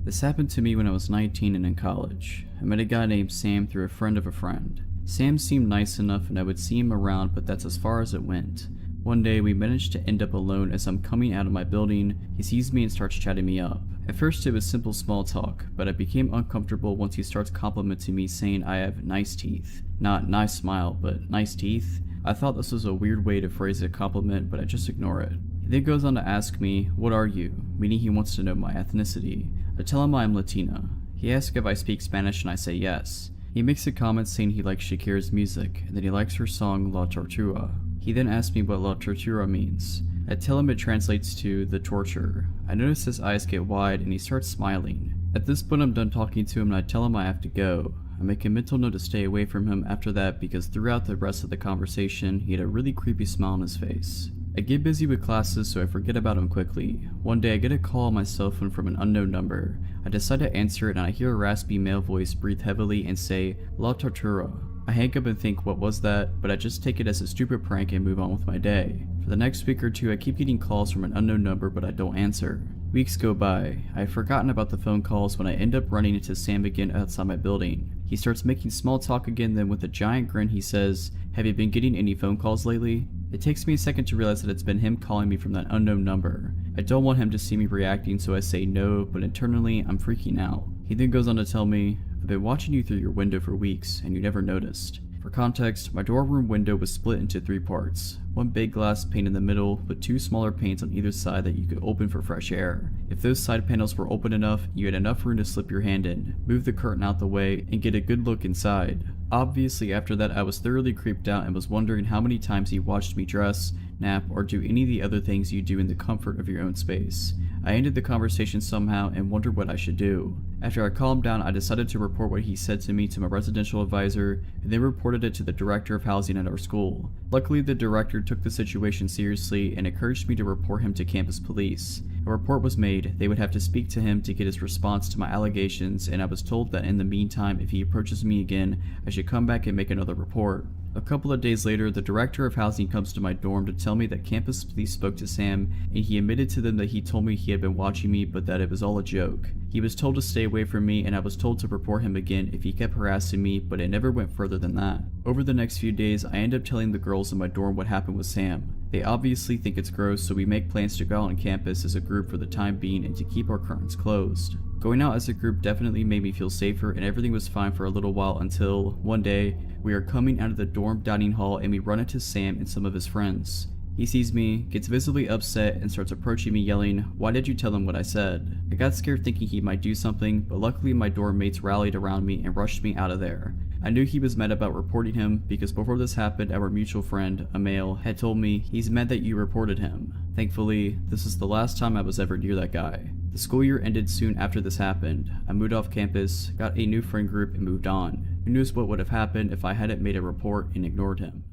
S1: This happened to me when I was 19 and in college. I met a guy named Sam through a friend of a friend. Sam seemed nice enough and I would see him around, but that's as far as it went. One day we managed to end up alone. As I'm coming out of my building, he sees me and starts chatting me up. At first it was simple small talk, but I became uncomfortable once he starts complimenting me saying I have nice teeth. Not nice smile, but nice teeth. I thought this was a weird way to phrase a compliment, but I just ignore it. He then goes on to ask me, what are you? Meaning he wants to know my ethnicity. I tell him I'm Latina. He asks if I speak Spanish and I say yes. He makes a comment saying he likes Shakira's music and that he likes her song La Tortura. He then asks me what La Tortura means. I tell him it translates to the torture. I notice his eyes get wide and he starts smiling. At this point I'm done talking to him and I tell him I have to go. I make a mental note to stay away from him after that because throughout the rest of the conversation he had a really creepy smile on his face. I get busy with classes so I forget about him quickly. One day I get a call on my cell phone from an unknown number. I decide to answer it and I hear a raspy male voice breathe heavily and say, La Tortura. I hang up and think what was that, but I just take it as a stupid prank and move on with my day. For the next week or two I keep getting calls from an unknown number but I don't answer. Weeks go by. I had forgotten about the phone calls when I end up running into Sam again outside my building. He starts making small talk again, then with a giant grin he says, have you been getting any phone calls lately? It takes me a second to realize that it's been him calling me from that unknown number. I don't want him to see me reacting so I say no, but internally I'm freaking out. He then goes on to tell me, I've been watching you through your window for weeks and you never noticed. For context, my dorm room window was split into 3 parts. One big glass pane in the middle, with 2 smaller panes on either side that you could open for fresh air. If those side panels were open enough, you had enough room to slip your hand in, move the curtain out the way, and get a good look inside. Obviously after that I was thoroughly creeped out and was wondering how many times he watched me dress, nap, or do any of the other things you do in the comfort of your own space. I ended the conversation somehow and wondered what I should do. After I calmed down, I decided to report what he said to me to my residential advisor and then reported it to the director of housing at our school. Luckily the director took the situation seriously and encouraged me to report him to campus police. A report was made. They would have to speak to him to get his response to my allegations, and I was told that in the meantime if he approaches me again I should come back and make another report. A couple of days later, the director of housing comes to my dorm to tell me that campus police spoke to Sam and he admitted to them that he told me he had been watching me but that it was all a joke. He was told to stay away from me and I was told to report him again if he kept harassing me, but it never went further than that. Over the next few days, I end up telling the girls in my dorm what happened with Sam. They obviously think it's gross, so we make plans to go out on campus as a group for the time being and to keep our curtains closed. Going out as a group definitely made me feel safer and everything was fine for a little while until, one day, we are coming out of the dorm dining hall and we run into Sam and some of his friends. He sees me, gets visibly upset, and starts approaching me yelling, "Why did you tell him what I said?" I got scared thinking he might do something, but luckily my dorm mates rallied around me and rushed me out of there. I knew he was mad about reporting him because before this happened our mutual friend, a male, had told me, "He's mad that you reported him." Thankfully, this is the last time I was ever near that guy. The school year ended soon after this happened. I moved off campus, got a new friend group, and moved on. Who knows what would have happened if I hadn't made a report and ignored him.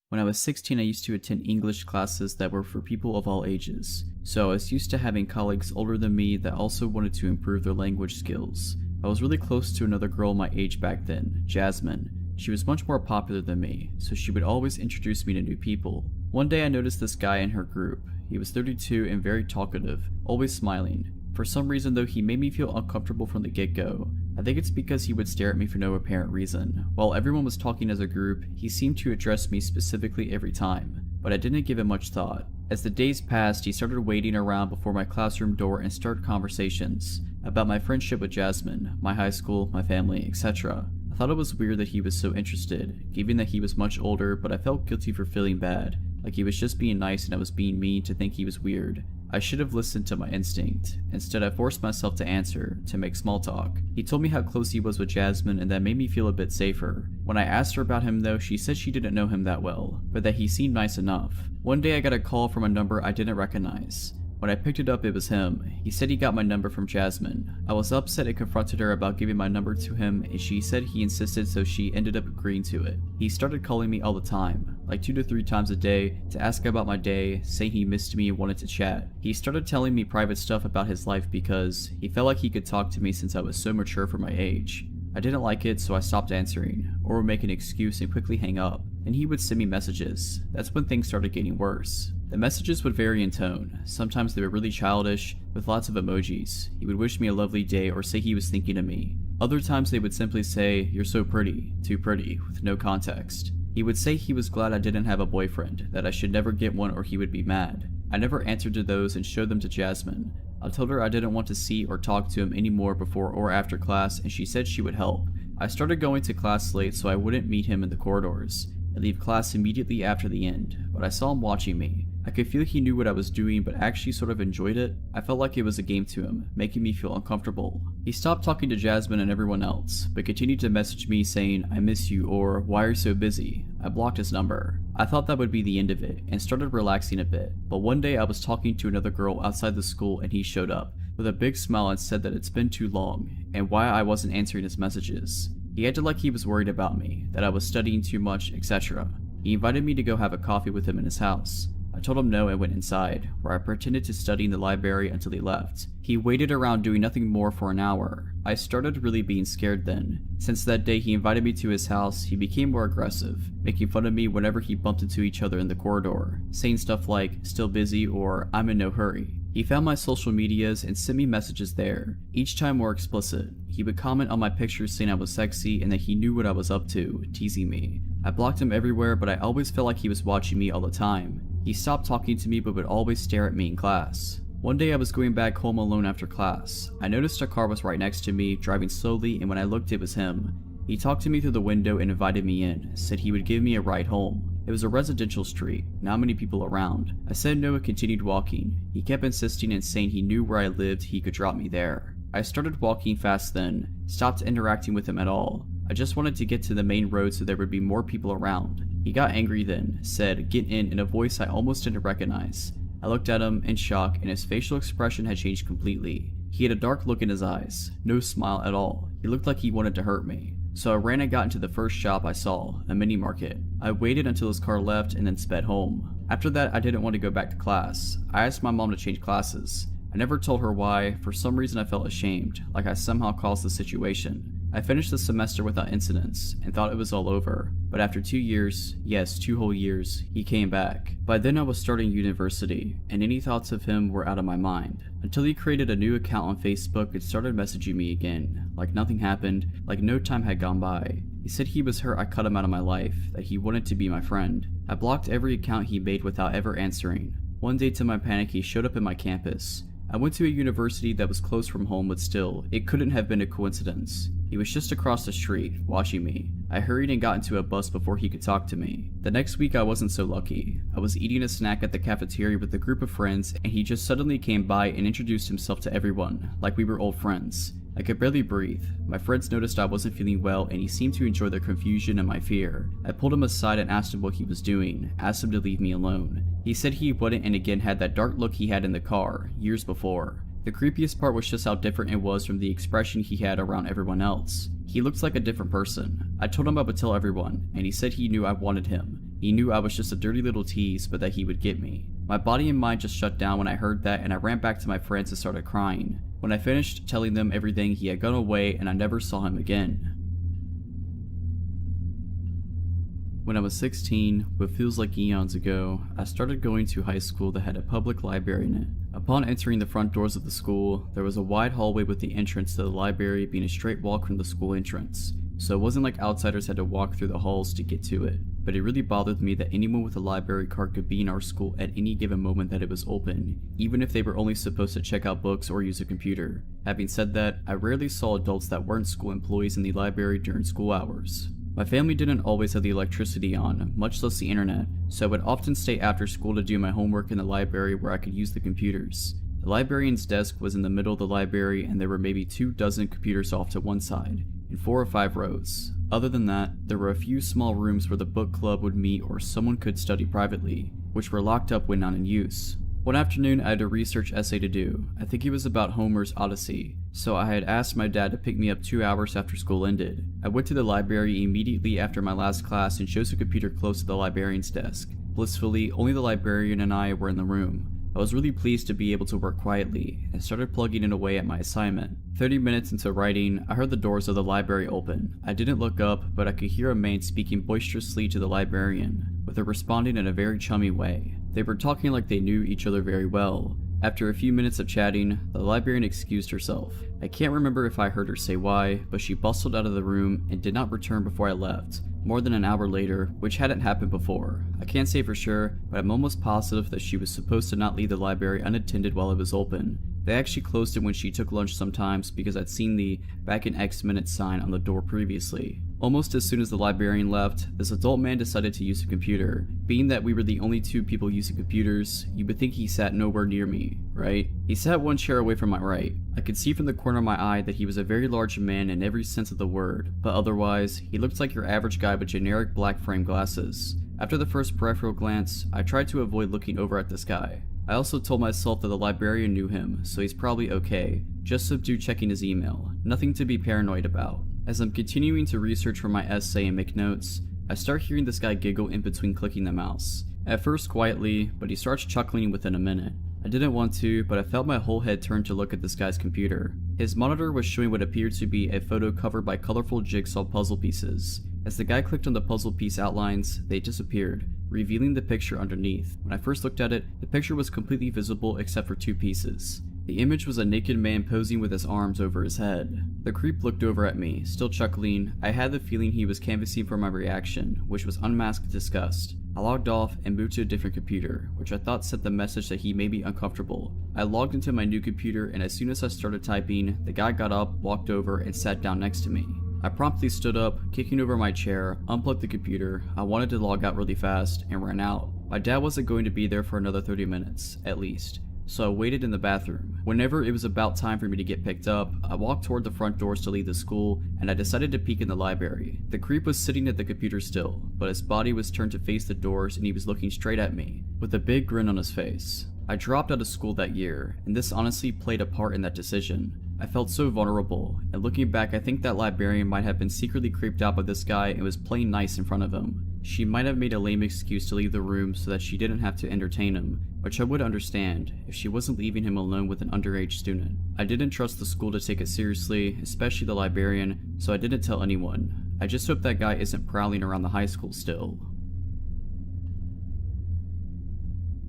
S1: When I was 16, I used to attend English classes that were for people of all ages, so I was used to having colleagues older than me that also wanted to improve their language skills. I was really close to another girl my age back then, Jasmine. She was much more popular than me, so she would always introduce me to new people. One day I noticed this guy in her group. He was 32 and very talkative, always smiling. For some reason though, he made me feel uncomfortable from the get-go. I think it's because he would stare at me for no apparent reason. While everyone was talking as a group, he seemed to address me specifically every time. but I didn't give it much thought. As the days passed, he started waiting around before my classroom door and started conversations about my friendship with Jasmine, my high school, my family, etc. I thought it was weird that he was so interested, given that he was much older, but I felt guilty for feeling bad, like he was just being nice and I was being mean to think he was weird. I should have listened to my instinct. Instead, I forced myself to answer, to make small talk. He told me how close he was with Jasmine, and that made me feel a bit safer. When I asked her about him though, she said she didn't know him that well, but that he seemed nice enough. One day I got a call from a number I didn't recognize. When I picked it up, it was him. He said he got my number from Jasmine. I was upset and confronted her about giving my number to him, and she said he insisted, so she ended up agreeing to it. He started calling me all the time, like 2 to 3 times a day, to ask about my day, saying he missed me and wanted to chat. He started telling me private stuff about his life because he felt like he could talk to me since I was so mature for my age. I didn't like it, so I stopped answering, or would make an excuse and quickly hang up, and he would send me messages. That's when things started getting worse. The messages would vary in tone. Sometimes they were really childish, with lots of emojis. He would wish me a lovely day or say he was thinking of me. Other times they would simply say, "You're so pretty, too pretty," with no context. He would say he was glad I didn't have a boyfriend, that I should never get one or he would be mad. I never answered to those and showed them to Jasmine. I told her I didn't want to see or talk to him anymore before or after class, and she said she would help. I started going to class late so I wouldn't meet him in the corridors. I leave class immediately after the end, but I saw him watching me. I could feel he knew what I was doing but actually sort of enjoyed it. I felt like it was a game to him, making me feel uncomfortable. He stopped talking to Jasmine and everyone else, but continued to message me saying, "I miss you," or "Why are you so busy?" I blocked his number. I thought that would be the end of it, and started relaxing a bit, but one day I was talking to another girl outside the school and he showed up, with a big smile, and said that it's been too long, and why I wasn't answering his messages. He acted like he was worried about me, that I was studying too much, etc. He invited me to go have a coffee with him in his house. I told him no and went inside, where I pretended to study in the library until he left. He waited around doing nothing more for an hour. I started really being scared then. Since that day he invited me to his house, he became more aggressive, making fun of me whenever he bumped into each other in the corridor, saying stuff like, "Still busy," or "I'm in no hurry." He found my social medias and sent me messages there, each time more explicit. He would comment on my pictures saying I was sexy and that he knew what I was up to, teasing me. I blocked him everywhere, but I always felt like he was watching me all the time. He stopped talking to me but would always stare at me in class. One day I was going back home alone after class. I noticed a car was right next to me, driving slowly, and when I looked it was him. He talked to me through the window and invited me in, said he would give me a ride home. It was a residential street, not many people around. I said no and continued walking. He kept insisting and saying he knew where I lived, he could drop me there. I started walking fast then, stopped interacting with him at all. I just wanted to get to the main road so there would be more people around. He got angry then, said, "Get in a voice I almost didn't recognize. I looked at him in shock and his facial expression had changed completely. He had a dark look in his eyes, no smile at all. He looked like he wanted to hurt me. So I ran and got into the first shop I saw, a mini market. I waited until his car left and then sped home. After that I didn't want to go back to class. I asked my mom to change classes. I never told her why. For some reason I felt ashamed, like I somehow caused the situation. I finished the semester without incidents and thought it was all over, but after 2 years, yes, 2 whole years, he came back. By then I was starting university, and any thoughts of him were out of my mind. Until he created a new account on Facebook and started messaging me again, like nothing happened, like no time had gone by. He said he was hurt I cut him out of my life, that he wanted to be my friend. I blocked every account he made without ever answering. One day to my panic he showed up in my campus. I went to a university that was close from home, but still, it couldn't have been a coincidence. He was just across the street, watching me. I hurried and got into a bus before he could talk to me. The next week I wasn't so lucky. I was eating a snack at the cafeteria with a group of friends and he just suddenly came by and introduced himself to everyone, like we were old friends. I could barely breathe. My friends noticed I wasn't feeling well and he seemed to enjoy the confusion and my fear. I pulled him aside and asked him what he was doing, asked him to leave me alone. He said he wouldn't and again had that dark look he had in the car, years before. The creepiest part was just how different it was from the expression he had around everyone else. He looked like a different person. I told him I would tell everyone, and he said he knew I wanted him. He knew I was just a dirty little tease, but that he would get me. My body and mind just shut down when I heard that, and I ran back to my friends and started crying. When I finished telling them everything, he had gone away and I never saw him again. When I was 16, what feels like eons ago, I started going to high school that had a public library in it. Upon entering the front doors of the school, there was a wide hallway with the entrance to the library being a straight walk from the school entrance, so it wasn't like outsiders had to walk through the halls to get to it. but it really bothered me that anyone with a library card could be in our school at any given moment that it was open, even if they were only supposed to check out books or use a computer. Having said that, I rarely saw adults that weren't school employees in the library during school hours. My family didn't always have the electricity on, much less the internet, so I would often stay after school to do my homework in the library where I could use the computers. The librarian's desk was in the middle of the library and there were maybe 24 computers off to one side, in 4 or 5 rows. Other than that, there were a few small rooms where the book club would meet or someone could study privately, which were locked up when not in use. One afternoon I had a research essay to do. I think it was about Homer's Odyssey, so I had asked my dad to pick me up 2 hours after school ended. I went to the library immediately after my last class and chose a computer close to the librarian's desk. Blissfully, only the librarian and I were in the room. I was really pleased to be able to work quietly, and started plugging it away at my assignment. 30 minutes into writing, I heard the doors of the library open. I didn't look up, but I could hear a maid speaking boisterously to the librarian, with her responding in a very chummy way. They were talking like they knew each other very well. After a few minutes of chatting, the librarian excused herself. I can't remember if I heard her say why, but she bustled out of the room and did not return before I left, more than an hour later, which hadn't happened before. I can't say for sure, but I'm almost positive that she was supposed to not leave the library unattended while it was open. They actually closed it when she took lunch sometimes because I'd seen the "back in X minutes" sign on the door previously. Almost as soon as the librarian left, this adult man decided to use a computer. Being that we were the only 2 people using computers, you would think he sat nowhere near me, right? He sat 1 chair away from my right. I could see from the corner of my eye that he was a very large man in every sense of the word, but otherwise, he looked like your average guy with generic black frame glasses. After the first peripheral glance, I tried to avoid looking over at this guy. I also told myself that the librarian knew him, so he's probably okay. Just subdue checking his email. Nothing to be paranoid about. As I'm continuing to research for my essay and make notes, I start hearing this guy giggle in between clicking the mouse. At first quietly, but he starts chuckling within a minute. I didn't want to, but I felt my whole head turn to look at this guy's computer. His monitor was showing what appeared to be a photo covered by colorful jigsaw puzzle pieces. As the guy clicked on the puzzle piece outlines, they disappeared, revealing the picture underneath. When I first looked at it, the picture was completely visible except for 2 pieces. The image was a naked man posing with his arms over his head. The creep looked over at me, still chuckling. I had the feeling he was canvassing for my reaction, which was unmasked disgust. I logged off and moved to a different computer, which I thought sent the message that he may be uncomfortable. I logged into my new computer, and as soon as I started typing, the guy got up, walked over, and sat down next to me. I promptly stood up, kicking over my chair, unplugged the computer. I wanted to log out really fast, and ran out. My dad wasn't going to be there for another 30 minutes, at least, so I waited in the bathroom. Whenever it was about time for me to get picked up, I walked toward the front doors to leave the school, and I decided to peek in the library. The creep was sitting at the computer still, but his body was turned to face the doors and he was looking straight at me, with a big grin on his face. I dropped out of school that year, and this honestly played a part in that decision. I felt so vulnerable, and looking back I think that librarian might have been secretly creeped out by this guy and was playing nice in front of him. She might have made a lame excuse to leave the room so that she didn't have to entertain him, which I would understand if she wasn't leaving him alone with an underage student. I didn't trust the school to take it seriously, especially the librarian, so I didn't tell anyone. I just hope that guy isn't prowling around the high school still.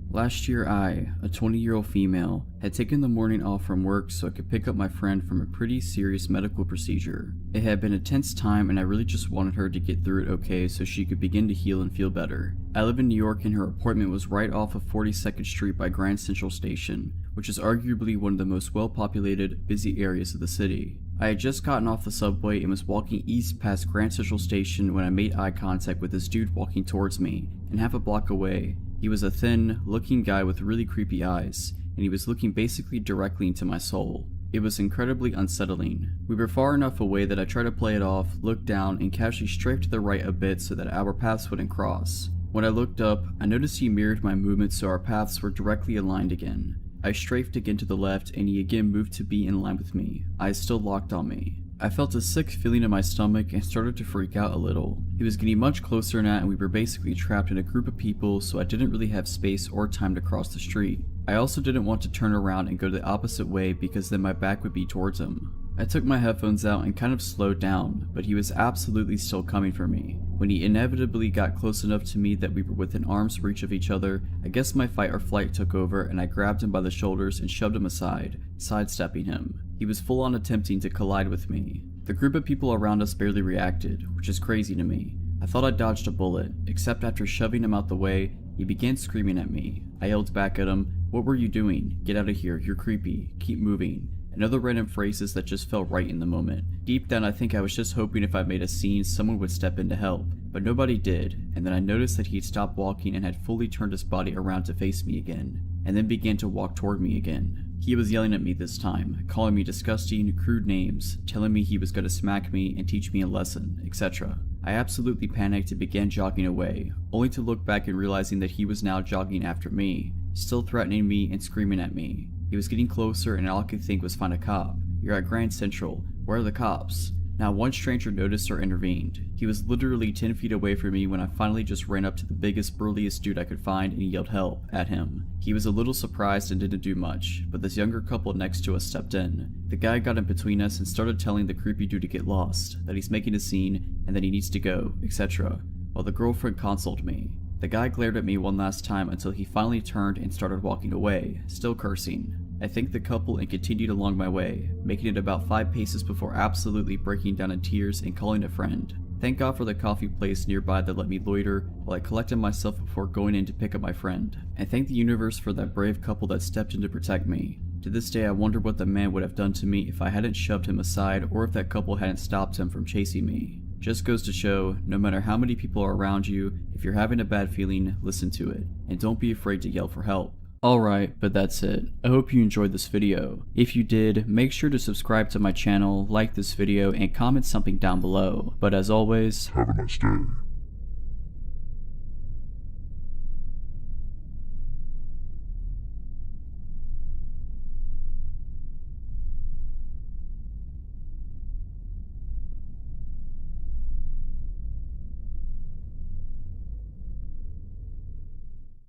S1: Last year I, a 20-year-old female, had taken the morning off from work so I could pick up my friend from a pretty serious medical procedure. It had been a tense time and I really just wanted her to get through it okay so she could begin to heal and feel better. I live in New York and her appointment was right off of 42nd Street by Grand Central Station, which is arguably one of the most well-populated, busy areas of the city. I had just gotten off the subway and was walking east past Grand Central Station when I made eye contact with this dude walking towards me, and half a block away, he was a thin, looking guy with really creepy eyes, and he was looking basically directly into my soul. It was incredibly unsettling. We were far enough away that I tried to play it off, looked down, and casually strafed to the right a bit so that our paths wouldn't cross. When I looked up, I noticed he mirrored my movements so our paths were directly aligned again. I strafed again to the left and he again moved to be in line with me, eyes still locked on me. I felt a sick feeling in my stomach and started to freak out a little. He was getting much closer now and we were basically trapped in a group of people, so I didn't really have space or time to cross the street. I also didn't want to turn around and go the opposite way because then my back would be towards him. I took my headphones out and kind of slowed down, but he was absolutely still coming for me. When he inevitably got close enough to me that we were within arm's reach of each other, I guess my fight or flight took over and I grabbed him by the shoulders and shoved him aside, sidestepping him. He was full on attempting to collide with me. The group of people around us barely reacted, which is crazy to me. I thought I dodged a bullet, except after shoving him out the way, he began screaming at me. I yelled back at him, "What were you doing? Get out of here, you're creepy, keep moving," and other random phrases that just felt right in the moment. Deep down I think I was just hoping if I made a scene someone would step in to help, but nobody did, and then I noticed that he'd stopped walking and had fully turned his body around to face me again, and then began to walk toward me again. He was yelling at me this time, calling me disgusting, crude names, telling me he was going to smack me and teach me a lesson, etc. I absolutely panicked and began jogging away, only to look back and realizing that he was now jogging after me, still threatening me and screaming at me. He was getting closer and all I could think was find a cop. You're at Grand Central, where are the cops? Not one stranger noticed or intervened. He was literally 10 feet away from me when I finally just ran up to the biggest, burliest dude I could find and yelled help at him. He was a little surprised and didn't do much, but this younger couple next to us stepped in. The guy got in between us and started telling the creepy dude to get lost, that he's making a scene and that he needs to go, etc., while the girlfriend consoled me. The guy glared at me one last time until he finally turned and started walking away, still cursing. I thanked the couple and continued along my way, making it about 5 paces before absolutely breaking down in tears and calling a friend. Thank God for the coffee place nearby that let me loiter while I collected myself before going in to pick up my friend. I thank the universe for that brave couple that stepped in to protect me. To this day I wonder what the man would have done to me if I hadn't shoved him aside or if that couple hadn't stopped him from chasing me. Just goes to show, no matter how many people are around you, if you're having a bad feeling, listen to it, and don't be afraid to yell for help. Alright, but that's it. I hope you enjoyed this video. If you did, make sure to subscribe to my channel, like this video, and comment something down below. But as always,
S2: Have a nice day.